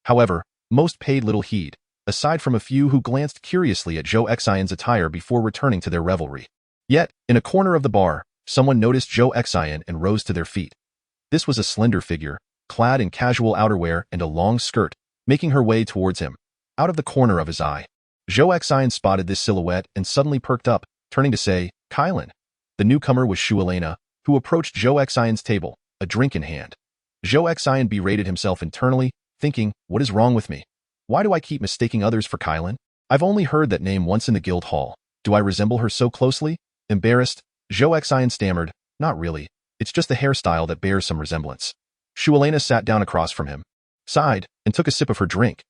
[SPEAKER 2] However, most paid little heed, aside from a few who glanced curiously at Zhou Xin's attire before returning to their revelry. Yet, in a corner of the bar, someone noticed Zhou Xin and rose to their feet. This was a slender figure, clad in casual outerwear and a long skirt, making her way towards him. Out of the corner of his eye, Zhou Xin spotted this silhouette and suddenly perked up, turning to say, Kylan. The newcomer was Shualena, who approached Zhou Xin's table, a drink in hand. Zhou Xin berated himself internally, thinking, what is wrong with me? Why do I keep mistaking others for Kylan? I've only heard that name once in the guild hall. Do I resemble her so closely? Embarrassed, Zhou Xin stammered, not really. It's just the hairstyle that bears some resemblance. Shualena sat down across from him, sighed, and took a sip of her drink.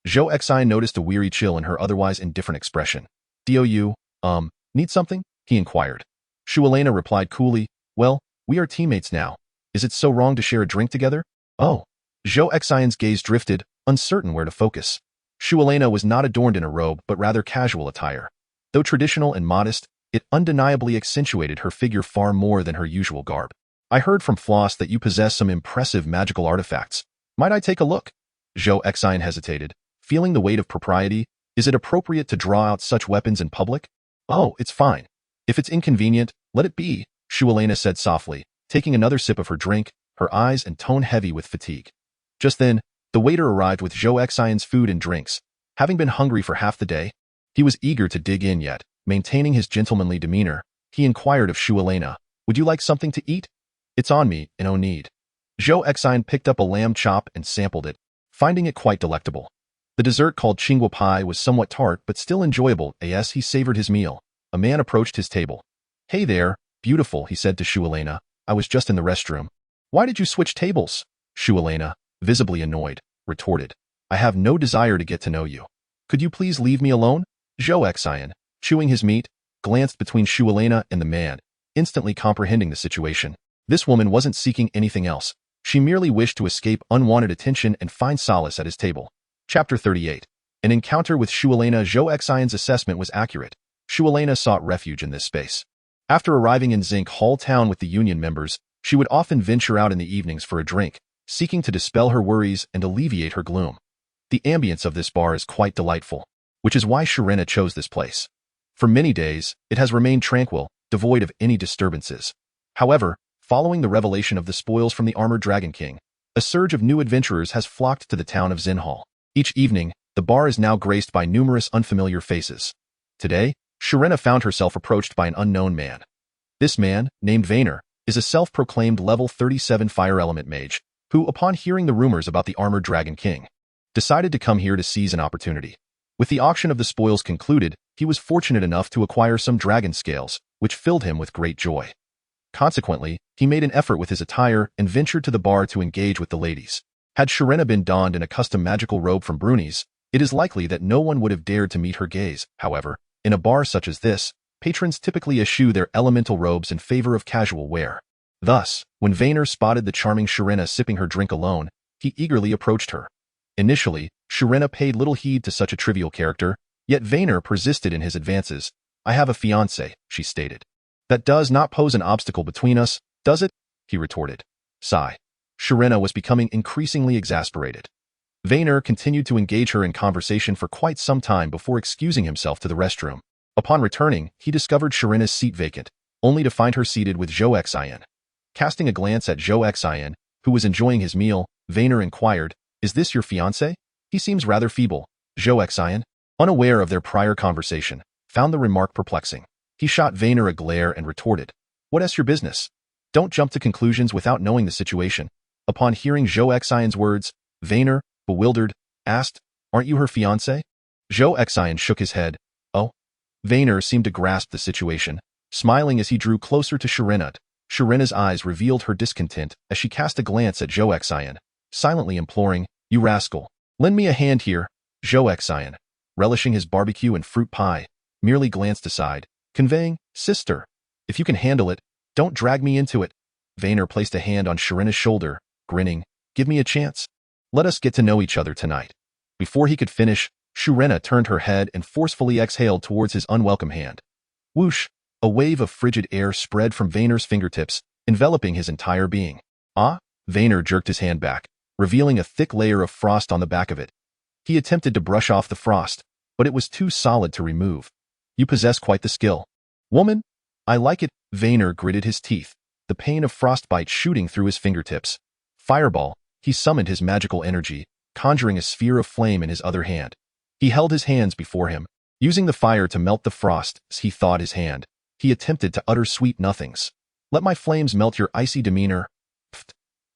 [SPEAKER 2] Zhou Xin noticed a weary chill in her otherwise indifferent expression. Need something? He inquired. Shualena replied coolly, well, we are teammates now. Is it so wrong to share a drink together? Oh. Zhou Xin's gaze drifted, uncertain where to focus. Shualena was not adorned in a robe but rather casual attire. Though traditional and modest, it undeniably accentuated her figure far more than her usual garb. I heard from Floss that you possess some impressive magical artifacts. Might I take a look? Zhou Xin hesitated, feeling the weight of propriety. Is it appropriate to draw out such weapons in public? Oh, it's fine. If it's inconvenient, let it be, Shualena said softly, taking another sip of her drink, her eyes and tone heavy with fatigue. Just then, the waiter arrived with Zhou Xin's food and drinks. Having been hungry for half the day, he was eager to dig in yet, maintaining his gentlemanly demeanor, he inquired of Shualena, would you like something to eat? It's on me, and no need. Zhou Xin picked up a lamb chop and sampled it, finding it quite delectable. The dessert called Qingguo pie was somewhat tart but still enjoyable as he savored his meal. A man approached his table. Hey there, beautiful, he said to Shualena. I was just in the restroom. Why did you switch tables? Shualena, visibly annoyed, retorted. I have no desire to get to know you. Could you please leave me alone? Zhou Xin, chewing his meat, glanced between Shualena and the man, instantly comprehending the situation. This woman wasn't seeking anything else. She merely wished to escape unwanted attention and find solace at his table. Chapter 38. An encounter with Shualena. Zhou Xin's assessment was accurate. Shualena sought refuge in this space. After arriving in Zinc Hall Town with the Union members, she would often venture out in the evenings for a drink, seeking to dispel her worries and alleviate her gloom. The ambience of this bar is quite delightful, which is why Shualena chose this place. For many days, it has remained tranquil, devoid of any disturbances. However, following the revelation of the spoils from the armored Dragon King, a surge of new adventurers has flocked to the town of Xinhall. Each evening, the bar is now graced by numerous unfamiliar faces. Today, Shualena found herself approached by an unknown man. This man, named Vainer, is a self-proclaimed level 37 fire element mage, who, upon hearing the rumors about the armored Dragon King, decided to come here to seize an opportunity. With the auction of the spoils concluded, he was fortunate enough to acquire some dragon scales, which filled him with great joy. Consequently, he made an effort with his attire and ventured to the bar to engage with the ladies. Had Shualena been donned in a custom magical robe from Bruni's, it is likely that no one would have dared to meet her gaze. However, in a bar such as this, patrons typically eschew their elemental robes in favor of casual wear. Thus, when Vainer spotted the charming Shualena sipping her drink alone, he eagerly approached her. Initially, Shualena paid little heed to such a trivial character, yet Vainer persisted in his advances. I have a fiancé, she stated. That does not pose an obstacle between us, does it? He retorted. Sigh. Shualena was becoming increasingly exasperated. Vainer continued to engage her in conversation for quite some time before excusing himself to the restroom. Upon returning, he discovered Shualena's seat vacant, only to find her seated with Zhou Xin. Casting a glance at Zhou Xin, who was enjoying his meal, Vainer inquired, Is this your fiancé? He seems rather feeble. Zhou Xin, unaware of their prior conversation, found the remark perplexing. He shot Vayner a glare and retorted, "What's your business? Don't jump to conclusions without knowing the situation." Upon hearing Zhou Xion's words, Vayner, bewildered, asked, "Aren't you her fiancé?" Zhou Xian shook his head. "Oh." Vayner seemed to grasp the situation, smiling as he drew closer to Sharina. Sharina's eyes revealed her discontent as she cast a glance at Zhou Xian, silently imploring, "You rascal, lend me a hand here." Zhou Xian, relishing his barbecue and fruit pie, merely glanced aside, conveying, "Sister, if you can handle it, don't drag me into it." Vayner placed a hand on Sharina's shoulder, grinning, "Give me a chance. Let us get to know each other tonight." Before he could finish, Sharina turned her head and forcefully exhaled towards his unwelcome hand. Whoosh! A wave of frigid air spread from Vayner's fingertips, enveloping his entire being. "Ah!" Vayner jerked his hand back, revealing a thick layer of frost on the back of it. He attempted to brush off the frost, but it was too solid to remove. "You possess quite the skill. Woman, I like it." Vayner gritted his teeth, the pain of frostbite shooting through his fingertips. Fireball, he summoned his magical energy, conjuring a sphere of flame in his other hand. He held his hands before him, using the fire to melt the frost as he thawed his hand. He attempted to utter sweet nothings. "Let my flames melt your icy demeanor." Pfft.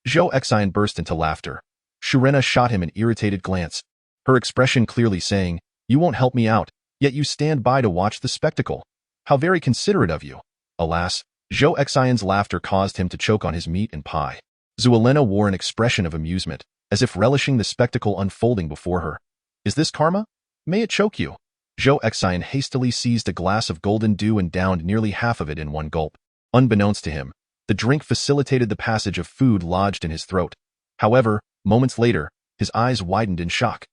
[SPEAKER 2] Zhou Xian burst into laughter. Sharina shot him an irritated glance, her expression clearly saying, "You won't help me out, yet you stand by to watch the spectacle. How very considerate of you." Alas, Zhou Xian's laughter caused him to choke on his meat and pie. Zuelena wore an expression of amusement, as if relishing the spectacle unfolding before her. "Is this karma? May it choke you." Zhou Xian hastily seized a glass of golden dew and downed nearly half of it in one gulp. Unbeknownst to him, the drink facilitated the passage of food lodged in his throat. However, moments later, his eyes widened in shock.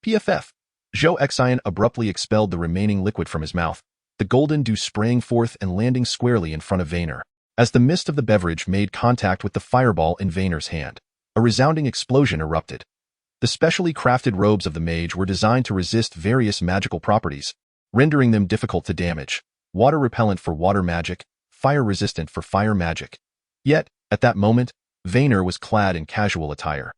[SPEAKER 2] PFF. Zhou Xian abruptly expelled the remaining liquid from his mouth, the golden dew spraying forth and landing squarely in front of Vayner. As the mist of the beverage made contact with the fireball in Vayner's hand, a resounding explosion erupted. The specially crafted robes of the mage were designed to resist various magical properties, rendering them difficult to damage, water repellent for water magic, fire resistant for fire magic. Yet, at that moment, Vayner was clad in casual attire.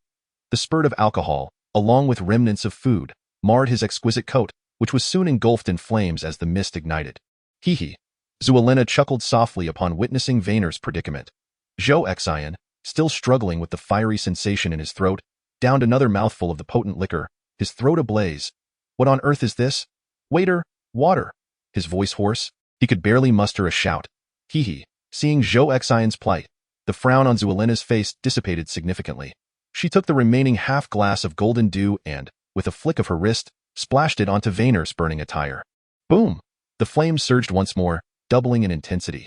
[SPEAKER 2] The spurt of alcohol, along with remnants of food, marred his exquisite coat, which was soon engulfed in flames as the mist ignited. Hee. Zuelena chuckled softly upon witnessing Vayner's predicament. Zhou Xian, still struggling with the fiery sensation in his throat, downed another mouthful of the potent liquor, his throat ablaze. "What on earth is this? Waiter, water!" His voice hoarse, he could barely muster a shout. Seeing Zhou Xian's plight, the frown on Zuelena's face dissipated significantly. She took the remaining half glass of golden dew and, with a flick of her wrist, splashed it onto Vayner's burning attire. Boom! The flames surged once more, doubling in intensity.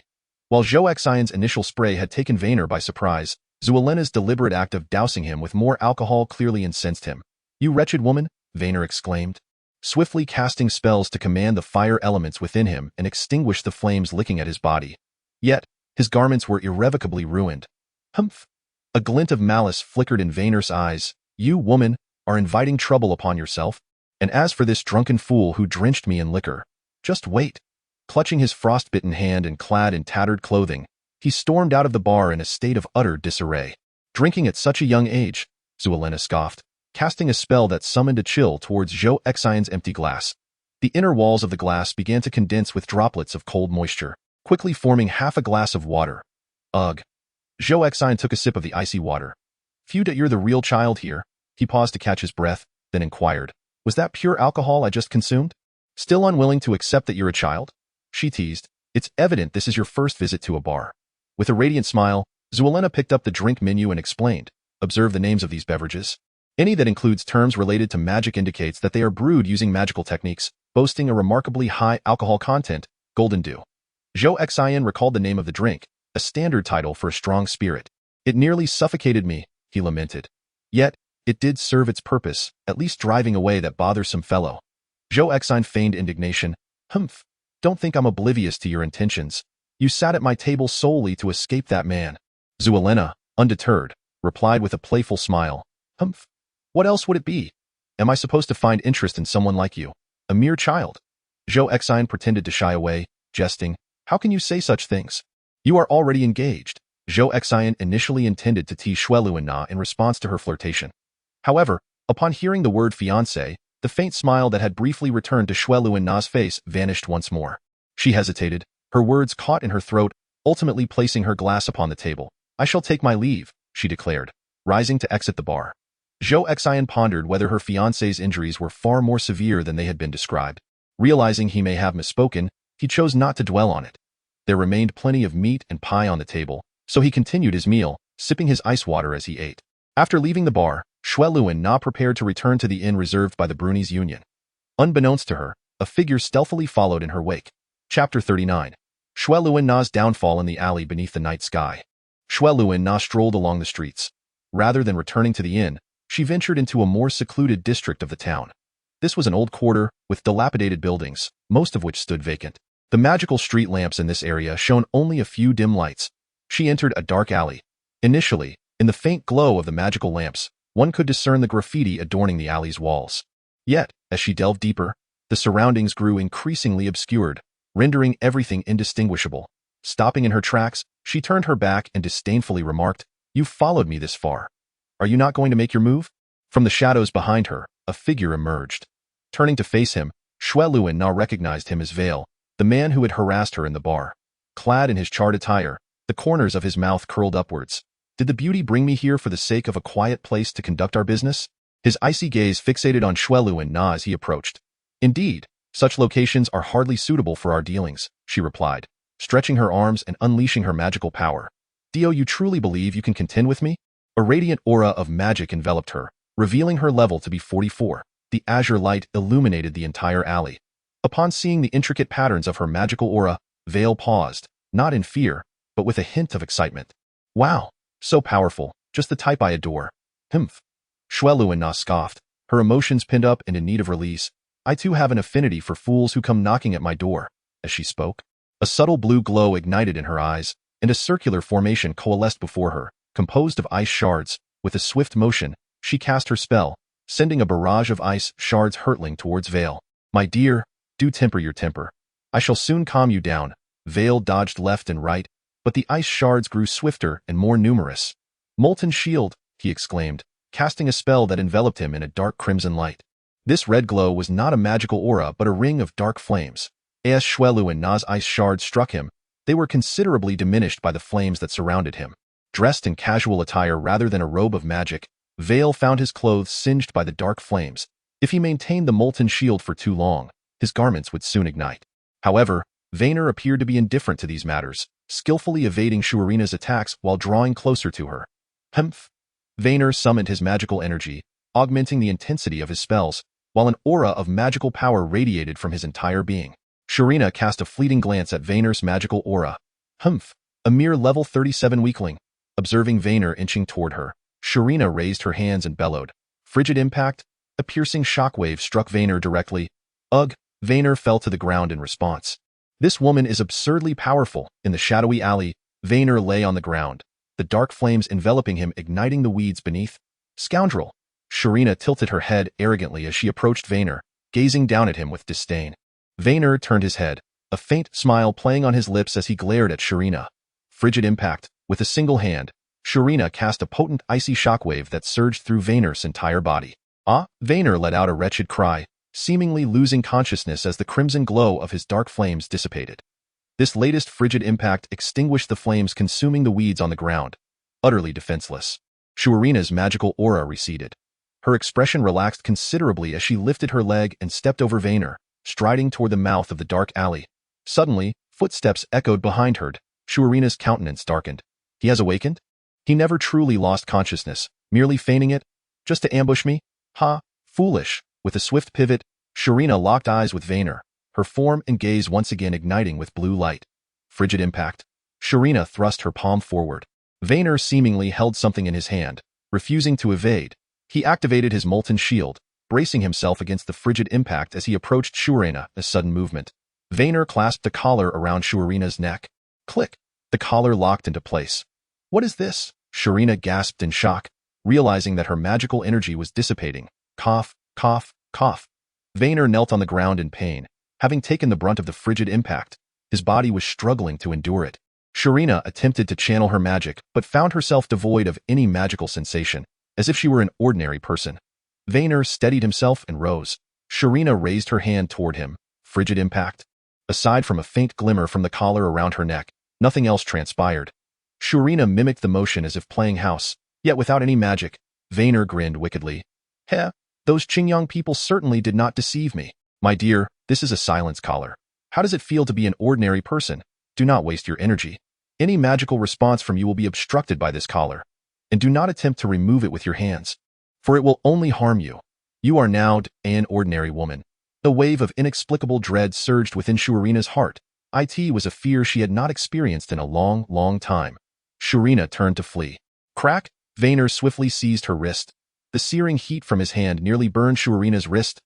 [SPEAKER 2] While Zhou Xian's initial spray had taken Vayner by surprise, Zuelena's deliberate act of dousing him with more alcohol clearly incensed him. "You wretched woman," Vayner exclaimed, swiftly casting spells to command the fire elements within him and extinguish the flames licking at his body. Yet, his garments were irrevocably ruined. Humph! A glint of malice flickered in Vayner's eyes. "You, woman, are inviting trouble upon yourself. And as for this drunken fool who drenched me in liquor, just wait." Clutching his frostbitten hand and clad in tattered clothing, he stormed out of the bar in a state of utter disarray. "Drinking at such a young age," Zuelena scoffed, casting a spell that summoned a chill towards Zhou Xian's empty glass. The inner walls of the glass began to condense with droplets of cold moisture, quickly forming half a glass of water. Ugh. Zhou Xian took a sip of the icy water. "Few that you're the real child here." He paused to catch his breath, then inquired, "Was that pure alcohol I just consumed?" "Still unwilling to accept that you're a child?" She teased. "It's evident this is your first visit to a bar." With a radiant smile, Zuelena picked up the drink menu and explained, "Observe the names of these beverages. Any that includes terms related to magic indicates that they are brewed using magical techniques, boasting a remarkably high alcohol content, golden dew." Zhou Xian recalled the name of the drink, a standard title for a strong spirit. "It nearly suffocated me," he lamented. "Yet, it did serve its purpose, at least driving away that bothersome fellow." Zhou Xian feigned indignation. "Humph! Don't think I'm oblivious to your intentions. You sat at my table solely to escape that man." Zuelena, undeterred, replied with a playful smile. "Humph! What else would it be? Am I supposed to find interest in someone like you, a mere child?" Zhou Xian pretended to shy away, jesting, "How can you say such things? You are already engaged." Zhou Xian initially intended to tease Shueluan Na in response to her flirtation. However, upon hearing the word fiancé, The faint smile that had briefly returned to Xue Luanna's face vanished once more. She hesitated, her words caught in her throat, ultimately placing her glass upon the table. I shall take my leave, she declared, rising to exit the bar. Zhou Xin pondered whether her fiancé's injuries were far more severe than they had been described. Realizing he may have misspoken, he chose not to dwell on it. There remained plenty of meat and pie on the table, so he continued his meal, sipping his ice water as he ate. After leaving the bar, Xue Luanna prepared to return to the inn reserved by the Bruni's Union. Unbeknownst to her, a figure stealthily followed in her wake. Chapter 39. Xue Luanna's downfall in the alley beneath the night sky. Xue Luanna strolled along the streets. Rather than returning to the inn, she ventured into a more secluded district of the town. This was an old quarter with dilapidated buildings, most of which stood vacant. The magical street lamps in this area shone only a few dim lights. She entered a dark alley. Initially, in the faint glow of the magical lamps, one could discern the graffiti adorning the alley's walls. Yet, as she delved deeper, the surroundings grew increasingly obscured, rendering everything indistinguishable. Stopping in her tracks, she turned her back and disdainfully remarked, "You've followed me this far. Are you not going to make your move?" From the shadows behind her, a figure emerged. Turning to face him, Xue Luanna recognized him as Vale, the man who had harassed her in the bar. Clad in his charred attire, the corners of his mouth curled upwards. Did the beauty bring me here for the sake of a quiet place to conduct our business? His icy gaze fixated on Xue Luanna as he approached. Indeed, such locations are hardly suitable for our dealings, she replied, stretching her arms and unleashing her magical power. Dio, you truly believe you can contend with me? A radiant aura of magic enveloped her, revealing her level to be 44. The azure light illuminated the entire alley. Upon seeing the intricate patterns of her magical aura, Vale paused, not in fear, but with a hint of excitement. Wow, so powerful, just the type I adore. Humph. Xue Luanna scoffed, her emotions pinned up and in need of release. I too have an affinity for fools who come knocking at my door. As she spoke, a subtle blue glow ignited in her eyes, and a circular formation coalesced before her, composed of ice shards. With a swift motion, she cast her spell, sending a barrage of ice shards hurtling towards Vale. My dear, do temper your temper. I shall soon calm you down. Vale dodged left and right, but the ice shards grew swifter and more numerous. Molten shield, he exclaimed, casting a spell that enveloped him in a dark crimson light. This red glow was not a magical aura but a ring of dark flames. As Xue Luanna's ice shards struck him, they were considerably diminished by the flames that surrounded him. Dressed in casual attire rather than a robe of magic, Vale found his clothes singed by the dark flames. If he maintained the molten shield for too long, his garments would soon ignite. However, Vayner appeared to be indifferent to these matters, skillfully evading Shuarina's attacks while drawing closer to her. Humph! Vayner summoned his magical energy, augmenting the intensity of his spells, while an aura of magical power radiated from his entire being. Shuarina cast a fleeting glance at Vayner's magical aura. Humph! A mere level 37 weakling. Observing Vayner inching toward her, Shuarina raised her hands and bellowed. Frigid impact! A piercing shockwave struck Vayner directly. Ugh! Vayner fell to the ground in response. This woman is absurdly powerful. In the shadowy alley, Vayner lay on the ground, the dark flames enveloping him igniting the weeds beneath. Scoundrel! Shuarina tilted her head arrogantly as she approached Vayner, gazing down at him with disdain. Vayner turned his head, a faint smile playing on his lips as he glared at Shuarina. Frigid impact! With a single hand, Shuarina cast a potent icy shockwave that surged through Vayner's entire body. Ah! Vayner let out a wretched cry, seemingly losing consciousness as the crimson glow of his dark flames dissipated. This latest frigid impact extinguished the flames consuming the weeds on the ground, utterly defenseless. Shuarina's magical aura receded. Her expression relaxed considerably as she lifted her leg and stepped over Vayner, striding toward the mouth of the dark alley. Suddenly, footsteps echoed behind her. Shuarina's countenance darkened. He has awakened? He never truly lost consciousness, merely feigning it? Just to ambush me? Ha! Foolish! With a swift pivot, Shuarina locked eyes with Vayner, her form and gaze once again igniting with blue light. Frigid impact. Shuarina thrust her palm forward. Vayner seemingly held something in his hand, refusing to evade. He activated his molten shield, bracing himself against the frigid impact as he approached Shuarina, a sudden movement. Vayner clasped a collar around Shuarina's neck. Click! The collar locked into place. What is this? Shuarina gasped in shock, realizing that her magical energy was dissipating. Cough, cough, cough. Vayner knelt on the ground in pain, having taken the brunt of the frigid impact. His body was struggling to endure it. Shuarina attempted to channel her magic, but found herself devoid of any magical sensation, as if she were an ordinary person. Vayner steadied himself and rose. Sharina raised her hand toward him. Frigid impact. Aside from a faint glimmer from the collar around her neck, nothing else transpired. Sharina mimicked the motion as if playing house, yet without any magic. Vayner grinned wickedly. Heh, those Qingyang people certainly did not deceive me. My dear, this is a silence collar. How does it feel to be an ordinary person? Do not waste your energy. Any magical response from you will be obstructed by this collar. And do not attempt to remove it with your hands, for it will only harm you. You are now an ordinary woman. A wave of inexplicable dread surged within Sharina's heart. It was a fear she had not experienced in a long, long time. Sharina turned to flee. Crack! Vayner swiftly seized her wrist. The searing heat from his hand nearly burned Sharina's wrist.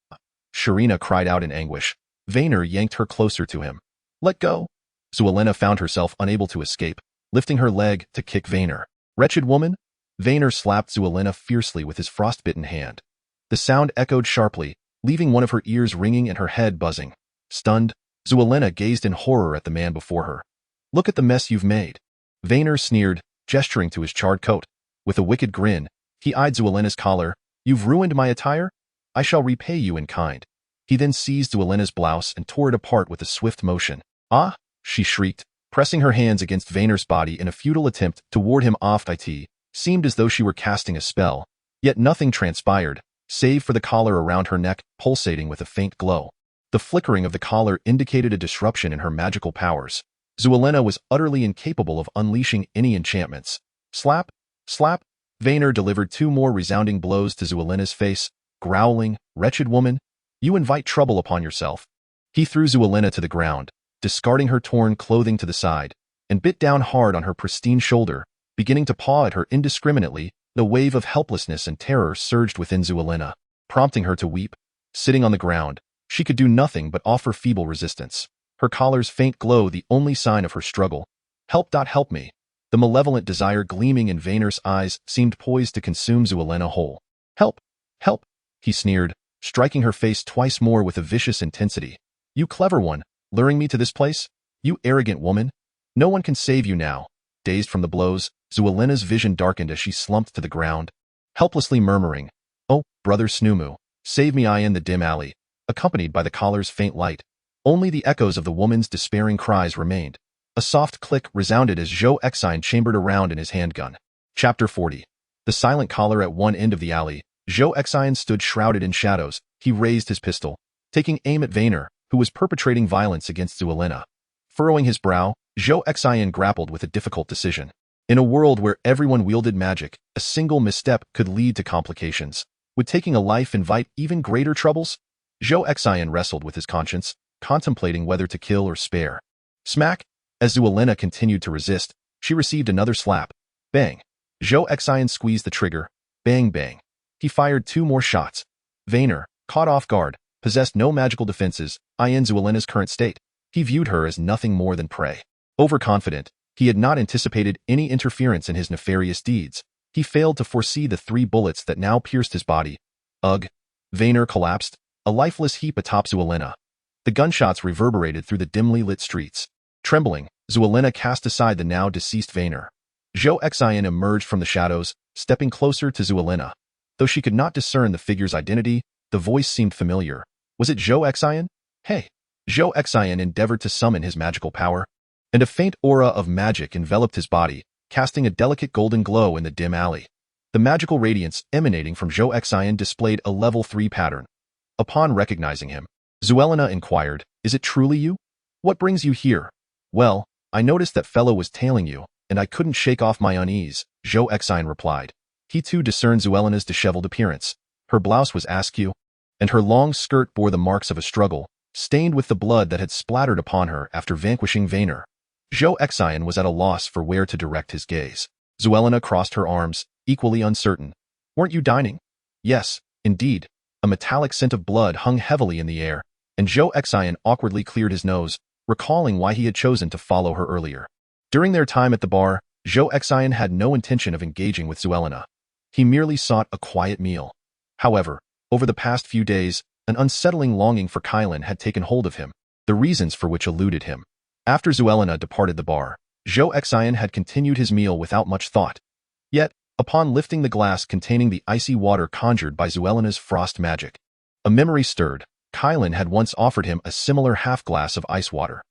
[SPEAKER 2] Sharina cried out in anguish. Vayner yanked her closer to him. Let go! Zuelena found herself unable to escape, lifting her leg to kick Vayner. Wretched woman! Vayner slapped Zuelena fiercely with his frostbitten hand. The sound echoed sharply, leaving one of her ears ringing and her head buzzing. Stunned, Zuelena gazed in horror at the man before her. Look at the mess you've made. Vayner sneered, gesturing to his charred coat. With a wicked grin, he eyed Zuelena's collar. You've ruined my attire? I shall repay you in kind. He then seized Zuelena's blouse and tore it apart with a swift motion. Ah! She shrieked, pressing her hands against Vayner's body in a futile attempt to ward him off. It seemed as though she were casting a spell, yet nothing transpired, save for the collar around her neck pulsating with a faint glow. The flickering of the collar indicated a disruption in her magical powers. Zuelena was utterly incapable of unleashing any enchantments. Slap! Slap! Vayner delivered 2 more resounding blows to Zuelena's face, growling, Wretched woman, you invite trouble upon yourself. He threw Zuelena to the ground, discarding her torn clothing to the side, and bit down hard on her pristine shoulder, beginning to paw at her indiscriminately. The wave of helplessness and terror surged within Zuelena, prompting her to weep. Sitting on the ground, she could do nothing but offer feeble resistance. Her collar's faint glow the only sign of her struggle. Help me. The malevolent desire gleaming in Vayner's eyes seemed poised to consume Zuelena whole. Help! Help! He sneered, striking her face twice more with a vicious intensity. You clever one, luring me to this place? You arrogant woman! No one can save you now. Dazed from the blows, Zuelena's vision darkened as she slumped to the ground, helplessly murmuring, Oh, brother Snoomu, save me in the dim alley, accompanied by the collar's faint light. Only the echoes of the woman's despairing cries remained. A soft click resounded as Zhou Xin chambered around in his handgun. Chapter 40. The silent collar at one end of the alley. Zhou Xin stood shrouded in shadows. He raised his pistol, taking aim at Vayner, who was perpetrating violence against Zuelena. Furrowing his brow, Zhou Xin grappled with a difficult decision. In a world where everyone wielded magic, a single misstep could lead to complications. Would taking a life invite even greater troubles? Zhou Xin wrestled with his conscience, contemplating whether to kill or spare. Smack! As Zuelena continued to resist, she received another slap. Bang! Zhou Xin squeezed the trigger. Bang bang. He fired 2 more shots. Vayner, caught off guard, possessed no magical defenses, in Zuelena's current state. He viewed her as nothing more than prey. Overconfident, he had not anticipated any interference in his nefarious deeds. He failed to foresee the 3 bullets that now pierced his body. Ugh! Vayner collapsed, a lifeless heap atop Zuelena. The gunshots reverberated through the dimly lit streets. Trembling, Zuelena cast aside the now deceased Vayner. Zhou Xin emerged from the shadows, stepping closer to Zuelena. Though she could not discern the figure's identity, the voice seemed familiar. Was it Zhou Xin? Hey! Zhou Xin endeavored to summon his magical power, and a faint aura of magic enveloped his body, casting a delicate golden glow in the dim alley. The magical radiance emanating from Zhou Xin displayed a level 3 pattern. Upon recognizing him, Zuelena inquired, Is it truly you? What brings you here? Well, I noticed that fellow was tailing you, and I couldn't shake off my unease, Zhou Xin replied. He too discerned Zuelena's disheveled appearance. Her blouse was askew, and her long skirt bore the marks of a struggle, stained with the blood that had splattered upon her after vanquishing Vayner. Zhou Xin was at a loss for where to direct his gaze. Zuelena crossed her arms, equally uncertain. Weren't you dining? Yes, indeed. A metallic scent of blood hung heavily in the air, and Zhou Xin awkwardly cleared his nose, recalling why he had chosen to follow her earlier. During their time at the bar, Zhou Xin had no intention of engaging with Zuelena. He merely sought a quiet meal. However, over the past few days, an unsettling longing for Kylan had taken hold of him, the reasons for which eluded him. After Zuelena departed the bar, Zhou Xin had continued his meal without much thought. Yet, upon lifting the glass containing the icy water conjured by Zuelena's frost magic, a memory stirred, Kylan had once offered him a similar half-glass of ice water.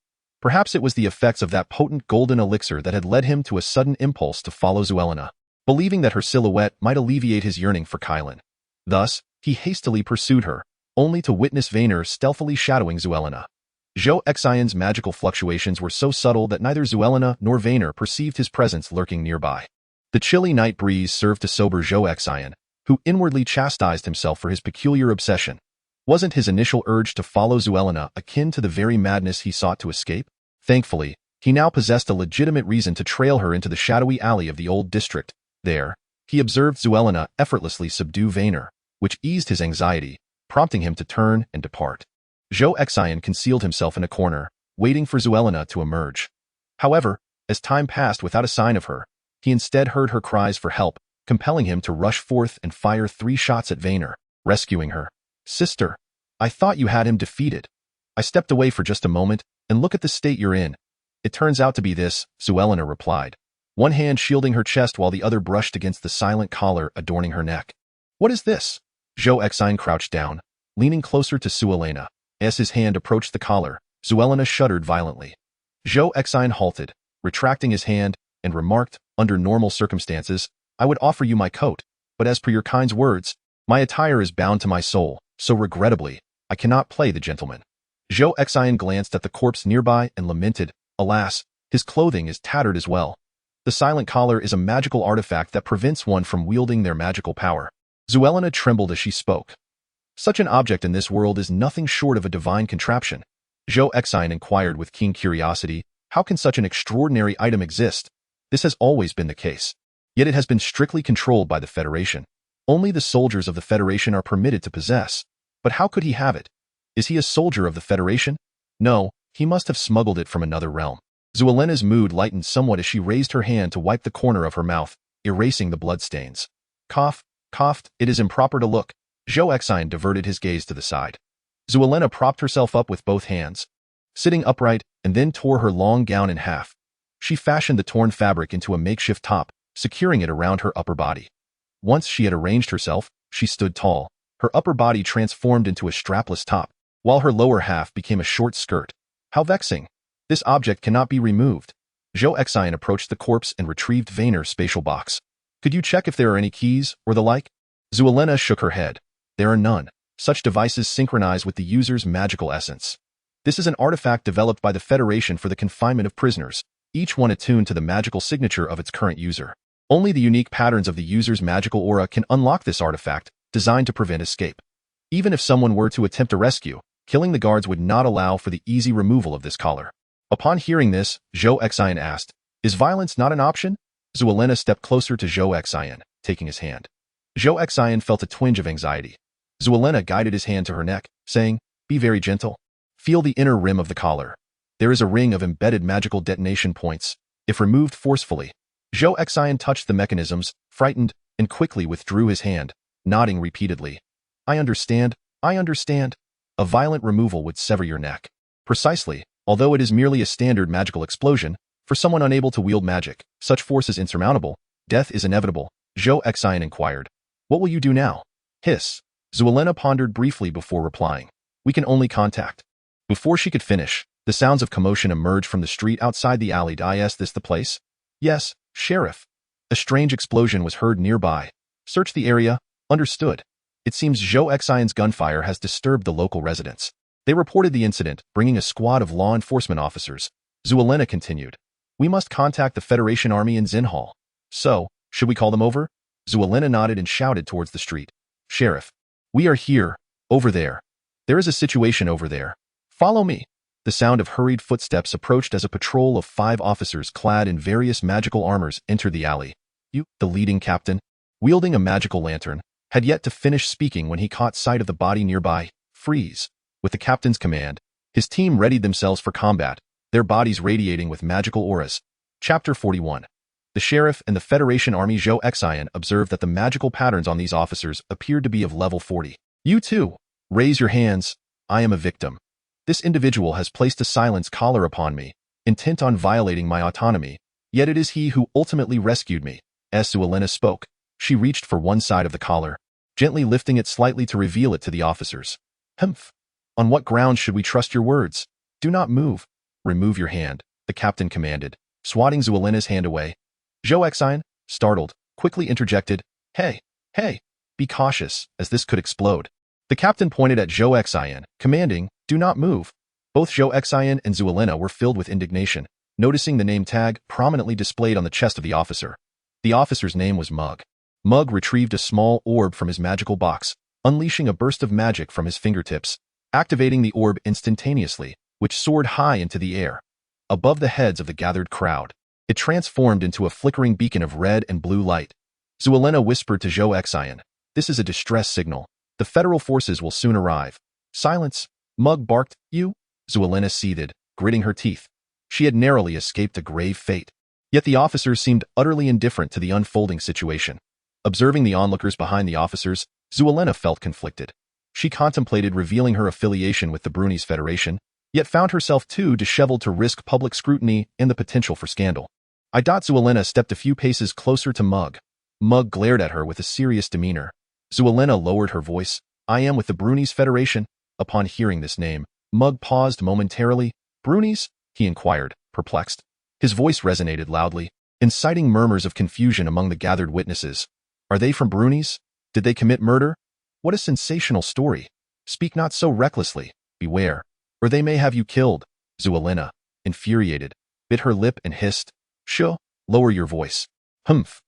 [SPEAKER 2] Perhaps it was the effects of that potent golden elixir that had led him to a sudden impulse to follow Zhuelena, believing that her silhouette might alleviate his yearning for Kylan. Thus, he hastily pursued her, only to witness Vaynor stealthily shadowing Zhuelena. Zhou Xian's magical fluctuations were so subtle that neither Zhuelena nor Vaynor perceived his presence lurking nearby. The chilly night breeze served to sober Zhou Xian, who inwardly chastised himself for his peculiar obsession. Wasn't his initial urge to follow Zhuelena akin to the very madness he sought to escape? Thankfully, he now possessed a legitimate reason to trail her into the shadowy alley of the old district. There, he observed Zhuelena effortlessly subdue Vaynor, which eased his anxiety, prompting him to turn and depart. Zhou Xian concealed himself in a corner, waiting for Zhuelena to emerge. However, as time passed without a sign of her, he instead heard her cries for help, compelling him to rush forth and fire 3 shots at Vaynor, rescuing her. "Sister, I thought you had him defeated. I stepped away for just a moment, and look at the state you're in." "It turns out to be this," Zhuelena replied, one hand shielding her chest while the other brushed against the silent collar adorning her neck. "What is this?" Zhou Xian crouched down, leaning closer to Zhuelena. As his hand approached the collar, Zhuelena shuddered violently. Zhou Xian halted, retracting his hand, and remarked, "Under normal circumstances, I would offer you my coat, but as per your kind's words, my attire is bound to my soul, so regrettably, I cannot play the gentleman." Zhou Xian glanced at the corpse nearby and lamented, "Alas, his clothing is tattered as well. The silent collar is a magical artifact that prevents one from wielding their magical power." Zhuelena trembled as she spoke. "Such an object in this world is nothing short of a divine contraption." Zhou Xian inquired with keen curiosity, "How can such an extraordinary item exist?" "This has always been the case. Yet it has been strictly controlled by the Federation. Only the soldiers of the Federation are permitted to possess. But how could he have it? Is he a soldier of the Federation? No, he must have smuggled it from another realm." Zhuelena's mood lightened somewhat as she raised her hand to wipe the corner of her mouth, erasing the bloodstains. Coughed, "It is improper to look." Zhou Xian diverted his gaze to the side. Zhuelena propped herself up with both hands, sitting upright, and then tore her long gown in half. She fashioned the torn fabric into a makeshift top, securing it around her upper body. Once she had arranged herself, she stood tall, her upper body transformed into a strapless top, while her lower half became a short skirt. How vexing! This object cannot be removed. Zhou Xian approached the corpse and retrieved Vaynor's spatial box. "Could you check if there are any keys, or the like?" Zhuelena shook her head. "There are none. Such devices synchronize with the user's magical essence. This is an artifact developed by the Federation for the confinement of prisoners, each one attuned to the magical signature of its current user. Only the unique patterns of the user's magical aura can unlock this artifact, designed to prevent escape. Even if someone were to attempt a rescue, killing the guards would not allow for the easy removal of this collar." Upon hearing this, Zhou Xian asked, "Is violence not an option?" Zhuelena stepped closer to Zhou Xian, taking his hand. Zhou Xian felt a twinge of anxiety. Zhuelena guided his hand to her neck, saying, "Be very gentle. Feel the inner rim of the collar. There is a ring of embedded magical detonation points. If removed forcefully." Zhou Xian touched the mechanisms, frightened, and quickly withdrew his hand, nodding repeatedly. I understand. A violent removal would sever your neck." "Precisely. Although it is merely a standard magical explosion, for someone unable to wield magic, such force is insurmountable. Death is inevitable." Zhou Xian inquired. "What will you do now?" "Hiss." Zhuelena pondered briefly before replying. "We can only contact." Before she could finish, the sounds of commotion emerged from the street outside the alley. "Is this the place?" "Yes, Sheriff." A strange explosion was heard nearby. "Search the area." "Understood." It seems Zhou Xian's gunfire has disturbed the local residents. They reported the incident, bringing a squad of law enforcement officers. Zhuelena continued. "We must contact the Federation Army in Xinhal. So, should we call them over?" Zhuelena nodded and shouted towards the street. "Sheriff, we are here, over there. There is a situation over there. Follow me." The sound of hurried footsteps approached as a patrol of 5 officers clad in various magical armors entered the alley. The leading captain, wielding a magical lantern, had yet to finish speaking when he caught sight of the body nearby. "Freeze." With the captain's command, his team readied themselves for combat, their bodies radiating with magical auras. Chapter 41. The sheriff and the Federation Army. Zhou Xian observed that the magical patterns on these officers appeared to be of level 40. "You too. Raise your hands. I am a victim. This individual has placed a silence collar upon me, intent on violating my autonomy, yet it is he who ultimately rescued me." As Zhuelena spoke, she reached for one side of the collar, gently lifting it slightly to reveal it to the officers. "Humph. On what grounds should we trust your words? Do not move. Remove your hand, the captain commanded, swatting Zhou hand away. Zhou Xin, startled, quickly interjected, Hey, be cautious, as this could explode. The captain pointed at Zhou Xin, commanding, Do not move. Both Zhou Xin and Zhou were filled with indignation, noticing the name tag prominently displayed on the chest of the officer. The officer's name was Mug. Mug retrieved a small orb from his magical box, unleashing a burst of magic from his fingertips, activating the orb instantaneously, which soared high into the air. Above the heads of the gathered crowd, it transformed into a flickering beacon of red and blue light. Zhou whispered to Zhou Xin, This is a distress signal. The federal forces will soon arrive. Silence, Mug barked. You? Zhou seethed, gritting her teeth. She had narrowly escaped a grave fate. Yet the officers seemed utterly indifferent to the unfolding situation. Observing the onlookers behind the officers, Zhou felt conflicted. She contemplated revealing her affiliation with the Brunese Federation, yet found herself too disheveled to risk public scrutiny and the potential for scandal. Zhou stepped a few paces closer to Mug. Mug glared at her with a serious demeanor. Zhou lowered her voice. I am with the Brunese Federation. Upon hearing this name, Mug paused momentarily. Brunese? He inquired, perplexed. His voice resonated loudly, inciting murmurs of confusion among the gathered witnesses. Are they from Brunese? Did they commit murder? What a sensational story. Speak not so recklessly. Beware, or they may have you killed. Zhou, infuriated, bit her lip and hissed. Shh, lower your voice. Humph.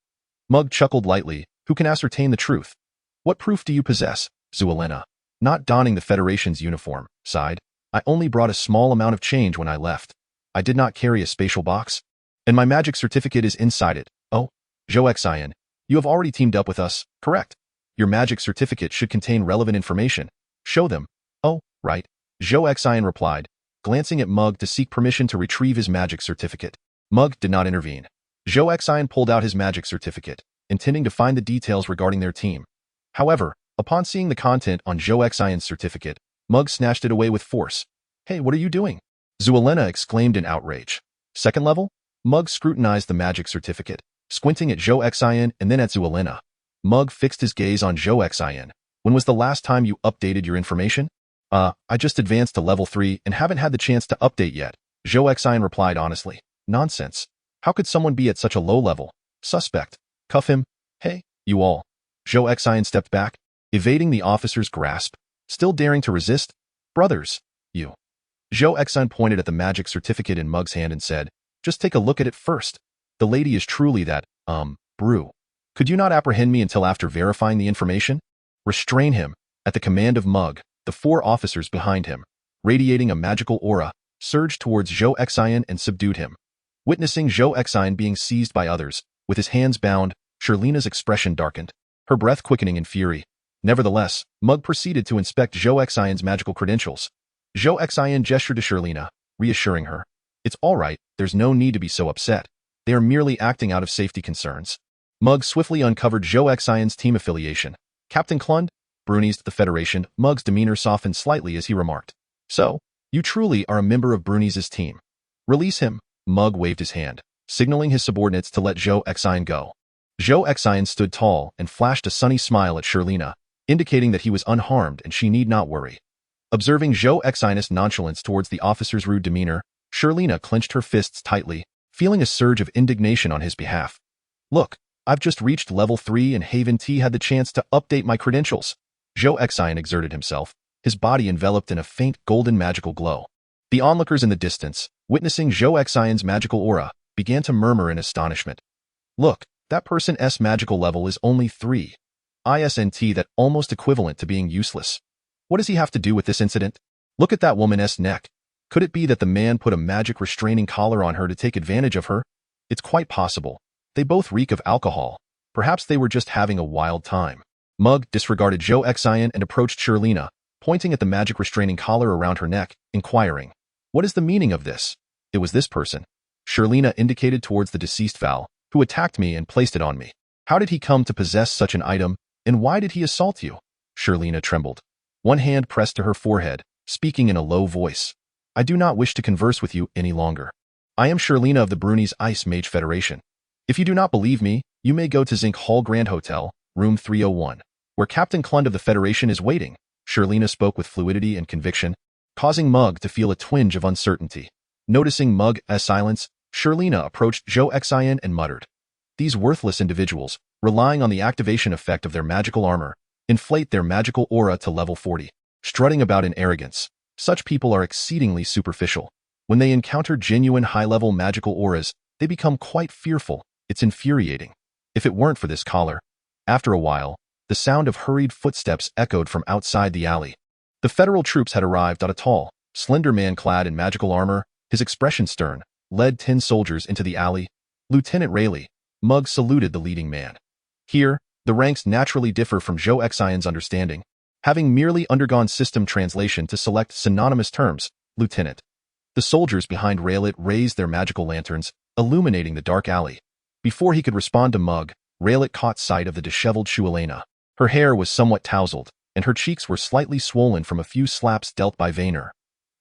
[SPEAKER 2] Mug chuckled lightly. Who can ascertain the truth? What proof do you possess? Zhou, not donning the Federation's uniform, sighed. I only brought a small amount of change when I left. I did not carry a spatial box, and my magic certificate is inside it. Oh, Zhou Xin, you have already teamed up with us, correct? Your magic certificate should contain relevant information. Show them. Oh, right. Zhou Xin replied, glancing at Mug to seek permission to retrieve his magic certificate. Mug did not intervene. Zhou Xin pulled out his magic certificate, intending to find the details regarding their team. However, upon seeing the content on Zhou Xin's certificate, Mug snatched it away with force. Hey, what are you doing? Zhou exclaimed in outrage. Second level? Mug scrutinized the magic certificate, squinting at Zhou Xin and then at Zhou. Mug fixed his gaze on Zhou Xin. When was the last time you updated your information? I just advanced to level 3 and haven't had the chance to update yet, Zhou Xin replied honestly. Nonsense. How could someone be at such a low level? Suspect. Cuff him. Hey, you all. Zhou Xin stepped back, evading the officer's grasp. Still daring to resist? Brothers, you. Zhou Xin pointed at the magic certificate in Mug's hand and said, Just take a look at it first. The lady is truly that, brew. Could you not apprehend me until after verifying the information? Restrain him. At the command of Mug, the 4 officers behind him, radiating a magical aura, surged towards Zhou Xin and subdued him. Witnessing Zhou Xin being seized by others, with his hands bound, Shirlina's expression darkened, her breath quickening in fury. Nevertheless, Mug proceeded to inspect Zhou Xin's magical credentials. Zhou Xin gestured to Shirlina, reassuring her. It's all right, there's no need to be so upset. They are merely acting out of safety concerns. Mug swiftly uncovered Zhou Xin's team affiliation. Captain Klund? Brunese, the Federation. Mug's demeanor softened slightly as he remarked. So, you truly are a member of Brunese's team. Release him. Mug waved his hand, signaling his subordinates to let Zhou Xin go. Zhou Xin stood tall and flashed a sunny smile at Shirlina, indicating that he was unharmed and she need not worry. Observing Zhou Xin's nonchalance towards the officer's rude demeanor, Shirlina clenched her fists tightly, feeling a surge of indignation on his behalf. Look, I've just reached level 3 and Haven-T had the chance to update my credentials. Zhou Xin exerted himself, his body enveloped in a faint golden magical glow. The onlookers in the distance, witnessing Zhou Xin's magical aura, began to murmur in astonishment. Look, that person's magical level is only 3. ISNT, that almost equivalent to being useless. What does he have to do with this incident? Look at that woman's neck. Could it be that the man put a magic restraining collar on her to take advantage of her? It's quite possible. They both reek of alcohol. Perhaps they were just having a wild time. Mug disregarded Zhou Xin and approached Shirlina, pointing at the magic restraining collar around her neck, inquiring, What is the meaning of this? It was this person. Shirlina indicated towards the deceased Val, who attacked me and placed it on me. How did he come to possess such an item, and why did he assault you? Shirlina trembled. One hand pressed to her forehead, speaking in a low voice. I do not wish to converse with you any longer. I am Shirlina of the Brunese Ice Mage Federation. If you do not believe me, you may go to Zinc Hall Grand Hotel, room 301, where Captain Klund of the Federation is waiting. Shirlena spoke with fluidity and conviction, causing Mug to feel a twinge of uncertainty. Noticing Mug's silence, Shirlena approached Zhou Xin and muttered, "These worthless individuals, relying on the activation effect of their magical armor, inflate their magical aura to level 40, strutting about in arrogance. Such people are exceedingly superficial. When they encounter genuine high-level magical auras, they become quite fearful. It's infuriating. If it weren't for this collar." After a while, the sound of hurried footsteps echoed from outside the alley. The federal troops had arrived at a tall, slender man clad in magical armor, his expression stern, led 10 soldiers into the alley. Lieutenant Rayleigh, Mug saluted the leading man. Here, the ranks naturally differ from Zhou Xion's understanding, having merely undergone system translation to select synonymous terms, Lieutenant. The soldiers behind Rayleigh raised their magical lanterns, illuminating the dark alley. Before he could respond to Mug, Rayleigh caught sight of the disheveled Shirlena. Her hair was somewhat tousled, and her cheeks were slightly swollen from a few slaps dealt by Vayner.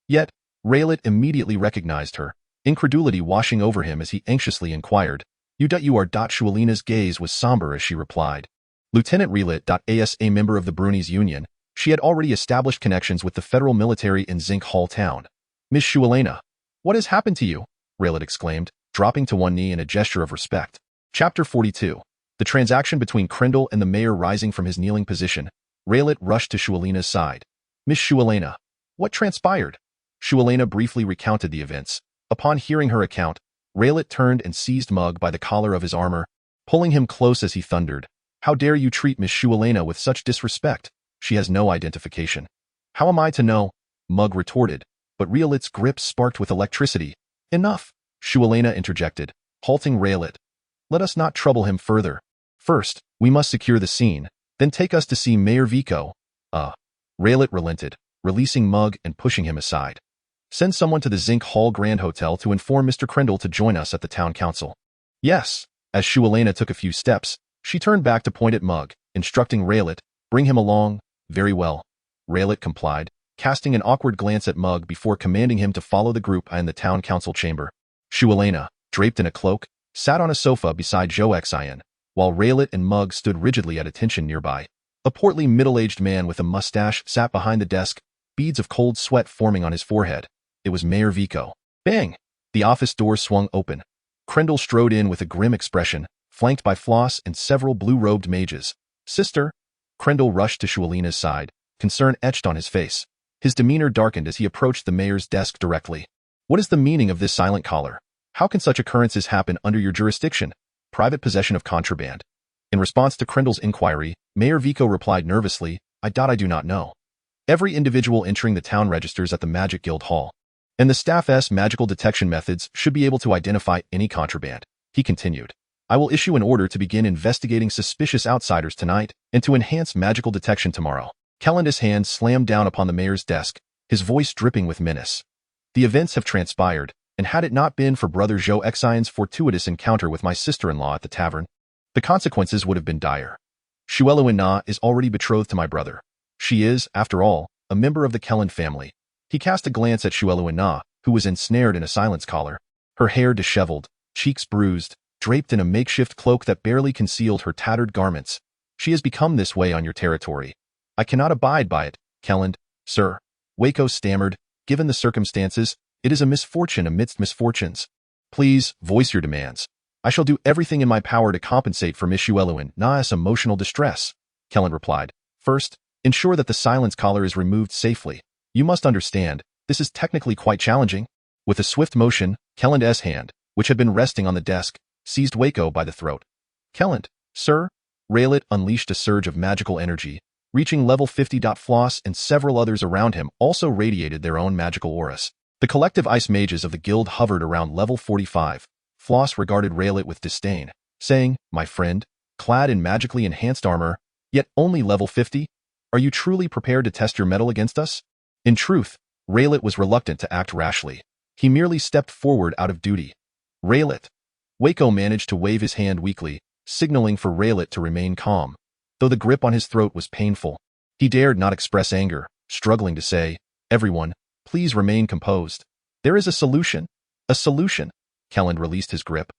[SPEAKER 2] Yet, Rayleigh immediately recognized her, incredulity washing over him as he anxiously inquired, You are. Shirlena's gaze was somber as she replied, Lieutenant Rayleigh. As a member of the Brunies Union, she had already established connections with the federal military in Zinc Hall Town. Miss Shirlena, what has happened to you? Rayleigh exclaimed, dropping to one knee in a gesture of respect. Chapter 42. The transaction between Krindle and the mayor rising from his kneeling position, Rayleigh rushed to Shirlena's side. Miss Shirlena, what transpired? Shirlena briefly recounted the events. Upon hearing her account, Rayleigh turned and seized Mug by the collar of his armor, pulling him close as he thundered. How dare you treat Miss Shirlena with such disrespect? She has no identification. How am I to know? Mug retorted, but Rayleigh's grip sparked with electricity. Enough, Shirlena interjected, halting Rayleigh. Let us not trouble him further. First, we must secure the scene, then take us to see Mayor Vico. Rayleigh relented, releasing Mug and pushing him aside. Send someone to the Zinc Hall Grand Hotel to inform Mr. Krindle to join us at the town council. Yes. As Shirlena took a few steps, she turned back to point at Mug, instructing Rayleigh, bring him along. Very well. Rayleigh complied, casting an awkward glance at Mug before commanding him to follow the group in the town council chamber. Shirlena, draped in a cloak, sat on a sofa beside Zhou Xin, while Rayleigh and Mug stood rigidly at attention nearby. A portly middle-aged man with a mustache sat behind the desk, beads of cold sweat forming on his forehead. It was Mayor Vico. Bang! The office door swung open. Krindle strode in with a grim expression, flanked by Floss and several blue-robed mages. Sister! Krindle rushed to Shirlena's side, concern etched on his face. His demeanor darkened as he approached the mayor's desk directly. What is the meaning of this silent collar? How can such occurrences happen under your jurisdiction? Private possession of contraband. In response to Krindle's inquiry, Mayor Vico replied nervously, I do not know. Every individual entering the town registers at the Magic Guild Hall, and the staff's magical detection methods should be able to identify any contraband. He continued, I will issue an order to begin investigating suspicious outsiders tonight and to enhance magical detection tomorrow. Kelland's hand slammed down upon the mayor's desk, his voice dripping with menace. The events have transpired, and had it not been for Brother Zhou Xion's fortuitous encounter with my sister-in-law at the tavern, the consequences would have been dire. Shirlena is already betrothed to my brother. She is, after all, a member of the Kelland family. He cast a glance at Shirlena, who was ensnared in a silence collar, her hair disheveled, cheeks bruised, draped in a makeshift cloak that barely concealed her tattered garments. She has become this way on your territory. I cannot abide by it, Kelland, sir. Waco stammered, given the circumstances, it is a misfortune amidst misfortunes. Please, voice your demands. I shall do everything in my power to compensate for Miss Shirlena's emotional distress, Kelland replied. First, ensure that the silence collar is removed safely. You must understand, this is technically quite challenging. With a swift motion, Kelland's hand, which had been resting on the desk, seized Waco by the throat. Kelland, sir? Rayleigh unleashed a surge of magical energy, reaching level 50. Floss and several others around him also radiated their own magical auras. The collective ice mages of the guild hovered around level 45. Floss regarded Rayleigh with disdain, saying, My friend, clad in magically enhanced armor, yet only level 50? Are you truly prepared to test your mettle against us? In truth, Rayleigh was reluctant to act rashly. He merely stepped forward out of duty. Rayleigh. Waco managed to wave his hand weakly, signaling for Rayleigh to remain calm. Though the grip on his throat was painful, he dared not express anger, struggling to say, Everyone, please remain composed. There is a solution. A solution. Kelland released his grip.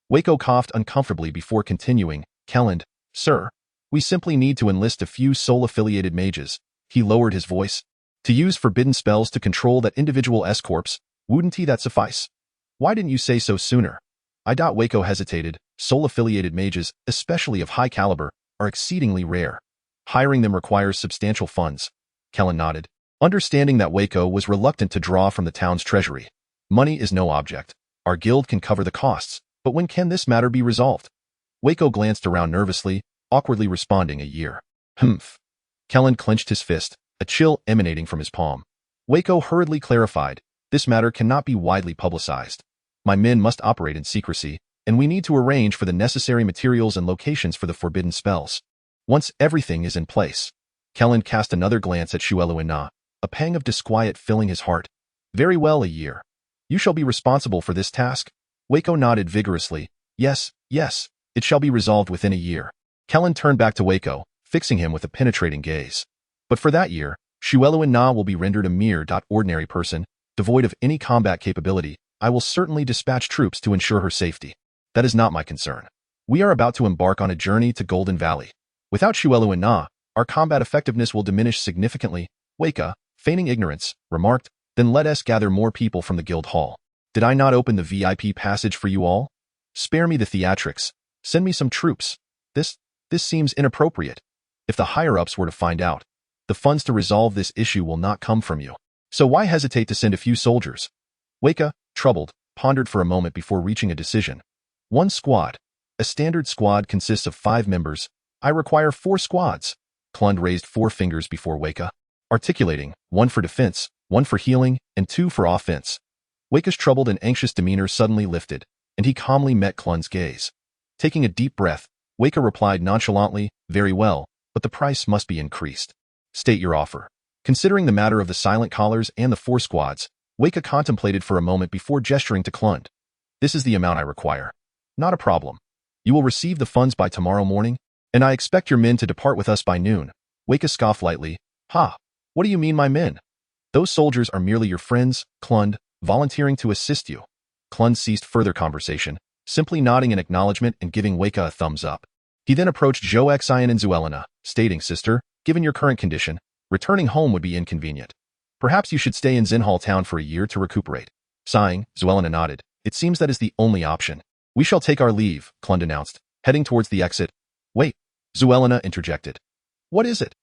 [SPEAKER 2] Waco coughed uncomfortably before continuing, Kelland, sir, we simply need to enlist a few soul-affiliated mages. He lowered his voice. To use forbidden spells to control that individual S-corpse, wouldn't that suffice? Why didn't you say so sooner? Waco hesitated. Soul-affiliated mages, especially of high caliber, are exceedingly rare. Hiring them requires substantial funds. Kellen nodded, understanding that Waco was reluctant to draw from the town's treasury. Money is no object. Our guild can cover the costs, but when can this matter be resolved? Waco glanced around nervously, awkwardly responding a year. Humph. Kellen clenched his fist, a chill emanating from his palm. Waco hurriedly clarified, this matter cannot be widely publicized. My men must operate in secrecy, and we need to arrange for the necessary materials and locations for the forbidden spells. Once everything is in place. Kellen cast another glance at Zhou, a pang of disquiet filling his heart. Very well, a year. You shall be responsible for this task? Waco nodded vigorously. Yes, it shall be resolved within a year. Kellen turned back to Waco, fixing him with a penetrating gaze. But for that year, Zhou will be rendered a mere ordinary person, devoid of any combat capability. I will certainly dispatch troops to ensure her safety. That is not my concern. We are about to embark on a journey to Golden Valley. Without Zhou, our combat effectiveness will diminish significantly. Waco, feigning ignorance, remarked, then let us gather more people from the guild hall. Did I not open the VIP passage for you all? Spare me the theatrics. Send me some troops. This seems inappropriate. If the higher-ups were to find out, the funds to resolve this issue will not come from you. So why hesitate to send a few soldiers? Waco, troubled, pondered for a moment before reaching a decision. One squad. A standard squad consists of 5 members. I require 4 squads. Klund raised 4 fingers before Waco, articulating, 1 for defense, 1 for healing, and 2 for offense. Waco's troubled and anxious demeanor suddenly lifted, and he calmly met Klund's gaze. Taking a deep breath, Waco replied nonchalantly, very well, but the price must be increased. State your offer. Considering the matter of the silent collars and the 4 squads, Waco contemplated for a moment before gesturing to Klund. This is the amount I require. Not a problem. You will receive the funds by tomorrow morning, and I expect your men to depart with us by noon. Waco scoffed lightly. Ha! What do you mean, my men? Those soldiers are merely your friends, Klund, volunteering to assist you. Klund ceased further conversation, simply nodding in acknowledgement and giving Waco a thumbs up. He then approached Zhou Xin and Zhou, stating, Sister, given your current condition, returning home would be inconvenient. Perhaps you should stay in Xinhal town for a year to recuperate. Sighing, Zhou nodded. It seems that is the only option. We shall take our leave, Klund announced, heading towards the exit. Wait, Zhou interjected. What is it?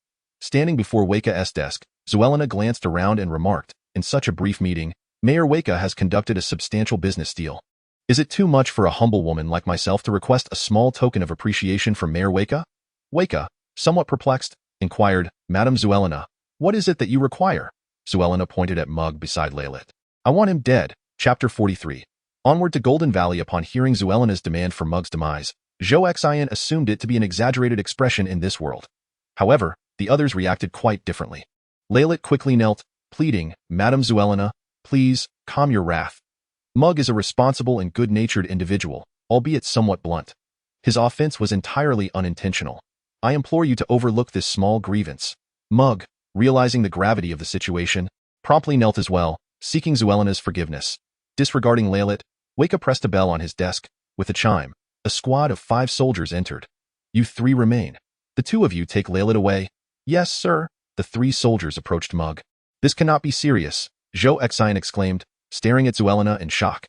[SPEAKER 2] Standing before Waco's desk, Zhou glanced around and remarked, in such a brief meeting, Mayor Waco has conducted a substantial business deal. Is it too much for a humble woman like myself to request a small token of appreciation from Mayor Waco? Waco, somewhat perplexed, inquired, Madame Zhou, what is it that you require? Zhou pointed at Mug beside Laylit. I want him dead. Chapter 43. Onward to Golden Valley. Upon hearing Zhou's demand for Mug's demise, Zhou Xin assumed it to be an exaggerated expression in this world. However, the others reacted quite differently. Laylit quickly knelt, pleading, Madame Zhou, please, calm your wrath. Mug is a responsible and good-natured individual, albeit somewhat blunt. His offense was entirely unintentional. I implore you to overlook this small grievance. Mug, realizing the gravity of the situation, promptly knelt as well, seeking Zhou's forgiveness. Disregarding Laylit, Waco pressed a bell on his desk. With a chime, a squad of 5 soldiers entered. You 3 remain. The 2 of you take Laylit away. Yes, sir. The 3 soldiers approached Mug. This cannot be serious, Zhou Xin exclaimed, staring at Zhou in shock.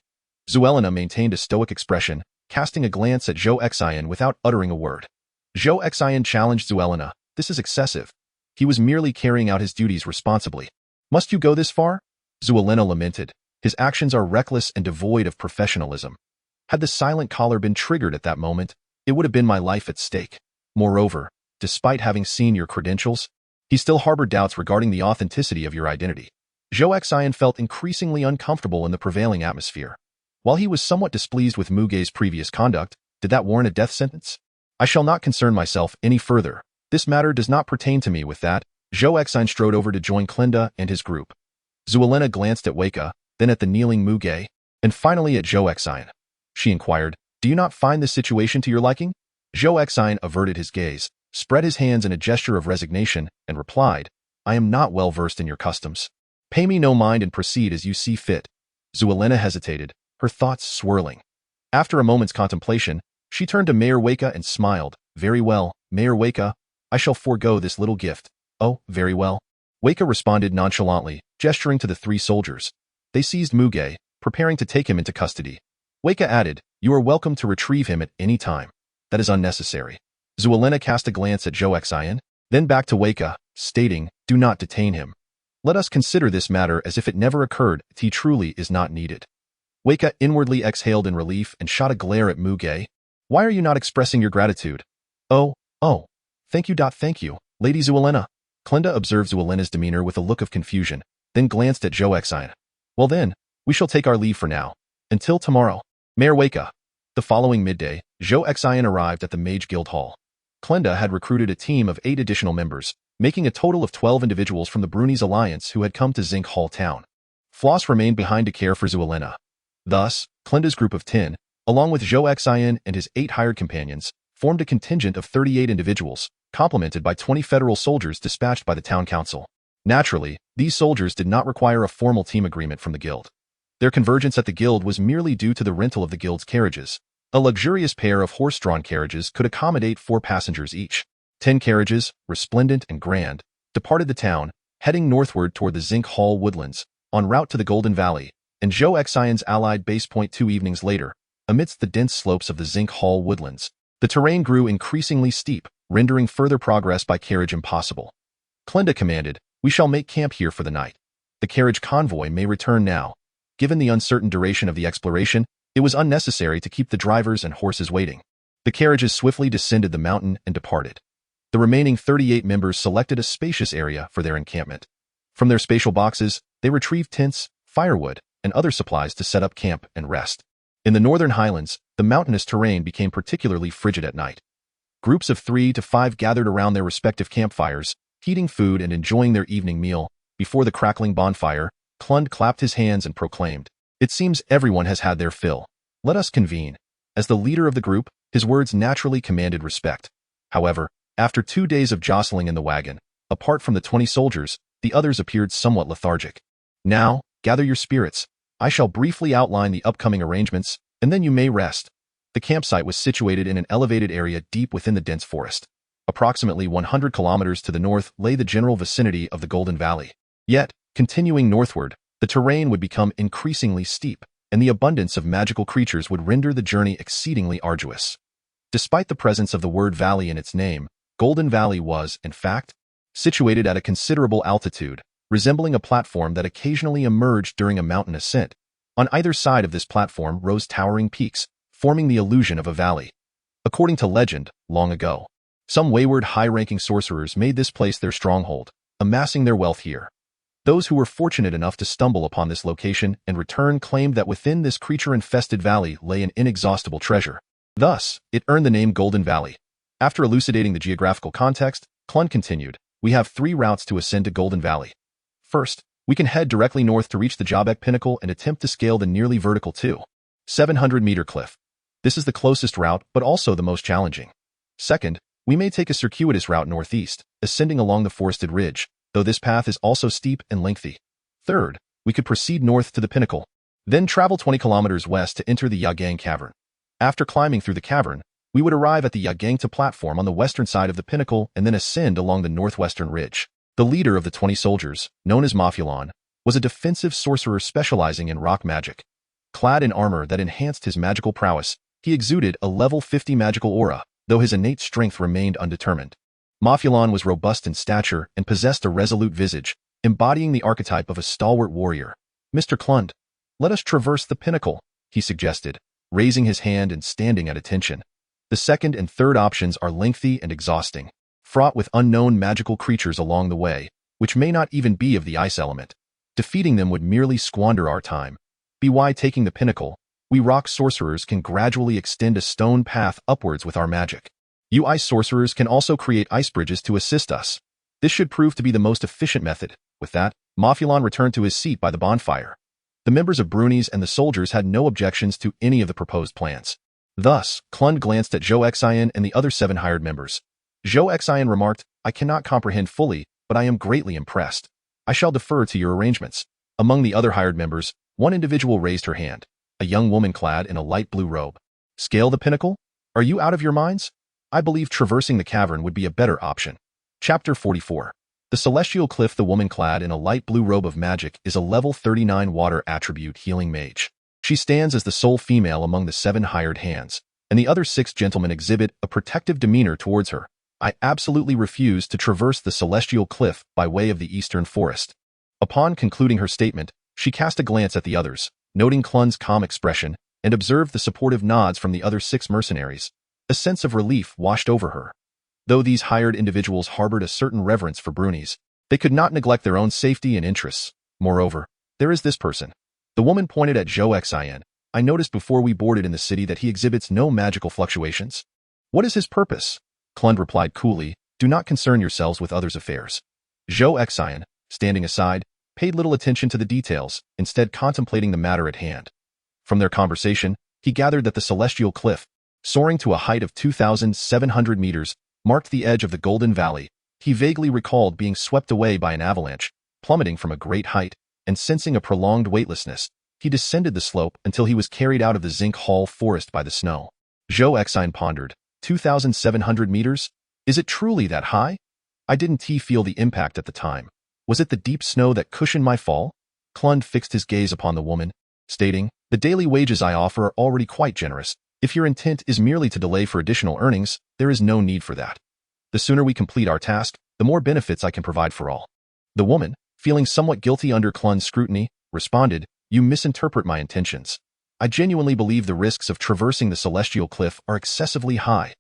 [SPEAKER 2] Zhou maintained a stoic expression, casting a glance at Zhou Xin without uttering a word. Zhou Xin challenged Zhou. This is excessive. He was merely carrying out his duties responsibly. Must you go this far? Zhou lamented. His actions are reckless and devoid of professionalism. Had the silent collar been triggered at that moment, it would have been my life at stake. Moreover, despite having seen your credentials, he still harbored doubts regarding the authenticity of your identity. Zhou Xin felt increasingly uncomfortable in the prevailing atmosphere. While he was somewhat displeased with Muge's previous conduct, did that warrant a death sentence? I shall not concern myself any further. This matter does not pertain to me. With that, Zhou Xin strode over to join Klenda and his group. Zhou glanced at Waco, then at the kneeling Muge, and finally at Zhou Xin. She inquired, do you not find this situation to your liking? Zhou Xin averted his gaze, spread his hands in a gesture of resignation, and replied, I am not well versed in your customs. Pay me no mind and proceed as you see fit. Zhou hesitated, her thoughts swirling. After a moment's contemplation, she turned to Mayor Waco and smiled. Very well, Mayor Waco, I shall forego this little gift. Oh, very well. Weika responded nonchalantly, gesturing to the 3 soldiers. They seized Muge, preparing to take him into custody. Weika added, "You are welcome to retrieve him at any time. That is unnecessary." Zhou cast a glance at Zhou Xin, then back to Weika, stating, "Do not detain him. Let us consider this matter as if it never occurred. He truly is not needed." Weika inwardly exhaled in relief and shot a glare at Muge. "Why are you not expressing your gratitude?" Oh, thank you, Lady Zhou." Clinda observed Zhou demeanor with a look of confusion, then glanced at Zhou Xin. "Well then, we shall take our leave for now. Until tomorrow, Mayor Weika." The following midday, Zhou Xin arrived at the Mage Guild Hall. Clinda had recruited a team of 8 additional members, making a total of 12 individuals from the Brunies Alliance who had come to Zinc Hall Town. Floss remained behind to care for Zhou. Thus, Clinda's group of 10, along with Zhou Xin and his 8 hired companions, formed a contingent of 38 individuals, complemented by 20 federal soldiers dispatched by the town council. Naturally, these soldiers did not require a formal team agreement from the guild. Their convergence at the guild was merely due to the rental of the guild's carriages. A luxurious pair of horse-drawn carriages could accommodate 4 passengers each. 10 carriages, resplendent and grand, departed the town, heading northward toward the Zinc Hall woodlands, en route to the Golden Valley, and Zhou Xion's allied base point 2 evenings later, amidst the dense slopes of the Zinc Hall woodlands. The terrain grew increasingly steep, rendering further progress by carriage impossible. Clinda commanded, "We shall make camp here for the night. The carriage convoy may return now." Given the uncertain duration of the exploration, it was unnecessary to keep the drivers and horses waiting. The carriages swiftly descended the mountain and departed. The remaining 38 members selected a spacious area for their encampment. From their spatial boxes, they retrieved tents, firewood, and other supplies to set up camp and rest. In the northern highlands, the mountainous terrain became particularly frigid at night. Groups of 3 to 5 gathered around their respective campfires, heating food and enjoying their evening meal. Before the crackling bonfire, Clund clapped his hands and proclaimed, "It seems everyone has had their fill. Let us convene." As the leader of the group, his words naturally commanded respect. However, after 2 days of jostling in the wagon, apart from the 20 soldiers, the others appeared somewhat lethargic. "Now, gather your spirits. I shall briefly outline the upcoming arrangements, and then you may rest." The campsite was situated in an elevated area deep within the dense forest. Approximately 100 kilometers to the north lay the general vicinity of the Golden Valley. Yet, continuing northward, the terrain would become increasingly steep, and the abundance of magical creatures would render the journey exceedingly arduous. Despite the presence of the word valley in its name, Golden Valley was, in fact, situated at a considerable altitude, resembling a platform that occasionally emerged during a mountain ascent. On either side of this platform rose towering peaks, forming the illusion of a valley. According to legend, long ago, some wayward high-ranking sorcerers made this place their stronghold, amassing their wealth here. Those who were fortunate enough to stumble upon this location and return claimed that within this creature-infested valley lay an inexhaustible treasure. Thus, it earned the name Golden Valley. After elucidating the geographical context, Clun continued, "We have 3 routes to ascend to Golden Valley. First, we can head directly north to reach the Jabek Pinnacle and attempt to scale the nearly vertical 700-meter cliff. This is the closest route, but also the most challenging. Second, we may take a circuitous route northeast, ascending along the forested ridge, though this path is also steep and lengthy. Third, we could proceed north to the pinnacle, then travel 20 kilometers west to enter the Yagang Cavern. After climbing through the cavern, we would arrive at the Yagangta platform on the western side of the pinnacle and then ascend along the northwestern ridge." The leader of the 20 soldiers, known as Mafulon, was a defensive sorcerer specializing in rock magic. Clad in armor that enhanced his magical prowess, he exuded a level 50 magical aura, though his innate strength remained undetermined. Mafulon was robust in stature and possessed a resolute visage, embodying the archetype of a stalwart warrior. "Mr. Clund, let us traverse the pinnacle," he suggested, raising his hand and standing at attention. "The second and third options are lengthy and exhausting, fraught with unknown magical creatures along the way, which may not even be of the ice element. Defeating them would merely squander our time. By taking the pinnacle, we rock sorcerers can gradually extend a stone path upwards with our magic. You ice sorcerers can also create ice bridges to assist us. This should prove to be the most efficient method." With that, Mafulon returned to his seat by the bonfire. The members of Brunies and the soldiers had no objections to any of the proposed plans. Thus, Clund glanced at Zhou Xian and the other 7 hired members. Zhou Xian remarked, "I cannot comprehend fully, but I am greatly impressed. I shall defer to your arrangements." Among the other hired members, one individual raised her hand, a young woman clad in a light blue robe. "Scale the pinnacle? Are you out of your minds? I believe traversing the cavern would be a better option." Chapter 44. The celestial cliff, the woman clad in a light blue robe of magic, is a level 39 water attribute healing mage. She stands as the sole female among the 7 hired hands, and the other 6 gentlemen exhibit a protective demeanor towards her. I absolutely refuse to traverse the celestial cliff by way of the eastern forest. Upon concluding her statement, she cast a glance at the others, noting Clun's calm expression, and observed the supportive nods from the other 6 mercenaries. A sense of relief washed over her. Though these hired individuals harbored a certain reverence for Brunies, they could not neglect their own safety and interests. Moreover, there is this person. The woman pointed at Zhou Xin. I noticed before we boarded in the city that he exhibits no magical fluctuations. What is his purpose? Clun replied coolly, do not concern yourselves with others' affairs. Zhou Xin, standing aside, paid little attention to the details, instead contemplating the matter at hand. From their conversation, he gathered that the celestial cliff, soaring to a height of 2,700 meters, marked the edge of the Golden Valley. He vaguely recalled being swept away by an avalanche, plummeting from a great height, and sensing a prolonged weightlessness, he descended the slope until he was carried out of the Zinc Hall forest by the snow. Zhou Xin pondered, 2,700 meters? Is it truly that high? I didn't feel the impact at the time. Was it the deep snow that cushioned my fall? Clun fixed his gaze upon the woman, stating, the daily wages I offer are already quite generous. If your intent is merely to delay for additional earnings, there is no need for that. The sooner we complete our task, the more benefits I can provide for all. The woman, feeling somewhat guilty under Clun's scrutiny, responded, you misinterpret my intentions. I genuinely believe the risks of traversing the celestial cliff are excessively high.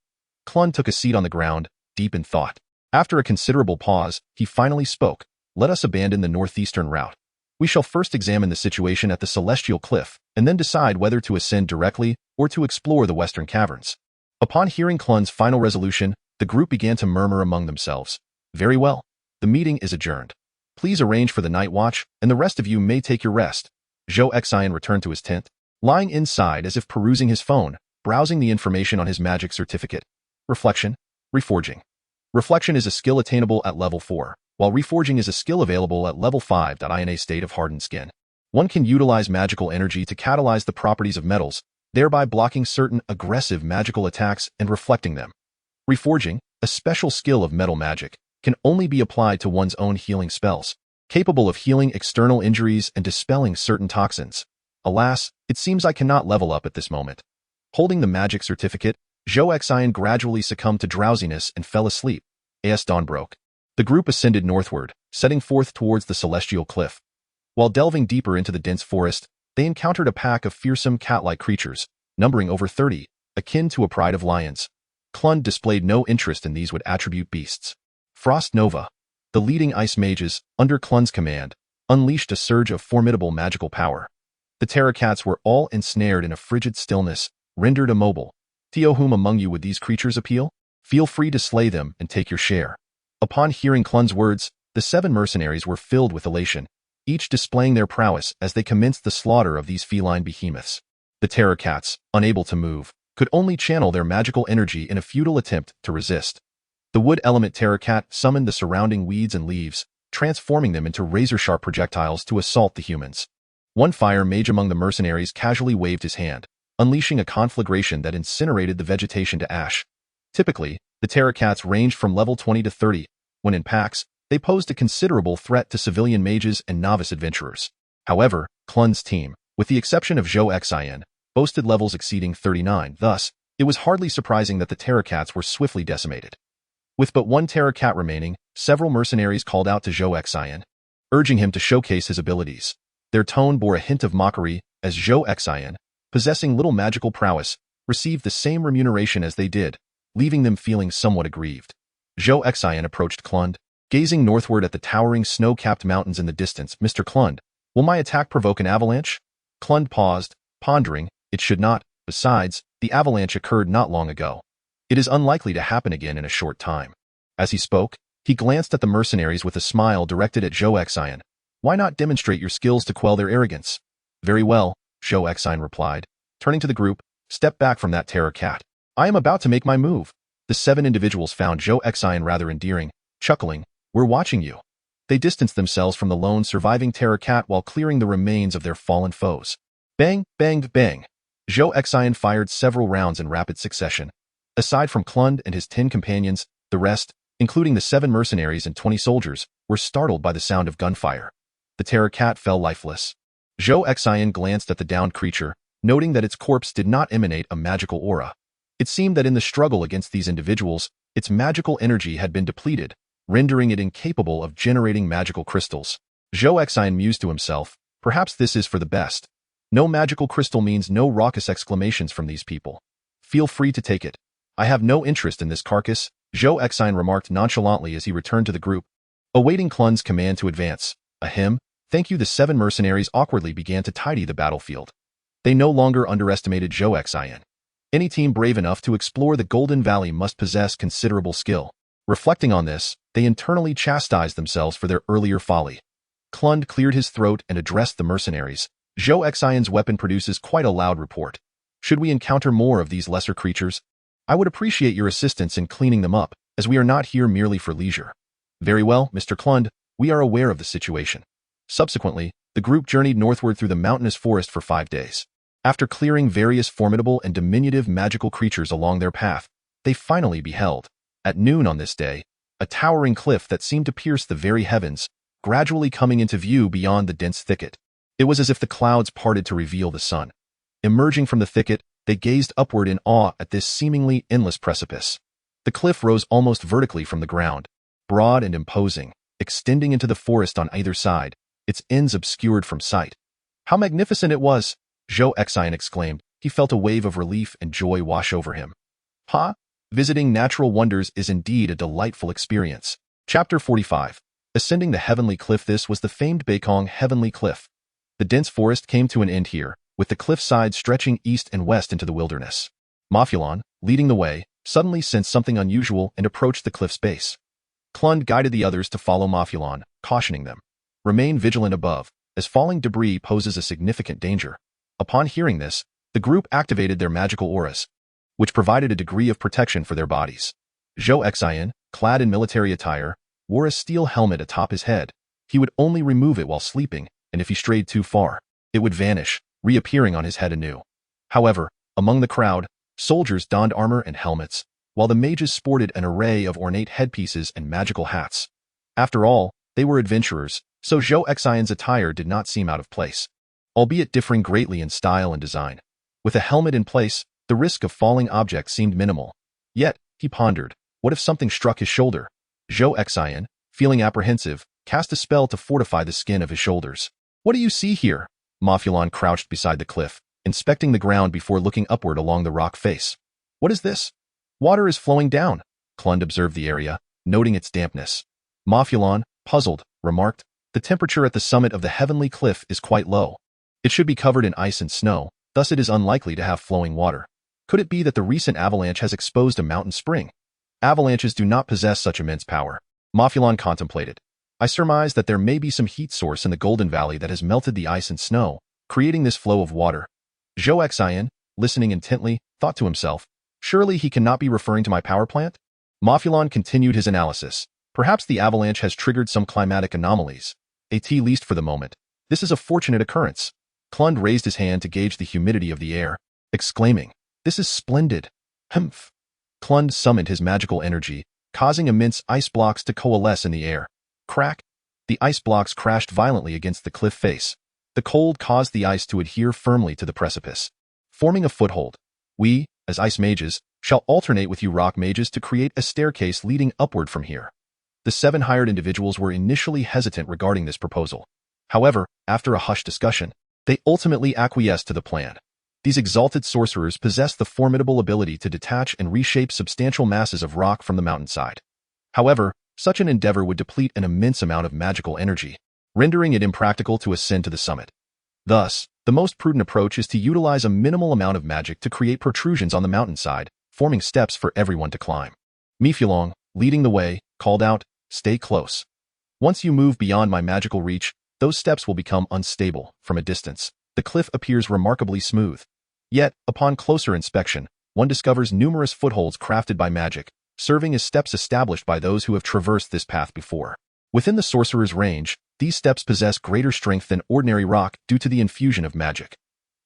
[SPEAKER 2] Clun took a seat on the ground, deep in thought. After a considerable pause, he finally spoke, let us abandon the northeastern route. We shall first examine the situation at the celestial cliff, and then decide whether to ascend directly or to explore the western caverns. Upon hearing Clun's final resolution, the group began to murmur among themselves. Very well. The meeting is adjourned. Please arrange for the night watch, and the rest of you may take your rest. Zhou Xin returned to his tent, lying inside as if perusing his phone, browsing the information on his magic certificate. Reflection. Reforging. Reflection is a skill attainable at level 4, while reforging is a skill available at level 5. In a state of hardened skin, one can utilize magical energy to catalyze the properties of metals, thereby blocking certain aggressive magical attacks and reflecting them. Reforging, a special skill of metal magic, can only be applied to one's own healing spells, capable of healing external injuries and dispelling certain toxins. Alas, it seems I cannot level up at this moment. Holding the magic certificate, Zhou Xin gradually succumbed to drowsiness and fell asleep. As dawn broke, the group ascended northward, setting forth towards the celestial cliff. While delving deeper into the dense forest, they encountered a pack of fearsome cat-like creatures, numbering over 30, akin to a pride of lions. Clun displayed no interest in these wood-attribute beasts. Frost Nova, the leading ice mages, under Clun's command, unleashed a surge of formidable magical power. The Terracats were all ensnared in a frigid stillness, rendered immobile. To whom among you would these creatures appeal? Feel free to slay them and take your share. Upon hearing Clun's words, the 7 mercenaries were filled with elation, each displaying their prowess as they commenced the slaughter of these feline behemoths. The Terracats, unable to move, could only channel their magical energy in a futile attempt to resist. The wood element Terracat summoned the surrounding weeds and leaves, transforming them into razor-sharp projectiles to assault the humans. One fire mage among the mercenaries casually waved his hand, unleashing a conflagration that incinerated the vegetation to ash. Typically, the Terracats ranged from level 20 to 30. When in packs, they posed a considerable threat to civilian mages and novice adventurers. However, Clun's team, with the exception of Zhou Xin, boasted levels exceeding 39. Thus, it was hardly surprising that the Terracats were swiftly decimated. With but one Terracat remaining, several mercenaries called out to Zhou Xin, urging him to showcase his abilities. Their tone bore a hint of mockery, as Zhou Xin, possessing little magical prowess, received the same remuneration as they did, leaving them feeling somewhat aggrieved. Zhou Xin approached Clun, gazing northward at the towering snow-capped mountains in the distance. Mr. Clun, will my attack provoke an avalanche? Clun paused, pondering. It should not. Besides, the avalanche occurred not long ago. It is unlikely to happen again in a short time. As he spoke, he glanced at the mercenaries with a smile directed at Zhou Xin. Why not demonstrate your skills to quell their arrogance? Very well, Zhou Xin replied. Turning to the group, step back from that Terracat. I am about to make my move. The 7 individuals found Zhou Xin rather endearing, chuckling, we're watching you. They distanced themselves from the lone surviving Terracat while clearing the remains of their fallen foes. Bang, bang, bang. Zhou Xin fired several rounds in rapid succession. Aside from Clun and his 10 companions, the rest, including the 7 mercenaries and 20 soldiers, were startled by the sound of gunfire. The terror cat fell lifeless. Zhou Xin glanced at the downed creature, noting that its corpse did not emanate a magical aura. It seemed that in the struggle against these individuals, its magical energy had been depleted, rendering it incapable of generating magical crystals. Zhou Xin mused to himself, perhaps this is for the best. No magical crystal means no raucous exclamations from these people. Feel free to take it. I have no interest in this carcass, Zhou Xin remarked nonchalantly as he returned to the group, awaiting Clun's command to advance. Ahem, thank you. The 7 mercenaries awkwardly began to tidy the battlefield. They no longer underestimated Zhou Xin. Any team brave enough to explore the Golden Valley must possess considerable skill. Reflecting on this, they internally chastised themselves for their earlier folly. Clun cleared his throat and addressed the mercenaries. Zhou Xion's weapon produces quite a loud report. Should we encounter more of these lesser creatures, I would appreciate your assistance in cleaning them up, as we are not here merely for leisure. Very well, Mr. Clund, we are aware of the situation. Subsequently, the group journeyed northward through the mountainous forest for 5 days. After clearing various formidable and diminutive magical creatures along their path, they finally beheld, at noon on this day, a towering cliff that seemed to pierce the very heavens, gradually coming into view beyond the dense thicket. It was as if the clouds parted to reveal the sun. Emerging from the thicket, they gazed upward in awe at this seemingly endless precipice. The cliff rose almost vertically from the ground, broad and imposing, extending into the forest on either side, its ends obscured from sight. How magnificent it was! Zhou Xin exclaimed. He felt a wave of relief and joy wash over him. Visiting natural wonders is indeed a delightful experience. Chapter 45. Ascending the Heavenly Cliff. This was the famed Beikong Heavenly Cliff. The dense forest came to an end here, with the cliff sides stretching east and west into the wilderness. Mafulon, leading the way, suddenly sensed something unusual and approached the cliff's base. Clund guided the others to follow Mafulon, cautioning them. Remain vigilant above, as falling debris poses a significant danger. Upon hearing this, the group activated their magical auras, which provided a degree of protection for their bodies. Zhou Xin, clad in military attire, wore a steel helmet atop his head. He would only remove it while sleeping, and if he strayed too far, it would vanish, reappearing on his head anew. However, among the crowd, soldiers donned armor and helmets, while the mages sported an array of ornate headpieces and magical hats. After all, they were adventurers, so Zhou Xion's attire did not seem out of place, albeit differing greatly in style and design. With a helmet in place, the risk of falling objects seemed minimal. Yet, he pondered, what if something struck his shoulder? Zhou Xian, feeling apprehensive, cast a spell to fortify the skin of his shoulders. What do you see here? Mafulon crouched beside the cliff, inspecting the ground before looking upward along the rock face. What is this? Water is flowing down. Clund observed the area, noting its dampness. Mafulon, puzzled, remarked, the temperature at the summit of the heavenly cliff is quite low. It should be covered in ice and snow, thus it is unlikely to have flowing water. Could it be that the recent avalanche has exposed a mountain spring? Avalanches do not possess such immense power. Mafulon contemplated. I surmise that there may be some heat source in the Golden Valley that has melted the ice and snow, creating this flow of water. Zhou Xian, listening intently, thought to himself, surely he cannot be referring to my power plant? Mafulon continued his analysis. Perhaps the avalanche has triggered some climatic anomalies. At least for the moment. This is a fortunate occurrence. Clund raised his hand to gauge the humidity of the air, exclaiming, this is splendid. Humph. Clund summoned his magical energy, causing immense ice blocks to coalesce in the air. Crack! The ice blocks crashed violently against the cliff face. The cold caused the ice to adhere firmly to the precipice, forming a foothold. We, as ice mages, shall alternate with you rock mages to create a staircase leading upward from here. The 7 hired individuals were initially hesitant regarding this proposal. However, after a hushed discussion, they ultimately acquiesced to the plan. These exalted sorcerers possessed the formidable ability to detach and reshape substantial masses of rock from the mountainside. However, such an endeavor would deplete an immense amount of magical energy, rendering it impractical to ascend to the summit. Thus, the most prudent approach is to utilize a minimal amount of magic to create protrusions on the mountainside, forming steps for everyone to climb. Mifulong, leading the way, called out, stay close. Once you move beyond my magical reach, those steps will become unstable. From a distance, the cliff appears remarkably smooth. Yet, upon closer inspection, one discovers numerous footholds crafted by magic, serving as steps established by those who have traversed this path before. Within the sorcerer's range, these steps possess greater strength than ordinary rock due to the infusion of magic.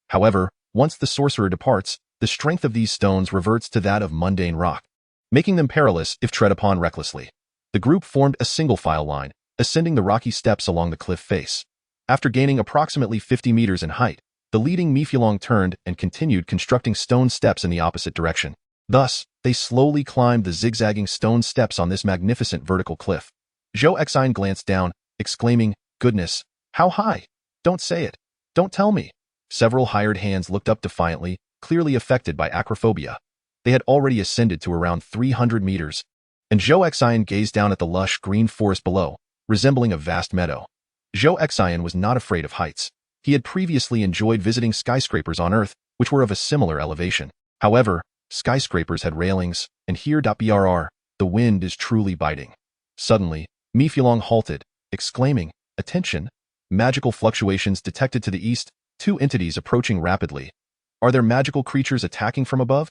[SPEAKER 2] However, once the sorcerer departs, the strength of these stones reverts to that of mundane rock, making them perilous if tread upon recklessly. The group formed a single file line, ascending the rocky steps along the cliff face. After gaining approximately 50 meters in height, the leading Mifulong turned and continued constructing stone steps in the opposite direction. Thus, they slowly climbed the zigzagging stone steps on this magnificent vertical cliff. Zhou Xin glanced down, exclaiming, "Goodness, how high? Don't say it. Don't tell me." Several hired hands looked up defiantly, clearly affected by acrophobia. They had already ascended to around 300 meters, and Zhou Xin gazed down at the lush green forest below, resembling a vast meadow. Zhou Xin was not afraid of heights. He had previously enjoyed visiting skyscrapers on Earth, which were of a similar elevation. However, skyscrapers had railings, and here, the wind is truly biting. Suddenly, Mifulong halted, exclaiming, "Attention! Magical fluctuations detected to the east, two entities approaching rapidly. Are there magical creatures attacking from above?"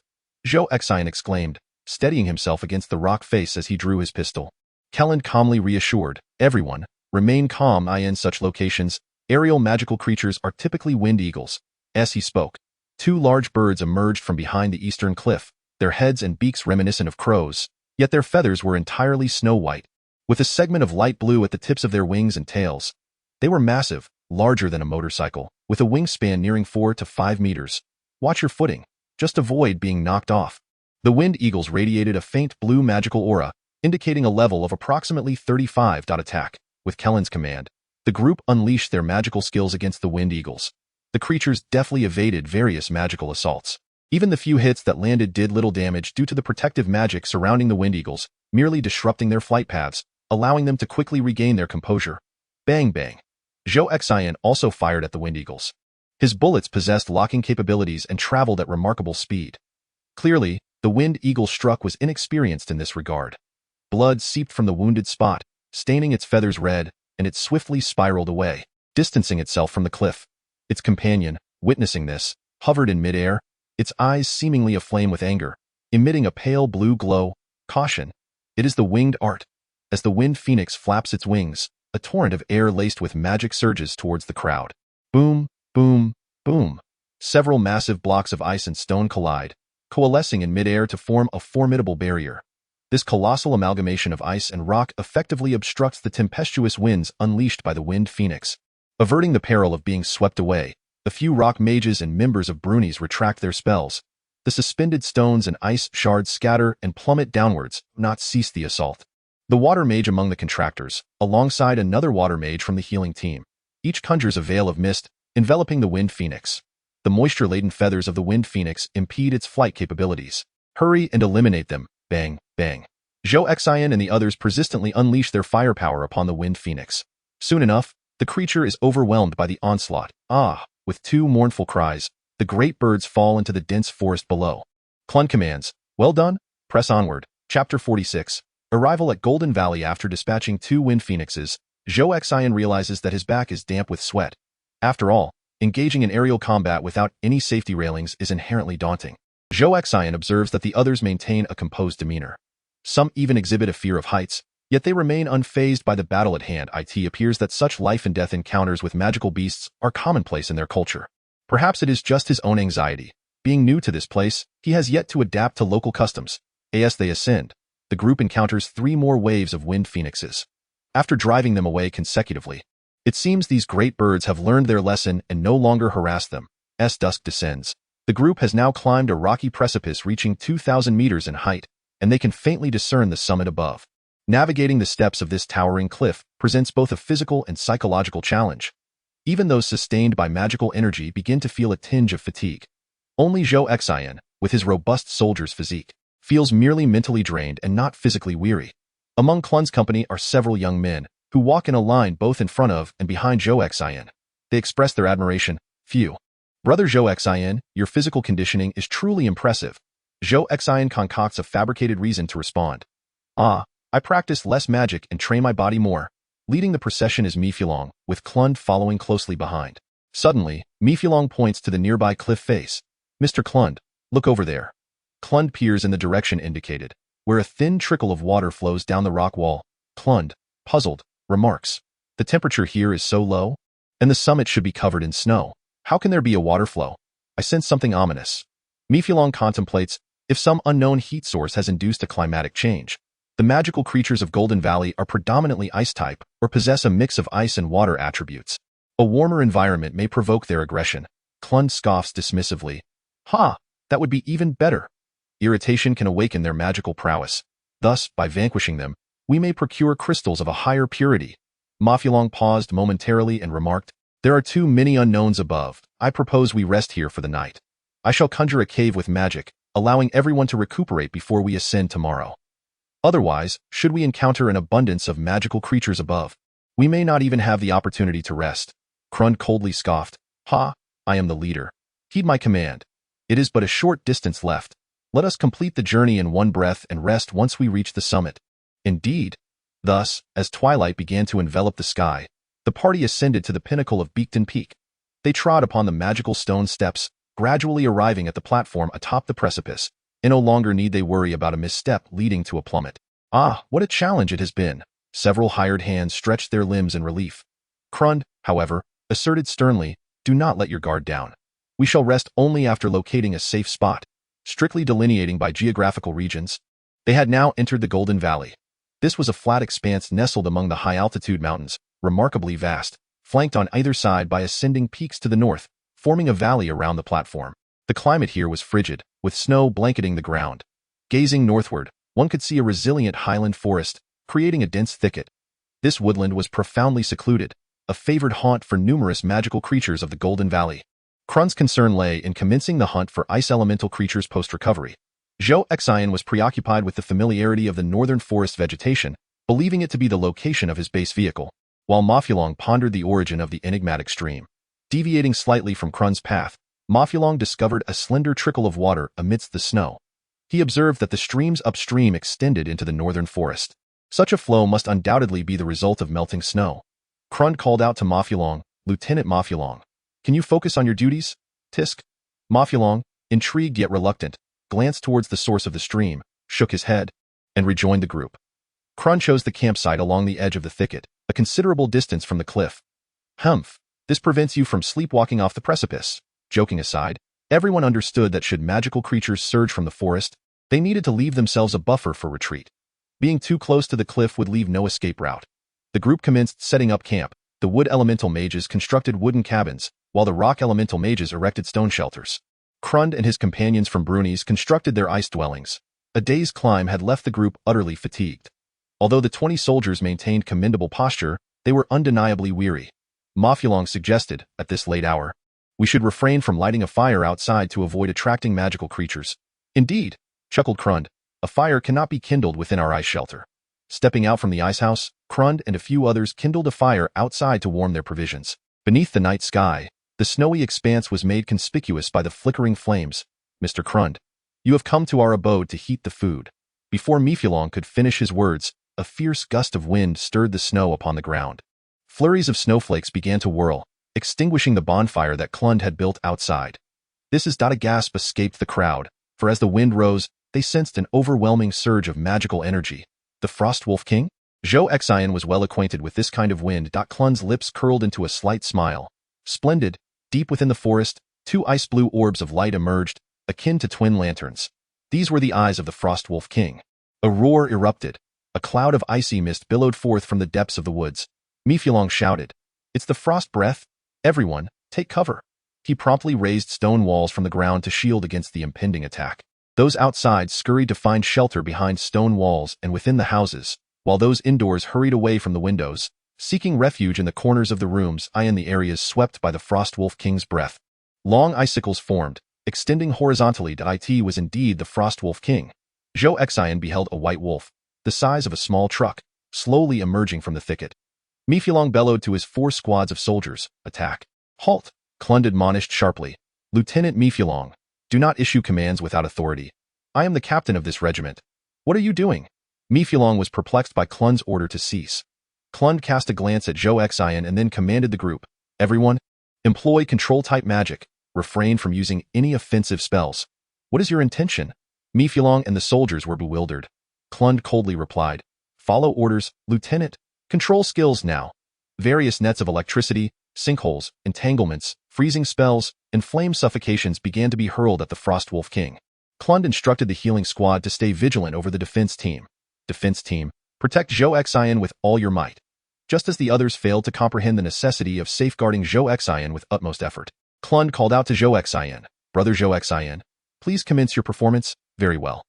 [SPEAKER 2] Zhou Xin exclaimed, steadying himself against the rock face as he drew his pistol. Kelland calmly reassured, "Everyone, remain calm. In such locations, aerial magical creatures are typically wind eagles." As he spoke, two large birds emerged from behind the eastern cliff, their heads and beaks reminiscent of crows, yet their feathers were entirely snow-white, with a segment of light blue at the tips of their wings and tails. They were massive, larger than a motorcycle, with a wingspan nearing 4 to 5 meters. "Watch your footing. Just avoid being knocked off." The wind eagles radiated a faint blue magical aura, indicating a level of approximately 35. Attack. With Kelland's command, the group unleashed their magical skills against the wind eagles. The creatures deftly evaded various magical assaults. Even the few hits that landed did little damage due to the protective magic surrounding the wind eagles, merely disrupting their flight paths, allowing them to quickly regain their composure. Bang bang. Zhou Xin also fired at the wind eagles. His bullets possessed locking capabilities and traveled at remarkable speed. Clearly, the wind eagle struck was inexperienced in this regard. Blood seeped from the wounded spot, staining its feathers red, and it swiftly spiraled away, distancing itself from the cliff. Its companion, witnessing this, hovered in midair, its eyes seemingly aflame with anger, emitting a pale blue glow. Caution! It is the winged art. As the wind phoenix flaps its wings, a torrent of air laced with magic surges towards the crowd. Boom, boom, boom. Several massive blocks of ice and stone collide, coalescing in midair to form a formidable barrier. This colossal amalgamation of ice and rock effectively obstructs the tempestuous winds unleashed by the wind phoenix. Averting the peril of being swept away, a few rock mages and members of Brunies retract their spells. The suspended stones and ice shards scatter and plummet downwards, not cease the assault. The water mage among the contractors, alongside another water mage from the healing team. Each conjures a veil of mist, enveloping the wind phoenix. The moisture-laden feathers of the wind phoenix impede its flight capabilities. Hurry and eliminate them. Bang, bang. Zhou Xin and the others persistently unleash their firepower upon the wind phoenix. Soon enough, the creature is overwhelmed by the onslaught. With two mournful cries, the great birds fall into the dense forest below. Clun commands, "Well done, press onward." Chapter 46. Arrival at Golden Valley. After dispatching two wind phoenixes, Zhou Xin realizes that his back is damp with sweat. After all, engaging in aerial combat without any safety railings is inherently daunting. Zhou Xin observes that the others maintain a composed demeanor. Some even exhibit a fear of heights, yet they remain unfazed by the battle at hand. It appears that such life-and-death encounters with magical beasts are commonplace in their culture. Perhaps it is just his own anxiety. Being new to this place, he has yet to adapt to local customs. As they ascend, the group encounters 3 more waves of wind phoenixes. After driving them away consecutively, it seems these great birds have learned their lesson and no longer harass them. As dusk descends, the group has now climbed a rocky precipice reaching 2,000 meters in height, and they can faintly discern the summit above. Navigating the steps of this towering cliff presents both a physical and psychological challenge. Even those sustained by magical energy begin to feel a tinge of fatigue. Only Zhou Xin, with his robust soldier's physique, feels merely mentally drained and not physically weary. Among Clun's company are several young men, who walk in a line both in front of and behind Zhou Xin. They express their admiration. "Phew. Brother Zhou Xin, your physical conditioning is truly impressive." Zhou Xin concocts a fabricated reason to respond. I practice less magic and train my body more." Leading the procession is Mifulong, with Clun following closely behind. Suddenly, Mifulong points to the nearby cliff face. "Mr. Clun, look over there." Clun peers in the direction indicated, where a thin trickle of water flows down the rock wall. Clun, puzzled, remarks, "The temperature here is so low, and the summit should be covered in snow. How can there be a water flow? I sense something ominous." Mifulong contemplates if some unknown heat source has induced a climatic change. The magical creatures of Golden Valley are predominantly ice-type or possess a mix of ice and water attributes. A warmer environment may provoke their aggression. Klund scoffs dismissively. Ha! That would be even better. Irritation can awaken their magical prowess. Thus, by vanquishing them, we may procure crystals of a higher purity. Mafulong paused momentarily and remarked, There are too many unknowns above. I propose we rest here for the night. I shall conjure a cave with magic, allowing everyone to recuperate before we ascend tomorrow. Otherwise, should we encounter an abundance of magical creatures above, we may not even have the opportunity to rest. Krund coldly scoffed. Ha! I am the leader. Heed my command. It is but a short distance left. Let us complete the journey in one breath and rest once we reach the summit. Indeed. Thus, as twilight began to envelop the sky, the party ascended to the pinnacle of Beakton Peak. They trod upon the magical stone steps, gradually arriving at the platform atop the precipice, and no longer need they worry about a misstep leading to a plummet. Ah, what a challenge it has been! Several hired hands stretched their limbs in relief. Krund, however, asserted sternly, Do not let your guard down. We shall rest only after locating a safe spot, strictly delineating by geographical regions. They had now entered the Golden Valley. This was a flat expanse nestled among the high-altitude mountains, remarkably vast, flanked on either side by ascending peaks to the north, forming a valley around the platform. The climate here was frigid, with snow blanketing the ground. Gazing northward, one could see a resilient highland forest, creating a dense thicket. This woodland was profoundly secluded, a favored haunt for numerous magical creatures of the Golden Valley. Krund's concern lay in commencing the hunt for ice elemental creatures post-recovery. Zhou Xin was preoccupied with the familiarity of the northern forest vegetation, believing it to be the location of his base vehicle, while Mafulong pondered the origin of the enigmatic stream. Deviating slightly from Krund's path, Mafulong discovered a slender trickle of water amidst the snow. He observed that the streams upstream extended into the northern forest. Such a flow must undoubtedly be the result of melting snow. Krund called out to Mafulong, Lieutenant Mafulong, Can you focus on your duties? Tisk. Mafulong, intrigued yet reluctant, glanced towards the source of the stream, shook his head, and rejoined the group. Krund chose the campsite along the edge of the thicket, a considerable distance from the cliff. Humph, this prevents you from sleepwalking off the precipice. Joking aside, everyone understood that should magical creatures surge from the forest, they needed to leave themselves a buffer for retreat. Being too close to the cliff would leave no escape route. The group commenced setting up camp. The wood elemental mages constructed wooden cabins, while the rock elemental mages erected stone shelters. Krund and his companions from Bruni's constructed their ice dwellings. A day's climb had left the group utterly fatigued. Although the 20 soldiers maintained commendable posture, they were undeniably weary. Mafulong suggested, at this late hour, we should refrain from lighting a fire outside to avoid attracting magical creatures. Indeed, chuckled Krund, a fire cannot be kindled within our ice shelter. Stepping out from the ice house, Krund and a few others kindled a fire outside to warm their provisions. Beneath the night sky, the snowy expanse was made conspicuous by the flickering flames. Mr. Krund, you have come to our abode to heat the food. Before Mafulong could finish his words, a fierce gust of wind stirred the snow upon the ground. Flurries of snowflakes began to whirl, extinguishing the bonfire that Krund had built outside. This is a gasp escaped the crowd, for as the wind rose, they sensed an overwhelming surge of magical energy. The Frost Wolf King? Zhou Xin was well acquainted with this kind of wind. Krund's lips curled into a slight smile. Splendid, deep within the forest, 2 ice-blue orbs of light emerged, akin to twin lanterns. These were the eyes of the Frost Wolf King. A roar erupted. A cloud of icy mist billowed forth from the depths of the woods. Mafulong shouted, It's the frost breath. Everyone, take cover. He promptly raised stone walls from the ground to shield against the impending attack. Those outside scurried to find shelter behind stone walls and within the houses, while those indoors hurried away from the windows, seeking refuge in the corners of the rooms in the areas swept by the Frost Wolf King's breath. Long icicles formed, extending horizontally. It was indeed the Frost Wolf King. Zhou Xin beheld a white wolf, the size of a small truck, slowly emerging from the thicket. Mafulong bellowed to his 4 squads of soldiers, Attack. Halt! Krund admonished sharply. Lieutenant Mafulong, do not issue commands without authority. I am the captain of this regiment. What are you doing? Mafulong was perplexed by Krund's order to cease. Krund cast a glance at Zhou Xin and then commanded the group, Everyone, employ control-type magic. Refrain from using any offensive spells. What is your intention? Mafulong and the soldiers were bewildered. Krund coldly replied, Follow orders, Lieutenant. Control skills now. Various nets of electricity, sinkholes, entanglements, freezing spells, and flame suffocations began to be hurled at the Frost Wolf King. Krund instructed the healing squad to stay vigilant over the defense team. defense team, protect Zhou Xian with all your might. Just as the others failed to comprehend the necessity of safeguarding Zhou Xian with utmost effort, Clun called out to Zhou Xian, Brother Zhou Xian, please commence your performance. Very well.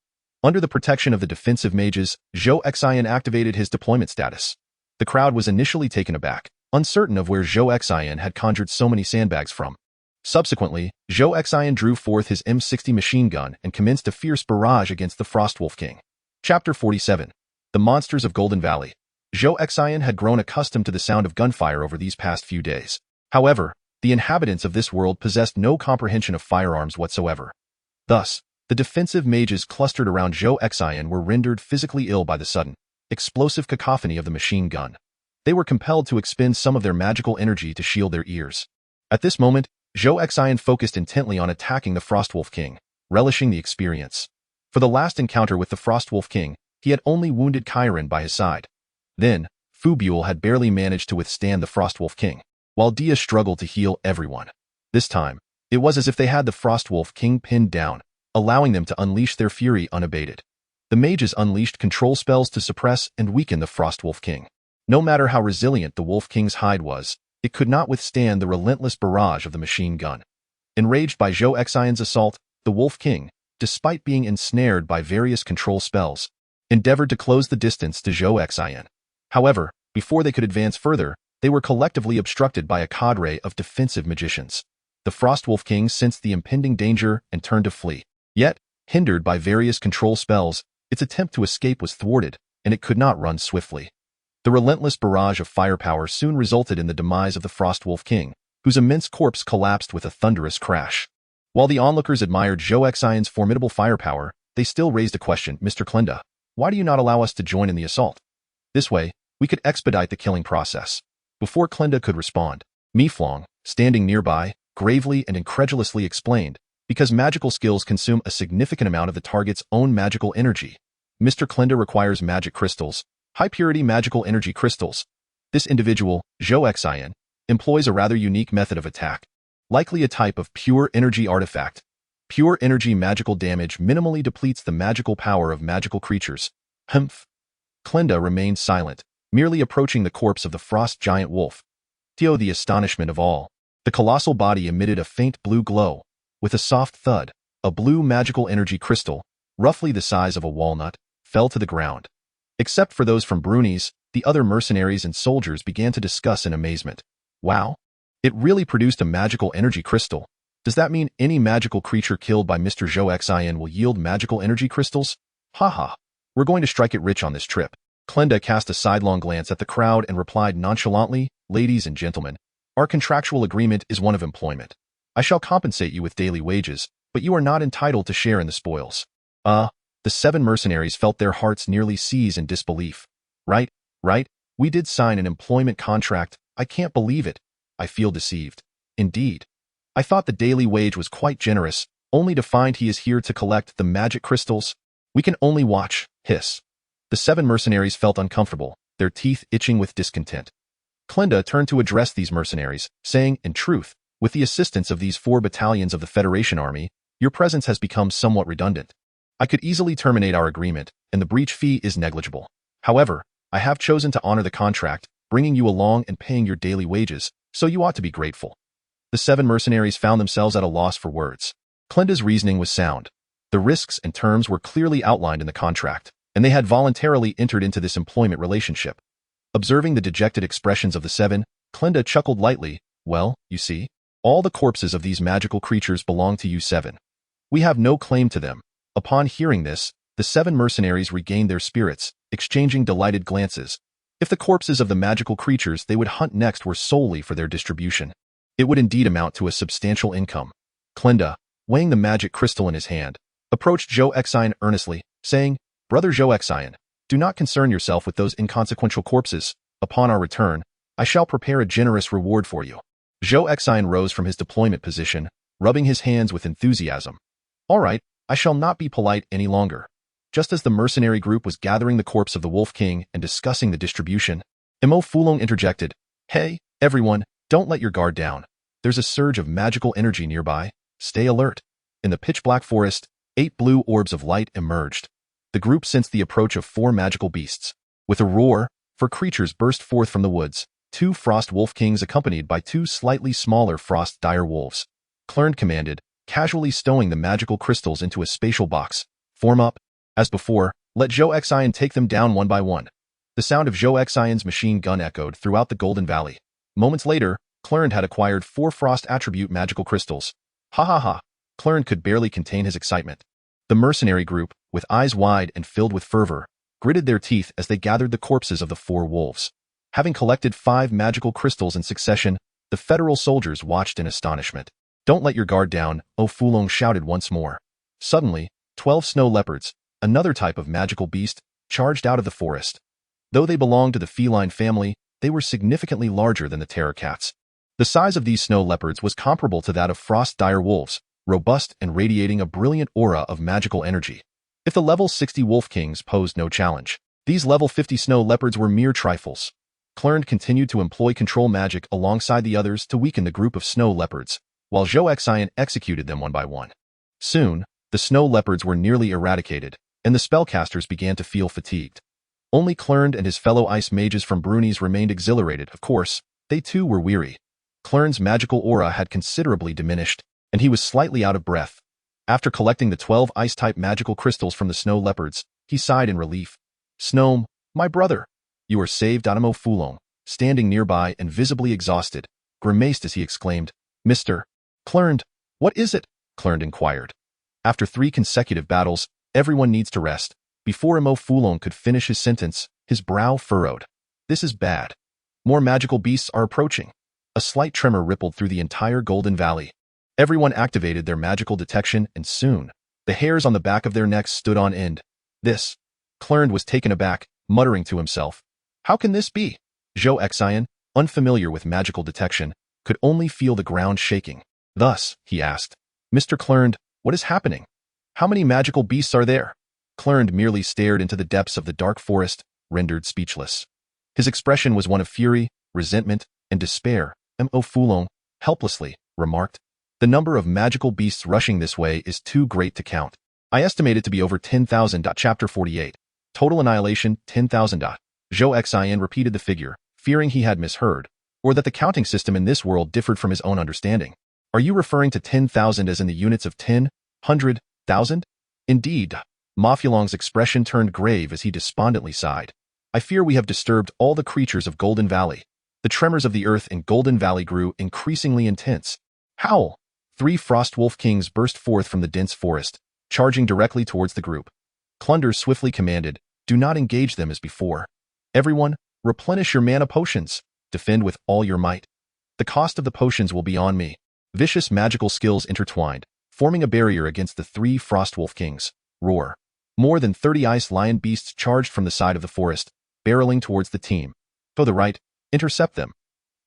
[SPEAKER 2] Under the protection of the defensive mages, Zhou Xian activated his deployment status. The crowd was initially taken aback, uncertain of where Zhou Xian had conjured so many sandbags from. Subsequently, Zhou Xian drew forth his M60 machine gun and commenced a fierce barrage against the Frostwolf King. Chapter 47. The Monsters of Golden Valley. Zhou Xian had grown accustomed to the sound of gunfire over these past few days. However, the inhabitants of this world possessed no comprehension of firearms whatsoever. Thus, the defensive mages clustered around Zhou Xian were rendered physically ill by the sudden, explosive cacophony of the machine gun. They were compelled to expend some of their magical energy to shield their ears. At this moment, Zhou Xian focused intently on attacking the Frostwolf King, relishing the experience. For the last encounter with the Frostwolf King, he had only wounded Chiron by his side. Then, Fubule had barely managed to withstand the Frostwolf King, while Dia struggled to heal everyone. This time, it was as if they had the Frostwolf King pinned down, allowing them to unleash their fury unabated. The mages unleashed control spells to suppress and weaken the Frostwolf King. No matter how resilient the Wolf King's hide was, it could not withstand the relentless barrage of the machine gun. Enraged by Zhou Xian's assault, the Wolf King, despite being ensnared by various control spells, endeavored to close the distance to Zhou Xian. However, before they could advance further, they were collectively obstructed by a cadre of defensive magicians. The Frostwolf King sensed the impending danger and turned to flee. Yet, hindered by various control spells, its attempt to escape was thwarted, and it could not run swiftly. The relentless barrage of firepower soon resulted in the demise of the Frostwolf King, whose immense corpse collapsed with a thunderous crash. While the onlookers admired Zhou Xian's formidable firepower, they still raised a question. Mr. Klenda, why do you not allow us to join in the assault? This way, we could expedite the killing process. Before Klenda could respond, Miflong, standing nearby, gravely and incredulously explained, because magical skills consume a significant amount of the target's own magical energy. Mr. Klenda requires magic crystals, high-purity magical energy crystals. This individual, Zhou Xian, employs a rather unique method of attack, likely a type of pure energy artifact. Pure energy magical damage minimally depletes the magical power of magical creatures. Humph. Klenda remained silent, merely approaching the corpse of the frost giant wolf. To the astonishment of all, the colossal body emitted a faint blue glow. With a soft thud, a blue magical energy crystal, roughly the size of a walnut, fell to the ground. Except for those from Bruni's, the other mercenaries and soldiers began to discuss in amazement. Wow! It really produced a magical energy crystal. Does that mean any magical creature killed by Mr. Zhou Xian will yield magical energy crystals? Haha! We're going to strike it rich on this trip. Klenda cast a sidelong glance at the crowd and replied nonchalantly, Ladies and gentlemen, our contractual agreement is one of employment. I shall compensate you with daily wages, but you are not entitled to share in the spoils. The 7 mercenaries felt their hearts nearly seize in disbelief. Right, we did sign an employment contract. I can't believe it. I feel deceived. Indeed. I thought the daily wage was quite generous, only to find he is here to collect the magic crystals. We can only watch, hiss. The 7 mercenaries felt uncomfortable, their teeth itching with discontent. Klenda turned to address these mercenaries, saying, in truth, with the assistance of these 4 battalions of the Federation Army, your presence has become somewhat redundant. I could easily terminate our agreement, and the breach fee is negligible. However, I have chosen to honor the contract, bringing you along and paying your daily wages, so you ought to be grateful. The 7 mercenaries found themselves at a loss for words. Klenda's reasoning was sound. The risks and terms were clearly outlined in the contract, and they had voluntarily entered into this employment relationship. Observing the dejected expressions of the 7, Klenda chuckled lightly. Well, you see, all the corpses of these magical creatures belong to you 7. We have no claim to them. Upon hearing this, the 7 mercenaries regained their spirits, exchanging delighted glances. If the corpses of the magical creatures they would hunt next were solely for their distribution, it would indeed amount to a substantial income. Klenda, weighing the magic crystal in his hand, approached Zhou Xian earnestly, saying, Brother Zhou Xian, do not concern yourself with those inconsequential corpses. Upon our return, I shall prepare a generous reward for you. Zhou Xian rose from his deployment position, rubbing his hands with enthusiasm. All right, I shall not be polite any longer. Just as the mercenary group was gathering the corpse of the Wolf King and discussing the distribution, Imo Fulong interjected, Hey, everyone, don't let your guard down. There's a surge of magical energy nearby. Stay alert. In the pitch-black forest, 8 blue orbs of light emerged. The group sensed the approach of 4 magical beasts. With a roar, 4 creatures burst forth from the woods, 2 frost wolf kings accompanied by 2 slightly smaller frost dire wolves. Clern commanded, casually stowing the magical crystals into a spatial box. Form up. As before, let Zhou Xin take them down one by one. The sound of Zhou Xin's machine gun echoed throughout the Golden Valley. Moments later, Clern had acquired 4 frost attribute magical crystals. Ha ha ha. Clern could barely contain his excitement. The mercenary group, with eyes wide and filled with fervor, gritted their teeth as they gathered the corpses of the 4 wolves. Having collected 5 magical crystals in succession, the federal soldiers watched in astonishment. Don't let your guard down, O Fulong shouted once more. Suddenly, 12 snow leopards, another type of magical beast, charged out of the forest. Though they belonged to the feline family, they were significantly larger than the terror cats. The size of these snow leopards was comparable to that of frost dire wolves, robust and radiating a brilliant aura of magical energy. If the level 60 wolf kings posed no challenge, these level 50 snow leopards were mere trifles. Clern continued to employ control magic alongside the others to weaken the group of snow leopards, while Zhou Xin executed them one by one. Soon, the snow leopards were nearly eradicated, and the spellcasters began to feel fatigued. Only Clern and his fellow ice mages from Brunies remained exhilarated. Of course, they too were weary. Clern's magical aura had considerably diminished, and he was slightly out of breath. After collecting the 12 ice-type magical crystals from the snow leopards, he sighed in relief. Snom, my brother, you are saved. Adamo Fulong, standing nearby and visibly exhausted, grimaced as he exclaimed, Mr. Clern, what is it? Clern inquired. After 3 consecutive battles, everyone needs to rest. Before Mo Fulong could finish his sentence, his brow furrowed. This is bad. More magical beasts are approaching. A slight tremor rippled through the entire Golden Valley. Everyone activated their magical detection, and soon, the hairs on the back of their necks stood on end. This. Clern was taken aback, muttering to himself. How can this be? Zhou Xin, unfamiliar with magical detection, could only feel the ground shaking. Thus, he asked, Mr. Clern, what is happening? How many magical beasts are there? Clern merely stared into the depths of the dark forest, rendered speechless. His expression was one of fury, resentment, and despair. Mo Fulong, helplessly, remarked. The number of magical beasts rushing this way is too great to count. I estimate it to be over 10,000. Chapter 48. Total annihilation, 10,000. Zhou Xin repeated the figure, fearing he had misheard, or that the counting system in this world differed from his own understanding. Are you referring to 10,000 as in the units of 10, 100, 1,000? Indeed. Ma Fulong's expression turned grave as he despondently sighed. I fear we have disturbed all the creatures of Golden Valley. The tremors of the earth in Golden Valley grew increasingly intense. Howl! 3 frost wolf kings burst forth from the dense forest, charging directly towards the group. Clunder swiftly commanded, do not engage them as before. Everyone, replenish your mana potions. Defend with all your might. The cost of the potions will be on me. Vicious magical skills intertwined, forming a barrier against the 3 frost wolf kings. Roar. More than 30 ice lion beasts charged from the side of the forest, barreling towards the team. To the right, intercept them.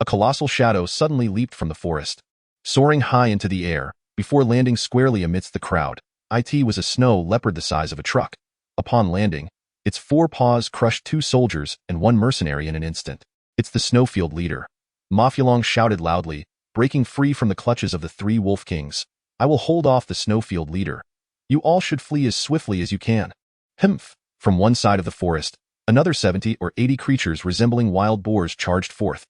[SPEAKER 2] A colossal shadow suddenly leaped from the forest, soaring high into the air, before landing squarely amidst the crowd. It was a snow leopard the size of a truck. Upon landing, its 4 paws crushed 2 soldiers and 1 mercenary in an instant. It's the snowfield leader. Ma Fulong shouted loudly, breaking free from the clutches of the 3 wolf kings. I will hold off the snowfield leader. You all should flee as swiftly as you can. Humph! From one side of the forest, another 70 or 80 creatures resembling wild boars charged forth.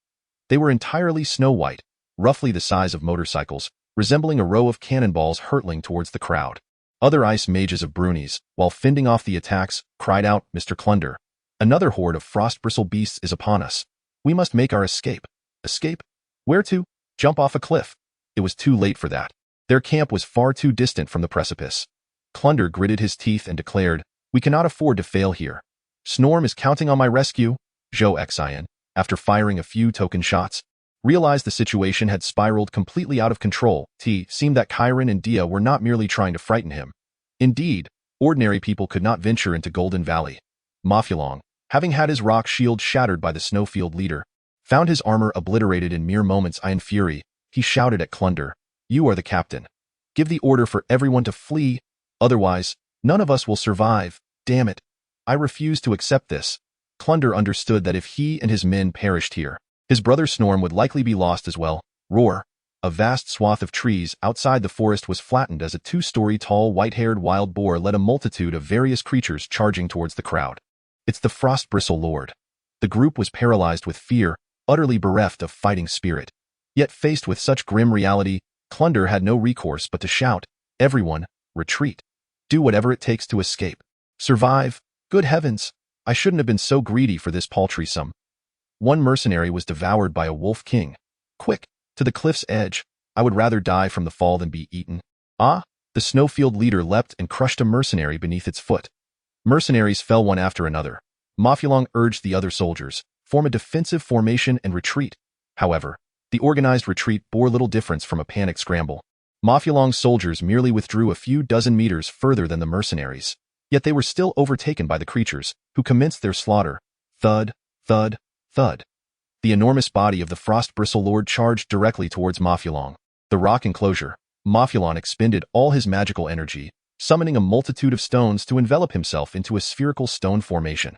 [SPEAKER 2] They were entirely snow-white, roughly the size of motorcycles, resembling a row of cannonballs hurtling towards the crowd. Other ice mages of Brunies, while fending off the attacks, cried out, Mr. Clunder. Another horde of frost bristle beasts is upon us. We must make our escape. Escape? Where to? Jump off a cliff. It was too late for that. Their camp was far too distant from the precipice. Clunder gritted his teeth and declared, we cannot afford to fail here. Snorm is counting on my rescue. Zhou Xin, after firing a few token shots, realized the situation had spiraled completely out of control. It seemed that Chiron and Dia were not merely trying to frighten him. Indeed, ordinary people could not venture into Golden Valley. Ma Fulong, having had his rock shield shattered by the snowfield leader, found his armor obliterated in mere moments. In fury, he shouted at Clunder, you are the captain. Give the order for everyone to flee. Otherwise, none of us will survive. Damn it. I refuse to accept this. Clunder understood that if he and his men perished here, his brother Snorm would likely be lost as well. Roar. A vast swath of trees outside the forest was flattened as a 2-story tall white-haired wild boar led a multitude of various creatures charging towards the crowd. It's the Frost Bristle Lord. The group was paralyzed with fear, utterly bereft of fighting spirit. Yet faced with such grim reality, Clunder had no recourse but to shout, "Everyone, retreat. Do whatever it takes to escape. Survive. Good heavens, I shouldn't have been so greedy for this paltry sum." One mercenary was devoured by a wolf king. "Quick, to the cliff's edge. I would rather die from the fall than be eaten." Ah! The snowfield leader leapt and crushed a mercenary beneath its foot. Mercenaries fell one after another. Mafulong urged the other soldiers, form a defensive formation and retreat. However, the organized retreat bore little difference from a panicked scramble. Mafulong's soldiers merely withdrew a few dozen meters further than the mercenaries. Yet they were still overtaken by the creatures, who commenced their slaughter. Thud, thud, thud. The enormous body of the Frost Bristle Lord charged directly towards Mafulong. The rock enclosure. Mafulong expended all his magical energy, summoning a multitude of stones to envelop himself into a spherical stone formation.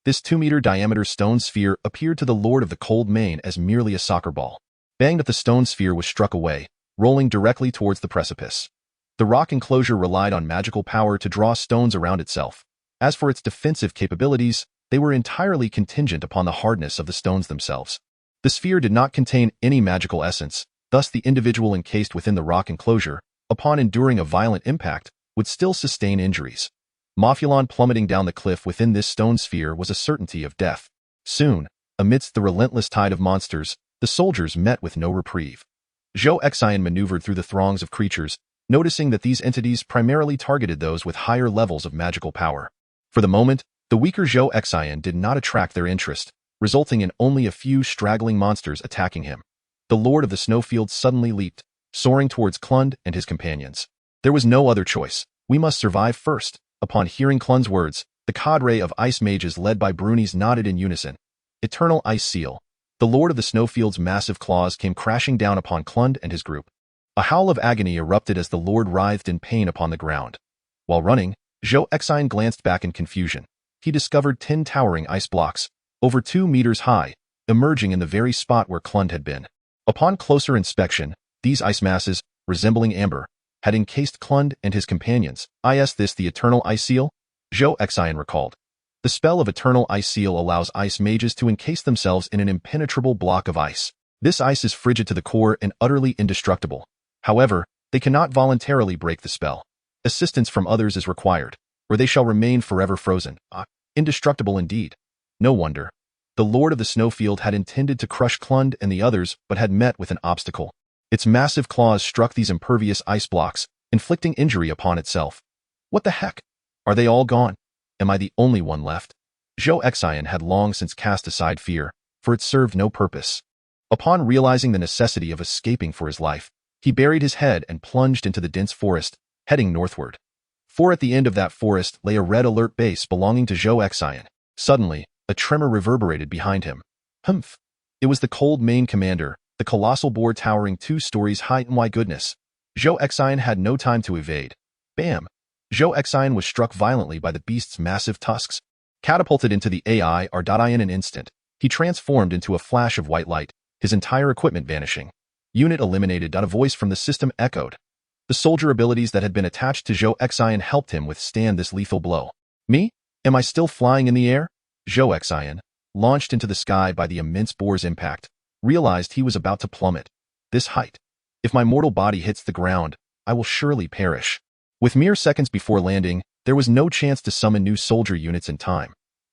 [SPEAKER 2] This 2-meter diameter stone sphere appeared to the Lord of the Cold Main as merely a soccer ball. Bang! That the stone sphere was struck away, rolling directly towards the precipice. The rock enclosure relied on magical power to draw stones around itself. As for its defensive capabilities, they were entirely contingent upon the hardness of the stones themselves. The sphere did not contain any magical essence, thus the individual encased within the rock enclosure, upon enduring a violent impact, would still sustain injuries. Mafulong plummeting down the cliff within this stone sphere was a certainty of death. Soon, amidst the relentless tide of monsters, the soldiers met with no reprieve. Zhou Xin maneuvered through the throngs of creatures, noticing that these entities primarily targeted those with higher levels of magical power. For the moment, the weaker Zhou Xin did not attract their interest, resulting in only a few straggling monsters attacking him. The Lord of the Snowfield suddenly leaped, soaring towards Clund and his companions. There was no other choice. We must survive first. Upon hearing Clund's words, the cadre of ice mages led by Brunies nodded in unison. Eternal Ice Seal. The Lord of the Snowfield's massive claws came crashing down upon Clund and his group. A howl of agony erupted as the Lord writhed in pain upon the ground. While running, Zhou Xin glanced back in confusion. He discovered 10 towering ice blocks, over 2 meters high, emerging in the very spot where Clund had been. Upon closer inspection, these ice masses, resembling amber, had encased Clund and his companions. Is this the Eternal Ice Seal? Zhou Xin recalled. The spell of Eternal Ice Seal allows ice mages to encase themselves in an impenetrable block of ice. This ice is frigid to the core and utterly indestructible. However, they cannot voluntarily break the spell. Assistance from others is required, or they shall remain forever frozen. Indestructible indeed. No wonder. The Lord of the Snowfield had intended to crush Clund and the others, but had met with an obstacle. Its massive claws struck these impervious ice blocks, inflicting injury upon itself. What the heck? Are they all gone? Am I the only one left? Zhou Xin had long since cast aside fear, for it served no purpose. Upon realizing the necessity of escaping for his life, he buried his head and plunged into the dense forest, heading northward. For at the end of that forest lay a red alert base belonging to Zhou Xin. Suddenly, a tremor reverberated behind him. Humph! It was the Cold Main commander, the colossal boar towering 2 stories high. My goodness! Zhou Xin had no time to evade. Bam! Zhou Xin was struck violently by the beast's massive tusks. Catapulted into the AI in an instant, he transformed into a flash of white light, his entire equipment vanishing. Unit eliminated. A voice from the system echoed. The soldier abilities that had been attached to Zhou Xin helped him withstand this lethal blow. Me? Am I still flying in the air? Zhou Xin, launched into the sky by the immense boar's impact, realized he was about to plummet. This height. If my mortal body hits the ground, I will surely perish. With mere seconds before landing, there was no chance to summon new soldier units in time.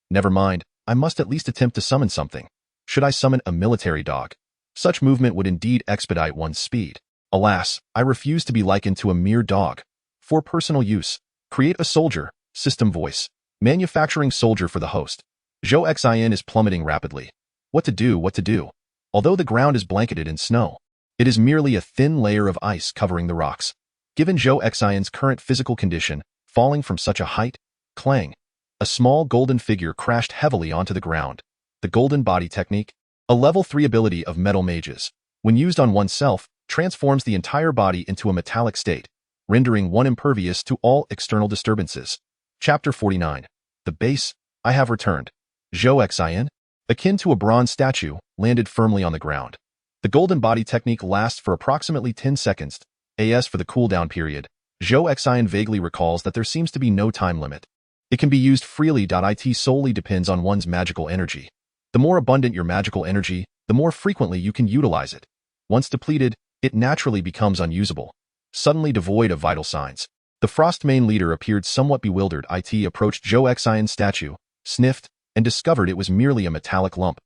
[SPEAKER 2] Never mind, I must at least attempt to summon something. Should I summon a military dog? Such movement would indeed expedite one's speed. Alas, I refuse to be likened to a mere dog. For personal use, create a soldier, system voice, manufacturing soldier for the host. Zhou Xin is plummeting rapidly. What to do? Although the ground is blanketed in snow, it is merely a thin layer of ice covering the rocks. Given Zhou Xion's current physical condition, falling from such a height, clang. A small golden figure crashed heavily onto the ground. The golden body technique, a level 3 ability of metal mages, when used on oneself, transforms the entire body into a metallic state, rendering one impervious to all external disturbances. Chapter 49. The base. I have returned. Zhou Xian, akin to a bronze statue, landed firmly on the ground. The golden body technique lasts for approximately 10 seconds, as for the cooldown period. Zhou Xin vaguely recalls that there seems to be no time limit. It can be used freely. It solely depends on one's magical energy. The more abundant your magical energy, the more frequently you can utilize it. Once depleted, it naturally becomes unusable, suddenly devoid of vital signs. The Frostmane leader appeared somewhat bewildered. It approached Zhou Xion's statue, sniffed, and discovered it was merely a metallic lump.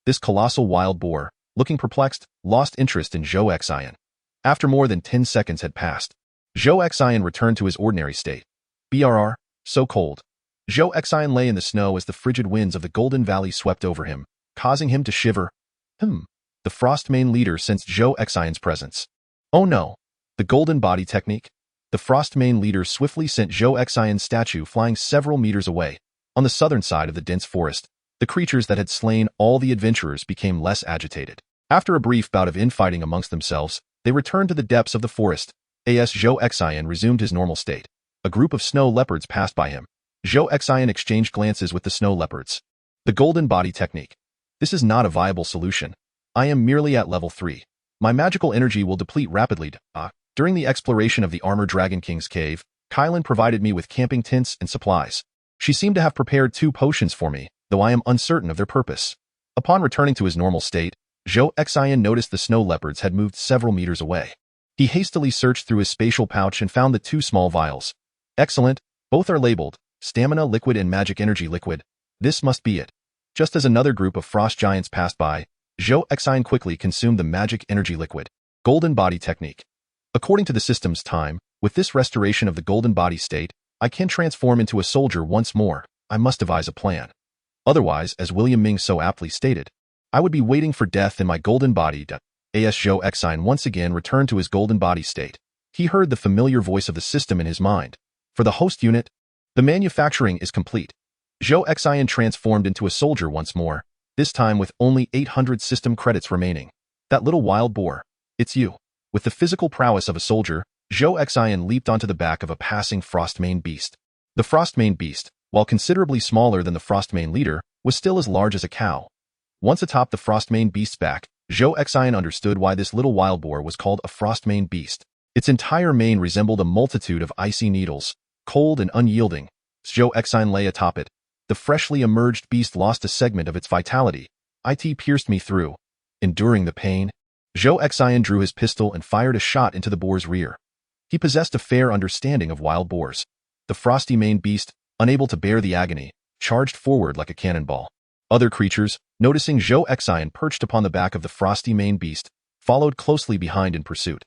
[SPEAKER 2] This colossal wild boar, looking perplexed, lost interest in Zhou Xion. After more than 10 seconds had passed, Zhou Xion returned to his ordinary state. Brr, so cold. Zhou Xion lay in the snow as the frigid winds of the Golden Valley swept over him, causing him to shiver. The Frostmane leader sensed Zhou Xion's presence. Oh no! The golden body technique? The Frostmane leader swiftly sent Zhou Xion's statue flying several meters away. On the southern side of the dense forest, the creatures that had slain all the adventurers became less agitated. After a brief bout of infighting amongst themselves, they returned to the depths of the forest. As Zhou Xion resumed his normal state, a group of snow leopards passed by him. Zhou Xion exchanged glances with the snow leopards. The golden body technique. This is not a viable solution. I am merely at level 3. My magical energy will deplete rapidly. During the exploration of the Armored Dragon King's cave, Kylan provided me with camping tents and supplies. She seemed to have prepared 2 potions for me, though I am uncertain of their purpose. Upon returning to his normal state, Zhou Xion noticed the snow leopards had moved several meters away. He hastily searched through his spatial pouch and found the 2 small vials. Excellent, both are labeled, Stamina Liquid and Magic Energy Liquid. This must be it. Just as another group of frost giants passed by, Zhou Xion quickly consumed the Magic Energy Liquid. Golden Body Technique. According to the system's time, with this restoration of the golden body state, I can transform into a soldier once more. I must devise a plan. Otherwise, as William Ming so aptly stated, I would be waiting for death in my golden body. As Zhou Xion once again returned to his golden body state, he heard the familiar voice of the system in his mind. For the host unit, the manufacturing is complete. Zhou Xion transformed into a soldier once more, this time with only 800 system credits remaining. That little wild boar. It's you. With the physical prowess of a soldier, Zhou Xion leaped onto the back of a passing Frostmane beast. The Frostmane beast, while considerably smaller than the Frostmane leader, was still as large as a cow. Once atop the Frostmane beast's back, Zhou Xion understood why this little wild boar was called a Frostmane beast. Its entire mane resembled a multitude of icy needles, cold and unyielding. Zhou Xion lay atop it. The freshly emerged beast lost a segment of its vitality. It pierced me through. Enduring the pain, Zhou Xion drew his pistol and fired a shot into the boar's rear. He possessed a fair understanding of wild boars. The frosty-maned beast, unable to bear the agony, charged forward like a cannonball. Other creatures, noticing Zhou Xion perched upon the back of the frosty-maned beast, followed closely behind in pursuit.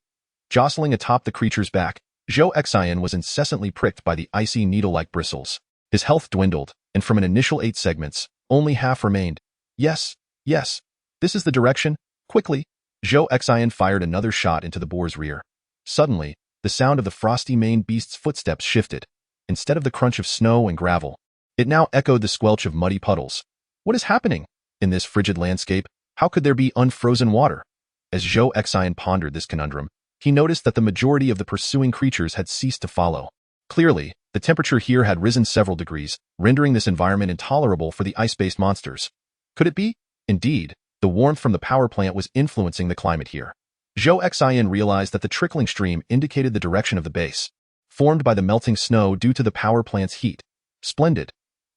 [SPEAKER 2] Jostling atop the creature's back, Zhou Xion was incessantly pricked by the icy needle-like bristles. His health dwindled, and from an initial 8 segments, only half remained. Yes, this is the direction. Quickly, Zhou Xion fired another shot into the boar's rear. Suddenly, the sound of the frosty-maned beast's footsteps shifted. Instead of the crunch of snow and gravel, it now echoed the squelch of muddy puddles. What is happening? In this frigid landscape, how could there be unfrozen water? As Zhou Xion pondered this conundrum, he noticed that the majority of the pursuing creatures had ceased to follow. Clearly, the temperature here had risen several degrees, rendering this environment intolerable for the ice-based monsters. Could it be? Indeed, the warmth from the power plant was influencing the climate here. Zhou Xion realized that the trickling stream indicated the direction of the base, formed by the melting snow due to the power plant's heat. Splendid.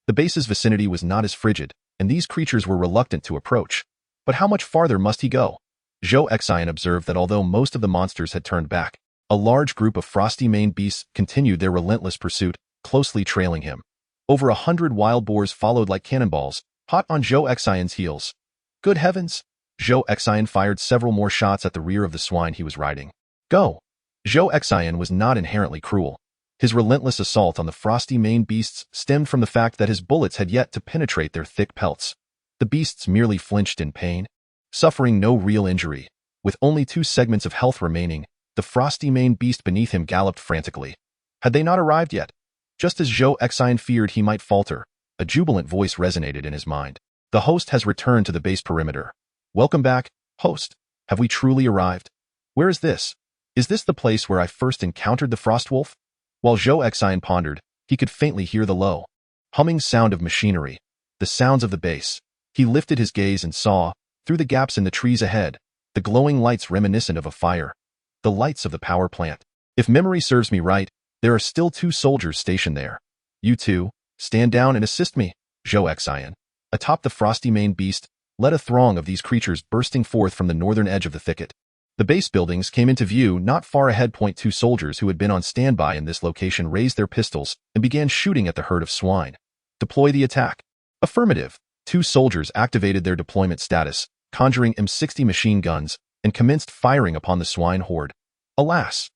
[SPEAKER 2] The base's vicinity was not as frigid, and these creatures were reluctant to approach. But how much farther must he go? Zhou Xion observed that although most of the monsters had turned back, a large group of frosty-maned beasts continued their relentless pursuit, closely trailing him. Over 100 wild boars followed like cannonballs, hot on Zhou Xion's heels. Good heavens! Zhou Xion fired several more shots at the rear of the swine he was riding. Go! Zhou Xion was not inherently cruel. His relentless assault on the frosty-maned beasts stemmed from the fact that his bullets had yet to penetrate their thick pelts. The beasts merely flinched in pain, suffering no real injury. With only 2 segments of health remaining, the frosty-maned beast beneath him galloped frantically. Had they not arrived yet? Just as Zhou Xion feared he might falter, a jubilant voice resonated in his mind. The host has returned to the base perimeter. Welcome back, host. Have we truly arrived? Where is this? Is this the place where I first encountered the Frostwolf? While Zhou Xion pondered, he could faintly hear the low, humming sound of machinery, the sounds of the base. He lifted his gaze and saw, through the gaps in the trees ahead, the glowing lights reminiscent of a fire. The lights of the power plant. If memory serves me right, there are still 2 soldiers stationed there. You two, stand down and assist me, Zhou Xin. Atop the frosty maned beast, led a throng of these creatures bursting forth from the northern edge of the thicket. The base buildings came into view not far ahead. 2 soldiers who had been on standby in this location raised their pistols and began shooting at the herd of swine. Deploy the attack. Affirmative. 2 soldiers activated their deployment status, conjuring M60 machine guns, and commenced firing upon the swine horde. Alas!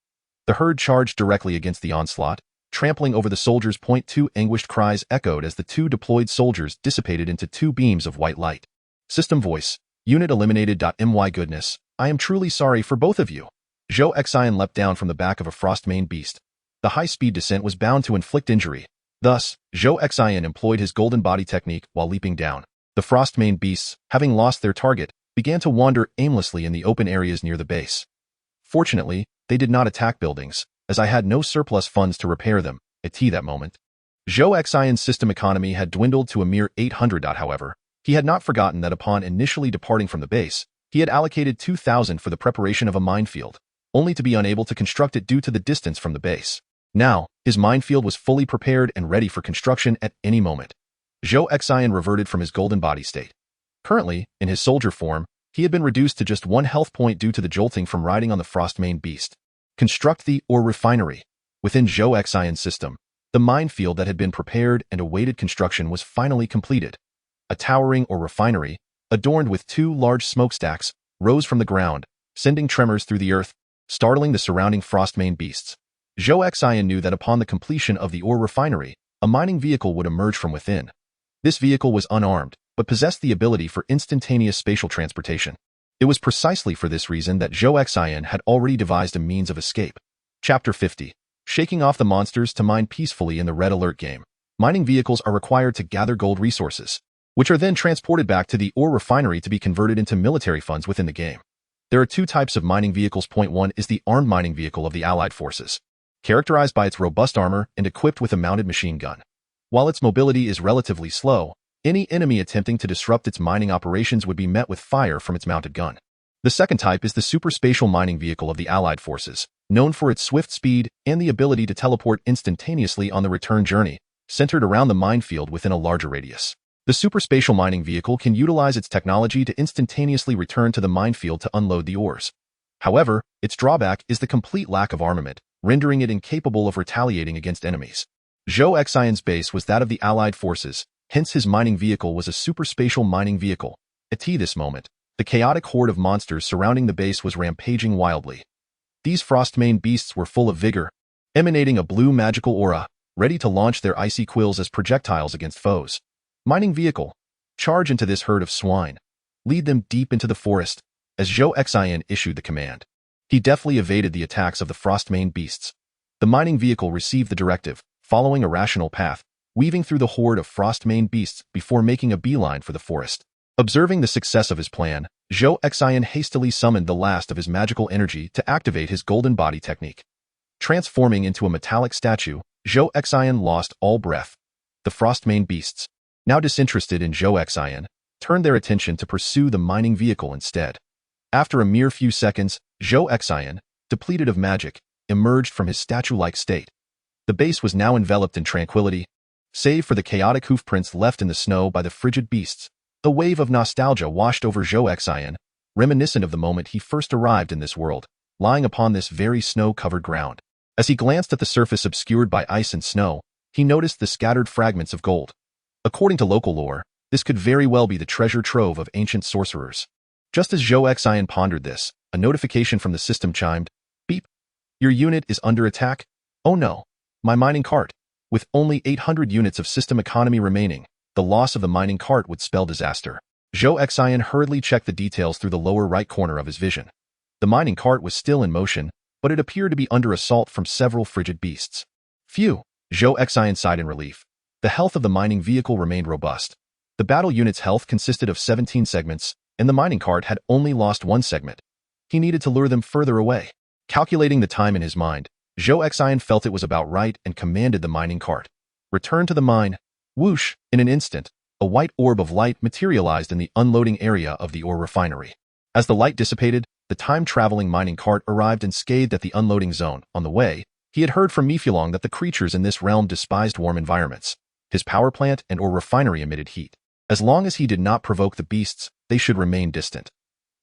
[SPEAKER 2] The herd charged directly against the onslaught, trampling over the soldiers. 2 anguished cries echoed as the 2 deployed soldiers dissipated into 2 beams of white light. System voice. Unit eliminated. My goodness, I am truly sorry for both of you. Zhou Xin leapt down from the back of a frost-maned beast. The high-speed descent was bound to inflict injury. Thus, Zhou Xin employed his golden body technique while leaping down. The frost-maned beasts, having lost their target, began to wander aimlessly in the open areas near the base. Fortunately, they did not attack buildings, as I had no surplus funds to repair them at that moment. Zhou Xion's system economy had dwindled to a mere 800. However, he had not forgotten that upon initially departing from the base, he had allocated 2,000 for the preparation of a minefield, only to be unable to construct it due to the distance from the base. Now, his minefield was fully prepared and ready for construction at any moment. Zhou Xian reverted from his golden body state. Currently, in his soldier form, he had been reduced to just 1 health point due to the jolting from riding on the frost-maned beast. Construct the ore refinery. Within Zhou Xian's system, the minefield that had been prepared and awaited construction was finally completed. A towering ore refinery, adorned with 2 large smokestacks, rose from the ground, sending tremors through the earth, startling the surrounding frost-maned beasts. Zhou Xian knew that upon the completion of the ore refinery, a mining vehicle would emerge from within. This vehicle was unarmed, but possessed the ability for instantaneous spatial transportation. It was precisely for this reason that Zhou Xian had already devised a means of escape. Chapter 50. Shaking off the monsters to mine peacefully in the Red Alert game. Mining vehicles are required to gather gold resources, which are then transported back to the ore refinery to be converted into military funds within the game. There are 2 types of mining vehicles. 1 is the armed mining vehicle of the Allied forces, characterized by its robust armor and equipped with a mounted machine gun. While its mobility is relatively slow, any enemy attempting to disrupt its mining operations would be met with fire from its mounted gun. The second type is the super spatial mining vehicle of the Allied forces, known for its swift speed and the ability to teleport instantaneously on the return journey, centered around the minefield within a larger radius. The super spatial mining vehicle can utilize its technology to instantaneously return to the minefield to unload the ores. However, its drawback is the complete lack of armament, rendering it incapable of retaliating against enemies. Zhou Xian's base was that of the Allied forces, hence his mining vehicle was a super spatial mining vehicle. At this moment, the chaotic horde of monsters surrounding the base was rampaging wildly. These frost-maned beasts were full of vigor, emanating a blue magical aura, ready to launch their icy quills as projectiles against foes. Mining vehicle. Charge into this herd of swine. Lead them deep into the forest, as Zhou Xian issued the command. He deftly evaded the attacks of the frost-maned beasts. The mining vehicle received the directive, following a rational path, weaving through the horde of frost-maned beasts before making a beeline for the forest. Observing the success of his plan, Zhou Xian hastily summoned the last of his magical energy to activate his golden body technique. Transforming into a metallic statue, Zhou Xian lost all breath. The frost-maned beasts, now disinterested in Zhou Xian, turned their attention to pursue the mining vehicle instead. After a mere few seconds, Zhou Xian, depleted of magic, emerged from his statue-like state. The base was now enveloped in tranquility, save for the chaotic hoofprints left in the snow by the frigid beasts. A wave of nostalgia washed over Zhou Xian, reminiscent of the moment he first arrived in this world, lying upon this very snow-covered ground. As he glanced at the surface obscured by ice and snow, he noticed the scattered fragments of gold. According to local lore, this could very well be the treasure trove of ancient sorcerers. Just as Zhou Xian pondered this, a notification from the system chimed. Beep. Your unit is under attack? Oh no. My mining cart. With only 800 units of system economy remaining, the loss of the mining cart would spell disaster. Zhou Xian hurriedly checked the details through the lower right corner of his vision. The mining cart was still in motion, but it appeared to be under assault from several frigid beasts. Phew. Zhou Xian sighed in relief. The health of the mining vehicle remained robust. The battle unit's health consisted of 17 segments, and the mining cart had only lost 1 segment. He needed to lure them further away. Calculating the time in his mind, Zhou Xian felt it was about right and commanded the mining cart. Return to the mine. Whoosh! In an instant, a white orb of light materialized in the unloading area of the ore refinery. As the light dissipated, the time-traveling mining cart arrived and scathed at the unloading zone. On the way, he had heard from Mifulong that the creatures in this realm despised warm environments. His power plant and/or refinery emitted heat. As long as he did not provoke the beasts, they should remain distant.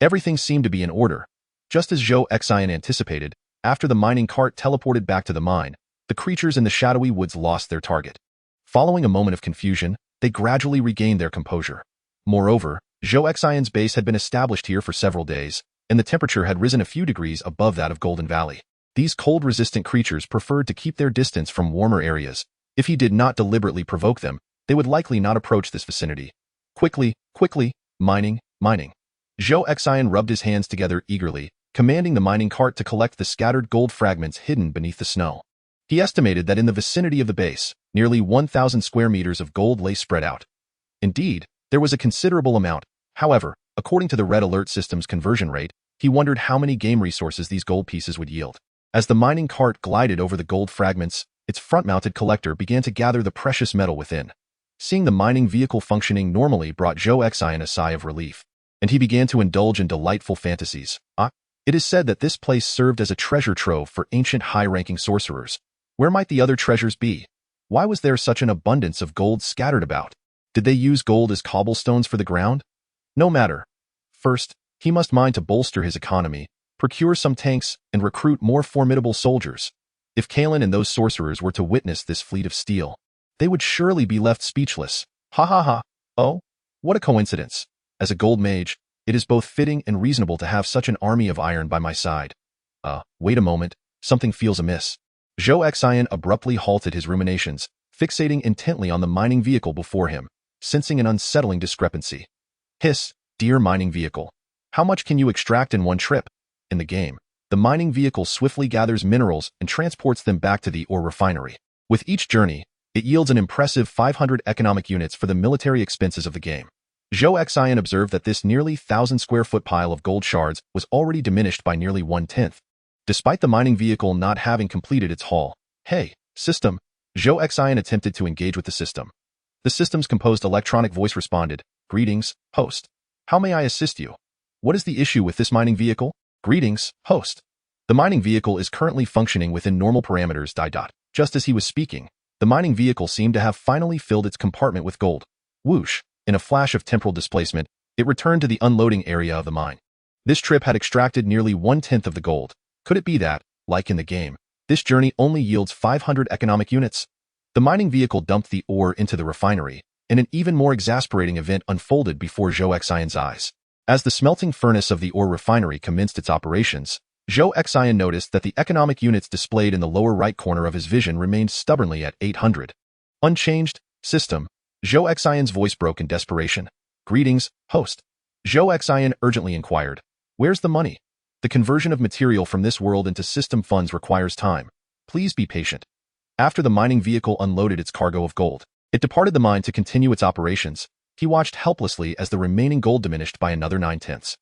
[SPEAKER 2] Everything seemed to be in order. Just as Zhou Xin anticipated, after the mining cart teleported back to the mine, the creatures in the shadowy woods lost their target. Following a moment of confusion, they gradually regained their composure. Moreover, Zhou Xin's base had been established here for several days, and the temperature had risen a few degrees above that of Golden Valley. These cold-resistant creatures preferred to keep their distance from warmer areas. If he did not deliberately provoke them, they would likely not approach this vicinity. Quickly, mining. Zhou Xin rubbed his hands together eagerly, commanding the mining cart to collect the scattered gold fragments hidden beneath the snow. He estimated that in the vicinity of the base, nearly 1,000 square meters of gold lay spread out. Indeed, there was a considerable amount. However, according to the red alert system's conversion rate, he wondered how many game resources these gold pieces would yield. As the mining cart glided over the gold fragments, its front-mounted collector began to gather the precious metal within. Seeing the mining vehicle functioning normally brought Zhou Xin a sigh of relief, and he began to indulge in delightful fantasies. It is said that this place served as a treasure trove for ancient high-ranking sorcerers. Where might the other treasures be? Why was there such an abundance of gold scattered about? Did they use gold as cobblestones for the ground? No matter. First, he must mine to bolster his economy, procure some tanks, and recruit more formidable soldiers. If Kalen and those sorcerers were to witness this fleet of steel, they would surely be left speechless. Ha. Oh, what a coincidence. As a gold mage, it is both fitting and reasonable to have such an army of iron by my side. Wait a moment, something feels amiss. Zhou Xin abruptly halted his ruminations, fixating intently on the mining vehicle before him, sensing an unsettling discrepancy. Hiss, dear mining vehicle. How much can you extract in one trip? In the game, the mining vehicle swiftly gathers minerals and transports them back to the ore refinery. With each journey, it yields an impressive 500 economic units for the military expenses of the game. Zhou Xin observed that this nearly 1,000 square foot pile of gold shards was already diminished by nearly 1/10. Despite the mining vehicle not having completed its haul. Hey, system. Zhou Xin attempted to engage with the system. The system's composed electronic voice responded, Greetings, host. How may I assist you? What is the issue with this mining vehicle? Greetings, host. The mining vehicle is currently functioning within normal parameters. Just as he was speaking, the mining vehicle seemed to have finally filled its compartment with gold. Whoosh, in a flash of temporal displacement, it returned to the unloading area of the mine. This trip had extracted nearly 1/10 of the gold. Could it be that, like in the game, this journey only yields 500 economic units? The mining vehicle dumped the ore into the refinery, and an even more exasperating event unfolded before Zhou Xin's eyes. As the smelting furnace of the ore refinery commenced its operations, Zhou Xin noticed that the economic units displayed in the lower right corner of his vision remained stubbornly at 800. Unchanged, system. Zhou Xin's voice broke in desperation. Greetings, host. Zhou Xin urgently inquired. Where's the money? The conversion of material from this world into system funds requires time. Please be patient. After the mining vehicle unloaded its cargo of gold, it departed the mine to continue its operations. He watched helplessly as the remaining gold diminished by another 9/10.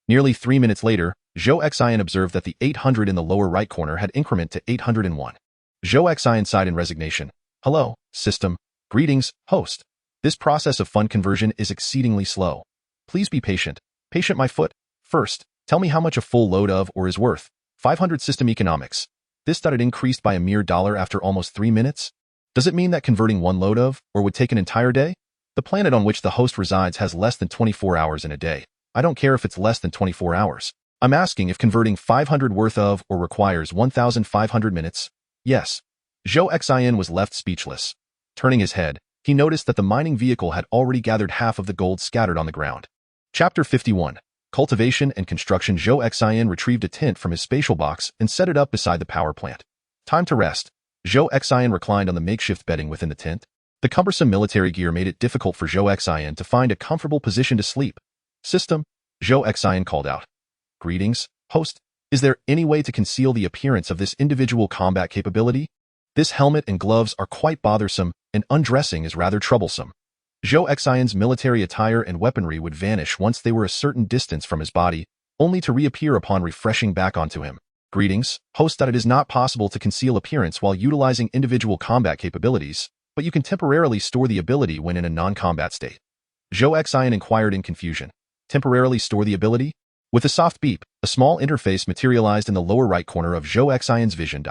[SPEAKER 2] Nearly 3 minutes later, Zhou Xin observed that the 800 in the lower right corner had incremented to 801. Zhou Xin sighed in resignation. Hello, system. Greetings, host. This process of fund conversion is exceedingly slow. Please be patient. Patient my foot. First, tell me how much a full load of ore is worth. 500 system economics. This it increased by a mere $1 after almost 3 minutes? Does it mean that converting one load of ore would take an entire day? The planet on which the host resides has less than 24 hours in a day. I don't care if it's less than 24 hours. I'm asking if converting 500 worth of ore requires 1,500 minutes. Yes. Zhou Xin was left speechless. Turning his head, he noticed that the mining vehicle had already gathered half of the gold scattered on the ground. Chapter 51. Cultivation and Construction. Zhou Xin retrieved a tent from his spatial box and set it up beside the power plant. Time to rest. Zhou Xin reclined on the makeshift bedding within the tent. The cumbersome military gear made it difficult for Zhou Xin to find a comfortable position to sleep. System, Zhou Xin called out. Greetings, host. Is there any way to conceal the appearance of this individual combat capability? This helmet and gloves are quite bothersome, and undressing is rather troublesome. Zhou Xin's military attire and weaponry would vanish once they were a certain distance from his body, only to reappear upon refreshing back onto him. Greetings, host. It is not possible to conceal appearance while utilizing individual combat capabilities, but you can temporarily store the ability when in a non-combat state. Zhou Xin inquired in confusion. Temporarily store the ability? With a soft beep, a small interface materialized in the lower right corner of Zhou Xion's vision.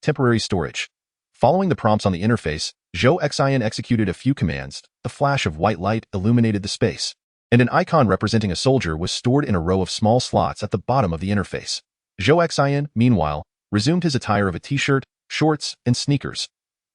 [SPEAKER 2] Temporary storage. Following the prompts on the interface, Zhou Xion executed a few commands. A flash of white light illuminated the space, and an icon representing a soldier was stored in a row of small slots at the bottom of the interface. Zhou Xion, meanwhile, resumed his attire of a t-shirt, shorts, and sneakers.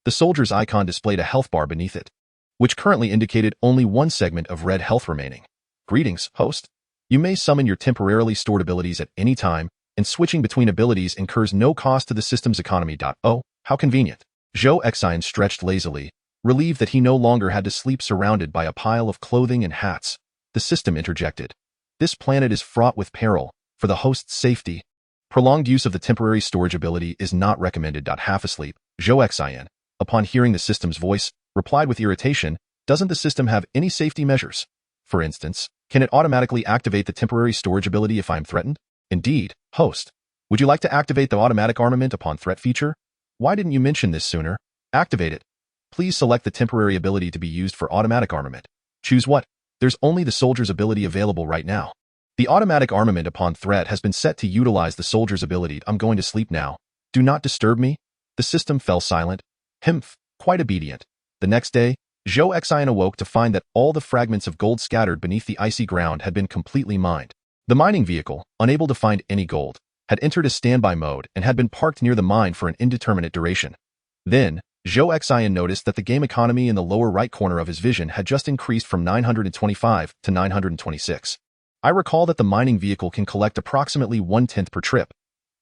[SPEAKER 2] The soldier's icon displayed a health bar beneath it, which currently indicated only one segment of red health remaining. Greetings, host. You may summon your temporarily stored abilities at any time, and switching between abilities incurs no cost to the system's economy. Oh, how convenient. Zhou Xion stretched lazily, relieved that he no longer had to sleep surrounded by a pile of clothing and hats. The system interjected. This planet is fraught with peril. For the host's safety, prolonged use of the temporary storage ability is not recommended. Half asleep, Zhou Xion, upon hearing the system's voice, replied with irritation, doesn't the system have any safety measures? For instance, can it automatically activate the temporary storage ability if I'm threatened? Indeed, host. Would you like to activate the automatic armament upon threat feature? Why didn't you mention this sooner? Activate it. Please select the temporary ability to be used for automatic armament. Choose what? There's only the soldier's ability available right now. The automatic armament upon threat has been set to utilize the soldier's ability. I'm going to sleep now. Do not disturb me. The system fell silent. Humph, quite obedient. The next day, Zhou Xion awoke to find that all the fragments of gold scattered beneath the icy ground had been completely mined. The mining vehicle, unable to find any gold, had entered a standby mode and had been parked near the mine for an indeterminate duration. Then, Zhou Xion noticed that the game economy in the lower right corner of his vision had just increased from 925 to 926. I recall that the mining vehicle can collect approximately 1/10 per trip.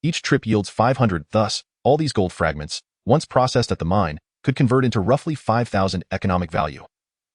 [SPEAKER 2] Each trip yields 500, thus, all these gold fragments, once processed at the mine, could convert into roughly 5,000 economic value.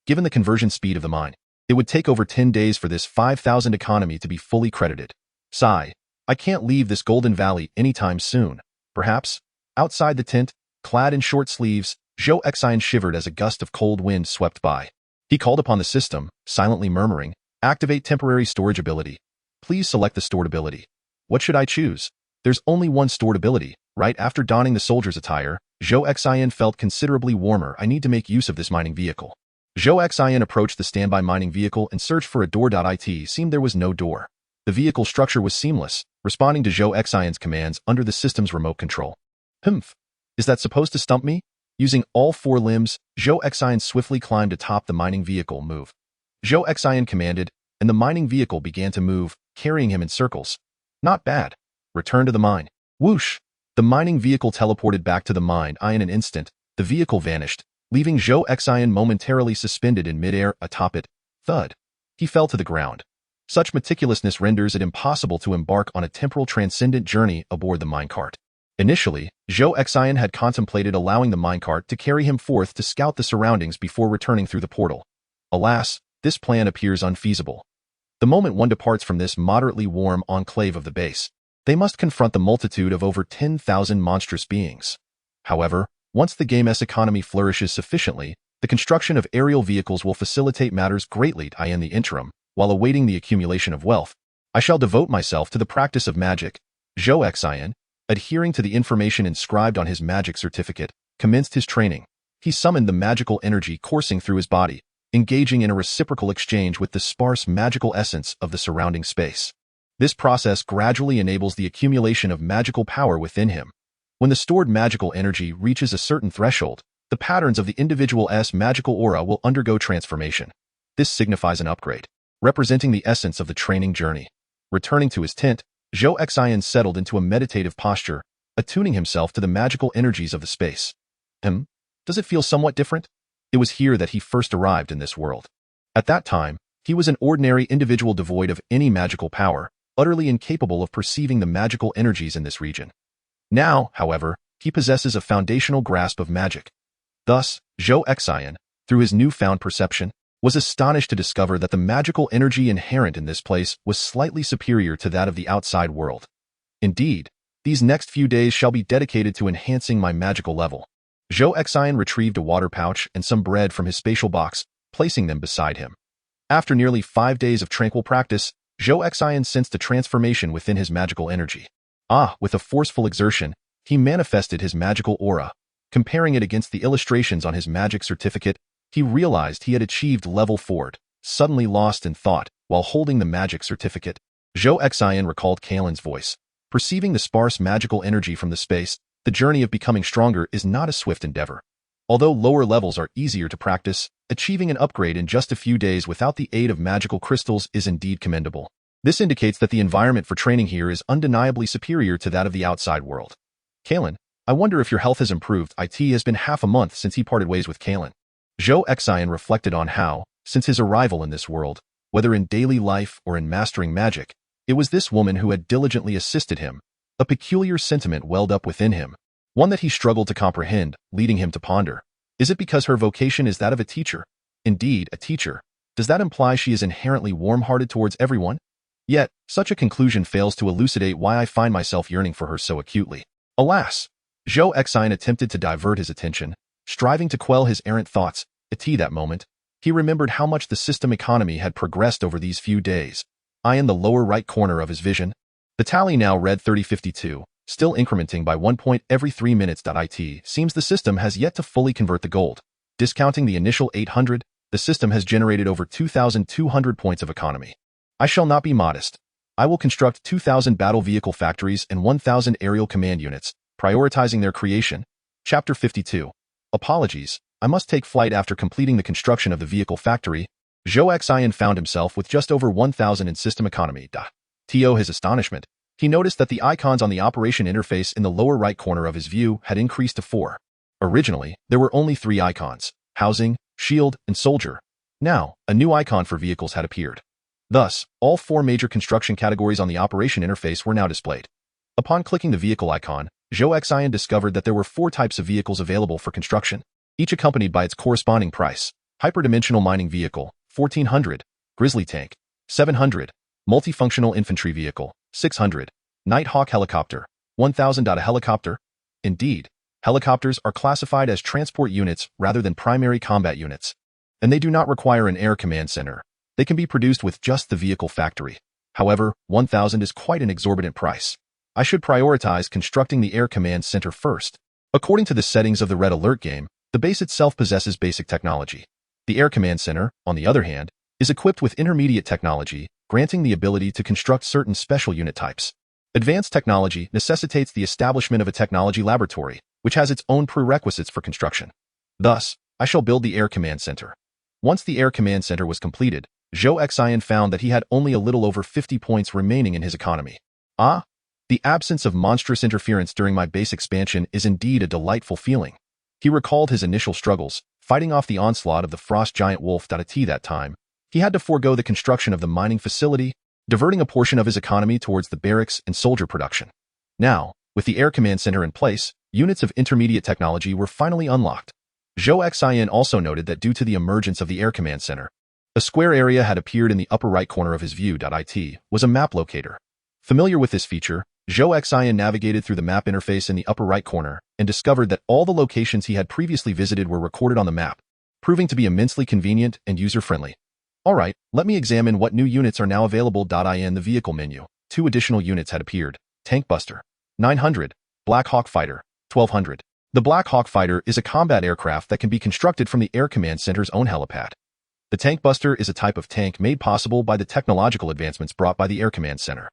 [SPEAKER 2] Given the conversion speed of the mine, it would take over 10 days for this 5,000 economy to be fully credited. Sigh. I can't leave this golden valley anytime soon. Perhaps, outside the tent, clad in short sleeves, Zhou Xion shivered as a gust of cold wind swept by. He called upon the system, silently murmuring, activate temporary storage ability. Please select the stored ability. What should I choose? There's only one stored ability. Right after donning the soldier's attire, Zhou Xion felt considerably warmer. I need to make use of this mining vehicle. Zhou Xion approached the standby mining vehicle and searched for a door. It seemed there was no door. The vehicle structure was seamless, responding to Zhou Xion's commands under the system's remote control. Humph. Is that supposed to stump me? Using all four limbs, Zhou Xion swiftly climbed atop the mining vehicle. Move. Zhou Xion commanded, and the mining vehicle began to move, carrying him in circles. Not bad. Return to the mine. Whoosh. The mining vehicle teleported back to the mine. In an instant, the vehicle vanished, leaving Zhou Xion momentarily suspended in midair atop it. Thud. He fell to the ground. Such meticulousness renders it impossible to embark on a temporal transcendent journey aboard the minecart. Initially, Zhou Xion had contemplated allowing the minecart to carry him forth to scout the surroundings before returning through the portal. Alas, this plan appears unfeasible. The moment one departs from this moderately warm enclave of the base, they must confront the multitude of over 10,000 monstrous beings. However, once the game's economy flourishes sufficiently, the construction of aerial vehicles will facilitate matters greatly. In the interim, while awaiting the accumulation of wealth, I shall devote myself to the practice of magic. Zhou Xion, adhering to the information inscribed on his magic certificate, commenced his training. He summoned the magical energy coursing through his body, engaging in a reciprocal exchange with the sparse magical essence of the surrounding space. This process gradually enables the accumulation of magical power within him. When the stored magical energy reaches a certain threshold, the patterns of the individual's magical aura will undergo transformation. This signifies an upgrade, representing the essence of the training journey. Returning to his tent, Zhou Xion settled into a meditative posture, attuning himself to the magical energies of the space. Does it feel somewhat different? It was here that he first arrived in this world. At that time, he was an ordinary individual devoid of any magical power, utterly incapable of perceiving the magical energies in this region. Now, however, he possesses a foundational grasp of magic. Thus, Zhou Xion, through his newfound perception, was astonished to discover that the magical energy inherent in this place was slightly superior to that of the outside world. Indeed, these next few days shall be dedicated to enhancing my magical level. Zhou Xion retrieved a water pouch and some bread from his spatial box, placing them beside him. After nearly 5 days of tranquil practice, Zhou Xion sensed a transformation within his magical energy. With a forceful exertion, he manifested his magical aura. Comparing it against the illustrations on his magic certificate, he realized he had achieved level 4, suddenly lost in thought while holding the magic certificate. Zhou Xin recalled Kalen's voice. Perceiving the sparse magical energy from the space, the journey of becoming stronger is not a swift endeavor. Although lower levels are easier to practice, achieving an upgrade in just a few days without the aid of magical crystals is indeed commendable. This indicates that the environment for training here is undeniably superior to that of the outside world. Kalen, I wonder if your health has improved. It has been half a month since he parted ways with Kalen. Zhou Xin reflected on how, since his arrival in this world, whether in daily life or in mastering magic, it was this woman who had diligently assisted him. A peculiar sentiment welled up within him, one that he struggled to comprehend, leading him to ponder. Is it because her vocation is that of a teacher? Indeed, a teacher. Does that imply she is inherently warm-hearted towards everyone? Yet, such a conclusion fails to elucidate why I find myself yearning for her so acutely. Alas! Zhou Xin attempted to divert his attention, striving to quell his errant thoughts. At that moment, he remembered how much the system economy had progressed over these few days. In the lower right corner of his vision, the tally now read 3052, still incrementing by 1 point every 3 minutes. It seems the system has yet to fully convert the gold. Discounting the initial 800, the system has generated over 2,200 points of economy. I shall not be modest. I will construct 2,000 battle vehicle factories and 1,000 aerial command units, prioritizing their creation. Chapter 52. Apologies, I must take flight after completing the construction of the vehicle factory. Zhou Xin found himself with just over 1,000 in system economy. To his astonishment, he noticed that the icons on the operation interface in the lower right corner of his view had increased to 4. Originally, there were only 3 icons: housing, shield, and soldier. Now, a new icon for vehicles had appeared. Thus, all 4 major construction categories on the operation interface were now displayed. Upon clicking the vehicle icon, Zhou Xin discovered that there were 4 types of vehicles available for construction, each accompanied by its corresponding price: hyperdimensional mining vehicle, 1,400, grizzly tank, 700, multifunctional infantry vehicle, 600, Nighthawk helicopter, 1,000. A helicopter? Indeed, helicopters are classified as transport units rather than primary combat units, and they do not require an air command center. They can be produced with just the vehicle factory. However, 1,000 is quite an exorbitant price. I should prioritize constructing the air command center first. According to the settings of the Red Alert game, the base itself possesses basic technology. The Air Command Center, on the other hand, is equipped with intermediate technology, granting the ability to construct certain special unit types. Advanced technology necessitates the establishment of a technology laboratory, which has its own prerequisites for construction. Thus, I shall build the Air Command Center. Once the Air Command Center was completed, Zhou Xin found that he had only a little over 50 points remaining in his economy. The absence of monstrous interference during my base expansion is indeed a delightful feeling. He recalled his initial struggles, fighting off the onslaught of the frost giant wolf. At that time, he had to forego the construction of the mining facility, diverting a portion of his economy towards the barracks and soldier production. Now, with the Air Command Center in place, units of intermediate technology were finally unlocked. Zhou Xin also noted that due to the emergence of the Air Command Center, a square area had appeared in the upper right corner of his view. It was a map locator. Familiar with this feature, Zhou Xin navigated through the map interface in the upper right corner and discovered that all the locations he had previously visited were recorded on the map, proving to be immensely convenient and user-friendly. Alright, let me examine what new units are now available. In the vehicle menu, 2 additional units had appeared: Tank Buster, 900, Black Hawk Fighter, 1,200. The Black Hawk Fighter is a combat aircraft that can be constructed from the Air Command Center's own helipad. The Tank Buster is a type of tank made possible by the technological advancements brought by the Air Command Center.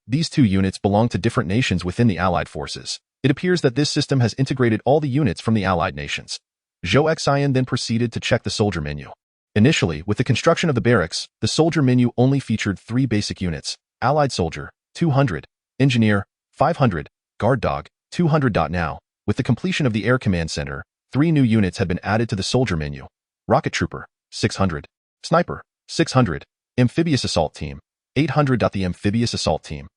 [SPEAKER 2] These 2 units belong to different nations within the Allied forces. It appears that this system has integrated all the units from the Allied nations. Zhou Xin then proceeded to check the soldier menu. Initially, with the construction of the barracks, the soldier menu only featured 3 basic units: Allied Soldier, 200, Engineer, 500, Guard Dog, 200. Now, with the completion of the Air Command Center, 3 new units had been added to the soldier menu: Rocket Trooper, 600, Sniper, 600, Amphibious Assault Team, 800. The Amphibious Assault Team.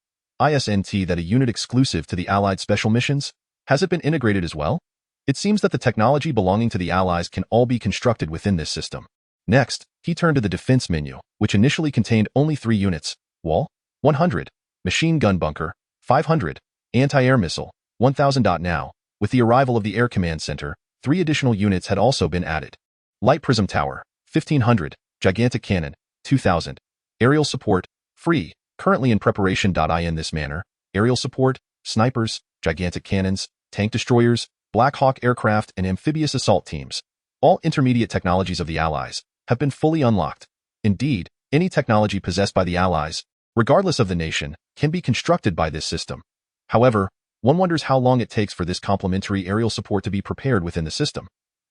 [SPEAKER 2] Isn't that a unit exclusive to the Allied special missions? Has it been integrated as well? It seems that the technology belonging to the Allies can all be constructed within this system. Next, he turned to the defense menu, which initially contained only 3 units: Wall, 100, Machine Gun Bunker, 500, Anti-Air Missile, 1,000. Now, with the arrival of the Air Command Center, 3 additional units had also been added: Light Prism Tower, 1,500, Gigantic Cannon, 2,000, Aerial Support, free, currently in preparation. In this manner, aerial support, snipers, gigantic cannons, tank destroyers, Black Hawk aircraft, and amphibious assault teams, all intermediate technologies of the Allies, have been fully unlocked. Indeed, any technology possessed by the Allies, regardless of the nation, can be constructed by this system. However, one wonders how long it takes for this complementary aerial support to be prepared within the system.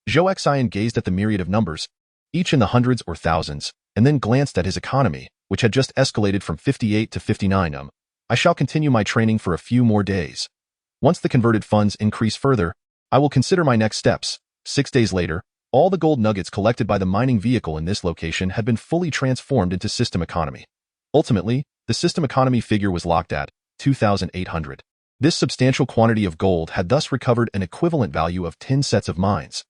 [SPEAKER 2] Zhou Xin gazed at the myriad of numbers, each in the hundreds or thousands, and then glanced at his economy, which had just escalated from 58 to 59. I shall continue my training for a few more days. Once the converted funds increase further, I will consider my next steps. 6 days later, all the gold nuggets collected by the mining vehicle in this location had been fully transformed into system economy. Ultimately, the system economy figure was locked at 2,800. This substantial quantity of gold had thus recovered an equivalent value of 10 sets of mines.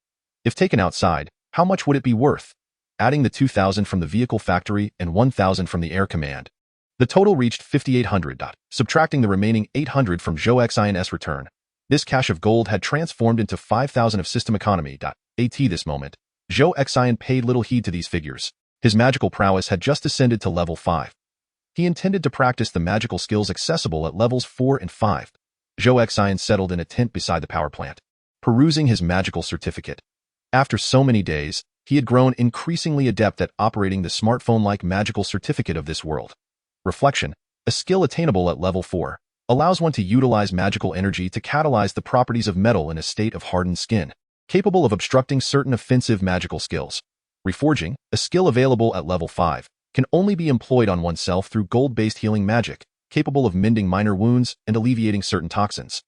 [SPEAKER 2] If taken outside, how much would it be worth? Adding the 2,000 from the vehicle factory and 1,000 from the air command, the total reached 5,800. Subtracting the remaining 800 from Zhou Xin's return, this cache of gold had transformed into 5,000 of system economy. At this moment, Zhou Xin paid little heed to these figures. His magical prowess had just ascended to level 5. He intended to practice the magical skills accessible at levels 4 and 5. Zhou Xin settled in a tent beside the power plant, perusing his magical certificate. After so many days, he had grown increasingly adept at operating the smartphone-like magical certificate of this world. Reflection, a skill attainable at level 4, allows one to utilize magical energy to catalyze the properties of metal in a state of hardened skin, capable of obstructing certain offensive magical skills. Reforging, a skill available at level 5, can only be employed on oneself through gold-based healing magic, capable of mending minor wounds and alleviating certain toxins.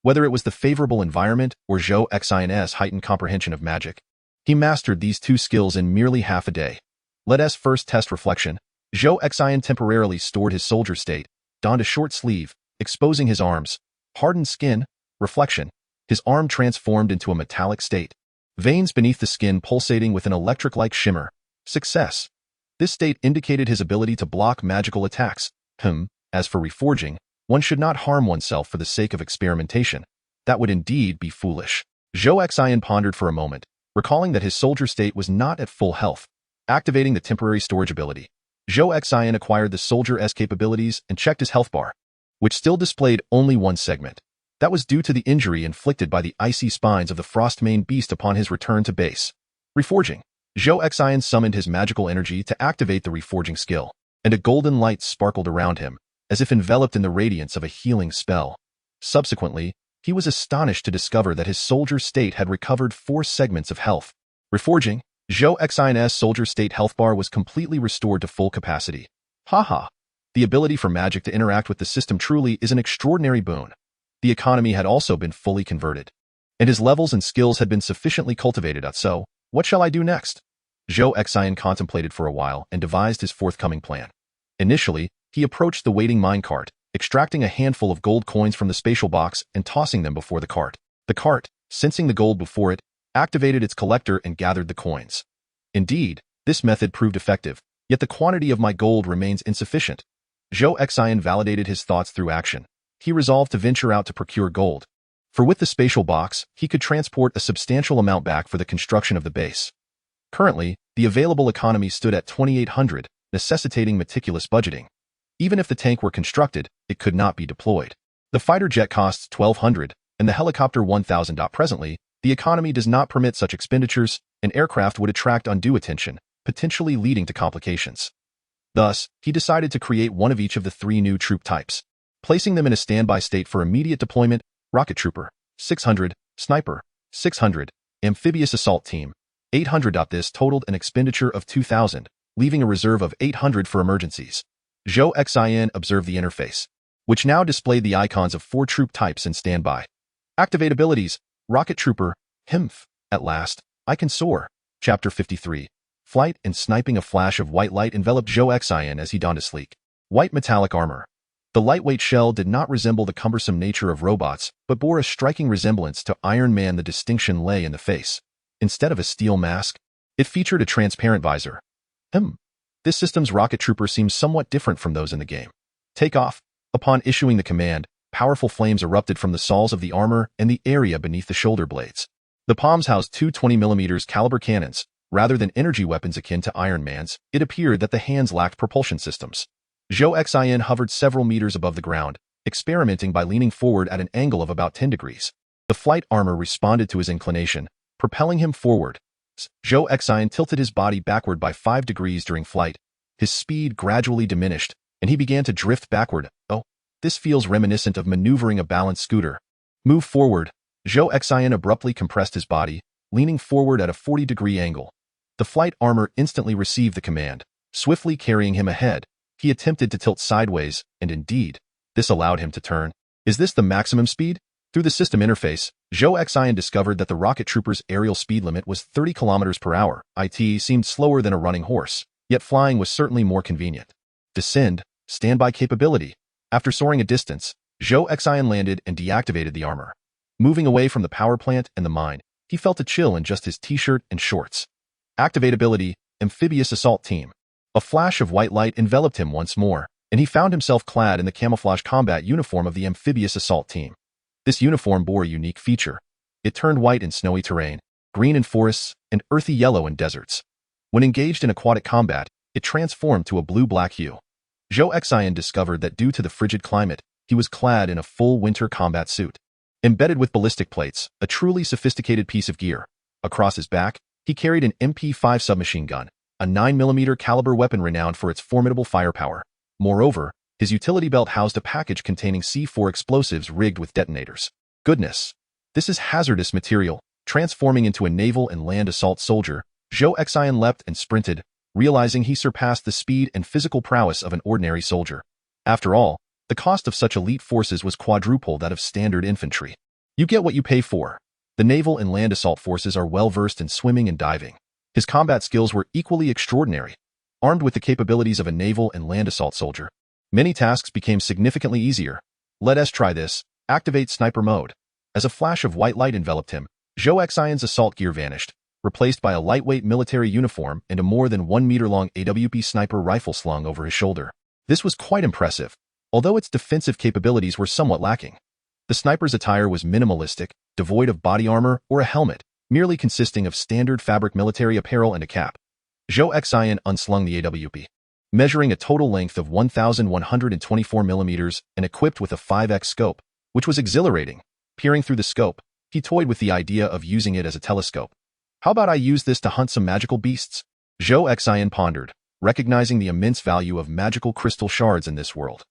[SPEAKER 2] Whether it was the favorable environment or Zhou Xin's heightened comprehension of magic, he mastered these two skills in merely half a day. Let us first test reflection. Zhou Xin temporarily stored his soldier state, donned a short sleeve, exposing his arms. Hardened skin. Reflection. His arm transformed into a metallic state. Veins beneath the skin pulsating with an electric-like shimmer. Success. This state indicated his ability to block magical attacks. As for reforging, one should not harm oneself for the sake of experimentation. That would indeed be foolish. Zhou Xin pondered for a moment, recalling that his soldier state was not at full health. Activating the temporary storage ability, Zhou Xin acquired the soldier's capabilities and checked his health bar, which still displayed only one segment. That was due to the injury inflicted by the icy spines of the Frostmane beast upon his return to base. Reforging. Zhou Xin summoned his magical energy to activate the reforging skill, and a golden light sparkled around him, as if enveloped in the radiance of a healing spell. Subsequently, he was astonished to discover that his soldier state had recovered 4 segments of health. Reforging. Zhou Xin's soldier state health bar was completely restored to full capacity. Haha. The ability for magic to interact with the system truly is an extraordinary boon. The economy had also been fully converted, and his levels and skills had been sufficiently cultivated. So, what shall I do next? Zhou Xin contemplated for a while and devised his forthcoming plan. Initially, he approached the waiting minecart, extracting a handful of gold coins from the spatial box and tossing them before the cart. The cart, sensing the gold before it, activated its collector and gathered the coins. Indeed, this method proved effective, yet the quantity of my gold remains insufficient. Zhou Xin validated his thoughts through action. He resolved to venture out to procure gold, for with the spatial box, he could transport a substantial amount back for the construction of the base. Currently, the available economy stood at 2,800, necessitating meticulous budgeting. Even if the tank were constructed, it could not be deployed. The fighter jet costs 1,200, and the helicopter 1,000. Presently, the economy does not permit such expenditures, and aircraft would attract undue attention, potentially leading to complications. Thus, he decided to create one of each of the 3 new troop types, placing them in a standby state for immediate deployment: rocket trooper, 600, sniper, 600, amphibious assault team, 800. This totaled an expenditure of 2,000, leaving a reserve of 800 for emergencies. Zhou Xin observed the interface, which now displayed the icons of 4 troop types in standby. Activate abilities: rocket trooper, Himph. At last, I can soar. Chapter 53. Flight and sniping. A flash of white light enveloped Zhou Xin as he donned a sleek, white metallic armor. The lightweight shell did not resemble the cumbersome nature of robots, but bore a striking resemblance to Iron Man. The distinction lay in the face. Instead of a steel mask, it featured a transparent visor. This system's rocket trooper seems somewhat different from those in the game. Take off. Upon issuing the command, powerful flames erupted from the soles of the armor and the area beneath the shoulder blades. The palms housed 2 20mm caliber cannons. Rather than energy weapons akin to Iron Man's, it appeared that the hands lacked propulsion systems. Zhou Xin hovered several meters above the ground, experimenting by leaning forward at an angle of about 10 degrees. The flight armor responded to his inclination, propelling him forward. Zhou Xin tilted his body backward by 5 degrees during flight. His speed gradually diminished, and he began to drift backward. Oh, this feels reminiscent of maneuvering a balanced scooter. Move forward. Zhou Xin abruptly compressed his body, leaning forward at a 40-degree angle. The flight armor instantly received the command, swiftly carrying him ahead. He attempted to tilt sideways, and indeed, this allowed him to turn. Is this the maximum speed? Through the system interface, Zhou Xin discovered that the rocket trooper's aerial speed limit was 30 kilometers per hour. It seemed slower than a running horse, yet flying was certainly more convenient. Descend, standby capability. After soaring a distance, Zhou Xin landed and deactivated the armor. Moving away from the power plant and the mine, he felt a chill in just his t-shirt and shorts. Activatability, amphibious assault team. A flash of white light enveloped him once more, and he found himself clad in the camouflage combat uniform of the amphibious assault team. This uniform bore a unique feature. It turned white in snowy terrain, green in forests, and earthy yellow in deserts. When engaged in aquatic combat, it transformed to a blue-black hue. Zhou Xin discovered that due to the frigid climate, he was clad in a full winter combat suit. Embedded with ballistic plates, a truly sophisticated piece of gear. Across his back, he carried an MP5 submachine gun, a 9mm caliber weapon renowned for its formidable firepower. Moreover, his utility belt housed a package containing C4 explosives rigged with detonators. Goodness! This is hazardous material. Transforming into a naval and land assault soldier, Zhou Xin leapt and sprinted, realizing he surpassed the speed and physical prowess of an ordinary soldier. After all, the cost of such elite forces was quadruple that of standard infantry. You get what you pay for. The naval and land assault forces are well versed in swimming and diving. His combat skills were equally extraordinary. Armed with the capabilities of a naval and land assault soldier, many tasks became significantly easier. Let us try this. Activate sniper mode. As a flash of white light enveloped him, Zhou Xion's assault gear vanished, replaced by a lightweight military uniform and a more than 1 meter long AWP sniper rifle slung over his shoulder. This was quite impressive, although its defensive capabilities were somewhat lacking. The sniper's attire was minimalistic, devoid of body armor or a helmet, merely consisting of standard fabric military apparel and a cap. Zhou Xion unslung the AWP. Measuring a total length of 1,124 millimeters and equipped with a 5x scope, which was exhilarating. Peering through the scope, he toyed with the idea of using it as a telescope. How about I use this to hunt some magical beasts? Zhou Xion pondered, recognizing the immense value of magical crystal shards in this world.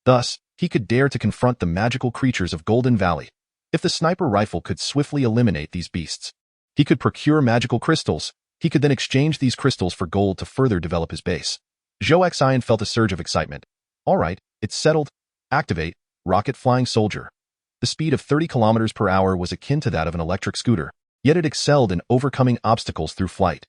[SPEAKER 2] Thus, he could dare to confront the magical creatures of Golden Valley. If the sniper rifle could swiftly eliminate these beasts, he could procure magical crystals. He could then exchange these crystals for gold to further develop his base. Zhou Xion felt a surge of excitement. All right, it's settled. Activate, rocket flying soldier. The speed of 30 kilometers per hour was akin to that of an electric scooter, yet it excelled in overcoming obstacles through flight.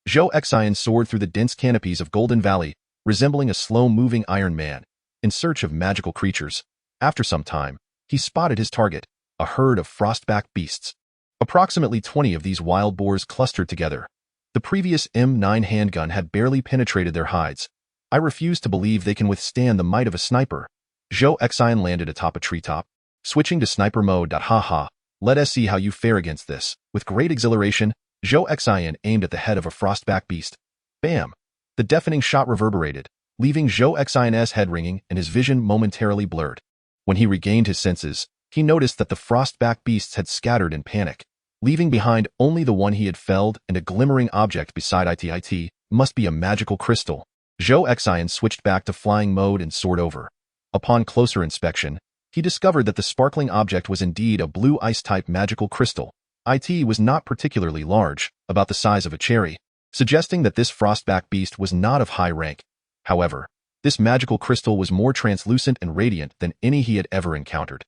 [SPEAKER 2] Zhou Xion soared through the dense canopies of Golden Valley, resembling a slow-moving Iron Man, in search of magical creatures. After some time, he spotted his target, a herd of frostback beasts. Approximately 20 of these wild boars clustered together. The previous M9 handgun had barely penetrated their hides. I refuse to believe they can withstand the might of a sniper. Zhou Xion landed atop a treetop, switching to sniper mode. Haha, let us see how you fare against this. With great exhilaration, Zhou Xion aimed at the head of a frostback beast. Bam! The deafening shot reverberated, leaving Zhou Xion's head ringing and his vision momentarily blurred. When he regained his senses, he noticed that the frostback beasts had scattered in panic, leaving behind only the one he had felled and a glimmering object beside it. It must be a magical crystal. Zhou Xion switched back to flying mode and soared over. Upon closer inspection, he discovered that the sparkling object was indeed a blue ice-type magical crystal. It was not particularly large, about the size of a cherry, suggesting that this frostback beast was not of high rank. However, this magical crystal was more translucent and radiant than any he had ever encountered.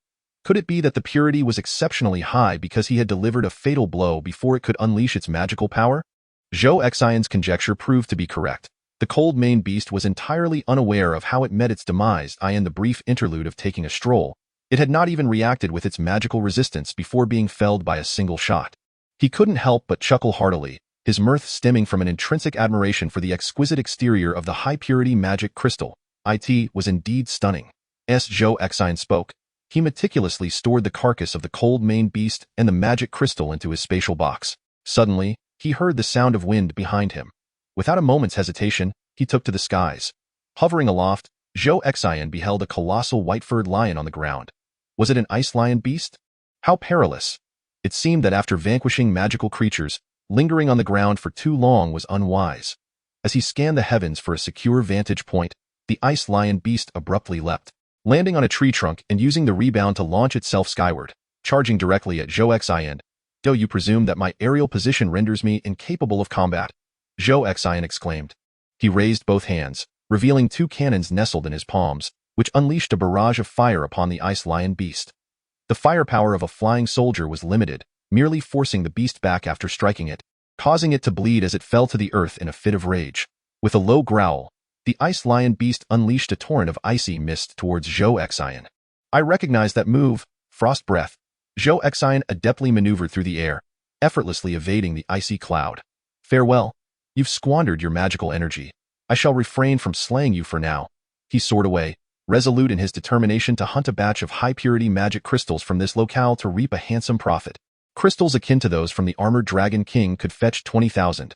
[SPEAKER 2] Could it be that the purity was exceptionally high because he had delivered a fatal blow before it could unleash its magical power? Zhou Xion's conjecture proved to be correct. The cold-maned beast was entirely unaware of how it met its demise. In the brief interlude of taking a stroll, it had not even reacted with its magical resistance before being felled by a single shot. He couldn't help but chuckle heartily, his mirth stemming from an intrinsic admiration for the exquisite exterior of the high-purity magic crystal. It was indeed stunning. As Zhou Xion spoke, he meticulously stored the carcass of the cold-maned beast and the magic crystal into his spatial box. Suddenly, he heard the sound of wind behind him. Without a moment's hesitation, he took to the skies. Hovering aloft, Zhou Xion beheld a colossal white-furred lion on the ground. Was it an ice lion beast? How perilous! It seemed that after vanquishing magical creatures, lingering on the ground for too long was unwise. As he scanned the heavens for a secure vantage point, the ice lion beast abruptly leapt, landing on a tree trunk and using the rebound to launch itself skyward, charging directly at Zhou Xin. "Do you presume that my aerial position renders me incapable of combat?" Zhou Xin exclaimed. He raised both hands, revealing two cannons nestled in his palms, which unleashed a barrage of fire upon the ice lion beast. The firepower of a flying soldier was limited, merely forcing the beast back after striking it, causing it to bleed as it fell to the earth in a fit of rage. With a low growl, the ice lion beast unleashed a torrent of icy mist towards Zhou Xin. "I recognize that move, Frost Breath." Zhou Xin adeptly maneuvered through the air, effortlessly evading the icy cloud. "Farewell. You've squandered your magical energy. I shall refrain from slaying you for now." He soared away, resolute in his determination to hunt a batch of high-purity magic crystals from this locale to reap a handsome profit. Crystals akin to those from the Armored Dragon King could fetch 20,000.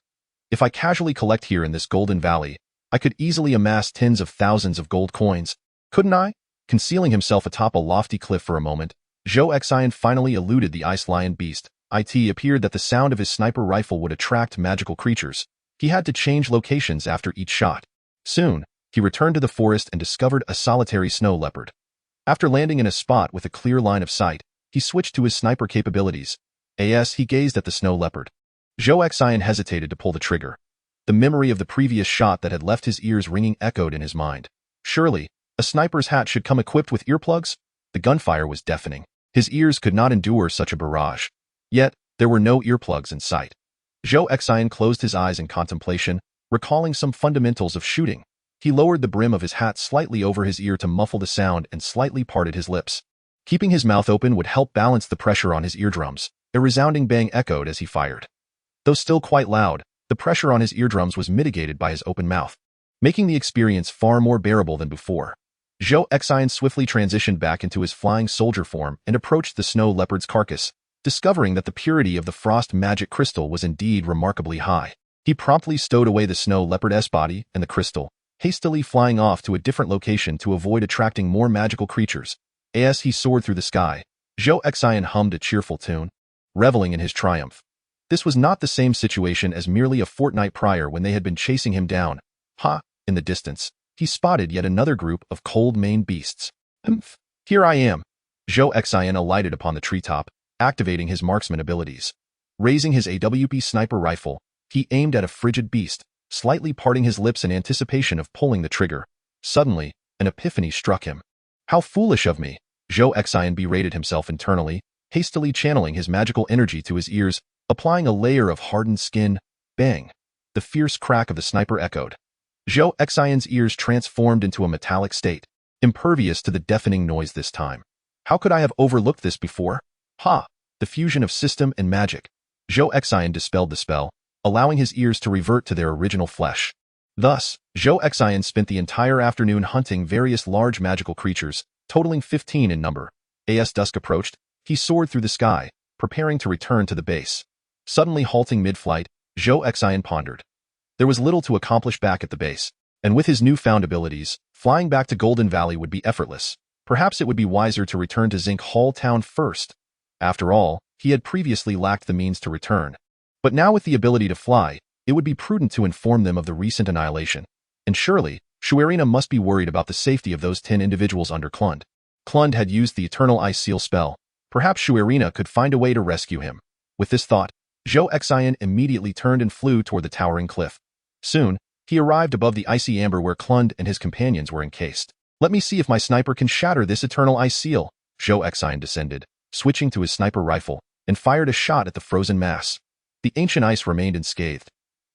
[SPEAKER 2] If I casually collect here in this golden valley, I could easily amass tens of thousands of gold coins, couldn't I? Concealing himself atop a lofty cliff for a moment, Zhou Xin finally eluded the ice lion beast. It appeared that the sound of his sniper rifle would attract magical creatures. He had to change locations after each shot. Soon, he returned to the forest and discovered a solitary snow leopard. After landing in a spot with a clear line of sight, he switched to his sniper capabilities. He gazed at the snow leopard. Zhou Xin hesitated to pull the trigger. The memory of the previous shot that had left his ears ringing echoed in his mind. Surely, a sniper's hat should come equipped with earplugs? The gunfire was deafening. His ears could not endure such a barrage. Yet, there were no earplugs in sight. Zhou Xin closed his eyes in contemplation, recalling some fundamentals of shooting. He lowered the brim of his hat slightly over his ear to muffle the sound and slightly parted his lips. Keeping his mouth open would help balance the pressure on his eardrums. A resounding bang echoed as he fired. Though still quite loud, the pressure on his eardrums was mitigated by his open mouth, making the experience far more bearable than before. Zhou Xin swiftly transitioned back into his flying soldier form and approached the snow leopard's carcass, discovering that the purity of the frost magic crystal was indeed remarkably high. He promptly stowed away the snow leopard's body and the crystal, hastily flying off to a different location to avoid attracting more magical creatures. As he soared through the sky, Zhou Xin hummed a cheerful tune, reveling in his triumph. This was not the same situation as merely a fortnight prior when they had been chasing him down. In the distance, he spotted yet another group of cold-maned beasts. Here I am. Zhou Xin alighted upon the treetop, activating his marksman abilities. Raising his AWP sniper rifle, he aimed at a frigid beast, slightly parting his lips in anticipation of pulling the trigger. Suddenly, an epiphany struck him. How foolish of me! Zhou Xin berated himself internally, hastily channeling his magical energy to his ears, applying a layer of hardened skin. Bang! The fierce crack of the sniper echoed. Zhou Xion's ears transformed into a metallic state, impervious to the deafening noise this time. How could I have overlooked this before? The fusion of system and magic. Zhou Xion dispelled the spell, allowing his ears to revert to their original flesh. Thus, Zhou Xion spent the entire afternoon hunting various large magical creatures, totaling 15 in number. As dusk approached, he soared through the sky, preparing to return to the base. Suddenly halting mid-flight, Zhou Xion pondered. There was little to accomplish back at the base, and with his newfound abilities, flying back to Golden Valley would be effortless. Perhaps it would be wiser to return to Zinc Hall Town first. After all, he had previously lacked the means to return. But now with the ability to fly, it would be prudent to inform them of the recent annihilation. And surely, Shuerina must be worried about the safety of those 10 individuals under Klund. Klund had used the Eternal Ice Seal spell. Perhaps Shuerina could find a way to rescue him. With this thought, Zhou Xion immediately turned and flew toward the towering cliff. Soon, he arrived above the icy amber where Klund and his companions were encased. Let me see if my sniper can shatter this Eternal Ice Seal. Zhou Xion descended, switching to his sniper rifle, and fired a shot at the frozen mass. The ancient ice remained unscathed.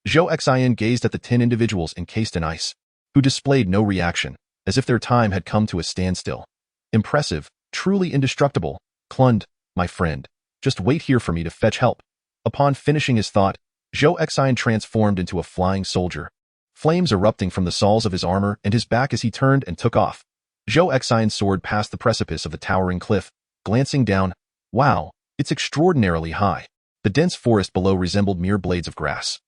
[SPEAKER 2] Zhou Xion gazed at the 10 individuals encased in ice, who displayed no reaction, as if their time had come to a standstill. Impressive, truly indestructible. Klund, my friend, just wait here for me to fetch help. Upon finishing his thought, Zhou Xion transformed into a flying soldier, flames erupting from the soles of his armor and his back as he turned and took off. Zhou Xion soared past the precipice of the towering cliff, glancing down. Wow, it's extraordinarily high. The dense forest below resembled mere blades of grass.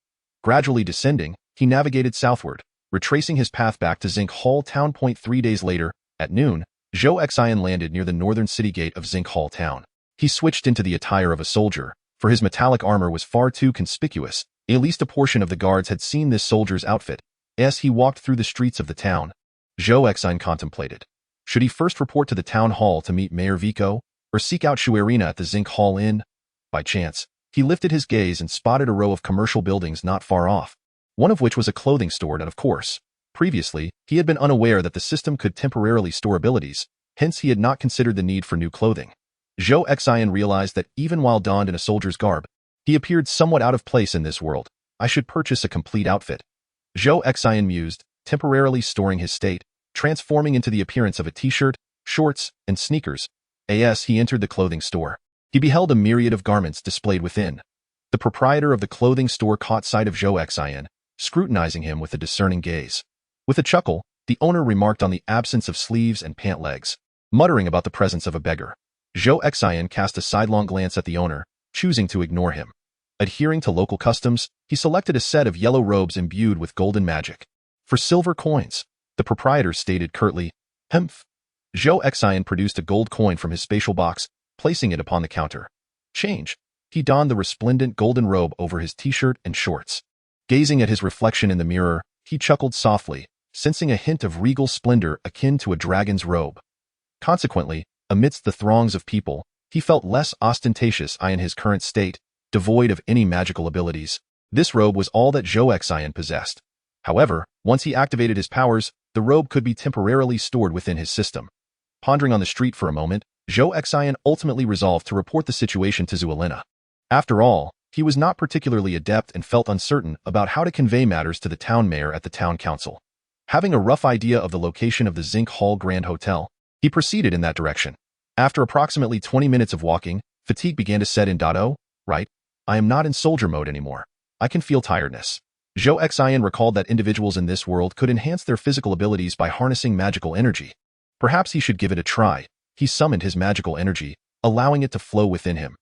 [SPEAKER 2] Gradually descending, he navigated southward, retracing his path back to Zinc Hall Town. 3 days later, at noon, Zhou Xion landed near the northern city gate of Zinc Hall Town. He switched into the attire of a soldier, for his metallic armor was far too conspicuous. At least a portion of the guards had seen this soldier's outfit. As he walked through the streets of the town, Zhou Xin contemplated. Should he first report to the town hall to meet Mayor Vico, or seek out Shuerina at the Zinc Hall Inn? By chance, he lifted his gaze and spotted a row of commercial buildings not far off, one of which was a clothing store and of course, previously, he had been unaware that the system could temporarily store abilities, hence he had not considered the need for new clothing. Zhou Xin realized that even while donned in a soldier's garb, he appeared somewhat out of place in this world. I should purchase a complete outfit. Zhou Xin mused, temporarily storing his state, transforming into the appearance of a t-shirt, shorts, and sneakers. As he entered the clothing store, he beheld a myriad of garments displayed within. The proprietor of the clothing store caught sight of Zhou Xin, scrutinizing him with a discerning gaze. With a chuckle, the owner remarked on the absence of sleeves and pant legs, muttering about the presence of a beggar. Zhou Xin cast a sidelong glance at the owner, choosing to ignore him. Adhering to local customs, he selected a set of yellow robes imbued with golden magic. For silver coins, the proprietor stated curtly, "Hemph." Zhou Xin produced a gold coin from his spatial box, placing it upon the counter. Change. He donned the resplendent golden robe over his t-shirt and shorts. Gazing at his reflection in the mirror, he chuckled softly, sensing a hint of regal splendor akin to a dragon's robe. Consequently, amidst the throngs of people, he felt less ostentatious in his current state, devoid of any magical abilities. This robe was all that Zhou Xin possessed. However, once he activated his powers, the robe could be temporarily stored within his system. Pondering on the street for a moment, Zhou Xin ultimately resolved to report the situation to Zuelina. After all, he was not particularly adept and felt uncertain about how to convey matters to the town mayor at the town council. Having a rough idea of the location of the Zinc Hall Grand Hotel, he proceeded in that direction. After approximately 20 minutes of walking, fatigue began to set in. Oh, right, I am not in soldier mode anymore. I can feel tiredness. Zhou Xin recalled that individuals in this world could enhance their physical abilities by harnessing magical energy. Perhaps he should give it a try. He summoned his magical energy, allowing it to flow within him.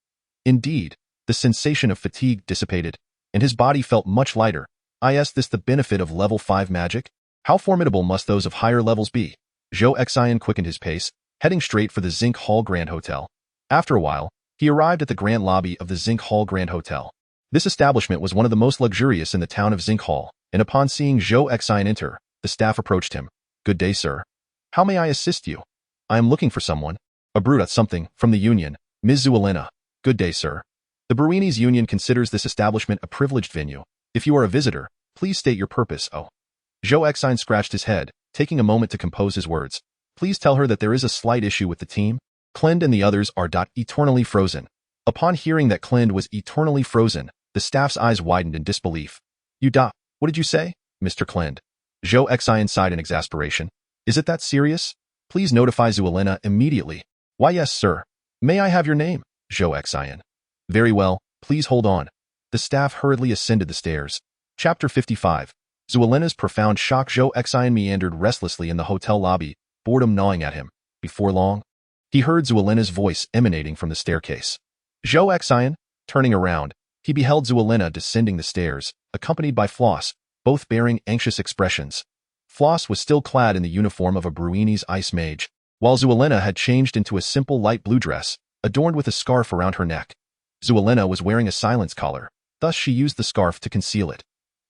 [SPEAKER 2] Indeed, the sensation of fatigue dissipated, and his body felt much lighter. Is this the benefit of level 5 magic? How formidable must those of higher levels be? Zhou Xin quickened his pace, heading straight for the Zinc Hall Grand Hotel. After a while, he arrived at the grand lobby of the Zinc Hall Grand Hotel. This establishment was one of the most luxurious in the town of Zinc Hall, and upon seeing Zhou Xin enter, the staff approached him. "Good day, sir. How may I assist you?" "I am looking for someone. A brute at something, from the Union. Ms. Zuelina." "Good day, sir. The Bruini's Union considers this establishment a privileged venue. If you are a visitor, please state your purpose." "Oh." Zhou Xin scratched his head, taking a moment to compose his words. "Please tell her that there is a slight issue with the team. Klend and the others are eternally frozen." Upon hearing that Klend was eternally frozen, the staff's eyes widened in disbelief. What did you say, Mr. Klend?" Zhou Xin sighed in exasperation. "Is it that serious? Please notify Zuelina immediately." "Why yes, sir. May I have your name?" Zhou Xin. "Very well, please hold on." The staff hurriedly ascended the stairs. Chapter 55. Zuelina's profound shock. Zhou Xin meandered restlessly in the hotel lobby, boredom gnawing at him. Before long, he heard Zuelina's voice emanating from the staircase. Zhou Xin, turning around, he beheld Zuelina descending the stairs, accompanied by Floss, both bearing anxious expressions. Floss was still clad in the uniform of a Bruini's ice mage, while Zuelina had changed into a simple light blue dress, adorned with a scarf around her neck. Zuelina was wearing a silence collar, thus she used the scarf to conceal it.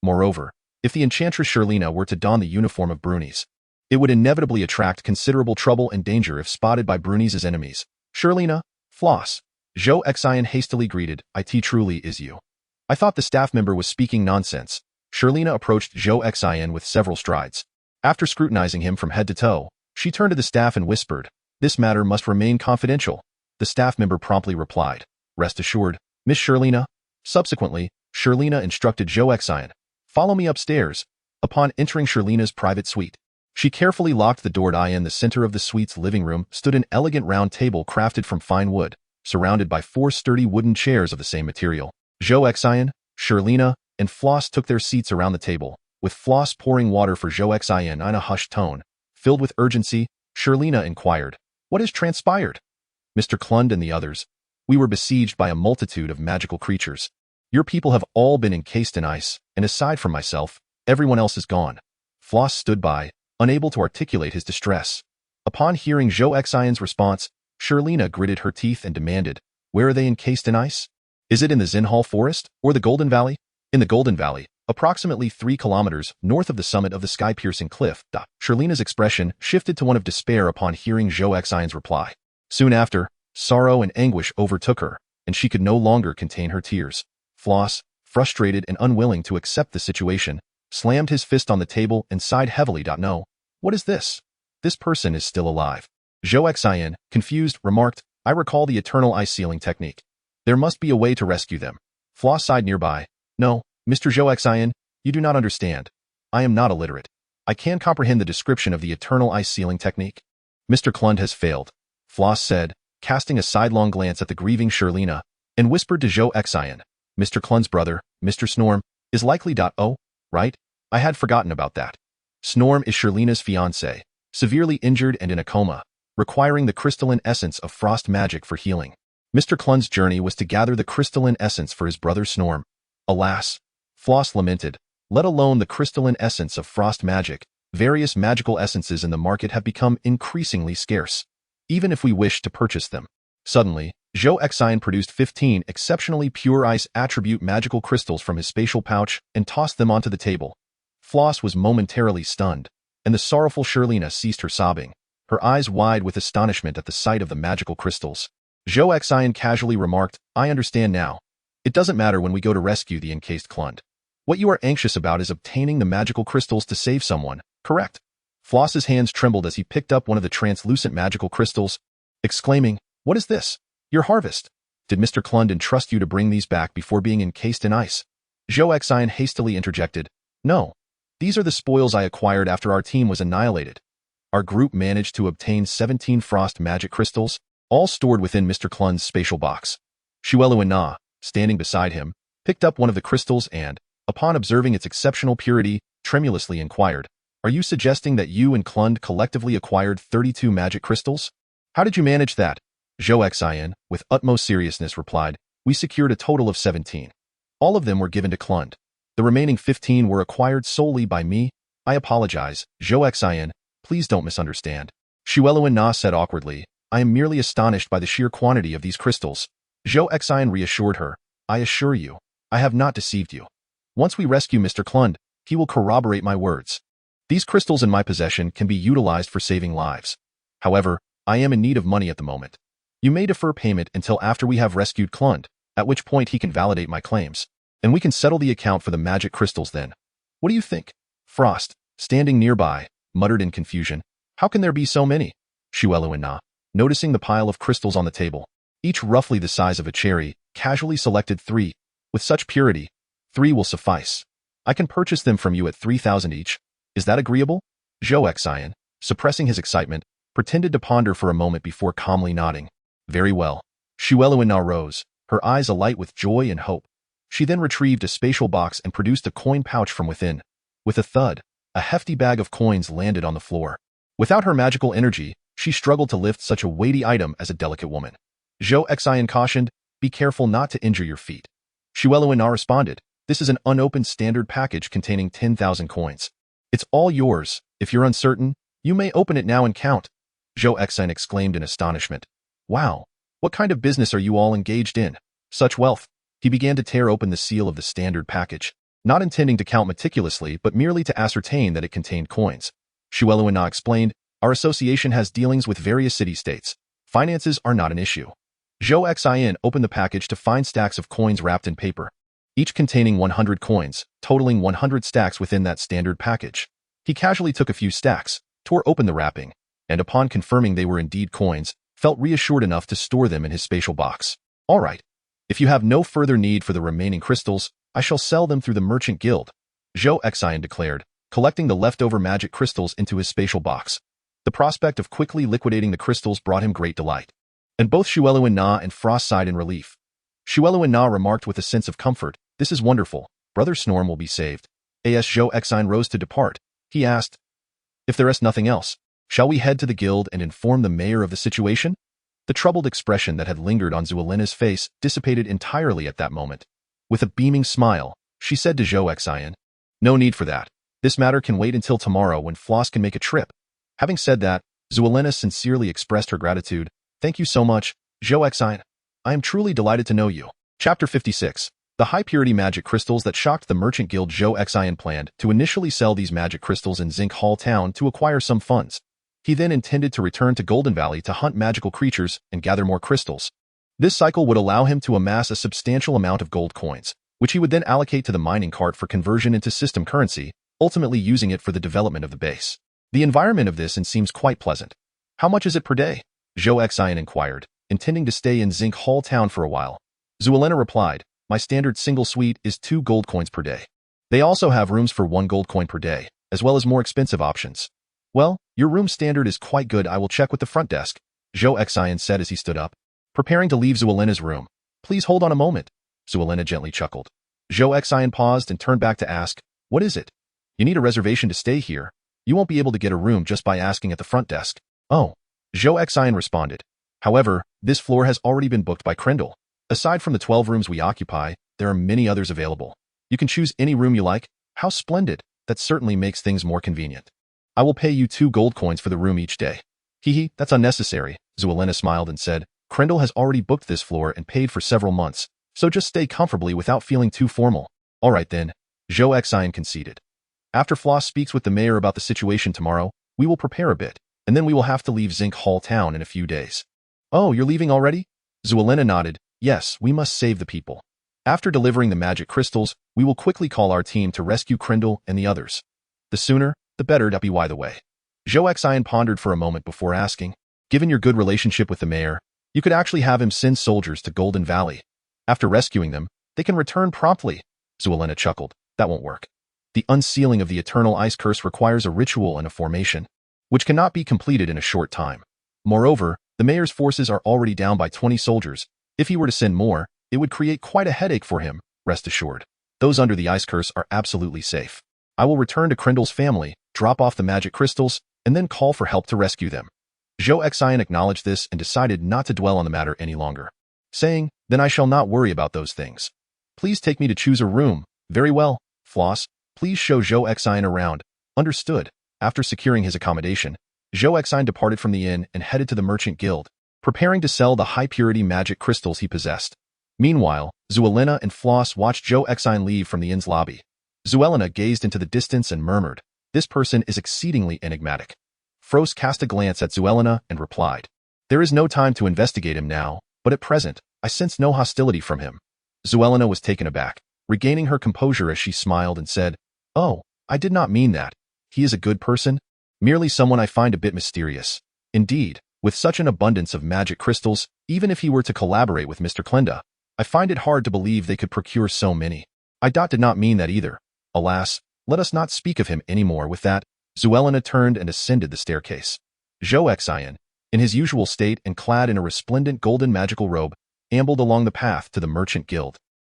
[SPEAKER 2] Moreover, if the enchantress Shuerina were to don the uniform of Bruini's, it would inevitably attract considerable trouble and danger if spotted by Bruini's enemies. "Shuerina, Floss," Zhou Xin hastily greeted. "It truly is you." "I thought the staff member was speaking nonsense." Shuerina approached Zhou Xin with several strides. After scrutinizing him from head to toe, she turned to the staff and whispered, "This matter must remain confidential." The staff member promptly replied, "Rest assured, Miss Shuerina." Subsequently, Shuerina instructed Zhou Xin, "Follow me upstairs." Upon entering Shuerina's private suite, she carefully locked the door. In the center of the suite's living room stood an elegant round table crafted from fine wood, surrounded by 4 sturdy wooden chairs of the same material. Zhou Xin, Shuerina, and Floss took their seats around the table, with Floss pouring water for Zhou Xin in a hushed tone. Filled with urgency, Shuerina inquired, "What has transpired?" "Mr. Klund and the others, we were besieged by a multitude of magical creatures. Your people have all been encased in ice, and aside from myself, everyone else is gone." Floss stood by, unable to articulate his distress. Upon hearing Zhou Xion's response, Shuerina gritted her teeth and demanded, "Where are they encased in ice? Is it in the Zinhal Forest, or the Golden Valley?" "In the Golden Valley, approximately 3 kilometers north of the summit of the sky-piercing cliff. Charlena's expression shifted to one of despair upon hearing Zhou Xian's reply. Soon after, sorrow and anguish overtook her, and she could no longer contain her tears. Floss, frustrated and unwilling to accept the situation, slammed his fist on the table and sighed heavily. No, what is this? This person is still alive. Zhou Xian, confused, remarked, I recall the eternal ice sealing technique. There must be a way to rescue them. Floss sighed nearby. No, Mr. Zhou Xian, you do not understand. I am not illiterate. I can comprehend the description of the eternal ice sealing technique. Mr. Klund has failed, Floss said, casting a sidelong glance at the grieving Charlena, and whispered to Zhou Xian, Mr. Klund's brother, Mr. Snorm, is likely. Oh, right? I had forgotten about that. Snorm is Charlena's fiancé, severely injured and in a coma, requiring the crystalline essence of frost magic for healing. Mr. Klund's journey was to gather the crystalline essence for his brother Snorm. Alas, Floss lamented, let alone the crystalline essence of frost magic, various magical essences in the market have become increasingly scarce, even if we wish to purchase them. Suddenly, Zhou Xian produced 15 exceptionally pure ice attribute magical crystals from his spatial pouch and tossed them onto the table. Floss was momentarily stunned, and the sorrowful Charlena ceased her sobbing, her eyes wide with astonishment at the sight of the magical crystals. Zhou Xian casually remarked, I understand now. It doesn't matter when we go to rescue the encased Klund. What you are anxious about is obtaining the magical crystals to save someone, correct? Floss's hands trembled as he picked up one of the translucent magical crystals, exclaiming, what is this? Your harvest. Did Mr. Klund entrust you to bring these back before being encased in ice? Zhou Xian hastily interjected, no. These are the spoils I acquired after our team was annihilated. Our group managed to obtain 17 frost magic crystals, all stored within Mr. Klund's spatial box. Shuelu and Na, standing beside him, picked up one of the crystals and, upon observing its exceptional purity, tremulously inquired, are you suggesting that you and Klund collectively acquired 32 magic crystals? How did you manage that? Zhou Xian, with utmost seriousness, replied, we secured a total of 17. All of them were given to Klund. The remaining 15 were acquired solely by me. I apologize, Zhou Xian, please don't misunderstand. Shuelu and Na said awkwardly, I am merely astonished by the sheer quantity of these crystals. Zhou Xian reassured her, I assure you, I have not deceived you. Once we rescue Mr. Klund, he will corroborate my words. These crystals in my possession can be utilized for saving lives. However, I am in need of money at the moment. You may defer payment until after we have rescued Klund, at which point he can validate my claims, and we can settle the account for the magic crystals then. What do you think? Frost, standing nearby, muttered in confusion, how can there be so many? Shuelu and Na, noticing the pile of crystals on the table, each roughly the size of a cherry, casually selected 3. With such purity, 3 will suffice. I can purchase them from you at 3,000 each. Is that agreeable? Zhou Xian, suppressing his excitement, pretended to ponder for a moment before calmly nodding. Very well. Shuelu and Na rose, her eyes alight with joy and hope. She then retrieved a spatial box and produced a coin pouch from within. With a thud, a hefty bag of coins landed on the floor. Without her magical energy, she struggled to lift such a weighty item as a delicate woman. Zhou Xian cautioned, be careful not to injure your feet. Shuelu and Na responded, this is an unopened standard package containing 10,000 coins. It's all yours. If you're uncertain, you may open it now and count. Zhou Xian exclaimed in astonishment. Wow, what kind of business are you all engaged in? Such wealth. He began to tear open the seal of the standard package, not intending to count meticulously but merely to ascertain that it contained coins. Shuelu and Na explained, our association has dealings with various city-states. Finances are not an issue. Zhou Xian opened the package to find stacks of coins wrapped in paper, each containing 100 coins, totaling 100 stacks within that standard package. He casually took a few stacks, tore open the wrapping, and upon confirming they were indeed coins, felt reassured enough to store them in his spatial box. All right. If you have no further need for the remaining crystals, I shall sell them through the Merchant Guild, Zhou Xian declared, collecting the leftover magic crystals into his spatial box. The prospect of quickly liquidating the crystals brought him great delight. And both Shuelu and Na and Frost sighed in relief. Shuelu and Na remarked with a sense of comfort, this is wonderful, Brother Snorm will be saved. As Zhou Xian rose to depart, he asked, if there is nothing else, shall we head to the guild and inform the mayor of the situation? The troubled expression that had lingered on Zuelena's face dissipated entirely at that moment. With a beaming smile, she said to Zhou Xian, no need for that. This matter can wait until tomorrow when Floss can make a trip. Having said that, Zuelena sincerely expressed her gratitude. Thank you so much, Zhou Xian. I am truly delighted to know you. Chapter 56. The high-purity magic crystals that shocked the merchant guild. Zhou Xin planned to initially sell these magic crystals in Zinc Hall Town to acquire some funds. He then intended to return to Golden Valley to hunt magical creatures and gather more crystals. This cycle would allow him to amass a substantial amount of gold coins, which he would then allocate to the mining cart for conversion into system currency, ultimately using it for the development of the base. The environment of this seems quite pleasant. How much is it per day? Zhou Xin inquired, intending to stay in Zinc Hall Town for a while. Zuelena replied, my standard single suite is 2 gold coins per day. They also have rooms for 1 gold coin per day, as well as more expensive options. Well, your room standard is quite good. I will check with the front desk, Zhou Xin said as he stood up, preparing to leave Zuelena's room. Please hold on a moment. Zuelena gently chuckled. Zhou Xin paused and turned back to ask, what is it? You need a reservation to stay here. You won't be able to get a room just by asking at the front desk. Oh, Zhou Xin responded. However, this floor has already been booked by Krendel. Aside from the 12 rooms we occupy, there are many others available. You can choose any room you like. How splendid. That certainly makes things more convenient. I will pay you 2 gold coins for the room each day. Hehe, that's unnecessary. Zuelena smiled and said, Krendel has already booked this floor and paid for several months, so just stay comfortably without feeling too formal. All right then, Zhou Xin conceded. After Floss speaks with the mayor about the situation tomorrow, we will prepare a bit, and then we will have to leave Zinc Hall Town in a few days. Oh, you're leaving already? Zuelena nodded. Yes, we must save the people. After delivering the magic crystals, we will quickly call our team to rescue Krendel and the others. The sooner, the better. By the way. Zhou Xin pondered for a moment before asking, given your good relationship with the mayor, you could actually have him send soldiers to Golden Valley. After rescuing them, they can return promptly. Zuelena chuckled. That won't work. The unsealing of the eternal ice curse requires a ritual and a formation, which cannot be completed in a short time. Moreover, the mayor's forces are already down by 20 soldiers. If he were to send more, it would create quite a headache for him, rest assured. Those under the ice curse are absolutely safe. I will return to Krendel's family, drop off the magic crystals, and then call for help to rescue them. Zhou Xin acknowledged this and decided not to dwell on the matter any longer, saying, then I shall not worry about those things. Please take me to choose a room. Very well, Floss, please show Zhou Xin around. Understood. After securing his accommodation, Zhou Xin departed from the inn and headed to the merchant guild, preparing to sell the high-purity magic crystals he possessed. Meanwhile, Zuelena and Floss watched Zhou Xin leave from the inn's lobby. Zuelena gazed into the distance and murmured, this person is exceedingly enigmatic. Frost cast a glance at Zuelena and replied, there is no time to investigate him now, but at present, I sense no hostility from him. Zuelena was taken aback, regaining her composure as she smiled and said, oh, I did not mean that. He is a good person, merely someone I find a bit mysterious. Indeed, with such an abundance of magic crystals, even if he were to collaborate with Mr. Klenda, I find it hard to believe they could procure so many. I did not mean that either. Alas, let us not speak of him anymore. With that, Zuelena turned and ascended the staircase. Zhou Xin, in his usual state and clad in a resplendent golden magical robe, ambled along the path to the merchant guild.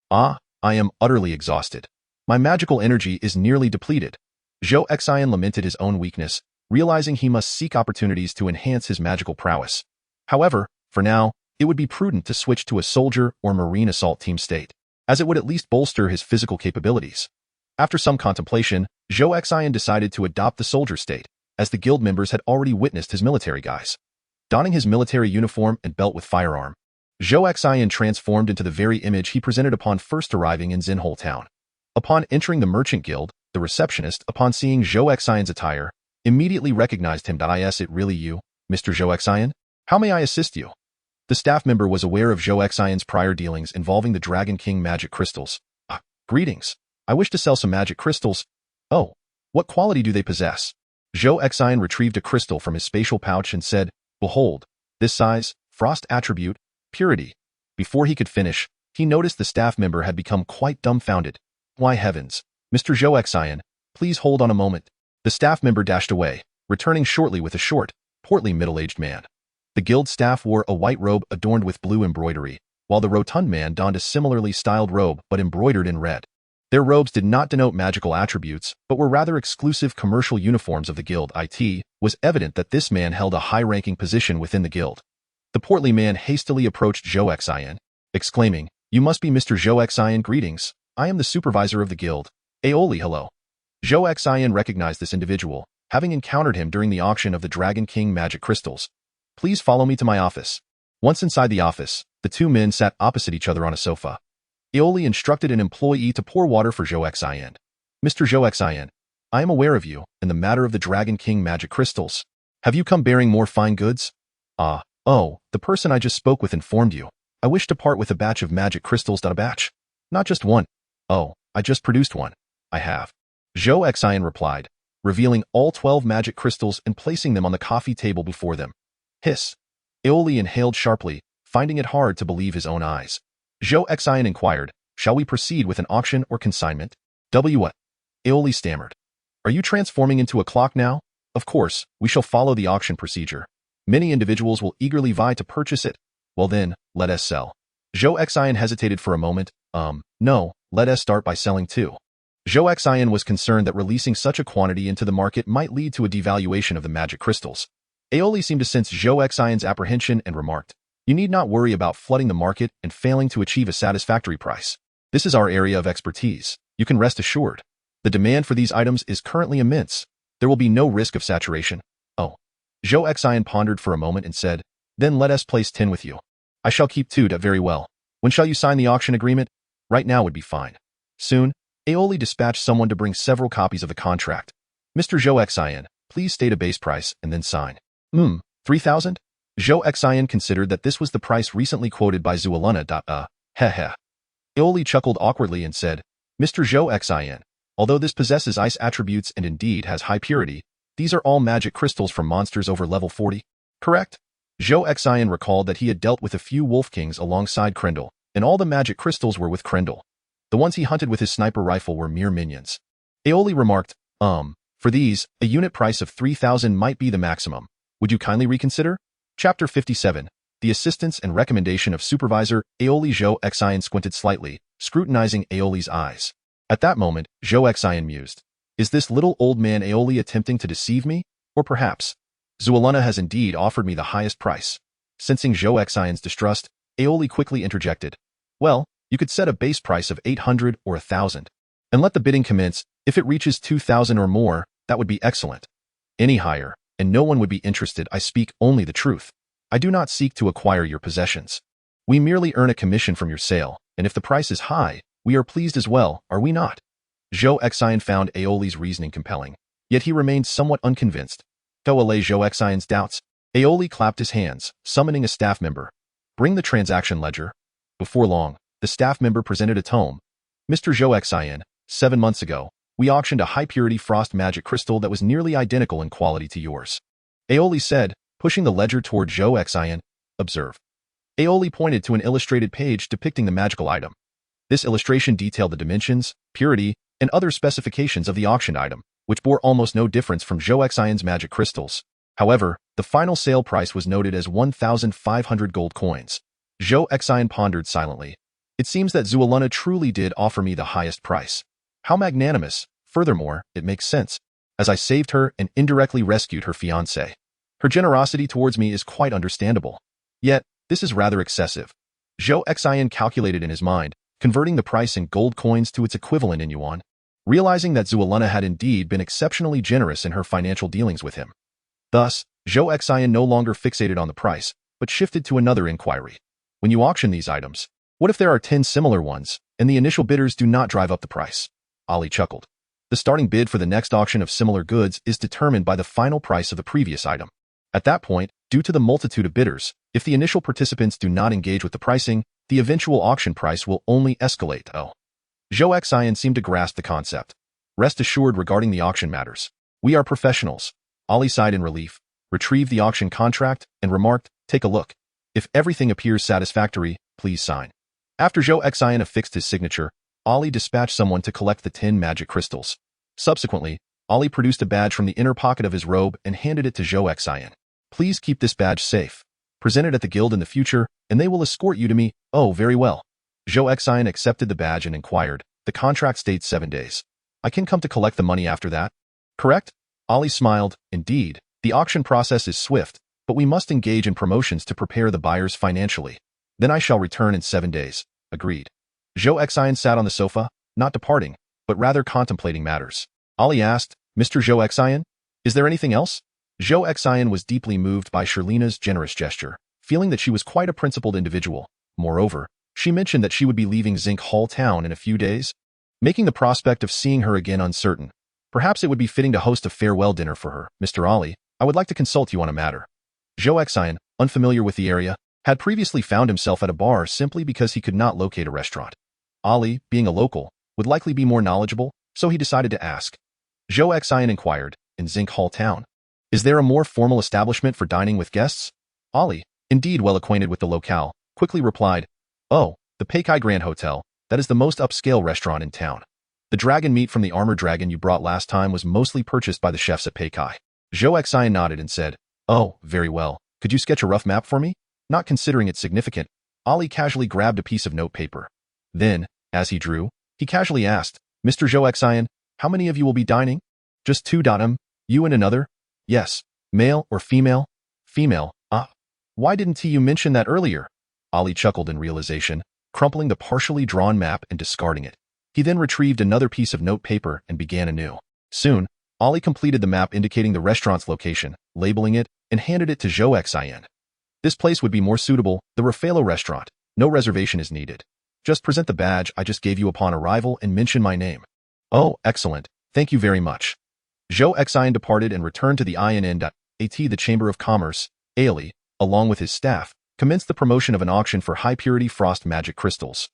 [SPEAKER 2] Ah, I am utterly exhausted. My magical energy is nearly depleted. Zhou Xin lamented his own weakness, realizing he must seek opportunities to enhance his magical prowess. However, for now, it would be prudent to switch to a soldier or marine assault team state, as it would at least bolster his physical capabilities. After some contemplation, Zhou Xin decided to adopt the soldier state, as the guild members had already witnessed his military guise. Donning his military uniform and belt with firearm, Zhou Xin transformed into the very image he presented upon first arriving in Zinhole Town. Upon entering the merchant guild, the receptionist, upon seeing Zhou Xion's attire, immediately recognized him. Is it really you, Mr. Zhou Xion? How may I assist you? The staff member was aware of Zhou Xion's prior dealings involving the Dragon King magic crystals. Greetings. I wish to sell some magic crystals. Oh, what quality do they possess? Zhou Xion retrieved a crystal from his spatial pouch and said, behold, this size, frost attribute, purity. Before he could finish, he noticed the staff member had become quite dumbfounded. Why heavens, Mr. Zhou Xion, please hold on a moment. The staff member dashed away, returning shortly with a short, portly middle-aged man. The guild staff wore a white robe adorned with blue embroidery, while the rotund man donned a similarly styled robe but embroidered in red. Their robes did not denote magical attributes, but were rather exclusive commercial uniforms of the guild. It was evident that this man held a high-ranking position within the guild. The portly man hastily approached Zhou Xion, exclaiming, you must be Mr. Zhou Xion. Greetings. I am the supervisor of the guild. Aoli, hello. Zhou Xion recognized this individual, having encountered him during the auction of the Dragon King magic crystals. Please follow me to my office. Once inside the office, the two men sat opposite each other on a sofa. Aoli instructed an employee to pour water for Zhou Xin. Mr. Zhou Xin, I am aware of you in the matter of the Dragon King magic crystals. Have you come bearing more fine goods? Oh, the person I just spoke with informed you. I wish to part with a batch of magic crystals. A batch? Not just one. Oh, I just produced one. I have. Zhou Xin replied, revealing all 12 magic crystals and placing them on the coffee table before them. Hiss. Aoli inhaled sharply, finding it hard to believe his own eyes. Zhou Xin inquired, shall we proceed with an auction or consignment? What? Aoli stammered. Are you transforming into a clock now? Of course, we shall follow the auction procedure. Many individuals will eagerly vie to purchase it. Well then, let us sell. Zhou Xin hesitated for a moment. No, let us start by selling too. Zhou Xin was concerned that releasing such a quantity into the market might lead to a devaluation of the magic crystals. Aoli seemed to sense Zhou Xion's apprehension and remarked, you need not worry about flooding the market and failing to achieve a satisfactory price. This is our area of expertise. You can rest assured. The demand for these items is currently immense. There will be no risk of saturation. Oh. Zhou Xian pondered for a moment and said, then let us place 10 with you. I shall keep 2. Very well. When shall you sign the auction agreement? Right now would be fine. Soon, Aoli dispatched someone to bring several copies of the contract. Mr. Zhou Xian, please state a base price and then sign. 3,000? Zhou Xian considered that this was the price recently quoted by Zhou Luna. Heh. Aoli chuckled awkwardly and said, Mr. Zhou Xian, although this possesses ice attributes and indeed has high purity, these are all magic crystals from monsters over level 40. Correct? Zhou Xian recalled that he had dealt with a few wolf kings alongside Krendel, and all the magic crystals were with Krendel. The ones he hunted with his sniper rifle were mere minions. Aoli remarked, for these, a unit price of 3,000 might be the maximum. Would you kindly reconsider? Chapter 57. The Assistance and Recommendation of Supervisor. Aoli. Zhou Xian squinted slightly, scrutinizing Aoli's eyes. At that moment, Zhou Xian mused, is this little old man Aoli attempting to deceive me? Or perhaps, Zhou Luna has indeed offered me the highest price. Sensing Zhou Xian's distrust, Aoli quickly interjected, well, you could set a base price of 800 or 1,000. And let the bidding commence. If it reaches 2,000 or more, that would be excellent. Any higher, and no one would be interested. I speak only the truth. I do not seek to acquire your possessions. We merely earn a commission from your sale, and if the price is high, we are pleased as well, are we not? Zhou Xian found Aoli's reasoning compelling, yet he remained somewhat unconvinced. To allay Zhou Xian's doubts, Aoli clapped his hands, summoning a staff member. Bring the transaction ledger. Before long, the staff member presented a tome. Mr. Zhou Xian, 7 months ago, we auctioned a high-purity frost magic crystal that was nearly identical in quality to yours. Aoli said, pushing the ledger toward Zhou Xian. Observe. Aoli pointed to an illustrated page depicting the magical item. This illustration detailed the dimensions, purity, and other specifications of the auctioned item, which bore almost no difference from Zhou Xian's magic crystals. However, the final sale price was noted as 1,500 gold coins. Zhou Xian pondered silently. It seems that Zhou Luna truly did offer me the highest price. How magnanimous. Furthermore, it makes sense, as I saved her and indirectly rescued her fiancé. Her generosity towards me is quite understandable. Yet, this is rather excessive. Zhou Xian calculated in his mind, converting the price in gold coins to its equivalent in yuan. Realizing that Zhou Luna had indeed been exceptionally generous in her financial dealings with him. Thus, Zhou Xian no longer fixated on the price, but shifted to another inquiry. When you auction these items, what if there are 10 similar ones, and the initial bidders do not drive up the price? Ali chuckled. The starting bid for the next auction of similar goods is determined by the final price of the previous item. At that point, due to the multitude of bidders, if the initial participants do not engage with the pricing, the eventual auction price will only escalate. Zhou Xian seemed to grasp the concept. Rest assured regarding the auction matters. We are professionals. Ali sighed in relief, retrieved the auction contract, and remarked, take a look. If everything appears satisfactory, please sign. After Zhou Xian affixed his signature, Ali dispatched someone to collect the 10 magic crystals. Subsequently, Ali produced a badge from the inner pocket of his robe and handed it to Zhou Xian. Please keep this badge safe. Present it at the guild in the future, and they will escort you to me. Oh, very well. Zhou Xian accepted the badge and inquired, the contract states 7 days. I can come to collect the money after that? Correct? Ali smiled. Indeed, the auction process is swift, but we must engage in promotions to prepare the buyers financially. Then I shall return in 7 days. Agreed. Zhou Xian sat on the sofa, not departing, but rather contemplating matters. Ali asked, Mr. Zhou Xian, is there anything else? Zhou Xian was deeply moved by Shirlina's generous gesture, feeling that she was quite a principled individual. Moreover, She mentioned that she would be leaving Zinc Hall town in a few days, making the prospect of seeing her again uncertain. Perhaps it would be fitting to host a farewell dinner for her. Mr. Ali, I would like to consult you on a matter. Zhou Xin, unfamiliar with the area, had previously found himself at a bar simply because he could not locate a restaurant. Ali, being a local, would likely be more knowledgeable, so he decided to ask. Zhou Xin inquired, in Zinc Hall town. Is there a more formal establishment for dining with guests? Ali, indeed well acquainted with the locale, quickly replied, Oh, the Peikai Grand Hotel, that is the most upscale restaurant in town. The dragon meat from the armored dragon you brought last time was mostly purchased by the chefs at Peikai. Zhou Xin nodded and said, Oh, very well. Could you sketch a rough map for me? Not considering it significant, Ali casually grabbed a piece of notepaper. Then, as he drew, he casually asked, Mr. Zhou Xin, how many of you will be dining? Just two. You and another? Yes. Male or female? Female. Ah. Why didn't you mention that earlier? Ali chuckled in realization, crumpling the partially drawn map and discarding it. He then retrieved another piece of notepaper and began anew. Soon, Ali completed the map indicating the restaurant's location, labeling it, and handed it to Zhou Xin. This place would be more suitable, the Raffaello restaurant. No reservation is needed. Just present the badge I just gave you upon arrival and mention my name. Oh, excellent. Thank you very much. Zhou Xin departed and returned to the INN.at. The Chamber of Commerce. Ali, along with his staff, commenced the promotion of an auction for high-purity frost magic crystals.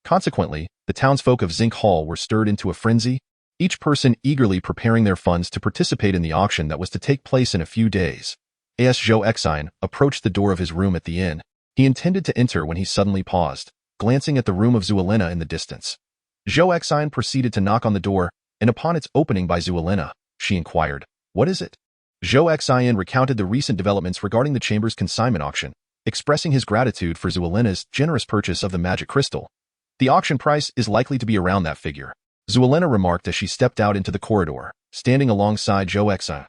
[SPEAKER 2] Consequently, the townsfolk of Zinc Hall were stirred into a frenzy, each person eagerly preparing their funds to participate in the auction that was to take place in a few days. As Zhou Xin approached the door of his room at the inn, he intended to enter when he suddenly paused, glancing at the room of Zuelina in the distance. Zhou Xin proceeded to knock on the door, and upon its opening by Zuelina, she inquired, What is it? Zhou Xin recounted the recent developments regarding the chamber's consignment auction, expressing his gratitude for Zuelina's generous purchase of the magic crystal. The auction price is likely to be around that figure, Zuelina remarked as she stepped out into the corridor, standing alongside Zhou Xin.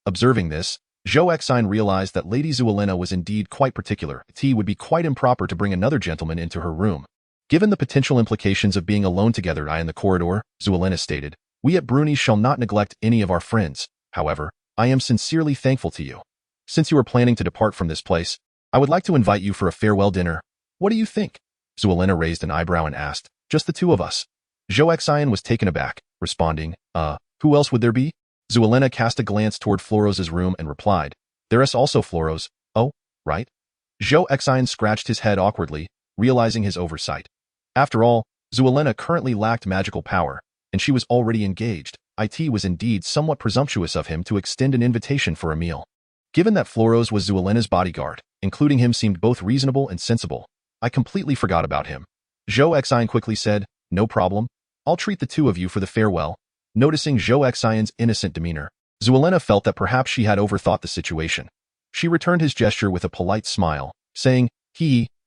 [SPEAKER 2] Observing this, Zhou Xin realized that Lady Zuelina was indeed quite particular. It would be quite improper to bring another gentleman into her room. Given the potential implications of being alone together in the corridor, Zuelina stated, We at Bruni shall not neglect any of our friends. However, I am sincerely thankful to you. Since you are planning to depart from this place, I would like to invite you for a farewell dinner. What do you think? Zuelina raised an eyebrow and asked, Just the two of us. Zhou Xin was taken aback, responding, Who else would there be? Zuelina cast a glance toward Floros's room and replied, There is also Floros. Oh, right? Zhou Xin scratched his head awkwardly, realizing his oversight. After all, Zuelina currently lacked magical power, and she was already engaged. It was indeed somewhat presumptuous of him to extend an invitation for a meal. Given that Floros was Zuelina's bodyguard, including him seemed both reasonable and sensible. I completely forgot about him. Zhou Xin quickly said, No problem. I'll treat the two of you for the farewell. Noticing Zhou Xion's innocent demeanor, Zuelina felt that perhaps she had overthought the situation. She returned his gesture with a polite smile, saying,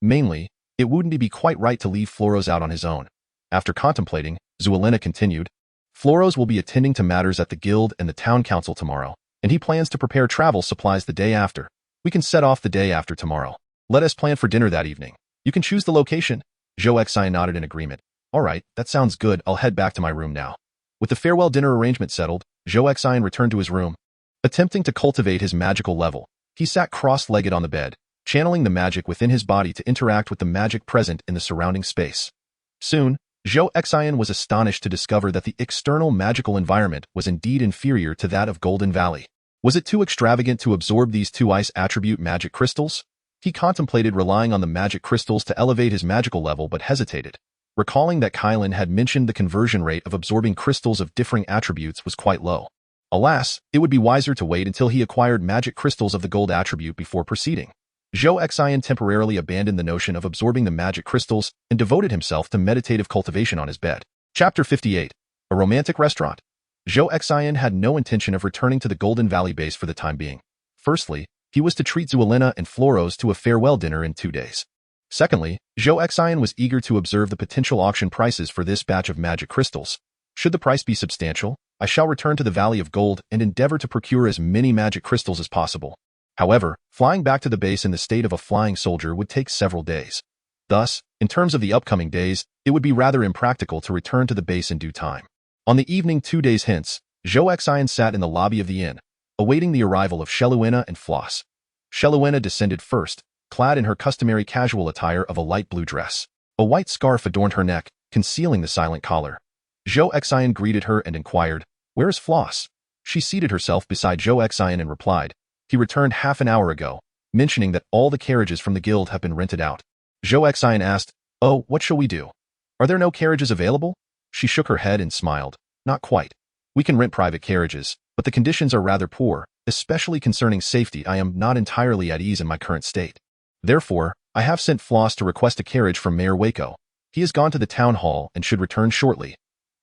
[SPEAKER 2] Mainly, it wouldn't be quite right to leave Floros out on his own. After contemplating, Zuelina continued, Floros will be attending to matters at the guild and the town council tomorrow, and he plans to prepare travel supplies the day after. We can set off the day after tomorrow. Let us plan for dinner that evening. You can choose the location. Zhou Xin nodded in agreement. All right, that sounds good. I'll head back to my room now. With the farewell dinner arrangement settled, Zhou Xin returned to his room. Attempting to cultivate his magical level, he sat cross-legged on the bed, channeling the magic within his body to interact with the magic present in the surrounding space. Soon, Zhou Xin was astonished to discover that the external magical environment was indeed inferior to that of Golden Valley. Was it too extravagant to absorb these two ice attribute magic crystals? He contemplated relying on the magic crystals to elevate his magical level but hesitated. Recalling that Kylan had mentioned the conversion rate of absorbing crystals of differing attributes was quite low. Alas, it would be wiser to wait until he acquired magic crystals of the gold attribute before proceeding. Zhou Xin temporarily abandoned the notion of absorbing the magic crystals and devoted himself to meditative cultivation on his bed. Chapter 58. A Romantic Restaurant. Zhou Xin had no intention of returning to the Golden Valley base for the time being. Firstly, he was to treat Zuelina and Floros to a farewell dinner in 2 days. Secondly, Zhou Xin was eager to observe the potential auction prices for this batch of magic crystals. Should the price be substantial, I shall return to the Valley of Gold and endeavor to procure as many magic crystals as possible. However, flying back to the base in the state of a flying soldier would take several days. Thus, in terms of the upcoming days, it would be rather impractical to return to the base in due time. On the evening 2 days hence, Zhou Xin sat in the lobby of the inn, awaiting the arrival of Sheluina and Floss. Sheluina descended first, clad in her customary casual attire of a light blue dress. A white scarf adorned her neck, concealing the silent collar. Zhou Xian greeted her and inquired, "Where is Floss?" She seated herself beside Zhou Xian and replied, "He returned half an hour ago, mentioning that all the carriages from the guild have been rented out." Zhou Xian asked, "Oh, what shall we do? Are there no carriages available?" She shook her head and smiled, "Not quite. We can rent private carriages, but the conditions are rather poor, especially concerning safety. I am not entirely at ease in my current state. Therefore, I have sent Floss to request a carriage from Mayor Waco. He has gone to the town hall and should return shortly.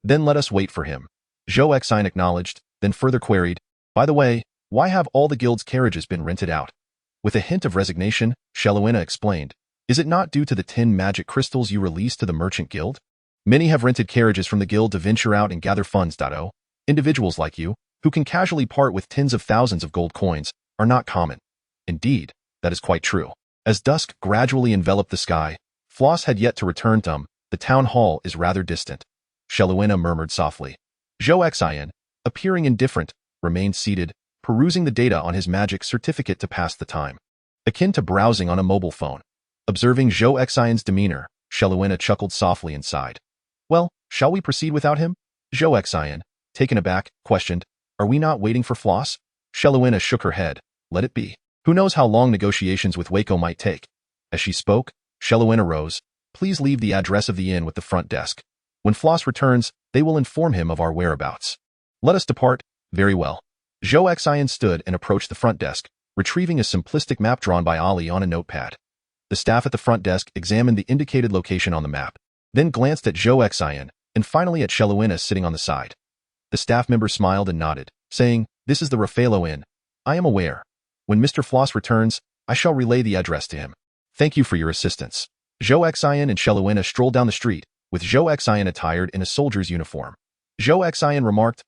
[SPEAKER 2] Then let us wait for him." Zhou Xian acknowledged, then further queried, "By the way, why have all the guild's carriages been rented out?" With a hint of resignation, Sheluina explained, "Is it not due to the 10 magic crystals you released to the merchant guild? Many have rented carriages from the guild to venture out and gather funds. Individuals like you, who can casually part with tens of thousands of gold coins, are not common." Indeed, that is quite true. As dusk gradually enveloped the sky, Floss had yet to return. The town hall is rather distant. Sheluina murmured softly. Zhou Xian, appearing indifferent, remained seated, perusing the data on his magic certificate to pass the time. Akin to browsing on a mobile phone. Observing Zhou Xian's demeanor, Sheluina chuckled softly and sighed. "Well, shall we proceed without him?" Zhou Xian, taken aback, questioned, "Are we not waiting for Floss?" Sheluina shook her head. "Let it be. Who knows how long negotiations with Waco might take?" As she spoke, Sheluina rose. "Please leave the address of the inn with the front desk. When Floss returns, they will inform him of our whereabouts. Let us depart." "Very well." Zhou Xian stood and approached the front desk, retrieving a simplistic map drawn by Ali on a notepad. The staff at the front desk examined the indicated location on the map, then glanced at Zhou Xian, and finally at Sheluina sitting on the side. The staff member smiled and nodded, saying, "This is the Raffaello Inn. I am aware. When Mr. Floss returns, I shall relay the address to him. Thank you for your assistance." Zhou Xian and Sheluina strolled down the street, with Zhou Xian attired in a soldier's uniform. Zhou Xian remarked,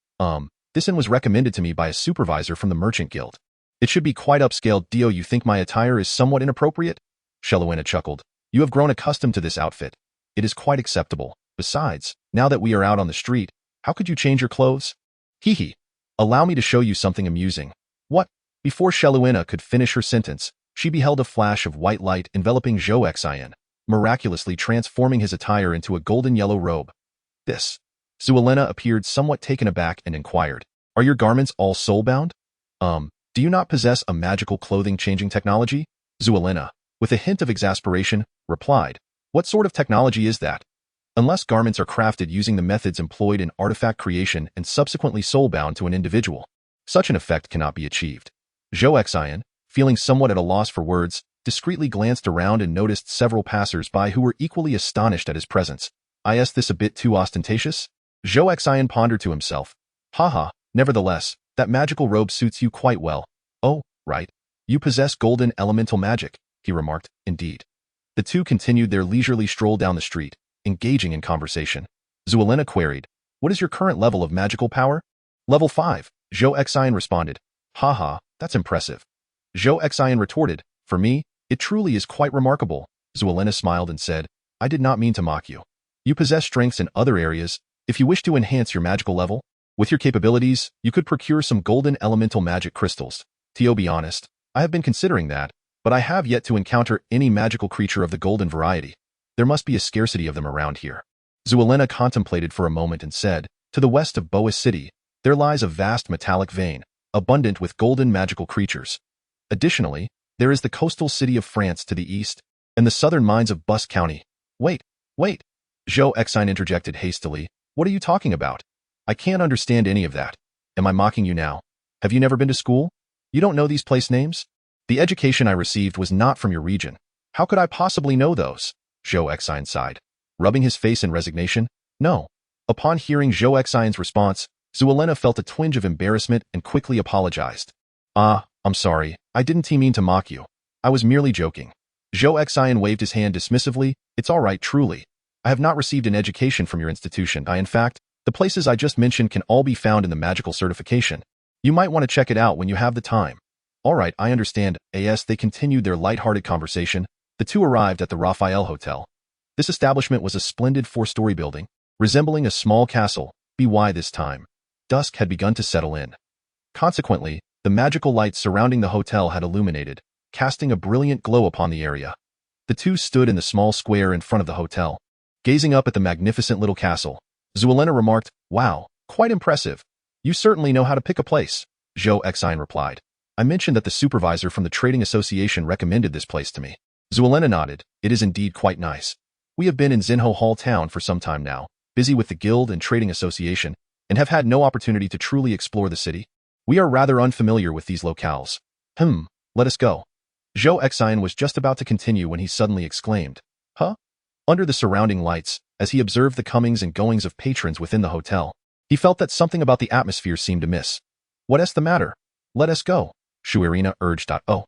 [SPEAKER 2] "This inn was recommended to me by a supervisor from the Merchant Guild. It should be quite upscale. Do you think my attire is somewhat inappropriate?" Sheluina chuckled. "You have grown accustomed to this outfit. It is quite acceptable. Besides, now that we are out on the street, how could you change your clothes?" "Hee hee. Allow me to show you something amusing." "What?" Before Sheluina could finish her sentence, she beheld a flash of white light enveloping Zhou Xian, miraculously transforming his attire into a golden yellow robe. "This." Zuelena appeared somewhat taken aback and inquired, "Are your garments all soul-bound? Do you not possess a magical clothing-changing technology?" Zuelena, with a hint of exasperation, replied, "What sort of technology is that? Unless garments are crafted using the methods employed in artifact creation and subsequently soul-bound to an individual, such an effect cannot be achieved." Zhou Xian, feeling somewhat at a loss for words, discreetly glanced around and noticed several passers-by who were equally astonished at his presence. "Is this a bit too ostentatious?" Zhou Xian pondered to himself. "Haha, nevertheless, that magical robe suits you quite well." "Oh, right. You possess golden elemental magic," he remarked. "Indeed." The two continued their leisurely stroll down the street, engaging in conversation. Zuelena queried, "What is your current level of magical power?" "Level 5, Zhou Xian responded. "Haha, that's impressive." Zhou Xian retorted, "For me, it truly is quite remarkable." Zuelena smiled and said, "I did not mean to mock you. You possess strengths in other areas. If you wish to enhance your magical level, with your capabilities, you could procure some golden elemental magic crystals. To be honest, I have been considering that, but I have yet to encounter any magical creature of the golden variety. There must be a scarcity of them around here." Zuelena contemplated for a moment and said, "To the west of Boa City, there lies a vast metallic vein, abundant with golden magical creatures. Additionally, there is the coastal city of France to the east, and the southern mines of Bus County." Wait. Zhou Xian interjected hastily, "What are you talking about? I can't understand any of that. Am I mocking you now? Have you never been to school? You don't know these place names? The education I received was not from your region. How could I possibly know those?" Zhou Xian sighed, rubbing his face in resignation. "No." Upon hearing Zhou Xian's response, Zuelena felt a twinge of embarrassment and quickly apologized. "I'm sorry, I didn't mean to mock you. I was merely joking." Zhou Xian waved his hand dismissively. "It's all right, truly. I have not received an education from your institution. In fact, the places I just mentioned can all be found in the magical certification. You might want to check it out when you have the time." "All right, I understand." As they continued their light-hearted conversation, the two arrived at the Raphael Hotel. This establishment was a splendid 4-story building, resembling a small castle. By this time, dusk had begun to settle in. Consequently, the magical lights surrounding the hotel had illuminated, casting a brilliant glow upon the area. The two stood in the small square in front of the hotel, gazing up at the magnificent little castle. Zhou remarked, "Wow, quite impressive. You certainly know how to pick a place," Zhou Xin replied. "I mentioned that the supervisor from the trading association recommended this place to me." Zhou nodded. "It is indeed quite nice. We have been in Xinhou Hall town for some time now, busy with the guild and trading association, and have had no opportunity to truly explore the city. We are rather unfamiliar with these locales. Let us go." Zhou Xin was just about to continue when he suddenly exclaimed, "Huh?" Under the surrounding lights, as he observed the comings and goings of patrons within the hotel, he felt that something about the atmosphere seemed amiss. "What's the matter? Let us go," Shuirina urged. "Oh."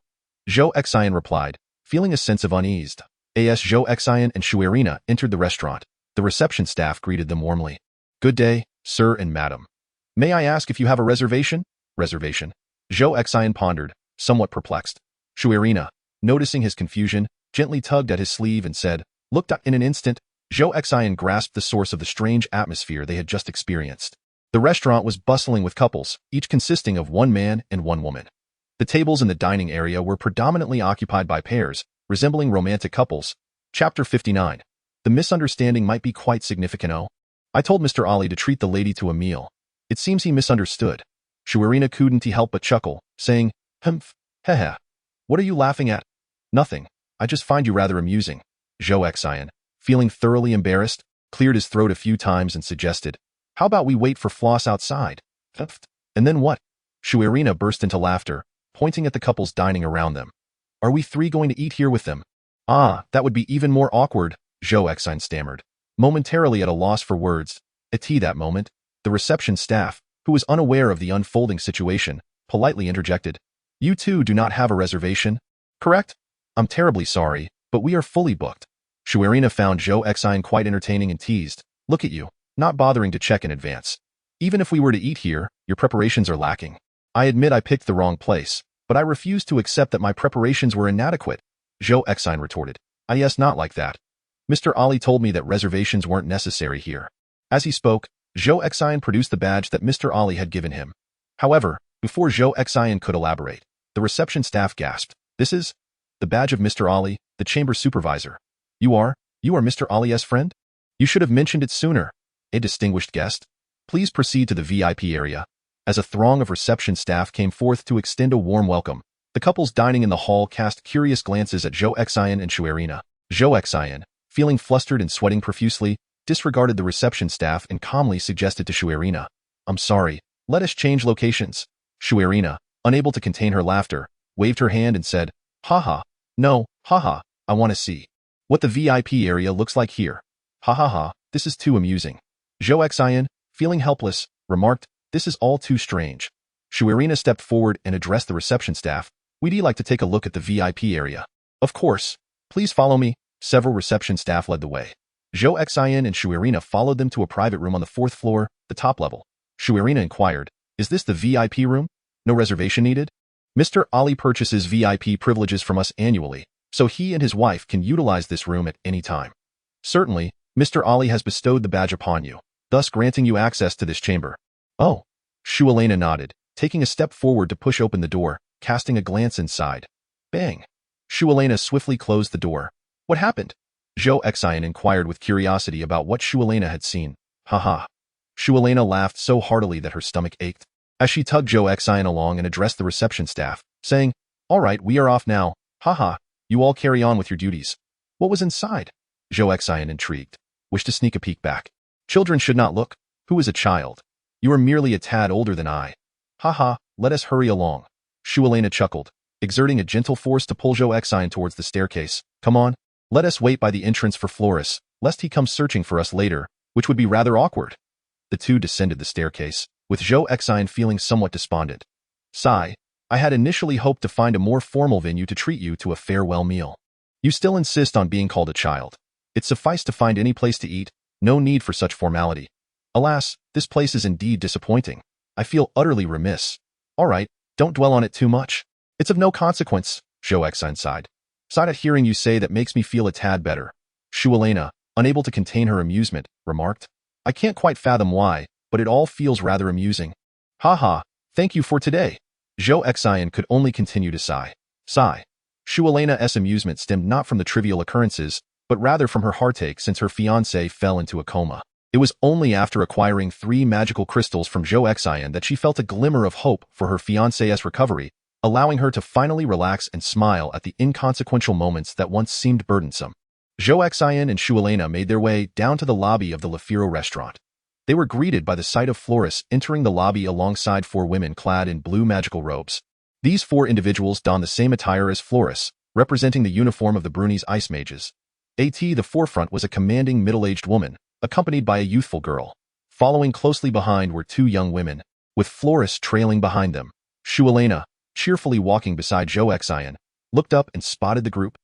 [SPEAKER 2] Zhou Xin replied, feeling a sense of unease. As Zhou Xin and Shuirina entered the restaurant, the reception staff greeted them warmly. "Good day, sir and madam. May I ask if you have a reservation?" "Reservation?" Zhou Xin pondered, somewhat perplexed. Shuirina, noticing his confusion, gently tugged at his sleeve and said, "Looked up." In an instant, Zhou Xin grasped the source of the strange atmosphere they had just experienced. The restaurant was bustling with couples, each consisting of one man and one woman. The tables in the dining area were predominantly occupied by pairs, resembling romantic couples. Chapter 59. The misunderstanding might be quite significant. "Oh, I told Mr. Ali to treat the lady to a meal. It seems he misunderstood." Shuirina couldn't help but chuckle, saying, "Heh. What are you laughing at?" "Nothing. I just find you rather amusing." Zhou Xin, feeling thoroughly embarrassed, cleared his throat a few times and suggested, "How about we wait for Floss outside?" "And then what?" Shuirina burst into laughter, pointing at the couples dining around them. "Are we three going to eat here with them?" "Ah, that would be even more awkward," Zhou Xin stammered, momentarily at a loss for words. At that moment, the reception staff, who was unaware of the unfolding situation, politely interjected, "You two do not have a reservation, correct? I'm terribly sorry, but we are fully booked." Shuirina found Zhou Xin quite entertaining and teased, "Look at you, not bothering to check in advance. Even if we were to eat here, your preparations are lacking. I admit I picked the wrong place, but I refuse to accept that my preparations were inadequate." Zhou Xin retorted, "Yes, not like that. Mr. Ali told me that reservations weren't necessary here." As he spoke, Zhou Xin produced the badge that Mr. Ali had given him. However, before Zhou Xin could elaborate, the reception staff gasped, "This is the badge of Mr. Ali, the chamber supervisor. You are Mr. Ali's friend? You should have mentioned it sooner. A distinguished guest. Please proceed to the VIP area." As a throng of reception staff came forth to extend a warm welcome, the couples dining in the hall cast curious glances at Zhou Xin and Shuirina. Zhou Xin, feeling flustered and sweating profusely, disregarded the reception staff and calmly suggested to Shuirina, "I'm sorry, let us change locations." Shuirina, unable to contain her laughter, waved her hand and said, "Haha, no, haha, I want to see what the VIP area looks like here. Ha, this is too amusing." Zhou Xin, feeling helpless, remarked, "This is all too strange." Shuirina stepped forward and addressed the reception staff, "We'd like to take a look at the VIP area." "Of course. Please follow me." Several reception staff led the way. Zhou Xin and Shuirina followed them to a private room on the 4th floor, the top level. Shuirina inquired, "Is this the VIP room? No reservation needed?" "Mr. Ali purchases VIP privileges from us annually, so he and his wife can utilize this room at any time. Certainly, Mr. Ali has bestowed the badge upon you, thus granting you access to this chamber." "Oh." Shuilena nodded, taking a step forward to push open the door, casting a glance inside. Bang. Shuilena swiftly closed the door. "What happened?" Zhou Xin inquired with curiosity about what Shuilena had seen. "Haha." Shuilena laughed so heartily that her stomach ached, as she tugged Zhou Xin along and addressed the reception staff, saying, "All right, we are off now. Haha, you all carry on with your duties." "What was inside?" Zhou Xin, intrigued, wished to sneak a peek back. "Children should not look. Who is a child? You are merely a tad older than I." "Haha, let us hurry along." Shuilena chuckled, exerting a gentle force to pull Zhou Xin towards the staircase. "Come on. Let us wait by the entrance for Floris, lest he come searching for us later, which would be rather awkward." The two descended the staircase, with Zhou Xin feeling somewhat despondent. "Sigh, I had initially hoped to find a more formal venue to treat you to a farewell meal. You still insist on being called a child. It sufficed to find any place to eat, no need for such formality. Alas, this place is indeed disappointing. I feel utterly remiss." "All right, don't dwell on it too much. It's of no consequence," Zhou Xin sighed. "Sighed at hearing you say that makes me feel a tad better." Shuilena, unable to contain her amusement, remarked, "I can't quite fathom why, but it all feels rather amusing." "Haha, thank you for today." Zhou Xin could only continue to sigh. Shualena's amusement stemmed not from the trivial occurrences, but rather from her heartache since her fiancé fell into a coma. It was only after acquiring 3 magical crystals from Zhou Xin that she felt a glimmer of hope for her fiancé's recovery, allowing her to finally relax and smile at the inconsequential moments that once seemed burdensome. Zhou Xin and Shualena made their way down to the lobby of the Lefiro restaurant. They were greeted by the sight of florists entering the lobby alongside 4 women clad in blue magical robes. These 4 individuals donned the same attire as florists, representing the uniform of the Brunese ice mages. At the forefront was a commanding middle-aged woman, accompanied by a youthful girl. Following closely behind were 2 young women, with florists trailing behind them. Shualena, cheerfully walking beside Zhou Xin, looked up and spotted the group.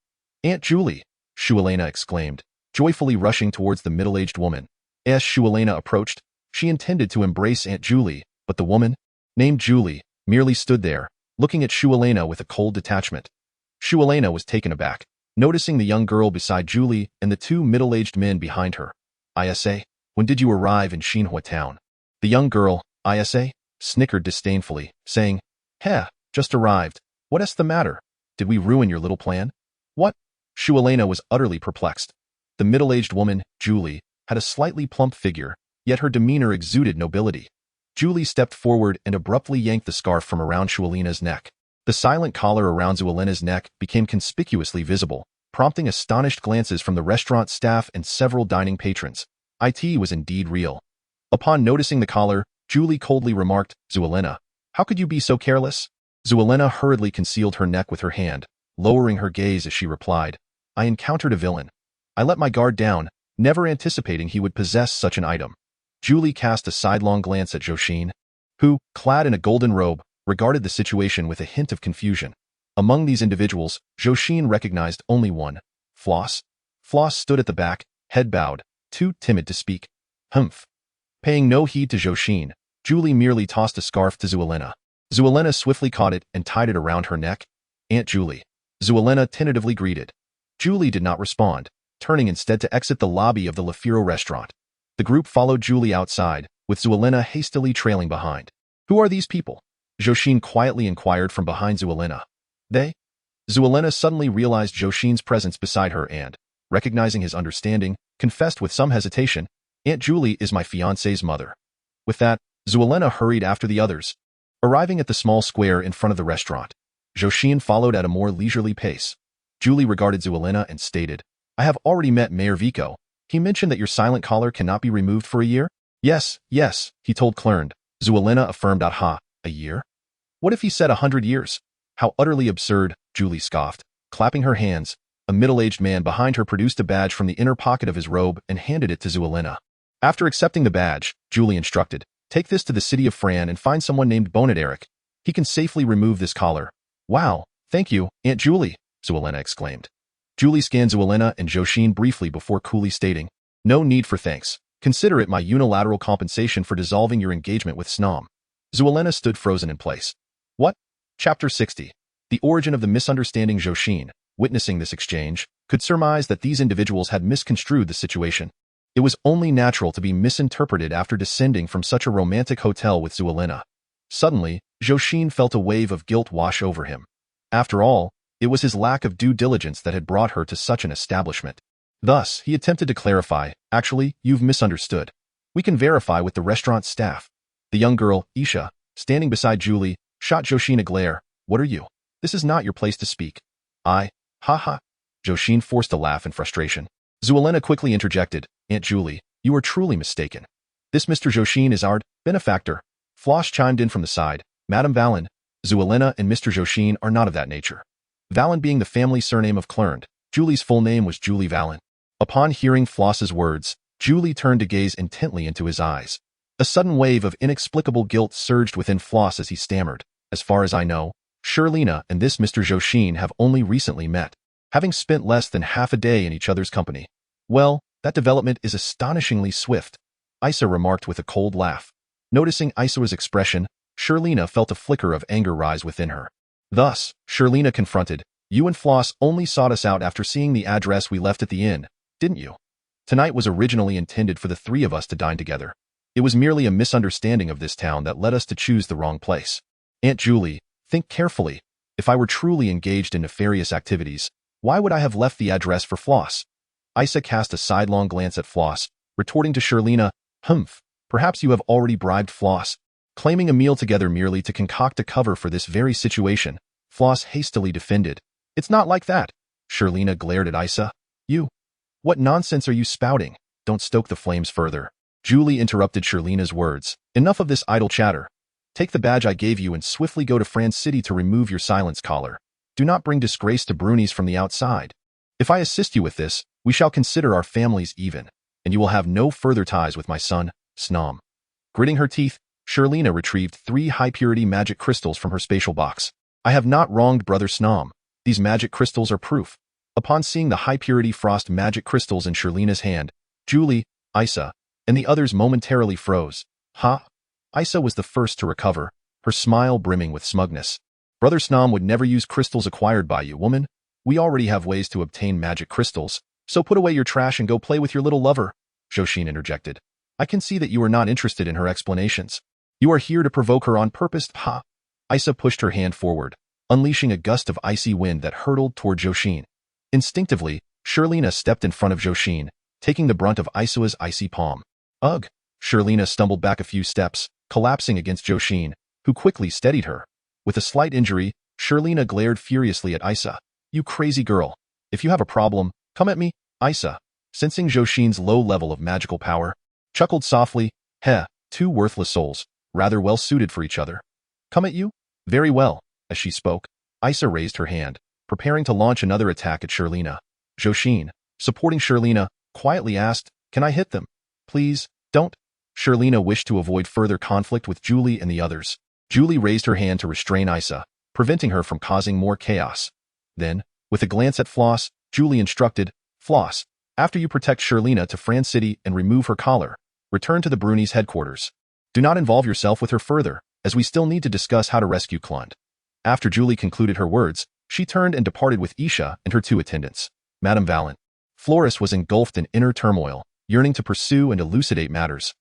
[SPEAKER 2] "Aunt Julie!" Shualena exclaimed, joyfully rushing towards the middle-aged woman. As Shualena approached, she intended to embrace Aunt Julie, but the woman, named Julie, merely stood there, looking at Shualena with a cold detachment. Shualena was taken aback, noticing the young girl beside Julie and the 2 middle-aged men behind her. "Isa, when did you arrive in Xinhua town?" The young girl, Isa, snickered disdainfully, saying, "Heh, just arrived. What's the matter? Did we ruin your little plan?" "What?" Shualena was utterly perplexed. The middle-aged woman, Julie, had a slightly plump figure, yet her demeanor exuded nobility. Julie stepped forward and abruptly yanked the scarf from around Shualena's neck. The silent collar around Zualena's neck became conspicuously visible, prompting astonished glances from the restaurant staff and several dining patrons. It was indeed real. Upon noticing the collar, Julie coldly remarked, "Zualena, how could you be so careless?" Zualena hurriedly concealed her neck with her hand, lowering her gaze as she replied, "I encountered a villain. I let my guard down, never anticipating he would possess such an item." Julie cast a sidelong glance at Zhou Xin, who, clad in a golden robe, regarded the situation with a hint of confusion. Among these individuals, Zhou Xin recognized only one, Floss. Floss stood at the back, head bowed, too timid to speak. Humph. Paying no heed to Zhou Xin, Julie merely tossed a scarf to Zualena. Zualena swiftly caught it and tied it around her neck. "Aunt Julie." Zualena tentatively greeted. Julie did not respond, turning instead to exit the lobby of the Lefiro restaurant. The group followed Julie outside, with Zualena hastily trailing behind. "Who are these people?" Zhou Xin quietly inquired from behind Zualena. "They?" Zualena suddenly realized Zhou Xin's presence beside her and, recognizing his understanding, confessed with some hesitation, "Aunt Julie is my fiancé's mother." With that, Zualena hurried after the others. Arriving at the small square in front of the restaurant, Zhou Xin followed at a more leisurely pace. Julie regarded Zualena and stated, "I have already met Mayor Vico. He mentioned that your silent collar cannot be removed for a year?" Yes, he told Clerned. Zualena affirmed, "Aha, a year? What if he said 100 years? How utterly absurd," Julie scoffed. Clapping her hands, a middle-aged man behind her produced a badge from the inner pocket of his robe and handed it to Zualena. After accepting the badge, Julie instructed, "Take this to the city of Fran and find someone named Bonaderic. He can safely remove this collar." "Wow, thank you, Aunt Julie," Zualena exclaimed. Julie scanned Zualena and Zhou Xin briefly before coolly stating, "No need for thanks. Consider it my unilateral compensation for dissolving your engagement with Snom." Zualena stood frozen in place. What? Chapter 60. The origin of the misunderstanding. Zhou Xin, witnessing this exchange, could surmise that these individuals had misconstrued the situation. It was only natural to be misinterpreted after descending from such a romantic hotel with Zualena. Suddenly, Zhou Xin felt a wave of guilt wash over him. After all, it was his lack of due diligence that had brought her to such an establishment. Thus, he attempted to clarify, "Actually, you've misunderstood. We can verify with the restaurant staff." The young girl, Isha, standing beside Julie, shot Zhou Xin a glare. "What are you? This is not your place to speak." "Ha ha." Zhou Xin forced a laugh in frustration. Zualena quickly interjected, "Aunt Julie, you are truly mistaken. This Mr. Zhou Xin is our benefactor." Floss chimed in from the side, "Madame Valen, Zualena and Mr. Zhou Xin are not of that nature." Valen being the family surname of Clerned, Julie's full name was Julie Valen. Upon hearing Floss's words, Julie turned to gaze intently into his eyes. A sudden wave of inexplicable guilt surged within Floss as he stammered, "As far as I know, Sherlina and this Mr. Zhou Xin have only recently met, having spent less than half a day in each other's company." "Well, that development is astonishingly swift," Isa remarked with a cold laugh. Noticing Isa's expression, Sherlina felt a flicker of anger rise within her. Thus, Sherlina confronted, "You and Floss only sought us out after seeing the address we left at the inn, didn't you? Tonight was originally intended for the 3 of us to dine together. It was merely a misunderstanding of this town that led us to choose the wrong place. Aunt Julie, think carefully." If I were truly engaged in nefarious activities, why would I have left the address for Floss? Isa cast a sidelong glance at Floss, retorting to Sherlina, "Humph, perhaps you have already bribed Floss." Claiming a meal together merely to concoct a cover for this very situation, Floss hastily defended. "It's not like that." Sherlina glared at Isa. "You? What nonsense are you spouting? Don't stoke the flames further." Julie interrupted Sherlina's words. "Enough of this idle chatter. Take the badge I gave you and swiftly go to France City to remove your silence collar. Do not bring disgrace to Bruni's from the outside. If I assist you with this, we shall consider our families even, and you will have no further ties with my son, Snom." Gritting her teeth, Sherlina retrieved 3 high-purity magic crystals from her spatial box. "I have not wronged Brother Snom. These magic crystals are proof." Upon seeing the high-purity frost magic crystals in Sherlina's hand, Julie, Isa, and the others momentarily froze. "Ha!" Isa was the first to recover, her smile brimming with smugness. "Brother Snom would never use crystals acquired by you, woman. We already have ways to obtain magic crystals, so put away your trash and go play with your little lover," Zhou Xin interjected. "I can see that you are not interested in her explanations. You are here to provoke her on purpose." "Ha!" Isa pushed her hand forward, unleashing a gust of icy wind that hurtled toward Zhou Xin. Instinctively, Sherlina stepped in front of Zhou Xin, taking the brunt of Isa's icy palm. "Ugh!" Sherlina stumbled back a few steps, collapsing against Zhou Xin, who quickly steadied her. With a slight injury, Sherlina glared furiously at Isa. "You crazy girl. If you have a problem, come at me." Isa, sensing Zhou Xin's low level of magical power, chuckled softly. "Heh, 2 worthless souls, rather well suited for each other. Come at you? Very well." As she spoke, Isa raised her hand, preparing to launch another attack at Sherlina. Zhou Xin, supporting Sherlina, quietly asked, "Can I hit them?" "Please, don't." Sherlina wished to avoid further conflict with Julie and the others. Julie raised her hand to restrain Isa, preventing her from causing more chaos. Then, with a glance at Floss, Julie instructed, "Floss, after you protect Sherlina to France City and remove her collar, return to the Bruni's headquarters. Do not involve yourself with her further, as we still need to discuss how to rescue Clund." After Julie concluded her words, she turned and departed with Isha and her 2 attendants. Madame Valen. Floris was engulfed in inner turmoil, yearning to pursue and elucidate matters.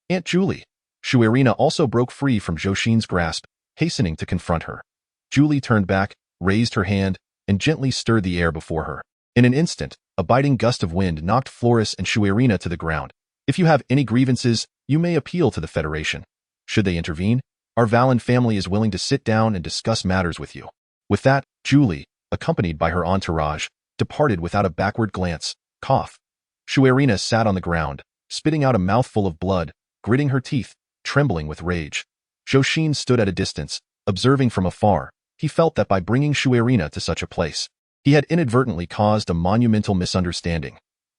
[SPEAKER 2] "Aunt Julie." Shuerina also broke free from Zhou Xin's grasp, hastening to confront her. Julie turned back, raised her hand, and gently stirred the air before her. In an instant, a biting gust of wind knocked Floris and Shuerina to the ground. "If you have any grievances, you may appeal to the Federation. Should they intervene, our Valen family is willing to sit down and discuss matters with you." With that, Julie, accompanied by her entourage, departed without a backward glance. Cough. Shuerina sat on the ground, spitting out a mouthful of blood, gritting her teeth, trembling with rage. Zhou Xin stood at a distance, observing from afar. He felt that by bringing Shuerina to such a place, he had inadvertently caused a monumental misunderstanding.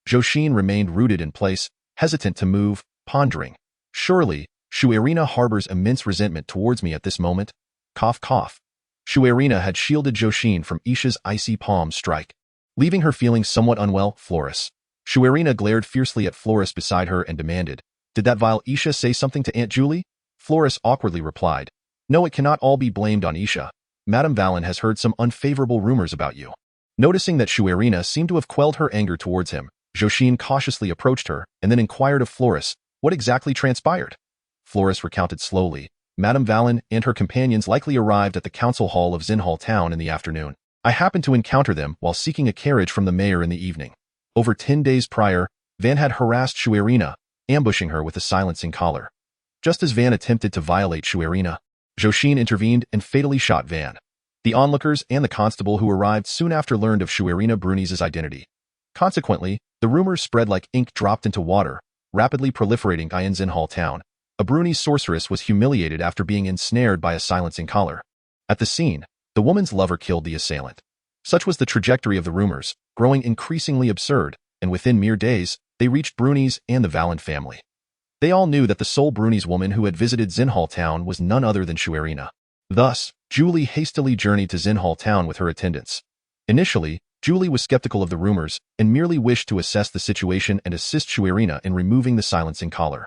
[SPEAKER 2] Zhou Xin remained rooted in place, hesitant to move, pondering. "Surely, Shuerina harbors immense resentment towards me at this moment." Cough, cough. Shuerina had shielded Zhou Xin from Isha's icy palm strike, leaving her feeling somewhat unwell. "Floris." Shuerina glared fiercely at Floris beside her and demanded, "Did that vile Isha say something to Aunt Julie?" Floris awkwardly replied, "No, it cannot all be blamed on Isha. Madame Valen has heard some unfavorable rumors about you." Noticing that Shuerina seemed to have quelled her anger towards him, Zhou Xin cautiously approached her and then inquired of Floris, "What exactly transpired?" Floris recounted slowly. "Madame Valen and her companions likely arrived at the council hall of Xinhal town in the afternoon. I happened to encounter them while seeking a carriage from the mayor in the evening. Over 10 days prior, Van had harassed Shuerina, ambushing her with a silencing collar. Just as Van attempted to violate Shuerina, Zhou Xin intervened and fatally shot Van. The onlookers and the constable who arrived soon after learned of Shuerina Bruni's identity. Consequently, the rumors spread like ink dropped into water, rapidly proliferating in Xinhal town. A Bruni sorceress was humiliated after being ensnared by a silencing collar. At the scene, the woman's lover killed the assailant. Such was the trajectory of the rumors, growing increasingly absurd, and within mere days, they reached Bruni's and the Valen family. They all knew that the sole Bruni's woman who had visited Xinhal town was none other than Shuerina. Thus, Julie hastily journeyed to Xinhal town with her attendants. Initially, Julie was skeptical of the rumors and merely wished to assess the situation and assist Shuerina in removing the silencing collar.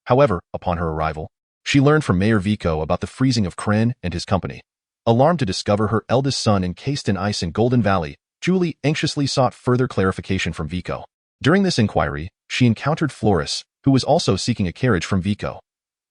[SPEAKER 2] However, upon her arrival, she learned from Mayor Vico about the freezing of Kren and his company. Alarmed to discover her eldest son encased in ice in Golden Valley, Julie anxiously sought further clarification from Vico. During this inquiry, she encountered Floris, who was also seeking a carriage from Vico.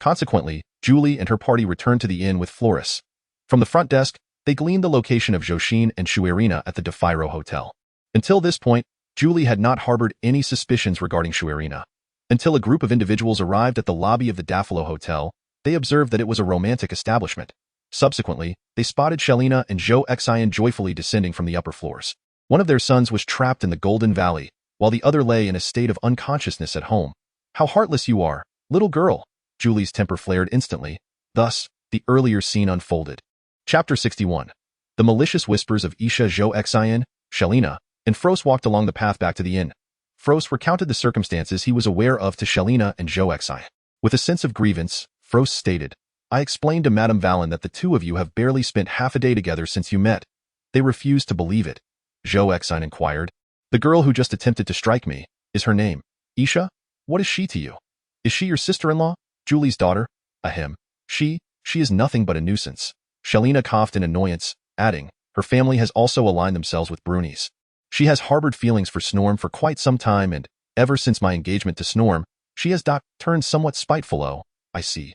[SPEAKER 2] Consequently, Julie and her party returned to the inn with Floris. From the front desk, They gleaned the location of Zhou Xin and Shuerina at the Defiro Hotel. Until this point, Julie had not harbored any suspicions regarding Shuerina. Until a group of individuals arrived at the lobby of the Defilo Hotel, they observed that it was a romantic establishment. Subsequently, they spotted Shelina and Zhou Xin joyfully descending from the upper floors. One of their sons was trapped in the Golden Valley, while the other lay in a state of unconsciousness at home. How heartless you are, little girl! Julie's temper flared instantly. Thus, the earlier scene unfolded. Chapter 61. The malicious whispers of Isha, Zhou Xin, Shelina, and Fros walked along the path back to the inn. Fros recounted the circumstances he was aware of to Shelina and Zhou Xin. With a sense of grievance, Fros stated, I explained to Madame Valen that the two of you have barely spent half a day together since you met. They refused to believe it. Zhou Xin inquired. The girl who just attempted to strike me, is her name Isha? What is she to you? Is she your sister-in-law? Julie's daughter? Ahem. She is nothing but a nuisance. Shelina coughed in annoyance, adding, her family has also aligned themselves with Bruni's. She has harbored feelings for Snorm for quite some time and, ever since my engagement to Snorm, she has turned somewhat spiteful. Oh, I see.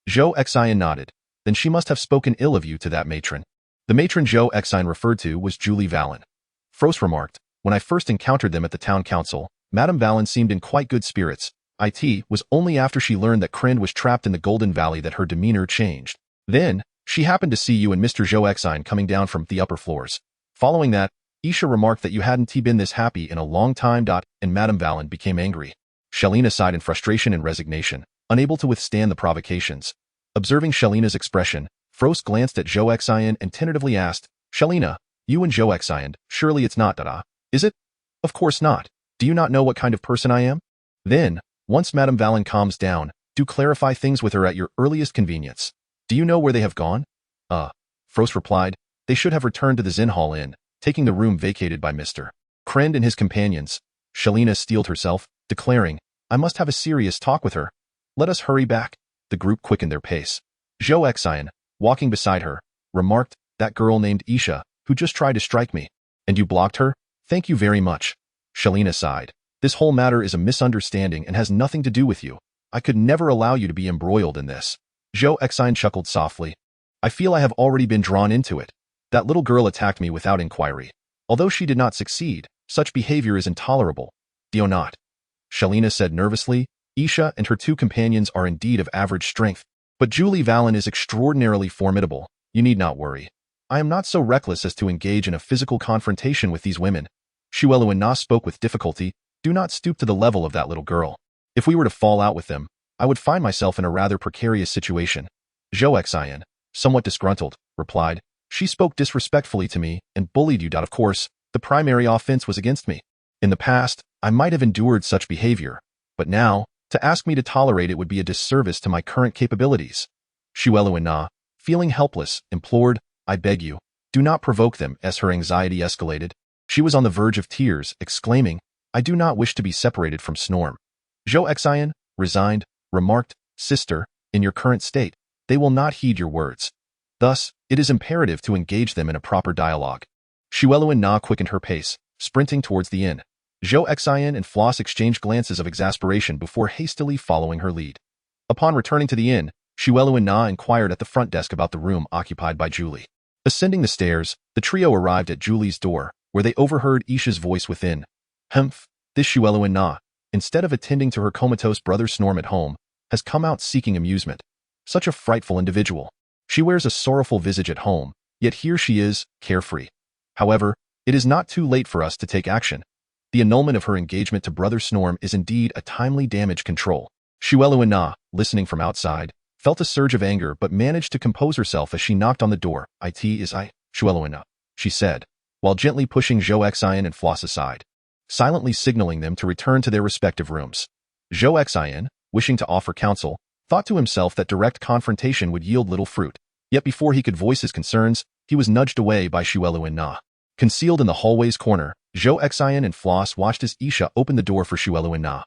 [SPEAKER 2] Zhou Xin nodded. Then she must have spoken ill of you to that matron. The matron Zhou Xin referred to was Julie Valen. Fros remarked, when I first encountered them at the town council, Madame Valen seemed in quite good spirits. It was only after she learned that Krind was trapped in the Golden Valley that her demeanor changed. Then, she happened to see you and Mr. Zhou Xin coming down from the upper floors. Following that, Isha remarked that you hadn't been this happy in a long time. And Madame Valen became angry. Shelina sighed in frustration and resignation, unable to withstand the provocations. Observing Shelina's expression, Fros glanced at Zhou Xin and tentatively asked, Shelina, you and Zhou Xin, surely it's not is it? Of course not. Do you not know what kind of person I am? Then, once Madame Valen calms down, do clarify things with her at your earliest convenience. Do you know where they have gone? Fros replied, they should have returned to the Zinhal Inn, taking the room vacated by Mr. Krind and his companions. Shelina steeled herself, declaring, I must have a serious talk with her. Let us hurry back. The group quickened their pace. Zhou Xin, walking beside her, remarked, that girl named Isha, who just tried to strike me. And you blocked her? Thank you very much. Shelina sighed. This whole matter is a misunderstanding and has nothing to do with you. I could never allow you to be embroiled in this. Zhou Xin chuckled softly. I feel I have already been drawn into it. That little girl attacked me without inquiry. Although she did not succeed, such behavior is intolerable. Do you not? Shelina said nervously, Isha and her two companions are indeed of average strength, but Julie Valen is extraordinarily formidable. You need not worry. I am not so reckless as to engage in a physical confrontation with these women. Shueluan spoke with difficulty, do not stoop to the level of that little girl. If we were to fall out with them, I would find myself in a rather precarious situation. Zhou Xin, somewhat disgruntled, replied, she spoke disrespectfully to me and bullied you. Of course, the primary offense was against me. In the past, I might have endured such behavior, but now, to ask me to tolerate it would be a disservice to my current capabilities. Shueluan, feeling helpless, implored, I beg you, do not provoke them. As her anxiety escalated, she was on the verge of tears, exclaiming, I do not wish to be separated from Snorm. Zhou Xin, resigned, remarked, sister, in your current state, they will not heed your words. Thus, it is imperative to engage them in a proper dialogue. Shueluan quickened her pace, sprinting towards the inn. Zhou Xin and Floss exchanged glances of exasperation before hastily following her lead. Upon returning to the inn, Shueluan inquired at the front desk about the room occupied by Julie. Ascending the stairs, the trio arrived at Julie's door, where they overheard Isha's voice within. Humph, this Shueluan, instead of attending to her comatose brother Snorm at home, has come out seeking amusement. Such a frightful individual. She wears a sorrowful visage at home, yet here she is, carefree. However, it is not too late for us to take action. The annulment of her engagement to brother Snorm is indeed a timely damage control. Shueluan, listening from outside, felt a surge of anger but managed to compose herself as she knocked on the door. Shueluan, she said, while gently pushing Zhou Xin and Floss aside, silently signaling them to return to their respective rooms. Zhou Xin, wishing to offer counsel, thought to himself that direct confrontation would yield little fruit, yet before he could voice his concerns, he was nudged away by Shueluan. Concealed in the hallway's corner, Zhou Xin and Floss watched as Isha opened the door for Shueluan.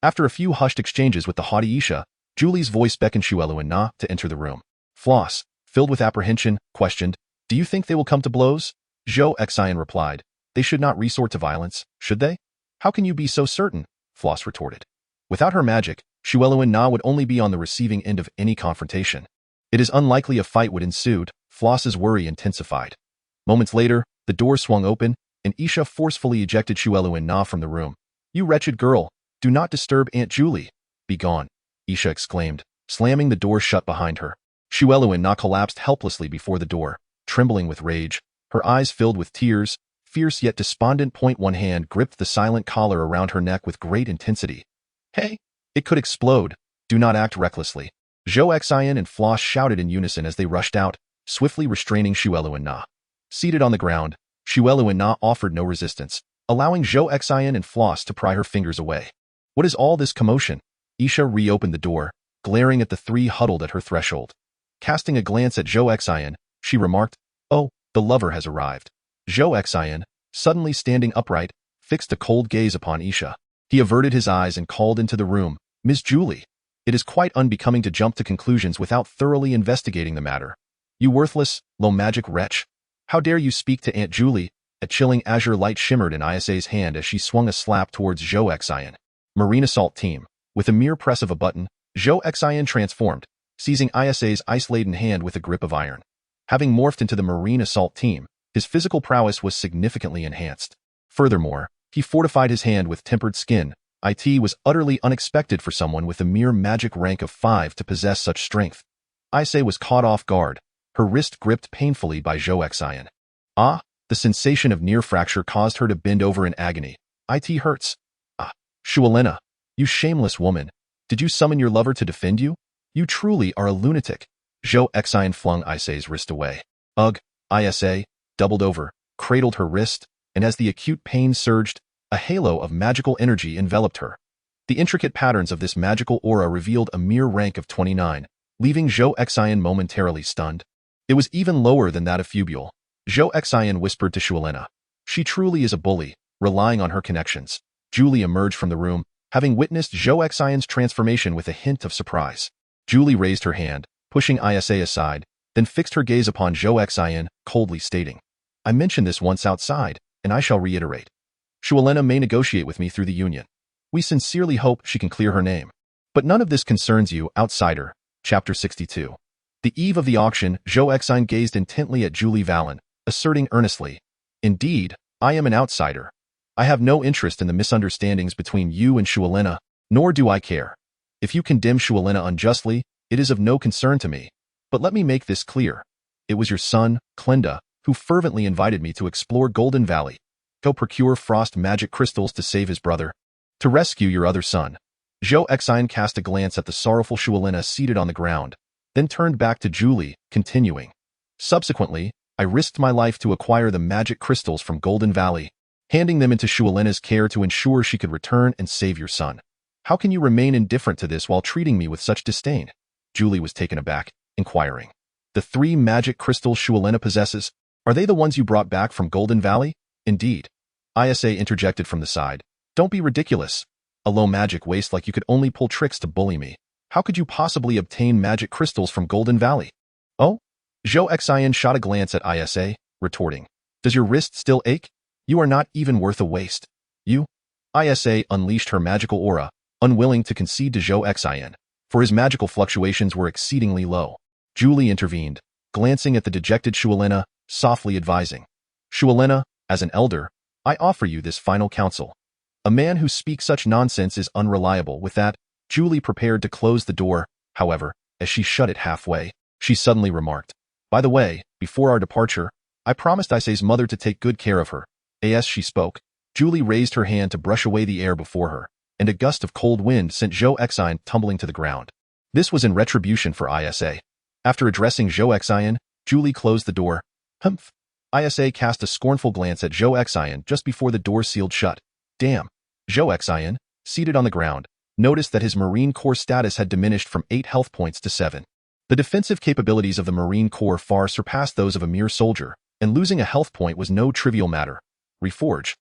[SPEAKER 2] After a few hushed exchanges with the haughty Isha, Julie's voice beckoned Shueluan to enter the room. Floss, filled with apprehension, questioned, do you think they will come to blows? Zhou Xin replied, they should not resort to violence, should they? How can you be so certain? Floss retorted. Without her magic, Shueluan would only be on the receiving end of any confrontation. It is unlikely a fight would ensue, Floss's worry intensified. Moments later, the door swung open, and Isha forcefully ejected Shuelu and Na from the room. "You wretched girl, do not disturb Aunt Julie. Be gone," Isha exclaimed, slamming the door shut behind her. Shuelu and Na collapsed helplessly before the door, trembling with rage, her eyes filled with tears, fierce yet despondent. One hand gripped the silent collar around her neck with great intensity. "Hey, it could explode. Do not act recklessly." Zhou Xian and Floss shouted in unison as they rushed out, swiftly restraining Shuelu and Na. Seated on the ground, Shuelu and Na offered no resistance, allowing Zhou Xian and Floss to pry her fingers away. "What is all this commotion?" Isha reopened the door, glaring at the three huddled at her threshold. Casting a glance at Zhou Xian, she remarked, "Oh, the lover has arrived." Zhou Xian, suddenly standing upright, fixed a cold gaze upon Isha. He averted his eyes and called into the room, "Miss Julie, it is quite unbecoming to jump to conclusions without thoroughly investigating the matter. You worthless, low-magic wretch. How dare you speak to Aunt Julie?" A chilling azure light shimmered in Isa's hand as she swung a slap towards Zhou Xian. Marine Assault Team. With a mere press of a button, Zhou Xian transformed, seizing Isa's ice-laden hand with a grip of iron. Having morphed into the Marine Assault Team, his physical prowess was significantly enhanced. Furthermore, he fortified his hand with tempered skin. It was utterly unexpected for someone with a mere magic rank of 5 to possess such strength. Isa was caught off guard, her wrist gripped painfully by Zhou Xian. "Ah!" The sensation of near fracture caused her to bend over in agony. "It hurts." "Ah, Shuelena, you shameless woman. Did you summon your lover to defend you? You truly are a lunatic." Zhou Xian flung Isa's wrist away. "Ugh!" Isa, doubled over, cradled her wrist, and as the acute pain surged, a halo of magical energy enveloped her. The intricate patterns of this magical aura revealed a mere rank of 29, leaving Zhou Xian momentarily stunned. It was even lower than that of Fubule. Zhou Xian whispered to Shuelena, "She truly is a bully, relying on her connections." Julie emerged from the room, having witnessed Zhou Xian's transformation with a hint of surprise. Julie raised her hand, pushing Isa aside, then fixed her gaze upon Zhou Xian, coldly stating, "I mentioned this once outside, and I shall reiterate. Shuelena may negotiate with me through the Union. We sincerely hope she can clear her name. But none of this concerns you, outsider." Chapter 62. The eve of the auction, Zhou Xian gazed intently at Julie Vallon, asserting earnestly, "Indeed, I am an outsider. I have no interest in the misunderstandings between you and Shuelena, nor do I care. If you condemn Shuelena unjustly, it is of no concern to me. But let me make this clear. It was your son, Klenda, who fervently invited me to explore Golden Valley. Go procure frost magic crystals to save his brother. To rescue your other son." Zhou Xian cast a glance at the sorrowful Shuelena seated on the ground, then turned back to Julie, continuing, "Subsequently, I risked my life to acquire the magic crystals from Golden Valley, handing them into Shuelena's care to ensure she could return and save your son. How can you remain indifferent to this while treating me with such disdain?" Julie was taken aback, inquiring, "The 3 magic crystals Shuelena possesses, are they the ones you brought back from Golden Valley?" "Indeed." Isa interjected from the side, "Don't be ridiculous. A low magic waste like you could only pull tricks to bully me. How could you possibly obtain magic crystals from Golden Valley?" "Oh?" Zhou Xian shot a glance at Isa, retorting, "Does your wrist still ache? You are not even worth a waste. You?" Isa unleashed her magical aura, unwilling to concede to Zhou Xian, for his magical fluctuations were exceedingly low. Julie intervened, glancing at the dejected Shuelena, softly advising, "Shuelena, as an elder, I offer you this final counsel. A man who speaks such nonsense is unreliable." With that, Julie prepared to close the door. However, as she shut it halfway, she suddenly remarked, "By the way, before our departure, I promised Isa's mother to take good care of her." As she spoke, Julie raised her hand to brush away the air before her, and a gust of cold wind sent Zhou Xian tumbling to the ground. This was in retribution for Isa. After addressing Zhou Xian, Julie closed the door. "Humph." Isa cast a scornful glance at Zhou Xian just before the door sealed shut. "Damn." Zhou Xian, seated on the ground, noticed that his Marine Corps status had diminished from 8 health points to 7. The defensive capabilities of the Marine Corps far surpassed those of a mere soldier, and losing a health point was no trivial matter. Reforge.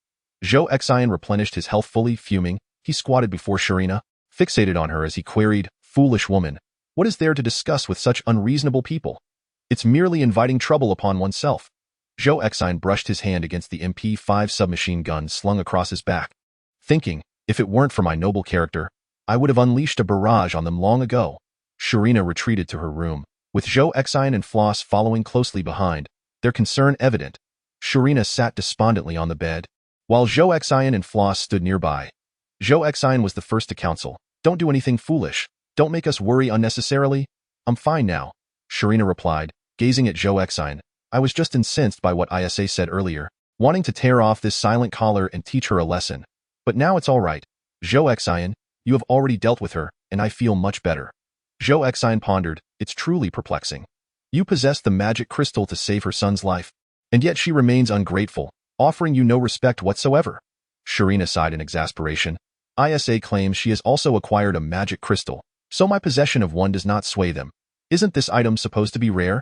[SPEAKER 2] Zhou Xian replenished his health fully, fuming. He squatted before Sharina, fixated on her as he queried, "Foolish woman, what is there to discuss with such unreasonable people? It's merely inviting trouble upon oneself." Zhou Xian brushed his hand against the MP5 submachine gun slung across his back, thinking, "If it weren't for my noble character, I would have unleashed a barrage on them long ago." Sharina retreated to her room, With Zhou Xin and Floss following closely behind, their concern evident, Sharina sat despondently on the bed, while Zhou Xin and Floss stood nearby. Zhou Xin was the first to counsel. Don't do anything foolish. Don't make us worry unnecessarily. I'm fine now, Sharina replied, gazing at Zhou Xin. I was just incensed by what Isa said earlier, wanting to tear off this silent collar and teach her a lesson. But now it's all right. Zhou Xin, you have already dealt with her, and I feel much better. Zhou Xin pondered. It's truly perplexing. You possess the magic crystal to save her son's life, and yet she remains ungrateful, offering you no respect whatsoever. Sharina sighed in exasperation. Isa claims she has also acquired a magic crystal, so my possession of one does not sway them. Isn't this item supposed to be rare?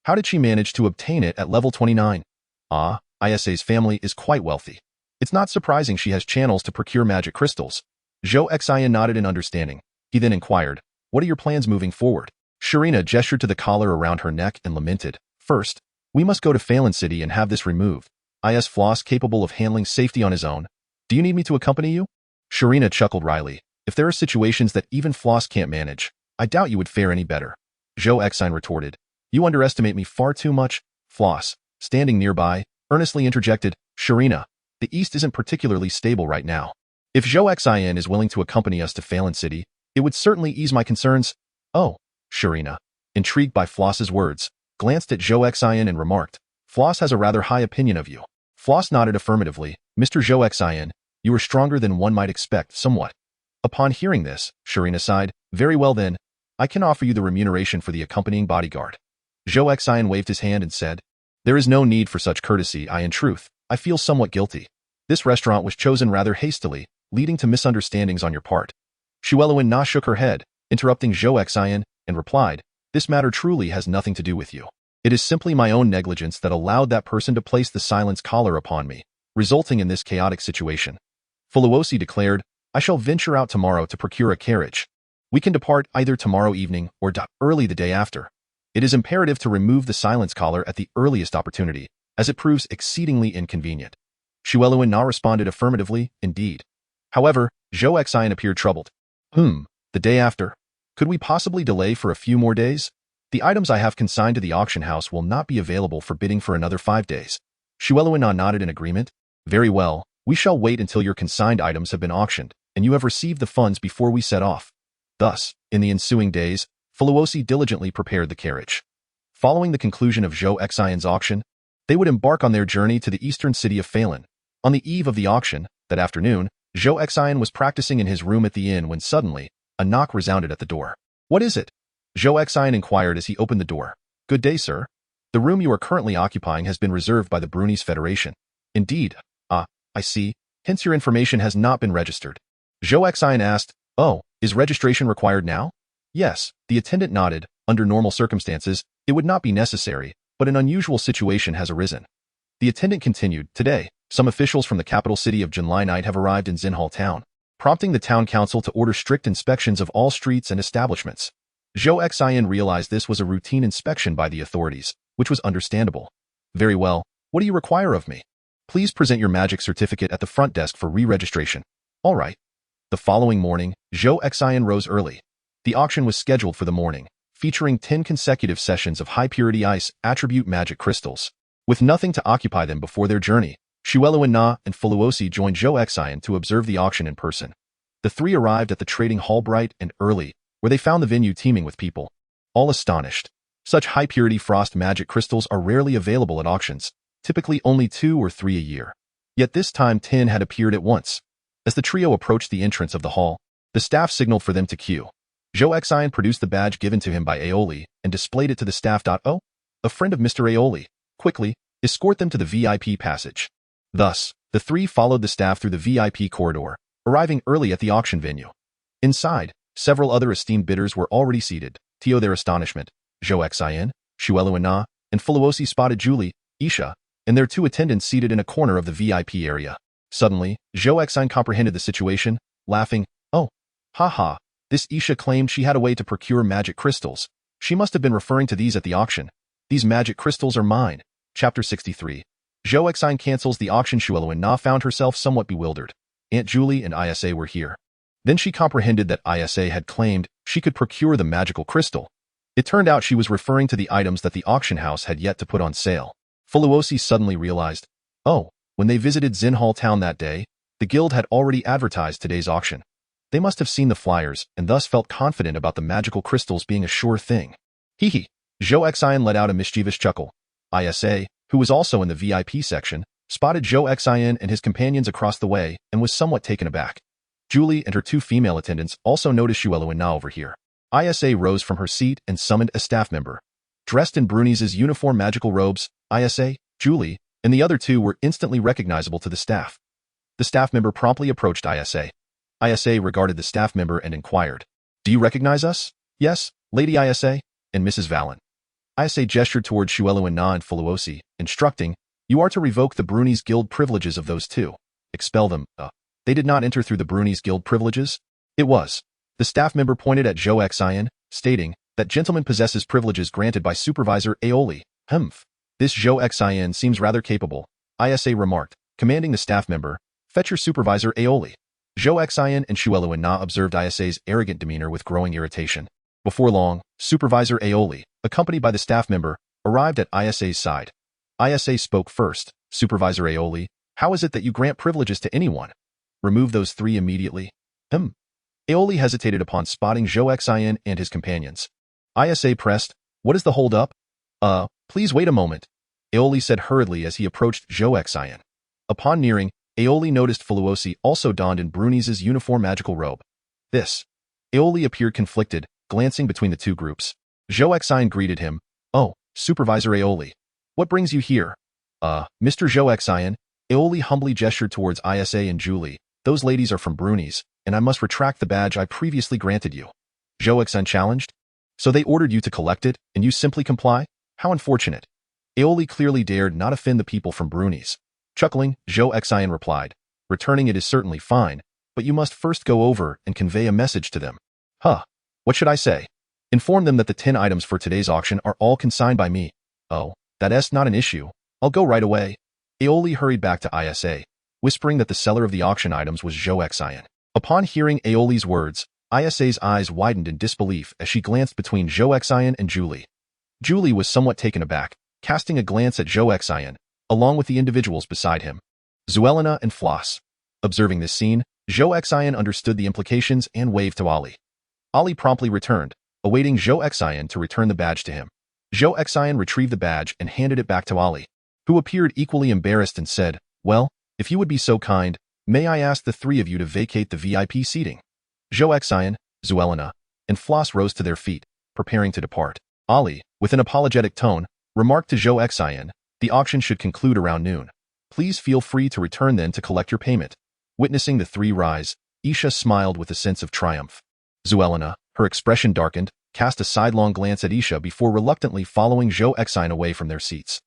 [SPEAKER 2] How did she manage to obtain it at level 29? Ah, Isa's family is quite wealthy. It's not surprising she has channels to procure magic crystals. Zhou Xin nodded in understanding. He then inquired, what are your plans moving forward? Sharina gestured to the collar around her neck and lamented. First, we must go to Phelan City and have this removed. Is Floss capable of handling safety on his own? Do you need me to accompany you? Sharina chuckled wryly. If there are situations that even Floss can't manage, I doubt you would fare any better. Zhou Xin retorted. You underestimate me far too much. Floss, standing nearby, earnestly interjected, Sharina, the East isn't particularly stable right now. If Zhou Xin is willing to accompany us to Phelan City, it would certainly ease my concerns. Oh, Sharina, intrigued by Floss's words, glanced at Zhou Xin and remarked, Floss has a rather high opinion of you. Floss nodded affirmatively. Mr. Zhou Xin, you are stronger than one might expect, somewhat. Upon hearing this, Sharina sighed. Very well then, I can offer you the remuneration for the accompanying bodyguard. Zhou Xin waved his hand and said, there is no need for such courtesy. In truth, I feel somewhat guilty. This restaurant was chosen rather hastily, leading to misunderstandings on your part. Shueluin Na shook her head, interrupting Zhou Xin, and replied, this matter truly has nothing to do with you. It is simply my own negligence that allowed that person to place the silence collar upon me, resulting in this chaotic situation. Fuluosi declared, I shall venture out tomorrow to procure a carriage. We can depart either tomorrow evening or early the day after. It is imperative to remove the silence collar at the earliest opportunity, as it proves exceedingly inconvenient. Shueluin Na responded affirmatively, indeed. However, Zhou Xin appeared troubled. The day after? Could we possibly delay for a few more days? The items I have consigned to the auction house will not be available for bidding for another 5 days. Shueluin Na nodded in agreement. Very well, we shall wait until your consigned items have been auctioned, and you have received the funds before we set off. Thus, in the ensuing days, Fuluosi diligently prepared the carriage. Following the conclusion of Zhou Xion's auction, they would embark on their journey to the eastern city of Phelan. On the eve of the auction, that afternoon, Zhou Xion was practicing in his room at the inn when suddenly, a knock resounded at the door. What is it? Zhou Xion inquired as he opened the door. Good day, sir. The room you are currently occupying has been reserved by the Brunese Federation. Indeed. I see. Hence your information has not been registered. Zhou Xion asked, oh, is registration required now? Yes, the attendant nodded. Under normal circumstances, it would not be necessary, but an unusual situation has arisen. The attendant continued, today, some officials from the capital city of Junlinite have arrived in Xinhal town, prompting the town council to order strict inspections of all streets and establishments. Zhou Xion realized this was a routine inspection by the authorities, which was understandable. Very well, what do you require of me? Please present your magic certificate at the front desk for re-registration. All right. The following morning, Zhou Xion rose early. The auction was scheduled for the morning, featuring 10 consecutive sessions of high-purity ice attribute magic crystals. With nothing to occupy them before their journey, Shueluin Na and Fuluosi joined Zhou Xion to observe the auction in person. The three arrived at the trading hall bright and early, where they found the venue teeming with people. All astonished. Such high-purity frost magic crystals are rarely available at auctions, typically only 2 or 3 a year. Yet this time 10 had appeared at once. As the trio approached the entrance of the hall, the staff signaled for them to queue. Zhou Xion produced the badge given to him by Aoli and displayed it to the staff. Oh, a friend of Mr. Aoli. Quickly, escort them to the VIP passage. Thus, the three followed the staff through the VIP corridor, arriving early at the auction venue. Inside, several other esteemed bidders were already seated. To their astonishment, Zhou Xion, Shueluin Na, and Fuluosi spotted Julie, Isha, and their 2 attendants seated in a corner of the VIP area. Suddenly, Zhou Xion comprehended the situation, laughing, oh, haha, this Isha claimed she had a way to procure magic crystals. She must have been referring to these at the auction. These magic crystals are mine. Chapter 63. Zhou Xion cancels the auction. Shueluin Na found herself somewhat bewildered. Aunt Julie and Isa were here. Then she comprehended that Isa had claimed she could procure the magical crystal. It turned out she was referring to the items that the auction house had yet to put on sale. Fuluosi suddenly realized, oh, when they visited Xinhal town that day, the guild had already advertised today's auction. They must have seen the flyers and thus felt confident about the magical crystals being a sure thing. Hee hee. Zhou Xian let out a mischievous chuckle. Isa, who was also in the VIP section, spotted Zhou Xian and his companions across the way and was somewhat taken aback. Julie and her two female attendants also noticed Shuelu and Na over here. Isa rose from her seat and summoned a staff member. Dressed in Bruni's uniform magical robes, Isa, Julie, and the other two were instantly recognizable to the staff. The staff member promptly approached Isa. Isa regarded the staff member and inquired, "Do you recognize us?" "Yes, Lady Isa and Mrs. Valen." Isa gestured towards Shuelu and Na and Fuluosi, instructing, "You are to revoke the Bruni's guild privileges of those two. Expel them." They did not enter through the Bruni's guild privileges? It was. The staff member pointed at Zhou Xian, stating, "That gentleman possesses privileges granted by Supervisor Aoli. Humph. This Zhou Xian seems rather capable," Isa remarked, commanding the staff member, "Fetch your Supervisor Aoli." Zhou Xian and Shuelu and Na observed Isa's arrogant demeanor with growing irritation. Before long, Supervisor Aoli, accompanied by the staff member, arrived at Isa's side. Isa spoke first. "Supervisor Aoli, how is it that you grant privileges to anyone? Remove those three immediately." Aoli hesitated upon spotting Zhou Xian and his companions. Isa pressed, "What is the hold-up?" Please wait a moment," Aoli said hurriedly as he approached Zhou Xian. Upon nearing, Aoli noticed Fuluosi also donned in Bruni's uniform magical robe. This. Aoli appeared conflicted, glancing between the two groups. Zhou Xian greeted him. "Oh, Supervisor Aoli. What brings you here?" Mr. Zhou Xian," Aoli humbly gestured towards Isa and Julie. "Those ladies are from Bruni's, and I must retract the badge I previously granted you." Zhou Xian challenged. "So they ordered you to collect it, and you simply comply? How unfortunate." Aoli clearly dared not offend the people from Bruni's. Chuckling, Zhou Xian replied, "Returning it is certainly fine, but you must first go over and convey a message to them." What should I say? "Inform them that the 10 items for today's auction are all consigned by me." "Oh, that's not an issue. I'll go right away." Aoli hurried back to Isa, whispering that the seller of the auction items was Zhou Xian. Upon hearing Aoli's words, Isa's eyes widened in disbelief as she glanced between Zhou Xian and Julie. Julie was somewhat taken aback, casting a glance at Zhou Xian, along with the individuals beside him. Zuelina and Floss. Observing this scene, Zhou Xian understood the implications and waved to Ali. Ali promptly returned, awaiting Zhou Xian to return the badge to him. Zhou Xian retrieved the badge and handed it back to Ali, who appeared equally embarrassed and said, "Well, if you would be so kind, may I ask the three of you to vacate the VIP seating?" Zhou Xian, Zuelina, and Floss rose to their feet, preparing to depart. Ali, with an apologetic tone, remarked to Zhou Xian, "The auction should conclude around noon. Please feel free to return then to collect your payment." Witnessing the three rise, Isha smiled with a sense of triumph. Zuelina, her expression darkened, cast a sidelong glance at Isha before reluctantly following Zhou Xian away from their seats.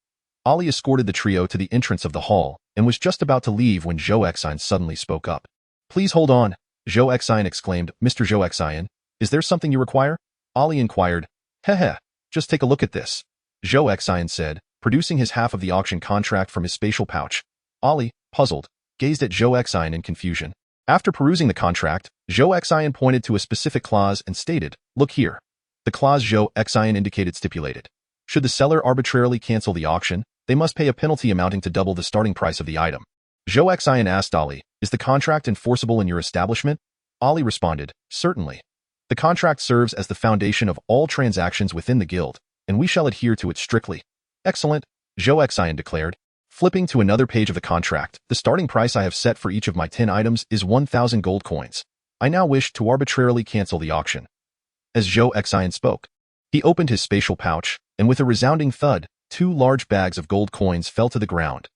[SPEAKER 2] Ali escorted the trio to the entrance of the hall and was just about to leave when Zhou Xian suddenly spoke up. "Please hold on," Zhou Xian exclaimed. "Mr. Zhou Xian, is there something you require?" Ali inquired. "Heh, just take a look at this," Zhou Xian said, producing his half of the auction contract from his spatial pouch. Ali, puzzled, gazed at Zhou Xian in confusion. After perusing the contract, Zhou Xian pointed to a specific clause and stated, "Look here." The clause Zhou Xian indicated stipulated, should the seller arbitrarily cancel the auction, they must pay a penalty amounting to double the starting price of the item. Zhou Xian asked Ali, "Is the contract enforceable in your establishment?" Ali responded, "Certainly. The contract serves as the foundation of all transactions within the guild, and we shall adhere to it strictly." "Excellent," Zhou Xian declared. Flipping to another page of the contract, "The starting price I have set for each of my 10 items is 1,000 gold coins. I now wish to arbitrarily cancel the auction." As Zhou Xian spoke, he opened his spatial pouch, and with a resounding thud, 2 large bags of gold coins fell to the ground.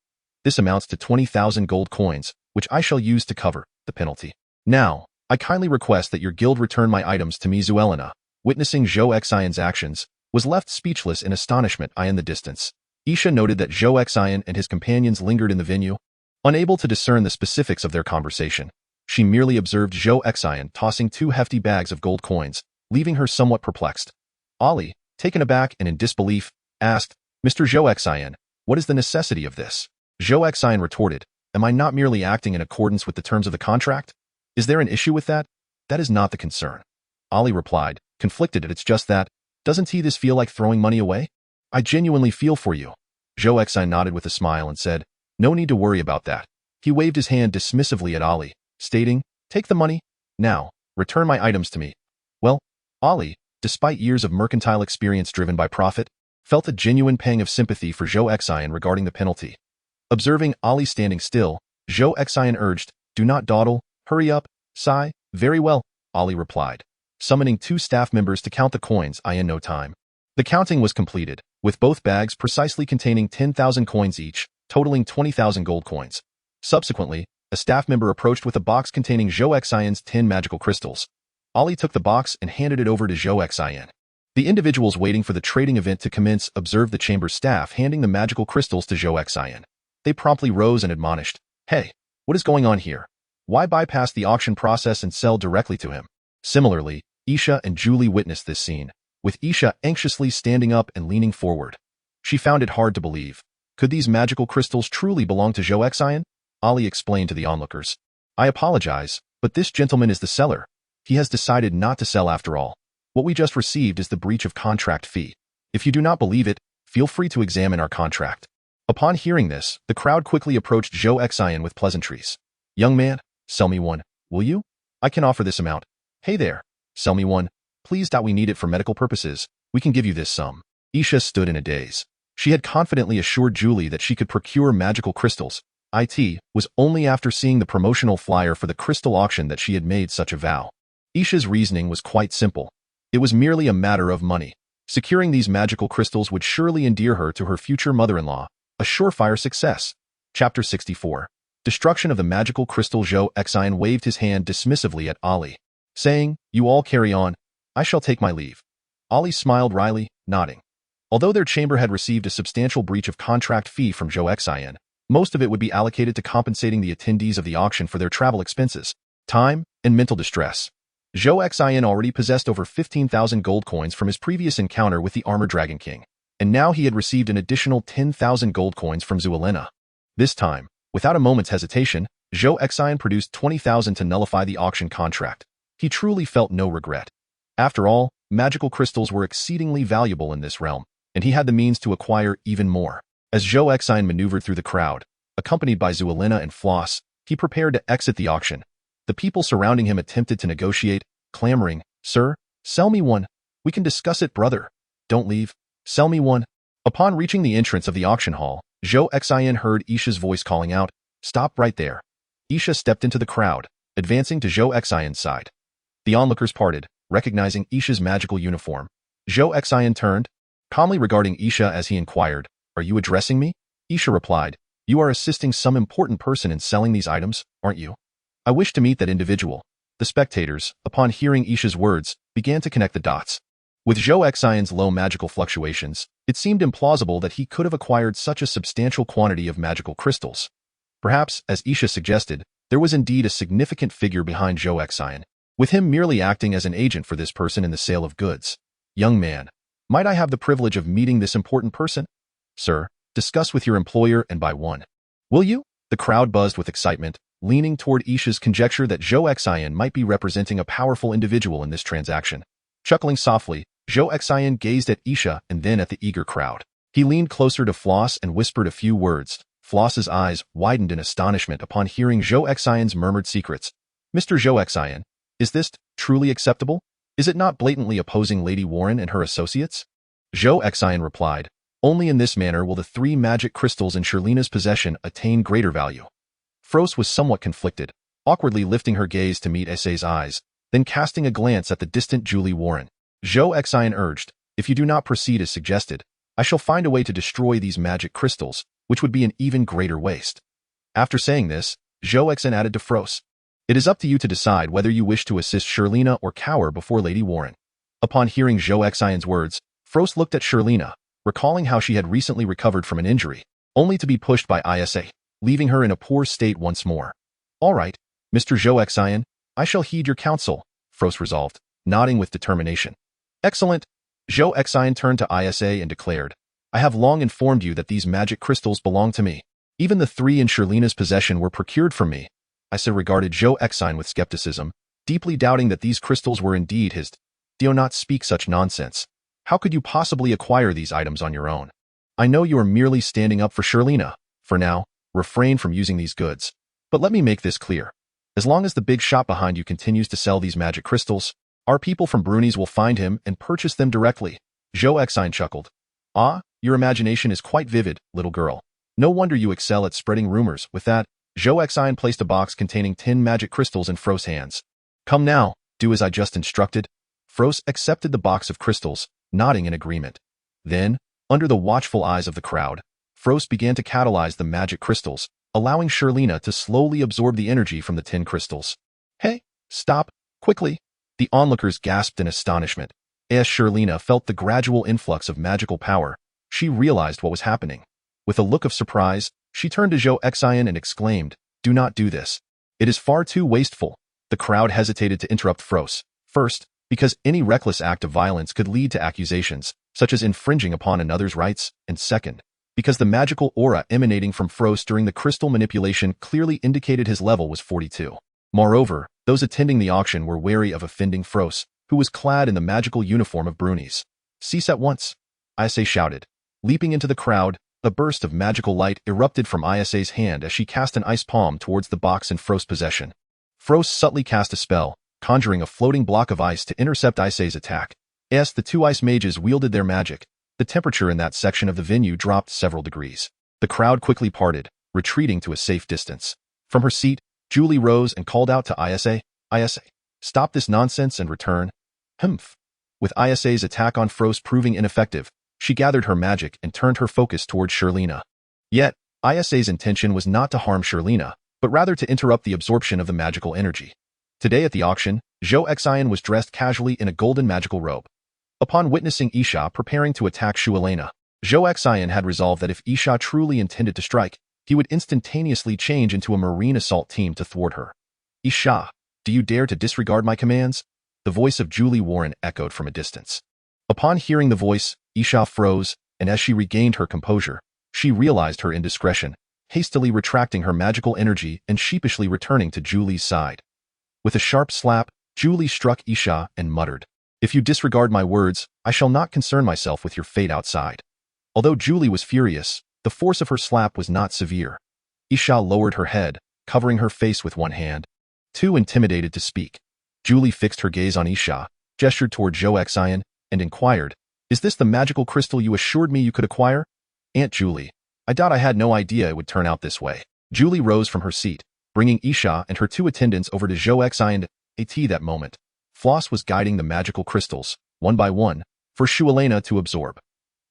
[SPEAKER 2] "This amounts to 20,000 gold coins, which I shall use to cover the penalty. Now, I kindly request that your guild return my items to me." Zuelina, witnessing Zhou Xian's actions, was left speechless in astonishment in the distance. Isha noted that Zhou Xian and his companions lingered in the venue. Unable to discern the specifics of their conversation, she merely observed Zhou Xian tossing 2 hefty bags of gold coins, leaving her somewhat perplexed. Ali, taken aback and in disbelief, asked, "Mr. Zhou Xian, what is the necessity of this?" Zhou Xian retorted, "Am I not merely acting in accordance with the terms of the contract? Is there an issue with that? That is not the concern." Ali replied, conflicted. "It's just that Doesn't this feel like throwing money away? I genuinely feel for you. Zhou Xin nodded with a smile and said, no need to worry about that. He waved his hand dismissively at Ali, stating, take the money. Now, return my items to me. Well, Ali, despite years of mercantile experience driven by profit, felt a genuine pang of sympathy for Zhou Xin regarding the penalty. Observing Ali standing still, Zhou Xin urged, do not dawdle, hurry up, sigh. Very well, Ali replied, summoning 2 staff members to count the coins in no time. The counting was completed, with both bags precisely containing 10,000 coins each, totaling 20,000 gold coins. Subsequently, a staff member approached with a box containing Zhou Xin's 10 magical crystals. Ali took the box and handed it over to Zhou Xin. The individuals waiting for the trading event to commence observed the chamber's staff handing the magical crystals to Zhou Xin. They promptly rose and admonished, hey, what is going on here? Why bypass the auction process and sell directly to him? Similarly, Isha and Julie witnessed this scene, with Isha anxiously standing up and leaning forward. She found it hard to believe. Could these magical crystals truly belong to Zhou Xin? Ali explained to the onlookers. I apologize, but this gentleman is the seller. He has decided not to sell after all. What we just received is the breach of contract fee. If you do not believe it, feel free to examine our contract. Upon hearing this, the crowd quickly approached Zhou Xin with pleasantries. Young man, sell me one, will you? I can offer this amount. Hey there, sell me one. Please. We need it for medical purposes. We can give you this sum. Isha stood in a daze. She had confidently assured Julie that she could procure magical crystals. It was only after seeing the promotional flyer for the crystal auction that she had made such a vow. Isha's reasoning was quite simple. It was merely a matter of money. Securing these magical crystals would surely endear her to her future mother-in-law, a surefire success. Chapter 64. Destruction of the magical crystal. Zhou Xin waved his hand dismissively at Ali, saying, you all carry on. I shall take my leave. Ali smiled wryly, nodding. Although their chamber had received a substantial breach of contract fee from Zhou Xin, most of it would be allocated to compensating the attendees of the auction for their travel expenses, time, and mental distress. Zhou Xin already possessed over 15,000 gold coins from his previous encounter with the Armor Dragon King, and now he had received an additional 10,000 gold coins from Zhou Elena. This time, without a moment's hesitation, Zhou Xin produced 20,000 to nullify the auction contract. He truly felt no regret. After all, magical crystals were exceedingly valuable in this realm, and he had the means to acquire even more. As Zhou Xin maneuvered through the crowd, accompanied by Zhou Elena and Floss, he prepared to exit the auction. The people surrounding him attempted to negotiate, clamoring, sir, sell me one. We can discuss it, brother. Don't leave. Sell me one. Upon reaching the entrance of the auction hall, Zhou Xin heard Isha's voice calling out, stop right there. Isha stepped into the crowd, advancing to Zhou Xin's side. The onlookers parted, recognizing Isha's magical uniform. Zhou Xin turned, calmly regarding Isha as he inquired, are you addressing me? Isha replied, you are assisting some important person in selling these items, aren't you? I wish to meet that individual. The spectators, upon hearing Isha's words, began to connect the dots. With Zhou Xin's low magical fluctuations, it seemed implausible that he could have acquired such a substantial quantity of magical crystals. Perhaps, as Isha suggested, there was indeed a significant figure behind Zhou Xin, with him merely acting as an agent for this person in the sale of goods. Young man, might I have the privilege of meeting this important person? Sir, discuss with your employer and buy one. Will you? The crowd buzzed with excitement, leaning toward Isha's conjecture that Zhou Xin might be representing a powerful individual in this transaction. Chuckling softly, Zhou Xin gazed at Isha and then at the eager crowd. He leaned closer to Floss and whispered a few words. Floss's eyes widened in astonishment upon hearing Zhou Xin's murmured secrets. Mr. Zhou Xin, is this truly acceptable? Is it not blatantly opposing Lady Warren and her associates? Zhou Xin replied, only in this manner will the 3 magic crystals in Shirlina's possession attain greater value. Frost was somewhat conflicted, awkwardly lifting her gaze to meet Essay's eyes, then casting a glance at the distant Julie Warren. Zhou Xin urged, if you do not proceed as suggested, I shall find a way to destroy these magic crystals, which would be an even greater waste. After saying this, Zhou Xin added to Frost, it is up to you to decide whether you wish to assist Shirlina or cower before Lady Warren. Upon hearing Zhou Xin's words, Frost looked at Shirlina, recalling how she had recently recovered from an injury, only to be pushed by Isa, leaving her in a poor state once more. All right, Mr. Zhou Xin, I shall heed your counsel, Frost resolved, nodding with determination. Excellent. Zhou Xin turned to Isa and declared, I have long informed you that these magic crystals belong to me. Even the 3 in Shirlina's possession were procured from me. Isa regarded Zhou Xin with skepticism, deeply doubting that these crystals were indeed his. Do not speak such nonsense. How could you possibly acquire these items on your own? I know you are merely standing up for Shirlena. For now, refrain from using these goods. But let me make this clear. As long as the big shop behind you continues to sell these magic crystals, our people from Bruni's will find him and purchase them directly. Zhou Xin chuckled. Ah, your imagination is quite vivid, little girl. No wonder you excel at spreading rumors. With that, Zhou Xin placed a box containing 10 magic crystals in Fro's hands. Come now, do as I just instructed. Fros accepted the box of crystals, nodding in agreement. Then, under the watchful eyes of the crowd, Fros began to catalyze the magic crystals, allowing Shirlena to slowly absorb the energy from the 10 crystals. Hey, stop, quickly! The onlookers gasped in astonishment. As Shirlena felt the gradual influx of magical power, she realized what was happening. With a look of surprise, she turned to Zhou Xin and exclaimed, "Do not do this. It is far too wasteful." The crowd hesitated to interrupt Fros. First, because any reckless act of violence could lead to accusations, such as infringing upon another's rights, and second, because the magical aura emanating from Fros during the crystal manipulation clearly indicated his level was 42. Moreover, those attending the auction were wary of offending Fros, who was clad in the magical uniform of Bruni's. "Cease at once," Isa shouted. Leaping into the crowd, a burst of magical light erupted from Isa's hand as she cast an ice palm towards the box in Fros' possession. Fros subtly cast a spell, conjuring a floating block of ice to intercept Isa's attack. As the two ice mages wielded their magic, the temperature in that section of the venue dropped several degrees. The crowd quickly parted, retreating to a safe distance. From her seat, Julie rose and called out to Isa, "Isa, stop this nonsense and return." Humph. With Isa's attack on Fros proving ineffective, she gathered her magic and turned her focus towards Shirlena. Yet, Isa's intention was not to harm Shirlena, but rather to interrupt the absorption of the magical energy. Today at the auction, Zhou Xin was dressed casually in a golden magical robe. Upon witnessing Isha preparing to attack Shirlena, Zhou Xin had resolved that if Isha truly intended to strike, he would instantaneously change into a marine assault team to thwart her. "Isha, do you dare to disregard my commands?" The voice of Julie Warren echoed from a distance. Upon hearing the voice, Isha froze, and as she regained her composure, she realized her indiscretion, hastily retracting her magical energy and sheepishly returning to Julie's side. With a sharp slap, Julie struck Isha and muttered, "If you disregard my words, I shall not concern myself with your fate outside." Although Julie was furious, the force of her slap was not severe. Isha lowered her head, covering her face with one hand. Too intimidated to speak, Julie fixed her gaze on Isha, gestured toward Zhou Xin, and inquired, "Is this the magical crystal you assured me you could acquire?" "Aunt Julie, I doubt I had no idea it would turn out this way." Julie rose from her seat, bringing Isha and her two attendants over to Zhou Xin. At that moment, Floss was guiding the magical crystals, one by one, for Shirlena to absorb.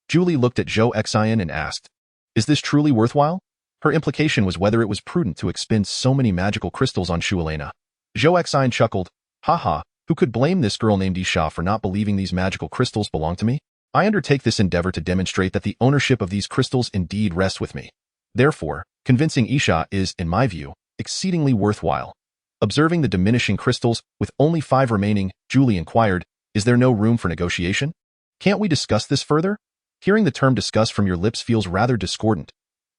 [SPEAKER 2] Julie looked at Zhou Xin and asked, "Is this truly worthwhile?" Her implication was whether it was prudent to expend so many magical crystals on Shirlena. Zhou Xin chuckled, "Haha, who could blame this girl named Isha for not believing these magical crystals belong to me? I undertake this endeavor to demonstrate that the ownership of these crystals indeed rests with me. Therefore, convincing Isha is, in my view, exceedingly worthwhile." Observing the diminishing crystals, with only 5 remaining, Julie inquired, "Is there no room for negotiation? Can't we discuss this further? Hearing the term discuss from your lips feels rather discordant."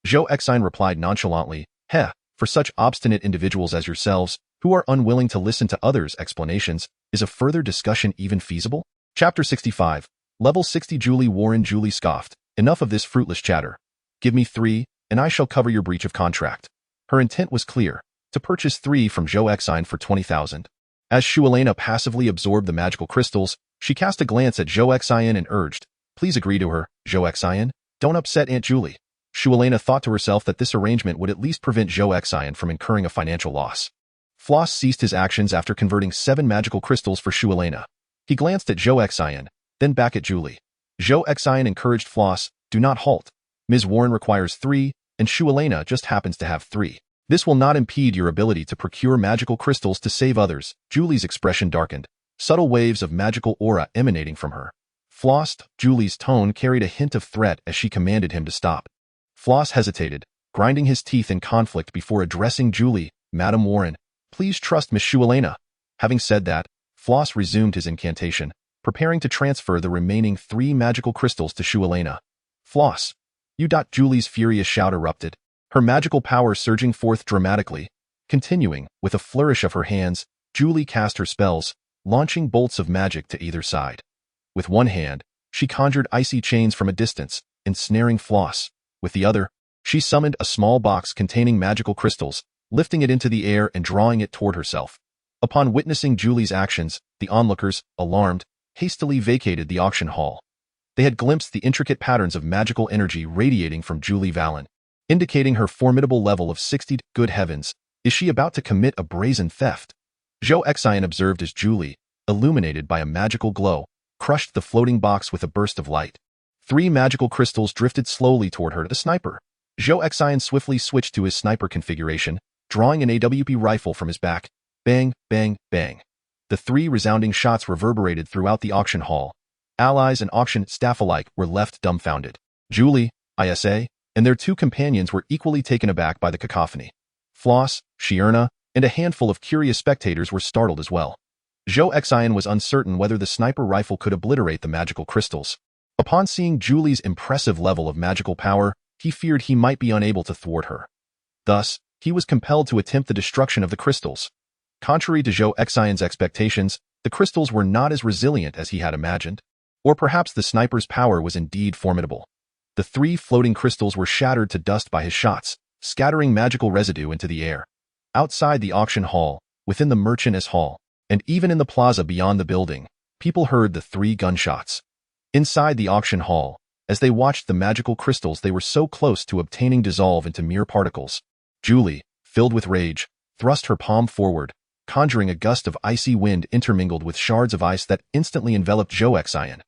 [SPEAKER 2] Zhou Xin replied nonchalantly, "Heh, for such obstinate individuals as yourselves, who are unwilling to listen to others' explanations, is a further discussion even feasible?" Chapter 65. Level 60. Julie Warren. Julie scoffed, "Enough of this fruitless chatter. Give me 3, and I shall cover your breach of contract." Her intent was clear, to purchase 3 from Zhou Xin for 20,000. As Shirlena passively absorbed the magical crystals, she cast a glance at Zhou Xin and urged, "Please agree to her, Zhou Xin. Don't upset Aunt Julie." Shirlena thought to herself that this arrangement would at least prevent Zhou Xin from incurring a financial loss. Floss ceased his actions after converting 7 magical crystals for Shirlena. He glanced at Zhou Xin, then back at Julie. Zhou Xin encouraged Floss, "Do not halt. Ms. Warren requires 3, and Shirlena just happens to have 3. This will not impede your ability to procure magical crystals to save others." Julie's expression darkened, subtle waves of magical aura emanating from her. Floss, Julie's tone carried a hint of threat as she commanded him to stop. Floss hesitated, grinding his teeth in conflict before addressing Julie, "Madam Warren, please trust Miss Shirlena." Having said that, Floss resumed his incantation, preparing to transfer the remaining 3 magical crystals to Shirlena. "Floss, you..." Julie's furious shout erupted, her magical power surging forth dramatically. Continuing, with a flourish of her hands, Julie cast her spells, launching bolts of magic to either side. With one hand, she conjured icy chains from a distance, ensnaring Floss. With the other, she summoned a small box containing magical crystals, lifting it into the air and drawing it toward herself. Upon witnessing Julie's actions, the onlookers, alarmed, hastily vacated the auction hall. They had glimpsed the intricate patterns of magical energy radiating from Julie Vallon, indicating her formidable level of 60. Good heavens, is she about to commit a brazen theft? Zhou Xin observed as Julie, illuminated by a magical glow, crushed the floating box with a burst of light. 3 magical crystals drifted slowly toward her. The sniper. Zhou Xin swiftly switched to his sniper configuration, drawing an AWP rifle from his back. Bang, bang, bang. The 3 resounding shots reverberated throughout the auction hall. Allies and auction staff alike were left dumbfounded. Julie, ISA, and their 2 companions were equally taken aback by the cacophony. Floss, Shierna, and a handful of curious spectators were startled as well. Zhou Xin was uncertain whether the sniper rifle could obliterate the magical crystals. Upon seeing Julie's impressive level of magical power, he feared he might be unable to thwart her. Thus, he was compelled to attempt the destruction of the crystals. Contrary to Zhou Xin's expectations, the crystals were not as resilient as he had imagined. Or perhaps the sniper's power was indeed formidable. The 3 floating crystals were shattered to dust by his shots, scattering magical residue into the air. Outside the auction hall, within the merchant's hall, and even in the plaza beyond the building, people heard the 3 gunshots. Inside the auction hall, as they watched the magical crystals they were so close to obtaining dissolve into mere particles, Julie, filled with rage, thrust her palm forward, conjuring a gust of icy wind intermingled with shards of ice that instantly enveloped Zhou Xin.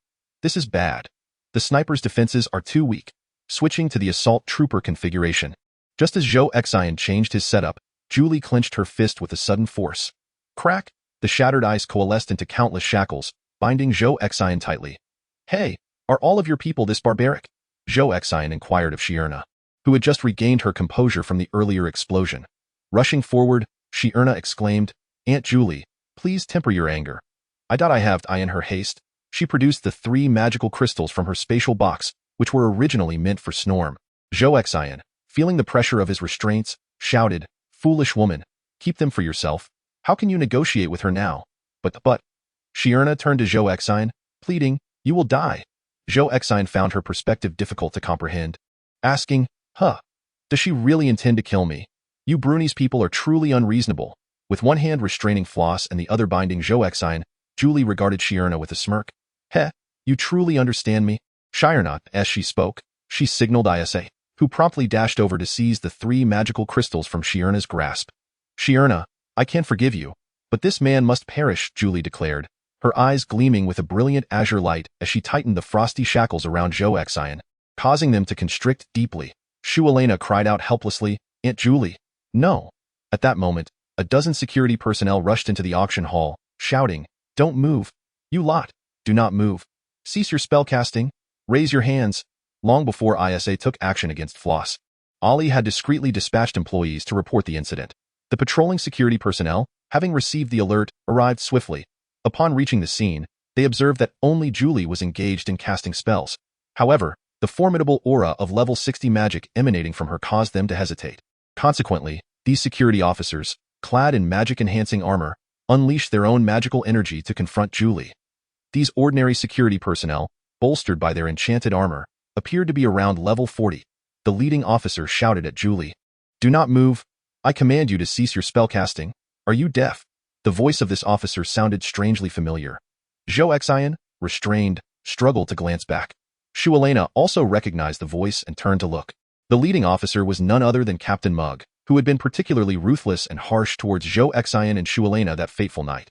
[SPEAKER 2] This is bad. The sniper's defenses are too weak. Switching to the assault trooper configuration. Just as Zhou Xin changed his setup, Julie clenched her fist with a sudden force. Crack! The shattered ice coalesced into countless shackles, binding Zhou Xin tightly. Hey, are all of your people this barbaric? Zhou Xin inquired of Shierna, who had just regained her composure from the earlier explosion. Rushing forward, Shierna exclaimed, Aunt Julie, please temper your anger. I have in her haste. She produced the 3 magical crystals from her spatial box, which were originally meant for Snorm. Zhou Xin, feeling the pressure of his restraints, shouted, Foolish woman, keep them for yourself. How can you negotiate with her now? But. Shierna turned to Zhou Xin, pleading, You will die. Zhou Xin found her perspective difficult to comprehend, asking, Does she really intend to kill me? You Bruni's people are truly unreasonable. With one hand restraining Floss and the other binding Zhou Xin, Julie regarded Shierna with a smirk. You truly understand me? Shierna, as she spoke, she signaled Isa, who promptly dashed over to seize the 3 magical crystals from Shierna's grasp. Shierna, I can forgive you, but this man must perish, Julie declared, her eyes gleaming with a brilliant azure light as she tightened the frosty shackles around Zhou Xin, causing them to constrict deeply. Shuelena cried out helplessly, Aunt Julie, no. At that moment, a dozen security personnel rushed into the auction hall, shouting, Don't move. You lot, do not move. Cease your spellcasting. Raise your hands. Long before ISA took action against Floss, Ali had discreetly dispatched employees to report the incident. The patrolling security personnel, having received the alert, arrived swiftly. Upon reaching the scene, they observed that only Julie was engaged in casting spells. However, the formidable aura of level 60 magic emanating from her caused them to hesitate. Consequently, these security officers, clad in magic-enhancing armor, unleashed their own magical energy to confront Julie. These ordinary security personnel, bolstered by their enchanted armor, appeared to be around level 40. The leading officer shouted at Julie, Do not move. I command you to cease your spellcasting. Are you deaf? The voice of this officer sounded strangely familiar. Zhou Xin, restrained, struggled to glance back. Shuelena also recognized the voice and turned to look. The leading officer was none other than Captain Mug, who had been particularly ruthless and harsh towards Zhou Xin and Shuelena that fateful night.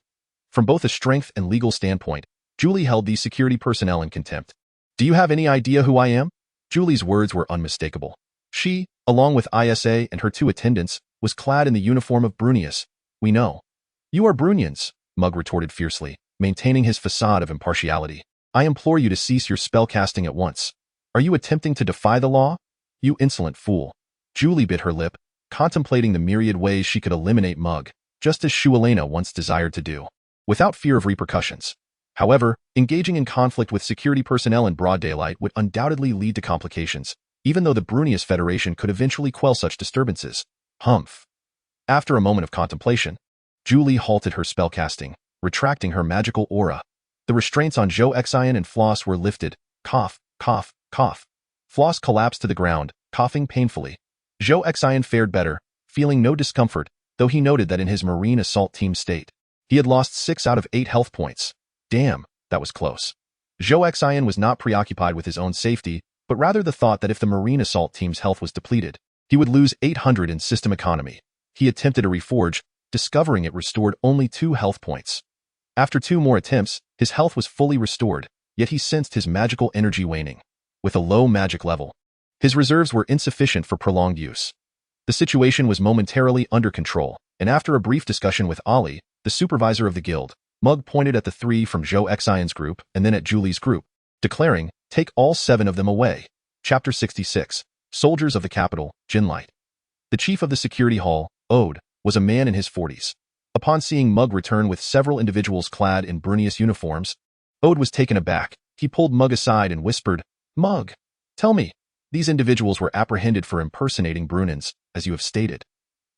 [SPEAKER 2] From both a strength and legal standpoint, Julie held these security personnel in contempt. Do you have any idea who I am? Julie's words were unmistakable. She, along with ISA and her 2 attendants, was clad in the uniform of Brunius. We know. You are Brunians, Mug retorted fiercely, maintaining his facade of impartiality. I implore you to cease your spellcasting at once. Are you attempting to defy the law? You insolent fool. Julie bit her lip, contemplating the myriad ways she could eliminate Mug, just as Shuelena once desired to do, without fear of repercussions. However, engaging in conflict with security personnel in broad daylight would undoubtedly lead to complications, even though the Brunius Federation could eventually quell such disturbances. Humph. After a moment of contemplation, Julie halted her spellcasting, retracting her magical aura. The restraints on Zhou Xin and Floss were lifted, Cough, cough, cough. Floss collapsed to the ground, coughing painfully. Zhou Xian fared better, feeling no discomfort, though he noted that in his marine assault team state, he had lost 6 out of 8 health points. Damn, that was close. Zhou Xian was not preoccupied with his own safety, but rather the thought that if the marine assault team's health was depleted, he would lose 800 in system economy. He attempted a reforge, discovering it restored only 2 health points. After 2 more attempts, his health was fully restored, yet he sensed his magical energy waning. With a low magic level, his reserves were insufficient for prolonged use. The situation was momentarily under control, and after a brief discussion with Ali, the supervisor of the guild, Mug pointed at the 3 from Zhou Xian's group and then at Julie's group, declaring, "Take all 7 of them away." Chapter 66. Soldiers of the Capital, Jinlight. The chief of the security hall, Ode, was a man in his 40s. Upon seeing Mug return with several individuals clad in Brunius uniforms, Ode was taken aback. He pulled Mug aside and whispered, "Mug, tell me, these individuals were apprehended for impersonating Brunins, as you have stated."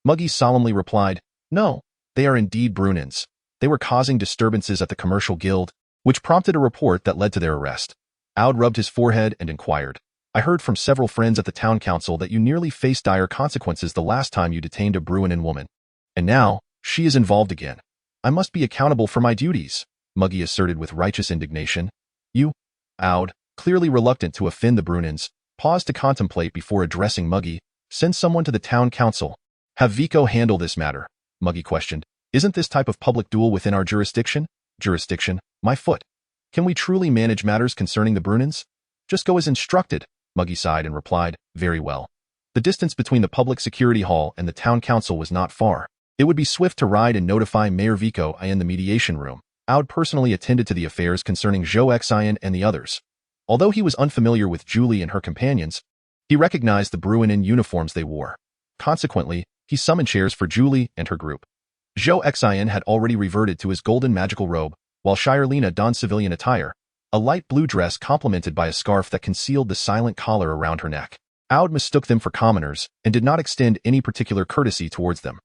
[SPEAKER 2] Muggy solemnly replied, "No, they are indeed Brunins. They were causing disturbances at the commercial guild, which prompted a report that led to their arrest." Ode rubbed his forehead and inquired, "I heard from several friends at the town council that you nearly faced dire consequences the last time you detained a Bruinin woman. And now, she is involved again. I must be accountable for my duties," Muggy asserted with righteous indignation. "You?" Ode, clearly reluctant to offend the Brunins, paused to contemplate before addressing Muggy. "Send someone to the town council. Have Vico handle this matter," Muggy questioned. "Isn't this type of public duel within our jurisdiction?" "Jurisdiction? My foot. Can we truly manage matters concerning the Brunins?" "Just go as instructed," Muggy sighed and replied, "Very well." The distance between the public security hall and the town council was not far. It would be swift to ride and notify Mayor Vico in the mediation room. Ode personally attended to the affairs concerning Zhou Xian and the others. Although he was unfamiliar with Julie and her companions, he recognized the Bruinin uniforms they wore. Consequently, he summoned chairs for Julie and her group. Zhou Xian had already reverted to his golden magical robe, while Shirlena donned civilian attire, a light blue dress complemented by a scarf that concealed the silent collar around her neck. Ode mistook them for commoners and did not extend any particular courtesy towards them.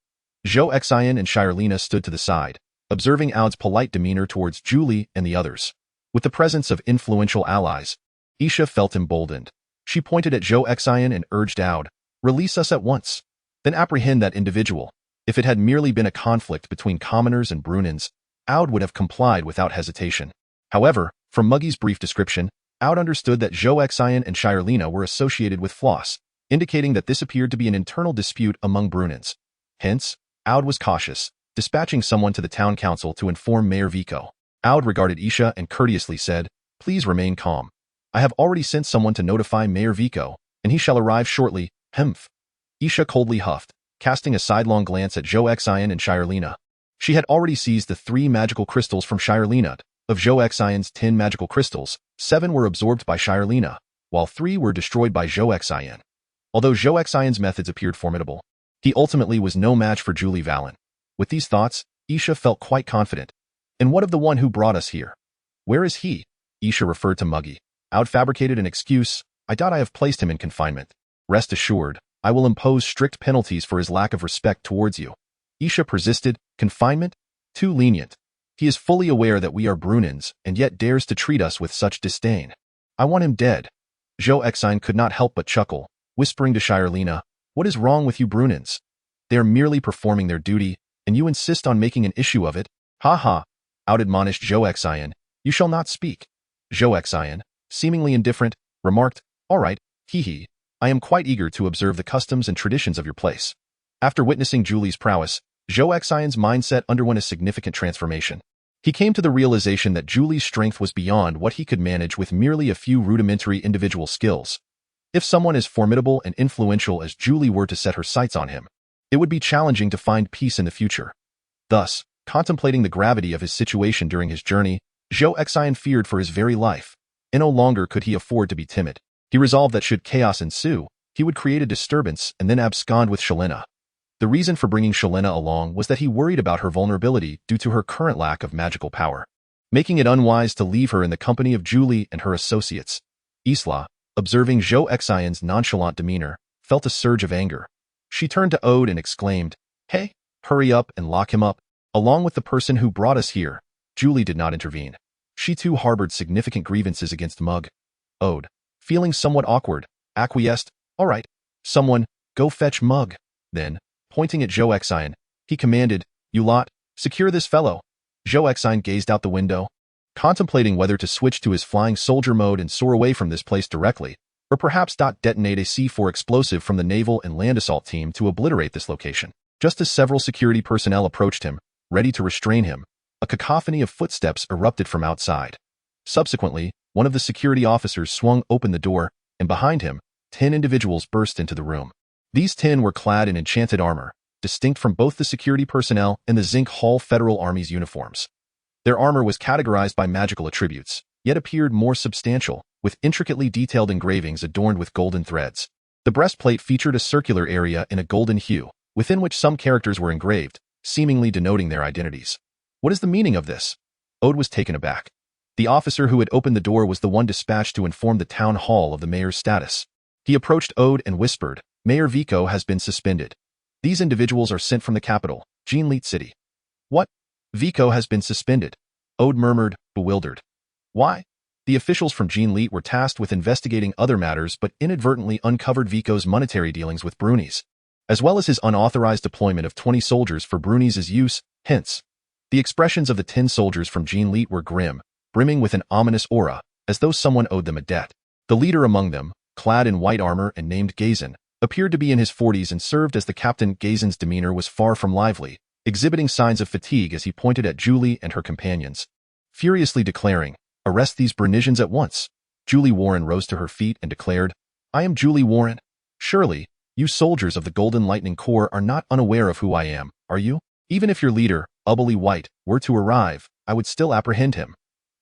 [SPEAKER 2] Zhou Xian and Shirlena stood to the side, observing Ode's polite demeanor towards Julie and the others. With the presence of influential allies, Isha felt emboldened. She pointed at Zhou Xian and urged Ode, "Release us at once. Then apprehend that individual." If it had merely been a conflict between commoners and Brunins, Ode would have complied without hesitation. However, from Muggy's brief description, Ode understood that Zhou Xian and Shirlena were associated with Floss, indicating that this appeared to be an internal dispute among Brunins. Hence, Ode was cautious, dispatching someone to the town council to inform Mayor Vico. Ode regarded Isha and courteously said, "Please remain calm. I have already sent someone to notify Mayor Vico, and he shall arrive shortly." Hemph. Isha coldly huffed, casting a sidelong glance at Zhou Xian and Shirlena. She had already seized the 3 magical crystals from Shirlena. Of Zhou Xian's 10 magical crystals, 7 were absorbed by Shirlena, while 3 were destroyed by Zhou Xian. Although Zhou Xian's methods appeared formidable, he ultimately was no match for Julie Valen. With these thoughts, Isha felt quite confident. "And what of the one who brought us here? Where is he?" Isha referred to Muggy. Ode fabricated an excuse. "I doubt I have placed him in confinement. Rest assured, I will impose strict penalties for his lack of respect towards you." Isha persisted. "Confinement? Too lenient. He is fully aware that we are Brunins, and yet dares to treat us with such disdain. I want him dead." Zhou Xian could not help but chuckle, whispering to Shirlena, "What is wrong with you Brunins? They are merely performing their duty, and you insist on making an issue of it." "Ha ha," Ode admonished Zhou Xian, "you shall not speak." Zhou Xian, seemingly indifferent, remarked, "All right, hee. I am quite eager to observe the customs and traditions of your place." After witnessing Julie's prowess, Zhou Xian's mindset underwent a significant transformation. He came to the realization that Julie's strength was beyond what he could manage with merely a few rudimentary individual skills. If someone as formidable and influential as Julie were to set her sights on him, it would be challenging to find peace in the future. Thus, contemplating the gravity of his situation during his journey, Zhou Xian feared for his very life, and no longer could he afford to be timid. He resolved that should chaos ensue, he would create a disturbance and then abscond with Shilena. The reason for bringing Shilena along was that he worried about her vulnerability due to her current lack of magical power, making it unwise to leave her in the company of Julie and her associates. Isla, observing Zhou Xian's nonchalant demeanor, felt a surge of anger. She turned to Ode and exclaimed, "Hey, hurry up and lock him up, along with the person who brought us here." Julie did not intervene. She too harbored significant grievances against Mug. Ode, feeling somewhat awkward, acquiesced. All right, someone, go fetch Mug. Then, pointing at Zhou Xin, he commanded, you lot, secure this fellow. Zhou Xin gazed out the window, contemplating whether to switch to his flying soldier mode and soar away from this place directly, or perhaps detonate a C4 explosive from the naval and land assault team to obliterate this location. Just as several security personnel approached him, ready to restrain him, a cacophony of footsteps erupted from outside. Subsequently, one of the security officers swung open the door, and behind him, 10 individuals burst into the room. These 10 were clad in enchanted armor, distinct from both the security personnel and the Zinc Hall Federal Army's uniforms. Their armor was categorized by magical attributes, yet appeared more substantial, with intricately detailed engravings adorned with golden threads. The breastplate featured a circular area in a golden hue, within which some characters were engraved, seemingly denoting their identities. What is the meaning of this? Ode was taken aback. The officer who had opened the door was the one dispatched to inform the town hall of the mayor's status. He approached Ode and whispered, Mayor Vico has been suspended. These individuals are sent from the capital, Jinlit City. What? Vico has been suspended. Ode murmured, bewildered. Why? The officials from Jinlit were tasked with investigating other matters but inadvertently uncovered Vico's monetary dealings with Bruni's, as well as his unauthorized deployment of 20 soldiers for Bruni's use, hence. The expressions of the 10 soldiers from Jinlit were grim, brimming with an ominous aura, as though someone owed them a debt. The leader among them, clad in white armor and named Gazin, appeared to be in his 40s and served as the captain. Gazin's demeanor was far from lively, exhibiting signs of fatigue as he pointed at Julie and her companions, furiously declaring, arrest these Brunisians at once. Julie Warren rose to her feet and declared, I am Julie Warren. Surely, you soldiers of the Golden Lightning Corps are not unaware of who I am, are you? Even if your leader, Ubbly White, were to arrive, I would still apprehend him.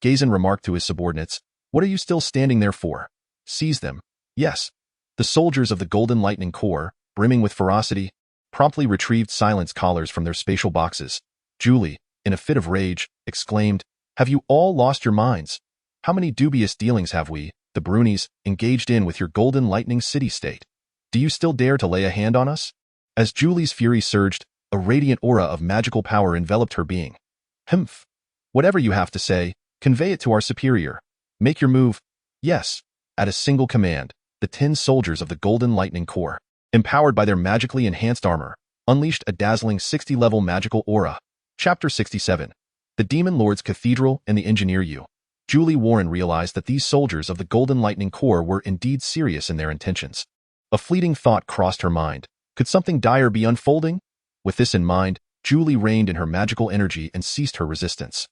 [SPEAKER 2] Gazin remarked to his subordinates, what are you still standing there for? Seize them. Yes. The soldiers of the Golden Lightning Corps, brimming with ferocity, promptly retrieved silence collars from their spatial boxes. Julie, in a fit of rage, exclaimed, have you all lost your minds? How many dubious dealings have we, the Brunis, engaged in with your Golden Lightning city-state? Do you still dare to lay a hand on us? As Julie's fury surged, a radiant aura of magical power enveloped her being. Humph. Whatever you have to say, convey it to our superior. Make your move. Yes. At a single command, the 10 soldiers of the Golden Lightning Corps, empowered by their magically enhanced armor, unleashed a dazzling 60-level magical aura. Chapter 67. The Demon Lord's Cathedral and the Engineer U. Julie Warren realized that these soldiers of the Golden Lightning Corps were indeed serious in their intentions. A fleeting thought crossed her mind. Could something dire be unfolding? With this in mind, Julie reined in her magical energy and ceased her resistance.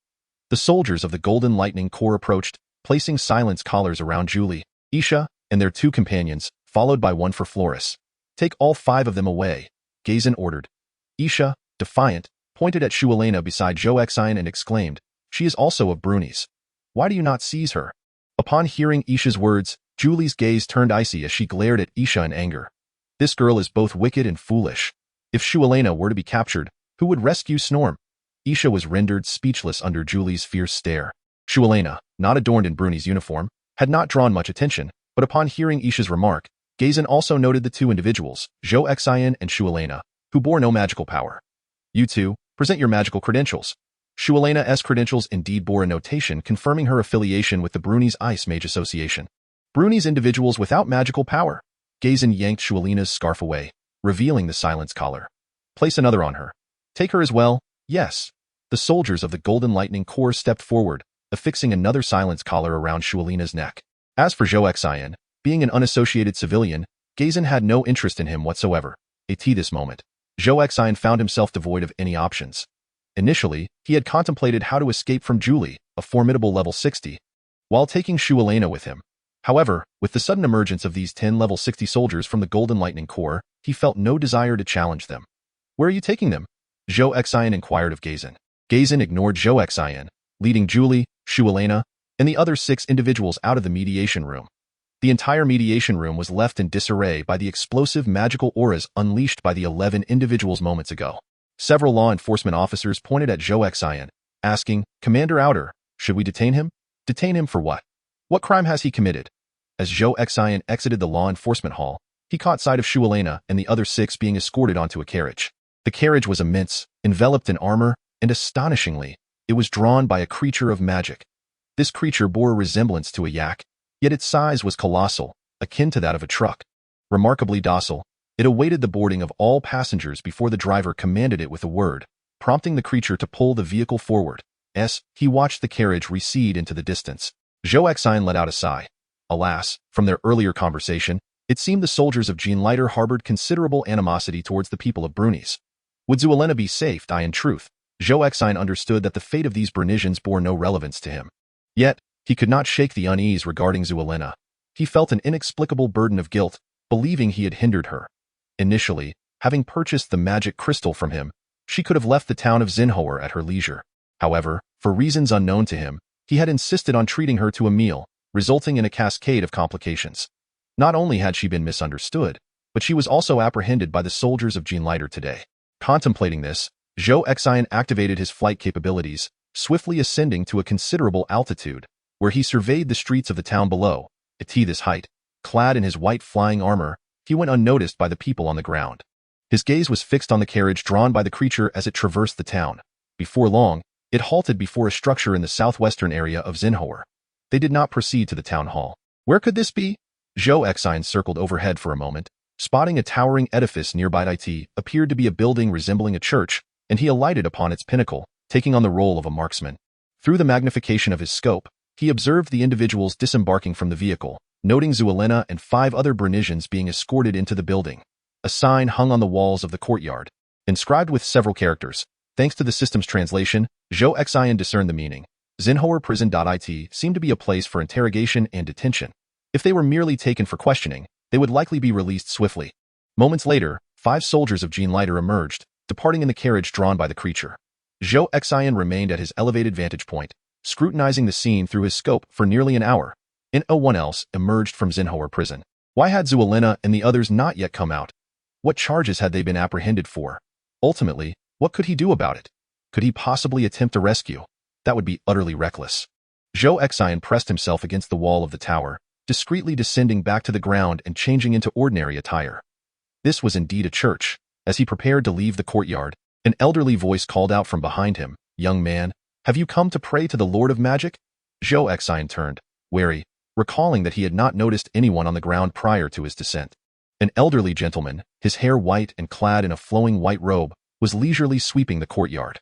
[SPEAKER 2] The soldiers of the Golden Lightning Corps approached, placing silence collars around Julie, Isha, and their 2 companions, followed by one for Floris. Take all 5 of them away, Gazin ordered. Isha, defiant, pointed at Shualena beside Zhou Xin and exclaimed, she is also of Bruni's. Why do you not seize her? Upon hearing Isha's words, Julie's gaze turned icy as she glared at Isha in anger. This girl is both wicked and foolish. If Shualena were to be captured, who would rescue Snorm? Isha was rendered speechless under Julie's fierce stare. Shualena, not adorned in Bruni's uniform, had not drawn much attention, but upon hearing Isha's remark, Gazin also noted the 2 individuals, Zhou Xin and Shualena, who bore no magical power. You 2, present your magical credentials. Shualena's credentials indeed bore a notation confirming her affiliation with the Bruni's Ice Mage Association. Bruni's individuals without magical power. Gazin yanked Shualena's scarf away, revealing the silence collar. Place another on her. Take her as well. Yes. The soldiers of the Golden Lightning Corps stepped forward, affixing another silence collar around Shualena's neck. As for Zhou Xin, being an unassociated civilian, Gazin had no interest in him whatsoever. At this moment, Zhou Xin found himself devoid of any options. Initially, he had contemplated how to escape from Julie, a formidable level 60, while taking Shualena with him. However, with the sudden emergence of these 10 level 60 soldiers from the Golden Lightning Corps, he felt no desire to challenge them. Where are you taking them? Zhou Xin inquired of Gazin. Gazin ignored Zhou Xin, leading Julie, Shualena, and the other 6 individuals out of the mediation room. The entire mediation room was left in disarray by the explosive magical auras unleashed by the 11 individuals moments ago. Several law enforcement officers pointed at Zhou Xin, asking, Commander Outer, should we detain him? Detain him for what? What crime has he committed? As Zhou Xin exited the law enforcement hall, he caught sight of Shualena and the other 6 being escorted onto a carriage. The carriage was immense, enveloped in armor, and astonishingly, it was drawn by a creature of magic. This creature bore a resemblance to a yak, Yet its size was colossal, akin to that of a truck. Remarkably docile, it awaited the boarding of all passengers before the driver commanded it with a word, prompting the creature to pull the vehicle forward. He watched the carriage recede into the distance. Zhou Xin let out a sigh. Alas, from their earlier conversation, it seemed the soldiers of Jean Leiter harbored considerable animosity towards the people of Brunis. Would Zuelena be safe? In truth, Zhou Xin understood that the fate of these Brunisians bore no relevance to him. Yet, he could not shake the unease regarding Zuelena. He felt an inexplicable burden of guilt, believing he had hindered her. Initially, having purchased the magic crystal from him, she could have left the town of Xinhouer at her leisure. However, for reasons unknown to him, he had insisted on treating her to a meal, resulting in a cascade of complications. Not only had she been misunderstood, but she was also apprehended by the soldiers of Jean Leiter today. Contemplating this, Zhou Xin activated his flight capabilities, swiftly ascending to a considerable altitude, where he surveyed the streets of the town below. At this height, clad in his white flying armor, he went unnoticed by the people on the ground. His gaze was fixed on the carriage drawn by the creature as it traversed the town. Before long, it halted before a structure in the southwestern area of Xinhouer. They did not proceed to the town hall. Where could this be? Zhou Xin circled overhead for a moment, spotting a towering edifice nearby. It appeared to be a building resembling a church, and he alighted upon its pinnacle, taking on the role of a marksman. Through the magnification of his scope, he observed the individuals disembarking from the vehicle, noting Zuelena and 5 other Brunisians being escorted into the building. A sign hung on the walls of the courtyard, inscribed with several characters. Thanks to the system's translation, Zhou Xin discerned the meaning. Xinhouer prison. It seemed to be a place for interrogation and detention. If they were merely taken for questioning, they would likely be released swiftly. Moments later, 5 soldiers of Jean Leiter emerged, departing in the carriage drawn by the creature. Zhou Xin remained at his elevated vantage point, scrutinizing the scene through his scope for nearly an hour. No one else emerged from Xinhouer prison. Why had Zuelena and the others not yet come out? What charges had they been apprehended for? Ultimately, what could he do about it? Could he possibly attempt a rescue? That would be utterly reckless. Zhou Xin pressed himself against the wall of the tower, discreetly descending back to the ground and changing into ordinary attire. This was indeed a church. As he prepared to leave the courtyard, an elderly voice called out from behind him, "Young man, have you come to pray to the Lord of Magic?" Zhou Xin turned, wary, recalling that he had not noticed anyone on the ground prior to his descent. An elderly gentleman, his hair white and clad in a flowing white robe, was leisurely sweeping the courtyard.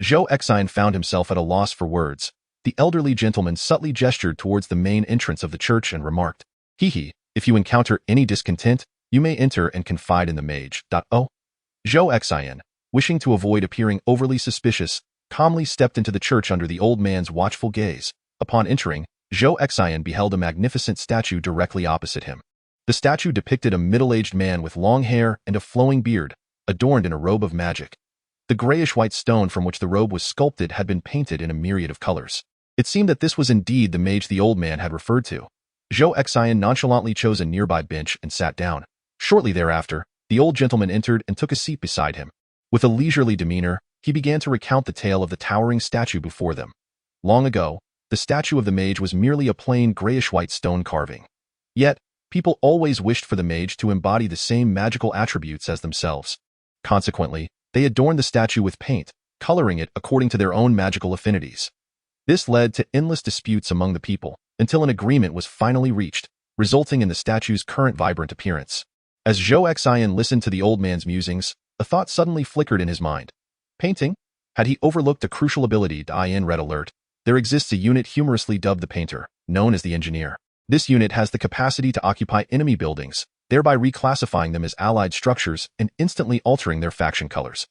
[SPEAKER 2] Zhou Xin found himself at a loss for words. The elderly gentleman subtly gestured towards the main entrance of the church and remarked, "If you encounter any discontent, you may enter and confide in the mage." Zhou Xin, wishing to avoid appearing overly suspicious, calmly stepped into the church under the old man's watchful gaze. Upon entering, Zhou Xin beheld a magnificent statue directly opposite him. The statue depicted a middle-aged man with long hair and a flowing beard, adorned in a robe of magic. The grayish-white stone from which the robe was sculpted had been painted in a myriad of colors. It seemed that this was indeed the mage the old man had referred to. Zhou Xin nonchalantly chose a nearby bench and sat down. Shortly thereafter, the old gentleman entered and took a seat beside him. With a leisurely demeanor, he began to recount the tale of the towering statue before them. Long ago, the statue of the mage was merely a plain grayish-white stone carving. Yet, people always wished for the mage to embody the same magical attributes as themselves. Consequently, they adorned the statue with paint, coloring it according to their own magical affinities. This led to endless disputes among the people, until an agreement was finally reached, resulting in the statue's current vibrant appearance. As Zhou Xin listened to the old man's musings, a thought suddenly flickered in his mind. Painting? Had he overlooked a crucial ability? In red alert, there exists a unit humorously dubbed the Painter, known as the Engineer. This unit has the capacity to occupy enemy buildings, thereby reclassifying them as allied structures and instantly altering their faction colors.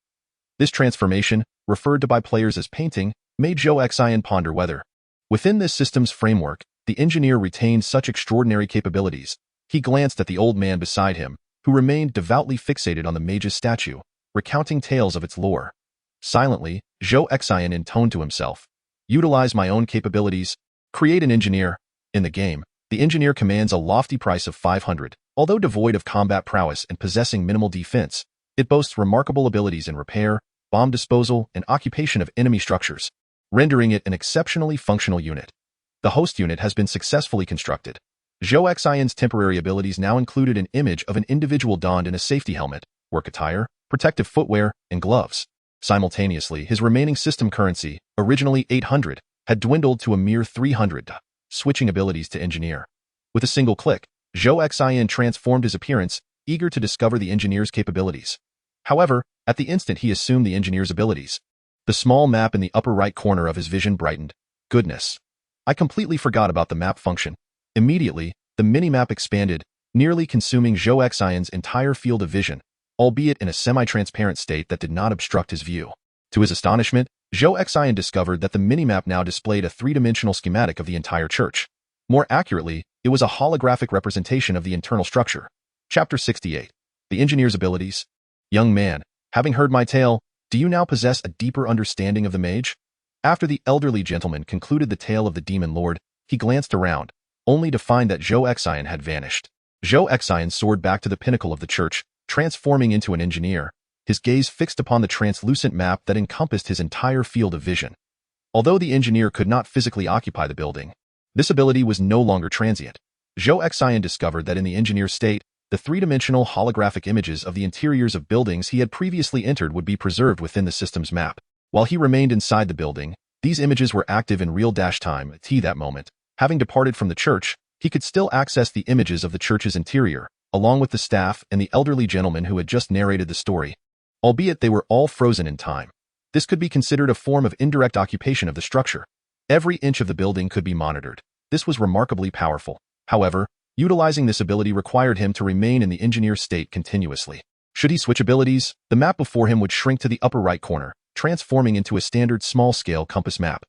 [SPEAKER 2] This transformation, referred to by players as painting, made Zhou Xin ponder whether, within this system's framework, the Engineer retained such extraordinary capabilities. He glanced at the old man beside him, who remained devoutly fixated on the mage's statue, recounting tales of its lore. Silently, Zhou Xin intoned to himself, "Utilize my own capabilities, create an engineer." In the game, the engineer commands a lofty price of 500. Although devoid of combat prowess and possessing minimal defense, it boasts remarkable abilities in repair, bomb disposal, and occupation of enemy structures, rendering it an exceptionally functional unit. The host unit has been successfully constructed. Zhou Xion's temporary abilities now included an image of an individual donned in a safety helmet, work attire, protective footwear, and gloves. Simultaneously, his remaining system currency, originally 800, had dwindled to a mere 300. Switching abilities to engineer. With a single click, Zhou Xin transformed his appearance, eager to discover the engineer's capabilities. However, at the instant he assumed the engineer's abilities, the small map in the upper right corner of his vision brightened. Goodness! I completely forgot about the map function. Immediately, the mini-map expanded, nearly consuming Zhou Xion's entire field of vision, albeit in a semi-transparent state that did not obstruct his view. To his astonishment, Zhou Xion discovered that the minimap now displayed a three-dimensional schematic of the entire church. More accurately, it was a holographic representation of the internal structure. Chapter 68. The Engineer's Abilities. Young man, having heard my tale, do you now possess a deeper understanding of the mage? After the elderly gentleman concluded the tale of the demon lord, he glanced around, only to find that Zhou Xion had vanished. Zhou Xion soared back to the pinnacle of the church, transforming into an engineer, his gaze fixed upon the translucent map that encompassed his entire field of vision. Although the engineer could not physically occupy the building, this ability was no longer transient. Zhou Xion discovered that in the engineer's state, the three-dimensional holographic images of the interiors of buildings he had previously entered would be preserved within the system's map. While he remained inside the building, these images were active in real time at that moment. Having departed from the church, he could still access the images of the church's interior, along with the staff and the elderly gentleman who had just narrated the story, albeit they were all frozen in time. This could be considered a form of indirect occupation of the structure. Every inch of the building could be monitored. This was remarkably powerful. However, utilizing this ability required him to remain in the engineer's state continuously. Should he switch abilities, the map before him would shrink to the upper right corner, transforming into a standard small-scale compass map.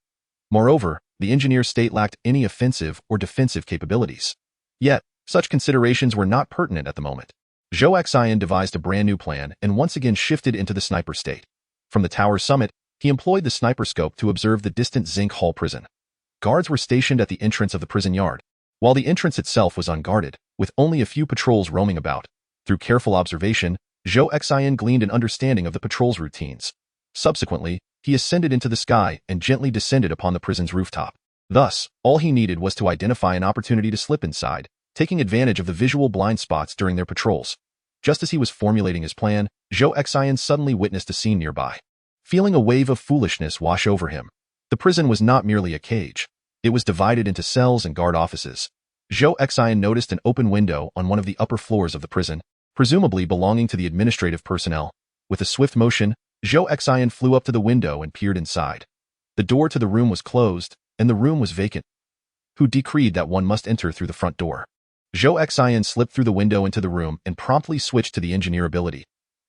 [SPEAKER 2] Moreover, the engineer's state lacked any offensive or defensive capabilities. Yet, such considerations were not pertinent at the moment. Zhou Xion devised a brand new plan and once again shifted into the sniper state. From the tower's summit, he employed the sniper scope to observe the distant zinc hall prison. Guards were stationed at the entrance of the prison yard, while the entrance itself was unguarded, with only a few patrols roaming about. Through careful observation, Zhou Xion gleaned an understanding of the patrol's routines. Subsequently, he ascended into the sky and gently descended upon the prison's rooftop. Thus, all he needed was to identify an opportunity to slip inside, taking advantage of the visual blind spots during their patrols. Just as he was formulating his plan, Zhou Xion suddenly witnessed a scene nearby. Feeling a wave of foolishness wash over him, the prison was not merely a cage. It was divided into cells and guard offices. Zhou Xion noticed an open window on one of the upper floors of the prison, presumably belonging to the administrative personnel. With a swift motion, Zhou Xion flew up to the window and peered inside. The door to the room was closed, and the room was vacant. Who decreed that one must enter through the front door? Zhou Xion slipped through the window into the room and promptly switched to the engineer ability.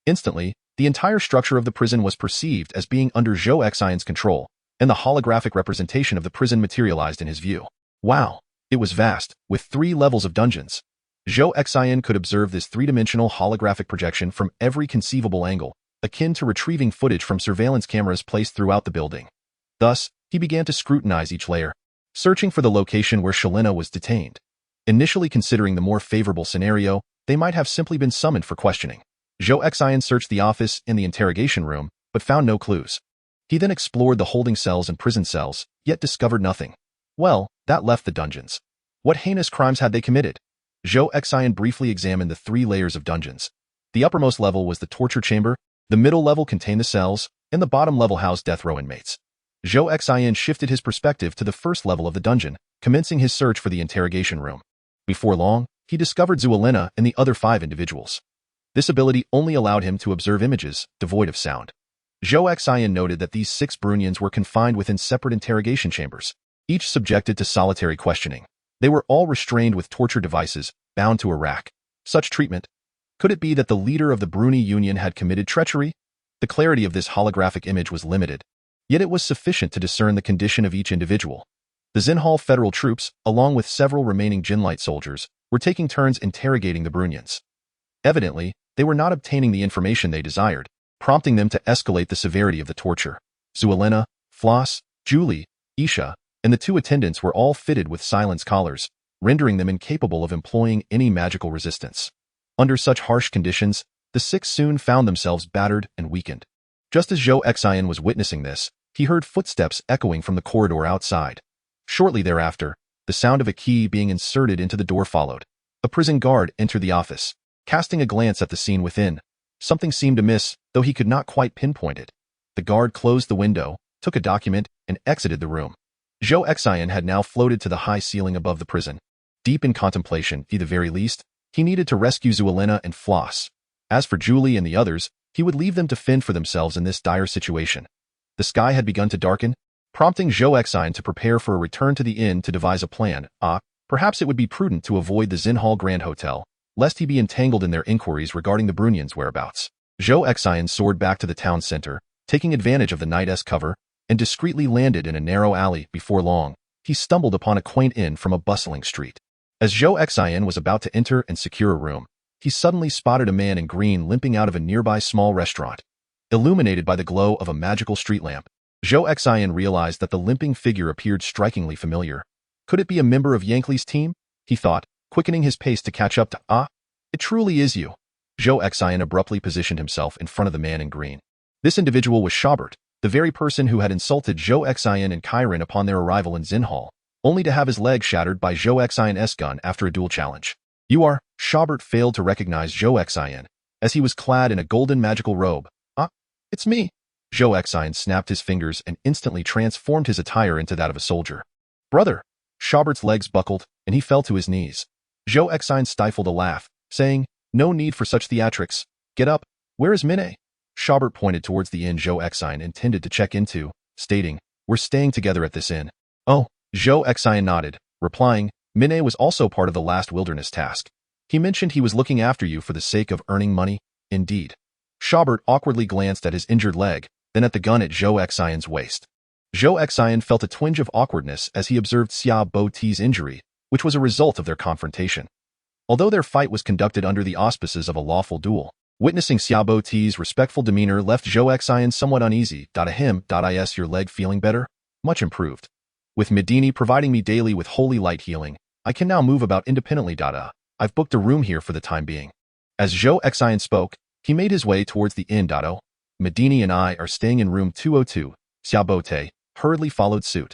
[SPEAKER 2] Instantly, the entire structure of the prison was perceived as being under Zhou Xion's control, and the holographic representation of the prison materialized in his view. Wow! It was vast, with 3 levels of dungeons. Zhou Xion could observe this three-dimensional holographic projection from every conceivable angle, akin to retrieving footage from surveillance cameras placed throughout the building. Thus, he began to scrutinize each layer, searching for the location where Shalina was detained. Initially considering the more favorable scenario, they might have simply been summoned for questioning. Zhou Xion searched the office and the interrogation room, but found no clues. He then explored the holding cells and prison cells, yet discovered nothing. Well, that left the dungeons. What heinous crimes had they committed? Zhou Xion briefly examined the 3 layers of dungeons. The uppermost level was the torture chamber, the middle level contained the cells, and the bottom level housed death row inmates. Zhou Xion shifted his perspective to the first level of the dungeon, commencing his search for the interrogation room. Before long, he discovered Zhou Xin and the other 5 individuals. This ability only allowed him to observe images, devoid of sound. Zhou Xion noted that these 6 Brunians were confined within separate interrogation chambers, each subjected to solitary questioning. They were all restrained with torture devices, bound to a rack. Such treatment. Could it be that the leader of the Bruni Union had committed treachery? The clarity of this holographic image was limited, yet it was sufficient to discern the condition of each individual. The Xinhal federal troops, along with several remaining Jinlight soldiers, were taking turns interrogating the Brunians. Evidently, they were not obtaining the information they desired, prompting them to escalate the severity of the torture. Zuelina, Floss, Julie, Isha, and the 2 attendants were all fitted with silence collars, rendering them incapable of employing any magical resistance. Under such harsh conditions, the 6 soon found themselves battered and weakened. Just as Zhou Xion was witnessing this, he heard footsteps echoing from the corridor outside. Shortly thereafter, the sound of a key being inserted into the door followed. A prison guard entered the office. Casting a glance at the scene within, something seemed amiss, though he could not quite pinpoint it. The guard closed the window, took a document, and exited the room. Zhou Xion had now floated to the high ceiling above the prison. deep in contemplation. At the very least, he needed to rescue Zuelena and Floss. As for Julie and the others, he would leave them to fend for themselves in this dire situation. The sky had begun to darken, prompting Zhou Xin to prepare for a return to the inn to devise a plan. Perhaps it would be prudent to avoid the Xinhal Grand Hotel, lest he be entangled in their inquiries regarding the Brunians' whereabouts. Zhou Xin soared back to the town center, taking advantage of the night's cover, and discreetly landed in a narrow alley. Before long, he stumbled upon a quaint inn from a bustling street. As Zhou Xin was about to enter and secure a room, he suddenly spotted a man in green limping out of a nearby small restaurant. Illuminated by the glow of a magical street lamp, Zhou Xin realized that the limping figure appeared strikingly familiar. Could it be a member of Yankley's team? He thought, quickening his pace to catch up to, it truly is you. Zhou Xin abruptly positioned himself in front of the man in green. This individual was Schaubert, the very person who had insulted Zhou Xin and Chiron upon their arrival in Xinhal, only to have his leg shattered by Zhou Xin's gun after a duel challenge. You are? Schaubert failed to recognize Zhou Xin, as he was clad in a golden magical robe. It's me. Zhou Xin snapped his fingers and instantly transformed his attire into that of a soldier. Brother! Schaubert's legs buckled, and he fell to his knees. Zhou Xin stifled a laugh, saying, no need for such theatrics. Get up. Where is Minnie? Schaubert pointed towards the inn Zhou Xin intended to check into, stating, we're staying together at this inn. Oh, Zhou Xin nodded, replying, Minnie was also part of the last wilderness task. He mentioned he was looking after you for the sake of earning money. Indeed. Schaubert awkwardly glanced at his injured leg, then at the gun at Zhou Xin's waist. Zhou Xin felt a twinge of awkwardness as he observed Xia Bo Ti's injury, which was a result of their confrontation. Although their fight was conducted under the auspices of a lawful duel, witnessing Xia Bo Ti's respectful demeanor left Zhou Xin somewhat uneasy. Is your leg feeling better? Much improved. With Medini providing me daily with holy light healing, I can now move about independently. I've booked a room here for the time being. As Zhou Xin spoke, he made his way towards the inn. Medini and I are staying in room 202. Xia Bo Ti hurriedly followed suit.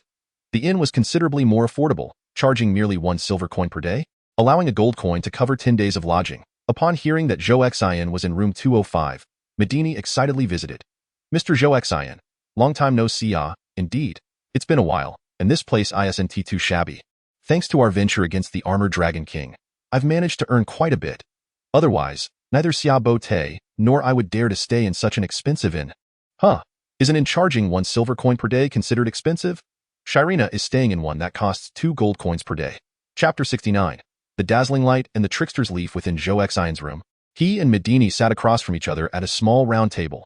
[SPEAKER 2] The inn was considerably more affordable, charging merely 1 silver coin per day, allowing a gold coin to cover 10 days of lodging. Upon hearing that Zhou Xin was in room 205, Medini excitedly visited. Mr. Zhou Xin, long time no see. Indeed. It's been a while, and this place isn't too shabby. Thanks to our venture against the Armored Dragon King, I've managed to earn quite a bit. Otherwise, neither Xia Bo Ti nor I would dare to stay in such an expensive inn. Is an inn charging 1 silver coin per day considered expensive? Shirina is staying in one that costs 2 gold coins per day. Chapter 69. The Dazzling Light and the Trickster's Leaf within Zhou Xin's room. He and Medini sat across from each other at a small round table.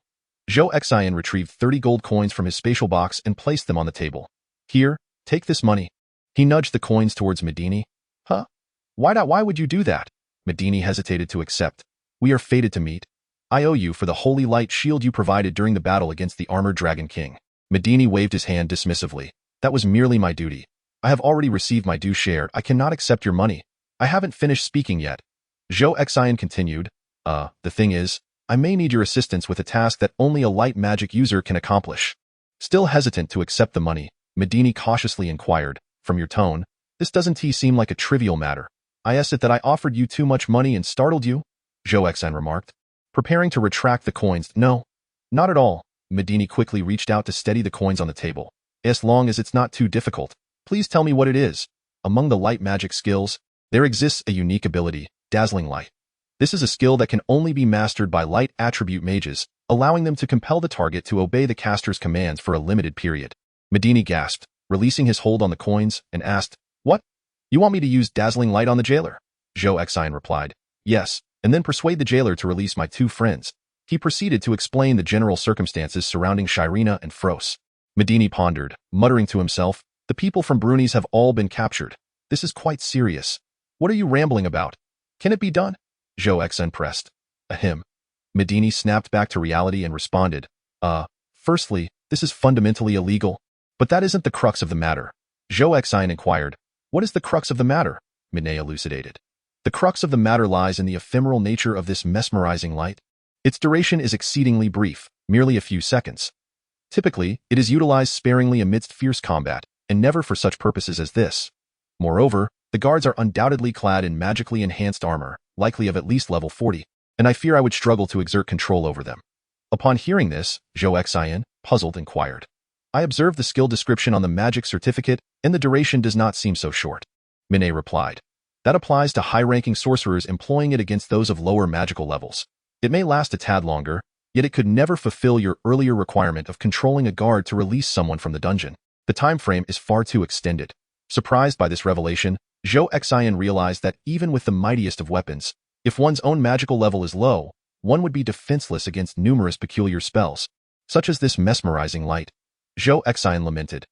[SPEAKER 2] Zhou Xin retrieved 30 gold coins from his spatial box and placed them on the table. Here, take this money. He nudged the coins towards Medini. Why would you do that? Medini hesitated to accept. We are fated to meet. I owe you for the holy light shield you provided during the battle against the Armored Dragon King. Medini waved his hand dismissively. That was merely my duty. I have already received my due share. I cannot accept your money. I haven't finished speaking yet. Zhou Xin continued. The thing is, I may need your assistance with a task that only a light magic user can accomplish. Still hesitant to accept the money, Medini cautiously inquired, from your tone, this doesn't seem like a trivial matter. Is it that I offered you too much money and startled you? Zhou Xin remarked, preparing to retract the coins. No, not at all. Medini quickly reached out to steady the coins on the table. As long as it's not too difficult, please tell me what it is. Among the light magic skills, there exists a unique ability, Dazzling Light. This is a skill that can only be mastered by light attribute mages, allowing them to compel the target to obey the caster's commands for a limited period. Medini gasped, releasing his hold on the coins, and asked, What? You want me to use Dazzling Light on the jailer? Zhou Xin replied, Yes, and then persuade the jailer to release my 2 friends. He proceeded to explain the general circumstances surrounding Shirina and Fros. Medini pondered, muttering to himself, the people from Bruni's have all been captured. This is quite serious. What are you rambling about? Can it be done? Zhou Xin pressed. Ahem. Medini snapped back to reality and responded, Firstly, this is fundamentally illegal. But that isn't the crux of the matter. Zhou Xin inquired, What is the crux of the matter? Minnie elucidated. The crux of the matter lies in the ephemeral nature of this mesmerizing light. Its duration is exceedingly brief, merely a few seconds. Typically, it is utilized sparingly amidst fierce combat, and never for such purposes as this. Moreover, the guards are undoubtedly clad in magically enhanced armor, likely of at least level 40, and I fear I would struggle to exert control over them. Upon hearing this, Zhou Xin, puzzled, inquired. I observed the skill description on the magic certificate, and the duration does not seem so short. Minnie replied. That applies to high-ranking sorcerers employing it against those of lower magical levels. It may last a tad longer, yet it could never fulfill your earlier requirement of controlling a guard to release someone from the dungeon. The time frame is far too extended. Surprised by this revelation, Zhou Xin realized that even with the mightiest of weapons, if one's own magical level is low, one would be defenseless against numerous peculiar spells, such as this mesmerizing light. Zhou Xin lamented.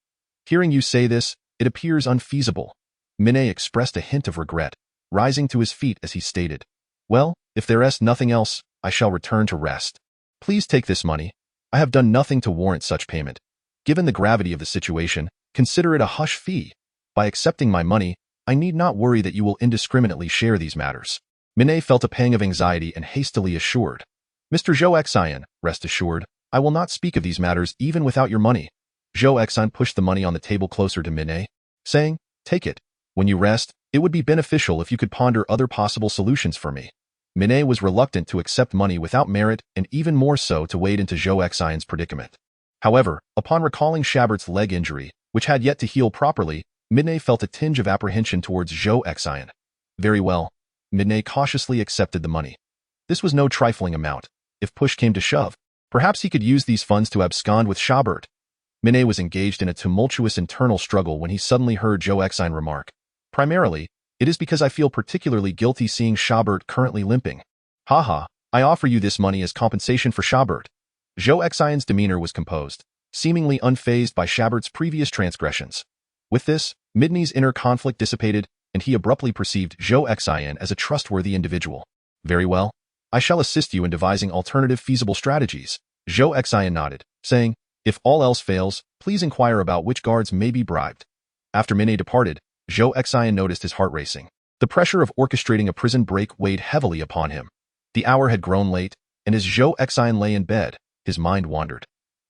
[SPEAKER 2] Hearing you say this, it appears unfeasible. Minei expressed a hint of regret, rising to his feet as he stated, Well, if there is nothing else, I shall return to rest. Please take this money. I have done nothing to warrant such payment. Given the gravity of the situation, consider it a hush fee. By accepting my money, I need not worry that you will indiscriminately share these matters. Minei felt a pang of anxiety and hastily assured, Mr. Zhou Xin, rest assured, I will not speak of these matters even without your money. Zhou Xin pushed the money on the table closer to Minei, saying, Take it. When you rest, it would be beneficial if you could ponder other possible solutions for me. Minei was reluctant to accept money without merit and even more so to wade into Zhou Xion's predicament. However, upon recalling Shabert's leg injury, which had yet to heal properly, Minei felt a tinge of apprehension towards Zhou Xion. Very well. Minei cautiously accepted the money. This was no trifling amount. If push came to shove, perhaps he could use these funds to abscond with Shabert. Minei was engaged in a tumultuous internal struggle when he suddenly heard Zhou Xion remark, Primarily, it is because I feel particularly guilty seeing Shabert currently limping. Haha, I offer you this money as compensation for Shabert. Zhou Xion's demeanor was composed, seemingly unfazed by Shabert's previous transgressions. With this, Minei's inner conflict dissipated, and he abruptly perceived Zhou Xion as a trustworthy individual. Very well. I shall assist you in devising alternative feasible strategies. Zhou Xion nodded, saying, If all else fails, please inquire about which guards may be bribed. After Minei departed, Zhou Xion noticed his heart racing. The pressure of orchestrating a prison break weighed heavily upon him. The hour had grown late, and as Zhou Xion lay in bed, his mind wandered.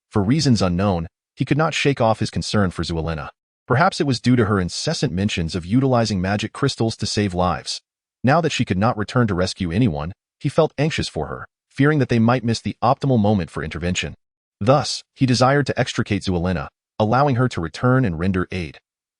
[SPEAKER 2] For reasons unknown, he could not shake off his concern for Zuelina. Perhaps it was due to her incessant mentions of utilizing magic crystals to save lives. Now that she could not return to rescue anyone, he felt anxious for her, fearing that they might miss the optimal moment for intervention. Thus, he desired to extricate Zuelina, allowing her to return and render aid.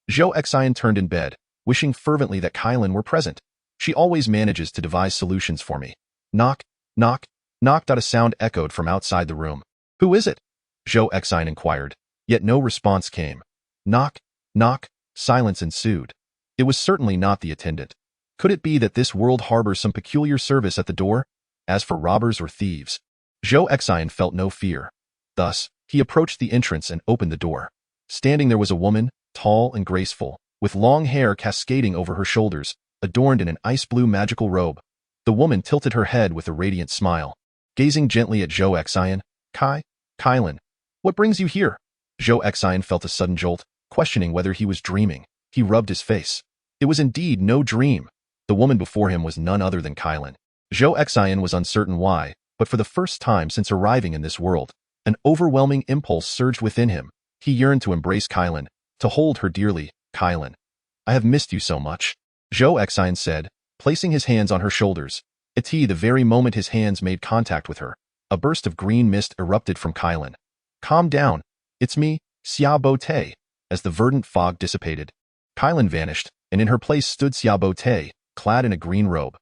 [SPEAKER 2] Zhou Xion turned in bed, wishing fervently that Kylan were present. She always manages to devise solutions for me. Knock, knock, knock. A sound echoed from outside the room. Who is it? Zhou Xion inquired, yet no response came. Knock, knock, silence ensued. It was certainly not the attendant. Could it be that this world harbors some peculiar service at the door? As for robbers or thieves, Zhou Xion felt no fear. Thus, he approached the entrance and opened the door. Standing there was a woman, tall and graceful, with long hair cascading over her shoulders, adorned in an ice-blue magical robe. The woman tilted her head with a radiant smile. Gazing gently at Zhou Xion, Kylan, what brings you here? Zhou Xion felt a sudden jolt, questioning whether he was dreaming. He rubbed his face. It was indeed no dream. The woman before him was none other than Kylan. Zhou Xion was uncertain why, but for the first time since arriving in this world, an overwhelming impulse surged within him. He yearned to embrace Kylan, to hold her dearly. Kylan, I have missed you so much, Zhou Xion said, placing his hands on her shoulders. The very moment his hands made contact with her, a burst of green mist erupted from Kylan. Calm down. It's me, Xia Bo-Te. As the verdant fog dissipated, Kylan vanished, and in her place stood Xia Bo-Te, clad in a green robe.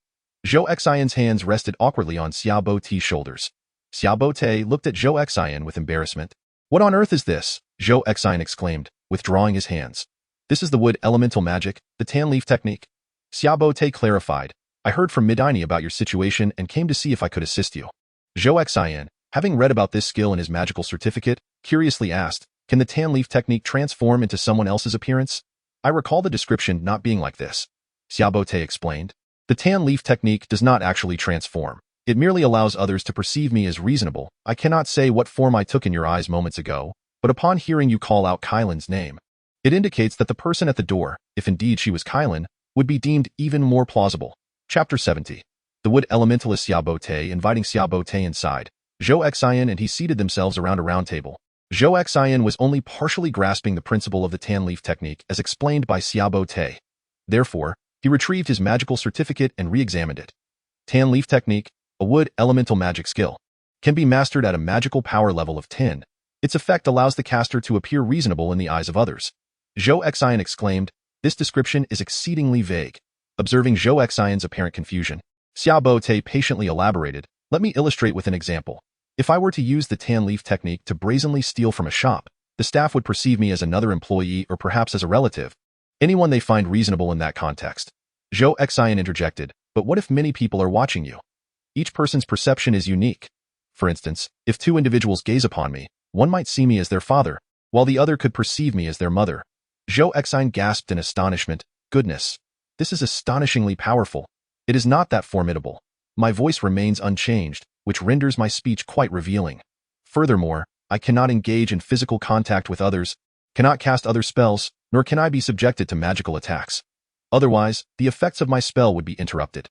[SPEAKER 2] Zhou Xion's hands rested awkwardly on Xia Bo-Te's shoulders. Xia Bo-Te looked at Zhou Xion with embarrassment. What on earth is this? Zhou Xion exclaimed, withdrawing his hands. This is the wood elemental magic, the tan leaf technique. Xia Bo-Te clarified. I heard from Midini about your situation and came to see if I could assist you. Zhou Xion, having read about this skill in his magical certificate, curiously asked, Can the tan leaf technique transform into someone else's appearance? I recall the description not being like this. Xia Bo-Te explained. The tan leaf technique does not actually transform. It merely allows others to perceive me as reasonable. I cannot say what form I took in your eyes moments ago, but upon hearing you call out Kylan's name, it indicates that the person at the door, if indeed she was Kylan, would be deemed even more plausible. Chapter 70. The wood elementalist Xia Bo-Te inviting Xia Bo-Te inside. Zhou Xion and he seated themselves around a round table. Zhou Xion was only partially grasping the principle of the tan leaf technique as explained by Xia Bo-Te. Therefore, he retrieved his magical certificate and re-examined it. Tan leaf technique, a wood elemental magic skill, can be mastered at a magical power level of 10. Its effect allows the caster to appear reasonable in the eyes of others. Zhou Xion exclaimed, This description is exceedingly vague. Observing Zhou Xian's apparent confusion, Xiaobo Te patiently elaborated, let me illustrate with an example. If I were to use the tan leaf technique to brazenly steal from a shop, the staff would perceive me as another employee or perhaps as a relative, anyone they find reasonable in that context. Zhou Xian interjected, but what if many people are watching you? Each person's perception is unique. For instance, if two individuals gaze upon me, one might see me as their father, while the other could perceive me as their mother. Zhou Xian gasped in astonishment, goodness. This is astonishingly powerful. It is not that formidable. My voice remains unchanged, which renders my speech quite revealing. Furthermore, I cannot engage in physical contact with others, cannot cast other spells, nor can I be subjected to magical attacks. Otherwise, the effects of my spell would be interrupted.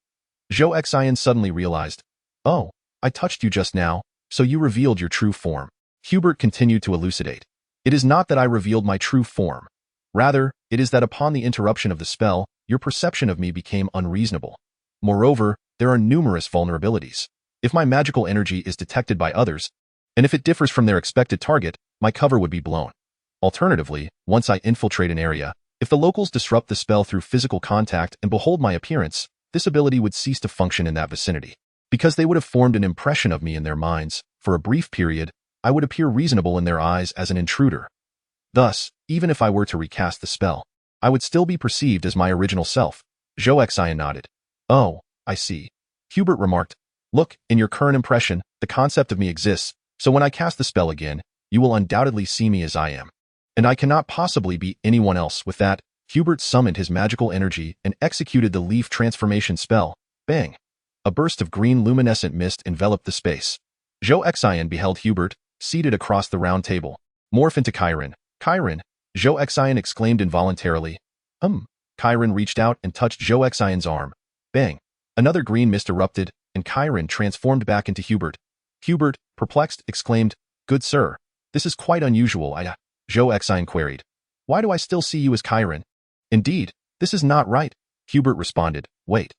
[SPEAKER 2] Zhou Xian suddenly realized, oh, I touched you just now, so you revealed your true form. Hubert continued to elucidate. It is not that I revealed my true form. Rather, it is that upon the interruption of the spell, your perception of me became unreasonable. Moreover, there are numerous vulnerabilities. If my magical energy is detected by others, and if it differs from their expected target, my cover would be blown. Alternatively, once I infiltrate an area, if the locals disrupt the spell through physical contact and behold my appearance, this ability would cease to function in that vicinity. Because they would have formed an impression of me in their minds, for a brief period, I would appear reasonable in their eyes as an intruder. Thus, even if I were to recast the spell, I would still be perceived as my original self. Zhou Xian nodded. Oh, I see. Hubert remarked, look, in your current impression, the concept of me exists, so when I cast the spell again, you will undoubtedly see me as I am. And I cannot possibly be anyone else. With that, Hubert summoned his magical energy and executed the leaf transformation spell. Bang! A burst of green luminescent mist enveloped the space. Zhou Xian beheld Hubert, seated across the round table. Morph into Chiron. Chiron! Zhou Xian exclaimed involuntarily. Chiron reached out and touched Zhou Xian's arm. Bang! Another green mist erupted, and Chiron transformed back into Hubert. Hubert, perplexed, exclaimed, good sir, this is quite unusual. Zhou Xian queried. Why do I still see you as Chiron? Indeed, this is not right. Hubert responded, wait.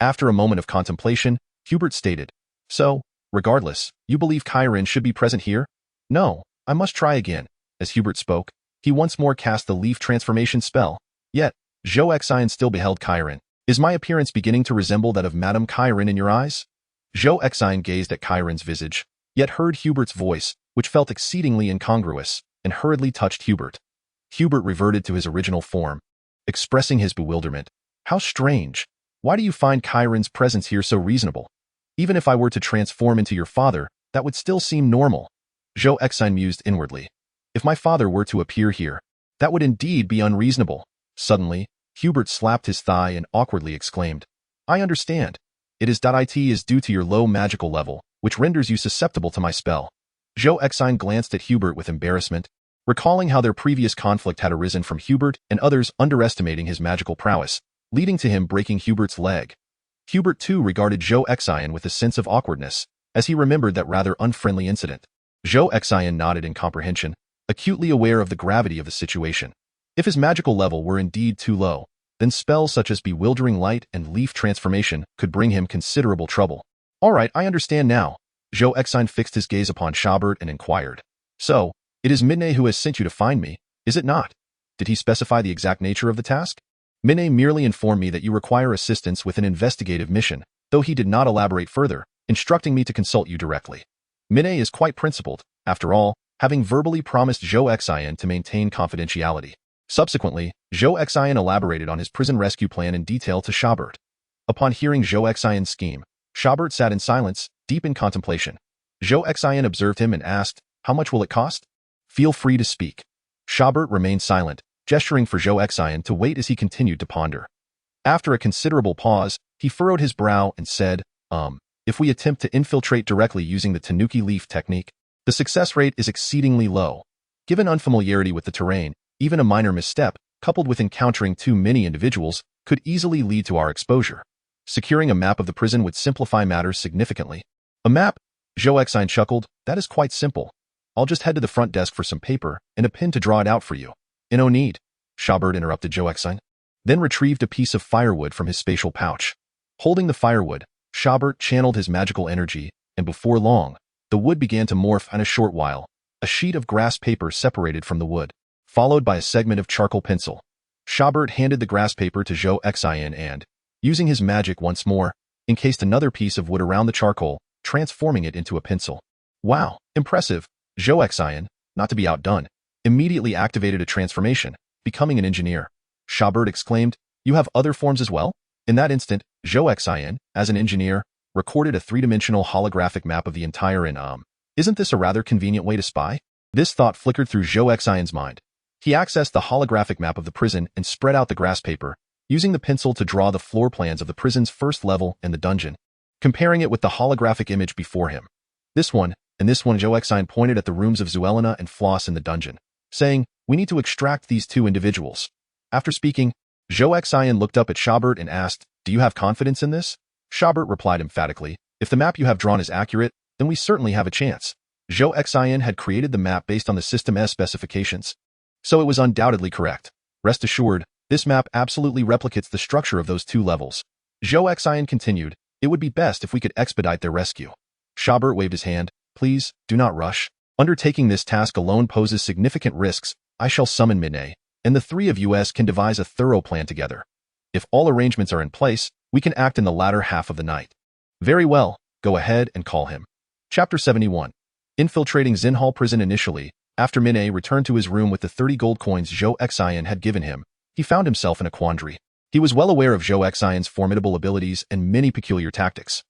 [SPEAKER 2] After a moment of contemplation, Hubert stated, so, regardless, you believe Chiron should be present here? No, I must try again. As Hubert spoke, he once more cast the leaf transformation spell. Yet, Zhou Xian still beheld Chiron. Is my appearance beginning to resemble that of Madame Chiron in your eyes? Zhou Xian gazed at Chiron's visage, yet heard Hubert's voice, which felt exceedingly incongruous, and hurriedly touched Hubert. Hubert reverted to his original form, expressing his bewilderment. How strange. Why do you find Chiron's presence here so reasonable? Even if I were to transform into your father, that would still seem normal. Zhou Xian mused inwardly. If my father were to appear here, that would indeed be unreasonable. Suddenly, Hubert slapped his thigh and awkwardly exclaimed, I understand. It is due to your low magical level, which renders you susceptible to my spell. Zhou Xian glanced at Hubert with embarrassment, recalling how their previous conflict had arisen from Hubert and others underestimating his magical prowess, leading to him breaking Hubert's leg. Hubert too regarded Zhou Xian with a sense of awkwardness, as he remembered that rather unfriendly incident. Zhou Xian nodded in comprehension, acutely aware of the gravity of the situation. If his magical level were indeed too low, then spells such as Bewildering Light and Leaf Transformation could bring him considerable trouble. All right, I understand now. Zhou Xian fixed his gaze upon Shabert and inquired. So, it is Minne who has sent you to find me, is it not? Did he specify the exact nature of the task? Minne merely informed me that you require assistance with an investigative mission, though he did not elaborate further, instructing me to consult you directly. Minne is quite principled, after all, having verbally promised Zhou Xian to maintain confidentiality. Subsequently, Zhou Xian elaborated on his prison rescue plan in detail to Shabert. Upon hearing Zhou Xian's scheme, Shabert sat in silence, deep in contemplation. Zhou Xian observed him and asked, how much will it cost? Feel free to speak. Shabert remained silent, gesturing for Zhou Xian to wait as he continued to ponder. After a considerable pause, he furrowed his brow and said, if we attempt to infiltrate directly using the Tanuki leaf technique, the success rate is exceedingly low. Given unfamiliarity with the terrain, even a minor misstep, coupled with encountering too many individuals, could easily lead to our exposure. Securing a map of the prison would simplify matters significantly. A map? Zhou Xian chuckled, that is quite simple. I'll just head to the front desk for some paper and a pen to draw it out for you. No need, Shabert interrupted Zhou Xian, then retrieved a piece of firewood from his spatial pouch. Holding the firewood, Shabert channeled his magical energy, and before long, the wood began to morph. In a short while, a sheet of grass paper separated from the wood, followed by a segment of charcoal pencil. Shabert handed the grass paper to Zhou Xian and, Using his magic once more, encased another piece of wood around the charcoal, transforming it into a pencil. Wow, impressive. Zhou Xin, not to be outdone, immediately activated a transformation, becoming an engineer. Shabert exclaimed, "You have other forms as well?" In that instant, Zhou Xin, as an engineer, recorded a three-dimensional holographic map of the entire Isn't this a rather convenient way to spy? This thought flickered through Zhou Xion's mind. He accessed the holographic map of the prison and spread out the grass paper, using the pencil to draw the floor plans of the prison's first level and the dungeon, comparing it with the holographic image before him. This one, and this one. Zhou Xian pointed at the rooms of Zuelina and Floss in the dungeon, saying, "We need to extract these two individuals." After speaking, Zhou Xian looked up at Shabert and asked, "Do you have confidence in this?" Shabert replied emphatically, "If the map you have drawn is accurate, then we certainly have a chance." Zhou Xian had created the map based on the system's specifications, so it was undoubtedly correct. Rest assured, this map absolutely replicates the structure of those two levels. Zhou Xian continued, "It would be best if we could expedite their rescue." Shabert waved his hand, "Please, do not rush. Undertaking this task alone poses significant risks. I shall summon Minei, and the three of us can devise a thorough plan together. If all arrangements are in place, we can act in the latter half of the night." "Very well, go ahead and call him." Chapter 71. Infiltrating Xinhal prison. Initially, after Minei returned to his room with the 30 gold coins Zhou Xian had given him, he found himself in a quandary. He was well aware of Zhou Xian's formidable abilities and many peculiar tactics.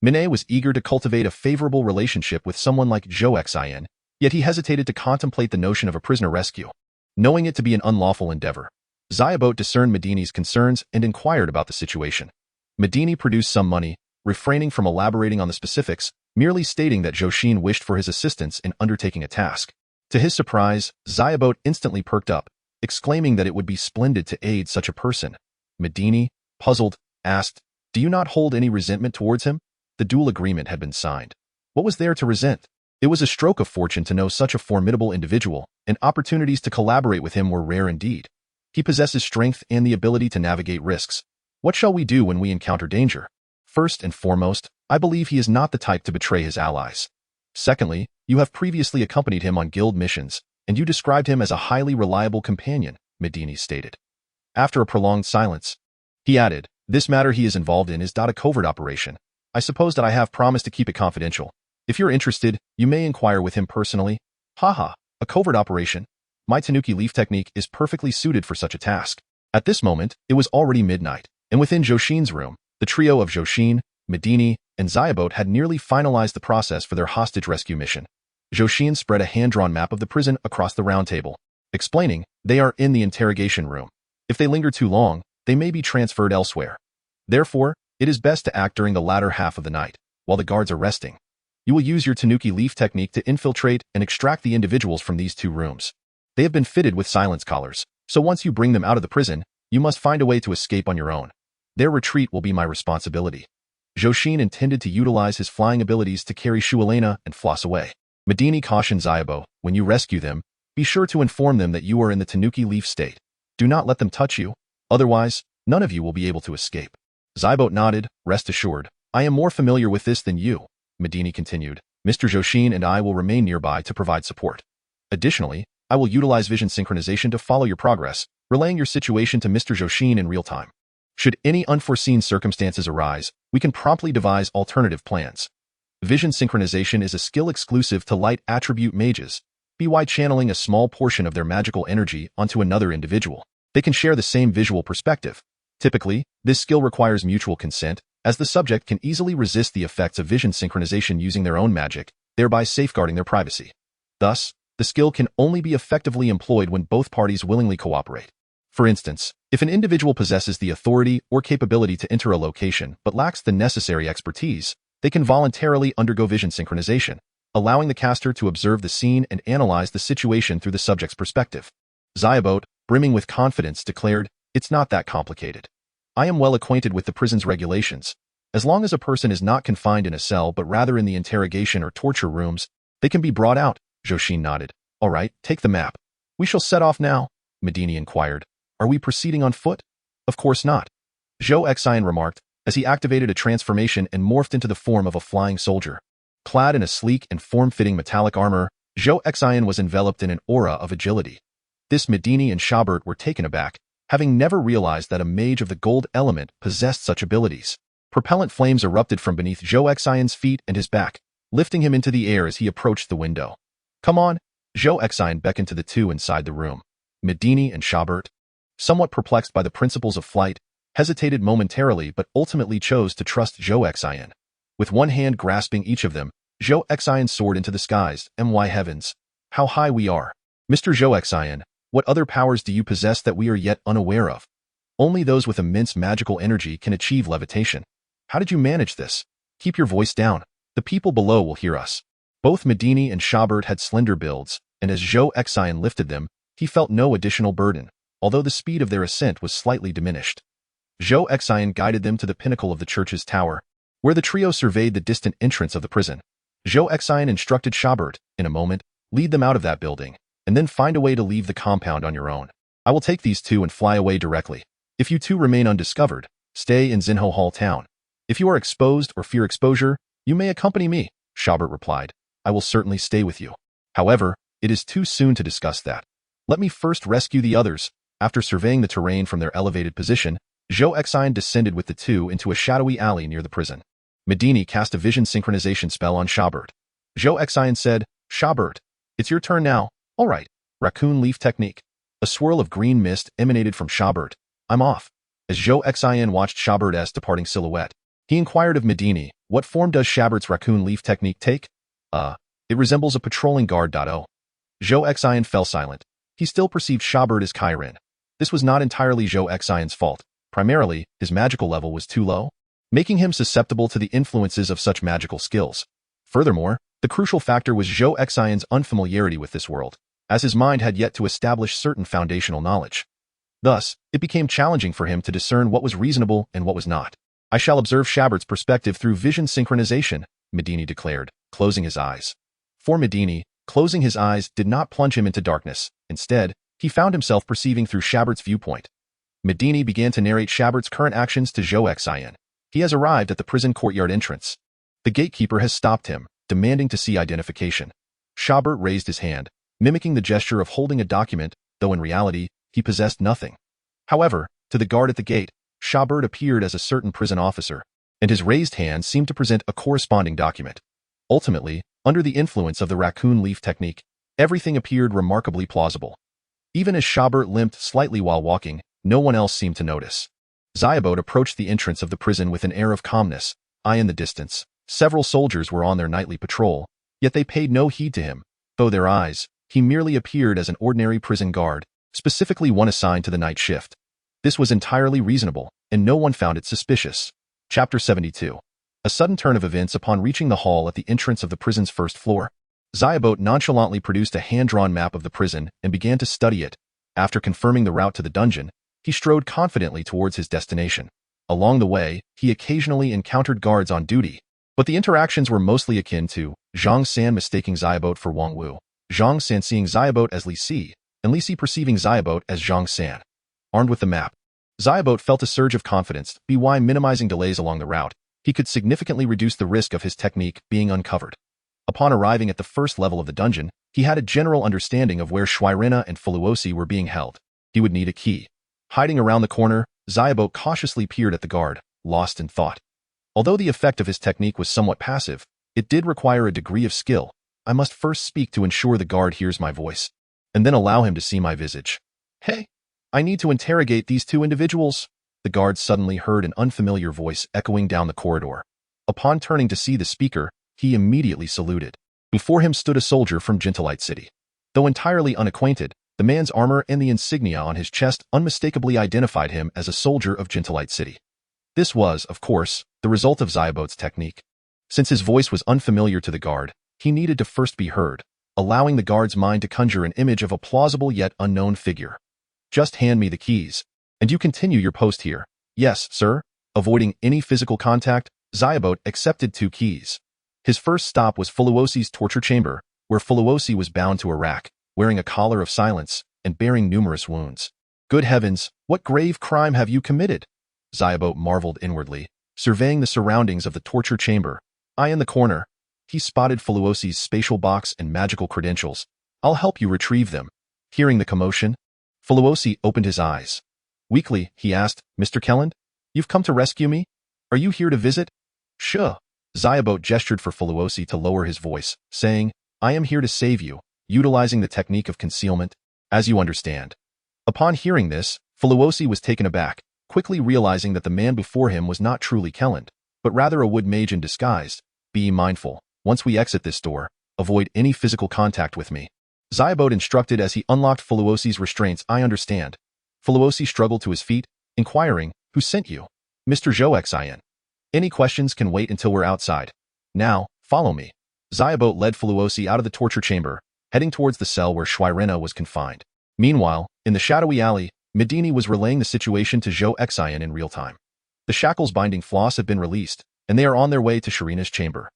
[SPEAKER 2] Minei was eager to cultivate a favorable relationship with someone like Zhou Xian, yet he hesitated to contemplate the notion of a prisoner rescue, knowing it to be an unlawful endeavor. Xiaobot discerned Medini's concerns and inquired about the situation. Medini produced some money, refraining from elaborating on the specifics, merely stating that Zhou Xin wished for his assistance in undertaking a task. To his surprise, Xiaobot instantly perked up, exclaiming that it would be splendid to aid such a person. Medini, puzzled, asked, "Do you not hold any resentment towards him?" The duel agreement had been signed. What was there to resent? It was a stroke of fortune to know such a formidable individual, and opportunities to collaborate with him were rare indeed. He possesses strength and the ability to navigate risks. What shall we do when we encounter danger? First and foremost, I believe he is not the type to betray his allies. Secondly, you have previously accompanied him on guild missions, and you described him as a highly reliable companion, Medini stated. After a prolonged silence, he added, "This matter he is involved in is not a covert operation. I suppose that I have promised to keep it confidential. If you're interested, you may inquire with him personally." Haha, a covert operation? My Tanuki leaf technique is perfectly suited for such a task. At this moment, it was already midnight, and within Zhou Xin's room, the trio of Zhou Xin, Medini, and Xiaobot had nearly finalized the process for their hostage rescue mission. Zhou Xin spread a hand-drawn map of the prison across the round table, explaining, "They are in the interrogation room. If they linger too long, they may be transferred elsewhere. Therefore, it is best to act during the latter half of the night, while the guards are resting. You will use your Tanuki leaf technique to infiltrate and extract the individuals from these two rooms. They have been fitted with silence collars, so once you bring them out of the prison, you must find a way to escape on your own. Their retreat will be my responsibility." Zhou Xin intended to utilize his flying abilities to carry Zuelina and Floss away. Medini cautioned Xiaobot, "When you rescue them, be sure to inform them that you are in the Tanuki leaf state. Do not let them touch you, otherwise, none of you will be able to escape." Xiaobot nodded, "Rest assured, I am more familiar with this than you," Medini continued. "Mr. Zhou Xin and I will remain nearby to provide support. Additionally, I will utilize vision synchronization to follow your progress, relaying your situation to Mr. Zhou Xin in real time. Should any unforeseen circumstances arise, we can promptly devise alternative plans. Vision synchronization is a skill exclusive to light attribute mages, by channeling a small portion of their magical energy onto another individual. They can share the same visual perspective. Typically, this skill requires mutual consent, as the subject can easily resist the effects of vision synchronization using their own magic, thereby safeguarding their privacy. Thus, the skill can only be effectively employed when both parties willingly cooperate. For instance, if an individual possesses the authority or capability to enter a location but lacks the necessary expertise, they can voluntarily undergo vision synchronization, allowing the caster to observe the scene and analyze the situation through the subject's perspective. Xiaobot, brimming with confidence, declared, "It's not that complicated. I am well acquainted with the prison's regulations. As long as a person is not confined in a cell but rather in the interrogation or torture rooms, they can be brought out." Zhou Xin nodded. "All right, take the map. We shall set off now," Medini inquired. "Are we proceeding on foot?" "Of course not," Zhou Xian remarked, as he activated a transformation and morphed into the form of a flying soldier. Clad in a sleek and form-fitting metallic armor, Zhou Xian was enveloped in an aura of agility. This Medini and Shabert were taken aback, having never realized that a mage of the gold element possessed such abilities. Propellant flames erupted from beneath Zhou Xion's feet and his back, lifting him into the air as he approached the window. "Come on," Zhou Xion beckoned to the two inside the room. Medini and Shabert, somewhat perplexed by the principles of flight, hesitated momentarily but ultimately chose to trust Zhou Xion. With one hand grasping each of them, Zhou Xion soared into the skies. My heavens, how high we are! Mr. Zhou Xion, what other powers do you possess that we are yet unaware of? Only those with immense magical energy can achieve levitation. How did you manage this? Keep your voice down. The people below will hear us. Both Medini and Shabert had slender builds, and as Zhou Xion lifted them, he felt no additional burden, although the speed of their ascent was slightly diminished. Zhou Xion guided them to the pinnacle of the church's tower, where the trio surveyed the distant entrance of the prison. Zhou Xion instructed Shabert, in a moment, lead them out of that building, and then find a way to leave the compound on your own. I will take these two and fly away directly. If you two remain undiscovered, stay in Xinhou Hall town. If you are exposed or fear exposure, you may accompany me, Shabert replied. I will certainly stay with you. However, it is too soon to discuss that. Let me first rescue the others. After surveying the terrain from their elevated position, Zhou Xion descended with the two into a shadowy alley near the prison. Medini cast a vision synchronization spell on Shabert. Zhou Xion said, Shabert, it's your turn now. All right, raccoon leaf technique. A swirl of green mist emanated from Shabert. I'm off. As Zhou Xion watched Shabert's departing silhouette, he inquired of Medini, what form does Shabert's raccoon leaf technique take? It resembles a patrolling guard. Zhou Xion fell silent. He still perceived Shabert as Chiron. This was not entirely Zhou Xion's fault. Primarily, his magical level was too low, making him susceptible to the influences of such magical skills. Furthermore, the crucial factor was Zhou Xion's unfamiliarity with this world, as his mind had yet to establish certain foundational knowledge. Thus, it became challenging for him to discern what was reasonable and what was not. I shall observe Shabert's perspective through vision synchronization, Medini declared, closing his eyes. For Medini, closing his eyes did not plunge him into darkness. Instead, he found himself perceiving through Shabert's viewpoint. Medini began to narrate Shabert's current actions to Zhou Xion. He has arrived at the prison courtyard entrance. The gatekeeper has stopped him, demanding to see identification. Shabert raised his hand, mimicking the gesture of holding a document, though in reality, he possessed nothing. However, to the guard at the gate, Shabert appeared as a certain prison officer, and his raised hand seemed to present a corresponding document. Ultimately, under the influence of the raccoon leaf technique, everything appeared remarkably plausible. Even as Shabert limped slightly while walking, no one else seemed to notice. Xiaobot approached the entrance of the prison with an air of calmness, eye in the distance. Several soldiers were on their nightly patrol, yet they paid no heed to him. Though their eyes, he merely appeared as an ordinary prison guard, specifically one assigned to the night shift. This was entirely reasonable, and no one found it suspicious. Chapter 72. A sudden turn of events upon reaching the hall at the entrance of the prison's first floor. Xiaobot nonchalantly produced a hand-drawn map of the prison and began to study it. After confirming the route to the dungeon, he strode confidently towards his destination. Along the way, he occasionally encountered guards on duty, but the interactions were mostly akin to Zhang San mistaking Xiaobot for Wang Wu, Zhang San seeing Xiaobot as Li Si, and Li Si perceiving Xiaobot as Zhang San. Armed with the map, Xiaobot felt a surge of confidence. By minimizing delays along the route, he could significantly reduce the risk of his technique being uncovered. Upon arriving at the first level of the dungeon, he had a general understanding of where Shuirena and Fuluosi were being held. He would need a key. Hiding around the corner, Xiaobot cautiously peered at the guard, lost in thought. Although the effect of his technique was somewhat passive, it did require a degree of skill. I must first speak to ensure the guard hears my voice, and then allow him to see my visage. Hey, I need to interrogate these two individuals. The guard suddenly heard an unfamiliar voice echoing down the corridor. Upon turning to see the speaker, he immediately saluted. Before him stood a soldier from Gentilite City. Though entirely unacquainted, the man's armor and the insignia on his chest unmistakably identified him as a soldier of Gentilite City. This was, of course, the result of Xiaobot's technique. Since his voice was unfamiliar to the guard, he needed to first be heard, allowing the guard's mind to conjure an image of a plausible yet unknown figure. Just hand me the keys, and you continue your post here. Yes, sir. Avoiding any physical contact, Xiaobot accepted 2 keys. His first stop was Fuluosi's torture chamber, where Fuluosi was bound to a rack, wearing a collar of silence and bearing numerous wounds. Good heavens, what grave crime have you committed? Xiaobot marveled inwardly, surveying the surroundings of the torture chamber. Eye in the corner. He spotted Fuluosi's spatial box and magical credentials. I'll help you retrieve them. Hearing the commotion, Fuluosi opened his eyes. Weakly, he asked, Mr. Kelland? You've come to rescue me? Are you here to visit? Sure. Zyabot gestured for Fuluosi to lower his voice, saying, I am here to save you, utilizing the technique of concealment, as you understand. Upon hearing this, Fuluosi was taken aback, quickly realizing that the man before him was not truly Kelland, but rather a wood mage in disguise. Be mindful, once we exit this door, avoid any physical contact with me. Zyabot instructed as he unlocked Fuluosi's restraints. I understand. Fuluosi struggled to his feet, inquiring, Who sent you? Mr. Zhou Xin. Any questions can wait until we're outside. Now, follow me. Zyabot led Fuluosi out of the torture chamber, heading towards the cell where Shwirena was confined. Meanwhile, in the shadowy alley, Medini was relaying the situation to Zhou Xin in real time. The shackles binding Floss have been released, and they are on their way to Shirena's chamber.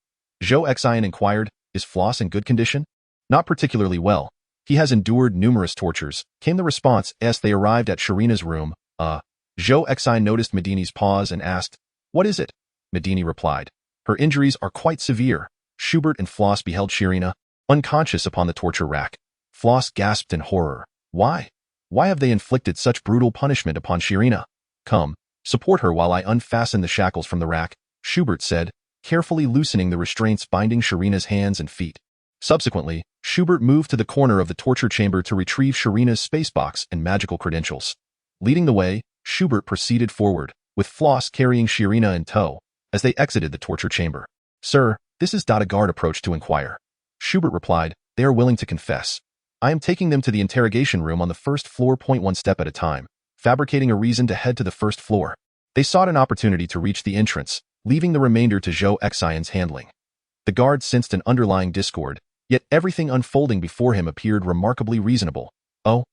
[SPEAKER 2] Zhou Xin inquired, Is Floss in good condition? Not particularly well. He has endured numerous tortures, came the response as they arrived at Shirena's room. Zhou Xin noticed Medini's pause and asked, What is it? Medini replied, Her injuries are quite severe. Schubert and Floss beheld Shirena, unconscious upon the torture rack. Floss gasped in horror. Why? Why have they inflicted such brutal punishment upon Shirena? Come, support her while I unfasten the shackles from the rack, Schubert said, carefully loosening the restraints binding Shirena's hands and feet. Subsequently, Schubert moved to the corner of the torture chamber to retrieve Shirena's spacebox and magical credentials. Leading the way, Schubert proceeded forward, with Floss carrying Shirena in tow, as they exited the torture chamber. Sir, this is a guard approached to inquire. Schubert replied, They are willing to confess. I am taking them to the interrogation room on the first floor. One step at a time, fabricating a reason to head to the first floor. They sought an opportunity to reach the entrance, leaving the remainder to Zhou Xion's handling. The guard sensed an underlying discord, yet everything unfolding before him appeared remarkably reasonable. Oh?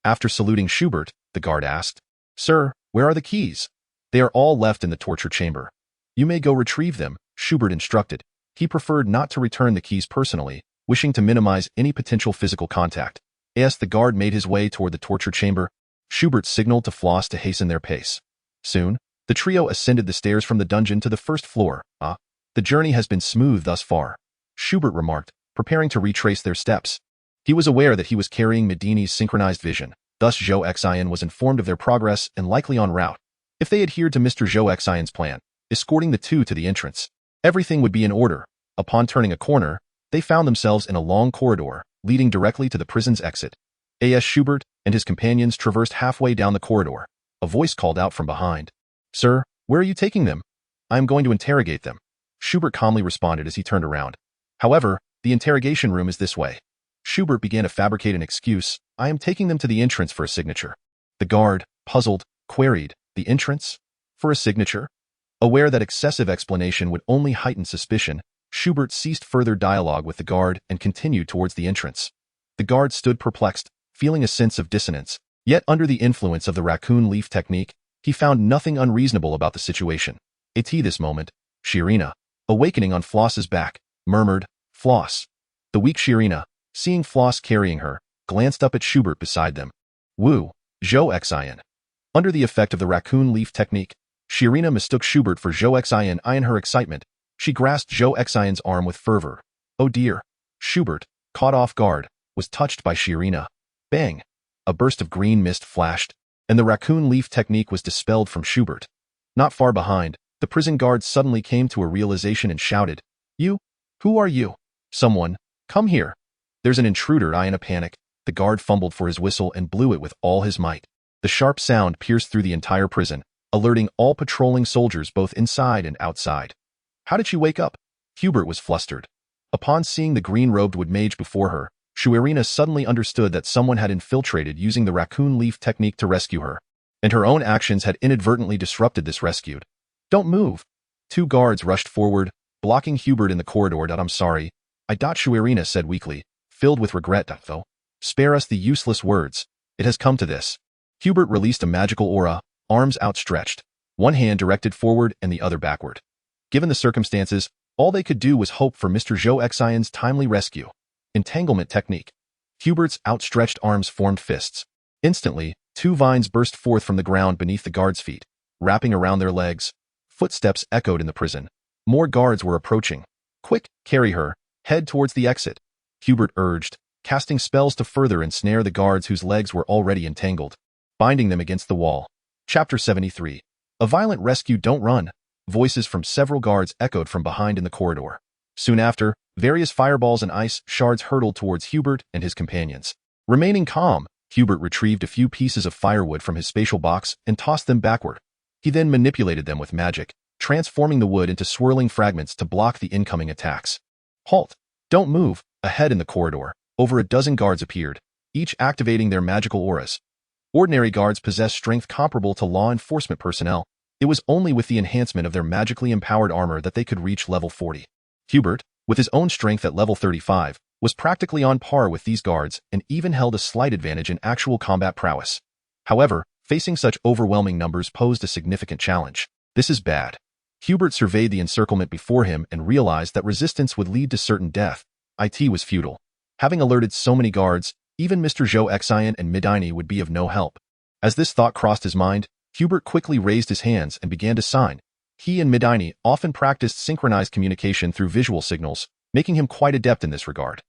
[SPEAKER 2] After saluting Schubert, the guard asked, Sir, where are the keys? They are all left in the torture chamber. You may go retrieve them, Schubert instructed. He preferred not to return the keys personally, wishing to minimize any potential physical contact. As the guard made his way toward the torture chamber, Schubert signaled to Floss to hasten their pace. Soon, the trio ascended the stairs from the dungeon to the first floor. The journey has been smooth thus far, Schubert remarked, preparing to retrace their steps. He was aware that he was carrying Medini's synchronized vision, thus Zhou Xion was informed of their progress and likely en route. If they adhered to Mr. Zhou Xion's plan, escorting the two to the entrance, everything would be in order. Upon turning a corner, they found themselves in a long corridor, leading directly to the prison's exit. A.S. Schubert and his companions traversed halfway down the corridor. A voice called out from behind. Sir, where are you taking them? I am going to interrogate them. Schubert calmly responded as he turned around. However, the interrogation room is this way. Schubert began to fabricate an excuse. I am taking them to the entrance for a signature. The guard, puzzled, queried, The entrance? For a signature? Aware that excessive explanation would only heighten suspicion, Schubert ceased further dialogue with the guard and continued towards the entrance. The guard stood perplexed, feeling a sense of dissonance, yet under the influence of the raccoon leaf technique, he found nothing unreasonable about the situation. At this moment, Shirena, awakening on Floss's back, murmured, Floss. The weak Shirena, seeing Floss carrying her, glanced up at Schubert beside them. Woo, Zhou Xion. Under the effect of the raccoon leaf technique, Shirena mistook Schubert for Zhou Xion. In her excitement, she grasped Zhou Xion's arm with fervor. Oh dear. Schubert, caught off guard, was touched by Shirena. Bang! A burst of green mist flashed, and the raccoon leaf technique was dispelled from Schubert. Not far behind, the prison guard suddenly came to a realization and shouted, You? Who are you? Someone, come here. There's an intruder. In a panic, the guard fumbled for his whistle and blew it with all his might. The sharp sound pierced through the entire prison, alerting all patrolling soldiers both inside and outside. How did she wake up? Hubert was flustered. Upon seeing the green-robed wood mage before her, Shwirena suddenly understood that someone had infiltrated using the raccoon leaf technique to rescue her, and her own actions had inadvertently disrupted this rescue. Don't move. Two guards rushed forward, blocking Hubert in the corridor. I'm sorry. Shwirena said weakly, filled with regret. Though, spare us the useless words. It has come to this. Hubert released a magical aura, arms outstretched, one hand directed forward and the other backward. Given the circumstances, all they could do was hope for Mr. Zhou Xion's timely rescue. Entanglement technique. Hubert's outstretched arms formed fists. Instantly, two vines burst forth from the ground beneath the guards' feet, wrapping around their legs. Footsteps echoed in the prison. More guards were approaching. Quick, carry her. Head towards the exit. Hubert urged, casting spells to further ensnare the guards whose legs were already entangled, binding them against the wall. Chapter 73. A violent rescue. Don't run. Voices from several guards echoed from behind in the corridor. Soon after, various fireballs and ice shards hurtled towards Hubert and his companions. Remaining calm, Hubert retrieved a few pieces of firewood from his spatial box and tossed them backward. He then manipulated them with magic, transforming the wood into swirling fragments to block the incoming attacks. Halt! Don't move! Ahead in the corridor, over a dozen guards appeared, each activating their magical auras. Ordinary guards possess strength comparable to law enforcement personnel. It was only with the enhancement of their magically empowered armor that they could reach level 40. Hubert, with his own strength at level 35, was practically on par with these guards and even held a slight advantage in actual combat prowess. However, facing such overwhelming numbers posed a significant challenge. This is bad. Hubert surveyed the encirclement before him and realized that resistance would lead to certain death. It was futile. Having alerted so many guards, even Mr. Zhou Xin and Midini would be of no help. As this thought crossed his mind, Hubert quickly raised his hands and began to sign. He and Midini often practiced synchronized communication through visual signals, making him quite adept in this regard.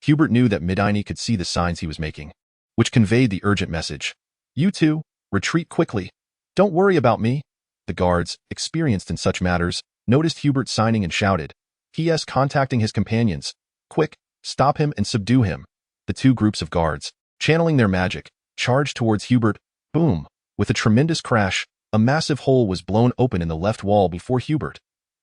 [SPEAKER 2] Hubert knew that Midini could see the signs he was making, which conveyed the urgent message. You two, retreat quickly. Don't worry about me. The guards, experienced in such matters, noticed Hubert signing and shouted. P.S. contacting his companions. Quick, stop him and subdue him. The two groups of guards, channeling their magic, charged towards Hubert. Boom! With a tremendous crash, a massive hole was blown open in the left wall before Hubert.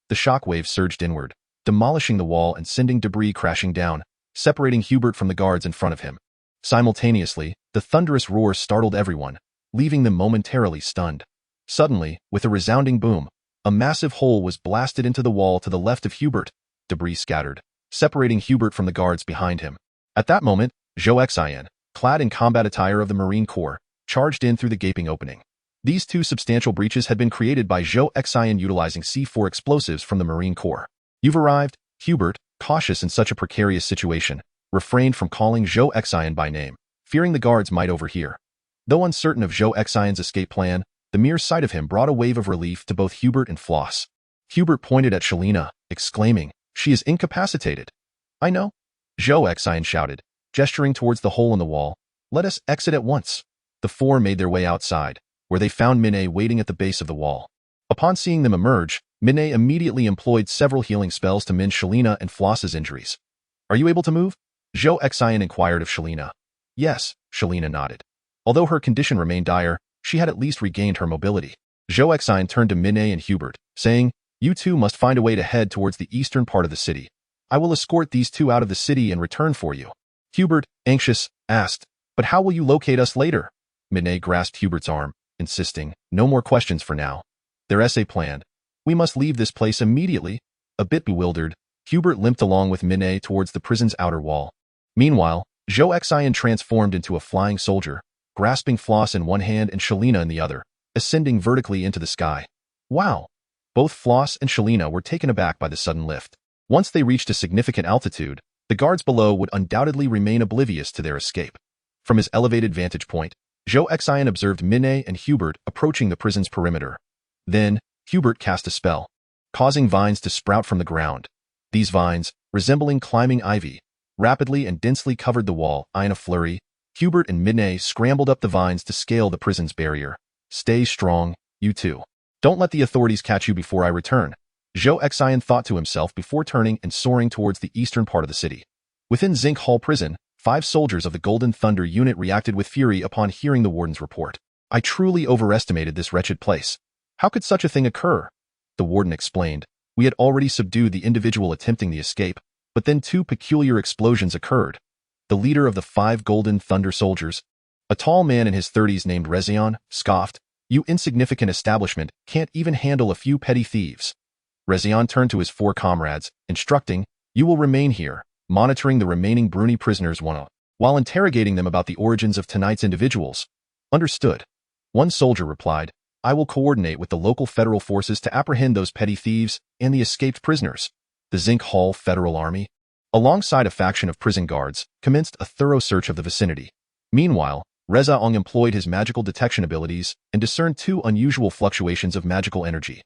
[SPEAKER 2] The shockwave surged inward, demolishing the wall and sending debris crashing down, separating Hubert from the guards in front of him. Simultaneously, the thunderous roar startled everyone, leaving them momentarily stunned. Suddenly, with a resounding boom, a massive hole was blasted into the wall to the left of Hubert. Debris scattered, separating Hubert from the guards behind him. At that moment, Zhou Xin, clad in combat attire of the Marine Corps, charged in through the gaping opening. These two substantial breaches had been created by Zhou Xin utilizing C4 explosives from the Marine Corps. You've arrived. Hubert, cautious in such a precarious situation, refrained from calling Zhou Xin by name, fearing the guards might overhear. Though uncertain of Zhou Xion's escape plan, the mere sight of him brought a wave of relief to both Hubert and Floss. Hubert pointed at Shalina, exclaiming, She is incapacitated. I know. Zhou Xian shouted, gesturing towards the hole in the wall. Let us exit at once. The four made their way outside, where they found Minnie waiting at the base of the wall. Upon seeing them emerge, Minnie immediately employed several healing spells to mend Shalina and Floss's injuries. Are you able to move? Zhou Xian inquired of Shalina. Yes, Shalina nodded. Although her condition remained dire, she had at least regained her mobility. Zhou Xian turned to Minnie and Hubert, saying, You two must find a way to head towards the eastern part of the city. I will escort these two out of the city and return for you. Hubert, anxious, asked, But how will you locate us later? Minnie grasped Hubert's arm, insisting, No more questions for now. Their essay planned. We must leave this place immediately. A bit bewildered, Hubert limped along with Minnie towards the prison's outer wall. Meanwhile, Zhou Xian transformed into a flying soldier, grasping Floss in one hand and Shalina in the other, ascending vertically into the sky. Wow! Both Floss and Shalina were taken aback by the sudden lift. Once they reached a significant altitude, the guards below would undoubtedly remain oblivious to their escape. From his elevated vantage point, Zhou Xian observed Minnie and Hubert approaching the prison's perimeter. Then, Hubert cast a spell, causing vines to sprout from the ground. These vines, resembling climbing ivy, rapidly and densely covered the wall. In a flurry, Hubert and Minnie scrambled up the vines to scale the prison's barrier. Stay strong, you two. Don't let the authorities catch you before I return. Zhou Xian thought to himself before turning and soaring towards the eastern part of the city. Within Zinc Hall Prison, 5 soldiers of the Golden Thunder unit reacted with fury upon hearing the warden's report. I truly overestimated this wretched place. How could such a thing occur? The warden explained. We had already subdued the individual attempting the escape, but then 2 peculiar explosions occurred. The leader of the 5 Golden Thunder soldiers, a tall man in his 30s named Rezion, scoffed, You insignificant establishment can't even handle a few petty thieves. Rezion turned to his 4 comrades, instructing, You will remain here, monitoring the remaining Bruni prisoners while interrogating them about the origins of tonight's individuals. Understood. One soldier replied, I will coordinate with the local federal forces to apprehend those petty thieves and the escaped prisoners. The Zinc Hall Federal Army, alongside a faction of prison guards, commenced a thorough search of the vicinity. Meanwhile, Reza Ong employed his magical detection abilities and discerned 2 unusual fluctuations of magical energy.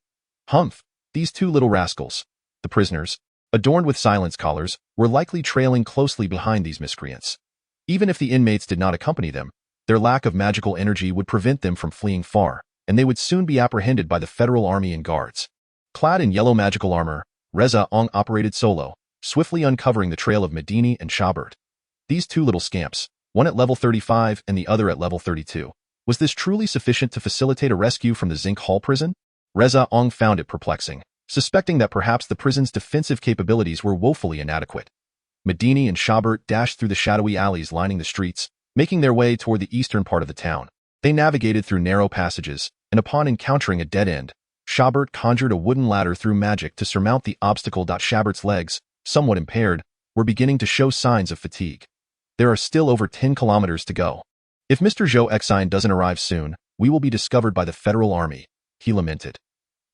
[SPEAKER 2] Humph! These 2 little rascals, the prisoners, adorned with silence collars, were likely trailing closely behind these miscreants. Even if the inmates did not accompany them, their lack of magical energy would prevent them from fleeing far. and they would soon be apprehended by the Federal Army and guards. Clad in yellow magical armor, Reza Ong operated solo, swiftly uncovering the trail of Medini and Shabert. These two little scamps, one at level 35 and the other at level 32. Was this truly sufficient to facilitate a rescue from the Zinc Hall prison? Reza Ong found it perplexing, suspecting that perhaps the prison's defensive capabilities were woefully inadequate. Medini and Shabert dashed through the shadowy alleys lining the streets, making their way toward the eastern part of the town. They navigated through narrow passages, and upon encountering a dead end, Shabert conjured a wooden ladder through magic to surmount the obstacle. Shabert's legs, somewhat impaired, were beginning to show signs of fatigue. There are still over 10 kilometers to go. If Mr. Zhou Xin doesn't arrive soon, we will be discovered by the Federal Army, he lamented.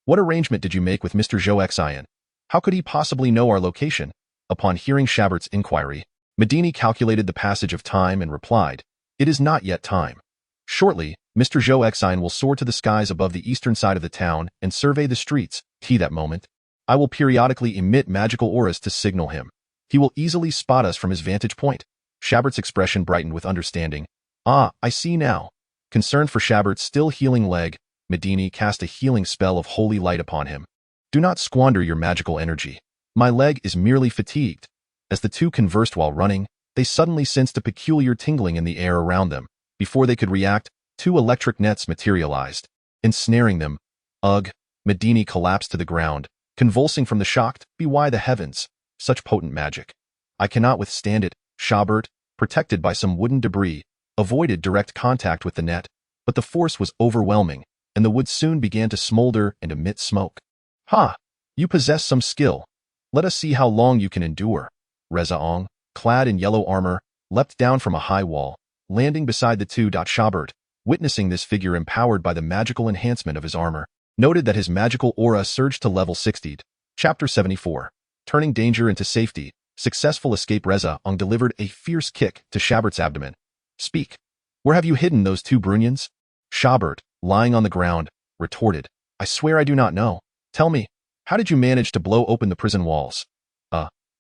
[SPEAKER 2] What arrangement did you make with Mr. Zhou Xin? How could he possibly know our location? Upon hearing Shabert's inquiry, Medini calculated the passage of time and replied, "It is not yet time. Shortly, Mr. Zhou Xin will soar to the skies above the eastern side of the town and survey the streets. That moment, I will periodically emit magical auras to signal him. He will easily spot us from his vantage point." Shabert's expression brightened with understanding. "Ah, I see now." Concerned for Shabert's still healing leg, Medini cast a healing spell of holy light upon him. "Do not squander your magical energy. My leg is merely fatigued." As the two conversed while running, they suddenly sensed a peculiar tingling in the air around them. Before they could react, two electric nets materialized, ensnaring them. Ugh! Medini collapsed to the ground, convulsing from the shock. By the heavens, such potent magic. I cannot withstand it. Shabert, protected by some wooden debris, avoided direct contact with the net, but the force was overwhelming, and the wood soon began to smolder and emit smoke. "Ha! You possess some skill. Let us see how long you can endure." Reza Ong, clad in yellow armor, leapt down from a high wall, landing beside the two. Shabert, witnessing this figure empowered by the magical enhancement of his armor, noted that his magical aura surged to level 60. Chapter 74. Turning danger into safety. Successful escape. Reza Ong delivered a fierce kick to Shabert's abdomen. "Speak. Where have you hidden those two Brunions?" Shabert, lying on the ground, retorted, "I swear I do not know. Tell me, how did you manage to blow open the prison walls?"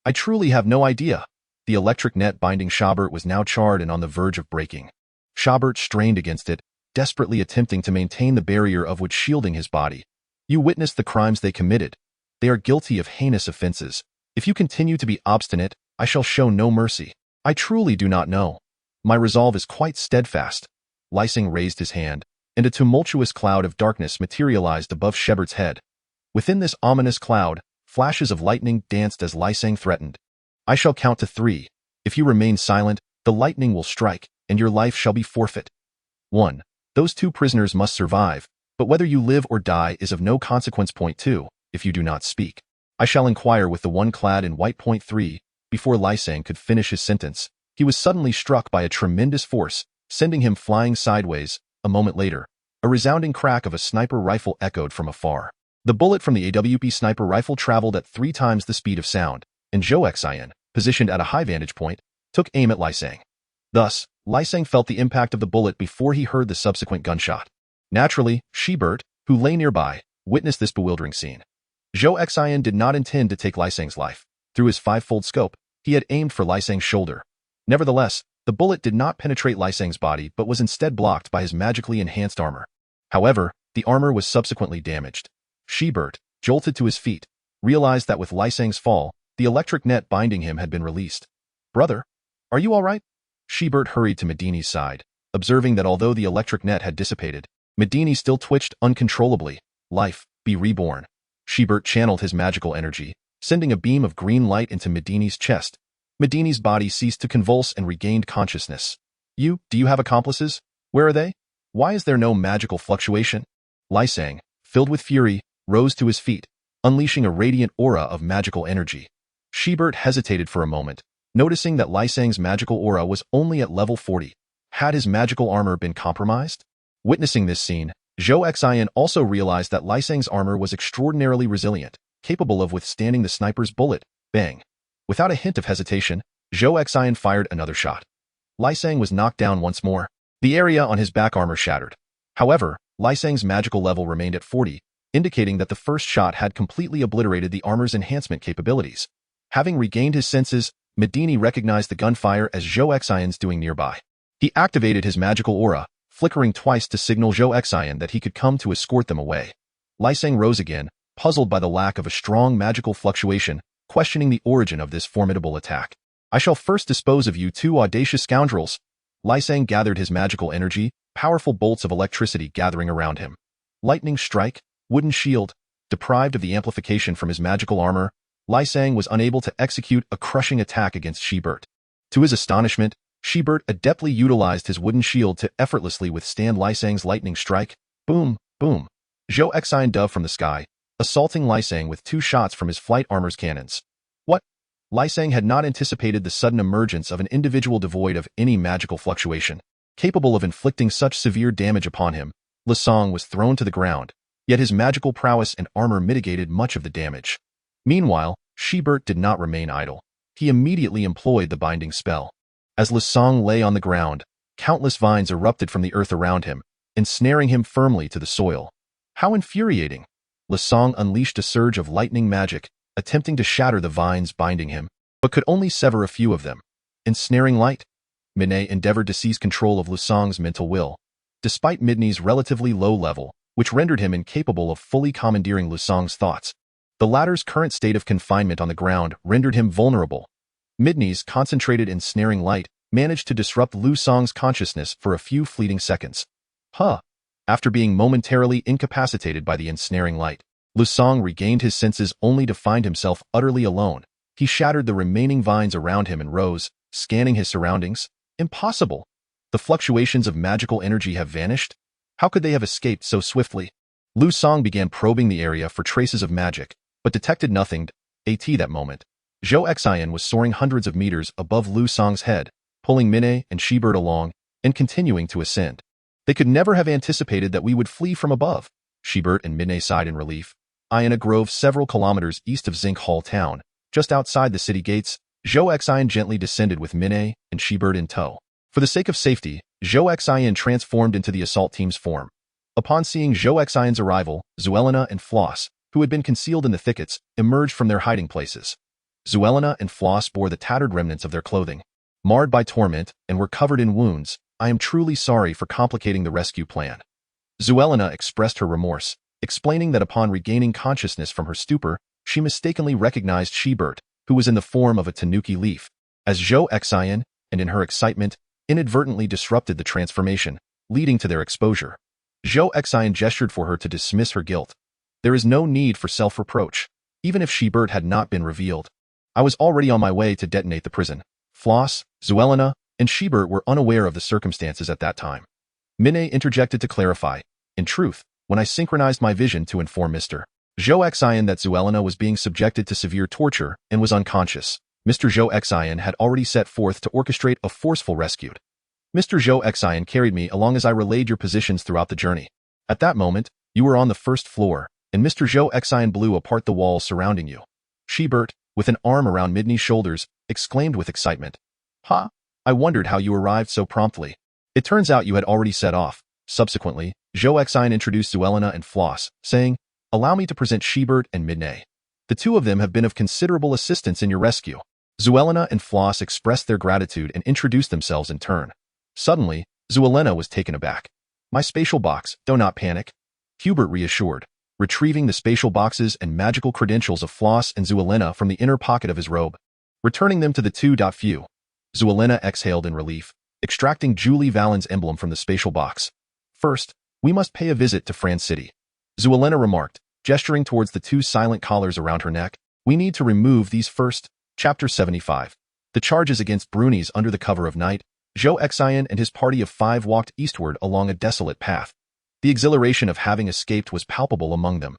[SPEAKER 2] I truly have no idea." The electric net binding Shabert was now charred and on the verge of breaking. Shabert strained against it, desperately attempting to maintain the barrier of wood shielding his body. "You witnessed the crimes they committed. They are guilty of heinous offenses. If you continue to be obstinate, I shall show no mercy." "I truly do not know. My resolve is quite steadfast." Zhou Xin raised his hand, and a tumultuous cloud of darkness materialized above Shabert's head. Within this ominous cloud, flashes of lightning danced as Zhou Xin threatened. "I shall count to 3. If you remain silent, the lightning will strike, and your life shall be forfeit. 1. Those two prisoners must survive, but whether you live or die is of no consequence. 2. If you do not speak, I shall inquire with the one clad in white. 3. Before Zhou Xin could finish his sentence, he was suddenly struck by a tremendous force, sending him flying sideways. A moment later, a resounding crack of a sniper rifle echoed from afar. The bullet from the AWP sniper rifle traveled at 3 times the speed of sound, and Zhou Xin, positioned at a high vantage point, took aim at Zhou Xin. Thus, Zhou Xin felt the impact of the bullet before he heard the subsequent gunshot. Naturally, Shabert, who lay nearby, witnessed this bewildering scene. Zhou Xin did not intend to take Zhou Xing's life. Through his 5-fold scope, he had aimed for Zhou Xing's shoulder. Nevertheless, the bullet did not penetrate Zhou Xing's body but was instead blocked by his magically enhanced armor. However, the armor was subsequently damaged. Shabert, jolted to his feet, realized that with Zhou Xing's fall, the electric net binding him had been released. "Brother, are you all right?" Shabert hurried to Medini's side, observing that although the electric net had dissipated, Medini still twitched uncontrollably. "Life, be reborn." Shabert channeled his magical energy, sending a beam of green light into Medini's chest. Medini's body ceased to convulse and regained consciousness. Do you have accomplices? Where are they? Why is there no magical fluctuation?" Zhou Xin, filled with fury, rose to his feet, unleashing a radiant aura of magical energy. Shabert hesitated for a moment, noticing that Zhou Xing's magical aura was only at level 40. Had his magical armor been compromised? Witnessing this scene, Zhou Xin also realized that Zhou Xing's armor was extraordinarily resilient, capable of withstanding the sniper's bullet. Bang! Without a hint of hesitation, Zhou Xin fired another shot. Zhou Xin was knocked down once more. The area on his back armor shattered. However, Zhou Xing's magical level remained at 40, indicating that the first shot had completely obliterated the armor's enhancement capabilities. Having regained his senses, Medini recognized the gunfire as Zhou Xin's doing nearby. He activated his magical aura, flickering twice to signal Zhou Xin that he could come to escort them away. Lei Sang rose again, puzzled by the lack of a strong magical fluctuation, questioning the origin of this formidable attack. I shall first dispose of you two audacious scoundrels. Lei Sang gathered his magical energy, powerful bolts of electricity gathering around him. Lightning strike, wooden shield. Deprived of the amplification from his magical armor, Lei Sang was unable to execute a crushing attack against Shibert. To his astonishment, Shibert adeptly utilized his wooden shield to effortlessly withstand Lei Sang's lightning strike. Boom, boom. Zhou Xin dove from the sky, assaulting Lei Sang with 2 shots from his flight armor's cannons. What? Lei Sang had not anticipated the sudden emergence of an individual devoid of any magical fluctuation, capable of inflicting such severe damage upon him. Zhou Xin was thrown to the ground, yet his magical prowess and armor mitigated much of the damage. Meanwhile, Shibert did not remain idle. He immediately employed the binding spell. As Zhou Xin lay on the ground, countless vines erupted from the earth around him, ensnaring him firmly to the soil. How infuriating! Zhou Xin unleashed a surge of lightning magic, attempting to shatter the vines binding him, but could only sever a few of them. Ensnaring light? Midney endeavored to seize control of Zhou Xing's mental will. Despite Midney's relatively low level, which rendered him incapable of fully commandeering Zhou Xing's thoughts, the latter's current state of confinement on the ground rendered him vulnerable. Midney's concentrated ensnaring light managed to disrupt Zhou Xing's consciousness for a few fleeting seconds. After being momentarily incapacitated by the ensnaring light, Zhou Xing regained his senses only to find himself utterly alone. He shattered the remaining vines around him and rose, scanning his surroundings. Impossible! The fluctuations of magical energy have vanished? How could they have escaped so swiftly? Zhou Xing began probing the area for traces of magic, but detected nothing. At that moment, Zhou Xin was soaring hundreds of meters above Zhou Xing's head, pulling Midney and Shibert along, and continuing to ascend. They could never have anticipated that we would flee from above. Shibert and Midney sighed in relief. In a grove several kilometers east of Zinc Hall town, just outside the city gates, Zhou Xin gently descended with Midney and Shibert in tow. For the sake of safety, Zhou Xin transformed into the assault team's form. Upon seeing Zhou Xin's arrival, Zuelina and Floss, who had been concealed in the thickets, emerged from their hiding places. Zuelina and Floss bore the tattered remnants of their clothing, marred by torment, and were covered in wounds. I am truly sorry for complicating the rescue plan. Zuelina expressed her remorse, explaining that upon regaining consciousness from her stupor, she mistakenly recognized Shibert, who was in the form of a tanuki leaf, as Zhou Xin, and in her excitement, inadvertently disrupted the transformation, leading to their exposure. Zhou Xin gestured for her to dismiss her guilt. There is no need for self-reproach, even if Shibert had not been revealed. I was already on my way to detonate the prison. Floss, Zuelina, and Shibert were unaware of the circumstances at that time. Midney interjected to clarify. In truth, when I synchronized my vision to inform Mr. Zhou Xin that Zuelina was being subjected to severe torture and was unconscious, Mr. Zhou Xin had already set forth to orchestrate a forceful rescue. Mr. Zhou Xin carried me along as I relayed your positions throughout the journey. At that moment, you were on the first floor, and Mr. Zhou Xin blew apart the walls surrounding you. Shibert, with an arm around Midney's shoulders, exclaimed with excitement. I wondered how you arrived so promptly. It turns out you had already set off. Subsequently, Zhou Xin introduced Zuelina and Floss, saying, Allow me to present Shibert and Midney. The two of them have been of considerable assistance in your rescue. Zuelina and Floss expressed their gratitude and introduced themselves in turn. Suddenly, Zuelina was taken aback. My spatial box, do not panic. Hubert reassured, retrieving the spatial boxes and magical credentials of Floss and Zuelina from the inner pocket of his robe, returning them to the two-few. Zuelina exhaled in relief, extracting Julie Vallen's emblem from the spatial box. First, we must pay a visit to France City. Zuelina remarked, gesturing towards the 2 silent collars around her neck. We need to remove these first. Chapter 75. The charges against Brunies under the cover of night. Zhou Xin and his party of 5 walked eastward along a desolate path. The exhilaration of having escaped was palpable among them.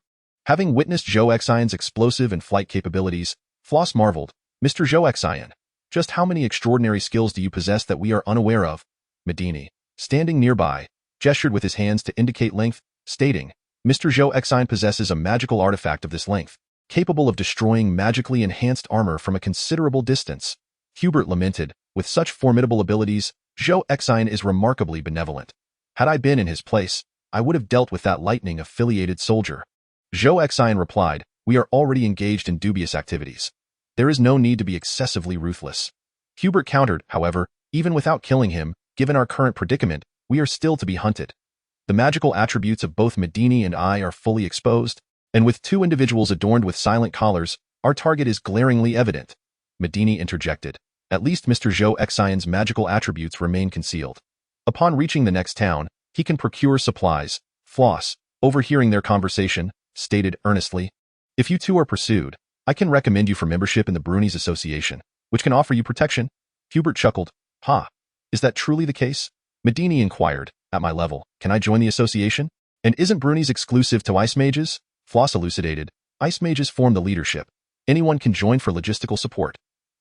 [SPEAKER 2] Having witnessed Zhou Xin's explosive and flight capabilities, Floss marveled, Mr. Zhou Xin, just how many extraordinary skills do you possess that we are unaware of? Medini, standing nearby, gestured with his hands to indicate length, stating, Mr. Zhou Xin possesses a magical artifact of this length, capable of destroying magically enhanced armor from a considerable distance. Hubert lamented, with such formidable abilities, Zhou Xin is remarkably benevolent. Had I been in his place, I would have dealt with that lightning-affiliated soldier. Zhou Xin replied, We are already engaged in dubious activities. There is no need to be excessively ruthless. Hubert countered, however, even without killing him, given our current predicament, we are still to be hunted. The magical attributes of both Medini and I are fully exposed, and with two individuals adorned with silent collars, our target is glaringly evident. Medini interjected. At least Mr. Zhou Xian's magical attributes remain concealed. Upon reaching the next town, he can procure supplies. Floss, overhearing their conversation, stated earnestly, if you two are pursued, I can recommend you for membership in the Brunies Association, which can offer you protection. Hubert chuckled. Ha! Is that truly the case? Medini inquired. At my level, can I join the association? And isn't Brunies exclusive to ice mages? Floss elucidated. Ice mages form the leadership. Anyone can join for logistical support.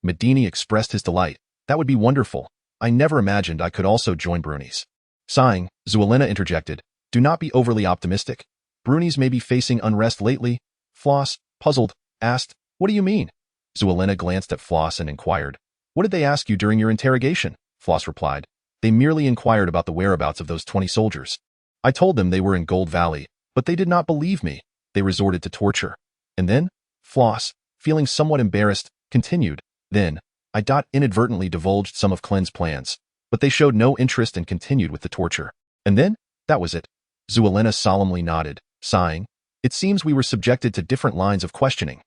[SPEAKER 2] Medini expressed his delight. That would be wonderful. I never imagined I could also join Brunies. Sighing, Zuelena interjected. Do not be overly optimistic. Brunies may be facing unrest lately. Floss, puzzled, asked, what do you mean? Zuelena glanced at Floss and inquired. What did they ask you during your interrogation? Floss replied. They merely inquired about the whereabouts of those 20 soldiers. I told them they were in Gold Valley, but they did not believe me. They resorted to torture. And then, Floss, feeling somewhat embarrassed, continued, then, I inadvertently divulged some of Clen's plans, but they showed no interest and continued with the torture. And then, that was it. Zuelena solemnly nodded, sighing. It seems we were subjected to different lines of questioning.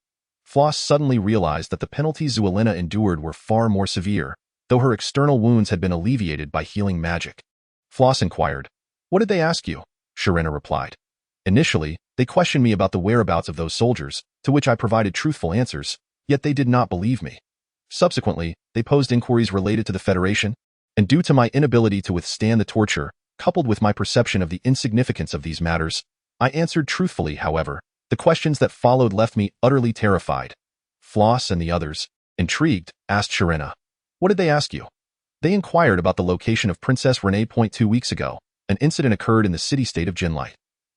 [SPEAKER 2] Floss suddenly realized that the penalties Zuelena endured were far more severe, though her external wounds had been alleviated by healing magic. Floss inquired, what did they ask you? Sharena replied. Initially, they questioned me about the whereabouts of those soldiers, to which I provided truthful answers, yet they did not believe me. Subsequently, they posed inquiries related to the Federation, and due to my inability to withstand the torture, coupled with my perception of the insignificance of these matters, I answered truthfully. However, the questions that followed left me utterly terrified. Floss and the others, intrigued, asked Sharena, what did they ask you? They inquired about the location of Princess Renee. 2 weeks ago, an incident occurred in the city-state of Jinlight.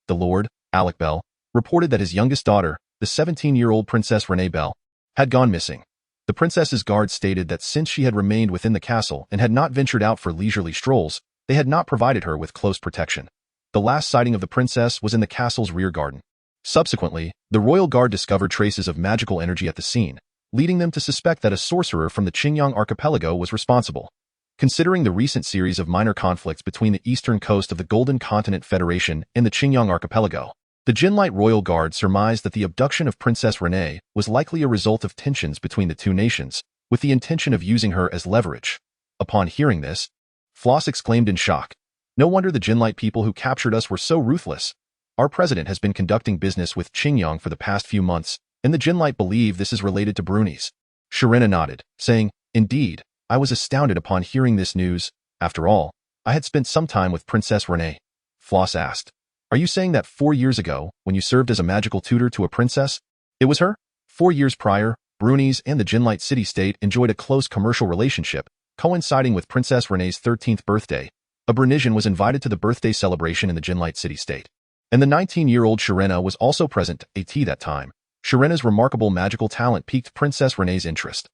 [SPEAKER 2] The Lord, Alec Bell, reported that his youngest daughter, the 17-year-old Princess Renee Bell, had gone missing. The princess's guards stated that since she had remained within the castle and had not ventured out for leisurely strolls, they had not provided her with close protection. The last sighting of the princess was in the castle's rear garden. Subsequently, the royal guard discovered traces of magical energy at the scene, leading them to suspect that a sorcerer from the Qingyang archipelago was responsible. Considering the recent series of minor conflicts between the eastern coast of the Golden Continent Federation and the Qingyang archipelago, the Jinlight Royal Guard surmised that the abduction of Princess Renee was likely a result of tensions between the two nations, with the intention of using her as leverage. Upon hearing this, Floss exclaimed in shock. No wonder the Jinlight people who captured us were so ruthless. Our president has been conducting business with Qingyang for the past few months, and the Jinlight believe this is related to Brunies. Sharena nodded, saying, Indeed, I was astounded upon hearing this news. After all, I had spent some time with Princess Renee. Floss asked, Are you saying that 4 years ago, when you served as a magical tutor to a princess, it was her? 4 years prior, Brunies and the Jinlight city-state enjoyed a close commercial relationship, coinciding with Princess Renee's 13th birthday. A Brunesian was invited to the birthday celebration in the Jinlight city-state, and the 19-year-old Sharena was also present at that time. Sharena's remarkable magical talent piqued Princess Renee's interest.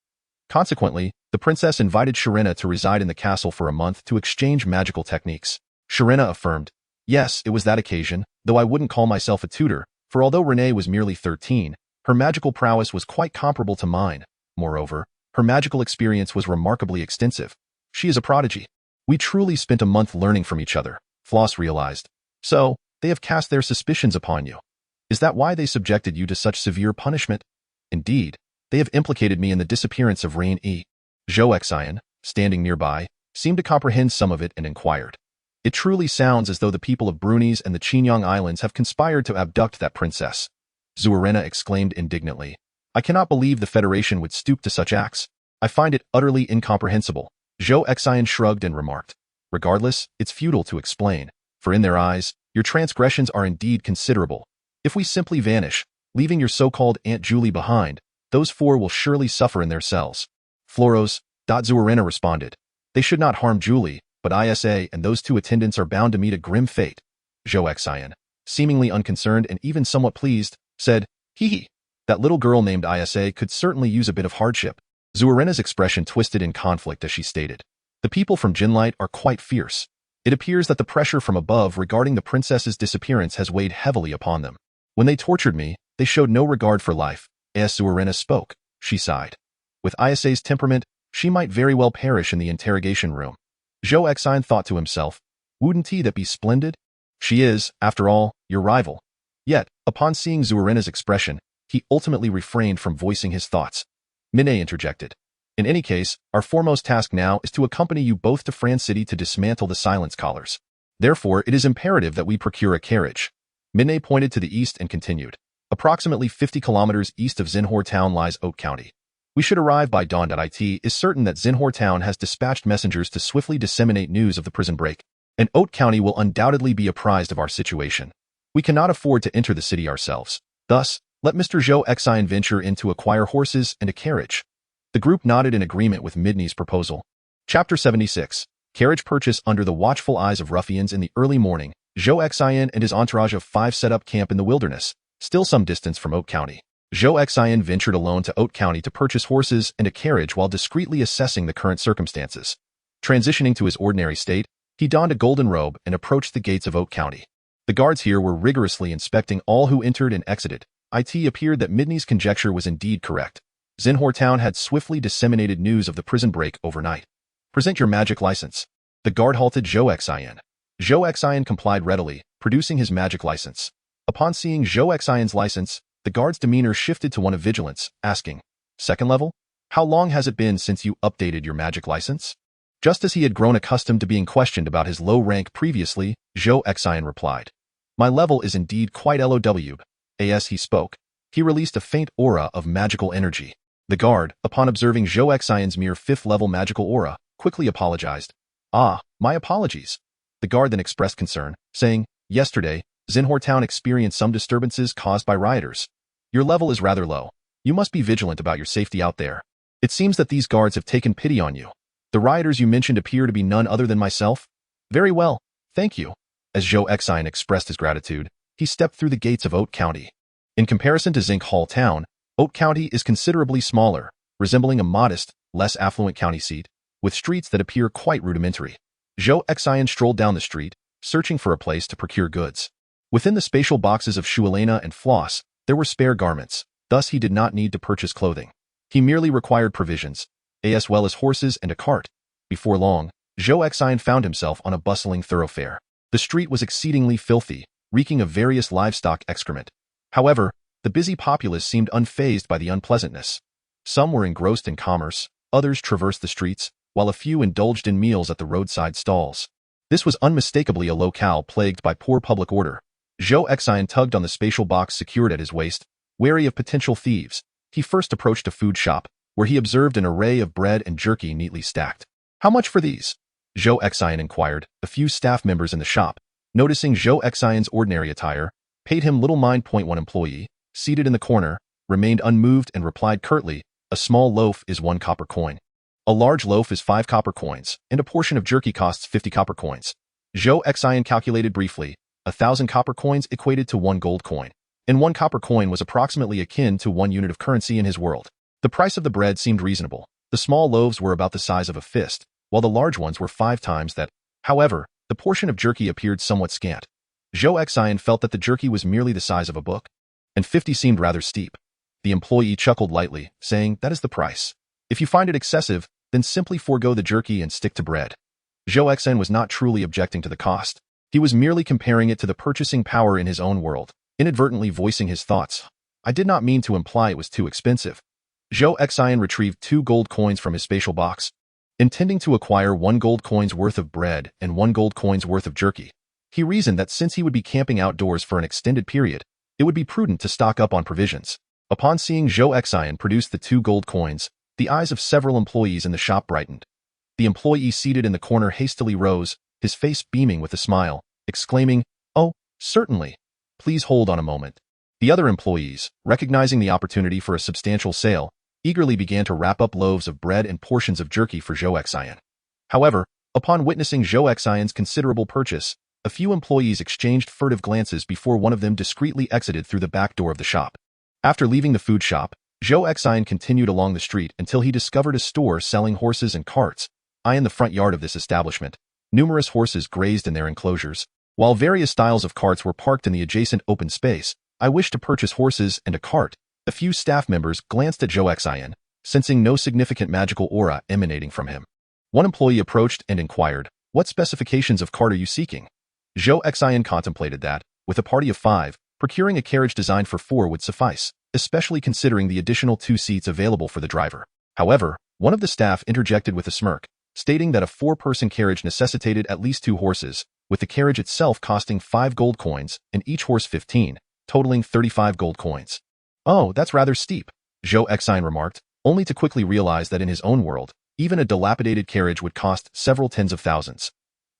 [SPEAKER 2] Consequently, the princess invited Sharena to reside in the castle for a month to exchange magical techniques. Sharena affirmed, Yes, it was that occasion, though I wouldn't call myself a tutor, for although Renee was merely 13, her magical prowess was quite comparable to mine. Moreover, her magical experience was remarkably extensive. She is a prodigy. We truly spent a month learning from each other, Floss realized. So, they have cast their suspicions upon you. Is that why they subjected you to such severe punishment? Indeed, they have implicated me in the disappearance of Rain E. Zhou Xian, standing nearby, seemed to comprehend some of it and inquired. It truly sounds as though the people of Brunies and the Qingyang Islands have conspired to abduct that princess. Zuerena exclaimed indignantly. I cannot believe the Federation would stoop to such acts. I find it utterly incomprehensible. Zhou Xian shrugged and remarked. Regardless, it's futile to explain, for in their eyes, your transgressions are indeed considerable. If we simply vanish, leaving your so-called Aunt Julie behind, those 4 will surely suffer in their cells. Floros, Zuerena responded. They should not harm Julie, but Isa and those 2 attendants are bound to meet a grim fate. Zhou Xian, seemingly unconcerned and even somewhat pleased, said, Hee. That little girl named Isa could certainly use a bit of hardship. Zuerena's expression twisted in conflict as she stated. The people from Jinlight are quite fierce. It appears that the pressure from above regarding the princess's disappearance has weighed heavily upon them. When they tortured me, they showed no regard for life. As Zuerena spoke, she sighed. With Isa's temperament, she might very well perish in the interrogation room. Zhou Xian thought to himself, Wouldn't that be splendid? She is, after all, your rival. Yet, upon seeing Zhou Xin's expression, he ultimately refrained from voicing his thoughts. Minnie interjected. In any case, our foremost task now is to accompany you both to Fran City to dismantle the silence collars. Therefore, it is imperative that we procure a carriage. Minnie pointed to the east and continued. Approximately 50 kilometers east of Xinhor Town lies Oak County. We should arrive by dawn. It is certain that Xinhor Town has dispatched messengers to swiftly disseminate news of the prison break, and Oak County will undoubtedly be apprised of our situation. We cannot afford to enter the city ourselves. Thus, let Mr. Zhou Xin venture in to acquire horses and a carriage. The group nodded in agreement with Midney's proposal. Chapter 76. Carriage purchase. Under the watchful eyes of ruffians in the early morning, Zhou Xin and his entourage of 5 set up camp in the wilderness, still some distance from Oak County. Zhou Xin ventured alone to Oak County to purchase horses and a carriage while discreetly assessing the current circumstances. Transitioning to his ordinary state, he donned a golden robe and approached the gates of Oak County. The guards here were rigorously inspecting all who entered and exited. It appeared that Midney's conjecture was indeed correct. Xinhor Town had swiftly disseminated news of the prison break overnight. Present your magic license. The guard halted Zhou Xin. Zhou Xin complied readily, producing his magic license. Upon seeing Zhou Xin's license, the guard's demeanor shifted to one of vigilance, asking, "Second level? How long has it been since you updated your magic license?" Just as he had grown accustomed to being questioned about his low rank previously, Zhou Xin replied, "My level is indeed quite low." As he spoke, he released a faint aura of magical energy. The guard, upon observing Zhou Xin's mere 5th level magical aura, quickly apologized. "Ah, my apologies." The guard then expressed concern, saying, "Yesterday, Xinhor Town experienced some disturbances caused by rioters. Your level is rather low. You must be vigilant about your safety out there. It seems that these guards have taken pity on you. The rioters you mentioned appear to be none other than myself." "Very well, thank you." As Zhou Xin expressed his gratitude, he stepped through the gates of Oak County. In comparison to Xinhor Town, Oak County is considerably smaller, resembling a modest, less affluent county seat, with streets that appear quite rudimentary. Zhou Xin strolled down the street, searching for a place to procure goods. Within the spatial boxes of Shuelena and Floss, there were spare garments, thus he did not need to purchase clothing. He merely required provisions, as well as horses and a cart. Before long, Zhou Xin found himself on a bustling thoroughfare. The street was exceedingly filthy, reeking of various livestock excrement. However, the busy populace seemed unfazed by the unpleasantness. Some were engrossed in commerce, others traversed the streets, while a few indulged in meals at the roadside stalls. This was unmistakably a locale plagued by poor public order. Zhou Xin tugged on the spatial box secured at his waist, wary of potential thieves. He first approached a food shop, where he observed an array of bread and jerky neatly stacked. "How much for these?" Zhou Xin inquired. A few staff members in the shop, noticing Zhou Xin's ordinary attire, paid him little mind. One employee, seated in the corner, remained unmoved and replied curtly, "A small loaf is 1 copper coin. A large loaf is 5 copper coins, and a portion of jerky costs 50 copper coins." Zhou Xin calculated briefly. 1,000 copper coins equated to 1 gold coin, and 1 copper coin was approximately akin to 1 unit of currency in his world. The price of the bread seemed reasonable. The small loaves were about the size of a fist, while the large ones were 5 times that. However, the portion of jerky appeared somewhat scant. Zhou Xin felt that the jerky was merely the size of a book, and 50 seemed rather steep. The employee chuckled lightly, saying, "That is the price. If you find it excessive, then simply forego the jerky and stick to bread." Zhou Xin was not truly objecting to the cost. He was merely comparing it to the purchasing power in his own world, inadvertently voicing his thoughts. "I did not mean to imply it was too expensive." Zhou Xin retrieved 2 gold coins from his spatial box, intending to acquire 1 gold coin's worth of bread and 1 gold coin's worth of jerky. He reasoned that since he would be camping outdoors for an extended period, it would be prudent to stock up on provisions. Upon seeing Zhou Xin produce the 2 gold coins, the eyes of several employees in the shop brightened. The employee seated in the corner hastily rose, his face beaming with a smile, exclaiming, "Oh, certainly. Please hold on a moment." The other employees, recognizing the opportunity for a substantial sale, eagerly began to wrap up loaves of bread and portions of jerky for Zhou Xin. However, upon witnessing Zhou Xin's considerable purchase, a few employees exchanged furtive glances before one of them discreetly exited through the back door of the shop. After leaving the food shop, Zhou Xin continued along the street until he discovered a store selling horses and carts. In the front yard of this establishment, numerous horses grazed in their enclosures, while various styles of carts were parked in the adjacent open space. "I wish to purchase horses and a cart." A few staff members glanced at Zhou Xin, sensing no significant magical aura emanating from him. One employee approached and inquired, What specifications of cart are you seeking? Zhou Xin contemplated that, with a party of 5, procuring a carriage designed for 4 would suffice, especially considering the additional 2 seats available for the driver. However, one of the staff interjected with a smirk, stating that a 4-person carriage necessitated at least 2 horses, with the carriage itself costing 5 gold coins and each horse 15, totaling 35 gold coins. Oh, that's rather steep, Zhou Xin remarked, only to quickly realize that in his own world, even a dilapidated carriage would cost several tens of thousands.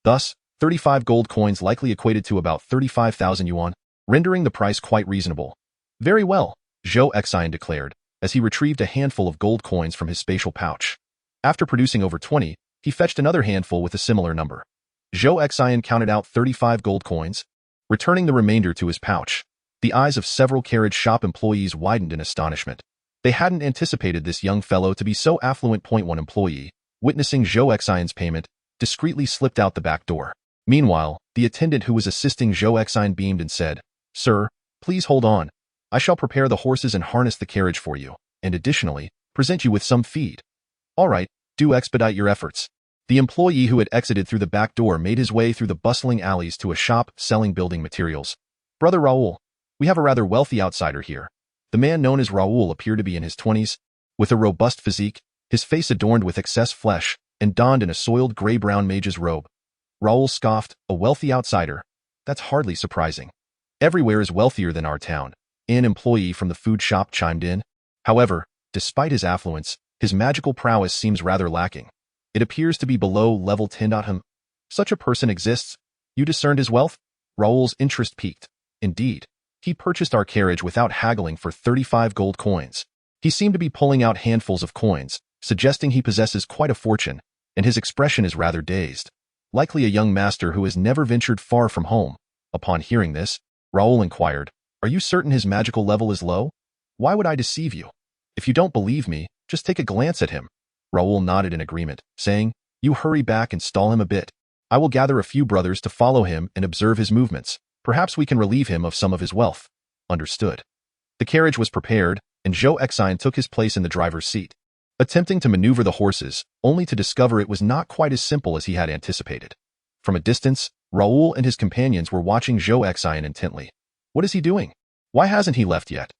[SPEAKER 2] Thus, 35 gold coins likely equated to about 35,000 yuan, rendering the price quite reasonable. Very well, Zhou Xin declared, as he retrieved a handful of gold coins from his spatial pouch. After producing over 20, he fetched another handful with a similar number. Zhou Xin counted out 35 gold coins, returning the remainder to his pouch. The eyes of several carriage shop employees widened in astonishment. They hadn't anticipated this young fellow to be so affluent. One employee, witnessing Zhou Xin's payment, discreetly slipped out the back door. Meanwhile, the attendant who was assisting Zhou Xin beamed and said, "Sir, please hold on. I shall prepare the horses and harness the carriage for you, and additionally, present you with some feed." "All right, do expedite your efforts." The employee who had exited through the back door made his way through the bustling alleys to a shop selling building materials. "Brother Raoul, we have a rather wealthy outsider here." The man known as Raoul appeared to be in his 20s, with a robust physique, his face adorned with excess flesh, and donned in a soiled gray-brown mage's robe. Raoul scoffed, "A wealthy outsider? That's hardly surprising. Everywhere is wealthier than our town," an employee from the food shop chimed in. However, despite his affluence, his magical prowess seems rather lacking. It appears to be below level 10. Such a person exists. You discerned his wealth? Raoul's interest piqued. Indeed. He purchased our carriage without haggling for 35 gold coins. He seemed to be pulling out handfuls of coins, suggesting he possesses quite a fortune, and his expression is rather dazed. Likely a young master who has never ventured far from home. Upon hearing this, Raoul inquired, "Are you certain his magical level is low? Why would I deceive you? If you don't believe me, just take a glance at him." Raoul nodded in agreement, saying, "You hurry back and stall him a bit. I will gather a few brothers to follow him and observe his movements. Perhaps we can relieve him of some of his wealth." Understood. The carriage was prepared, and Zhou Xin took his place in the driver's seat, attempting to maneuver the horses, only to discover it was not quite as simple as he had anticipated. From a distance, Raoul and his companions were watching Zhou Xin intently. What is he doing? Why hasn't he left yet?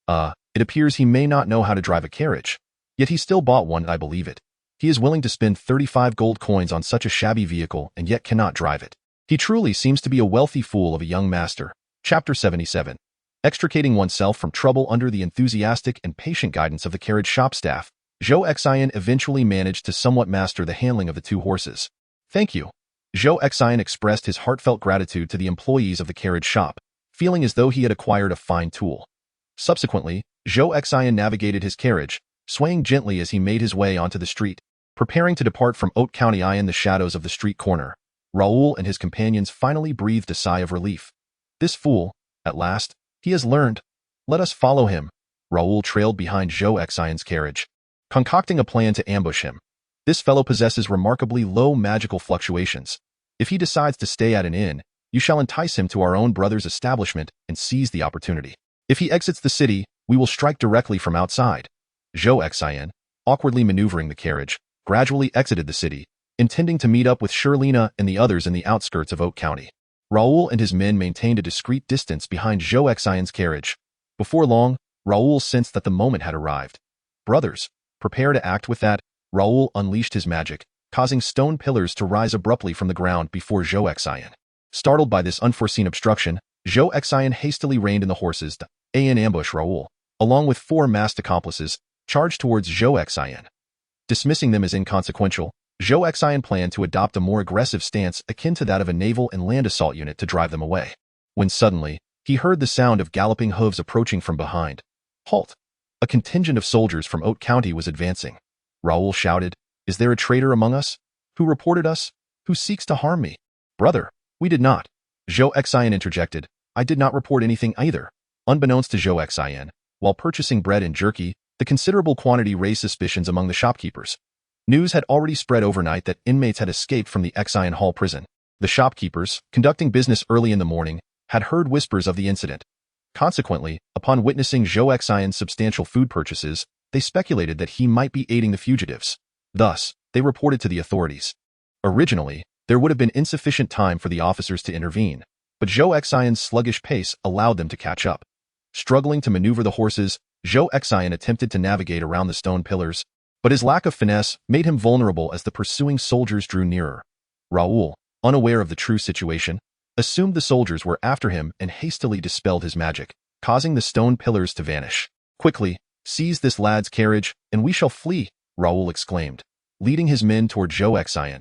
[SPEAKER 2] It appears he may not know how to drive a carriage. Yet he still bought one, I believe it. He is willing to spend 35 gold coins on such a shabby vehicle and yet cannot drive it. He truly seems to be a wealthy fool of a young master. Chapter 77. Extricating oneself from trouble under the enthusiastic and patient guidance of the carriage shop staff, Zhou Xin eventually managed to somewhat master the handling of the 2 horses. "Thank you." Zhou Xin expressed his heartfelt gratitude to the employees of the carriage shop, feeling as though he had acquired a fine tool. Subsequently, Zhou Xin navigated his carriage, swaying gently as he made his way onto the street, preparing to depart from Oat County. In the shadows of the street corner, Raoul and his companions finally breathed a sigh of relief. "This fool, at last, he has learned. Let us follow him." Raoul trailed behind Zhou Xin's carriage, concocting a plan to ambush him. This fellow possesses remarkably low magical fluctuations. If he decides to stay at an inn, you shall entice him to our own brother's establishment and seize the opportunity. If he exits the city, we will strike directly from outside. Zhou Xin, awkwardly maneuvering the carriage, gradually exited the city, intending to meet up with Shirlina and the others in the outskirts of Oat County. Raoul and his men maintained a discreet distance behind Zhou Xin's carriage. Before long, Raoul sensed that the moment had arrived. "Brothers, prepare to act with that." Raoul unleashed his magic, causing stone pillars to rise abruptly from the ground before Zhou Xin. Startled by this unforeseen obstruction, Zhou Xin hastily reined in the horses. In ambush, Raoul, along with 4 masked accomplices, charged towards Zhou Xin. Dismissing them as inconsequential, Zhou Xin planned to adopt a more aggressive stance akin to that of a naval and land assault unit to drive them away. When suddenly, he heard the sound of galloping hooves approaching from behind. "Halt!" A contingent of soldiers from Oat County was advancing. Raoul shouted, "Is there a traitor among us? Who reported us? Who seeks to harm me?" "Brother, we did not." Zhou Xin interjected, "I did not report anything either." Unbeknownst to Zhou Xin, while purchasing bread and jerky, the considerable quantity raised suspicions among the shopkeepers. News had already spread overnight that inmates had escaped from the Xian Hall prison. The shopkeepers, conducting business early in the morning, had heard whispers of the incident. Consequently, upon witnessing Zhou Xion's substantial food purchases, they speculated that he might be aiding the fugitives. Thus, they reported to the authorities. Originally, There would have been insufficient time for the officers to intervene, but Zhou Xian's sluggish pace allowed them to catch up. Struggling to maneuver the horses, Zhou Xian attempted to navigate around the stone pillars, but his lack of finesse made him vulnerable as the pursuing soldiers drew nearer. Raoul, unaware of the true situation, assumed the soldiers were after him and hastily dispelled his magic, causing the stone pillars to vanish. Quickly, seize this lad's carriage, and we shall flee, Raoul exclaimed, leading his men toward Zhou Xian.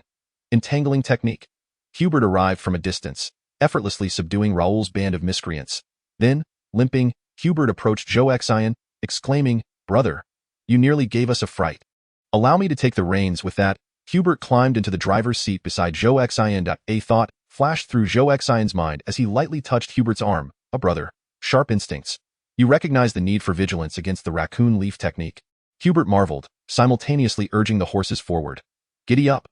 [SPEAKER 2] Entangling technique. Hubert arrived from a distance, effortlessly subduing Raoul's band of miscreants. Then, limping, Hubert approached Zhou Xian, exclaiming, "Brother, you nearly gave us a fright. Allow me to take the reins." With that, Hubert climbed into the driver's seat beside Zhou Xian. A thought flashed through Zhou Xian's mind as he lightly touched Hubert's arm. "A brother. Sharp instincts. You recognize the need for vigilance against the raccoon leaf technique." Hubert marveled, simultaneously urging the horses forward. "Giddy up."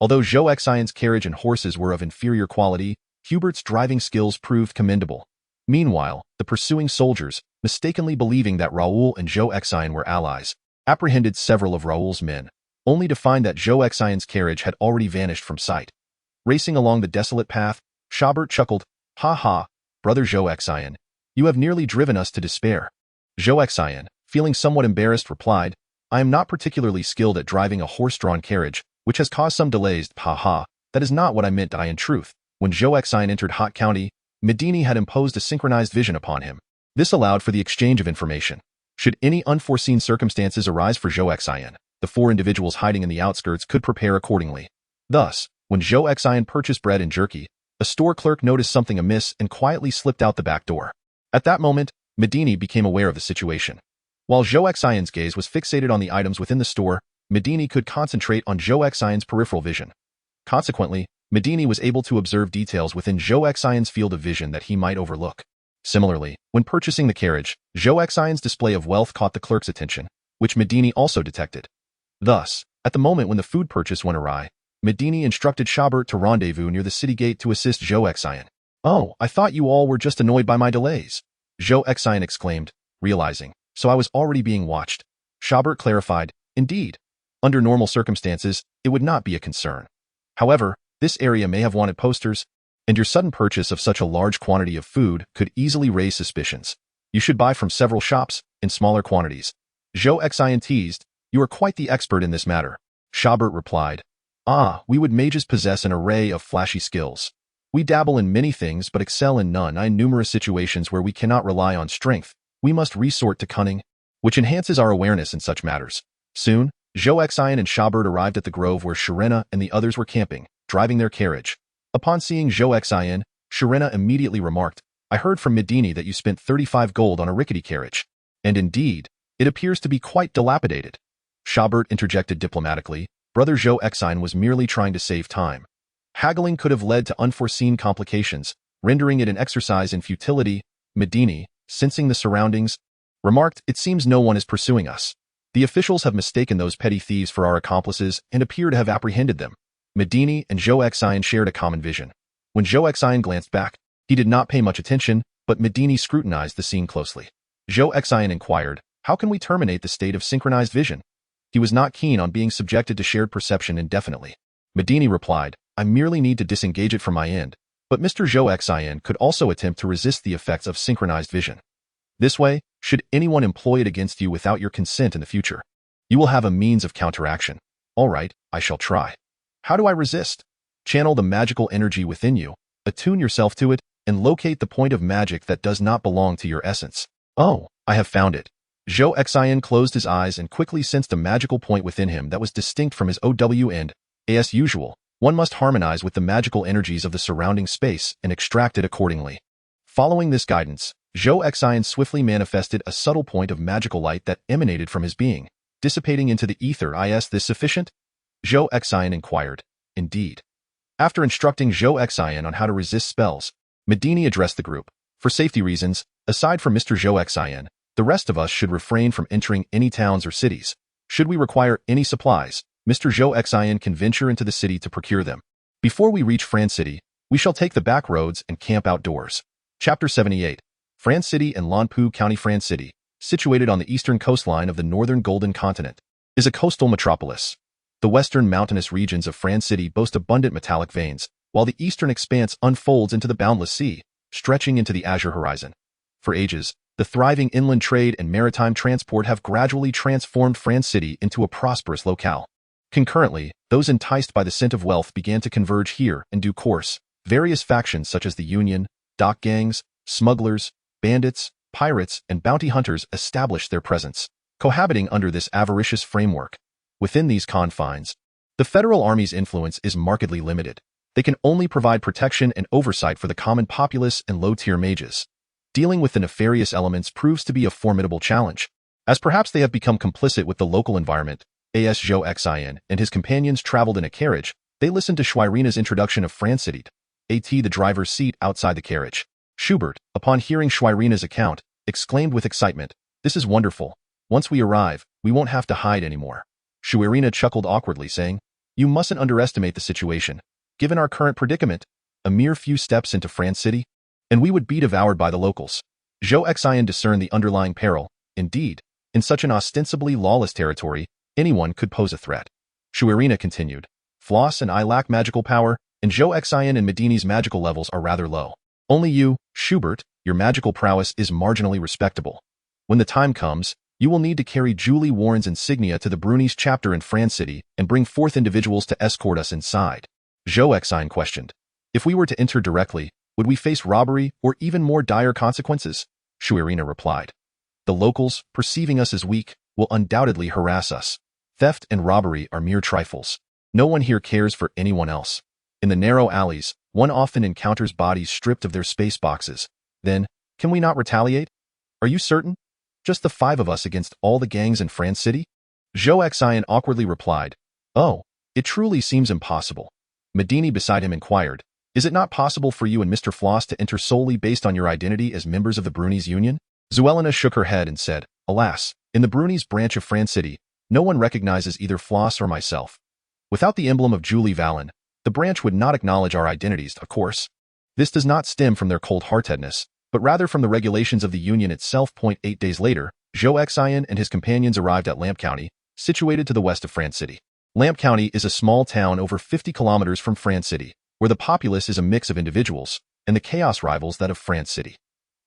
[SPEAKER 2] Although Zhou Xian's carriage and horses were of inferior quality, Hubert's driving skills proved commendable. Meanwhile, the pursuing soldiers, mistakenly believing that Raoul and Zhou Xian were allies, apprehended several of Raoul's men, only to find that Zhou Xian's carriage had already vanished from sight. Racing along the desolate path, Chabert chuckled, "Ha ha, brother Zhou Xian, you have nearly driven us to despair." Zhou Xian, feeling somewhat embarrassed, replied, "I am not particularly skilled at driving a horse-drawn carriage, which has caused some delays. Ha ha, that is not what I meant. In truth, when Zhou Xian entered Hot County, Medini had imposed a synchronized vision upon him. This allowed for the exchange of information. Should any unforeseen circumstances arise for Zhou Xian, the 4 individuals hiding in the outskirts could prepare accordingly. Thus, when Zhou Xian purchased bread and jerky, a store clerk noticed something amiss and quietly slipped out the back door. At that moment, Medini became aware of the situation. While Zhou Xian's gaze was fixated on the items within the store, Medini could concentrate on Zhou Xian's peripheral vision. Consequently, Medini was able to observe details within Zhou Xian's field of vision that he might overlook. Similarly, when purchasing the carriage, Zhou Xian's display of wealth caught the clerk's attention, which Medini also detected. Thus, at the moment when the food purchase went awry, Medini instructed Chabert to rendezvous near the city gate to assist Zhou Xian. "Oh, I thought you all were just annoyed by my delays," Zhou Xian exclaimed, realizing, "So I was already being watched." Chabert clarified, "Indeed. Under normal circumstances, it would not be a concern. However, this area may have wanted posters, and your sudden purchase of such a large quantity of food could easily raise suspicions. You should buy from several shops, in smaller quantities." Zhou Xian teased, "You are quite the expert in this matter." Chabert replied, "Ah, we would mages possess an array of flashy skills. We dabble in many things but excel in none. In numerous situations where we cannot rely on strength, we must resort to cunning, which enhances our awareness in such matters." Soon, Zhou Xian and Chabert arrived at the grove where Sharena and the others were camping, driving their carriage. Upon seeing Zhou Xian, Sharena immediately remarked, "I heard from Medini that you spent 35 gold on a rickety carriage. And indeed, it appears to be quite dilapidated." Chabert interjected diplomatically, "Brother Zhou Xian was merely trying to save time. Haggling could have led to unforeseen complications, rendering it an exercise in futility." Medini, sensing the surroundings, remarked, "It seems no one is pursuing us. The officials have mistaken those petty thieves for our accomplices and appear to have apprehended them." Medini and Zhou Xian shared a common vision. When Zhou Xian glanced back, he did not pay much attention, but Medini scrutinized the scene closely. Zhou Xian inquired, "How can we terminate the state of synchronized vision?" He was not keen on being subjected to shared perception indefinitely. Medini replied, "I merely need to disengage it from my end, but Mr. Zhou Xian could also attempt to resist the effects of synchronized vision. This way, should anyone employ it against you without your consent in the future, you will have a means of counteraction." "All right, I shall try." "How do I resist?" "Channel the magical energy within you, attune yourself to it, and locate the point of magic that does not belong to your essence." "Oh, I have found it." Zhou Xian closed his eyes and quickly sensed a magical point within him that was distinct from his OW and, as usual, one must harmonize with the magical energies of the surrounding space and extract it accordingly. Following this guidance, Zhou Xian swiftly manifested a subtle point of magical light that emanated from his being, dissipating into the ether. "Is this sufficient?" Zhou Xian inquired. "Indeed." After instructing Zhou Xian on how to resist spells, Medini addressed the group. "For safety reasons, aside from Mr. Zhou Xian, the rest of us should refrain from entering any towns or cities. Should we require any supplies, Mr. Zhou Xian can venture into the city to procure them. Before we reach Fran City, we shall take the back roads and camp outdoors." Chapter 78. Fran City and Lanpu County. Fran City, situated on the eastern coastline of the northern Golden Continent, is a coastal metropolis. The western mountainous regions of France City boast abundant metallic veins, while the eastern expanse unfolds into the boundless sea, stretching into the azure horizon. For ages, the thriving inland trade and maritime transport have gradually transformed France City into a prosperous locale. Concurrently, those enticed by the scent of wealth began to converge here in due course. Various factions such as the Union, dock gangs, smugglers, bandits, pirates, and bounty hunters established their presence, cohabiting under this avaricious framework. Within these confines, the federal army's influence is markedly limited. They can only provide protection and oversight for the common populace and low-tier mages. Dealing with the nefarious elements proves to be a formidable challenge. As perhaps they have become complicit with the local environment, as Zhou Xin and his companions traveled in a carriage, they listened to Schweirina's introduction of France City, the driver's seat outside the carriage. Schubert, upon hearing Schweirina's account, exclaimed with excitement, "This is wonderful. Once we arrive, we won't have to hide anymore." Schweirina chuckled awkwardly, saying, "You mustn't underestimate the situation. Given our current predicament, a mere few steps into France City, and we would be devoured by the locals." Zhou Xin discerned the underlying peril. Indeed, in such an ostensibly lawless territory, anyone could pose a threat. Schweirina continued, "Floss and I lack magical power, and Zhou Xin and Medini's magical levels are rather low. Only you, Schubert, your magical prowess is marginally respectable. When the time comes, you will need to carry Julie Warren's insignia to the Brunies chapter in France City and bring forth individuals to escort us inside." Zhou Xin questioned, "If we were to enter directly, would we face robbery or even more dire consequences?" Schweirina replied, "The locals, perceiving us as weak, will undoubtedly harass us. Theft and robbery are mere trifles. No one here cares for anyone else. In the narrow alleys, one often encounters bodies stripped of their space boxes. Then, can we not retaliate? Are you certain? Just the 5 of us against all the gangs in France City?" Zhou Xin awkwardly replied, "Oh, it truly seems impossible." Medini beside him inquired, "Is it not possible for you and Mr. Floss to enter solely based on your identity as members of the Brunies Union?" Zuelina shook her head and said, "Alas, in the Brunies branch of France City, no one recognizes either Floss or myself. Without the emblem of Julie Vallon, the branch would not acknowledge our identities, of course. This does not stem from their cold-heartedness, but rather from the regulations of the Union itself. 8 days later, Zhou Xin and his companions arrived at Lamp County, situated to the west of France City. Lamp County is a small town over 50 kilometers from France City, where the populace is a mix of individuals and the chaos rivals that of France City.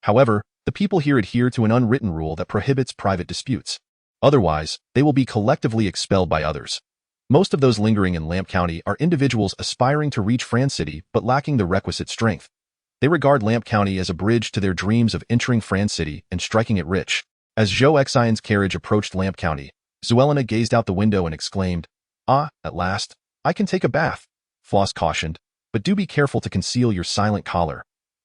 [SPEAKER 2] However, the people here adhere to an unwritten rule that prohibits private disputes. Otherwise, they will be collectively expelled by others. Most of those lingering in Lamp County are individuals aspiring to reach France City but lacking the requisite strength. They regard Lamp County as a bridge to their dreams of entering France City and striking it rich. As Zhou Xion's carriage approached Lamp County, Zuelina gazed out the window and exclaimed, "Ah, at last, I can take a bath," Floss cautioned, "but do be careful to conceal your silent collar.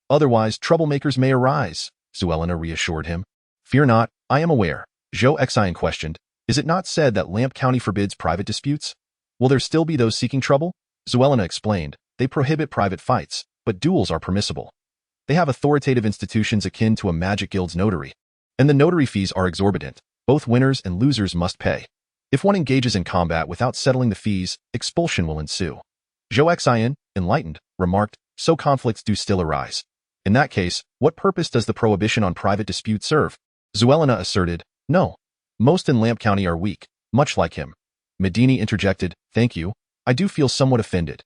[SPEAKER 2] Otherwise, troublemakers may arise," Zuelina reassured him. "Fear not, I am aware." Zhou Xion questioned, "Is it not said that Lamp County forbids private disputes? Will there still be those seeking trouble?" Zuelina explained, "They prohibit private fights, but duels are permissible. They have authoritative institutions akin to a magic guild's notary, and the notary fees are exorbitant. Both winners and losers must pay. If one engages in combat without settling the fees, expulsion will ensue." Zhou Xion, enlightened, remarked, "So conflicts do still arise. In that case, what purpose does the prohibition on private dispute serve?" Zuelina asserted, "No. Most in Lamp County are weak, much like him." Medini interjected, "Thank you. I do feel somewhat offended."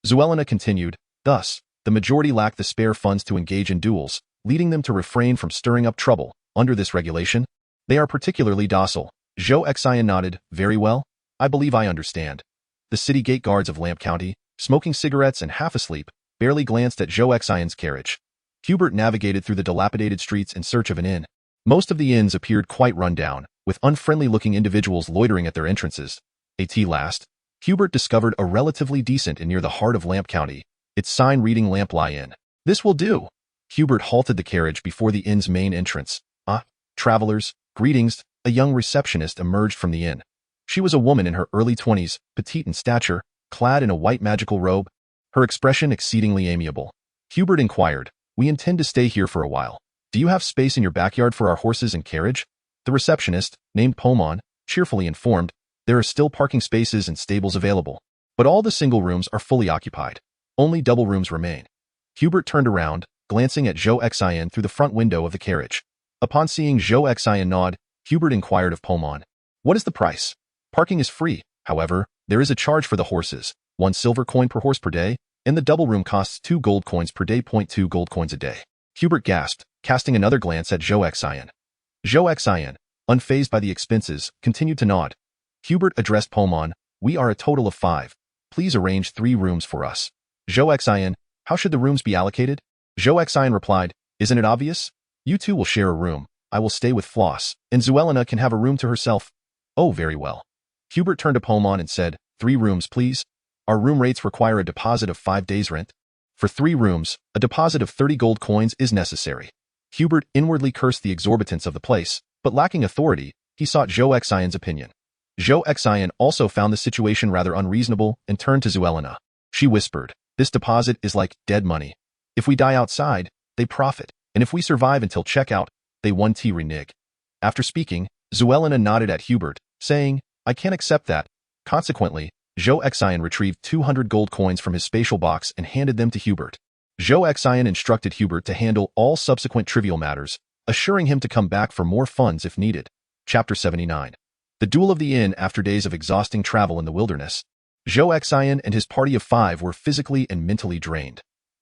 [SPEAKER 2] Zuelina continued, "Thus, the majority lack the spare funds to engage in duels, leading them to refrain from stirring up trouble. Under this regulation, they are particularly docile." Zhou Xion nodded, "Very well. I believe I understand." The city gate guards of Lamp County, smoking cigarettes and half asleep, barely glanced at Zhou Xion's carriage. Hubert navigated through the dilapidated streets in search of an inn. Most of the inns appeared quite run down, with unfriendly-looking individuals loitering at their entrances. At last, Hubert discovered a relatively decent inn near the heart of Lamp County, its sign reading Lamplight Inn. "This will do." Hubert halted the carriage before the inn's main entrance. "Ah, travelers, greetings." A young receptionist emerged from the inn. She was a woman in her early 20s, petite in stature, clad in a white magical robe, her expression exceedingly amiable. Hubert inquired, "We intend to stay here for a while. Do you have space in your backyard for our horses and carriage?" The receptionist, named Pomon, cheerfully informed, "There are still parking spaces and stables available, but all the single rooms are fully occupied. Only double rooms remain." Hubert turned around, glancing at Zhou Xion through the front window of the carriage. Upon seeing Zhou Xion nod, Hubert inquired of Pomon, "What is the price?" "Parking is free. However, There is a charge for the horses, 1 silver coin per horse per day, and the double room costs 2 gold coins per day. 2 gold coins a day. Hubert gasped, casting another glance at Zhou Xin. Zhou Xin, unfazed by the expenses, continued to nod. Hubert addressed Pomon, we are a total of 5. Please arrange 3 rooms for us. Zhou Xin, how should the rooms be allocated? Zhou Xin replied, isn't it obvious? You two will share a room. I will stay with Floss, and Zuelina can have a room to herself. Oh, very well. Hubert turned to Pomon and said, 3 rooms, please. Our room rates require a deposit of 5 days' rent. For 3 rooms, a deposit of 30 gold coins is necessary. Hubert inwardly cursed the exorbitance of the place, but lacking authority, he sought Zhou Xion's opinion. Zhou Xion also found the situation rather unreasonable and turned to Zuelina. She whispered, this deposit is like dead money. If we die outside, they profit, and if we survive until checkout, they 1t renege. After speaking, Zuelina nodded at Hubert, saying, I can't accept that. Consequently, Zhou Xion retrieved 200 gold coins from his spatial box and handed them to Hubert. Zhou Xion instructed Hubert to handle all subsequent trivial matters, assuring him to come back for more funds if needed. Chapter 79. The Duel of the Inn. After days of exhausting travel in the wilderness, Zhou Xion and his party of 5 were physically and mentally drained.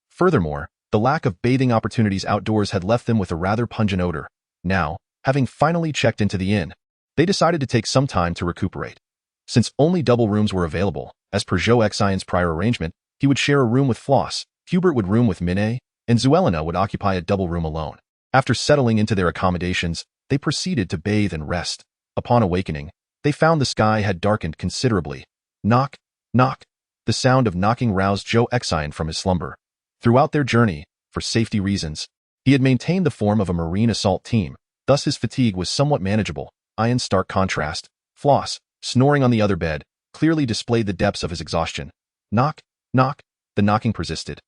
[SPEAKER 2] Furthermore, the lack of bathing opportunities outdoors had left them with a rather pungent odor. Now, having finally checked into the inn, they decided to take some time to recuperate. Since only double rooms were available, as per Zhou Xion's prior arrangement, he would share a room with Floss, Hubert would room with Minnie, and Zuelina would occupy a double room alone. After settling into their accommodations, they proceeded to bathe and rest. Upon awakening, they found the sky had darkened considerably. Knock, knock. The sound of knocking roused Zhou Xion from his slumber. Throughout their journey, for safety reasons, he had maintained the form of a marine assault team, thus his fatigue was somewhat manageable. In stark contrast, Floss, snoring on the other bed, clearly displayed the depths of his exhaustion. Knock, knock. The knocking persisted.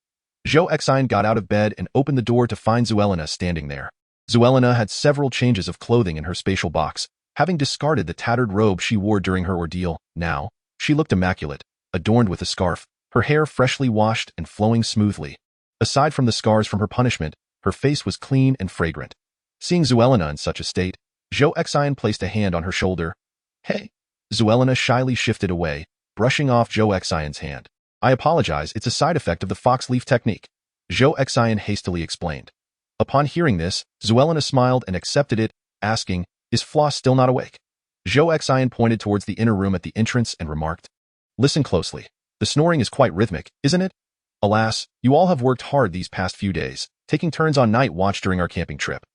[SPEAKER 2] Zhou Xion got out of bed and opened the door to find Zuelina standing there. Zuelina had several changes of clothing in her spatial box, having discarded the tattered robe she wore during her ordeal. Now, she looked immaculate, adorned with a scarf, her hair freshly washed and flowing smoothly. Aside from the scars from her punishment, her face was clean and fragrant. Seeing Zuelina in such a state, Zhou Xion placed a hand on her shoulder. Hey. Zuelina shyly shifted away, brushing off Zhou Xion's hand. I apologize, it's a side effect of the fox leaf technique. Zhou Xion hastily explained. Upon hearing this, Zuelina smiled and accepted it, asking, is Floss still not awake? Zhou Xion pointed towards the inner room at the entrance and remarked, listen closely. The snoring is quite rhythmic, isn't it? Alas, you all have worked hard these past few days, taking turns on night watch during our camping trip.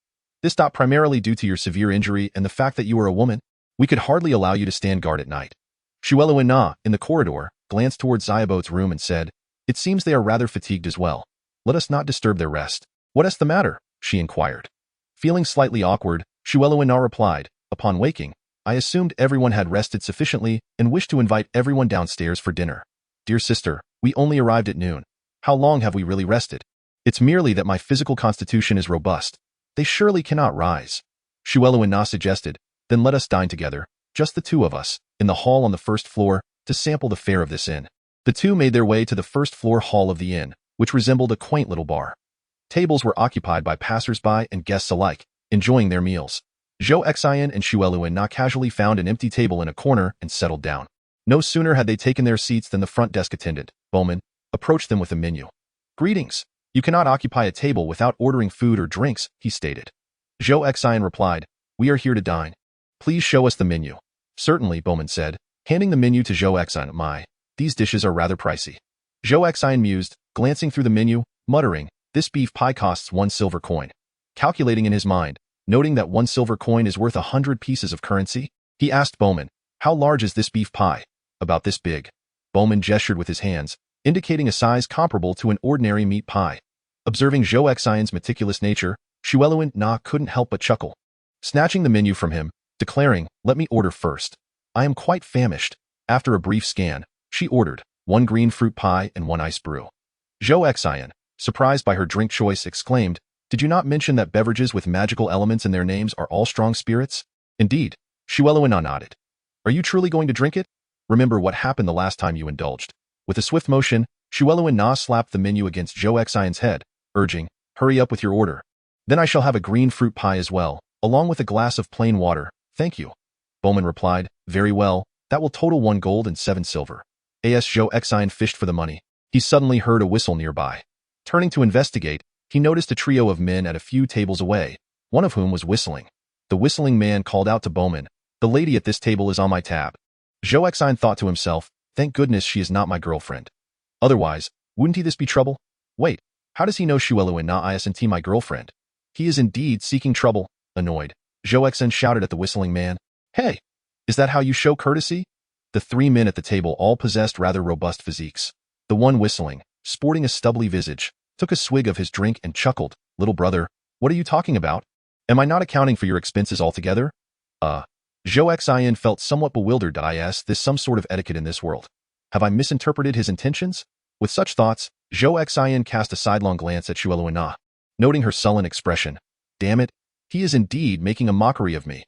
[SPEAKER 2] This stopped primarily due to your severe injury and the fact that you are a woman. We could hardly allow you to stand guard at night. Shuelu Na, in the corridor, glanced towards Xiaobot's room and said, it seems they are rather fatigued as well. Let us not disturb their rest. What is the matter? She inquired. Feeling slightly awkward, Shuelu Na replied, upon waking, I assumed everyone had rested sufficiently and wished to invite everyone downstairs for dinner. Dear sister, we only arrived at noon. How long have we really rested? It's merely that my physical constitution is robust. They surely cannot rise. Shuelu Na suggested, then let us dine together, just the 2 of us, in the hall on the 1st floor, to sample the fare of this inn. The 2 made their way to the 1st floor hall of the inn, which resembled a quaint little bar. Tables were occupied by passers-by and guests alike, enjoying their meals. Zhou Xion and Shuelu Na casually found an empty table in a corner and settled down. No sooner had they taken their seats than the front desk attendant, Bowman, approached them with a menu. Greetings. You cannot occupy a table without ordering food or drinks, he stated. Zhou Xion replied, we are here to dine. Please show us the menu. Certainly, Bowman said, handing the menu to Zhou Xion. These dishes are rather pricey. Zhou Xion mused, glancing through the menu, muttering, this beef pie costs 1 silver coin. Calculating in his mind, noting that 1 silver coin is worth 100 pieces of currency, he asked Bowman, how large is this beef pie? About this big. Bowman gestured with his hands, indicating a size comparable to an ordinary meat pie. Observing Zhou Xion's meticulous nature, Shuelu Na couldn't help but chuckle. Snatching the menu from him, declaring, let me order first. I am quite famished. After a brief scan, she ordered 1 green fruit pie and 1 ice brew. Zhou Xion, surprised by her drink choice, exclaimed, did you not mention that beverages with magical elements in their names are all strong spirits? Indeed. Shuelu Na nodded. Are you truly going to drink it? Remember what happened the last time you indulged. With a swift motion, Shuelu Na slapped the menu against Zhou Xion's head, urging, hurry up with your order. Then I shall have a green fruit pie as well, along with a glass of plain water, thank you. Bowman replied, very well, That will total 1 gold and 7 silver. As Zhou Xin fished for the money, he suddenly heard a whistle nearby. Turning to investigate, he noticed a trio of men at a few tables away, one of whom was whistling. The whistling man called out to Bowman, "The lady at this table is on my tab." Zhou Xin thought to himself, "Thank goodness she is not my girlfriend. Otherwise, wouldn't this be trouble? Wait, how does he know Shueluan isn't my girlfriend? He is indeed seeking trouble." Annoyed, Zhou Xin shouted at the whistling man, "Hey, is that how you show courtesy?" The 3 men at the table all possessed rather robust physiques. The one whistling, sporting a stubbly visage, took a swig of his drink and chuckled, "Little brother, what are you talking about? Am I not accounting for your expenses altogether?" Zhou Xin felt somewhat bewildered. Is this some sort of etiquette in this world? Have I misinterpreted his intentions? With such thoughts, Zhou Xin cast a sidelong glance at Shueluan, noting her sullen expression. Damn it, he is indeed making a mockery of me.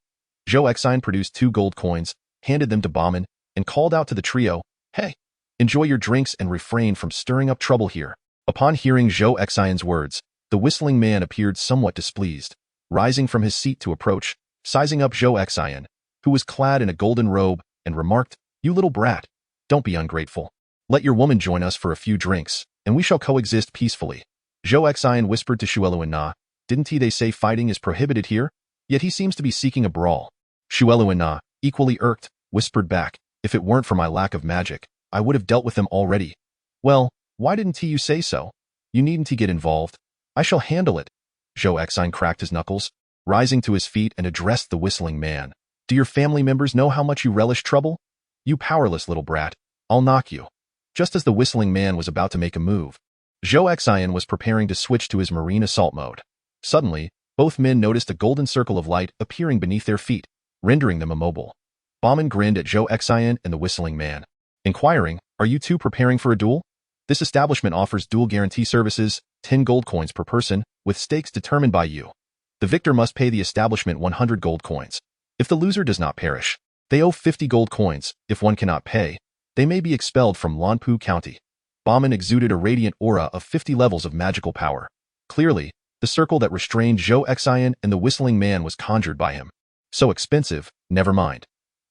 [SPEAKER 2] Zhou Xin produced 2 gold coins, handed them to Bauman, and called out to the trio, "Hey, enjoy your drinks and refrain from stirring up trouble here." Upon hearing Zhou Xin's words, the whistling man appeared somewhat displeased, rising from his seat to approach, sizing up Zhou Xin, who was clad in a golden robe, and remarked, "You little brat, don't be ungrateful. Let your woman join us for a few drinks, and we shall coexist peacefully." Zhou Xin whispered to Shueluan, "Didn't they say fighting is prohibited here? Yet he seems to be seeking a brawl." Shueluan, equally irked, whispered back, "If it weren't for my lack of magic, I would have dealt with them already." "Well, why didn't you say so? You needn't get involved. I shall handle it." Zhou Xin cracked his knuckles, rising to his feet and addressed the whistling man. "Do your family members know how much you relish trouble? You powerless little brat, I'll knock you." Just as the whistling man was about to make a move, Zhou Xin was preparing to switch to his marine assault mode. Suddenly, both men noticed a golden circle of light appearing beneath their feet, rendering them immobile. Bauman grinned at Zhou Xin and the whistling man, inquiring, "Are you two preparing for a duel? This establishment offers dual guarantee services, 10 gold coins per person, with stakes determined by you. The victor must pay the establishment 100 gold coins. If the loser does not perish, they owe 50 gold coins. If one cannot pay, they may be expelled from Lanpu County." Bauman exuded a radiant aura of 50 levels of magical power. Clearly, the circle that restrained Zhou Xin and the whistling man was conjured by him. So expensive, never mind.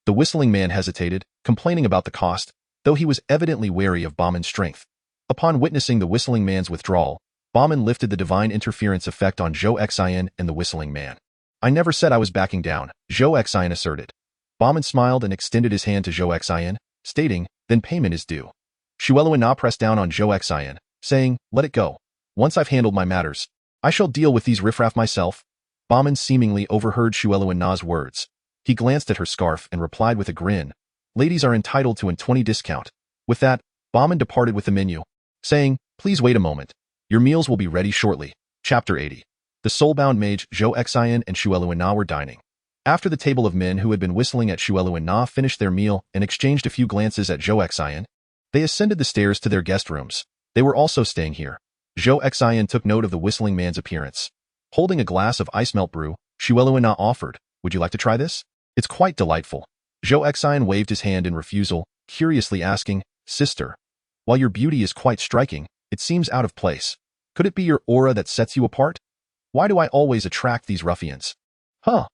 [SPEAKER 2] The whistling man hesitated, complaining about the cost, though he was evidently wary of Bauman's strength. Upon witnessing the whistling man's withdrawal, Bauman lifted the divine interference effect on Zhou Xin and the whistling man. "I never said I was backing down," Zhou Xin asserted. Bauman smiled and extended his hand to Zhou Xin, stating, "Then payment is due." Shueluan pressed down on Zhou Xin, saying, "Let it go. Once I've handled my matters, I shall deal with these riffraff myself." Bauman seemingly overheard Shueluan's words. He glanced at her scarf and replied with a grin, "Ladies are entitled to a 20 discount." With that, Bauman departed with the menu, saying, "Please wait a moment. Your meals will be ready shortly." Chapter 80. The soulbound mage Zhou Xin and Shueluan were dining. After the table of men who had been whistling at Shueluan finished their meal and exchanged a few glances at Zhou Xin, they ascended the stairs to their guest rooms. They were also staying here. Zhou Xin took note of the whistling man's appearance. Holding a glass of ice melt brew, Shueluan offered, "Would you like to try this? It's quite delightful." Zhou Xin waved his hand in refusal, curiously asking, "Sister, while your beauty is quite striking, it seems out of place. Could it be your aura that sets you apart? Why do I always attract these ruffians?" "Huh.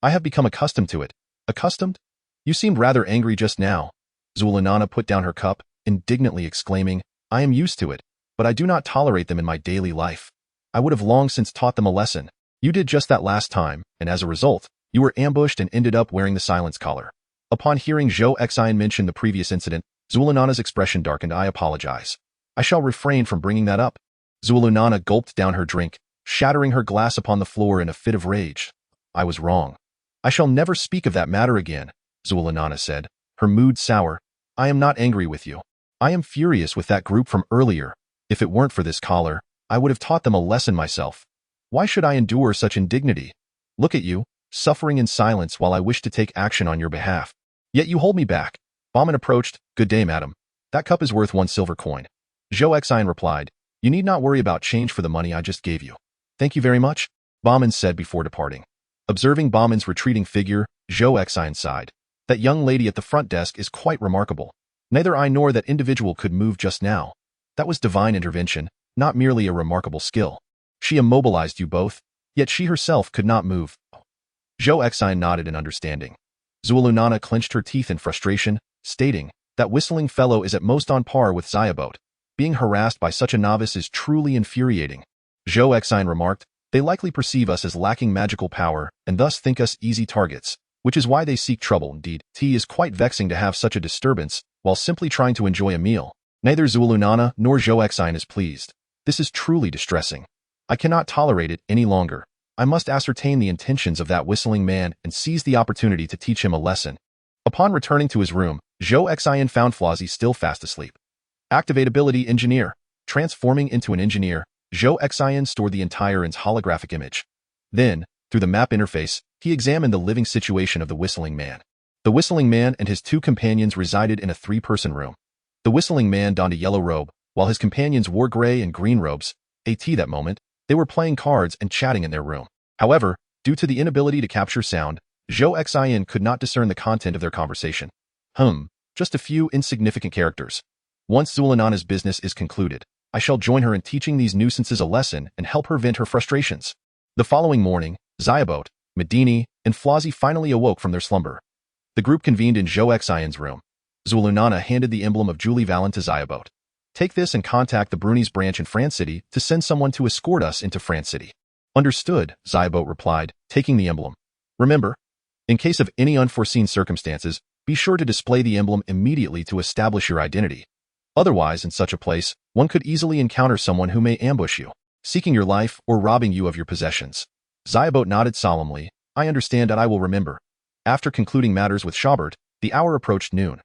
[SPEAKER 2] I have become accustomed to it." "Accustomed? You seemed rather angry just now." Zulanana put down her cup, indignantly exclaiming, "I am used to it, but I do not tolerate them in my daily life. I would have long since taught them a lesson. You did just that last time, and as a result, you were ambushed and ended up wearing the silence collar." Upon hearing Zhou Xin mention the previous incident, Zulanana's expression darkened. "I apologize. I shall refrain from bringing that up." Zulanana gulped down her drink, shattering her glass upon the floor in a fit of rage. "I was wrong. I shall never speak of that matter again," Zulanana said, her mood sour. "I am not angry with you. I am furious with that group from earlier. If it weren't for this collar, I would have taught them a lesson myself. Why should I endure such indignity? Look at you, suffering in silence while I wish to take action on your behalf. Yet you hold me back." Bauman approached. "Good day, madam. That cup is worth 1 silver coin." Zhou Xin replied, "You need not worry about change for the money I just gave you." "Thank you very much," Bauman said before departing. Observing Bauman's retreating figure, Zhou Xin sighed. "That young lady at the front desk is quite remarkable. Neither I nor that individual could move just now. That was divine intervention, not merely a remarkable skill. She immobilized you both, yet she herself could not move." Zhou Xin nodded in understanding. Zhou clenched her teeth in frustration, stating, "That whistling fellow is at most on par with Xiaobot. Being harassed by such a novice is truly infuriating." Zhou Xin remarked, "They likely perceive us as lacking magical power and thus think us easy targets, which is why they seek trouble. Indeed, it is quite vexing to have such a disturbance while simply trying to enjoy a meal." Neither Zhou nor Zhou Xin is pleased. "This is truly distressing. I cannot tolerate it any longer. I must ascertain the intentions of that whistling man and seize the opportunity to teach him a lesson." Upon returning to his room, Zhou Xin found Flossie still fast asleep. Activate ability Engineer. Transforming into an engineer, Zhou Xin stored the entire IN's holographic image. Then, through the map interface, he examined the living situation of the whistling man. The whistling man and his two companions resided in a three-person room. The whistling man donned a yellow robe, while his companions wore gray and green robes. That moment, they were playing cards and chatting in their room. However, due to the inability to capture sound, Zhou Xin could not discern the content of their conversation. Just a few insignificant characters. Once Zulana's business is concluded, I shall join her in teaching these nuisances a lesson and help her vent her frustrations. The following morning, Xiaobot, Medini, and Flossie finally awoke from their slumber. The group convened in Zhou Xion's room. Zulana handed the emblem of Julie Valen to Xiaobot. "Take this and contact the Bruni's branch in France City to send someone to escort us into France City." "Understood," Xiaobot replied, taking the emblem. "Remember, in case of any unforeseen circumstances, be sure to display the emblem immediately to establish your identity. Otherwise, in such a place, one could easily encounter someone who may ambush you, seeking your life or robbing you of your possessions." Xiaobot nodded solemnly. "I understand and I will remember." After concluding matters with Schaubert, the hour approached noon.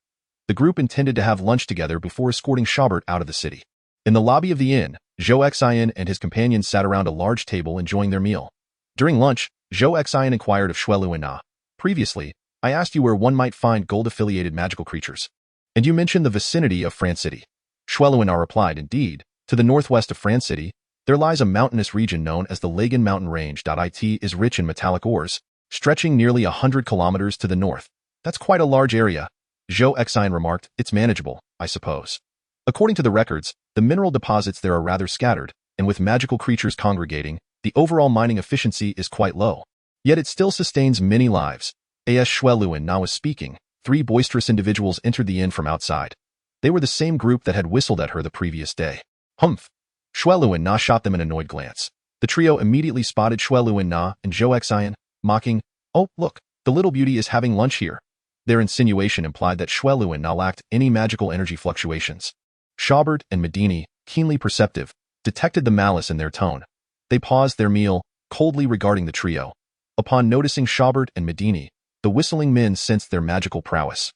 [SPEAKER 2] The group intended to have lunch together before escorting Schaubert out of the city. In the lobby of the inn, Zhou Xian and his companions sat around a large table enjoying their meal. During lunch, Zhou Xian inquired of Shuelu. "Previously, I asked you where one might find gold-affiliated magical creatures, and you mentioned the vicinity of France City." Shuelu replied, "Indeed, to the northwest of France City, there lies a mountainous region known as the Lagan Mountain Range. It is rich in metallic ores, stretching nearly 100 kilometers to the north." "That's quite a large area," Zhou Xian remarked. "It's manageable, I suppose." According to the records, the mineral deposits there are rather scattered, and with magical creatures congregating, the overall mining efficiency is quite low. Yet it still sustains many lives. As Shuelu was speaking, three boisterous individuals entered the inn from outside. They were the same group that had whistled at her the previous day. "Humph!" Shuelu shot them an annoyed glance. The trio immediately spotted Shuelu and Zhou Xian, mocking, "Oh, look, the little beauty is having lunch here." Their insinuation implied that Shuelu lacked any magical energy fluctuations. Schaubert and Medini, keenly perceptive, detected the malice in their tone. They paused their meal, coldly regarding the trio. Upon noticing Schaubert and Medini, the whistling men sensed their magical prowess.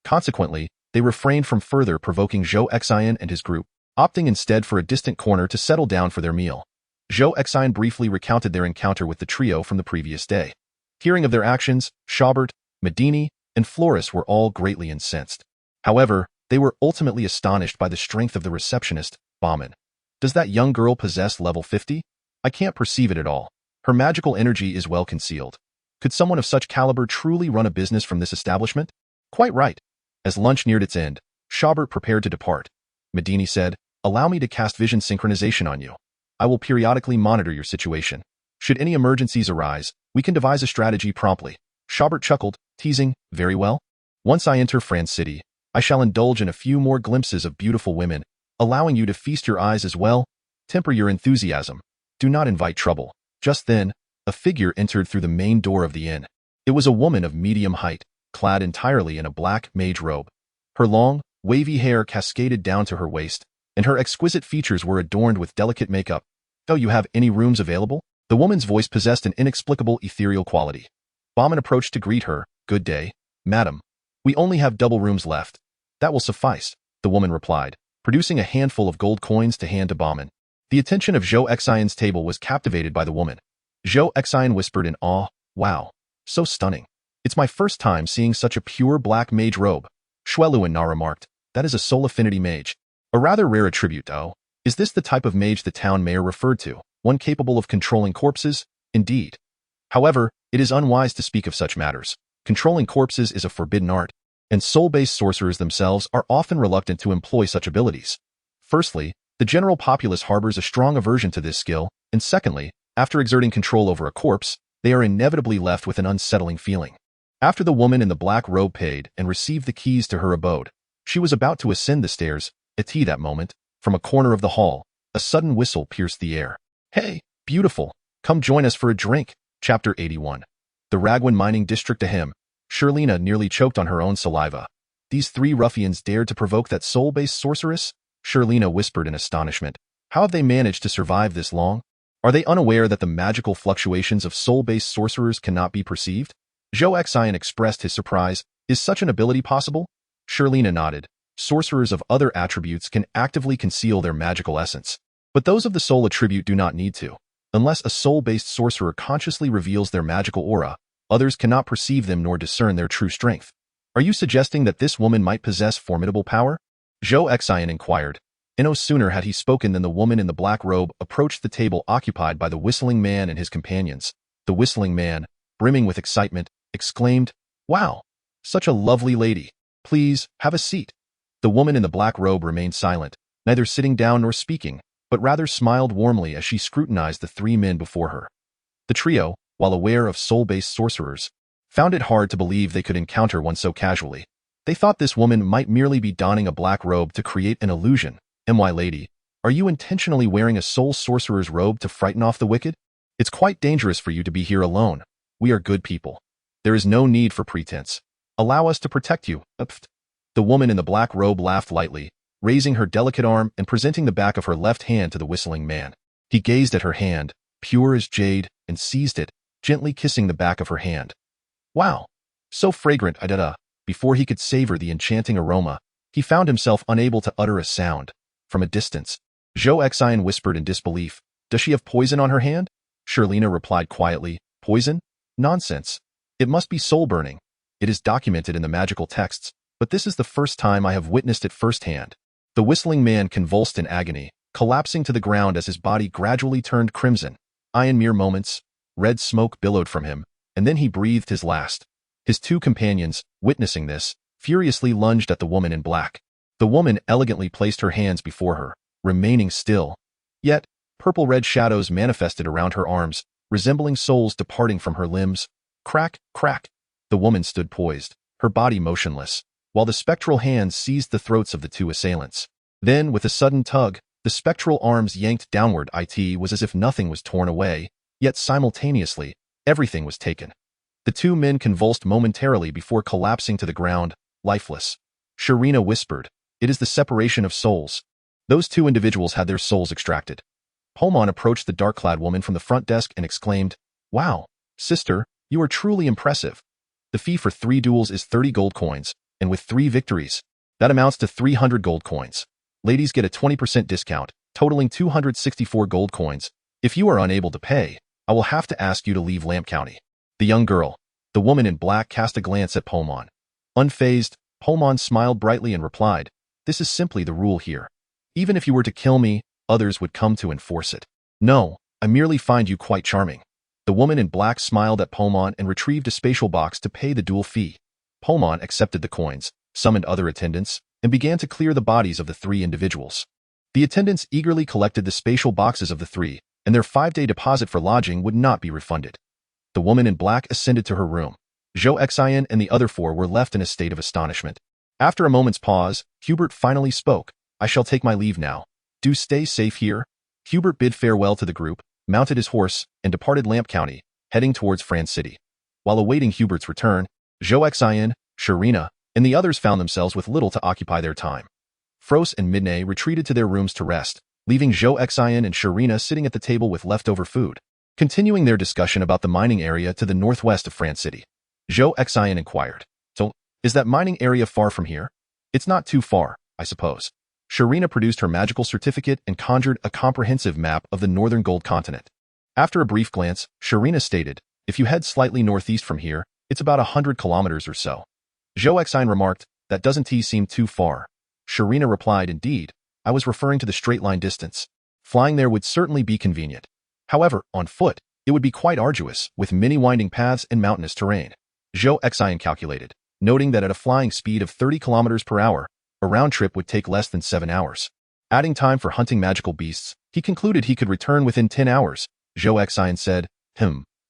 [SPEAKER 2] Consequently, they refrained from further provoking Zhou Xian and his group, opting instead for a distant corner to settle down for their meal. Zhou Xian briefly recounted their encounter with the trio from the previous day. Hearing of their actions, Schaubert, Medini, and Floris were all greatly incensed. However, they were ultimately astonished by the strength of the receptionist, Bauman. "Does that young girl possess level 50? I can't perceive it at all. Her magical energy is well concealed. Could someone of such caliber truly run a business from this establishment?" "Quite right." As lunch neared its end, Schaubert prepared to depart. Medini said, "Allow me to cast vision synchronization on you. I will periodically monitor your situation. Should any emergencies arise, we can devise a strategy promptly." Schaubert chuckled, teasing, "Very well. Once I enter France City, I shall indulge in a few more glimpses of beautiful women, allowing you to feast your eyes as well. Temper your enthusiasm. Do not invite trouble." Just then, a figure entered through the main door of the inn. It was a woman of medium height, clad entirely in a black mage robe. Her long, wavy hair cascaded down to her waist, and her exquisite features were adorned with delicate makeup. "Oh, you have any rooms available?" The woman's voice possessed an inexplicable ethereal quality. Bauman approached to greet her. "Good day, madam. We only have double rooms left." "That will suffice," the woman replied, producing a handful of gold coins to hand to Bauman. The attention of Zhou Xian's table was captivated by the woman. Zhou Xian whispered in awe, "Wow, so stunning. It's my first time seeing such a pure black mage robe." Shuelu remarked, "That is a soul affinity mage. A rather rare attribute, though. Is this the type of mage the town mayor referred to, one capable of controlling corpses?" "Indeed. However, it is unwise to speak of such matters. Controlling corpses is a forbidden art, and soul-based sorcerers themselves are often reluctant to employ such abilities. Firstly, the general populace harbors a strong aversion to this skill, and secondly, after exerting control over a corpse, they are inevitably left with an unsettling feeling. After the woman in the black robe paid and received the keys to her abode, she was about to ascend the stairs. At that moment, from a corner of the hall, a sudden whistle pierced the air. "Hey, beautiful, come join us for a drink." Chapter 81. The Ragwan mining district. Ahem. Sherlina nearly choked on her own saliva. These three ruffians dared to provoke that soul-based sorceress? Sherlina whispered in astonishment. How have they managed to survive this long? Are they unaware that the magical fluctuations of soul-based sorcerers cannot be perceived? Zhou Xin expressed his surprise. Is such an ability possible? Sherlina nodded. Sorcerers of other attributes can actively conceal their magical essence, but those of the soul attribute do not need to. Unless a soul-based sorcerer consciously reveals their magical aura, others cannot perceive them nor discern their true strength. Are you suggesting that this woman might possess formidable power? Zhou Xin inquired. No sooner had he spoken than the woman in the black robe approached the table occupied by the whistling man and his companions. The whistling man, brimming with excitement, exclaimed, "Wow, such a lovely lady. Please, have a seat." The woman in the black robe remained silent, neither sitting down nor speaking, but rather smiled warmly as she scrutinized the three men before her. The trio, while aware of soul-based sorcerers, found it hard to believe they could encounter one so casually. They thought this woman might merely be donning a black robe to create an illusion. "My lady, are you intentionally wearing a soul sorcerer's robe to frighten off the wicked? It's quite dangerous for you to be here alone. We are good people. There is no need for pretense. Allow us to protect you." The woman in the black robe laughed lightly, raising her delicate arm and presenting the back of her left hand to the whistling man. He gazed at her hand, pure as jade, and seized it, gently kissing the back of her hand. "Wow, so fragrant." Before he could savor the enchanting aroma, he found himself unable to utter a sound. From a distance, Zhou Xin whispered in disbelief, "Does she have poison on her hand?" Sherlina replied quietly, "Poison? Nonsense. It must be soul burning. It is documented in the magical texts, but this is the first time I have witnessed it firsthand." The whistling man convulsed in agony, collapsing to the ground as his body gradually turned crimson. In mere moments, red smoke billowed from him, and then he breathed his last. His two companions, witnessing this, furiously lunged at the woman in black. The woman elegantly placed her hands before her, remaining still. Yet, purple-red shadows manifested around her arms, resembling souls departing from her limbs. Crack, crack. The woman stood poised, her body motionless, while the spectral hands seized the throats of the two assailants. Then, with a sudden tug, the spectral arms yanked downward. It was as if nothing was torn away, yet simultaneously, everything was taken. The two men convulsed momentarily before collapsing to the ground, lifeless. Sherlina whispered, "It is the separation of souls. Those two individuals had their souls extracted." Pomon approached the dark-clad woman from the front desk and exclaimed, "Wow, sister, you are truly impressive. The fee for 3 duels is 30 gold coins, and with 3 victories, that amounts to 300 gold coins. Ladies get a 20% discount, totaling 264 gold coins. If you are unable to pay, I will have to ask you to leave Lamp County." The young girl, the woman in black, cast a glance at Pomon. Unfazed, Pomon smiled brightly and replied, "This is simply the rule here. Even if you were to kill me, others would come to enforce it. No, I merely find you quite charming." The woman in black smiled at Pomon and retrieved a spatial box to pay the duel fee. Pomon accepted the coins, summoned other attendants, and began to clear the bodies of the 3 individuals. The attendants eagerly collected the spatial boxes of the 3, and their 5-day deposit for lodging would not be refunded. The woman in black ascended to her room. Zhou Xin and the other 4 were left in a state of astonishment. After a moment's pause, Hubert finally spoke, "I shall take my leave now. Do stay safe here." Hubert bid farewell to the group, mounted his horse, and departed Lamp County, heading towards France City. While awaiting Hubert's return, Zhou Xin, Sherlina, and the others found themselves with little to occupy their time. Fros and Midnay retreated to their rooms to rest, leaving Zhou Xin and Sherlina sitting at the table with leftover food, continuing their discussion about the mining area to the northwest of France City. Zhou Xin inquired, "So, is that mining area far from here?" "It's not too far, I suppose." Sherlina produced her magical certificate and conjured a comprehensive map of the northern gold continent. After a brief glance, Sherlina stated, "If you head slightly northeast from here, it's about 100 kilometers or so." Zhou Xin remarked, "That doesn't seem too far." Sherlina replied, "Indeed, I was referring to the straight-line distance. Flying there would certainly be convenient. However, on foot, it would be quite arduous, with many winding paths and mountainous terrain." Zhou Xin calculated, noting that at a flying speed of 30 kilometers per hour, a round trip would take less than 7 hours. Adding time for hunting magical beasts, he concluded he could return within 10 hours. Zhou Xin said,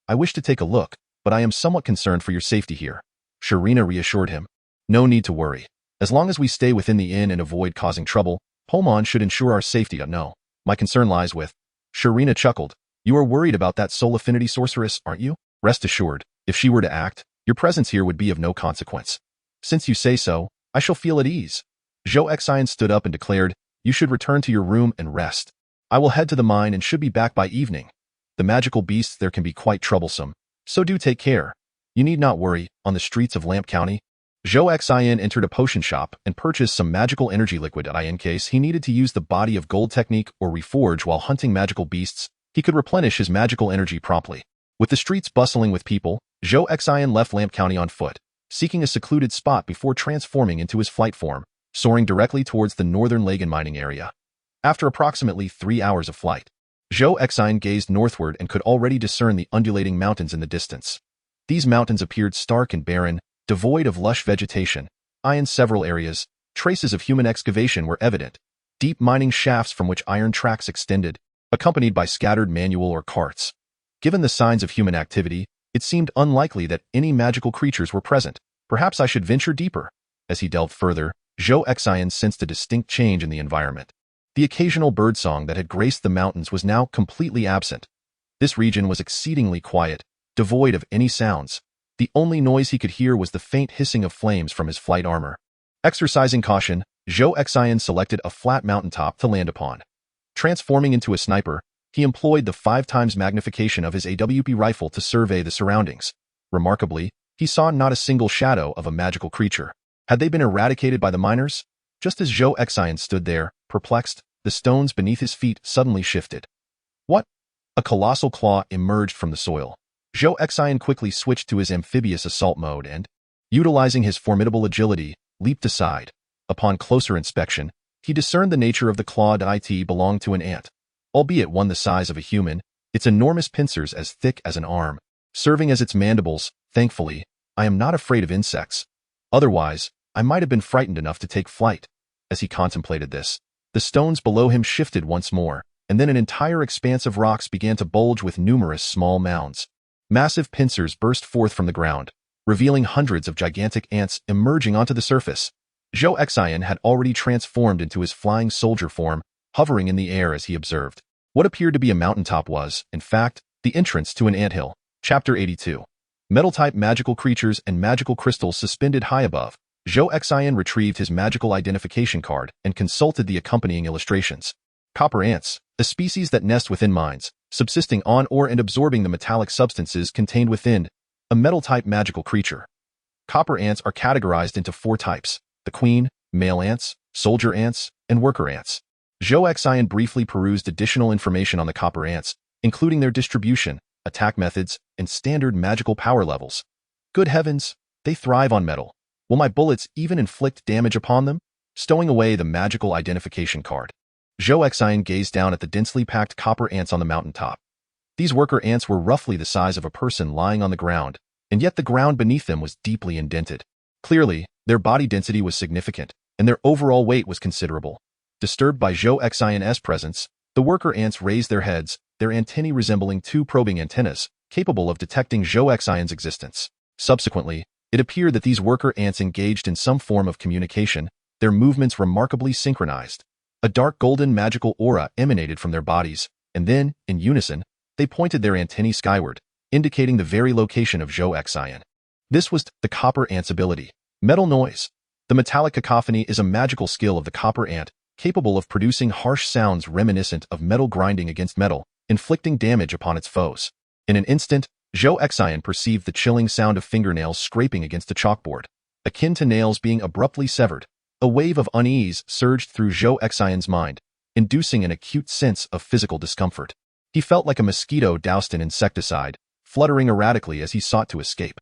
[SPEAKER 2] I wish to take a look, but I am somewhat concerned for your safety here." Sharina reassured him. No need to worry. As long as we stay within the inn and avoid causing trouble, Pomon should ensure our safety. No, my concern lies with... Sharina chuckled. You are worried about that soul affinity sorceress, aren't you? Rest assured, if she were to act, your presence here would be of no consequence. Since you say so, I shall feel at ease. Zhou Xin stood up and declared, you should return to your room and rest. I will head to the mine and should be back by evening. The magical beasts there can be quite troublesome, so do take care. You need not worry. On the streets of Lamp County, Zhou Xin entered a potion shop and purchased some magical energy liquid in case he needed to use the body of gold technique or reforge while hunting magical beasts. He could replenish his magical energy promptly. With the streets bustling with people, Zhou Xin left Lamp County on foot, seeking a secluded spot before transforming into his flight form, soaring directly towards the northern Lagan mining area. After approximately 3 hours of flight, Zhou Xin gazed northward and could already discern the undulating mountains in the distance. These mountains appeared stark and barren, devoid of lush vegetation. In several areas, traces of human excavation were evident, deep mining shafts from which iron tracks extended, accompanied by scattered manual or carts. Given the signs of human activity, it seemed unlikely that any magical creatures were present. Perhaps I should venture deeper. As he delved further, Zhou Xin sensed a distinct change in the environment. The occasional birdsong that had graced the mountains was now completely absent. This region was exceedingly quiet, devoid of any sounds. The only noise he could hear was the faint hissing of flames from his flight armor. Exercising caution, Zhou Xin selected a flat mountaintop to land upon. Transforming into a sniper, he employed the 5 times magnification of his AWP rifle to survey the surroundings. Remarkably, he saw not a single shadow of a magical creature. Had they been eradicated by the miners? Just as Zhou Xin stood there, perplexed, the stones beneath his feet suddenly shifted. What? A colossal claw emerged from the soil. Zhou Xin quickly switched to his amphibious assault mode and, utilizing his formidable agility, leaped aside. Upon closer inspection, he discerned the nature of the claw. It belonged to an ant. Albeit one the size of a human, its enormous pincers as thick as an arm, serving as its mandibles. Thankfully, I am not afraid of insects. Otherwise, I might have been frightened enough to take flight. As he contemplated this, the stones below him shifted once more, and then an entire expanse of rocks began to bulge with numerous small mounds. Massive pincers burst forth from the ground, revealing hundreds of gigantic ants emerging onto the surface. Zhou Xin had already transformed into his flying soldier form, hovering in the air as he observed. What appeared to be a mountaintop was, in fact, the entrance to an anthill. Chapter 82. Metal-type magical creatures and magical crystals suspended high above. Zhou Xin retrieved his magical identification card and consulted the accompanying illustrations. Copper ants, a species that nest within mines, subsisting on or and absorbing the metallic substances contained within. A metal-type magical creature. Copper ants are categorized into 4 types: the queen, male ants, soldier ants, and worker ants. Zhou Xin briefly perused additional information on the copper ants, including their distribution, attack methods, and standard magical power levels. Good heavens, they thrive on metal. Will my bullets even inflict damage upon them? Stowing away the magical identification card, Zhou Xin gazed down at the densely packed copper ants on the mountaintop. These worker ants were roughly the size of a person lying on the ground, and yet the ground beneath them was deeply indented. Clearly, their body density was significant, and their overall weight was considerable. Disturbed by Zhou Xin's presence, the worker ants raised their heads, their antennae resembling 2 probing antennas, capable of detecting Zhou Xin's existence. Subsequently, it appeared that these worker ants engaged in some form of communication, their movements remarkably synchronized. A dark golden magical aura emanated from their bodies, and then, in unison, they pointed their antennae skyward, indicating the very location of Zhou Xin. This was the copper ant's ability. Metal noise. The metallic cacophony is a magical skill of the copper ant, capable of producing harsh sounds reminiscent of metal grinding against metal, inflicting damage upon its foes. In an instant, Zhou Xin perceived the chilling sound of fingernails scraping against a chalkboard, akin to nails being abruptly severed. A wave of unease surged through Zhou Xin's mind, inducing an acute sense of physical discomfort. He felt like a mosquito doused in insecticide, fluttering erratically as he sought to escape.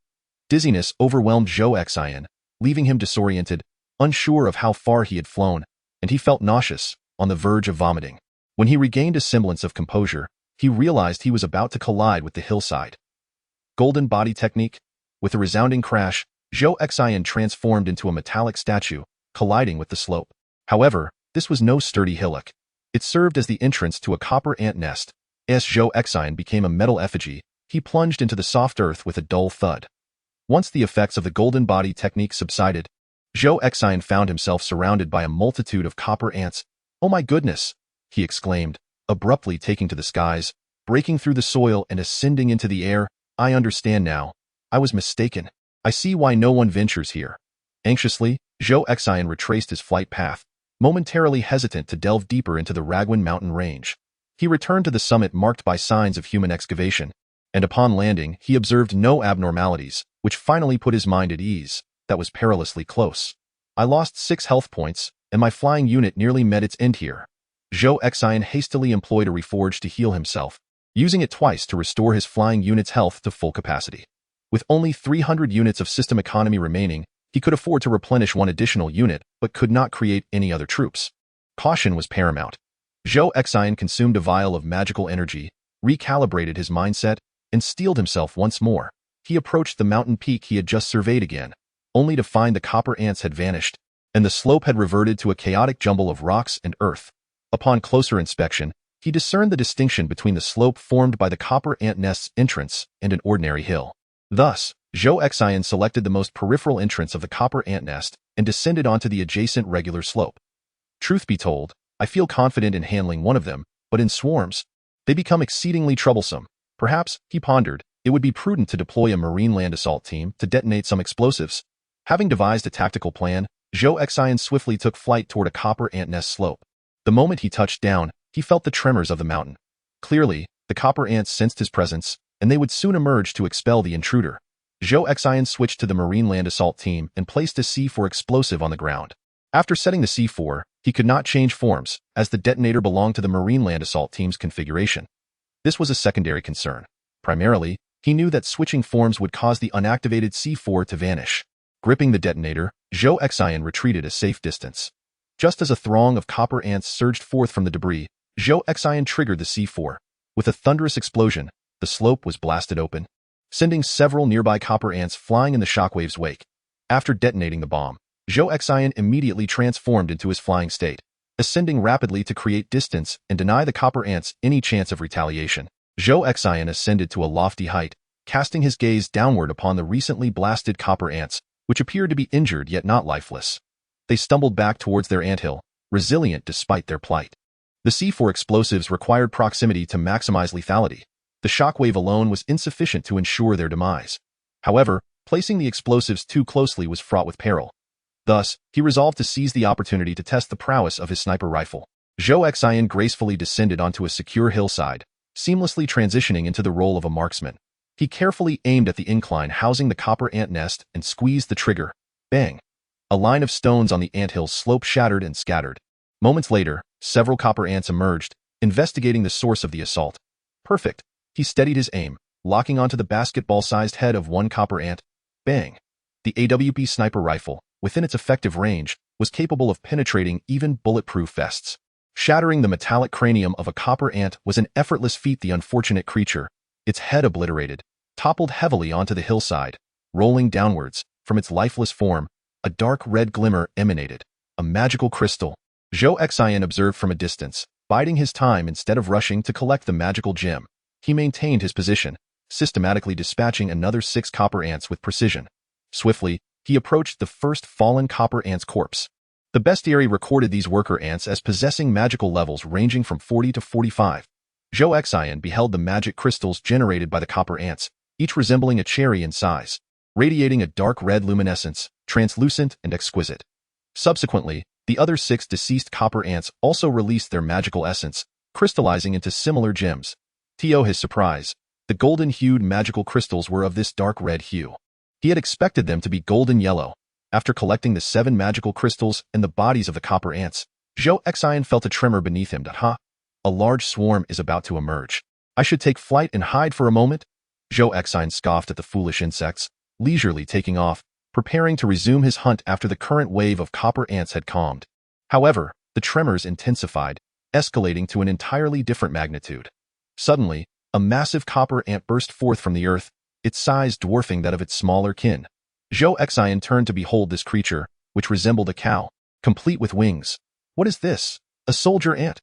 [SPEAKER 2] Dizziness overwhelmed Zhou Xin, leaving him disoriented, unsure of how far he had flown, and he felt nauseous, on the verge of vomiting. When he regained a semblance of composure, he realized he was about to collide with the hillside. Golden body technique. With a resounding crash, Zhou Xin transformed into a metallic statue, colliding with the slope. However, this was no sturdy hillock. It served as the entrance to a copper ant nest. As Zhou Xin became a metal effigy, he plunged into the soft earth with a dull thud. Once the effects of the golden body technique subsided, Zhou Xin found himself surrounded by a multitude of copper ants. "Oh my goodness!" he exclaimed, abruptly taking to the skies, breaking through the soil and ascending into the air. "I understand now. I was mistaken. I see why no one ventures here." Anxiously, Zhou Xin retraced his flight path, momentarily hesitant to delve deeper into the Ragwan mountain range. He returned to the summit marked by signs of human excavation, and upon landing, he observed no abnormalities, which finally put his mind at ease. That was perilously close. "I lost 6 health points, and my flying unit nearly met its end here." Zhou Xin hastily employed a reforge to heal himself, using it twice to restore his flying unit's health to full capacity. With only 300 units of system economy remaining, he could afford to replenish one additional unit, but could not create any other troops. Caution was paramount. Zhou Xin consumed a vial of magical energy, recalibrated his mindset, and steeled himself once more. He approached the mountain peak he had just surveyed again, only to find the copper ants had vanished, and the slope had reverted to a chaotic jumble of rocks and earth. Upon closer inspection, he discerned the distinction between the slope formed by the copper ant nest's entrance and an ordinary hill. Thus, Zhou Xin selected the most peripheral entrance of the copper ant nest and descended onto the adjacent regular slope. "Truth be told, I feel confident in handling one of them, but in swarms, they become exceedingly troublesome. Perhaps," he pondered, "it would be prudent to deploy a marine land assault team to detonate some explosives." Having devised a tactical plan, Zhou Xin swiftly took flight toward a copper ant nest slope. The moment he touched down, he felt the tremors of the mountain. Clearly, the copper ants sensed his presence, and they would soon emerge to expel the intruder. Zhou Xin switched to the marine land assault team and placed a C4 explosive on the ground. After setting the C4, he could not change forms, as the detonator belonged to the marine land assault team's configuration. This was a secondary concern. Primarily, he knew that switching forms would cause the unactivated C4 to vanish. Gripping the detonator, Zhou Xin retreated a safe distance. Just as a throng of copper ants surged forth from the debris, Zhou Xin triggered the C4. With a thunderous explosion, the slope was blasted open, sending several nearby copper ants flying in the shockwave's wake. After detonating the bomb, Zhou Xin immediately transformed into his flying state, ascending rapidly to create distance and deny the copper ants any chance of retaliation. Zhou Xin ascended to a lofty height, casting his gaze downward upon the recently blasted copper ants, which appeared to be injured yet not lifeless. They stumbled back towards their anthill, resilient despite their plight. The C4 explosives required proximity to maximize lethality. The shockwave alone was insufficient to ensure their demise. However, placing the explosives too closely was fraught with peril. Thus, he resolved to seize the opportunity to test the prowess of his sniper rifle. Zhou Xin gracefully descended onto a secure hillside, seamlessly transitioning into the role of a marksman. He carefully aimed at the incline housing the copper ant nest and squeezed the trigger. Bang! A line of stones on the anthill's slope shattered and scattered. Moments later, several copper ants emerged, investigating the source of the assault. Perfect. He steadied his aim, locking onto the basketball-sized head of one copper ant. Bang! The AWP sniper rifle, within its effective range, was capable of penetrating even bulletproof vests. Shattering the metallic cranium of a copper ant was an effortless feat. The unfortunate creature, its head obliterated, toppled heavily onto the hillside. Rolling downwards, from its lifeless form, a dark red glimmer emanated. A magical crystal. Zhou Xin observed from a distance, biding his time instead of rushing to collect the magical gem. He maintained his position, systematically dispatching another 6 copper ants with precision. Swiftly, he approached the first fallen copper ant's corpse. The bestiary recorded these worker ants as possessing magical levels ranging from 40 to 45. Zhou Xin beheld the magic crystals generated by the copper ants, each resembling a cherry in size, radiating a dark red luminescence, translucent and exquisite. Subsequently, the other 6 deceased copper ants also released their magical essence, crystallizing into similar gems. To his surprise, the golden-hued magical crystals were of this dark red hue. He had expected them to be golden yellow. After collecting the 7 magical crystals and the bodies of the copper ants, Zhou Xin felt a tremor beneath him. A large swarm is about to emerge. I should take flight and hide for a moment? Zhou Xin scoffed at the foolish insects, leisurely taking off, preparing to resume his hunt after the current wave of copper ants had calmed. However, the tremors intensified, escalating to an entirely different magnitude. Suddenly, a massive copper ant burst forth from the earth, its size dwarfing that of its smaller kin. Zhou Xin turned to behold this creature, which resembled a cow, complete with wings. What is this? A soldier ant?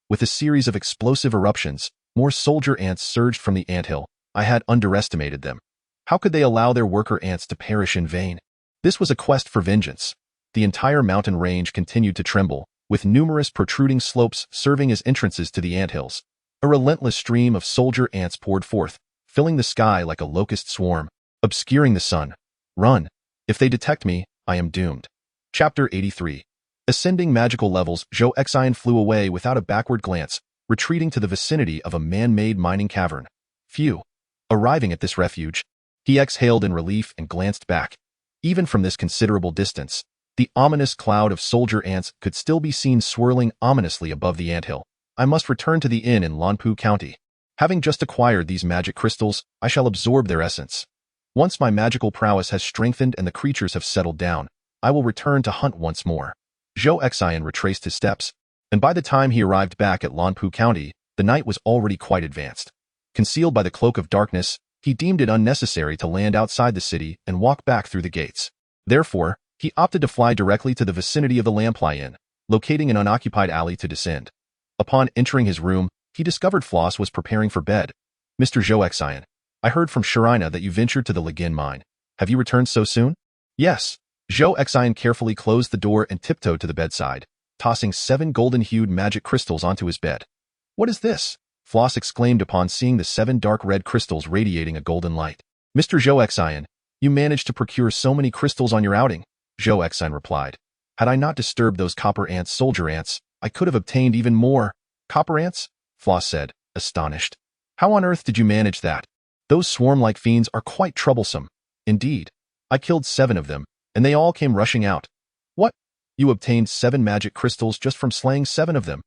[SPEAKER 2] With a series of explosive eruptions, more soldier ants surged from the anthill. I had underestimated them. How could they allow their worker ants to perish in vain? This was a quest for vengeance. The entire mountain range continued to tremble, with numerous protruding slopes serving as entrances to the anthills. A relentless stream of soldier ants poured forth, filling the sky like a locust swarm, obscuring the sun. Run! If they detect me, I am doomed. Chapter 83. Ascending magical levels, Zhou Xin flew away without a backward glance, retreating to the vicinity of a man-made mining cavern. Phew! Arriving at this refuge, he exhaled in relief and glanced back. Even from this considerable distance, the ominous cloud of soldier ants could still be seen swirling ominously above the anthill. I must return to the inn in Lanpu County. Having just acquired these magic crystals, I shall absorb their essence. Once my magical prowess has strengthened and the creatures have settled down, I will return to hunt once more. Zhou Xin retraced his steps, and by the time he arrived back at Lanpu County, the night was already quite advanced. Concealed by the cloak of darkness, he deemed it unnecessary to land outside the city and walk back through the gates. Therefore, he opted to fly directly to the vicinity of the Lamplight Inn, locating an unoccupied alley to descend. Upon entering his room, he discovered Floss was preparing for bed. Mr. Zhou Xin, I heard from Sharina that you ventured to the Ligin mine. Have you returned so soon? Yes. Zhou Xin carefully closed the door and tiptoed to the bedside, tossing 7 golden-hued magic crystals onto his bed. What is this? Floss exclaimed upon seeing the 7 dark red crystals radiating a golden light. Mr. Zhou Xin, you managed to procure so many crystals on your outing, Zhou Xin replied. Had I not disturbed those copper ants, soldier ants, I could have obtained even more. Copper ants? Floss said, astonished. How on earth did you manage that? Those swarm-like fiends are quite troublesome. Indeed. I killed 7 of them, and they all came rushing out. What? You obtained 7 magic crystals just from slaying 7 of them?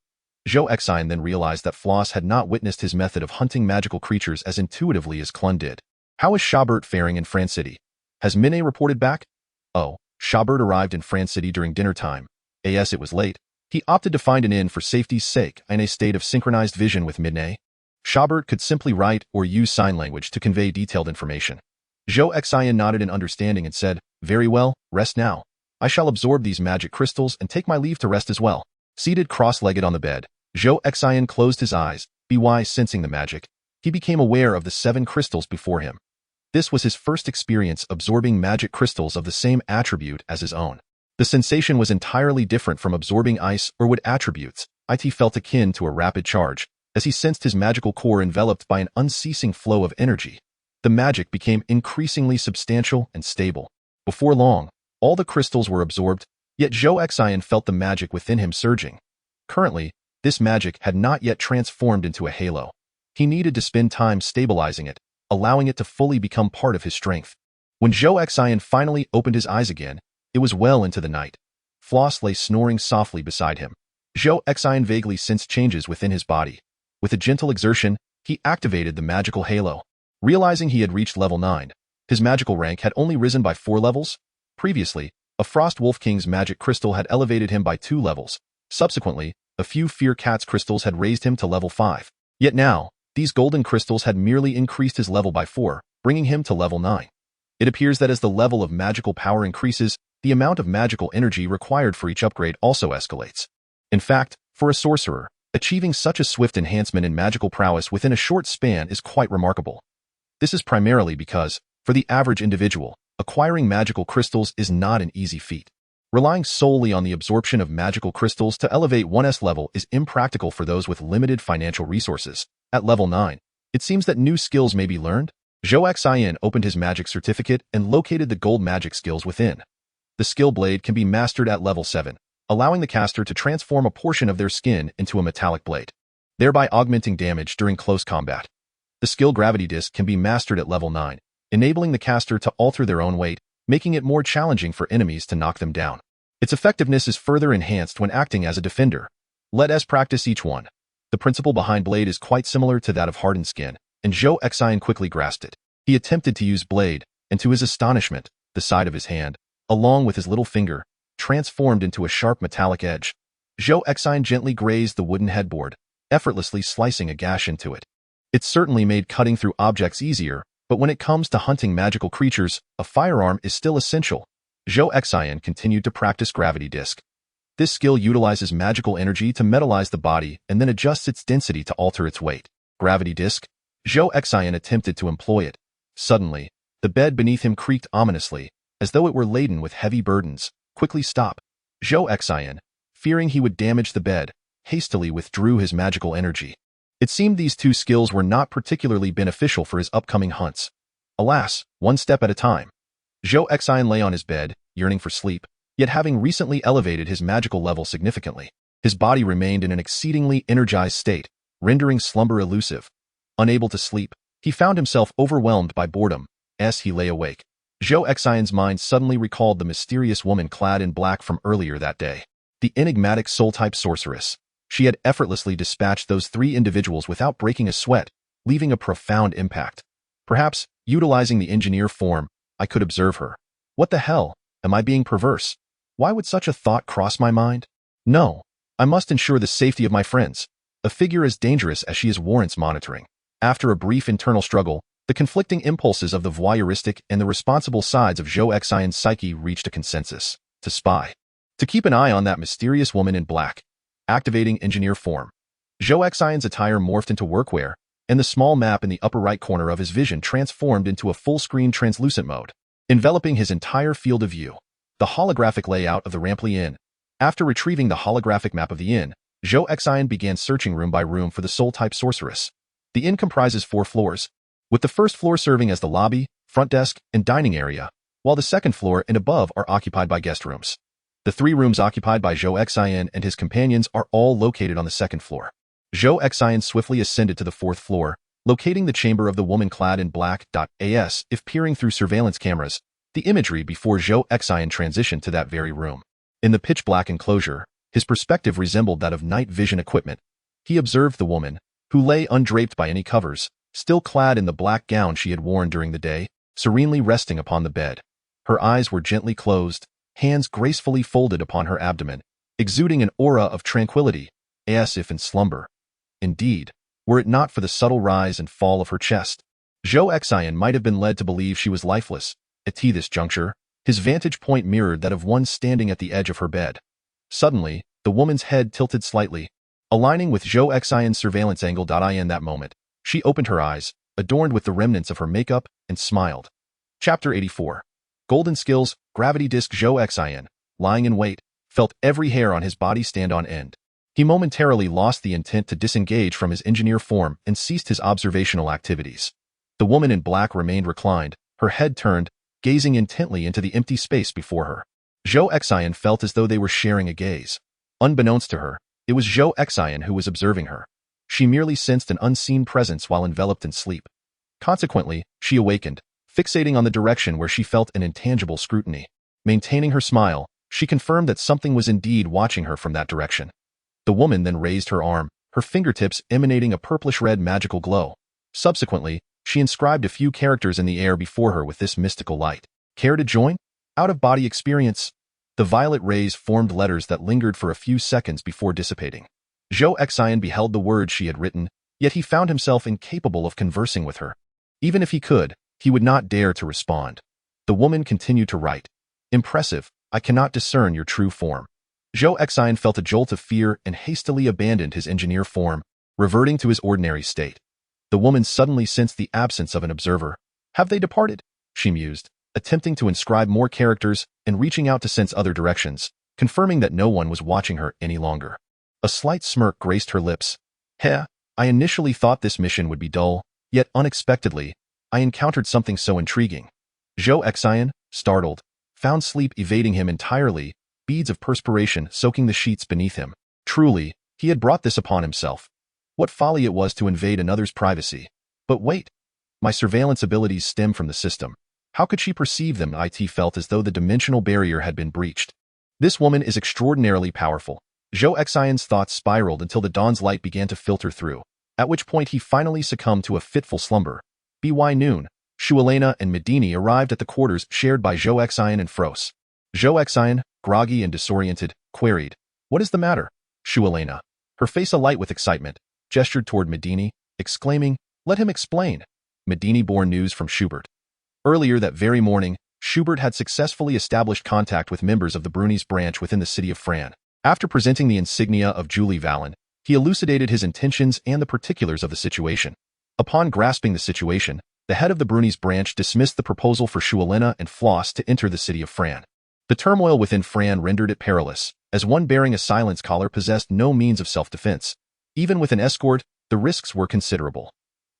[SPEAKER 2] Zhou Xin then realized that Floss had not witnessed his method of hunting magical creatures as intuitively as Clun did. How is Shabert faring in Fran City? Has Minnie reported back? Oh, Shabert arrived in Fran City during dinner time. As it was late, he opted to find an inn for safety's sake in a state of synchronized vision with Minnie. Shabert could simply write or use sign language to convey detailed information. Zhou Xin nodded in understanding and said, Very well, rest now. I shall absorb these magic crystals and take my leave to rest as well. Seated cross-legged on the bed, Zhou Xin closed his eyes, sensing the magic. He became aware of the 7 crystals before him. This was his first experience absorbing magic crystals of the same attribute as his own. The sensation was entirely different from absorbing ice or wood attributes. It felt akin to a rapid charge, as he sensed his magical core enveloped by an unceasing flow of energy. The magic became increasingly substantial and stable. Before long, all the crystals were absorbed, yet Zhou Xin felt the magic within him surging. Currently, this magic had not yet transformed into a halo. He needed to spend time stabilizing it, allowing it to fully become part of his strength. When Zhou Xin finally opened his eyes again, it was well into the night. Floss lay snoring softly beside him. Zhou Xin vaguely sensed changes within his body. With a gentle exertion, he activated the magical halo. Realizing he had reached level 9, his magical rank had only risen by 4 levels. Previously, a Frost Wolf King's magic crystal had elevated him by 2 levels. Subsequently, a few Fear Cat's crystals had raised him to level 5. Yet now, these golden crystals had merely increased his level by 4, bringing him to level 9. It appears that as the level of magical power increases, the amount of magical energy required for each upgrade also escalates. In fact, for a sorcerer, achieving such a swift enhancement in magical prowess within a short span is quite remarkable. This is primarily because, for the average individual, acquiring magical crystals is not an easy feat. Relying solely on the absorption of magical crystals to elevate one's level is impractical for those with limited financial resources. At level 9, it seems that new skills may be learned. Zhou Xin opened his magic certificate and located the gold magic skills within. The skill blade can be mastered at level 7, allowing the caster to transform a portion of their skin into a metallic blade, thereby augmenting damage during close combat. The skill gravity disc can be mastered at level 9, enabling the caster to alter their own weight, making it more challenging for enemies to knock them down. Its effectiveness is further enhanced when acting as a defender. Let us practice each one. The principle behind blade is quite similar to that of hardened skin, and Zhou Xin quickly grasped it. He attempted to use blade, and to his astonishment, the side of his hand, along with his little finger, transformed into a sharp metallic edge. Zhou Xin gently grazed the wooden headboard, effortlessly slicing a gash into it. It certainly made cutting through objects easier, but when it comes to hunting magical creatures, a firearm is still essential. Zhou Xin continued to practice gravity disc. This skill utilizes magical energy to metallize the body and then adjusts its density to alter its weight. Gravity disc. Zhou Xin attempted to employ it. Suddenly, The bed beneath him creaked ominously, as though it were laden with heavy burdens. Quickly stop. Zhou Xin, fearing he would damage the bed, hastily withdrew his magical energy. It seemed these two skills were not particularly beneficial for his upcoming hunts. Alas, one step at a time. Zhou Xin lay on his bed, yearning for sleep, yet having recently elevated his magical level significantly. His body remained in an exceedingly energized state, rendering slumber elusive. Unable to sleep, he found himself overwhelmed by boredom as he lay awake. Zhou Xion's mind suddenly recalled the mysterious woman clad in black from earlier that day. The enigmatic soul-type sorceress. She had effortlessly dispatched those three individuals without breaking a sweat, leaving a profound impact. Perhaps, utilizing the engineer form, I could observe her. What the hell? Am I being perverse? Why would such a thought cross my mind? No. I must ensure the safety of my friends. A figure as dangerous as she is warrants monitoring. After a brief internal struggle, the conflicting impulses of the voyeuristic and the responsible sides of Zhou Xion's psyche reached a consensus. To spy. To keep an eye on that mysterious woman in black. Activating engineer form. Zhou Xion's attire morphed into workwear, and the small map in the upper right corner of his vision transformed into a full-screen translucent mode, enveloping his entire field of view. The holographic layout of the Rampley Inn. After retrieving the holographic map of the inn, Zhou Xion began searching room by room for the soul-type sorceress. The inn comprises 4 floors, with the first floor serving as the lobby, front desk, and dining area, while the second floor and above are occupied by guest rooms. The 3 rooms occupied by Zhou Xion and his companions are all located on the second floor. Zhou Xion swiftly ascended to the 4th floor, locating the chamber of the woman clad in black. As if peering through surveillance cameras, the imagery before Zhou Xion transitioned to that very room. In the pitch-black enclosure, his perspective resembled that of night vision equipment. He observed the woman, who lay undraped by any covers, still clad in the black gown she had worn during the day, serenely resting upon the bed. Her eyes were gently closed, hands gracefully folded upon her abdomen, exuding an aura of tranquility, as if in slumber. Indeed, were it not for the subtle rise and fall of her chest, Zhou Xion might have been led to believe she was lifeless. At this juncture, his vantage point mirrored that of one standing at the edge of her bed. Suddenly, the woman's head tilted slightly, aligning with Zhou Xion's surveillance angle. In that moment, she opened her eyes, adorned with the remnants of her makeup, and smiled. Chapter 84. Golden Skills. Gravity Disc. Zhou Xion, lying in wait, felt every hair on his body stand on end. He momentarily lost the intent to disengage from his engineer form and ceased his observational activities. The woman in black remained reclined, her head turned, gazing intently into the empty space before her. Zhou Xion felt as though they were sharing a gaze. Unbeknownst to her, it was Zhou Xion who was observing her. She merely sensed an unseen presence while enveloped in sleep. Consequently, she awakened, fixating on the direction where she felt an intangible scrutiny. Maintaining her smile, she confirmed that something was indeed watching her from that direction. The woman then raised her arm, her fingertips emanating a purplish-red magical glow. Subsequently, she inscribed a few characters in the air before her with this mystical light. Care to join? Out-of-body experience. The violet rays formed letters that lingered for a few seconds before dissipating. Zhou Xion beheld the words she had written, yet he found himself incapable of conversing with her. Even if he could, he would not dare to respond. The woman continued to write. Impressive, I cannot discern your true form. Zhou Xion felt a jolt of fear and hastily abandoned his engineer form, reverting to his ordinary state. The woman suddenly sensed the absence of an observer. Have they departed? She mused, attempting to inscribe more characters and reaching out to sense other directions, confirming that no one was watching her any longer. A slight smirk graced her lips. I initially thought this mission would be dull, yet unexpectedly, I encountered something so intriguing. Zhou Xion, startled, found sleep evading him entirely, beads of perspiration soaking the sheets beneath him. Truly, he had brought this upon himself. What folly it was to invade another's privacy. But wait, my surveillance abilities stem from the system. How could she perceive them? It felt as though the dimensional barrier had been breached. This woman is extraordinarily powerful. Zhou Xion's thoughts spiraled until the dawn's light began to filter through, at which point he finally succumbed to a fitful slumber. By noon, Shuelena and Medini arrived at the quarters shared by Zhou Xion and Fros. Zhou Xion, groggy and disoriented, queried, "What is the matter?" Shuelena, her face alight with excitement, gestured toward Medini, exclaiming, "Let him explain." Medini bore news from Schubert. Earlier that very morning, Schubert had successfully established contact with members of the Brunies branch within the city of Fran. After presenting the insignia of Julie Vallon, he elucidated his intentions and the particulars of the situation. Upon grasping the situation, the head of the Bruni's branch dismissed the proposal for Shualena and Floss to enter the city of Fran. The turmoil within Fran rendered it perilous, as one bearing a silence collar possessed no means of self-defense. Even with an escort, the risks were considerable.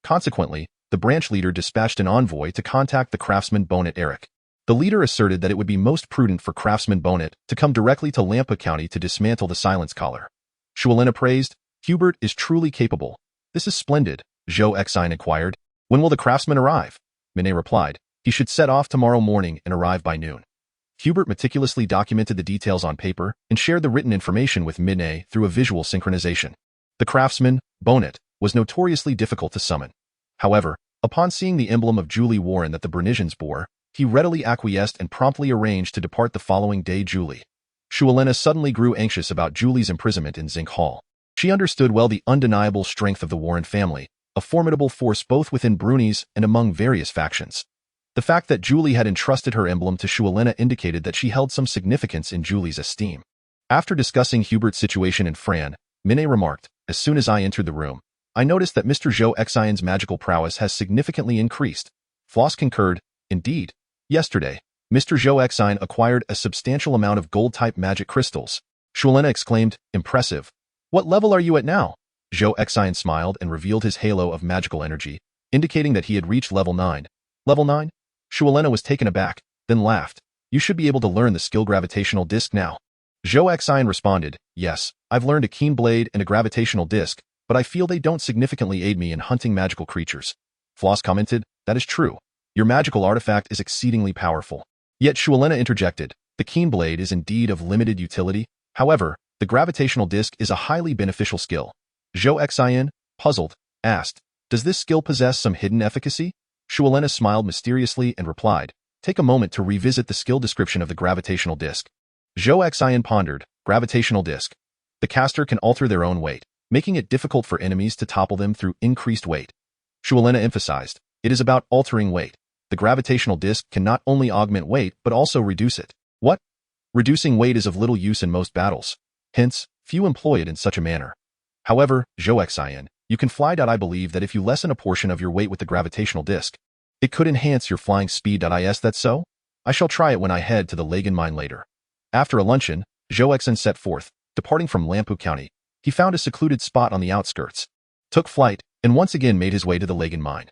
[SPEAKER 2] Consequently, the branch leader dispatched an envoy to contact the craftsman Bonet Eric. The leader asserted that it would be most prudent for craftsman Bonet to come directly to Lampa County to dismantle the silence collar. Shualena praised, "Hubert is truly capable." "This is splendid," Zhou Xin inquired. "When will the craftsman arrive?" Minet replied, "He should set off tomorrow morning and arrive by noon." Hubert meticulously documented the details on paper and shared the written information with Minet through a visual synchronization. The craftsman, Bonet, was notoriously difficult to summon. However, upon seeing the emblem of Julie Warren that the Brunisians bore, he readily acquiesced and promptly arranged to depart the following day. Julie. Shualena suddenly grew anxious about Julie's imprisonment in Zinc Hall. She understood well the undeniable strength of the Warren family, a formidable force both within Bruni's and among various factions. The fact that Julie had entrusted her emblem to Shualena indicated that she held some significance in Julie's esteem. After discussing Hubert's situation in Fran, Minet remarked, "As soon as I entered the room, I noticed that Mr. Zhou Xion's magical prowess has significantly increased." Floss concurred, "Indeed, yesterday, Mr. Zhou Xion acquired a substantial amount of gold-type magic crystals." Shualena exclaimed, "Impressive. What level are you at now?" Zhou Xion smiled and revealed his halo of magical energy, indicating that he had reached level 9. Level 9? Shualena was taken aback, then laughed. "You should be able to learn the skill gravitational disc now." Zhou Xion responded, "Yes, I've learned a keen blade and a gravitational disc, but I feel they don't significantly aid me in hunting magical creatures." Floss commented, "That is true. Your magical artifact is exceedingly powerful." Yet Shualena interjected, "The keen blade is indeed of limited utility. However, the gravitational disc is a highly beneficial skill." Zhou Xion, puzzled, asked, "Does this skill possess some hidden efficacy?" Shualena smiled mysteriously and replied, "Take a moment to revisit the skill description of the gravitational disc." Zhou Xion pondered, "Gravitational disc. The caster can alter their own weight, making it difficult for enemies to topple them through increased weight." Shualena emphasized, "It is about altering weight. The gravitational disc can not only augment weight but also reduce it." "What? Reducing weight is of little use in most battles. Hence, few employ it in such a manner. However, Zhou Xion, you can fly. I believe that if you lessen a portion of your weight with the gravitational disc, it could enhance your flying speed. Is that so? I shall try it when I head to the Lagan mine later." After a luncheon, Zhou Xion set forth, departing from Lampu County. He found a secluded spot on the outskirts, took flight, and once again made his way to the Lagan mine.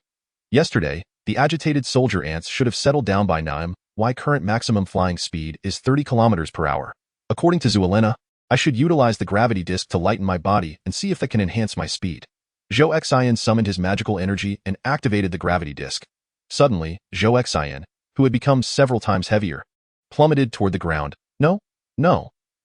[SPEAKER 2] Yesterday, the agitated soldier ants should have settled down by now. Why current maximum flying speed is 30 kilometers per hour. According to Shualena, I should utilize the gravity disc to lighten my body and see if that can enhance my speed. Zhou Xion summoned his magical energy and activated the gravity disc. Suddenly, Zhou Xion, who had become several times heavier, plummeted toward the ground. No.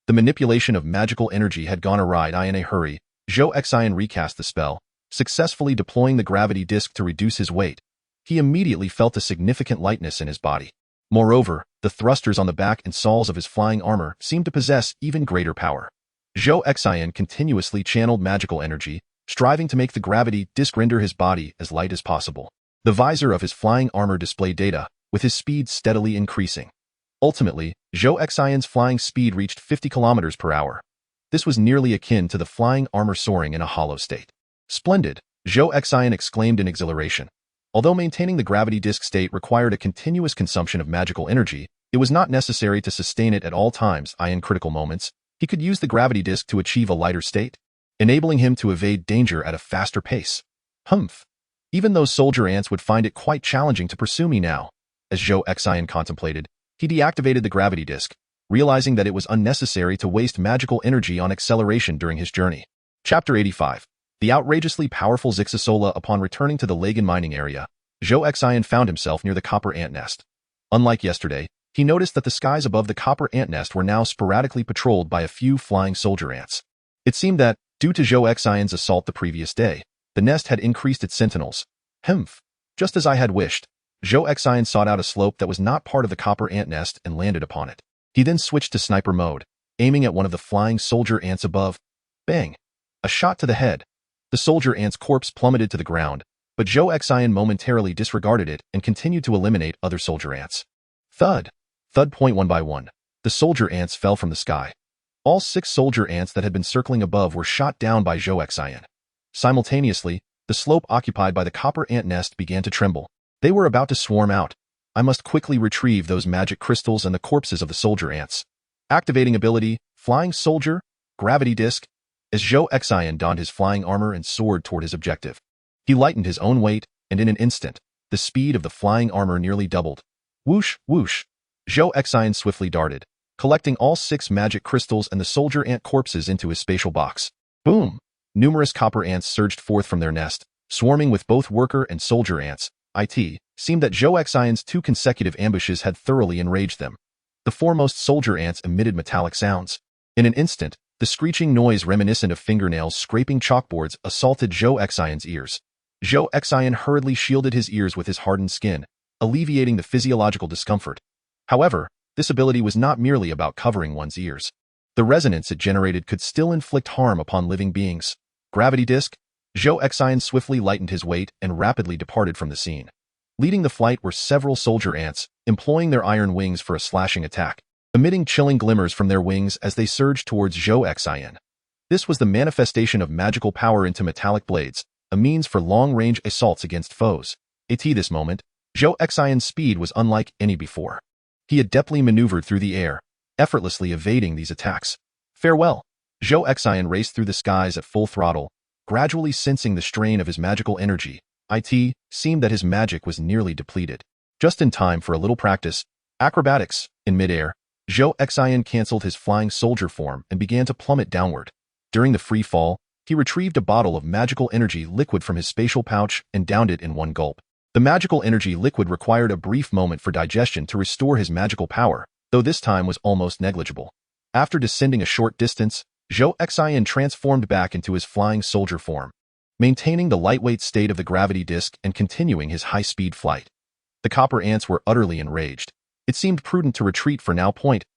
[SPEAKER 2] The manipulation of magical energy had gone awry. In a hurry, Zhou Xion recast the spell, successfully deploying the gravity disc to reduce his weight. He immediately felt a significant lightness in his body. Moreover, the thrusters on the back and soles of his flying armor seemed to possess even greater power. Zhou Xion continuously channeled magical energy, striving to make the gravity disc render his body as light as possible. The visor of his flying armor displayed data, with his speed steadily increasing. Ultimately, Zhou Xion's flying speed reached 50 kilometers per hour. This was nearly akin to the flying armor soaring in a hollow state. "Splendid," Zhou Xion exclaimed in exhilaration. Although maintaining the gravity disc state required a continuous consumption of magical energy, it was not necessary to sustain it at all times. In critical moments, he could use the gravity disc to achieve a lighter state, enabling him to evade danger at a faster pace. Humph. Even those soldier ants would find it quite challenging to pursue me now. As Zhou Xion contemplated, he deactivated the gravity disc, realizing that it was unnecessary to waste magical energy on acceleration during his journey. Chapter 85. The outrageously powerful Zixasola. Upon returning to the Lagan mining area, Zhou Xion found himself near the copper ant nest. Unlike yesterday, he noticed that the skies above the copper ant nest were now sporadically patrolled by a few flying soldier ants. It seemed that, due to Zhou Xion's assault the previous day, the nest had increased its sentinels. Humph. Just as I had wished. Zhou Xion sought out a slope that was not part of the copper ant nest and landed upon it. He then switched to sniper mode, aiming at one of the flying soldier ants above. Bang! A shot to the head. The soldier ant's corpse plummeted to the ground, but Zhou Xion momentarily disregarded it and continued to eliminate other soldier ants. Thud. Thud. One by one, the soldier ants fell from the sky. All 6 soldier ants that had been circling above were shot down by Zhou Xion. Simultaneously, the slope occupied by the copper ant nest began to tremble. They were about to swarm out. I must quickly retrieve those magic crystals and the corpses of the soldier ants. Activating ability, Flying Soldier, Gravity Disc. As Zhou Xin donned his flying armor and soared toward his objective. He lightened his own weight, and in an instant, the speed of the flying armor nearly doubled. Whoosh, whoosh. Zhou Xin swiftly darted, collecting all 6 magic crystals and the soldier ant corpses into his spatial box. Boom! Numerous copper ants surged forth from their nest, swarming with both worker and soldier ants. It seemed that Zhou Xion's 2 consecutive ambushes had thoroughly enraged them. The foremost soldier ants emitted metallic sounds. In an instant, the screeching noise reminiscent of fingernails scraping chalkboards assaulted Zhou Xion's ears. Zhou Xion hurriedly shielded his ears with his hardened skin, alleviating the physiological discomfort. However, this ability was not merely about covering one's ears. The resonance it generated could still inflict harm upon living beings. Gravity Disc. Zhou Xion swiftly lightened his weight and rapidly departed from the scene. Leading the flight were several soldier ants, employing their iron wings for a slashing attack, emitting chilling glimmers from their wings as they surged towards Zhou Xion. This was the manifestation of magical power into metallic blades, a means for long-range assaults against foes. At this moment, Zhou Xion's speed was unlike any before. He adeptly maneuvered through the air, effortlessly evading these attacks. Farewell. Zhou Xion raced through the skies at full throttle, gradually sensing the strain of his magical energy. It seemed that his magic was nearly depleted. Just in time for a little practice, acrobatics. In midair, Zhou Xion canceled his flying soldier form and began to plummet downward. During the free fall, he retrieved a bottle of magical energy liquid from his spatial pouch and downed it in one gulp. The magical energy liquid required a brief moment for digestion to restore his magical power, though this time was almost negligible. After descending a short distance, Zhou Xion transformed back into his flying soldier form, maintaining the lightweight state of the gravity disc and continuing his high-speed flight. The copper ants were utterly enraged. It seemed prudent to retreat for now.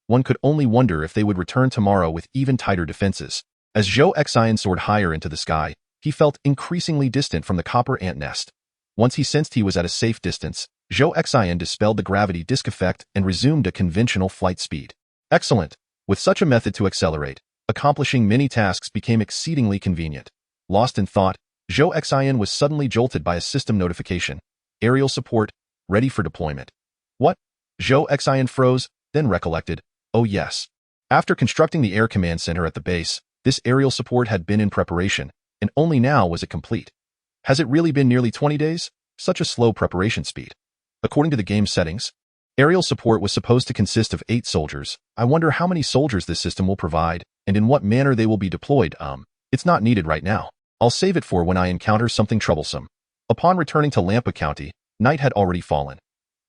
[SPEAKER 2] One could only wonder if they would return tomorrow with even tighter defenses. As Zhou Xion soared higher into the sky, he felt increasingly distant from the copper ant nest. Once he sensed he was at a safe distance, Zhou Xion dispelled the gravity disc effect and resumed a conventional flight speed. Excellent! With such a method to accelerate, accomplishing many tasks became exceedingly convenient. Lost in thought, Zhou Xion was suddenly jolted by a system notification. Aerial support, ready for deployment. What? Zhou Xion froze, then recollected. Oh yes. After constructing the air command center at the base, this aerial support had been in preparation, and only now was it complete. Has it really been nearly 20 days? Such a slow preparation speed. According to the game settings, aerial support was supposed to consist of 8 soldiers. I wonder how many soldiers this system will provide, and in what manner they will be deployed. It's not needed right now. I'll save it for when I encounter something troublesome. Upon returning to Lampa County, night had already fallen.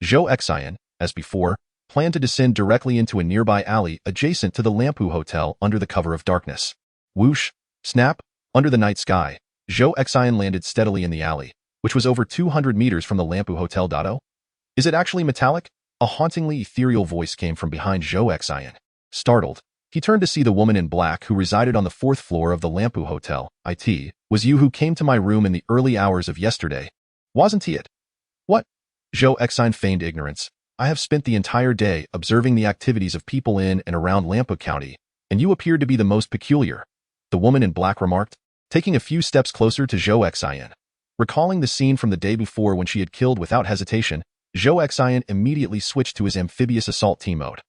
[SPEAKER 2] Zhou Xion, as before, planned to descend directly into a nearby alley adjacent to the Lampu Hotel under the cover of darkness. Whoosh, snap, under the night sky, Zhou Xion landed steadily in the alley, which was over 200 meters from the Lampu Hotel. Is it actually metallic? A hauntingly ethereal voice came from behind Zhou Xion. Startled, he turned to see the woman in black who resided on the 4th floor of the Lampu Hotel. It was you who came to my room in the early hours of yesterday. Wasn't it? What? Zhou Xion feigned ignorance. I have spent the entire day observing the activities of people in and around Lampa County, and you appeared to be the most peculiar, the woman in black remarked, taking a few steps closer to Zhou Xion. Recalling the scene from the day before when she had killed without hesitation, Zhou Xion immediately switched to his amphibious assault team mode.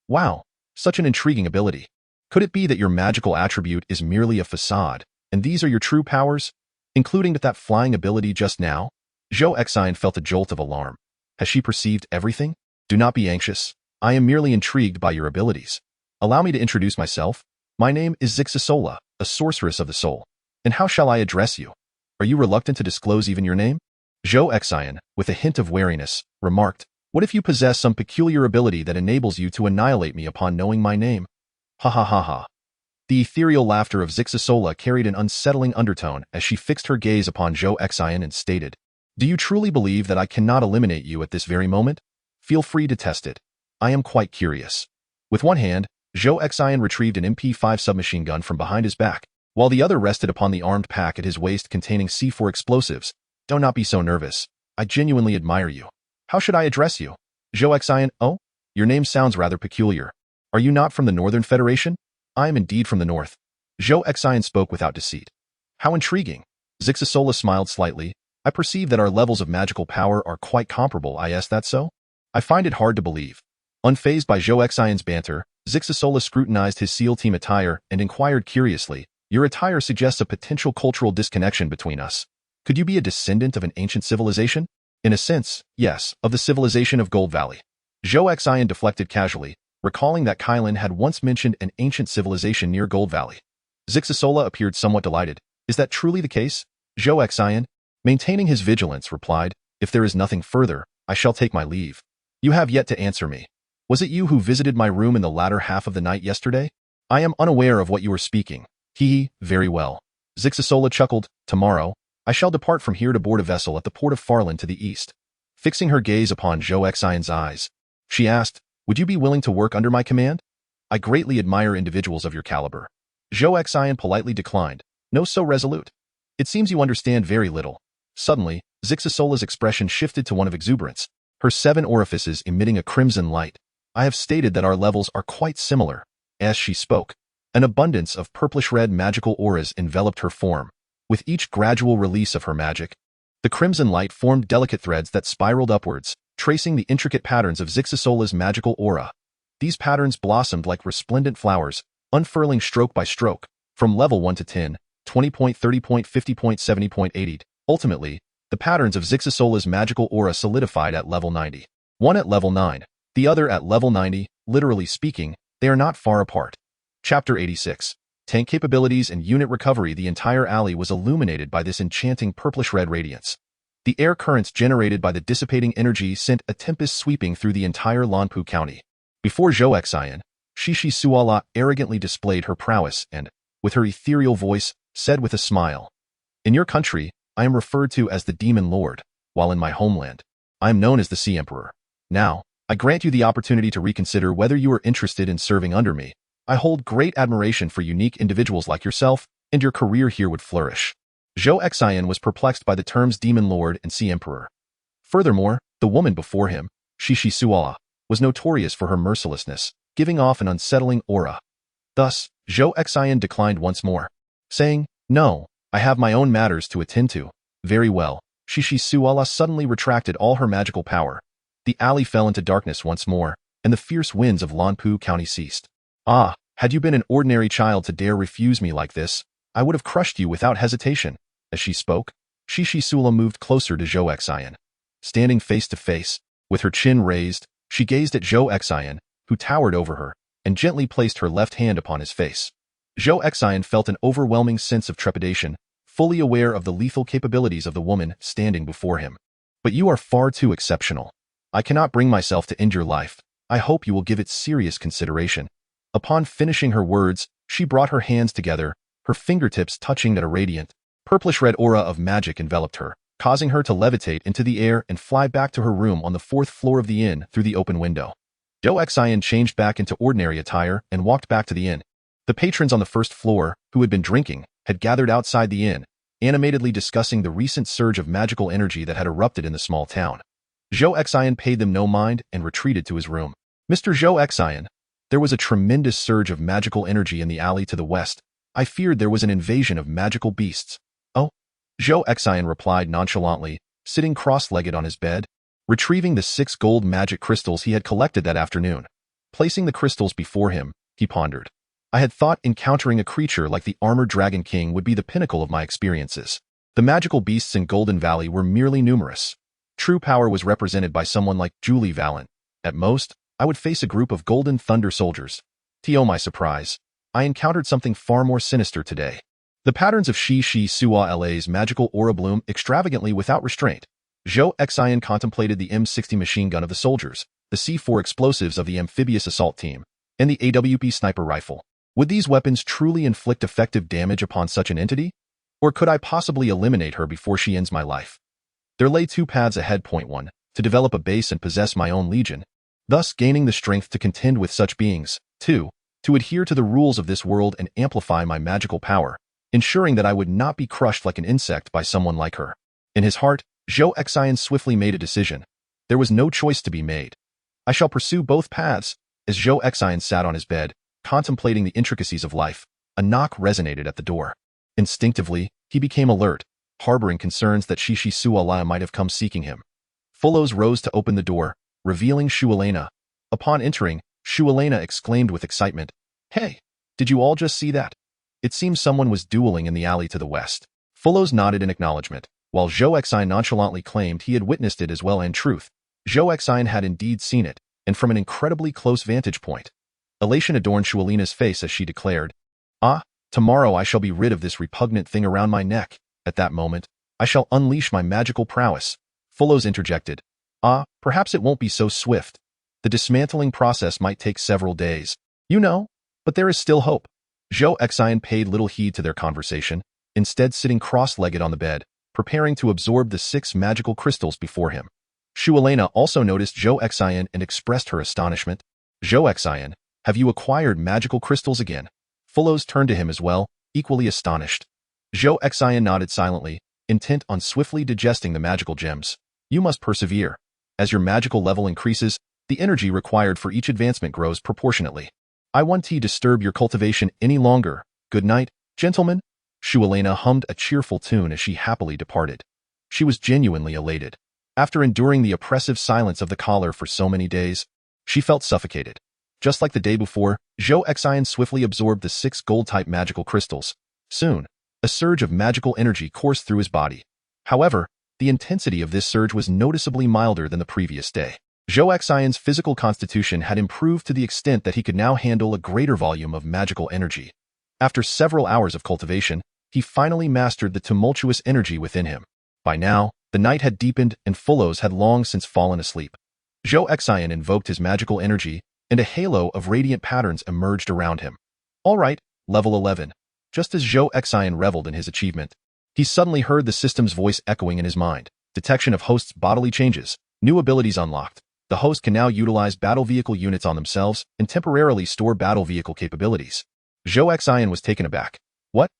[SPEAKER 2] Wow, such an intriguing ability. Could it be that your magical attribute is merely a facade, and these are your true powers, including that flying ability just now? Zhou Xion felt a jolt of alarm. Has she perceived everything? Do not be anxious. I am merely intrigued by your abilities. Allow me to introduce myself. My name is Zixasola, a sorceress of the soul. And how shall I address you? Are you reluctant to disclose even your name? Zhou Xion, with a hint of wariness, remarked, what if you possess some peculiar ability that enables you to annihilate me upon knowing my name? Ha ha ha ha. The ethereal laughter of Zixasola carried an unsettling undertone as she fixed her gaze upon Zhou Xion and stated, do you truly believe that I cannot eliminate you at this very moment? Feel free to test it. I am quite curious. With one hand, Zhou Xion retrieved an MP5 submachine gun from behind his back, while the other rested upon the armed pack at his waist containing C4 explosives. Do not be so nervous. I genuinely admire you. How should I address you? Zhou Xion, oh? Your name sounds rather peculiar. Are you not from the Northern Federation? I am indeed from the North. Zhou Xion spoke without deceit. How intriguing. Zixasola smiled slightly. I perceive that our levels of magical power are quite comparable. Is that so? I find it hard to believe. Unfazed by Zhou Xion's banter, Zixasola scrutinized his SEAL team attire and inquired curiously, your attire suggests a potential cultural disconnection between us. Could you be a descendant of an ancient civilization? In a sense, yes, of the civilization of Gold Valley. Zhou Xian deflected casually, recalling that Kylan had once mentioned an ancient civilization near Gold Valley. Zixasola appeared somewhat delighted. Is that truly the case? Zhou Xian, maintaining his vigilance, replied, if there is nothing further, I shall take my leave. You have yet to answer me. Was it you who visited my room in the latter half of the night yesterday? I am unaware of what you are speaking. Very well. Zixasola chuckled, tomorrow, I shall depart from here to board a vessel at the port of Farland to the east. Fixing her gaze upon Zhou Xion's eyes, she asked, would you be willing to work under my command? I greatly admire individuals of your caliber. Zhou Xion politely declined, no so resolute. It seems you understand very little. Suddenly, Zixasola's expression shifted to one of exuberance, her 7 orifices emitting a crimson light. I have stated that our levels are quite similar. As she spoke, an abundance of purplish-red magical auras enveloped her form. With each gradual release of her magic, the crimson light formed delicate threads that spiraled upwards, tracing the intricate patterns of Zixasola's magical aura. These patterns blossomed like resplendent flowers, unfurling stroke by stroke, from level 1 to 10, 20, 30, 50, 70, 80. Ultimately, the patterns of Zixasola's magical aura solidified at level 90. One at level 9, the other at level 90, literally speaking, they are not far apart. Chapter 86. Tank capabilities and unit recovery. The entire alley was illuminated by this enchanting purplish-red radiance. The air currents generated by the dissipating energy sent a tempest sweeping through the entire Lanpu County. Before Zhou Xian, Shishi Suala arrogantly displayed her prowess and, with her ethereal voice, said with a smile, in your country, I am referred to as the Demon Lord, while in my homeland, I am known as the Sea Emperor. Now, I grant you the opportunity to reconsider whether you are interested in serving under me. I hold great admiration for unique individuals like yourself, and your career here would flourish. Zhou Xian was perplexed by the terms Demon Lord and Sea Emperor. Furthermore, the woman before him, Shishi Suala, was notorious for her mercilessness, giving off an unsettling aura. Thus, Zhou Xian declined once more, saying, no, I have my own matters to attend to. Very well. Shishi Suala suddenly retracted all her magical power. The alley fell into darkness once more, and the fierce winds of Lanpu County ceased. Ah, had you been an ordinary child to dare refuse me like this, I would have crushed you without hesitation. As she spoke, Shishi Suala moved closer to Zhou Xian. Standing face to face, with her chin raised, she gazed at Zhou Xian, who towered over her, and gently placed her left hand upon his face. Zhou Xian felt an overwhelming sense of trepidation, fully aware of the lethal capabilities of the woman standing before him. But you are far too exceptional. I cannot bring myself to end your life. I hope you will give it serious consideration. Upon finishing her words, she brought her hands together, her fingertips touching at a radiant, purplish-red aura of magic enveloped her, causing her to levitate into the air and fly back to her room on the 4th floor of the inn through the open window. Zhou Xian changed back into ordinary attire and walked back to the inn. The patrons on the 1st floor, who had been drinking, had gathered outside the inn, animatedly discussing the recent surge of magical energy that had erupted in the small town. Zhou Xian paid them no mind and retreated to his room. Mr. Zhou Xian, there was a tremendous surge of magical energy in the alley to the west. I feared there was an invasion of magical beasts. Oh, Zhou Xian replied nonchalantly, sitting cross-legged on his bed, retrieving the 6 gold magic crystals he had collected that afternoon. Placing the crystals before him, he pondered. I had thought encountering a creature like the armored Dragon King would be the pinnacle of my experiences. The magical beasts in Golden Valley were merely numerous. True power was represented by someone like Julie Valen. At most, I would face a group of Golden Thunder soldiers. To my surprise, I encountered something far more sinister today. The patterns of Shishi Suala's magical aura bloom extravagantly without restraint. Zhou Xian contemplated the M60 machine gun of the soldiers, the C4 explosives of the amphibious assault team, and the AWP sniper rifle. Would these weapons truly inflict effective damage upon such an entity? Or could I possibly eliminate her before she ends my life? There lay 2 paths ahead. Point 1, to develop a base and possess my own legion, thus gaining the strength to contend with such beings. 2, to adhere to the rules of this world and amplify my magical power, ensuring that I would not be crushed like an insect by someone like her. In his heart, Zhou Xian swiftly made a decision. There was no choice to be made. I shall pursue both paths. As Zhou Xian sat on his bed, contemplating the intricacies of life, a knock resonated at the door. Instinctively, he became alert. harboring concerns that Shishi Sualaya might have come seeking him. Fullos rose to open the door, revealing Shualena. Upon entering, Shualena exclaimed with excitement, "Hey, did you all just see that? It seems someone was dueling in the alley to the west." Fullos nodded in acknowledgement, while Zhou Xin nonchalantly claimed he had witnessed it as well. In truth, Zhou Xin had indeed seen it, and from an incredibly close vantage point. Elation adorned Shualena's face as she declared, "Ah, tomorrow I shall be rid of this repugnant thing around my neck. At that moment, I shall unleash my magical prowess." Fullos interjected, "Ah, perhaps it won't be so swift. The dismantling process might take several days. You know, but there is still hope." Zhou Xin paid little heed to their conversation, instead sitting cross-legged on the bed, preparing to absorb the 6 magical crystals before him. Shualena also noticed Zhou Xin and expressed her astonishment. "Zhou Xin, have you acquired magical crystals again?" Fullos turned to him as well, equally astonished. Zhou Xin nodded silently, intent on swiftly digesting the magical gems. "You must persevere. As your magical level increases, the energy required for each advancement grows proportionately. I won't disturb your cultivation any longer. Good night, gentlemen." Shualena hummed a cheerful tune as she happily departed. She was genuinely elated. After enduring the oppressive silence of the collar for so many days, she felt suffocated. Just like the day before, Zhou Xin swiftly absorbed the 6 gold-type magical crystals. Soon, a surge of magical energy coursed through his body. However, the intensity of this surge was noticeably milder than the previous day. Zhou Xion's physical constitution had improved to the extent that he could now handle a greater volume of magical energy. After several hours of cultivation, he finally mastered the tumultuous energy within him. By now, the night had deepened and Fullos had long since fallen asleep. Zhou Xion invoked his magical energy, and a halo of radiant patterns emerged around him. All right, level 11. Just as Zhou Xion reveled in his achievement, he suddenly heard the system's voice echoing in his mind. Detection of host's bodily changes. New abilities unlocked. The host can now utilize battle vehicle units on themselves and temporarily store battle vehicle capabilities. Zhou Xion was taken aback. What?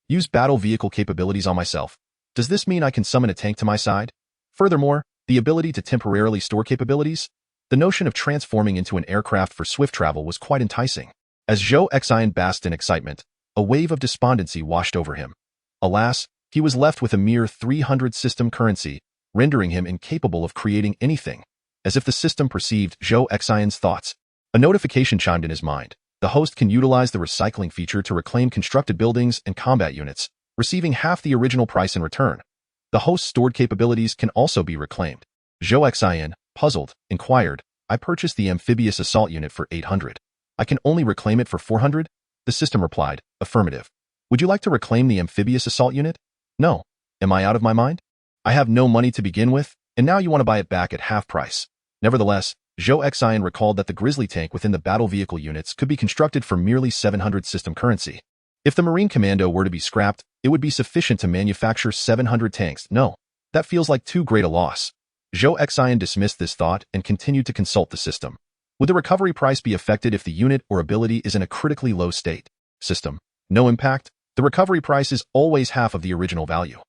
[SPEAKER 2] Use battle vehicle capabilities on myself? Does this mean I can summon a tank to my side? Furthermore, the ability to temporarily store capabilities? The notion of transforming into an aircraft for swift travel was quite enticing. As Zhou Xion basked in excitement, a wave of despondency washed over him. Alas, he was left with a mere 300 system currency, rendering him incapable of creating anything. As if the system perceived Zhou Xion's thoughts, a notification chimed in his mind. The host can utilize the recycling feature to reclaim constructed buildings and combat units, receiving half the original price in return. The host's stored capabilities can also be reclaimed. Zhou Xion, puzzled, inquired, "I purchased the amphibious assault unit for 800. I can only reclaim it for 400? The system replied, "Affirmative. Would you like to reclaim the amphibious assault unit?" "No. Am I out of my mind? I have no money to begin with, and now you want to buy it back at half price." Nevertheless, Zhou Xion recalled that the Grizzly tank within the battle vehicle units could be constructed for merely 700 system currency. If the Marine Commando were to be scrapped, it would be sufficient to manufacture 700 tanks. No, that feels like too great a loss. Zhou Xion dismissed this thought and continued to consult the system. Would the recovery price be affected if the unit or ability is in a critically low state? System. No impact. The recovery price is always half of the original value.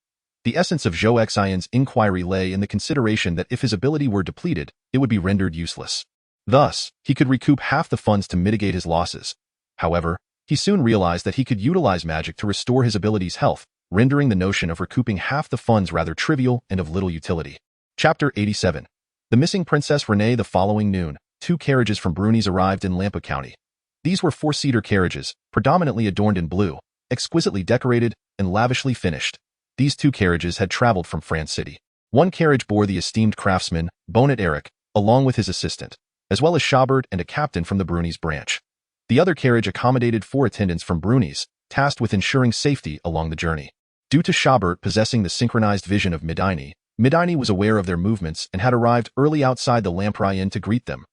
[SPEAKER 2] The essence of Zhou Xion's inquiry lay in the consideration that if his ability were depleted, it would be rendered useless. Thus, he could recoup half the funds to mitigate his losses. However, he soon realized that he could utilize magic to restore his ability's health, rendering the notion of recouping half the funds rather trivial and of little utility. Chapter 87. The missing Princess Renee. The following noon, 2 carriages from Bruni's arrived in Lampa County. These were 4-seater carriages, predominantly adorned in blue, exquisitely decorated, and lavishly finished. These 2 carriages had traveled from France City. One carriage bore the esteemed craftsman, Bonnet Eric, along with his assistant, as well as Schaubert and a captain from the Bruni's branch. The other carriage accommodated 4 attendants from Bruni's, tasked with ensuring safety along the journey. Due to Schaubert possessing the synchronized vision of Midini was aware of their movements and had arrived early outside the Lamprey Inn to greet them.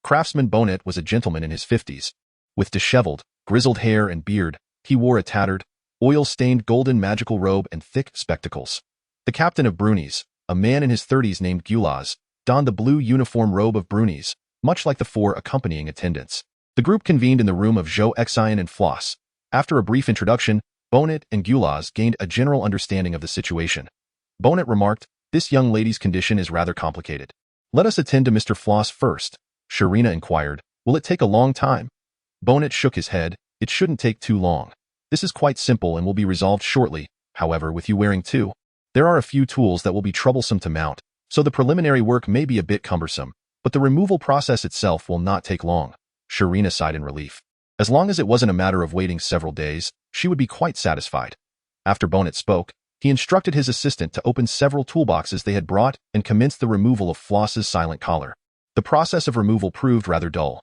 [SPEAKER 2] Craftsman Bonnet was a gentleman in his 50s. With disheveled, grizzled hair and beard, he wore a tattered, oil-stained golden magical robe and thick spectacles. The captain of Bruni's, a man in his 30s named Gulaz, donned the blue uniform robe of Bruni's, much like the 4 accompanying attendants. The group convened in the room of Zhou Xion and Floss. After a brief introduction, Bonnet and Gulaz gained a general understanding of the situation. Bonnet remarked, "This young lady's condition is rather complicated. Let us attend to Mr. Floss first." Sharina inquired, "Will it take a long time?" Bonnet shook his head. "It shouldn't take too long. This is quite simple and will be resolved shortly, however, with you wearing 2. There are a few tools that will be troublesome to mount, so the preliminary work may be a bit cumbersome, but the removal process itself will not take long. Sharina sighed in relief. As long as it wasn't a matter of waiting several days, she would be quite satisfied. After Bonnet spoke, he instructed his assistant to open several toolboxes they had brought and commence the removal of Floss's silent collar. The process of removal proved rather dull.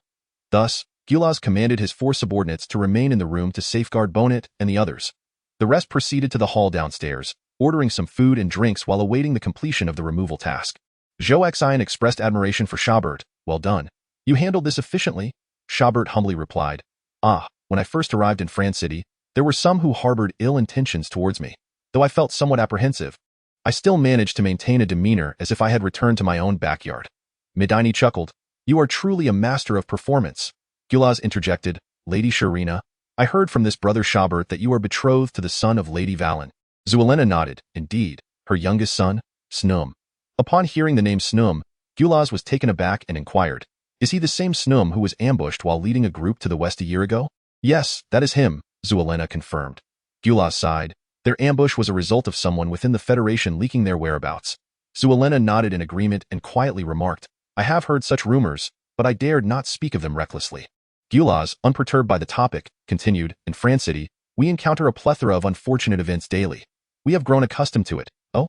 [SPEAKER 2] Thus, Gulaz commanded his 4 subordinates to remain in the room to safeguard Bonnet and the others. The rest proceeded to the hall downstairs, ordering some food and drinks while awaiting the completion of the removal task. Zhou Xin expressed admiration for Shabert. Well done. You handled this efficiently, Shabert humbly replied. When I first arrived in France City, there were some who harbored ill intentions towards me. Though I felt somewhat apprehensive, I still managed to maintain a demeanor as if I had returned to my own backyard. Medini chuckled. You are truly a master of performance. Gulaz interjected. Lady Sharina, I heard from this brother Shabert that you are betrothed to the son of Lady Valen. Zuelena nodded. Indeed, her youngest son, Snum. Upon hearing the name Snum, Gulaz was taken aback and inquired, is he the same Snum who was ambushed while leading a group to the west a year ago? Yes, that is him, Zuelena confirmed. Gulaz sighed. Their ambush was a result of someone within the Federation leaking their whereabouts. Zuelena nodded in agreement and quietly remarked, I have heard such rumors, but I dared not speak of them recklessly. Gulaz, unperturbed by the topic, continued, in France City, we encounter a plethora of unfortunate events daily. We have grown accustomed to it. Oh?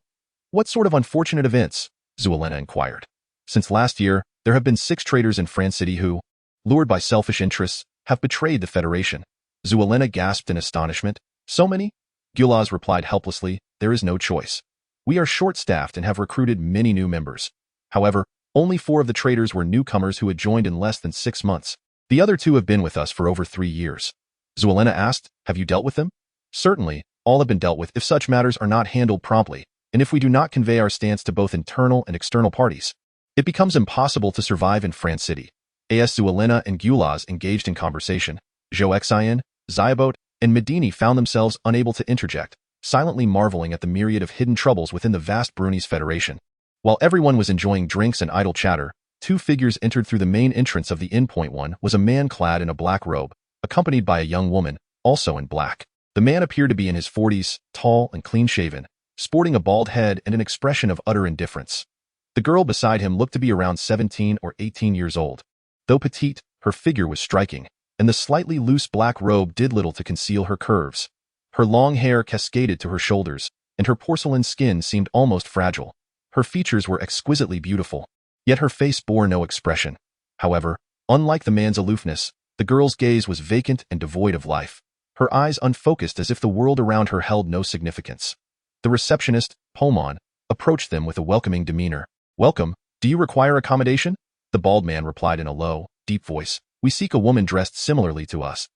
[SPEAKER 2] What sort of unfortunate events? Zuelena inquired. Since last year, there have been 6 traitors in France City who, lured by selfish interests, have betrayed the Federation. Zuelena gasped in astonishment. So many? Gulaz replied helplessly, there is no choice. We are short-staffed and have recruited many new members. However, only 4 of the traitors were newcomers who had joined in less than 6 months. The other 2 have been with us for over 3 years. Zuelena asked, have you dealt with them? Certainly, all have been dealt with if such matters are not handled promptly, and if we do not convey our stance to both internal and external parties. It becomes impossible to survive in France City. As Zuelena and Gulaz engaged in conversation, Zhou Xin, Zyabot, and Medini found themselves unable to interject, silently marveling at the myriad of hidden troubles within the vast Brunese Federation. While everyone was enjoying drinks and idle chatter, 2 figures entered through the main entrance of the inn. One was a man clad in a black robe, accompanied by a young woman, also in black. The man appeared to be in his 40s, tall and clean-shaven, sporting a bald head and an expression of utter indifference. The girl beside him looked to be around 17 or 18 years old. Though petite, her figure was striking, and the slightly loose black robe did little to conceal her curves. Her long hair cascaded to her shoulders, and her porcelain skin seemed almost fragile. Her features were exquisitely beautiful, yet her face bore no expression. However, unlike the man's aloofness, the girl's gaze was vacant and devoid of life, her eyes unfocused as if the world around her held no significance. The receptionist, Pomon, approached them with a welcoming demeanor. Welcome, do you require accommodation? The bald man replied in a low, deep voice. We seek a woman dressed similarly to us.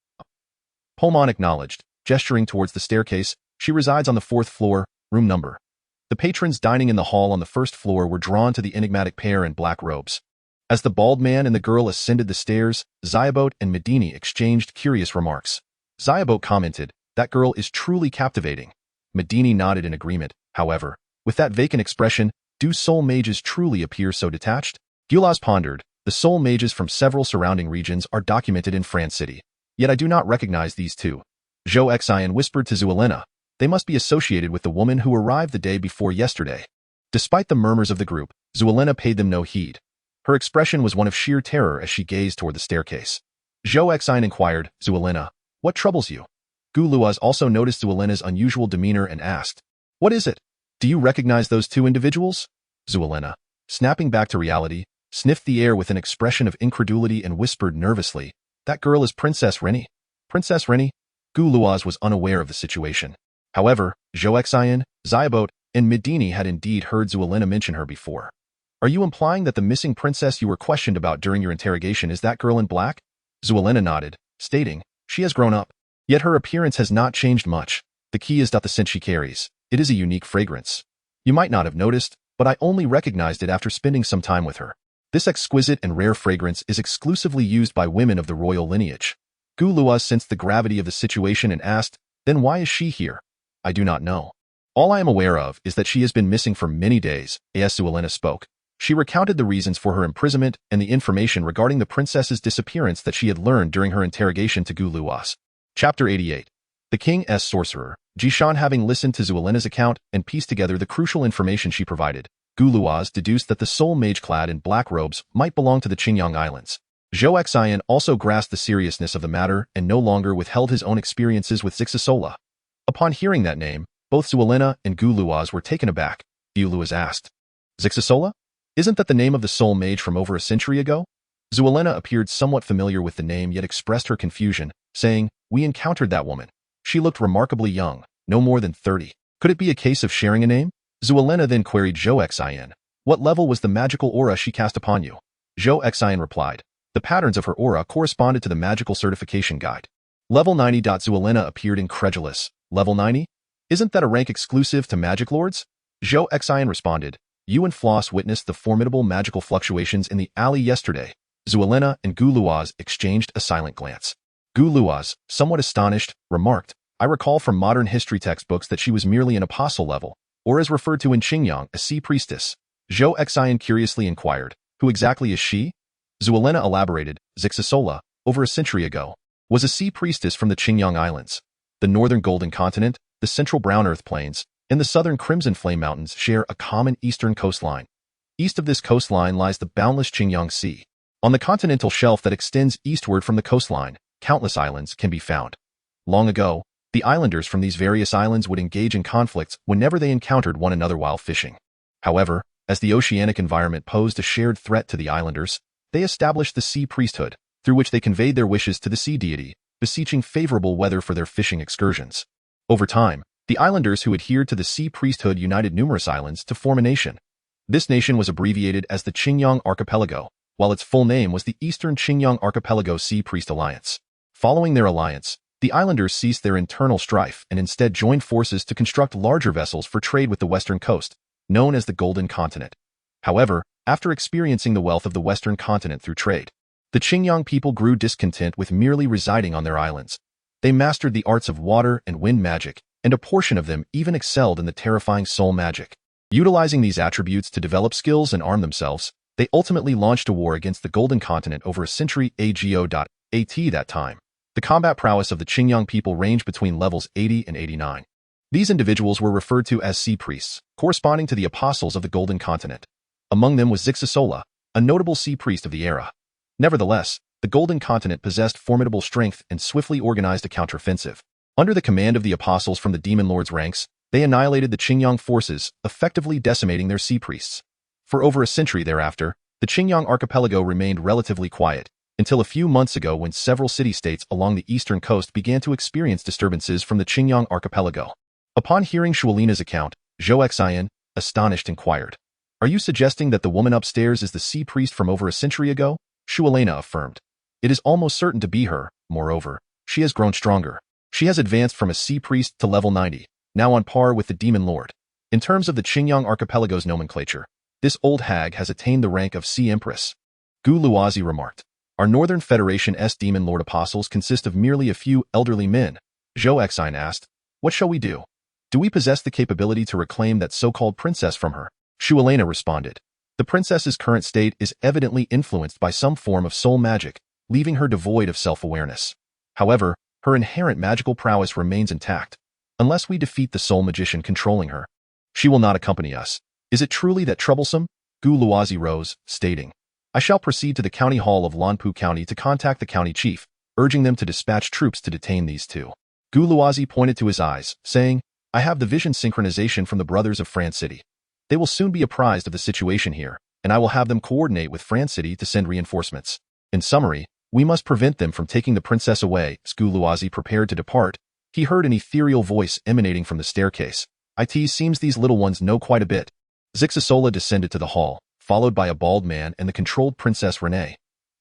[SPEAKER 2] Pomon acknowledged, gesturing towards the staircase. She resides on the 4th floor, room number. The patrons dining in the hall on the 1st floor were drawn to the enigmatic pair in black robes. As the bald man and the girl ascended the stairs, Zyabot and Medini exchanged curious remarks. Zyabot commented, that girl is truly captivating. Medini nodded in agreement. However, with that vacant expression, do soul mages truly appear so detached? Gulaz pondered. The soul mages from several surrounding regions are documented in France City. Yet I do not recognize these 2. Zhou Xin whispered to Zuelena. They must be associated with the woman who arrived the day before yesterday. Despite the murmurs of the group, Zuelena paid them no heed. Her expression was one of sheer terror as she gazed toward the staircase. Zhou Xin inquired, Zuelena, what troubles you? Gulaz also noticed Zuelena's unusual demeanor and asked, what is it? Do you recognize those 2 individuals? Zuelena, snapping back to reality, sniffed the air with an expression of incredulity and whispered nervously, that girl is Princess Rennie. Princess Rennie? Gulaz was unaware of the situation. However, Zhou Xin, Zyabot, and Medini had indeed heard Zuelena mention her before. Are you implying that the missing princess you were questioned about during your interrogation is that girl in black? Zuelena nodded, stating, she has grown up. Yet her appearance has not changed much. The key is the scent she carries. It is a unique fragrance. You might not have noticed, but I only recognized it after spending some time with her. This exquisite and rare fragrance is exclusively used by women of the royal lineage. Gulaz sensed the gravity of the situation and asked, then why is she here? I do not know. All I am aware of is that she has been missing for many days. As Zuelena spoke, she recounted the reasons for her imprisonment and the information regarding the princess's disappearance that she had learned during her interrogation to Gulaz. Chapter 88. The king's sorcerer, Jishan, having listened to Zuelena's account and pieced together the crucial information she provided, Guluaz deduced that the soul mage clad in black robes might belong to the Qingyang Islands. Zhou Xin also grasped the seriousness of the matter and no longer withheld his own experiences with Zixasola. Upon hearing that name, both Zuelena and Guluaz were taken aback. Guluaz asked, "Zixasola? Isn't that the name of the soul mage from over a century ago?" Zuelena appeared somewhat familiar with the name yet expressed her confusion, saying, "We encountered that woman. She looked remarkably young, no more than 30. Could it be a case of sharing a name?" Zuelena then queried Zhou Xin, "What level was the magical aura she cast upon you?" Zhou Xin replied, "The patterns of her aura corresponded to the magical certification guide." Level 90. Zuelena appeared incredulous. "Level 90? Isn't that a rank exclusive to magic lords?" Zhou Xin responded, "You and Floss witnessed the formidable magical fluctuations in the alley yesterday." Zuelena and Guluaz exchanged a silent glance. Guluaz, somewhat astonished, remarked, "I recall from modern history textbooks that she was merely an apostle level, or as referred to in Qingyang, a sea priestess." Zhou Xin curiously inquired, "Who exactly is she?" Zuelena elaborated, "Zixasola, over a century ago, was a sea priestess from the Qingyang Islands. The northern Golden Continent, the central Brown Earth Plains, and the southern Crimson Flame Mountains share a common eastern coastline. East of this coastline lies the boundless Qingyang Sea. On the continental shelf that extends eastward from the coastline, countless islands can be found. Long ago, the islanders from these various islands would engage in conflicts whenever they encountered one another while fishing. However, as the oceanic environment posed a shared threat to the islanders, they established the sea priesthood, through which they conveyed their wishes to the sea deity, beseeching favorable weather for their fishing excursions. Over time, the islanders who adhered to the sea priesthood united numerous islands to form a nation. This nation was abbreviated as the Qingyang Archipelago, while its full name was the Eastern Qingyang Archipelago Sea Priest Alliance. Following their alliance, the islanders ceased their internal strife and instead joined forces to construct larger vessels for trade with the western coast, known as the Golden Continent. However, after experiencing the wealth of the western continent through trade, the Qingyang people grew discontent with merely residing on their islands. They mastered the arts of water and wind magic, and a portion of them even excelled in the terrifying soul magic. Utilizing these attributes to develop skills and arm themselves, they ultimately launched a war against the Golden Continent over a century ago. At that time, the combat prowess of the Qingyang people ranged between levels 80 and 89. These individuals were referred to as sea priests, corresponding to the apostles of the Golden Continent. Among them was Zixasola, a notable sea priest of the era. Nevertheless, the Golden Continent possessed formidable strength and swiftly organized a counteroffensive. Under the command of the apostles from the Demon Lord's ranks, they annihilated the Qingyang forces, effectively decimating their sea priests. For over a century thereafter, the Qingyang archipelago remained relatively quiet, until a few months ago when several city-states along the eastern coast began to experience disturbances from the Qingyang archipelago. Upon hearing Shualena's account, Zhou Xin, astonished, inquired, "Are you suggesting that the woman upstairs is the sea priest from over a century ago?" Shualena affirmed, "It is almost certain to be her. Moreover, she has grown stronger. She has advanced from a sea priest to level 90, now on par with the Demon Lord. In terms of the Qingyang archipelago's nomenclature, this old hag has attained the rank of Sea Empress." Guluaz remarked, "Our Northern Federation's Demon Lord apostles consist of merely a few elderly men." Zhou Xin asked, "What shall we do? Do we possess the capability to reclaim that so-called princess from her?" Shualena responded, "The princess's current state is evidently influenced by some form of soul magic, leaving her devoid of self-awareness. However, her inherent magical prowess remains intact. Unless we defeat the soul magician controlling her, she will not accompany us. Is it truly that troublesome?" Guluaz rose, stating, "I shall proceed to the county hall of Lanpu County to contact the county chief, urging them to dispatch troops to detain these two." Guluaz pointed to his eyes, saying, "I have the vision synchronization from the brothers of France City. They will soon be apprised of the situation here, and I will have them coordinate with France City to send reinforcements. In summary, we must prevent them from taking the princess away." As Guluaz prepared to depart, he heard an ethereal voice emanating from the staircase. "It seems these little ones know quite a bit." Zixasola descended to the hall, followed by a bald man and the controlled Princess Renee.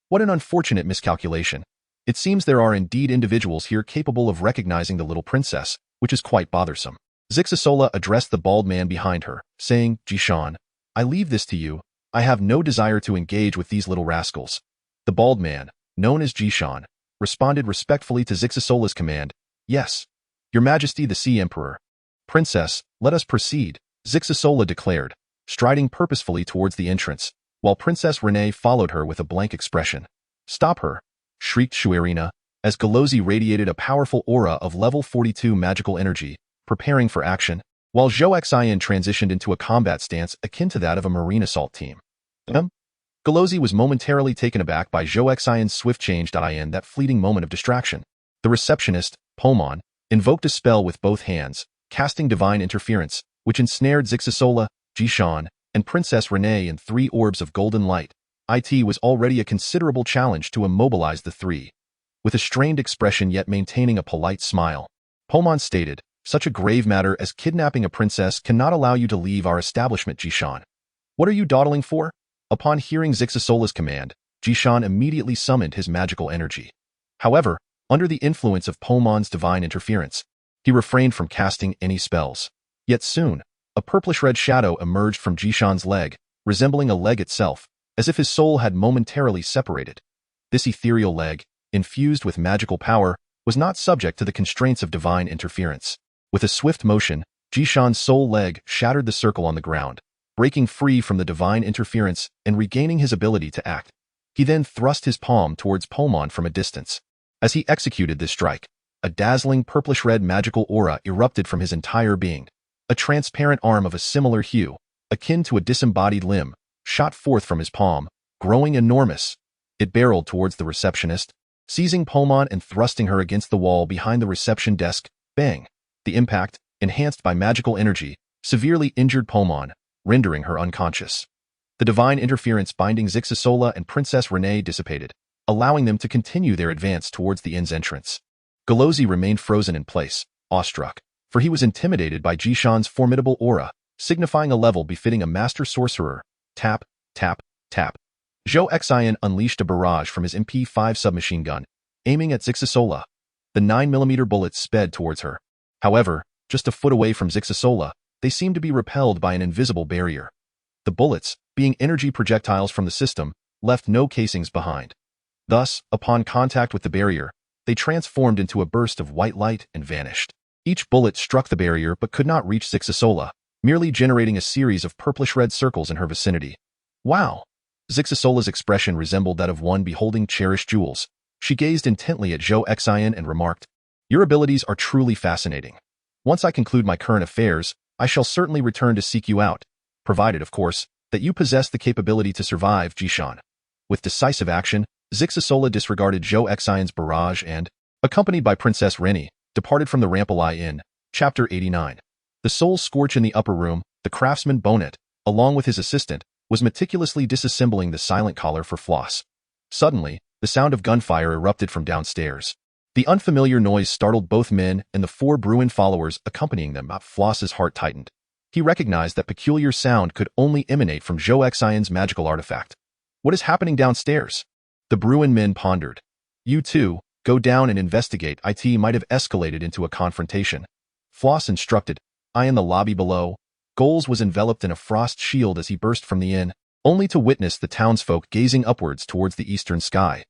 [SPEAKER 2] "What an unfortunate miscalculation. It seems there are indeed individuals here capable of recognizing the little princess, which is quite bothersome." Zixasola addressed the bald man behind her, saying, "Jishan, I leave this to you. I have no desire to engage with these little rascals." The bald man, known as Jishan, responded respectfully to Zixasola's command, "Yes, Your Majesty the Sea Emperor." "Princess, let us proceed," Zixasola declared, striding purposefully towards the entrance, while Princess Renee followed her with a blank expression. "Stop her," shrieked Shuarina, as Galozi radiated a powerful aura of level 42 magical energy, preparing for action, while Zhou Xin transitioned into a combat stance akin to that of a marine assault team. Galozi was momentarily taken aback by Zhou Xin's swift change. In that fleeting moment of distraction, the receptionist, Pomon, invoked a spell with both hands, casting divine interference, which ensnared Zixasola, Jishan, and Princess Renee in 3 orbs of golden light. It was already a considerable challenge to immobilize the three. With a strained expression yet maintaining a polite smile, Pomon stated, "Such a grave matter as kidnapping a princess cannot allow you to leave our establishment, Jishan. What are you dawdling for?" Upon hearing Zixasola's command, Jishan immediately summoned his magical energy. However, under the influence of Pomon's divine interference, he refrained from casting any spells. Yet soon, a purplish-red shadow emerged from Jishan's leg, resembling a leg itself, as if his soul had momentarily separated. This ethereal leg, infused with magical power, was not subject to the constraints of divine interference. With a swift motion, Jishan's soul leg shattered the circle on the ground, breaking free from the divine interference and regaining his ability to act. He then thrust his palm towards Pomon from a distance. As he executed this strike, a dazzling purplish-red magical aura erupted from his entire being. A transparent arm of a similar hue, akin to a disembodied limb, shot forth from his palm, growing enormous. It barreled towards the receptionist, seizing Pomon and thrusting her against the wall behind the reception desk. Bang! The impact, enhanced by magical energy, severely injured Pomon, rendering her unconscious. The divine interference binding Zixasola and Princess Renee dissipated, allowing them to continue their advance towards the inn's entrance. Galozi remained frozen in place, awestruck, for he was intimidated by Jishan's formidable aura, signifying a level befitting a master sorcerer. Tap, tap, tap. Zhou Xin unleashed a barrage from his MP5 submachine gun, aiming at Zixasola. The 9mm bullets sped towards her. However, just a foot away from Zixasola, they seemed to be repelled by an invisible barrier. The bullets, being energy projectiles from the system, left no casings behind. Thus, upon contact with the barrier, they transformed into a burst of white light and vanished. Each bullet struck the barrier but could not reach Zixasola, merely generating a series of purplish-red circles in her vicinity. Wow! Zixasola's expression resembled that of one beholding cherished jewels. She gazed intently at Zhou Xin and remarked, "Your abilities are truly fascinating. Once I conclude my current affairs, I shall certainly return to seek you out, provided, of course, that you possess the capability to survive, Jishan." With decisive action, Zixasola disregarded Zhou Xin's barrage and, accompanied by Princess Rennie, departed from the Rampalai Inn. Chapter 89. The soul scorch in the upper room, the craftsman Bonet, along with his assistant, was meticulously disassembling the silent collar for Floss. Suddenly, the sound of gunfire erupted from downstairs. The unfamiliar noise startled both men and the 4 Bruin followers accompanying them. Floss's heart tightened. He recognized that peculiar sound could only emanate from Zhou Xin's magical artifact. What is happening downstairs? The Bruin men pondered. You two, go down and investigate. It might have escalated into a confrontation. Floss instructed. I in the lobby below. Goals was enveloped in a frost shield as he burst from the inn, only to witness the townsfolk gazing upwards towards the eastern sky.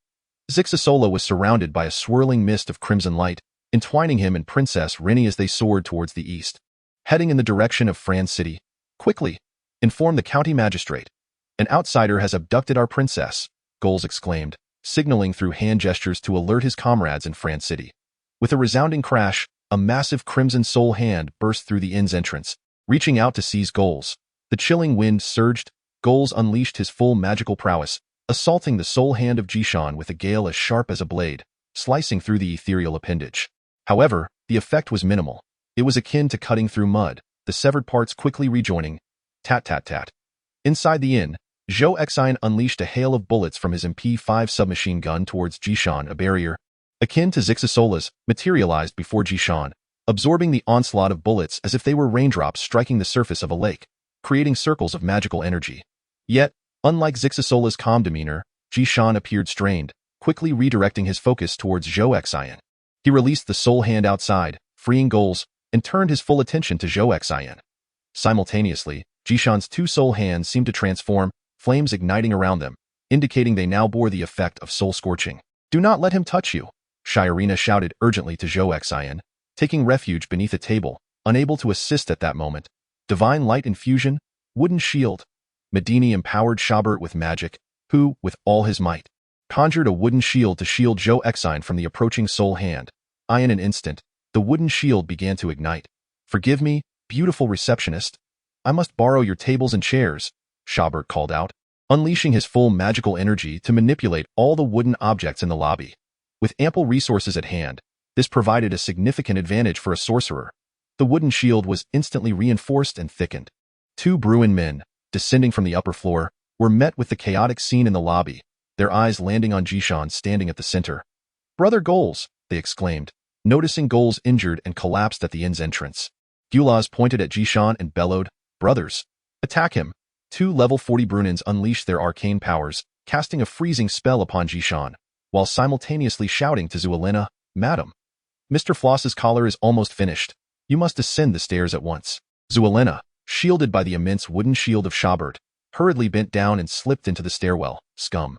[SPEAKER 2] Zixasola was surrounded by a swirling mist of crimson light, entwining him and Princess Rennie as they soared towards the east. Heading in the direction of Fran City. Quickly, inform the county magistrate. An outsider has abducted our princess, Goals exclaimed, signaling through hand gestures to alert his comrades in Fran City. With a resounding crash, a massive crimson soul hand burst through the inn's entrance, reaching out to seize Goals. The chilling wind surged. Goals unleashed his full magical prowess, assaulting the soul hand of Jishan with a gale as sharp as a blade, slicing through the ethereal appendage. However, the effect was minimal. It was akin to cutting through mud, the severed parts quickly rejoining. Tat-tat-tat. Inside the inn, Zhou Xin unleashed a hail of bullets from his MP5 submachine gun towards Jishan. A barrier, akin to Zixasola's, materialized before Jishan, absorbing the onslaught of bullets as if they were raindrops striking the surface of a lake, creating circles of magical energy. Yet, unlike Zixasola's calm demeanor, Jishan appeared strained, quickly redirecting his focus towards Zhou Xin. He released the soul hand outside, freeing Goals, and turned his full attention to Zhou Xin. Simultaneously, Jishan's 2 soul hands seemed to transform, flames igniting around them, indicating they now bore the effect of soul scorching. Do not let him touch you, Shirina shouted urgently to Zhou Xin, taking refuge beneath a table, unable to assist at that moment. Divine light infusion, wooden shield. Medini empowered Shabert with magic, who, with all his might, conjured a wooden shield to shield Zhou Xin from the approaching soul hand. In an instant, the wooden shield began to ignite. "Forgive me, beautiful receptionist. I must borrow your tables and chairs," Schaubert called out, unleashing his full magical energy to manipulate all the wooden objects in the lobby. With ample resources at hand, this provided a significant advantage for a sorcerer. The wooden shield was instantly reinforced and thickened. Two Bruin men, descending from the upper floor, were met with the chaotic scene in the lobby, their eyes landing on Zhishan standing at the center. "Brother Goals," they exclaimed, noticing Goals injured and collapsed at the inn's entrance. Gulaz pointed at Zhishan and bellowed, "Brothers, attack him." Two level 40 Brunins unleashed their arcane powers, casting a freezing spell upon Zhishan, while simultaneously shouting to Zuelina, "Madam, Mr. Floss's collar is almost finished. You must ascend the stairs at once." Zuelina, shielded by the immense wooden shield of Schaubert, hurriedly bent down and slipped into the stairwell. Scum.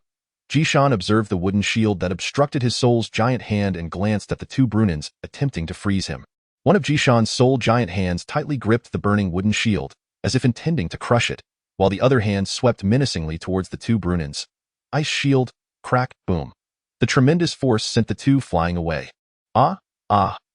[SPEAKER 2] Zhishan observed the wooden shield that obstructed his soul's giant hand and glanced at the two Brunins, attempting to freeze him. One of Zhishan's soul giant hands tightly gripped the burning wooden shield, as if intending to crush it, while the other hand swept menacingly towards the two Brunins. Ice shield, crack, boom. The tremendous force sent the two flying away.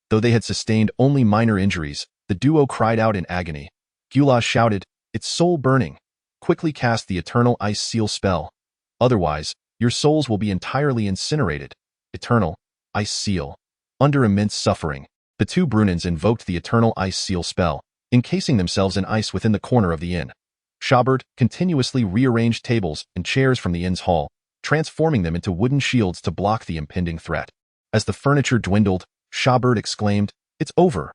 [SPEAKER 2] Though they had sustained only minor injuries, the duo cried out in agony. Gulaz shouted, "It's soul burning. Quickly cast the eternal ice seal spell. Otherwise, your souls will be entirely incinerated." Eternal ice seal. Under immense suffering, the two Brunins invoked the eternal ice seal spell, encasing themselves in ice within the corner of the inn. Schaubert continuously rearranged tables and chairs from the inn's hall, transforming them into wooden shields to block the impending threat. As the furniture dwindled, Schaubert exclaimed, "It's over.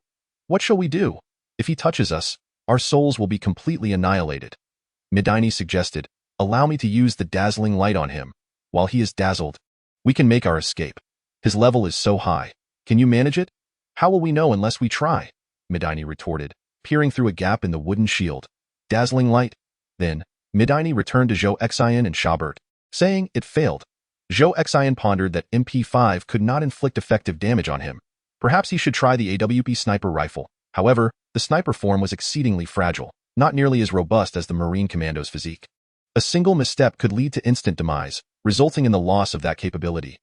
[SPEAKER 2] What shall we do? If he touches us, our souls will be completely annihilated." Medini suggested, "Allow me to use the dazzling light on him. While he is dazzled, we can make our escape. His level is so high. Can you manage it?" "How will we know unless we try?" Medini retorted, peering through a gap in the wooden shield. "Dazzling light?" Then, Medini returned to Zhou Xin and Schaubert, saying it failed. Zhou Xin pondered that MP5 could not inflict effective damage on him. Perhaps he should try the AWP sniper rifle. However, the sniper form was exceedingly fragile, not nearly as robust as the Marine Commando's physique. A single misstep could lead to instant demise, resulting in the loss of that capability.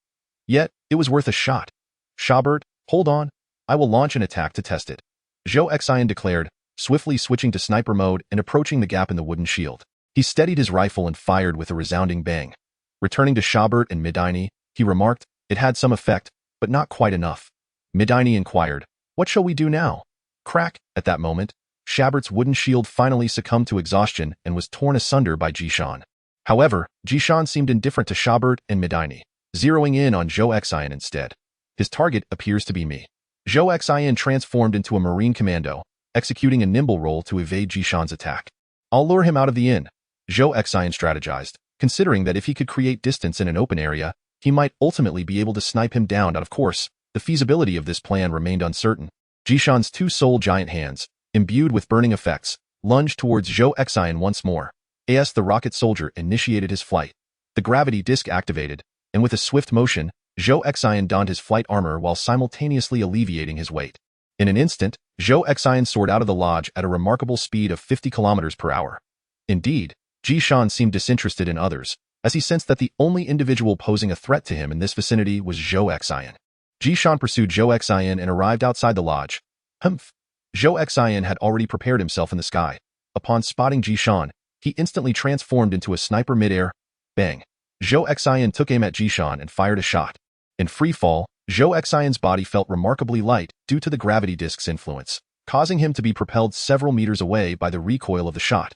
[SPEAKER 2] Yet, it was worth a shot. "Schaubert, hold on. I will launch an attack to test it," Zhou Xin declared, swiftly switching to sniper mode and approaching the gap in the wooden shield. He steadied his rifle and fired with a resounding bang. Returning to Schaubert and Medini, he remarked, "It had some effect, but not quite enough." Medini inquired, "What shall we do now?" Crack! At that moment, Schaubert's wooden shield finally succumbed to exhaustion and was torn asunder by Zhishan. However, Zhishan seemed indifferent to Schaubert and Medini, zeroing in on Zhou Xin instead. "His target appears to be me." Zhou Xin transformed into a Marine Commando, executing a nimble roll to evade Zhishan's attack. "I'll lure him out of the inn," Zhou Xin strategized, considering that if he could create distance in an open area, he might ultimately be able to snipe him down. Of course, the feasibility of this plan remained uncertain. Zhishan's two soul giant hands, imbued with burning effects, lunged towards Zhou Xin once more. As the rocket soldier initiated his flight, the gravity disc activated, and with a swift motion, Zhou Xin donned his flight armor while simultaneously alleviating his weight. In an instant, Zhou Xin soared out of the lodge at a remarkable speed of 50 kilometers per hour. Indeed, Zhishan seemed disinterested in others, as he sensed that the only individual posing a threat to him in this vicinity was Zhou Xin. Zhishan pursued Zhou Xin and arrived outside the lodge. Humph! Zhou Xin had already prepared himself in the sky. Upon spotting Zhishan, he instantly transformed into a sniper midair. Bang! Zhou Xin took aim at Zhishan and fired a shot. In free fall, Zhou Xion's body felt remarkably light due to the gravity disk's influence, causing him to be propelled several meters away by the recoil of the shot.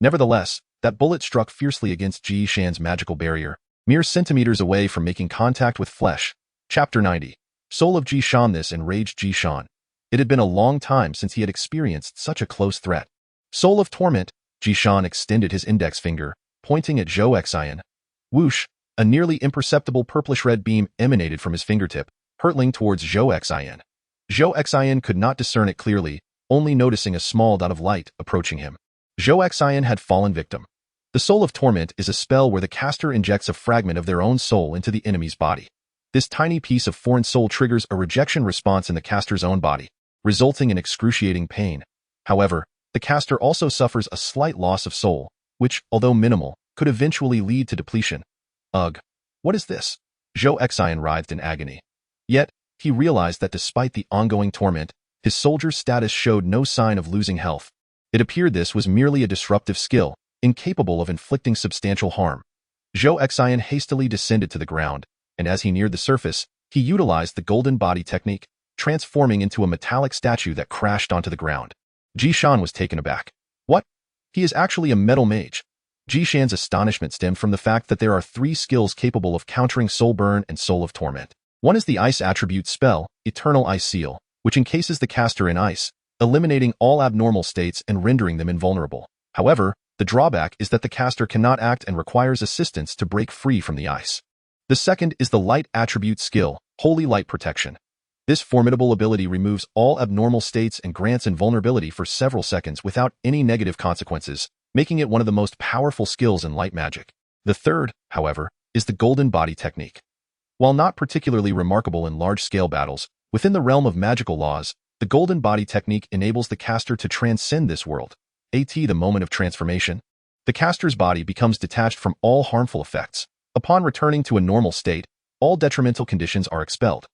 [SPEAKER 2] Nevertheless, that bullet struck fiercely against Zhishan's magical barrier, mere centimeters away from making contact with flesh. Chapter 90. Soul of Zhishan. This enraged Zhishan. It had been a long time since he had experienced such a close threat. Soul of Torment. Zhishan extended his index finger, pointing at Zhou Xian. Whoosh! A nearly imperceptible purplish-red beam emanated from his fingertip, hurtling towards Zhou Xian. Zhou Xian could not discern it clearly, only noticing a small dot of light approaching him. Zhou Xian had fallen victim. The Soul of Torment is a spell where the caster injects a fragment of their own soul into the enemy's body. This tiny piece of foreign soul triggers a rejection response in the caster's own body, resulting in excruciating pain. However, the caster also suffers a slight loss of soul, which, although minimal, could eventually lead to depletion. Ugh. What is this? Zhou Xin writhed in agony. Yet, he realized that despite the ongoing torment, his soldier's status showed no sign of losing health. It appeared this was merely a disruptive skill, incapable of inflicting substantial harm. Zhou Xin hastily descended to the ground, and as he neared the surface, he utilized the golden body technique, transforming into a metallic statue that crashed onto the ground. Jishan was taken aback. What? He is actually a metal mage. Jishan's astonishment stemmed from the fact that there are 3 skills capable of countering Soul Burn and Soul of Torment. One is the ice attribute spell, Eternal Ice Seal, which encases the caster in ice, eliminating all abnormal states and rendering them invulnerable. However, the drawback is that the caster cannot act and requires assistance to break free from the ice. The second is the light attribute skill, Holy Light Protection. This formidable ability removes all abnormal states and grants invulnerability for several seconds without any negative consequences, making it one of the most powerful skills in light magic. The third, however, is the golden body technique. While not particularly remarkable in large-scale battles, within the realm of magical laws, the golden body technique enables the caster to transcend this world. The moment of transformation. The caster's body becomes detached from all harmful effects. Upon returning to a normal state, all detrimental conditions are expelled.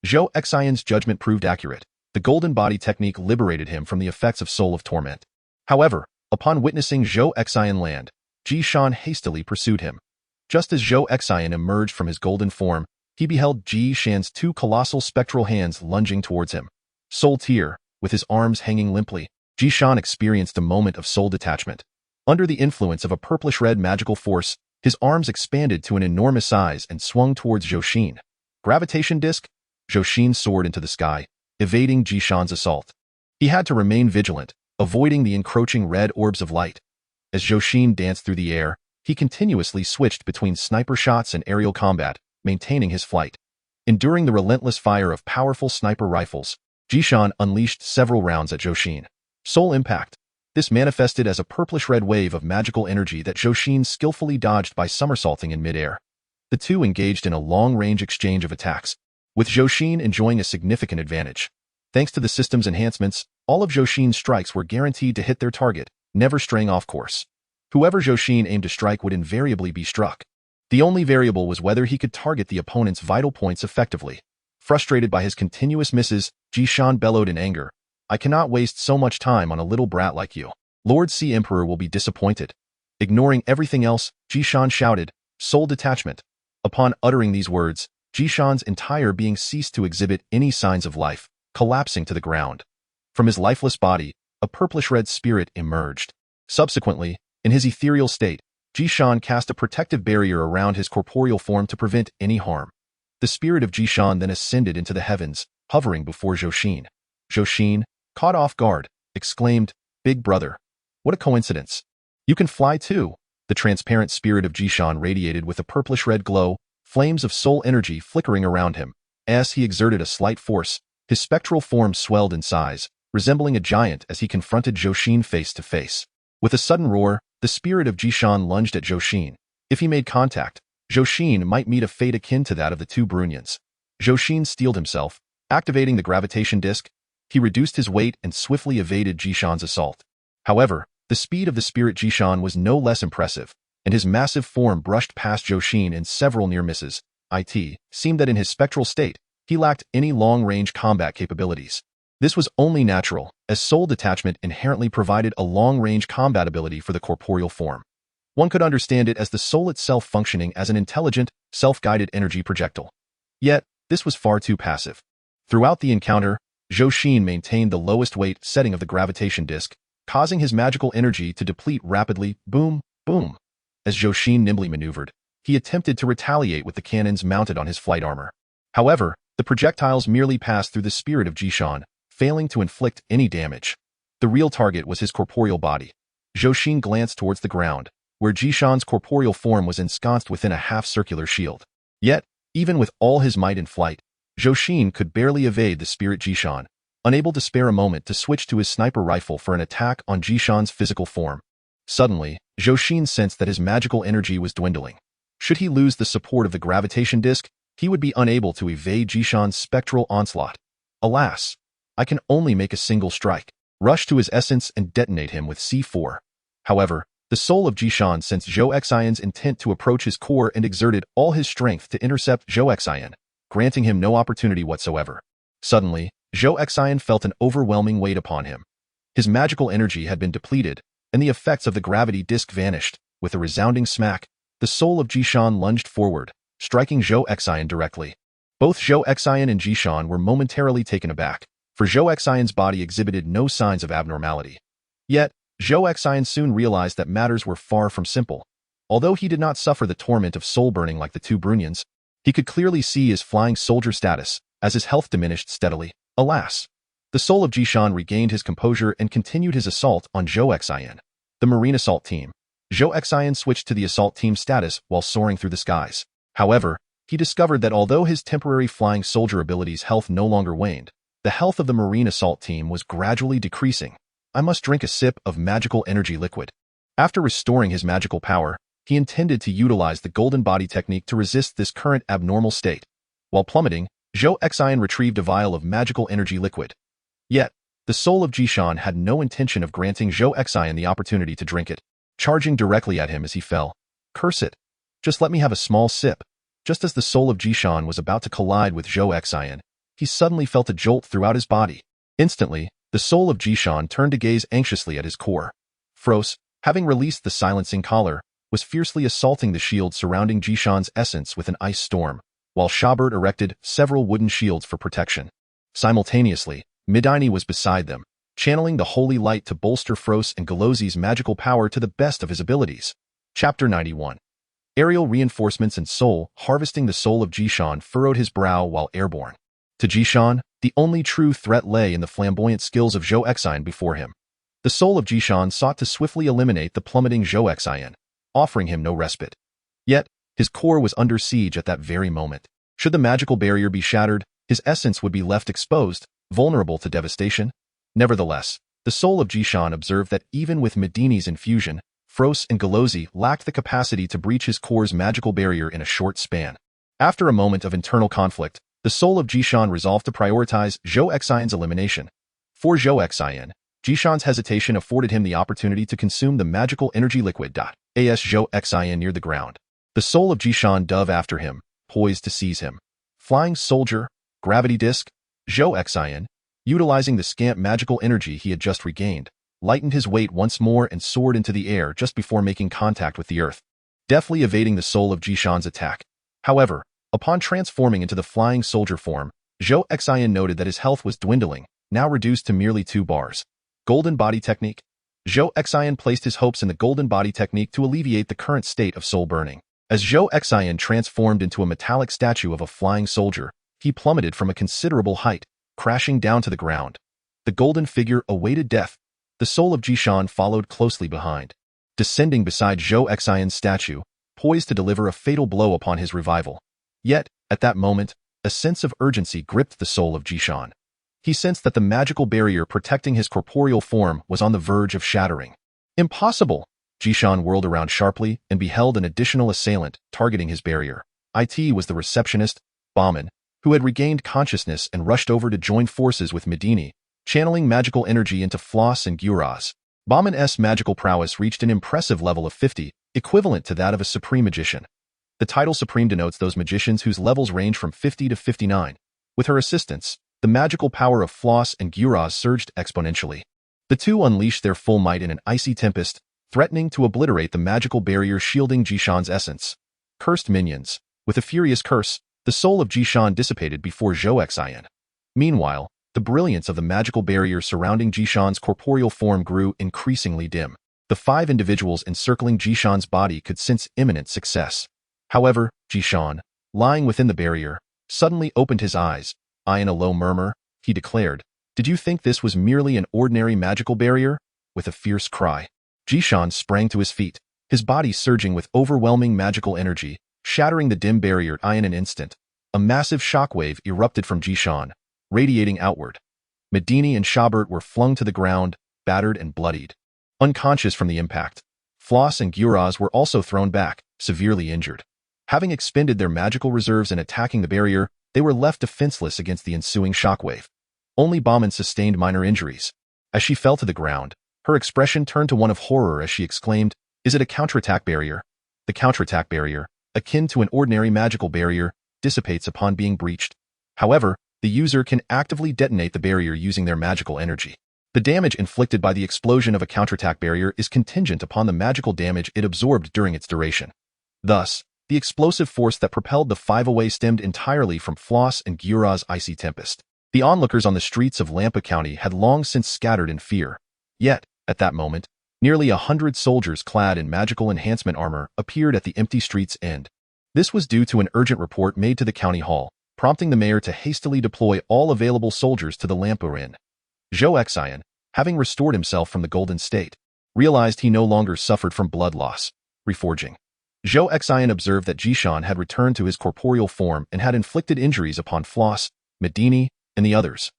[SPEAKER 2] Zhou Xin's judgment proved accurate. The golden body technique liberated him from the effects of Soul of Torment. However, upon witnessing Zhou Xin land, Jishan hastily pursued him. Just as Zhou Xin emerged from his golden form, he beheld Jishan's 2 colossal spectral hands lunging towards him. Soul Tear, with his arms hanging limply, Jishan experienced a moment of soul detachment. Under the influence of a purplish-red magical force, his arms expanded to an enormous size and swung towards Zhou Xin. Gravitation disc? Zhou Xin soared into the sky, evading Jishan's assault. He had to remain vigilant, avoiding the encroaching red orbs of light. As Zhou Xin danced through the air, he continuously switched between sniper shots and aerial combat, maintaining his flight. Enduring the relentless fire of powerful sniper rifles, Jishan unleashed several rounds at Zhou Xin. Soul Impact. This manifested as a purplish-red wave of magical energy that Zhou Xin skillfully dodged by somersaulting in midair. The two engaged in a long-range exchange of attacks, with Zhou Xin enjoying a significant advantage. Thanks to the system's enhancements, all of Zhou Xin's strikes were guaranteed to hit their target, never straying off course. Whoever Zhou Xin aimed to strike would invariably be struck. The only variable was whether he could target the opponent's vital points effectively. Frustrated by his continuous misses, Jishan bellowed in anger, "I cannot waste so much time on a little brat like you. Lord Sea Emperor will be disappointed." Ignoring everything else, Jishan shouted, "Soul detachment." Upon uttering these words, Jishan's entire being ceased to exhibit any signs of life, collapsing to the ground. From his lifeless body, a purplish-red spirit emerged. Subsequently, in his ethereal state, Jishan cast a protective barrier around his corporeal form to prevent any harm. The spirit of Jishan then ascended into the heavens, hovering before Zhou Xin. Zhou Xin, caught off guard, exclaimed, "Big brother. What a coincidence. You can fly too." The transparent spirit of Jishan radiated with a purplish-red glow, flames of soul energy flickering around him. As he exerted a slight force, his spectral form swelled in size, resembling a giant as he confronted Zhou Xin face to face. With a sudden roar, the spirit of Jishan lunged at Zhou Xin. If he made contact, Zhou Xin might meet a fate akin to that of the two Brunians. Zhou Xin steeled himself, activating the gravitation disc. He reduced his weight and swiftly evaded Jishan's assault. However, the speed of the spirit Jishan was no less impressive, and his massive form brushed past Zhou Xin in several near misses. It seemed that in his spectral state, he lacked any long-range combat capabilities. This was only natural, as soul detachment inherently provided a long-range combat ability for the corporeal form. One could understand it as the soul itself functioning as an intelligent, self-guided energy projectile. Yet, this was far too passive. Throughout the encounter, Zhou Xin maintained the lowest weight setting of the gravitation disc, causing his magical energy to deplete rapidly. Boom, boom. As Zhou Xin nimbly maneuvered, he attempted to retaliate with the cannons mounted on his flight armor. However, the projectiles merely passed through the spirit of Jishan, failing to inflict any damage. The real target was his corporeal body. Zhou Xin glanced towards the ground, where Jishan's corporeal form was ensconced within a half-circular shield. Yet, even with all his might in flight, Zhou Xin could barely evade the spirit Jishan, unable to spare a moment to switch to his sniper rifle for an attack on Jishan's physical form. Suddenly, Zhou Xin sensed that his magical energy was dwindling. Should he lose the support of the gravitation disc, he would be unable to evade Jishan's spectral onslaught. Alas, I can only make a single strike. Rush to his essence and detonate him with C4. However, The soul of Jishan sensed Zhou Xian's intent to approach his core and exerted all his strength to intercept Zhou Xian, granting him no opportunity whatsoever. Suddenly, Zhou Xian felt an overwhelming weight upon him. His magical energy had been depleted, and the effects of the gravity disk vanished. With a resounding smack, the soul of Jishan lunged forward, striking Zhou Xian directly. Both Zhou Xian and Jishan were momentarily taken aback, for Zhou Xian's body exhibited no signs of abnormality. Yet, Zhou Xian soon realized that matters were far from simple. Although he did not suffer the torment of soul burning like the two Brunians, he could clearly see his flying soldier status as his health diminished steadily. Alas! The soul of Jishan regained his composure and continued his assault on Zhou Xian. The Marine Assault Team. Zhou Xian switched to the assault team status while soaring through the skies. However, he discovered that although his temporary flying soldier abilities' health no longer waned, the health of the Marine Assault Team was gradually decreasing. I must drink a sip of magical energy liquid. After restoring his magical power, he intended to utilize the golden body technique to resist this current abnormal state. While plummeting, Zhou Xian retrieved a vial of magical energy liquid. Yet, the soul of Jishan had no intention of granting Zhou Xian the opportunity to drink it, charging directly at him as he fell. Curse it! Just let me have a small sip. Just as the soul of Jishan was about to collide with Zhou Xian, he suddenly felt a jolt throughout his body. Instantly, the soul of Jishan turned to gaze anxiously at his core. Fros, having released the silencing collar, was fiercely assaulting the shield surrounding Jishan's essence with an ice storm, while Shabert erected several wooden shields for protection. Simultaneously, Midini was beside them, channeling the holy light to bolster Fros and Galozzi's magical power to the best of his abilities. Chapter 91. Aerial reinforcements and soul harvesting. The soul of Jishan furrowed his brow while airborne. To Jishan, the only true threat lay in the flamboyant skills of Zhou Xian before him. The soul of Jishan sought to swiftly eliminate the plummeting Zhou Xian, offering him no respite. Yet, his core was under siege at that very moment. Should the magical barrier be shattered, his essence would be left exposed, vulnerable to devastation. Nevertheless, the soul of Jishan observed that even with Midini's infusion, Fros and Galozzi lacked the capacity to breach his core's magical barrier in a short span. After a moment of internal conflict, the soul of Jishan resolved to prioritize Zhou Xian's elimination. For Zhou Xian, Jishan's hesitation afforded him the opportunity to consume the magical energy liquid. As Zhou Xian neared the ground, the soul of Jishan dove after him, poised to seize him. Flying soldier, gravity disc, Zhou Xian, utilizing the scant magical energy he had just regained, lightened his weight once more and soared into the air just before making contact with the earth, deftly evading the soul of Jishan's attack. However, upon transforming into the flying soldier form, Zhou Xian noted that his health was dwindling, now reduced to merely 2 bars. Golden body technique. Zhou Xian placed his hopes in the golden body technique to alleviate the current state of soul burning. As Zhou Xian transformed into a metallic statue of a flying soldier, he plummeted from a considerable height, crashing down to the ground. The golden figure awaited death. The soul of Jishan followed closely behind, descending beside Zhou Xian's statue, poised to deliver a fatal blow upon his revival. Yet, at that moment, a sense of urgency gripped the soul of Jishan. He sensed that the magical barrier protecting his corporeal form was on the verge of shattering. Impossible! Jishan whirled around sharply and beheld an additional assailant targeting his barrier. It was the receptionist, Bauman, who had regained consciousness and rushed over to join forces with Midini, channeling magical energy into Floss and Guraz. Bauman's magical prowess reached an impressive level of 50, equivalent to that of a supreme magician. The title supreme denotes those magicians whose levels range from 50 to 59. With her assistance, the magical power of Floss and Guraz surged exponentially. The two unleashed their full might in an icy tempest, threatening to obliterate the magical barrier shielding Jishan's essence. Cursed minions. With a furious curse, the soul of Jishan dissipated before Zhou Xian. Meanwhile, the brilliance of the magical barrier surrounding Jishan's corporeal form grew increasingly dim. The 5 individuals encircling Jishan's body could sense imminent success. However, Jishan, lying within the barrier, suddenly opened his eyes. In a low murmur, he declared, "Did you think this was merely an ordinary magical barrier?" With a fierce cry, Jishan sprang to his feet, his body surging with overwhelming magical energy, shattering the dim barrier in an instant. A massive shockwave erupted from Jishan, radiating outward. Midini and Shabert were flung to the ground, battered and bloodied. Unconscious from the impact, Floss and Guraz were also thrown back, severely injured. Having expended their magical reserves in attacking the barrier, they were left defenseless against the ensuing shockwave. Only Bauman sustained minor injuries. As she fell to the ground, her expression turned to one of horror as she exclaimed, Is it a counterattack barrier? The counterattack barrier, akin to an ordinary magical barrier, dissipates upon being breached. However, the user can actively detonate the barrier using their magical energy. The damage inflicted by the explosion of a counterattack barrier is contingent upon the magical damage it absorbed during its duration. Thus, the explosive force that propelled the five away stemmed entirely from Floss and Gyura's icy tempest. The onlookers on the streets of Lampa County had long since scattered in fear. Yet, at that moment, nearly 100 soldiers clad in magical enhancement armor appeared at the empty street's end. This was due to an urgent report made to the county hall, prompting the mayor to hastily deploy all available soldiers to the Lampa Inn. Zhou Xin, having restored himself from the Golden State, realized he no longer suffered from blood loss, reforging. Zhou Xin observed that Jishan had returned to his corporeal form and had inflicted injuries upon Floss, Medini, and the others.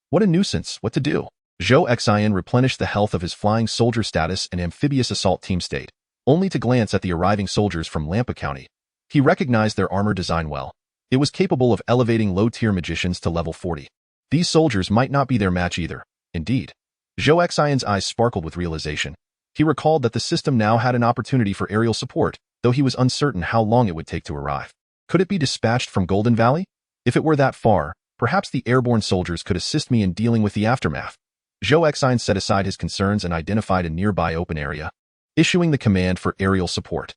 [SPEAKER 2] What a nuisance, what to do? Zhou Xin replenished the health of his flying soldier status and amphibious assault team state, only to glance at the arriving soldiers from Lampa County. He recognized their armor design well. It was capable of elevating low-tier magicians to level 40. These soldiers might not be their match either. Indeed. Zhou Xion's eyes sparkled with realization. He recalled that the system now had an opportunity for aerial support, though he was uncertain how long it would take to arrive. Could it be dispatched from Golden Valley? If it were that far, perhaps the airborne soldiers could assist me in dealing with the aftermath. Zhou Xin set aside his concerns and identified a nearby open area, issuing the command for aerial support.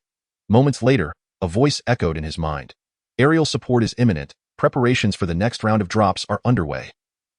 [SPEAKER 2] Moments later, a voice echoed in his mind. Aerial support is imminent. Preparations for the next round of drops are underway.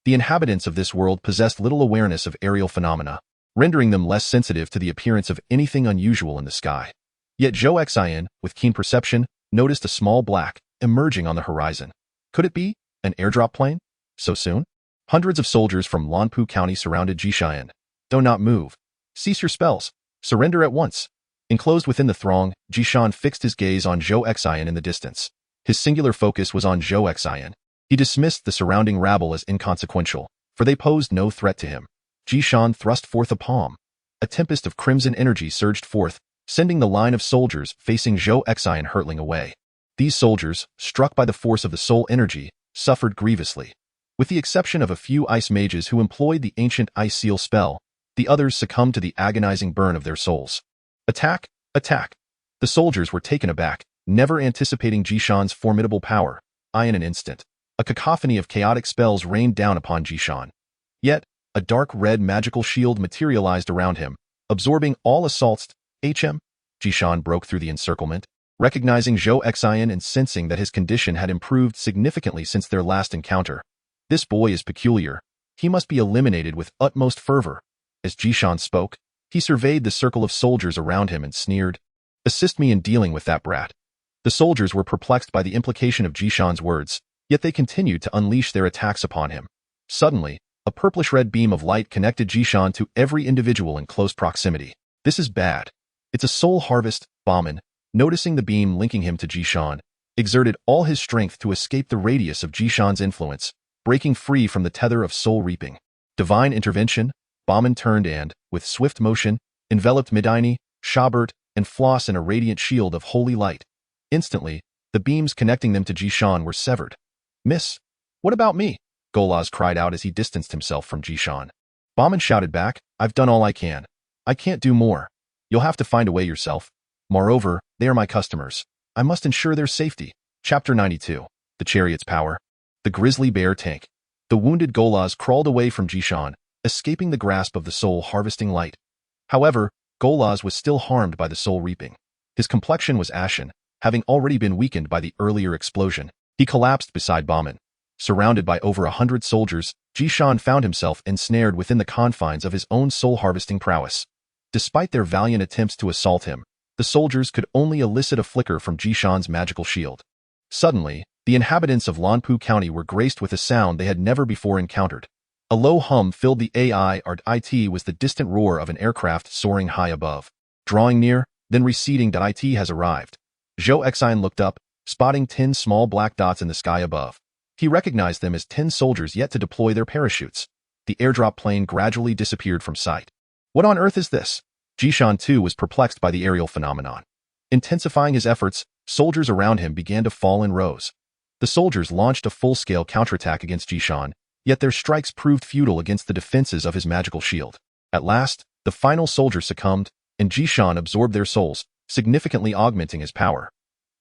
[SPEAKER 2] The inhabitants of this world possessed little awareness of aerial phenomena, rendering them less sensitive to the appearance of anything unusual in the sky. Yet Zhou Xian, with keen perception, noticed a small black emerging on the horizon. Could it be an airdrop plane? So soon? Hundreds of soldiers from Lanpu County surrounded Jishan. Do not move. Cease your spells. Surrender at once. Enclosed within the throng, Jishan fixed his gaze on Zhou Xian in the distance. His singular focus was on Zhou Xian. He dismissed the surrounding rabble as inconsequential, for they posed no threat to him. Jishan thrust forth a palm. A tempest of crimson energy surged forth, sending the line of soldiers facing Zhou Xian hurtling away. These soldiers, struck by the force of the soul energy, suffered grievously. With the exception of a few ice mages who employed the ancient ice seal spell, the others succumbed to the agonizing burn of their souls. Attack! Attack! The soldiers were taken aback, never anticipating Jishan's formidable power. In an instant, a cacophony of chaotic spells rained down upon Jishan. Yet, a dark red magical shield materialized around him, absorbing all assaults. Jishan broke through the encirclement, recognizing Zhou Xian and sensing that his condition had improved significantly since their last encounter. This boy is peculiar. He must be eliminated with utmost fervor. As Jishan spoke, he surveyed the circle of soldiers around him and sneered. Assist me in dealing with that brat. The soldiers were perplexed by the implication of Jishan's words, yet they continued to unleash their attacks upon him. Suddenly, a purplish-red beam of light connected Jishan to every individual in close proximity. This is bad. It's a soul harvest. Bauman, noticing the beam linking him to Jishan, exerted all his strength to escape the radius of Jishan's influence, breaking free from the tether of soul reaping. Divine intervention. Bauman turned and, with swift motion, enveloped Medini, Shabert, and Floss in a radiant shield of holy light. Instantly, the beams connecting them to Jishan were severed. Miss, what about me? Golaz cried out as he distanced himself from Jishan. Bauman shouted back, I've done all I can. I can't do more. You'll have to find a way yourself. Moreover, they are my customers. I must ensure their safety. Chapter 92. The Chariot's Power. The Grizzly Bear Tank. The wounded Golaz crawled away from Jishan, escaping the grasp of the soul-harvesting light. However, Golaz was still harmed by the soul reaping. His complexion was ashen, having already been weakened by the earlier explosion. He collapsed beside Bauman. Surrounded by over 100 soldiers, Jishan found himself ensnared within the confines of his own soul-harvesting prowess. Despite their valiant attempts to assault him, the soldiers could only elicit a flicker from Jishan's magical shield. Suddenly, the inhabitants of Lanpu County were graced with a sound they had never before encountered. A low hum filled the AI. It was the distant roar of an aircraft soaring high above. Drawing near, then receding. It has arrived. Zhou Xian looked up, spotting 10 small black dots in the sky above. He recognized them as 10 soldiers yet to deploy their parachutes. The airdrop plane gradually disappeared from sight. What on earth is this? Jishan too was perplexed by the aerial phenomenon. Intensifying his efforts, soldiers around him began to fall in rows. The soldiers launched a full-scale counterattack against Jishan, yet their strikes proved futile against the defenses of his magical shield. At last, the final soldier succumbed, and Jishan absorbed their souls, significantly augmenting his power.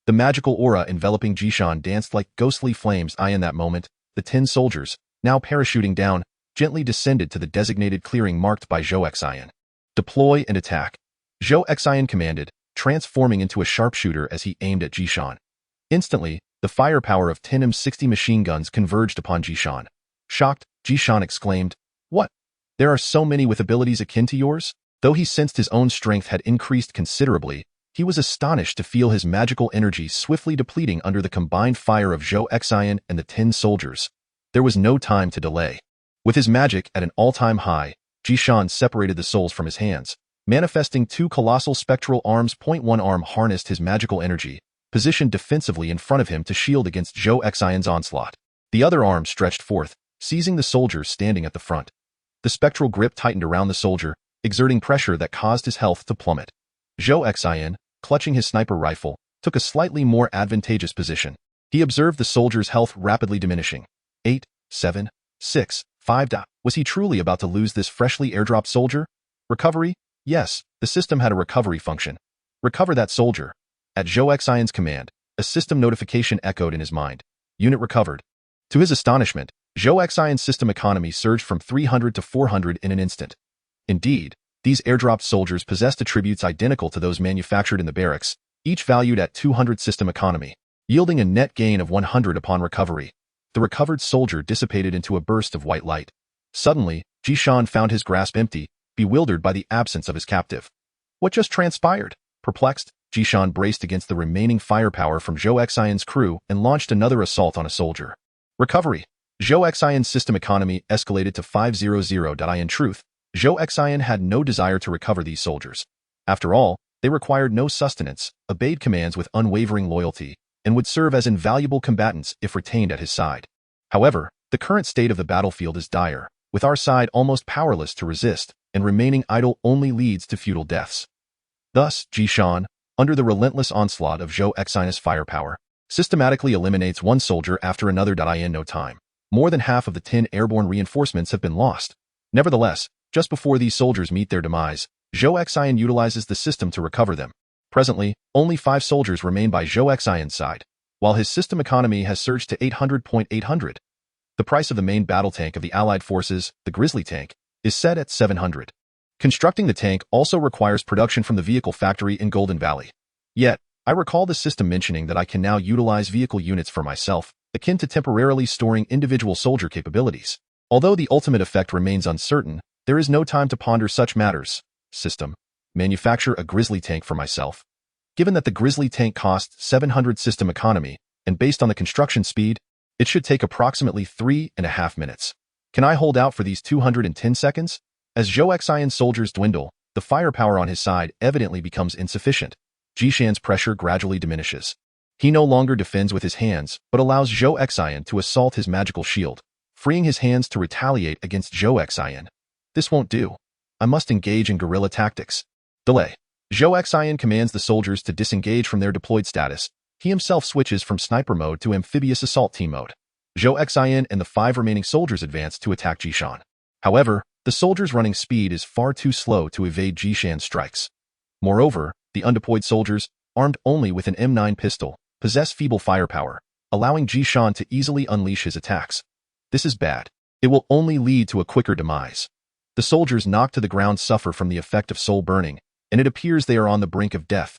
[SPEAKER 2] The magical aura enveloping Jishan danced like ghostly flames. In that moment, the 10 soldiers, now parachuting down, gently descended to the designated clearing marked by Zhou Xin. Deploy and attack. Zhou Xin commanded, transforming into a sharpshooter as he aimed at Jishan. Instantly, the firepower of 10 M60 machine guns converged upon Jishan. Shocked, Jishan exclaimed, "What? There are so many with abilities akin to yours?" Though he sensed his own strength had increased considerably, he was astonished to feel his magical energy swiftly depleting under the combined fire of Zhou Xin and the 10 soldiers. There was no time to delay. With his magic at an all-time high, Jishan separated the souls from his hands, manifesting 2 colossal spectral arms. One arm harnessed his magical energy, positioned defensively in front of him to shield against Zhou Xion's onslaught. The other arm stretched forth, seizing the soldier standing at the front. The spectral grip tightened around the soldier, exerting pressure that caused his health to plummet. Zhou Xian, clutching his sniper rifle, took a slightly more advantageous position. He observed the soldier's health rapidly diminishing. 8, 7, 6, 5. Was he truly about to lose this freshly airdropped soldier? Recovery? Yes, the system had a recovery function. Recover that soldier. At Zhou Xian's command, a system notification echoed in his mind. Unit recovered. To his astonishment, Zhou Xian's system economy surged from 300 to 400 in an instant. Indeed, these airdropped soldiers possessed attributes identical to those manufactured in the barracks, each valued at 200 system economy, yielding a net gain of 100 upon recovery. The recovered soldier dissipated into a burst of white light. Suddenly, Jishan found his grasp empty, bewildered by the absence of his captive. What just transpired? Perplexed, Jishan braced against the remaining firepower from Zhou Xian's crew and launched another assault on a soldier. Recovery. Zhou Xian's system economy escalated to 500. In truth, Zhou Xian had no desire to recover these soldiers. After all, they required no sustenance, obeyed commands with unwavering loyalty, and would serve as invaluable combatants if retained at his side. However, the current state of the battlefield is dire, with our side almost powerless to resist, and remaining idle only leads to futile deaths. Thus, Jishan, under the relentless onslaught of Zhou Xion's firepower, systematically eliminates one soldier after another. In no time, more than half of the 10 airborne reinforcements have been lost. Nevertheless, just before these soldiers meet their demise, Zhou Xian utilizes the system to recover them. Presently, only 5 soldiers remain by Zhou Xion's side, while his system economy has surged to 800. The price of the main battle tank of the Allied forces, the Grizzly tank, is set at 700. Constructing the tank also requires production from the vehicle factory in Golden Valley. Yet, I recall the system mentioning that I can now utilize vehicle units for myself, akin to temporarily storing individual soldier capabilities. Although the ultimate effect remains uncertain, there is no time to ponder such matters. System. Manufacture a Grizzly tank for myself. Given that the Grizzly tank costs 700 system economy, and based on the construction speed, it should take approximately 3.5 minutes. Can I hold out for these 210 seconds? As Zhou Xion's soldiers dwindle, the firepower on his side evidently becomes insufficient. Jishan's pressure gradually diminishes. He no longer defends with his hands, but allows Zhou Xian to assault his magical shield, freeing his hands to retaliate against Zhou Xian. This won't do. I must engage in guerrilla tactics. Delay. Zhou Xian commands the soldiers to disengage from their deployed status. He himself switches from sniper mode to amphibious assault team mode. Zhou Xian and the 5 remaining soldiers advance to attack Jishan. However, the soldiers' running speed is far too slow to evade Jishan's strikes. Moreover, the undeployed soldiers, armed only with an M9 pistol, possess feeble firepower, allowing Jishan to easily unleash his attacks. This is bad. It will only lead to a quicker demise. The soldiers knocked to the ground suffer from the effect of soul burning, and it appears they are on the brink of death.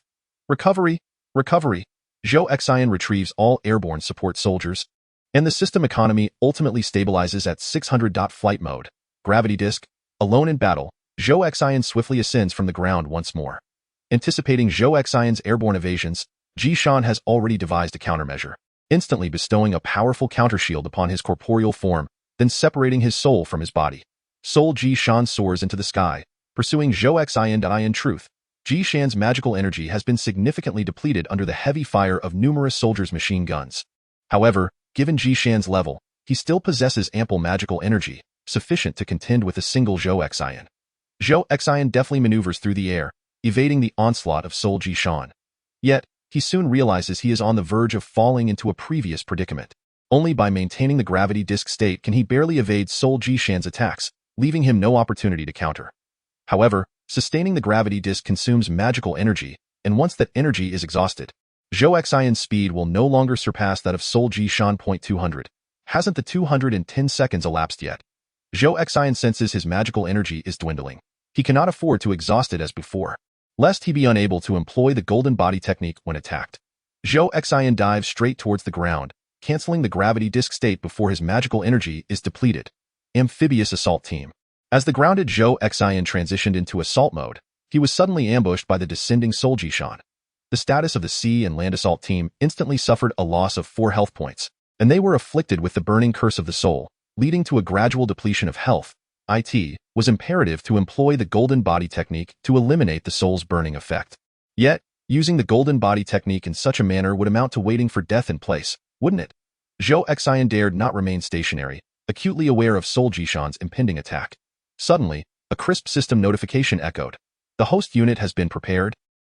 [SPEAKER 2] Recovery. Zhou Xian retrieves all airborne support soldiers, and the system economy ultimately stabilizes at 600. Flight mode. Gravity disk. Alone in battle, Zhou Xian swiftly ascends from the ground once more. Anticipating Zhou Xion's airborne evasions, Jishan has already devised a countermeasure, instantly bestowing a powerful countershield upon his corporeal form, then separating his soul from his body. Soul Jishan soars into the sky, pursuing Zhou Xian. In truth, Jishan's magical energy has been significantly depleted under the heavy fire of numerous soldiers' machine guns. However, given Jishan's level, he still possesses ample magical energy, sufficient to contend with a single Zhou Xian. Zhou Xian deftly maneuvers through the air, evading the onslaught of Soul Jishan. Yet, he soon realizes he is on the verge of falling into a previous predicament. Only by maintaining the gravity disk state can he barely evade Soul Jishan's attacks, leaving him no opportunity to counter. However, Sustaining the gravity disk consumes magical energy, and once that energy is exhausted, Zhou Xin's speed will no longer surpass that of Zhou Xin. 200. Hasn't the 210 seconds elapsed yet? Zhou Xin senses his magical energy is dwindling. He cannot afford to exhaust it as before, lest he be unable to employ the golden body technique when attacked. Zhou Xin dives straight towards the ground, canceling the gravity disk state before his magical energy is depleted. Amphibious Assault Team. As the grounded Zhou Xin transitioned into assault mode, he was suddenly ambushed by the descending Zhou Xin. The status of the sea and land assault team instantly suffered a loss of 4 health points, and they were afflicted with the burning curse of the soul, leading to a gradual depletion of health. It was imperative to employ the golden body technique to eliminate the soul's burning effect. Yet, using the golden body technique in such a manner would amount to waiting for death in place, wouldn't it? Zhou Xin dared not remain stationary, acutely aware of Zhou Xin's impending attack. Suddenly, a crisp system notification echoed. The host unit has been prepared.